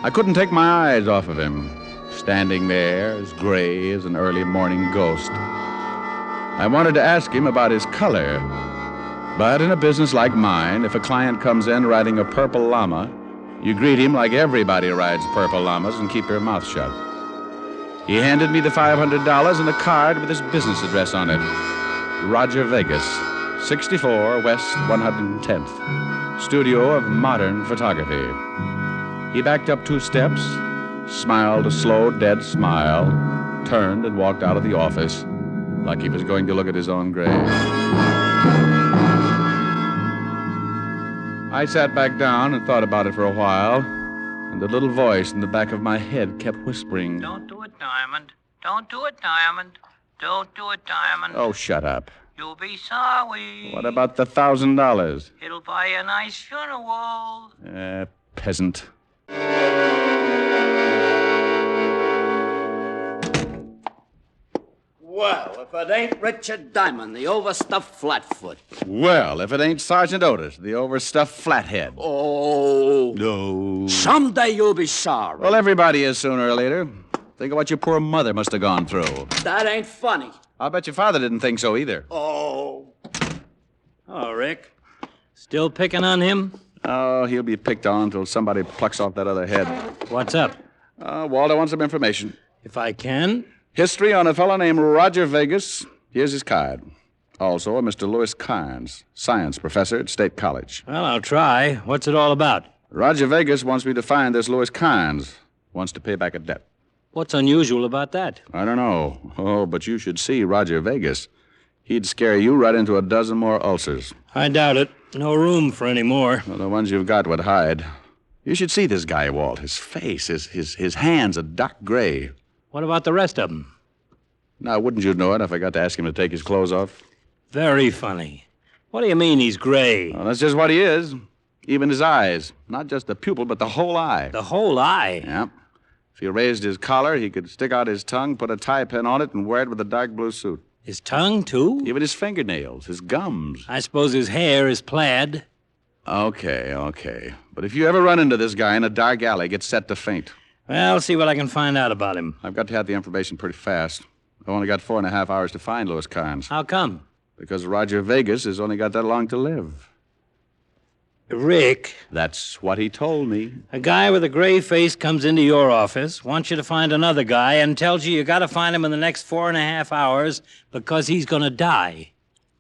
I couldn't take my eyes off of him, standing there as gray as an early morning ghost. I wanted to ask him about his color, but in a business like mine, if a client comes in riding a purple llama, you greet him like everybody rides purple llamas and keep your mouth shut. He handed me the $500 and a card with his business address on it. Roger Vegas, 64 West 110th, studio of modern photography. He backed up 2 steps, smiled a slow, dead smile, turned and walked out of the office like he was going to look at his own grave. I sat back down and thought about it for a while, and the little voice in the back of my head kept whispering, "Don't do it, Diamond. Don't do it, Diamond. Don't do it, Diamond. "Oh, shut up. You'll be sorry. What about the $1,000? It'll buy you a nice funeral." Peasant. Well, if it ain't Richard Diamond, the overstuffed flatfoot. Well, if it ain't Sergeant Otis, the overstuffed flathead. Oh. No. Someday you'll be sorry. Well, everybody is sooner or later. Think of what your poor mother must have gone through. That ain't funny. I'll bet your father didn't think so either. Oh, Rick. Still picking on him? Oh, he'll be picked on until somebody plucks off that other head. What's up? Walter wants some information. If I can. History on a fellow named Roger Vegas. Here's his card. Also, a Mr. Louis Carnes, science professor at State College. Well, I'll try. What's it all about? Roger Vegas wants me to find this Louis Carnes. Wants to pay back a debt. What's unusual about that? I don't know. Oh, but you should see Roger Vegas. He'd scare you right into a dozen more ulcers. I doubt it. No room for any more. Well, the ones you've got would hide. You should see this guy, Walt. His face, his hands are dark gray. What about the rest of them? Now, wouldn't you know it if I got to ask him to take his clothes off? Very funny. What do you mean he's gray? Well, that's just what he is. Even his eyes. Not just the pupil, but the whole eye. The whole eye? Yeah. If you raised his collar, he could stick out his tongue, put a tie pin on it, and wear it with a dark blue suit. His tongue, too? Even his fingernails, his gums. I suppose his hair is plaid. Okay. But if you ever run into this guy in a dark alley, get set to faint. Well, I'll see what I can find out about him. I've got to have the information pretty fast. I've only got 4.5 hours to find Louis Carnes. How come? Because Roger Vegas has only got that long to live. Rick. That's what he told me. A guy with a gray face comes into your office, wants you to find another guy, and tells you got to find him in the next 4.5 hours because he's going to die.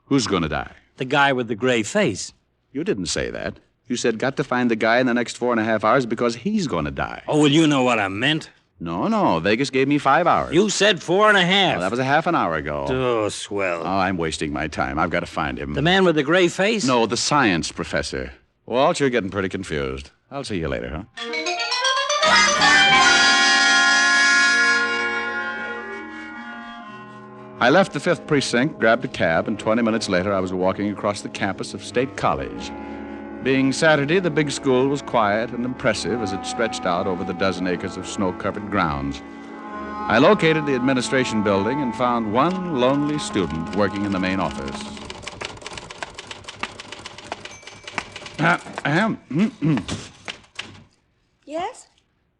Who's going to die? The guy with the gray face. You didn't say that. You said got to find the guy in the next 4.5 hours because he's going to die. Oh, well, you know what I meant. No. Vegas gave me 5 hours. You said 4.5. Well, that was a half an hour ago. Oh, swell. Oh, I'm wasting my time. I've got to find him. The man with the gray face? No, the science professor. Walt, you're getting pretty confused. I'll see you later, huh? I left the 5th Precinct, grabbed a cab, and 20 minutes later I was walking across the campus of State College. Being Saturday, the big school was quiet and impressive as it stretched out over the dozen acres of snow-covered grounds. I located the administration building and found one lonely student working in the main office. Yes?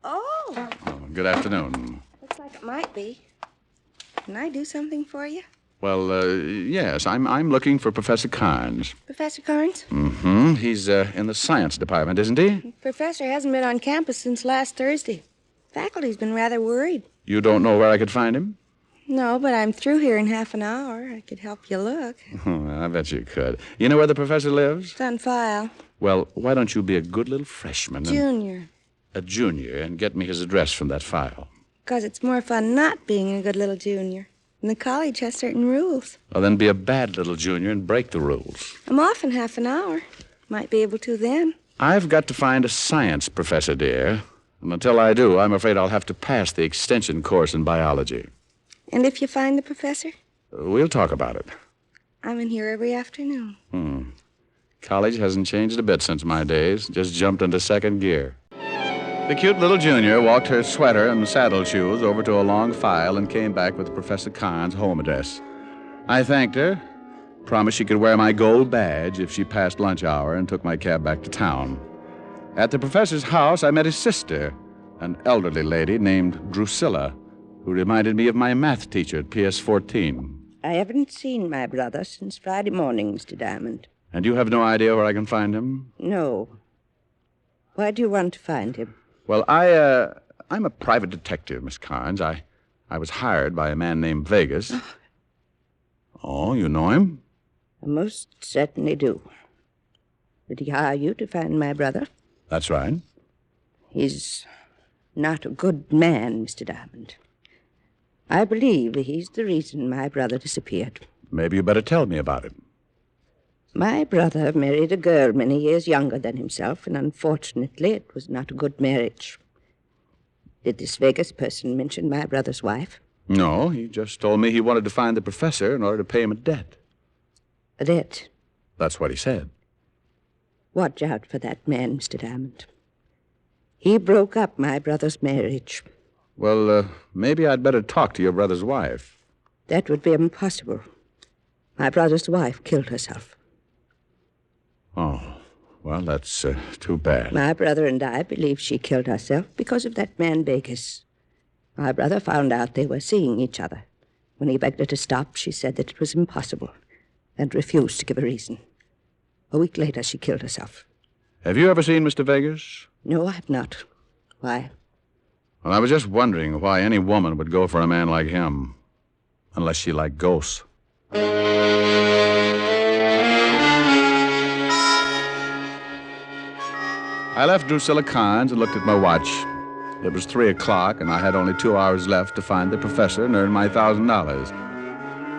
Oh. Good afternoon. Looks like it might be. Can I do something for you? Well, yes, I'm looking for Professor Carnes. Professor Carnes? Mm-hmm. He's in the science department, isn't he? Professor hasn't been on campus since last Thursday. Faculty's been rather worried. You don't know where I could find him? No, but I'm through here in half an hour. I could help you look. I bet you could. You know where the professor lives? It's on file. Well, why don't you be a good little freshman? Junior. A junior, and get me his address from that file. Because it's more fun not being a good little junior. And the college has certain rules. Well, then be a bad little junior and break the rules. I'm off in half an hour. Might be able to then. I've got to find a science professor, dear. And until I do, I'm afraid I'll have to pass the extension course in biology. And if you find the professor? We'll talk about it. I'm in here every afternoon. College hasn't changed a bit since my days. Just jumped into second gear. The cute little junior walked her sweater and saddle shoes over to a long file and came back with Professor Carnes' home address. I thanked her, promised she could wear my gold badge if she passed lunch hour, and took my cab back to town. At the professor's house, I met his sister, an elderly lady named Drusilla, who reminded me of my math teacher at PS 14. I haven't seen my brother since Friday morning, Mr. Diamond. And you have no idea where I can find him? No. Why do you want to find him? Well, I'm a private detective, Miss Carnes. I was hired by a man named Vegas. Oh, you know him? I most certainly do. Did he hire you to find my brother? That's right. He's not a good man, Mr. Diamond. I believe he's the reason my brother disappeared. Maybe you better tell me about it. My brother married a girl many years younger than himself, and unfortunately it was not a good marriage. Did this Vegas person mention my brother's wife? No, he just told me he wanted to find the professor in order to pay him a debt. A debt? That's what he said. Watch out for that man, Mr. Diamond. He broke up my brother's marriage. Well, maybe I'd better talk to your brother's wife. That would be impossible. My brother's wife killed herself. Oh, well, that's too bad. My brother and I believe she killed herself because of that man Vegas. My brother found out they were seeing each other. When he begged her to stop, she said that it was impossible and refused to give a reason. A week later, she killed herself. Have you ever seen Mr. Vegas? No, I have not. Why? Well, I was just wondering why any woman would go for a man like him. Unless she liked ghosts. I left Drusilla Carnes and looked at my watch. It was 3 o'clock, and I had only 2 hours left to find the professor and earn my $1,000.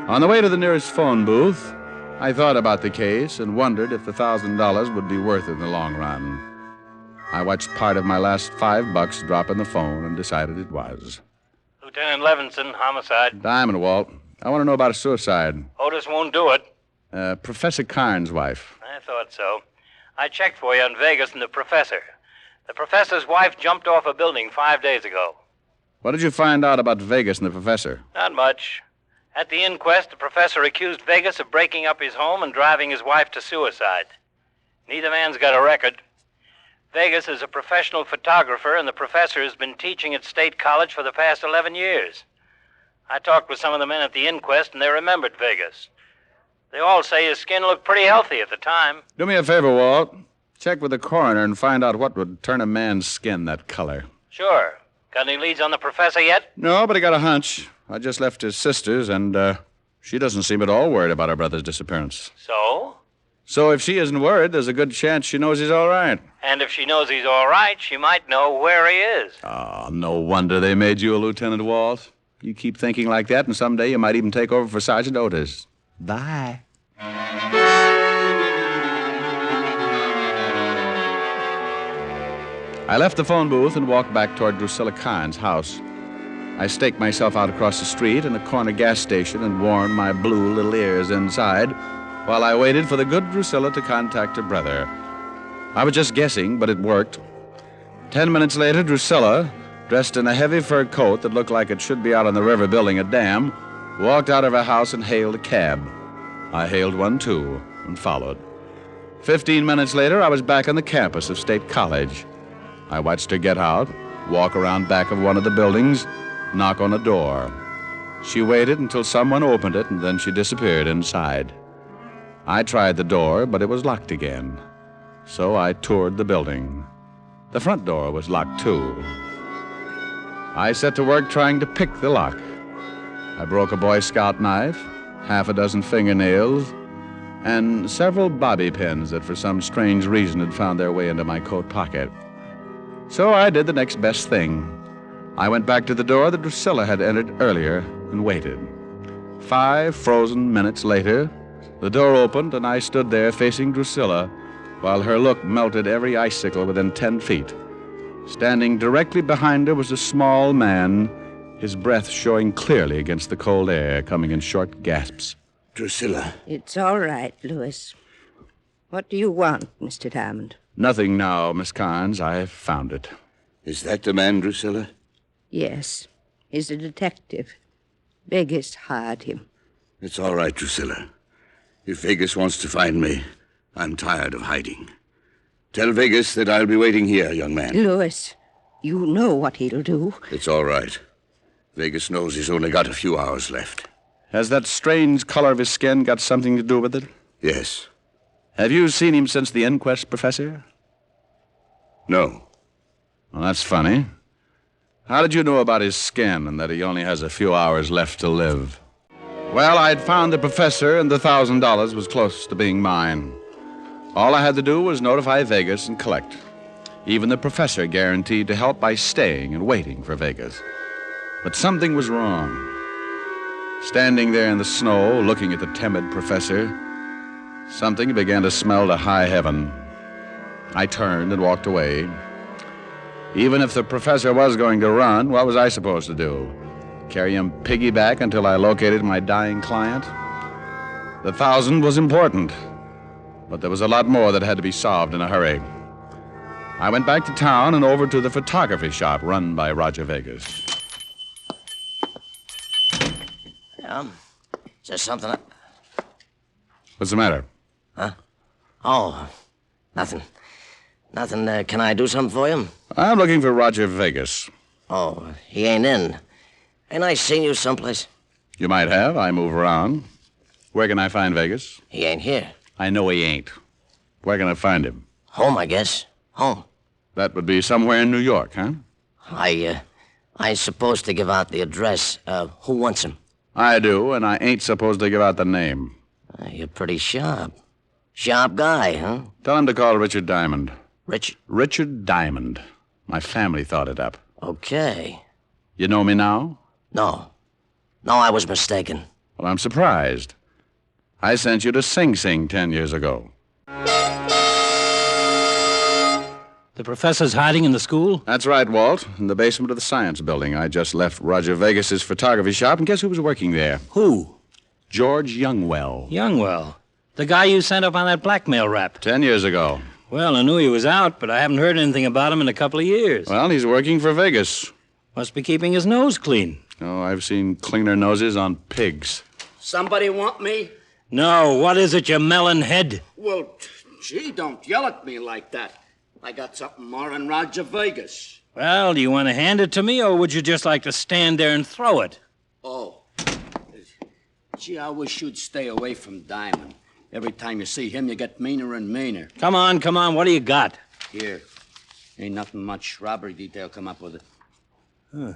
On the way to the nearest phone booth, I thought about the case and wondered if the $1,000 would be worth it in the long run. I watched part of my last $5 drop in the phone and decided it was. Lieutenant Levinson, homicide. Diamond, Walt. I want to know about a suicide. Otis won't do it. Professor Carnes' wife. I thought so. I checked for you on Vegas and the professor. The professor's wife jumped off a building 5 days ago. What did you find out about Vegas and the professor? Not much. At the inquest, the professor accused Vegas of breaking up his home and driving his wife to suicide. Neither man's got a record. Vegas is a professional photographer, and the professor has been teaching at State College for the past 11 years. I talked with some of the men at the inquest, and they remembered Vegas. They all say his skin looked pretty healthy at the time. Do me a favor, Walt. Check with the coroner and find out what would turn a man's skin that color. Sure. Got any leads on the professor yet? No, but I got a hunch. I just left his sister's, and she doesn't seem at all worried about her brother's disappearance. So? So if she isn't worried, there's a good chance she knows he's all right. And if she knows he's all right, she might know where he is. Oh, no wonder they made you a Lieutenant Walt. You keep thinking like that, and someday you might even take over for Sergeant Otis. Bye. I left the phone booth and walked back toward Drusilla Carnes' house. I staked myself out across the street in a corner gas station and warmed my blue little ears inside while I waited for the good Drusilla to contact her brother. I was just guessing, but it worked. 10 minutes later, Drusilla, dressed in a heavy fur coat that looked like it should be out on the river building a dam, walked out of her house and hailed a cab. I hailed one, too, and followed. 15 minutes later, I was back on the campus of State College. I watched her get out, walk around back of one of the buildings, knock on a door. She waited until someone opened it, and then she disappeared inside. I tried the door, but it was locked again. So I toured the building. The front door was locked, too. I set to work trying to pick the lock. I broke a Boy Scout knife, half a dozen fingernails, and several bobby pins that for some strange reason had found their way into my coat pocket. So I did the next best thing. I went back to the door that Drusilla had entered earlier and waited. 5 frozen minutes later, the door opened and I stood there facing Drusilla while her look melted every icicle within 10 feet. Standing directly behind her was a small man, his breath showing clearly against the cold air, coming in short gasps. Drusilla. It's all right, Louis. What do you want, Mr. Diamond? Nothing now, Miss Carnes. I've found it. Is that the man, Drusilla? Yes. He's a detective. Vegas hired him. It's all right, Drusilla. If Vegas wants to find me, I'm tired of hiding. Tell Vegas that I'll be waiting here, young man. Louis, you know what he'll do. It's all right. Vegas knows he's only got a few hours left. Has that strange color of his skin got something to do with it? Yes. Have you seen him since the inquest, Professor? No. Well, that's funny. How did you know about his skin and that he only has a few hours left to live? Well, I'd found the professor, and the $1,000 was close to being mine. All I had to do was notify Vegas and collect. Even the professor guaranteed to help by staying and waiting for Vegas. But something was wrong. Standing there in the snow, looking at the timid professor, something began to smell to high heaven. I turned and walked away. Even if the professor was going to run, what was I supposed to do? Carry him piggyback until I located my dying client? The $1,000 was important, but there was a lot more that had to be solved in a hurry. I went back to town and over to the photography shop run by Roger Vegas. Is there something? What's the matter? Huh? Oh, nothing. Nothing. Can I do something for you? I'm looking for Roger Vegas. Oh, he ain't in. Ain't I seen you someplace? You might have. I move around. Where can I find Vegas? He ain't here. I know he ain't. Where can I find him? Home, I guess. Home. That would be somewhere in New York, huh? I supposed to give out the address. Who wants him? I do, and I ain't supposed to give out the name. You're pretty sharp. Sharp guy, huh? Tell him to call Richard Diamond. Richard Diamond. My family thought it up. Okay. You know me now? No, I was mistaken. Well, I'm surprised. I sent you to Sing Sing 10 years ago. The professor's hiding in the school? That's right, Walt. In the basement of the science building. I just left Roger Vegas's photography shop, and guess who was working there? Who? George Youngwell. Youngwell? The guy you sent up on that blackmail rap? 10 years ago. Well, I knew he was out, but I haven't heard anything about him in a couple of years. Well, he's working for Vegas. Must be keeping his nose clean. Oh, I've seen cleaner noses on pigs. Somebody want me? No, what is it, you melon head? Well, gee, don't yell at me like that. I got something more than Roger Vegas. Well, do you want to hand it to me, or would you just like to stand there and throw it? Oh. Gee, I wish you'd stay away from Diamond. Every time you see him, you get meaner and meaner. Come on, what do you got? Here. Ain't nothing much. Robbery detail come up with it. Huh.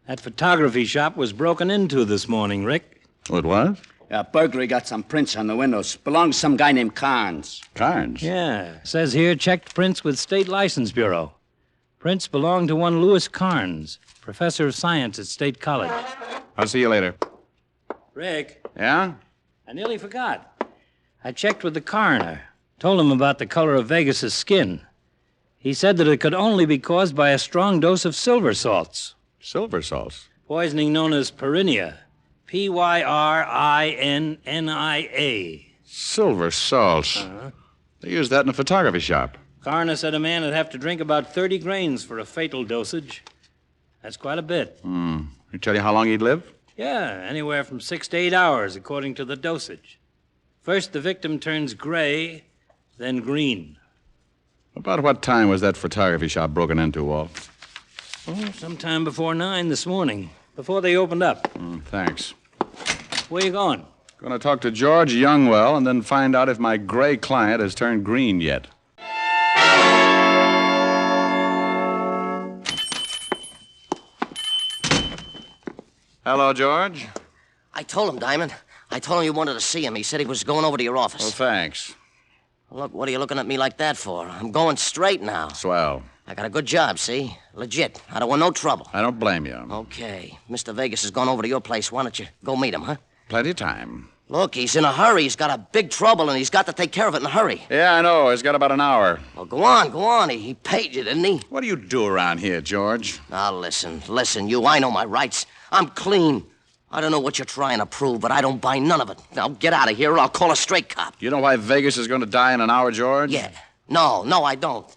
That photography shop was broken into this morning, Rick. Oh, it was? Yeah, burglary got some prints on the windows. Belongs to some guy named Carnes. Carnes? Yeah. Says here, checked prints with State License Bureau. Prints belong to one Louis Carnes, professor of science at State College. I'll see you later. Rick. Yeah? I nearly forgot. I checked with the coroner. Told him about the color of Vegas's skin. He said that it could only be caused by a strong dose of silver salts. Silver salts? Poisoning known as pyrinia. Pyrinnia. Silver salts. Uh-huh. They use that in a photography shop. Coroner said a man would have to drink about 30 grains for a fatal dosage. That's quite a bit. He tell you how long he'd live? Yeah, anywhere from 6 to 8 hours, according to the dosage. First, the victim turns gray, then green. About what time was that photography shop broken into, Walt? Oh, sometime before 9 this morning, before they opened up. Thanks. Where you going? Going to talk to George Youngwell and then find out if my gray client has turned green yet. Hello, George. I told him, Diamond. I told him you wanted to see him. He said he was going over to your office. Well, thanks. Look, what are you looking at me like that for? I'm going straight now. Swell. I got a good job, see? Legit. I don't want no trouble. I don't blame you. Okay. Mr. Vegas has gone over to your place. Why don't you go meet him, huh? Plenty of time. Look, he's in a hurry. He's got a big trouble, and he's got to take care of it in a hurry. Yeah, I know. He's got about an hour. Well, go on. He paid you, didn't he? What do you do around here, George? Now, listen, you. I know my rights. I'm clean. I don't know what you're trying to prove, but I don't buy none of it. Now, get out of here, or I'll call a straight cop. You know why Vegas is going to die in an hour, George? Yeah. No, I don't.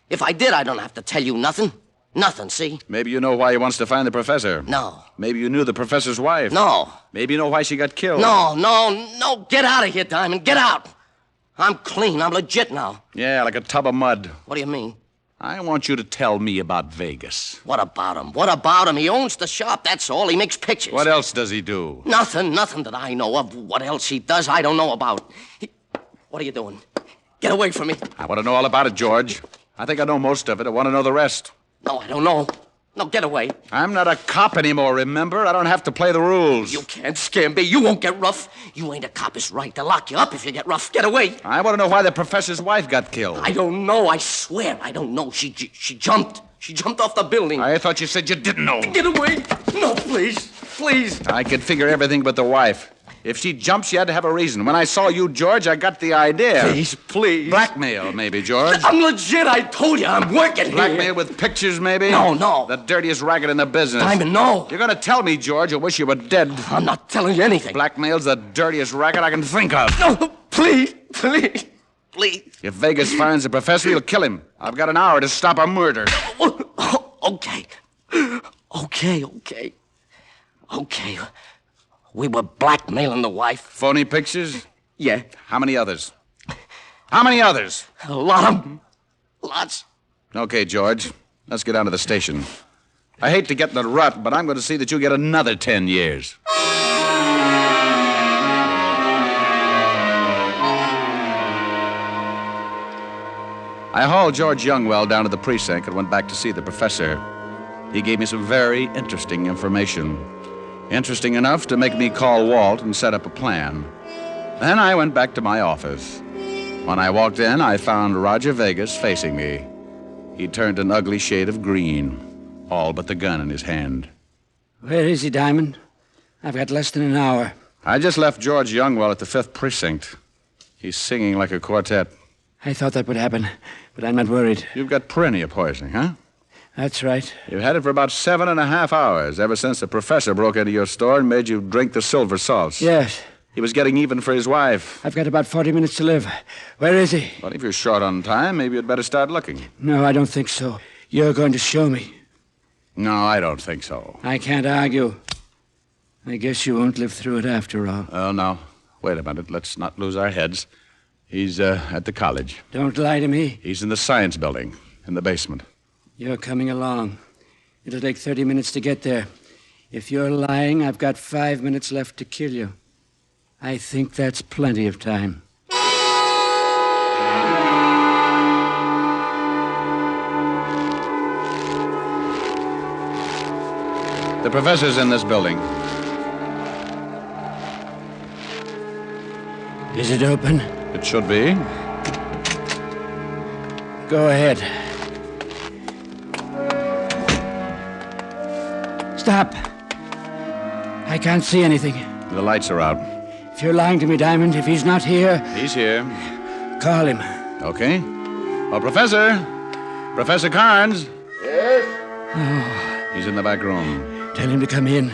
If I did, I don't have to tell you nothing. Nothing, see? Maybe you know why he wants to find the professor. No. Maybe you knew the professor's wife. No. Maybe you know why she got killed. No. Get out of here, Diamond. Get out. I'm clean. I'm legit now. Yeah, like a tub of mud. What do you mean? I want you to tell me about Vegas. What about him? He owns the shop, that's all. He makes pictures. What else does he do? Nothing that I know of. What else he does, I don't know about. What are you doing? Get away from me. I want to know all about it, George. I think I know most of it. I want to know the rest. No, I don't know. No, get away. I'm not a cop anymore, remember? I don't have to play the rules. You can't scare me. You won't get rough. You ain't a cop. It's right to lock you up if you get rough. Get away. I want to know why the professor's wife got killed. I don't know. I swear I don't know. She jumped. She jumped off the building. I thought you said you didn't know. Get away. No, please. I could figure everything but the wife. If she jumped, she had to have a reason. When I saw you, George, I got the idea. Please. Blackmail, maybe, George. I'm legit. I told you. I'm working here. Blackmail with pictures, maybe? No. The dirtiest racket in the business. Diamond, no. You're going to tell me, George, I wish you were dead. I'm not telling you anything. Blackmail's the dirtiest racket I can think of. No, please. If Vegas finds the professor, he'll kill him. I've got an hour to stop a murder. Okay. We were blackmailing the wife. Phony pictures? Yeah. How many others? A lot of them. Lots. Okay, George. Let's get down to the station. I hate to get in the rut, but I'm going to see that you get another 10 years. I hauled George Youngwell down to the precinct and went back to see the professor. He gave me some very interesting information. Interesting enough to make me call Walt and set up a plan. Then I went back to my office. When I walked in, I found Roger Vegas facing me. He turned an ugly shade of green, all but the gun in his hand. Where is he, Diamond? I've got less than an hour. I just left George Youngwell at the 5th Precinct. He's singing like a quartet. I thought that would happen, but I'm not worried. You've got perennial poisoning, huh? That's right. You've had it for about 7.5 hours, ever since the professor broke into your store and made you drink the silver salts. Yes. He was getting even for his wife. I've got about 40 minutes to live. Where is he? Well, if you're short on time, maybe you'd better start looking. No, I don't think so. You're going to show me. No, I don't think so. I can't argue. I guess you won't live through it after all. Oh, no. Wait a minute. Let's not lose our heads. He's at the college. Don't lie to me. He's in the science building, in the basement. You're coming along. It'll take 30 minutes to get there. If you're lying, I've got 5 minutes left to kill you. I think that's plenty of time. The professor's in this building. Is it open? It should be. Go ahead. Stop. I can't see anything. The lights are out. If you're lying to me, Diamond, if he's not here... He's here. Call him. Okay. Oh, Professor! Professor Carnes! Yes? Oh. He's in the back room. Tell him to come in.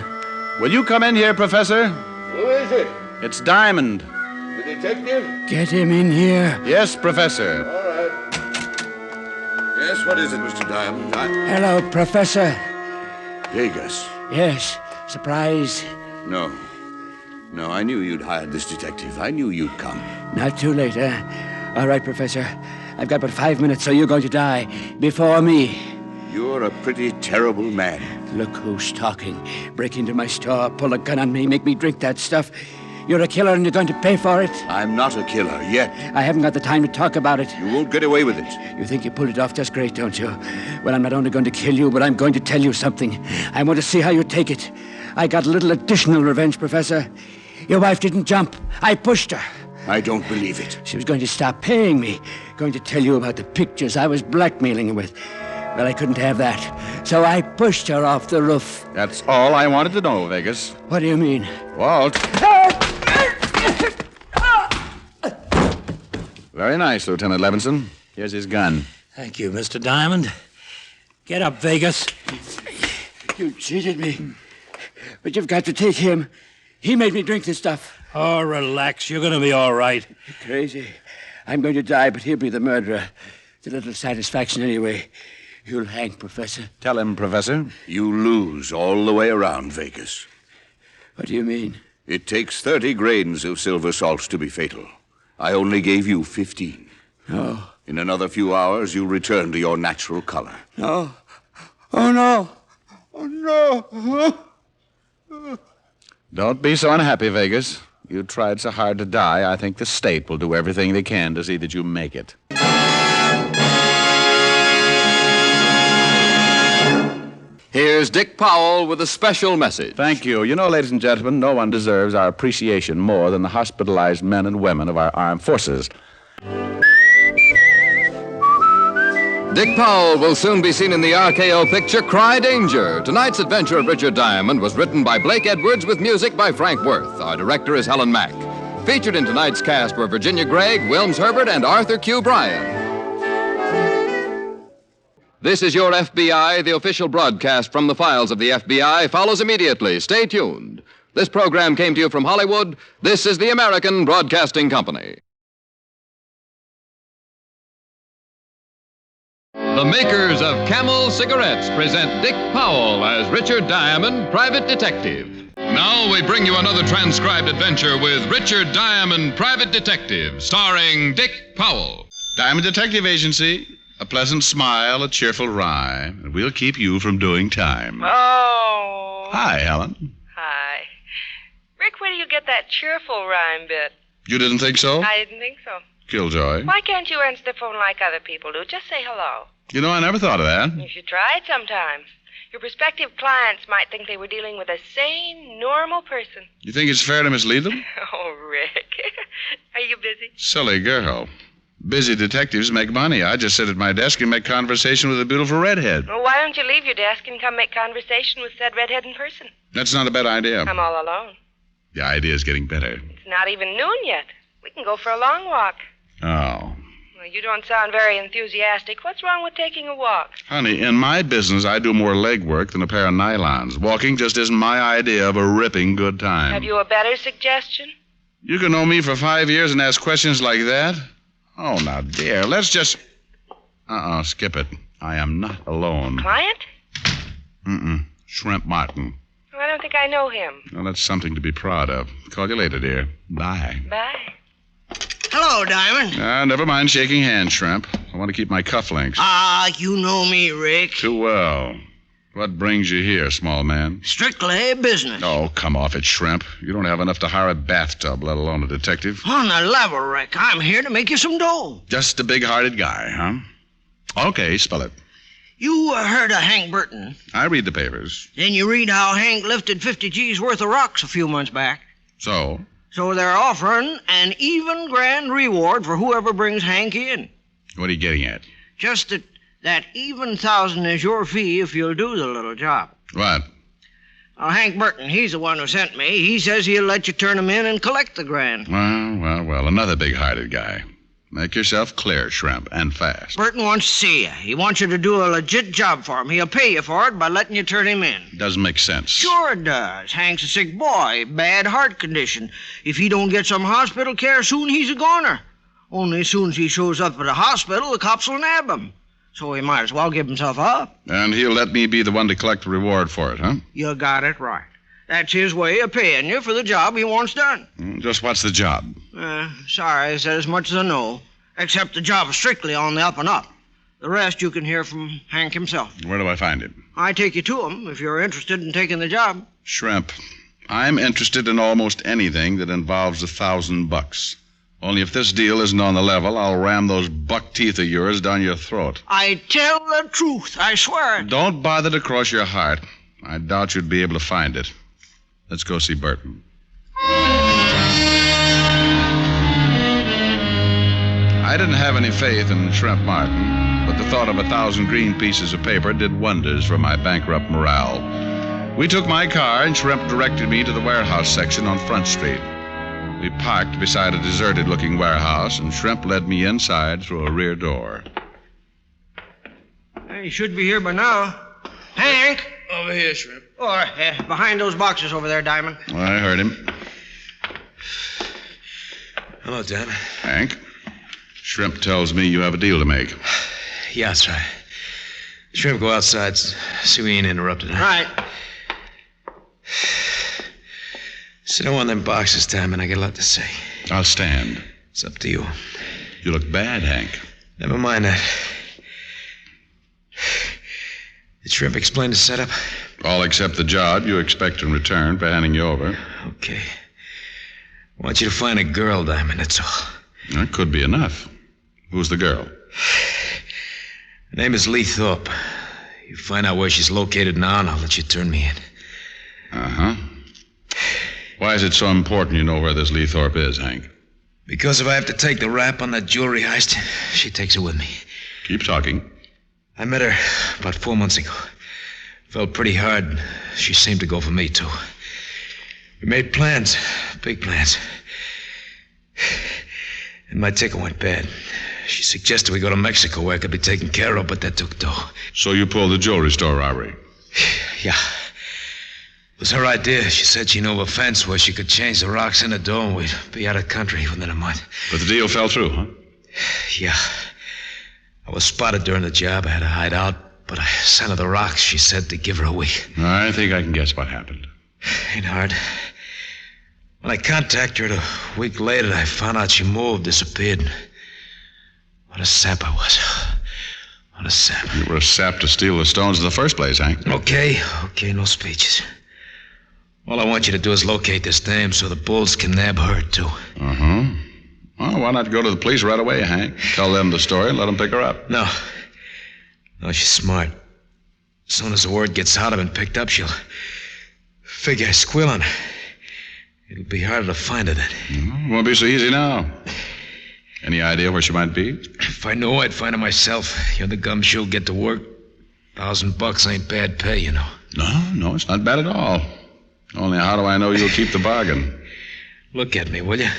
Will you come in here, Professor? Who is it? It's Diamond. The detective? Get him in here. Yes, Professor. All right. Yes, what is it, Mr. Diamond? Hello, Professor. Vegas. Yes. Surprise. No. No, I knew you'd hired this detective. I knew you'd come. Not too late, huh? All right, Professor. I've got but 5 minutes, so you're going to die before me. You're a pretty terrible man. Look who's talking. Break into my store, pull a gun on me, make me drink that stuff. You're a killer and you're going to pay for it. I'm not a killer yet. I haven't got the time to talk about it. You won't get away with it. You think you pulled it off just great, don't you? Well, I'm not only going to kill you, but I'm going to tell you something. I want to see how you take it. I got a little additional revenge, Professor. Your wife didn't jump. I pushed her. I don't believe it. She was going to stop paying me. Going to tell you about the pictures I was blackmailing her with. Well, I couldn't have that. So I pushed her off the roof. That's all I wanted to know, Vegas. What do you mean? Walt. Very nice, Lieutenant Levinson. Here's his gun. Thank you, Mr. Diamond. Get up, Vegas. You cheated me. But you've got to take him. He made me drink this stuff. Oh, relax. You're going to be all right. You're crazy. I'm going to die, but he'll be the murderer. It's a little satisfaction anyway. You'll hang, Professor. Tell him, Professor. You lose all the way around, Vegas. What do you mean? It takes 30 grains of silver salts to be fatal. I only gave you 15. No. In another few hours, you'll return to your natural color. No. Oh, no. Oh, no. Don't be so unhappy, Vegas. You tried so hard to die, I think the state will do everything they can to see that you make it. Here's Dick Powell with a special message. Thank you. You know, ladies and gentlemen, no one deserves our appreciation more than the hospitalized men and women of our armed forces. Dick Powell will soon be seen in the RKO picture Cry Danger. Tonight's adventure of Richard Diamond was written by Blake Edwards with music by Frank Worth. Our director is Helen Mack. Featured in tonight's cast were Virginia Gregg, Wilms Herbert, and Arthur Q. Bryan. This is Your FBI. The official broadcast from the files of the FBI follows immediately. Stay tuned. This program came to you from Hollywood. This is the American Broadcasting Company. The makers of Camel cigarettes present Dick Powell as Richard Diamond, private detective. Now we bring you another transcribed adventure with Richard Diamond, private detective, starring Dick Powell. Diamond Detective Agency. A pleasant smile, a cheerful rhyme, and we'll keep you from doing time. Oh. Hi, Helen. Hi. Rick, where do you get that cheerful rhyme bit? You didn't think so? I didn't think so. Killjoy. Why can't you answer the phone like other people do? Just say hello. You know, I never thought of that. You should try it sometime. Your prospective clients might think they were dealing with a sane, normal person. You think it's fair to mislead them? Oh, Rick. Are you busy? Silly girl. Busy detectives make money. I just sit at my desk and make conversation with a beautiful redhead. Well, why don't you leave your desk and come make conversation with said redhead in person? That's not a bad idea. I'm all alone. The idea is getting better. It's not even noon yet. We can go for a long walk. Oh. Well, you don't sound very enthusiastic. What's wrong with taking a walk? Honey, in my business, I do more leg work than a pair of nylons. Walking just isn't my idea of a ripping good time. Have you a better suggestion? You can know me for 5 years and ask questions like that? Oh, now, dear, let's just... skip it. I am not alone. Client? Shrimp Martin. Oh, I don't think I know him. Well, that's something to be proud of. Call you later, dear. Bye. Bye. Hello, Diamond. Never mind shaking hands, Shrimp. I want to keep my cufflinks. You know me, Rick. Too well. What brings you here, small man? Strictly business. Oh, come off it, Shrimp. You don't have enough to hire a bathtub, let alone a detective. On the level, Rick, I'm here to make you some dough. Just a big-hearted guy, huh? Okay, spell it. You heard of Hank Burton. I read the papers. Then you read how Hank lifted 50 G's worth of rocks a few months back. So? So they're offering an even grand reward for whoever brings Hank in. What are you getting at? Just that even 1,000 is your fee if you'll do the little job. What? Hank Burton, he's the one who sent me. He says he'll let you turn him in and collect the grand. Well, another big-hearted guy. Make yourself clear, Shrimp, and fast. Burton wants to see you. He wants you to do a legit job for him. He'll pay you for it by letting you turn him in. Doesn't make sense. Sure it does. Hank's a sick boy, bad heart condition. If he don't get some hospital care soon, he's a goner. Only as soon as he shows up at the hospital, the cops will nab him. So he might as well give himself up. And he'll let me be the one to collect the reward for it, huh? You got it right. That's his way of paying you for the job he wants done. Just what's the job? Sorry, I said as much as I know. Except the job is strictly on the up and up. The rest you can hear from Hank himself. Where do I find him? I take you to him if you're interested in taking the job. Shrimp, I'm interested in almost anything that involves $1,000. Only if this deal isn't on the level, I'll ram those buck teeth of yours down your throat. I tell the truth, I swear it. Don't bother to cross your heart. I doubt you'd be able to find it. Let's go see Burton. I didn't have any faith in Shrimp Martin, but the thought of 1,000 green pieces of paper did wonders for my bankrupt morale. We took my car, and Shrimp directed me to the warehouse section on Front Street. We parked beside a deserted-looking warehouse, and Shrimp led me inside through a rear door. He should be here by now. Hank! Over here, Shrimp. Or behind those boxes over there, Diamond. I heard him. Hello, Diamond. Hank? Shrimp tells me you have a deal to make. Yeah, that's right. Shrimp, go outside so we ain't interrupted. Huh? Right. Sit on one of them boxes, Diamond. I got a lot to say. I'll stand. It's up to you. You look bad, Hank. Never mind that. Did Shrimp explain the setup? All except the job you expect in return for handing you over. Okay. I want you to find a girl, Diamond, that's all. That could be enough. Who's the girl? Her name is Lee Thorpe. You find out where she's located now, and I'll let you turn me in. Uh-huh. Why is it so important you know where this Lee Thorpe is, Hank? Because if I have to take the rap on that jewelry heist, she takes it with me. Keep talking. I met her about 4 months ago. Felt pretty hard. She seemed to go for me, too. We made plans, big plans. And my ticker went bad. She suggested we go to Mexico where I could be taken care of, but that took dough. So you pulled the jewelry store robbery? Yeah. It was her idea. She said she knew of a fence where she could change the rocks in the dough and we'd be out of country within a month. But the deal fell through, huh? Yeah. I was spotted during the job. I had to hide out, but I sent her the rocks, she said, to give her a week. I think I can guess what happened. Ain't hard. When I contacted her a week later, I found out she moved, disappeared. What a sap I was. What a sap. You were a sap to steal the stones in the first place, Hank. Okay, no speeches. All I want you to do is locate this dame so the bulls can nab her, too. Uh-huh. Well, why not go to the police right away, Hank? Tell them the story and let them pick her up. No, she's smart. As soon as the word gets out I've been picked up, she'll figure I squeal on her. It'll be harder to find her then. Won't be so easy now. Any idea where she might be? If I knew, I'd find her myself. You're the gumshoe, get to work. $1,000 ain't bad pay, you know. No, it's not bad at all. Only how do I know you'll keep the bargain? Look at me, will you?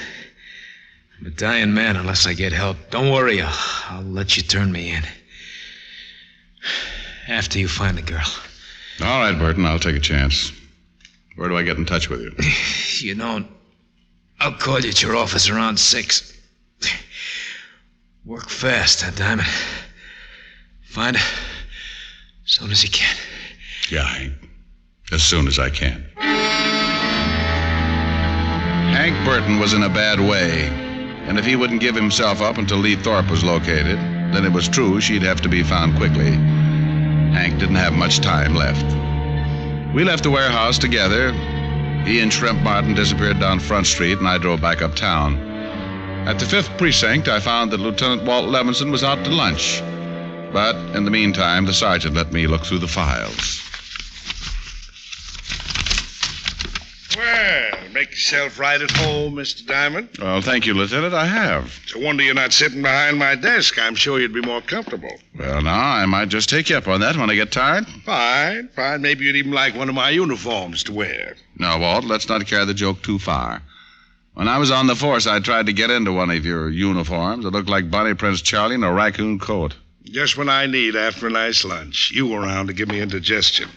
I'm a dying man unless I get help. Don't worry, I'll let you turn me in. After you find the girl. All right, Burton, I'll take a chance. Where do I get in touch with you? You don't. I'll call you at your office around 6. Work fast, huh, Diamond? Find her as soon as you can. Yeah, Hank. As soon as I can. Hank Burton was in a bad way, and if he wouldn't give himself up until Lee Thorpe was located, then it was true she'd have to be found quickly. Hank didn't have much time left. We left the warehouse together. He and Shrimp Martin disappeared down Front Street, and I drove back uptown. At the 5th Precinct, I found that Lieutenant Walt Levinson was out to lunch. But in the meantime, the sergeant let me look through the files. Well, make yourself right at home, Mr. Diamond. Well, thank you, Lieutenant. I have. It's a wonder you're not sitting behind my desk. I'm sure you'd be more comfortable. Well, now, I might just take you up on that when I get tired. Fine. Maybe you'd even like one of my uniforms to wear. No, Walt, let's not carry the joke too far. When I was on the force, I tried to get into one of your uniforms. It looked like Bonnie Prince Charlie in a raccoon coat. Just when I need after a nice lunch. You around to give me indigestion.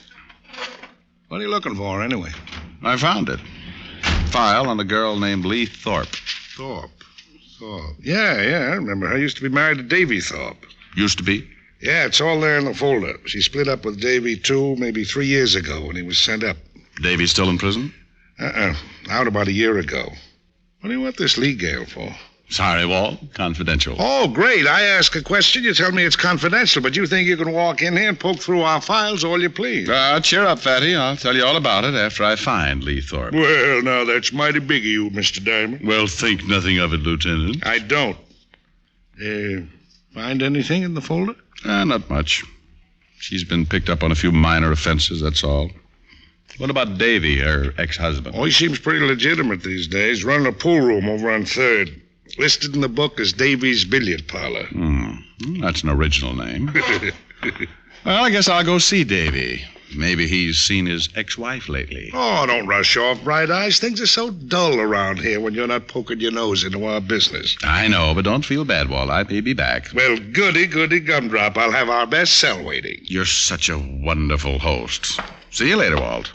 What are you looking for, anyway? I found it. File on a girl named Lee Thorpe. Thorpe. Yeah, I remember her. Used to be married to Davy Thorpe. Used to be? Yeah, it's all there in the folder. She split up with Davy 2, maybe 3 years ago when he was sent up. Davy's still in prison? Out about a year ago. What do you want this Lee Gale for? Sorry, Walt. Confidential. Oh, great. I ask a question, you tell me it's confidential, but you think you can walk in here and poke through our files all you please. Cheer up, Fatty. I'll tell you all about it after I find Lee Thorpe. Well, now, that's mighty big of you, Mr. Diamond. Well, think nothing of it, Lieutenant. I don't. Find anything in the folder? Not much. She's been picked up on a few minor offenses, that's all. What about Davy, her ex-husband? Oh, he seems pretty legitimate these days. Running a pool room over on 3rd. Listed in the book as Davy's Billiard Parlor. That's an original name. Well, I guess I'll go see Davy. Maybe he's seen his ex-wife lately. Oh, don't rush off, Bright Eyes. Things are so dull around here when you're not poking your nose into our business. I know, but don't feel bad, Walt. I may be back. Well, goody gumdrop. I'll have our best cell waiting. You're such a wonderful host. See you later, Walt.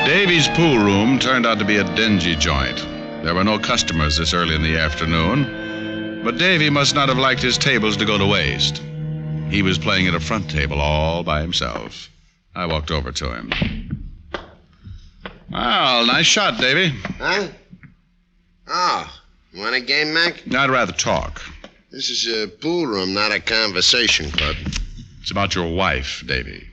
Davy's pool room turned out to be a dingy joint. There were no customers this early in the afternoon, but Davy must not have liked his tables to go to waste. He was playing at a front table all by himself. I walked over to him. Well, nice shot, Davy. Huh? Oh, you want a game, Mac? I'd rather talk. This is a pool room, not a conversation club. It's about your wife, Davy.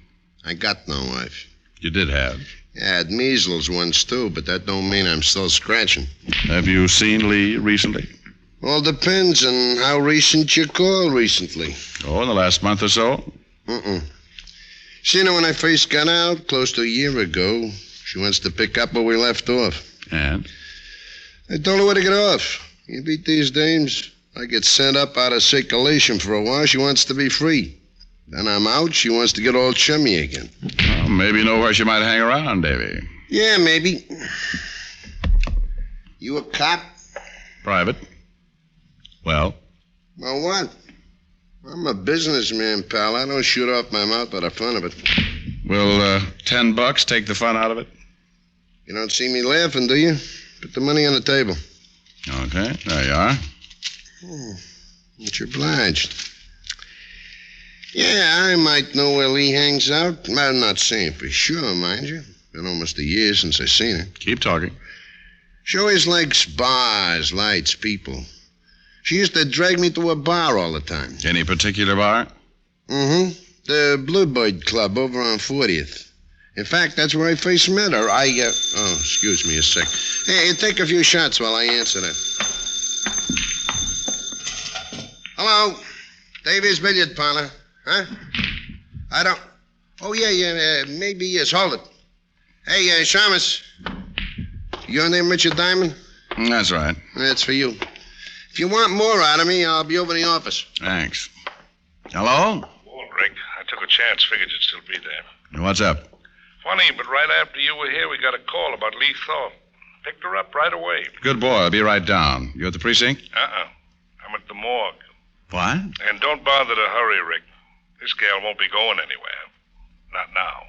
I got no wife. You did have. Yeah, I had measles once, too, but that don't mean I'm still scratching. Have you seen Lee recently? All depends on how recent you call recently. Oh, in the last month or so? Seen her when I first got out, close to a year ago. She wants to pick up where we left off. And? I told her where to get off. You beat these dames. I get sent up out of circulation for a while. She wants to be free. Then I'm out. She wants to get all chummy again. Well, maybe you know where she might hang around, Davy. Yeah, maybe. You a cop? Private. Well? Well, what? I'm a businessman, pal. I don't shoot off my mouth by the fun of it. Will $10 take the fun out of it? You don't see me laughing, do you? Put the money on the table. Okay, there you are. Much obliged. Yeah, I might know where Lee hangs out. I'm not saying for sure, mind you. Been almost a year since I seen her. Keep talking. She always likes bars, lights, people. She used to drag me to a bar all the time. Any particular bar? The Bluebird Club over on 40th. In fact, that's where I first met her. Oh, excuse me a sec. Hey, take a few shots while I answer that. Hello? Davies Billiard Parlor. Huh? I don't... Oh, yeah, maybe yes. Hold it. Hey, Shamus. Your name Richard Diamond? That's right. That's for you. If you want more out of me, I'll be over in the office. Thanks. Hello? Well, Rick, I took a chance. Figured you'd still be there. What's up? Funny, but right after you were here, we got a call about Lee Thorpe. Picked her up right away. Good boy. I'll be right down. You at the precinct? I'm at the morgue. What? And don't bother to hurry, Rick. This gal won't be going anywhere. Not now.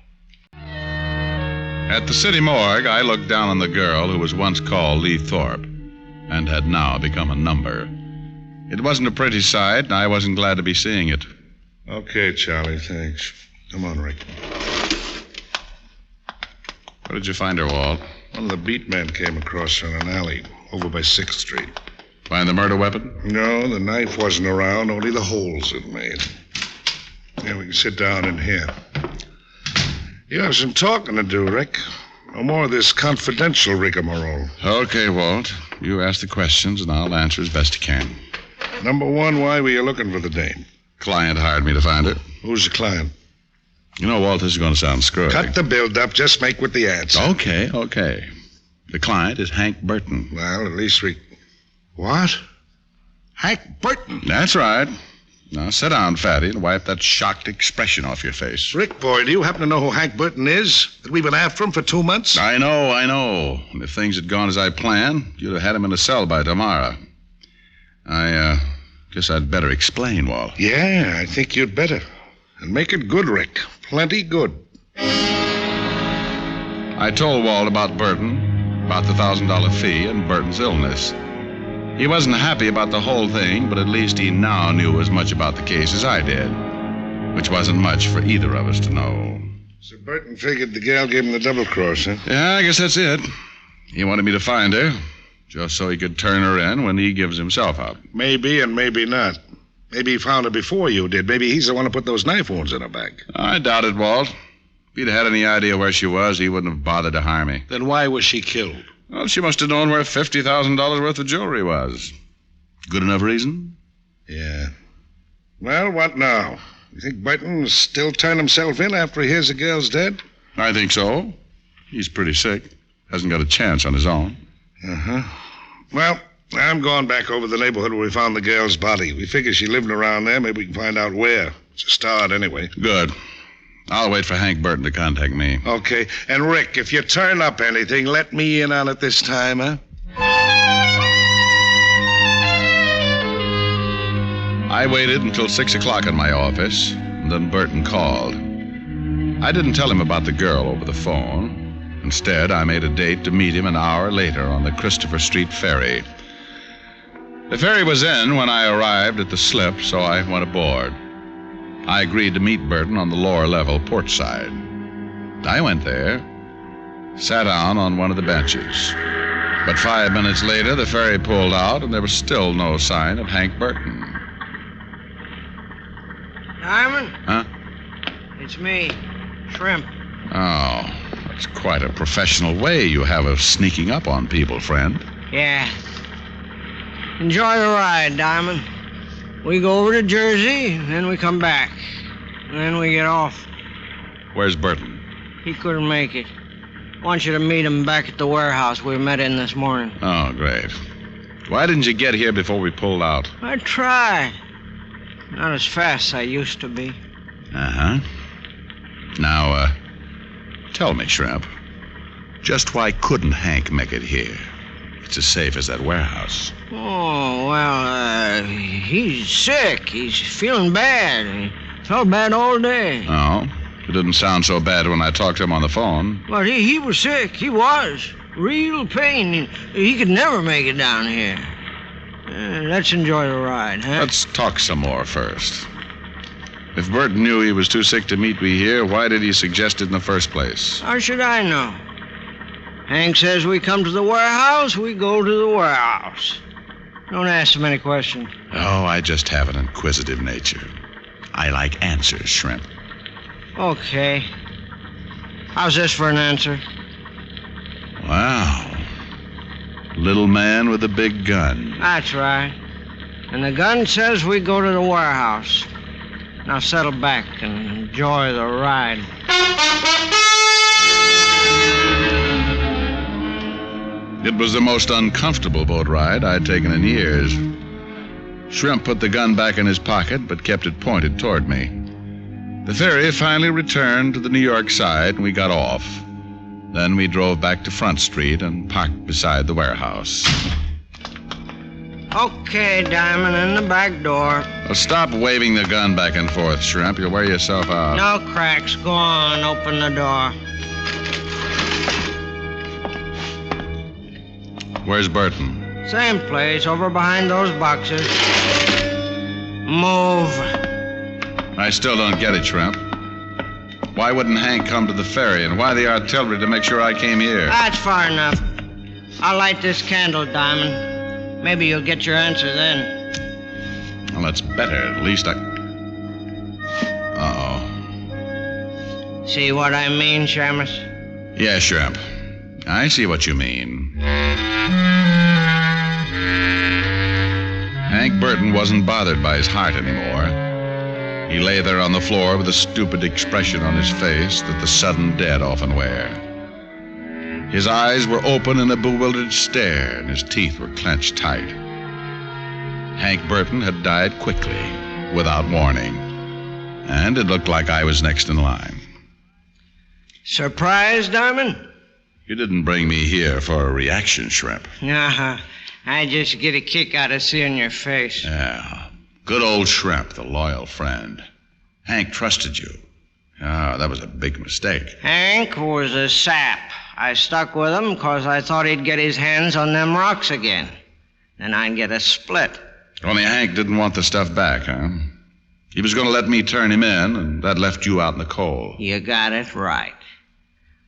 At the city morgue, I looked down on the girl who was once called Lee Thorpe and had now become a number. It wasn't a pretty sight, and I wasn't glad to be seeing it. Okay, Charlie, thanks. Come on, Rick. Where did you find her, Walt? One of the beat men came across her in an alley over by 6th Street. Find the murder weapon? No, the knife wasn't around, only the holes it made. Yeah, we can sit down in here. You have some talking to do, Rick. No more of this confidential rigmarole. Okay, Walt. You ask the questions, and I'll answer as best I can. Number one, why were you looking for the dame? Client hired me to find her. Who's the client? You know, Walt, this is going to sound screwy. Cut the build-up. Just make with the answer. Okay. The client is Hank Burton. Well, at least we... What? Hank Burton? That's right. Now, sit down, Fatty, and wipe that shocked expression off your face. Rick, boy, do you happen to know who Hank Burton is? That we've been after him for 2 months? I know. And if things had gone as I planned, you'd have had him in a cell by tomorrow. I guess I'd better explain, Walt. Yeah, I think you'd better. And make it good, Rick. Plenty good. I told Walt about Burton, about the $1,000 fee, and Burton's illness. He wasn't happy about the whole thing, but at least he now knew as much about the case as I did, which wasn't much for either of us to know. So Burton figured the gal gave him the double cross, huh? Yeah, I guess that's it. He wanted me to find her, just so he could turn her in when he gives himself up. Maybe and maybe not. Maybe he found her before you did. Maybe he's the one who put those knife wounds in her back. I doubt it, Walt. If he'd had any idea where she was, he wouldn't have bothered to hire me. Then why was she killed? Well, she must have known where $50,000 worth of jewelry was. Good enough reason? Yeah. Well, what now? You think Burton's still turn himself in after he hears the girl's dead? I think so. He's pretty sick. Hasn't got a chance on his own. Uh-huh. Well, I'm going back over the neighborhood where we found the girl's body. We figure she lived around there. Maybe we can find out where. It's a start, anyway. Good. I'll wait for Hank Burton to contact me. Okay. And, Rick, if you turn up anything, let me in on it this time, huh? I waited until 6 o'clock in my office, and then Burton called. I didn't tell him about the girl over the phone. Instead, I made a date to meet him an hour later on the Christopher Street ferry. The ferry was in when I arrived at the slip, so I went aboard. I agreed to meet Burton on the lower level port side. I went there, sat down on one of the benches. But 5 minutes later, the ferry pulled out, and there was still no sign of Hank Burton. Diamond? Huh? It's me, Shrimp. Oh, that's quite a professional way you have of sneaking up on people, friend. Yeah. Enjoy the ride, Diamond. We go over to Jersey, then we come back. And then we get off. Where's Burton? He couldn't make it. Want you to meet him back at the warehouse we met in this morning. Oh, great. Why didn't you get here before we pulled out? I tried. Not as fast as I used to be. Uh-huh. Now, tell me, Shrimp, just why couldn't Hank make it here? It's as safe as that warehouse. Oh, well, he's sick. He's feeling bad. He felt bad all day. Oh? It didn't sound so bad when I talked to him on the phone. But he was sick. He was. Real pain. He could never make it down here. Let's enjoy the ride, huh? Let's talk some more first. If Burton knew he was too sick to meet me here, why did he suggest it in the first place? How should I know? Hank says we come to the warehouse, we go to the warehouse. Don't ask him any questions. Oh, I just have an inquisitive nature. I like answers, Shrimp. Okay. How's this for an answer? Wow. Little man with a big gun. That's right. And the gun says we go to the warehouse. Now settle back and enjoy the ride. It was the most uncomfortable boat ride I'd taken in years. Shrimp put the gun back in his pocket, but kept it pointed toward me. The ferry finally returned to the New York side, and we got off. Then we drove back to Front Street and parked beside the warehouse. Okay, Diamond, in the back door. Well, stop waving the gun back and forth, Shrimp. You'll wear yourself out. No cracks. Go on, open the door. Where's Burton? Same place, over behind those boxes. Move. I still don't get it, Shrimp. Why wouldn't Hank come to the ferry, and why the artillery to make sure I came here? That's far enough. I'll light this candle, Diamond. Maybe you'll get your answer then. Well, that's better. At least I... Uh-oh. See what I mean, Shamus? Yeah, Shrimp. I see what you mean. Hank Burton wasn't bothered by his heart anymore. He lay there on the floor with a stupid expression on his face that the sudden dead often wear. His eyes were open in a bewildered stare, and his teeth were clenched tight. Hank Burton had died quickly, without warning, and it looked like I was next in line. Surprise, Diamond? You didn't bring me here for a reaction, Shrimp. Uh-huh. I just get a kick out of seeing your face. Yeah. Good old Shrimp, the loyal friend. Hank trusted you. Oh, that was a big mistake. Hank was a sap. I stuck with him because I thought he'd get his hands on them rocks again. Then I'd get a split. Only Hank didn't want the stuff back, huh? He was going to let me turn him in, and that left you out in the cold. You got it right.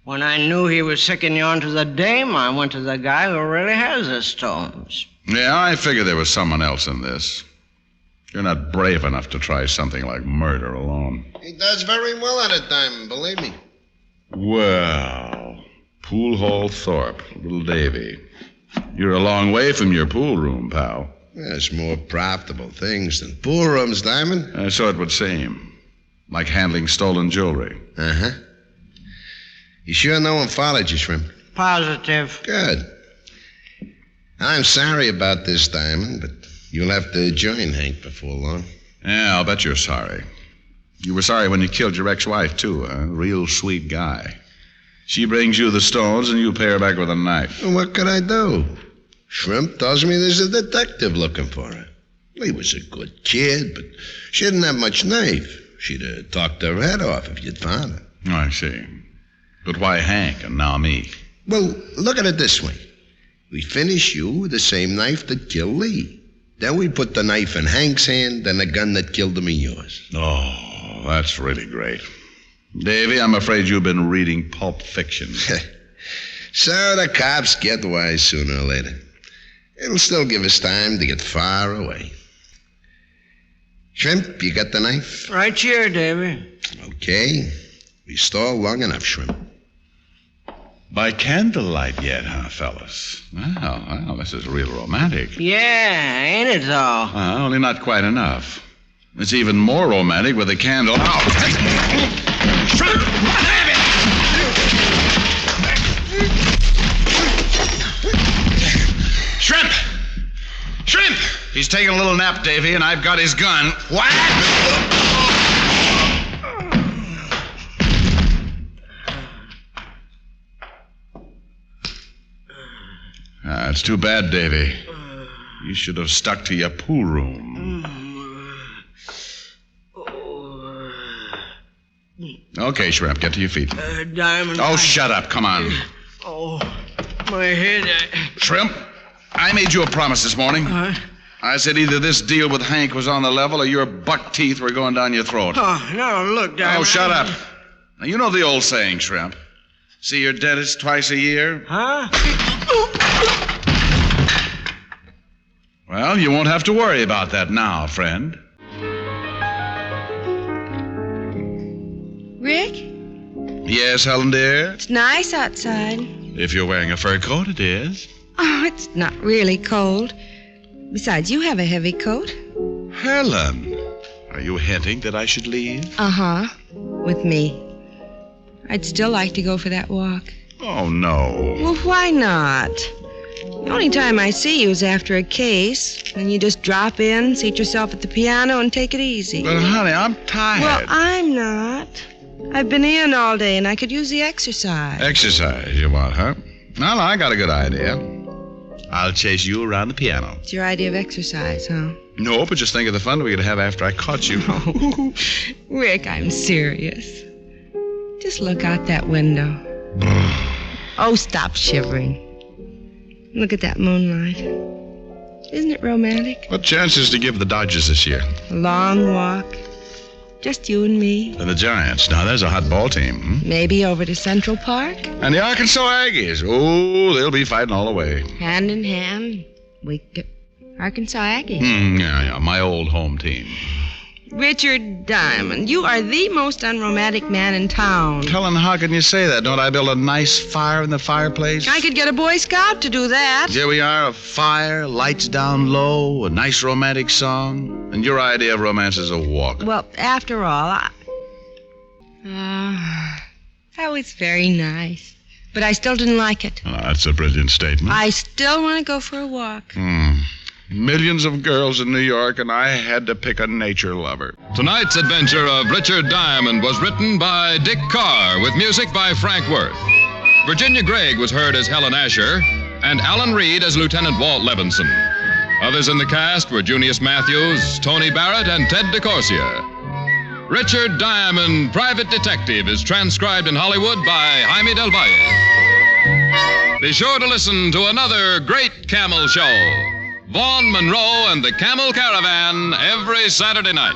When I knew he was sicking you onto the dame, I went to the guy who really has the stones. Yeah, I figured there was someone else in this. You're not brave enough to try something like murder alone. He does very well at it, Diamond, believe me. Well, Pool Hall Thorpe, little Davy. You're a long way from your pool room, pal. There's more profitable things than pool rooms, Diamond. So it would seem. Like handling stolen jewelry. Uh-huh. You sure no one followed you, Shrimp? Positive. Good. I'm sorry about this, Diamond, but you'll have to join Hank before long. Yeah, I'll bet you're sorry. You were sorry when you killed your ex-wife, too, huh? Real sweet guy. She brings you the stones, and you pay her back with a knife. Well, what could I do? Shrimp tells me there's a detective looking for her. He was a good kid, but she didn't have much knife. She'd have talked her head off if you'd found her. Oh, I see. But why Hank and now me? Well, look at it this way. We finish you with the same knife that killed Lee. Then we put the knife in Hank's hand and the gun that killed him in yours. Oh, that's really great. Davy, I'm afraid you've been reading Pulp Fiction. So the cops get wise sooner or later. It'll still give us time to get far away. Shrimp, you got the knife? Right here, Davy. Okay. We stalled long enough, Shrimp. By candlelight yet, huh, fellas? Well, this is real romantic. Yeah, ain't it, though? Only not quite enough. It's even more romantic with a candle. Shrimp! Shrimp! He's taking a little nap, Davy, and I've got his gun. What? It's too bad, Davy. You should have stuck to your pool room. Okay, Shrimp, get to your feet. Diamond. Oh, shut up. Come on. Oh, my head. Shrimp, I made you a promise this morning. I said either this deal with Hank was on the level or your buck teeth were going down your throat. Oh, no, look, Diamond. Oh, shut up. Now, you know the old saying, Shrimp. See your dentist twice a year? Huh? Well, you won't have to worry about that now, friend. Rick? Yes, Helen, dear? It's nice outside. If you're wearing a fur coat, it is. Oh, it's not really cold. Besides, you have a heavy coat. Helen, are you hinting that I should leave? Uh-huh. With me. I'd still like to go for that walk. Oh, no. Well, why not? The only time I see you is after a case, and you just drop in, seat yourself at the piano, and take it easy. But, honey, I'm tired. Well, I'm not. I've been in all day, and I could use the exercise. Exercise, you want, huh? Well, I got a good idea. I'll chase you around the piano. It's your idea of exercise, huh? No, but just think of the fun we could have after I caught you. Oh, Rick, I'm serious. Just look out that window. Oh, stop shivering. Look at that moonlight. Isn't it romantic? What chances to give the Dodgers this year? A long walk. Just you and me. And the Giants. Now, there's a hot ball team. Maybe over to Central Park. And the Arkansas Aggies. Oh, they'll be fighting all the way. Hand in hand. Arkansas Aggies. Yeah, my old home team. Richard Diamond, you are the most unromantic man in town. Helen, how can you say that? Don't I build a nice fire in the fireplace? I could get a Boy Scout to do that. Here we are, a fire, lights down low, a nice romantic song. And your idea of romance is a walk. Well, after all, that was very nice. But I still didn't like it. Oh, that's a brilliant statement. I still want to go for a walk. Millions of girls in New York, and I had to pick a nature lover. Tonight's adventure of Richard Diamond was written by Dick Carr with music by Frank Worth. Virginia Gregg was heard as Helen Asher and Alan Reed as Lieutenant Walt Levinson. Others in the cast were Junius Matthews, Tony Barrett, and Ted DeCorsia. Richard Diamond, Private Detective, is transcribed in Hollywood by Jaime Del Valle. Be sure to listen to another great Camel Show. Vaughn Monroe and the Camel Caravan every Saturday night.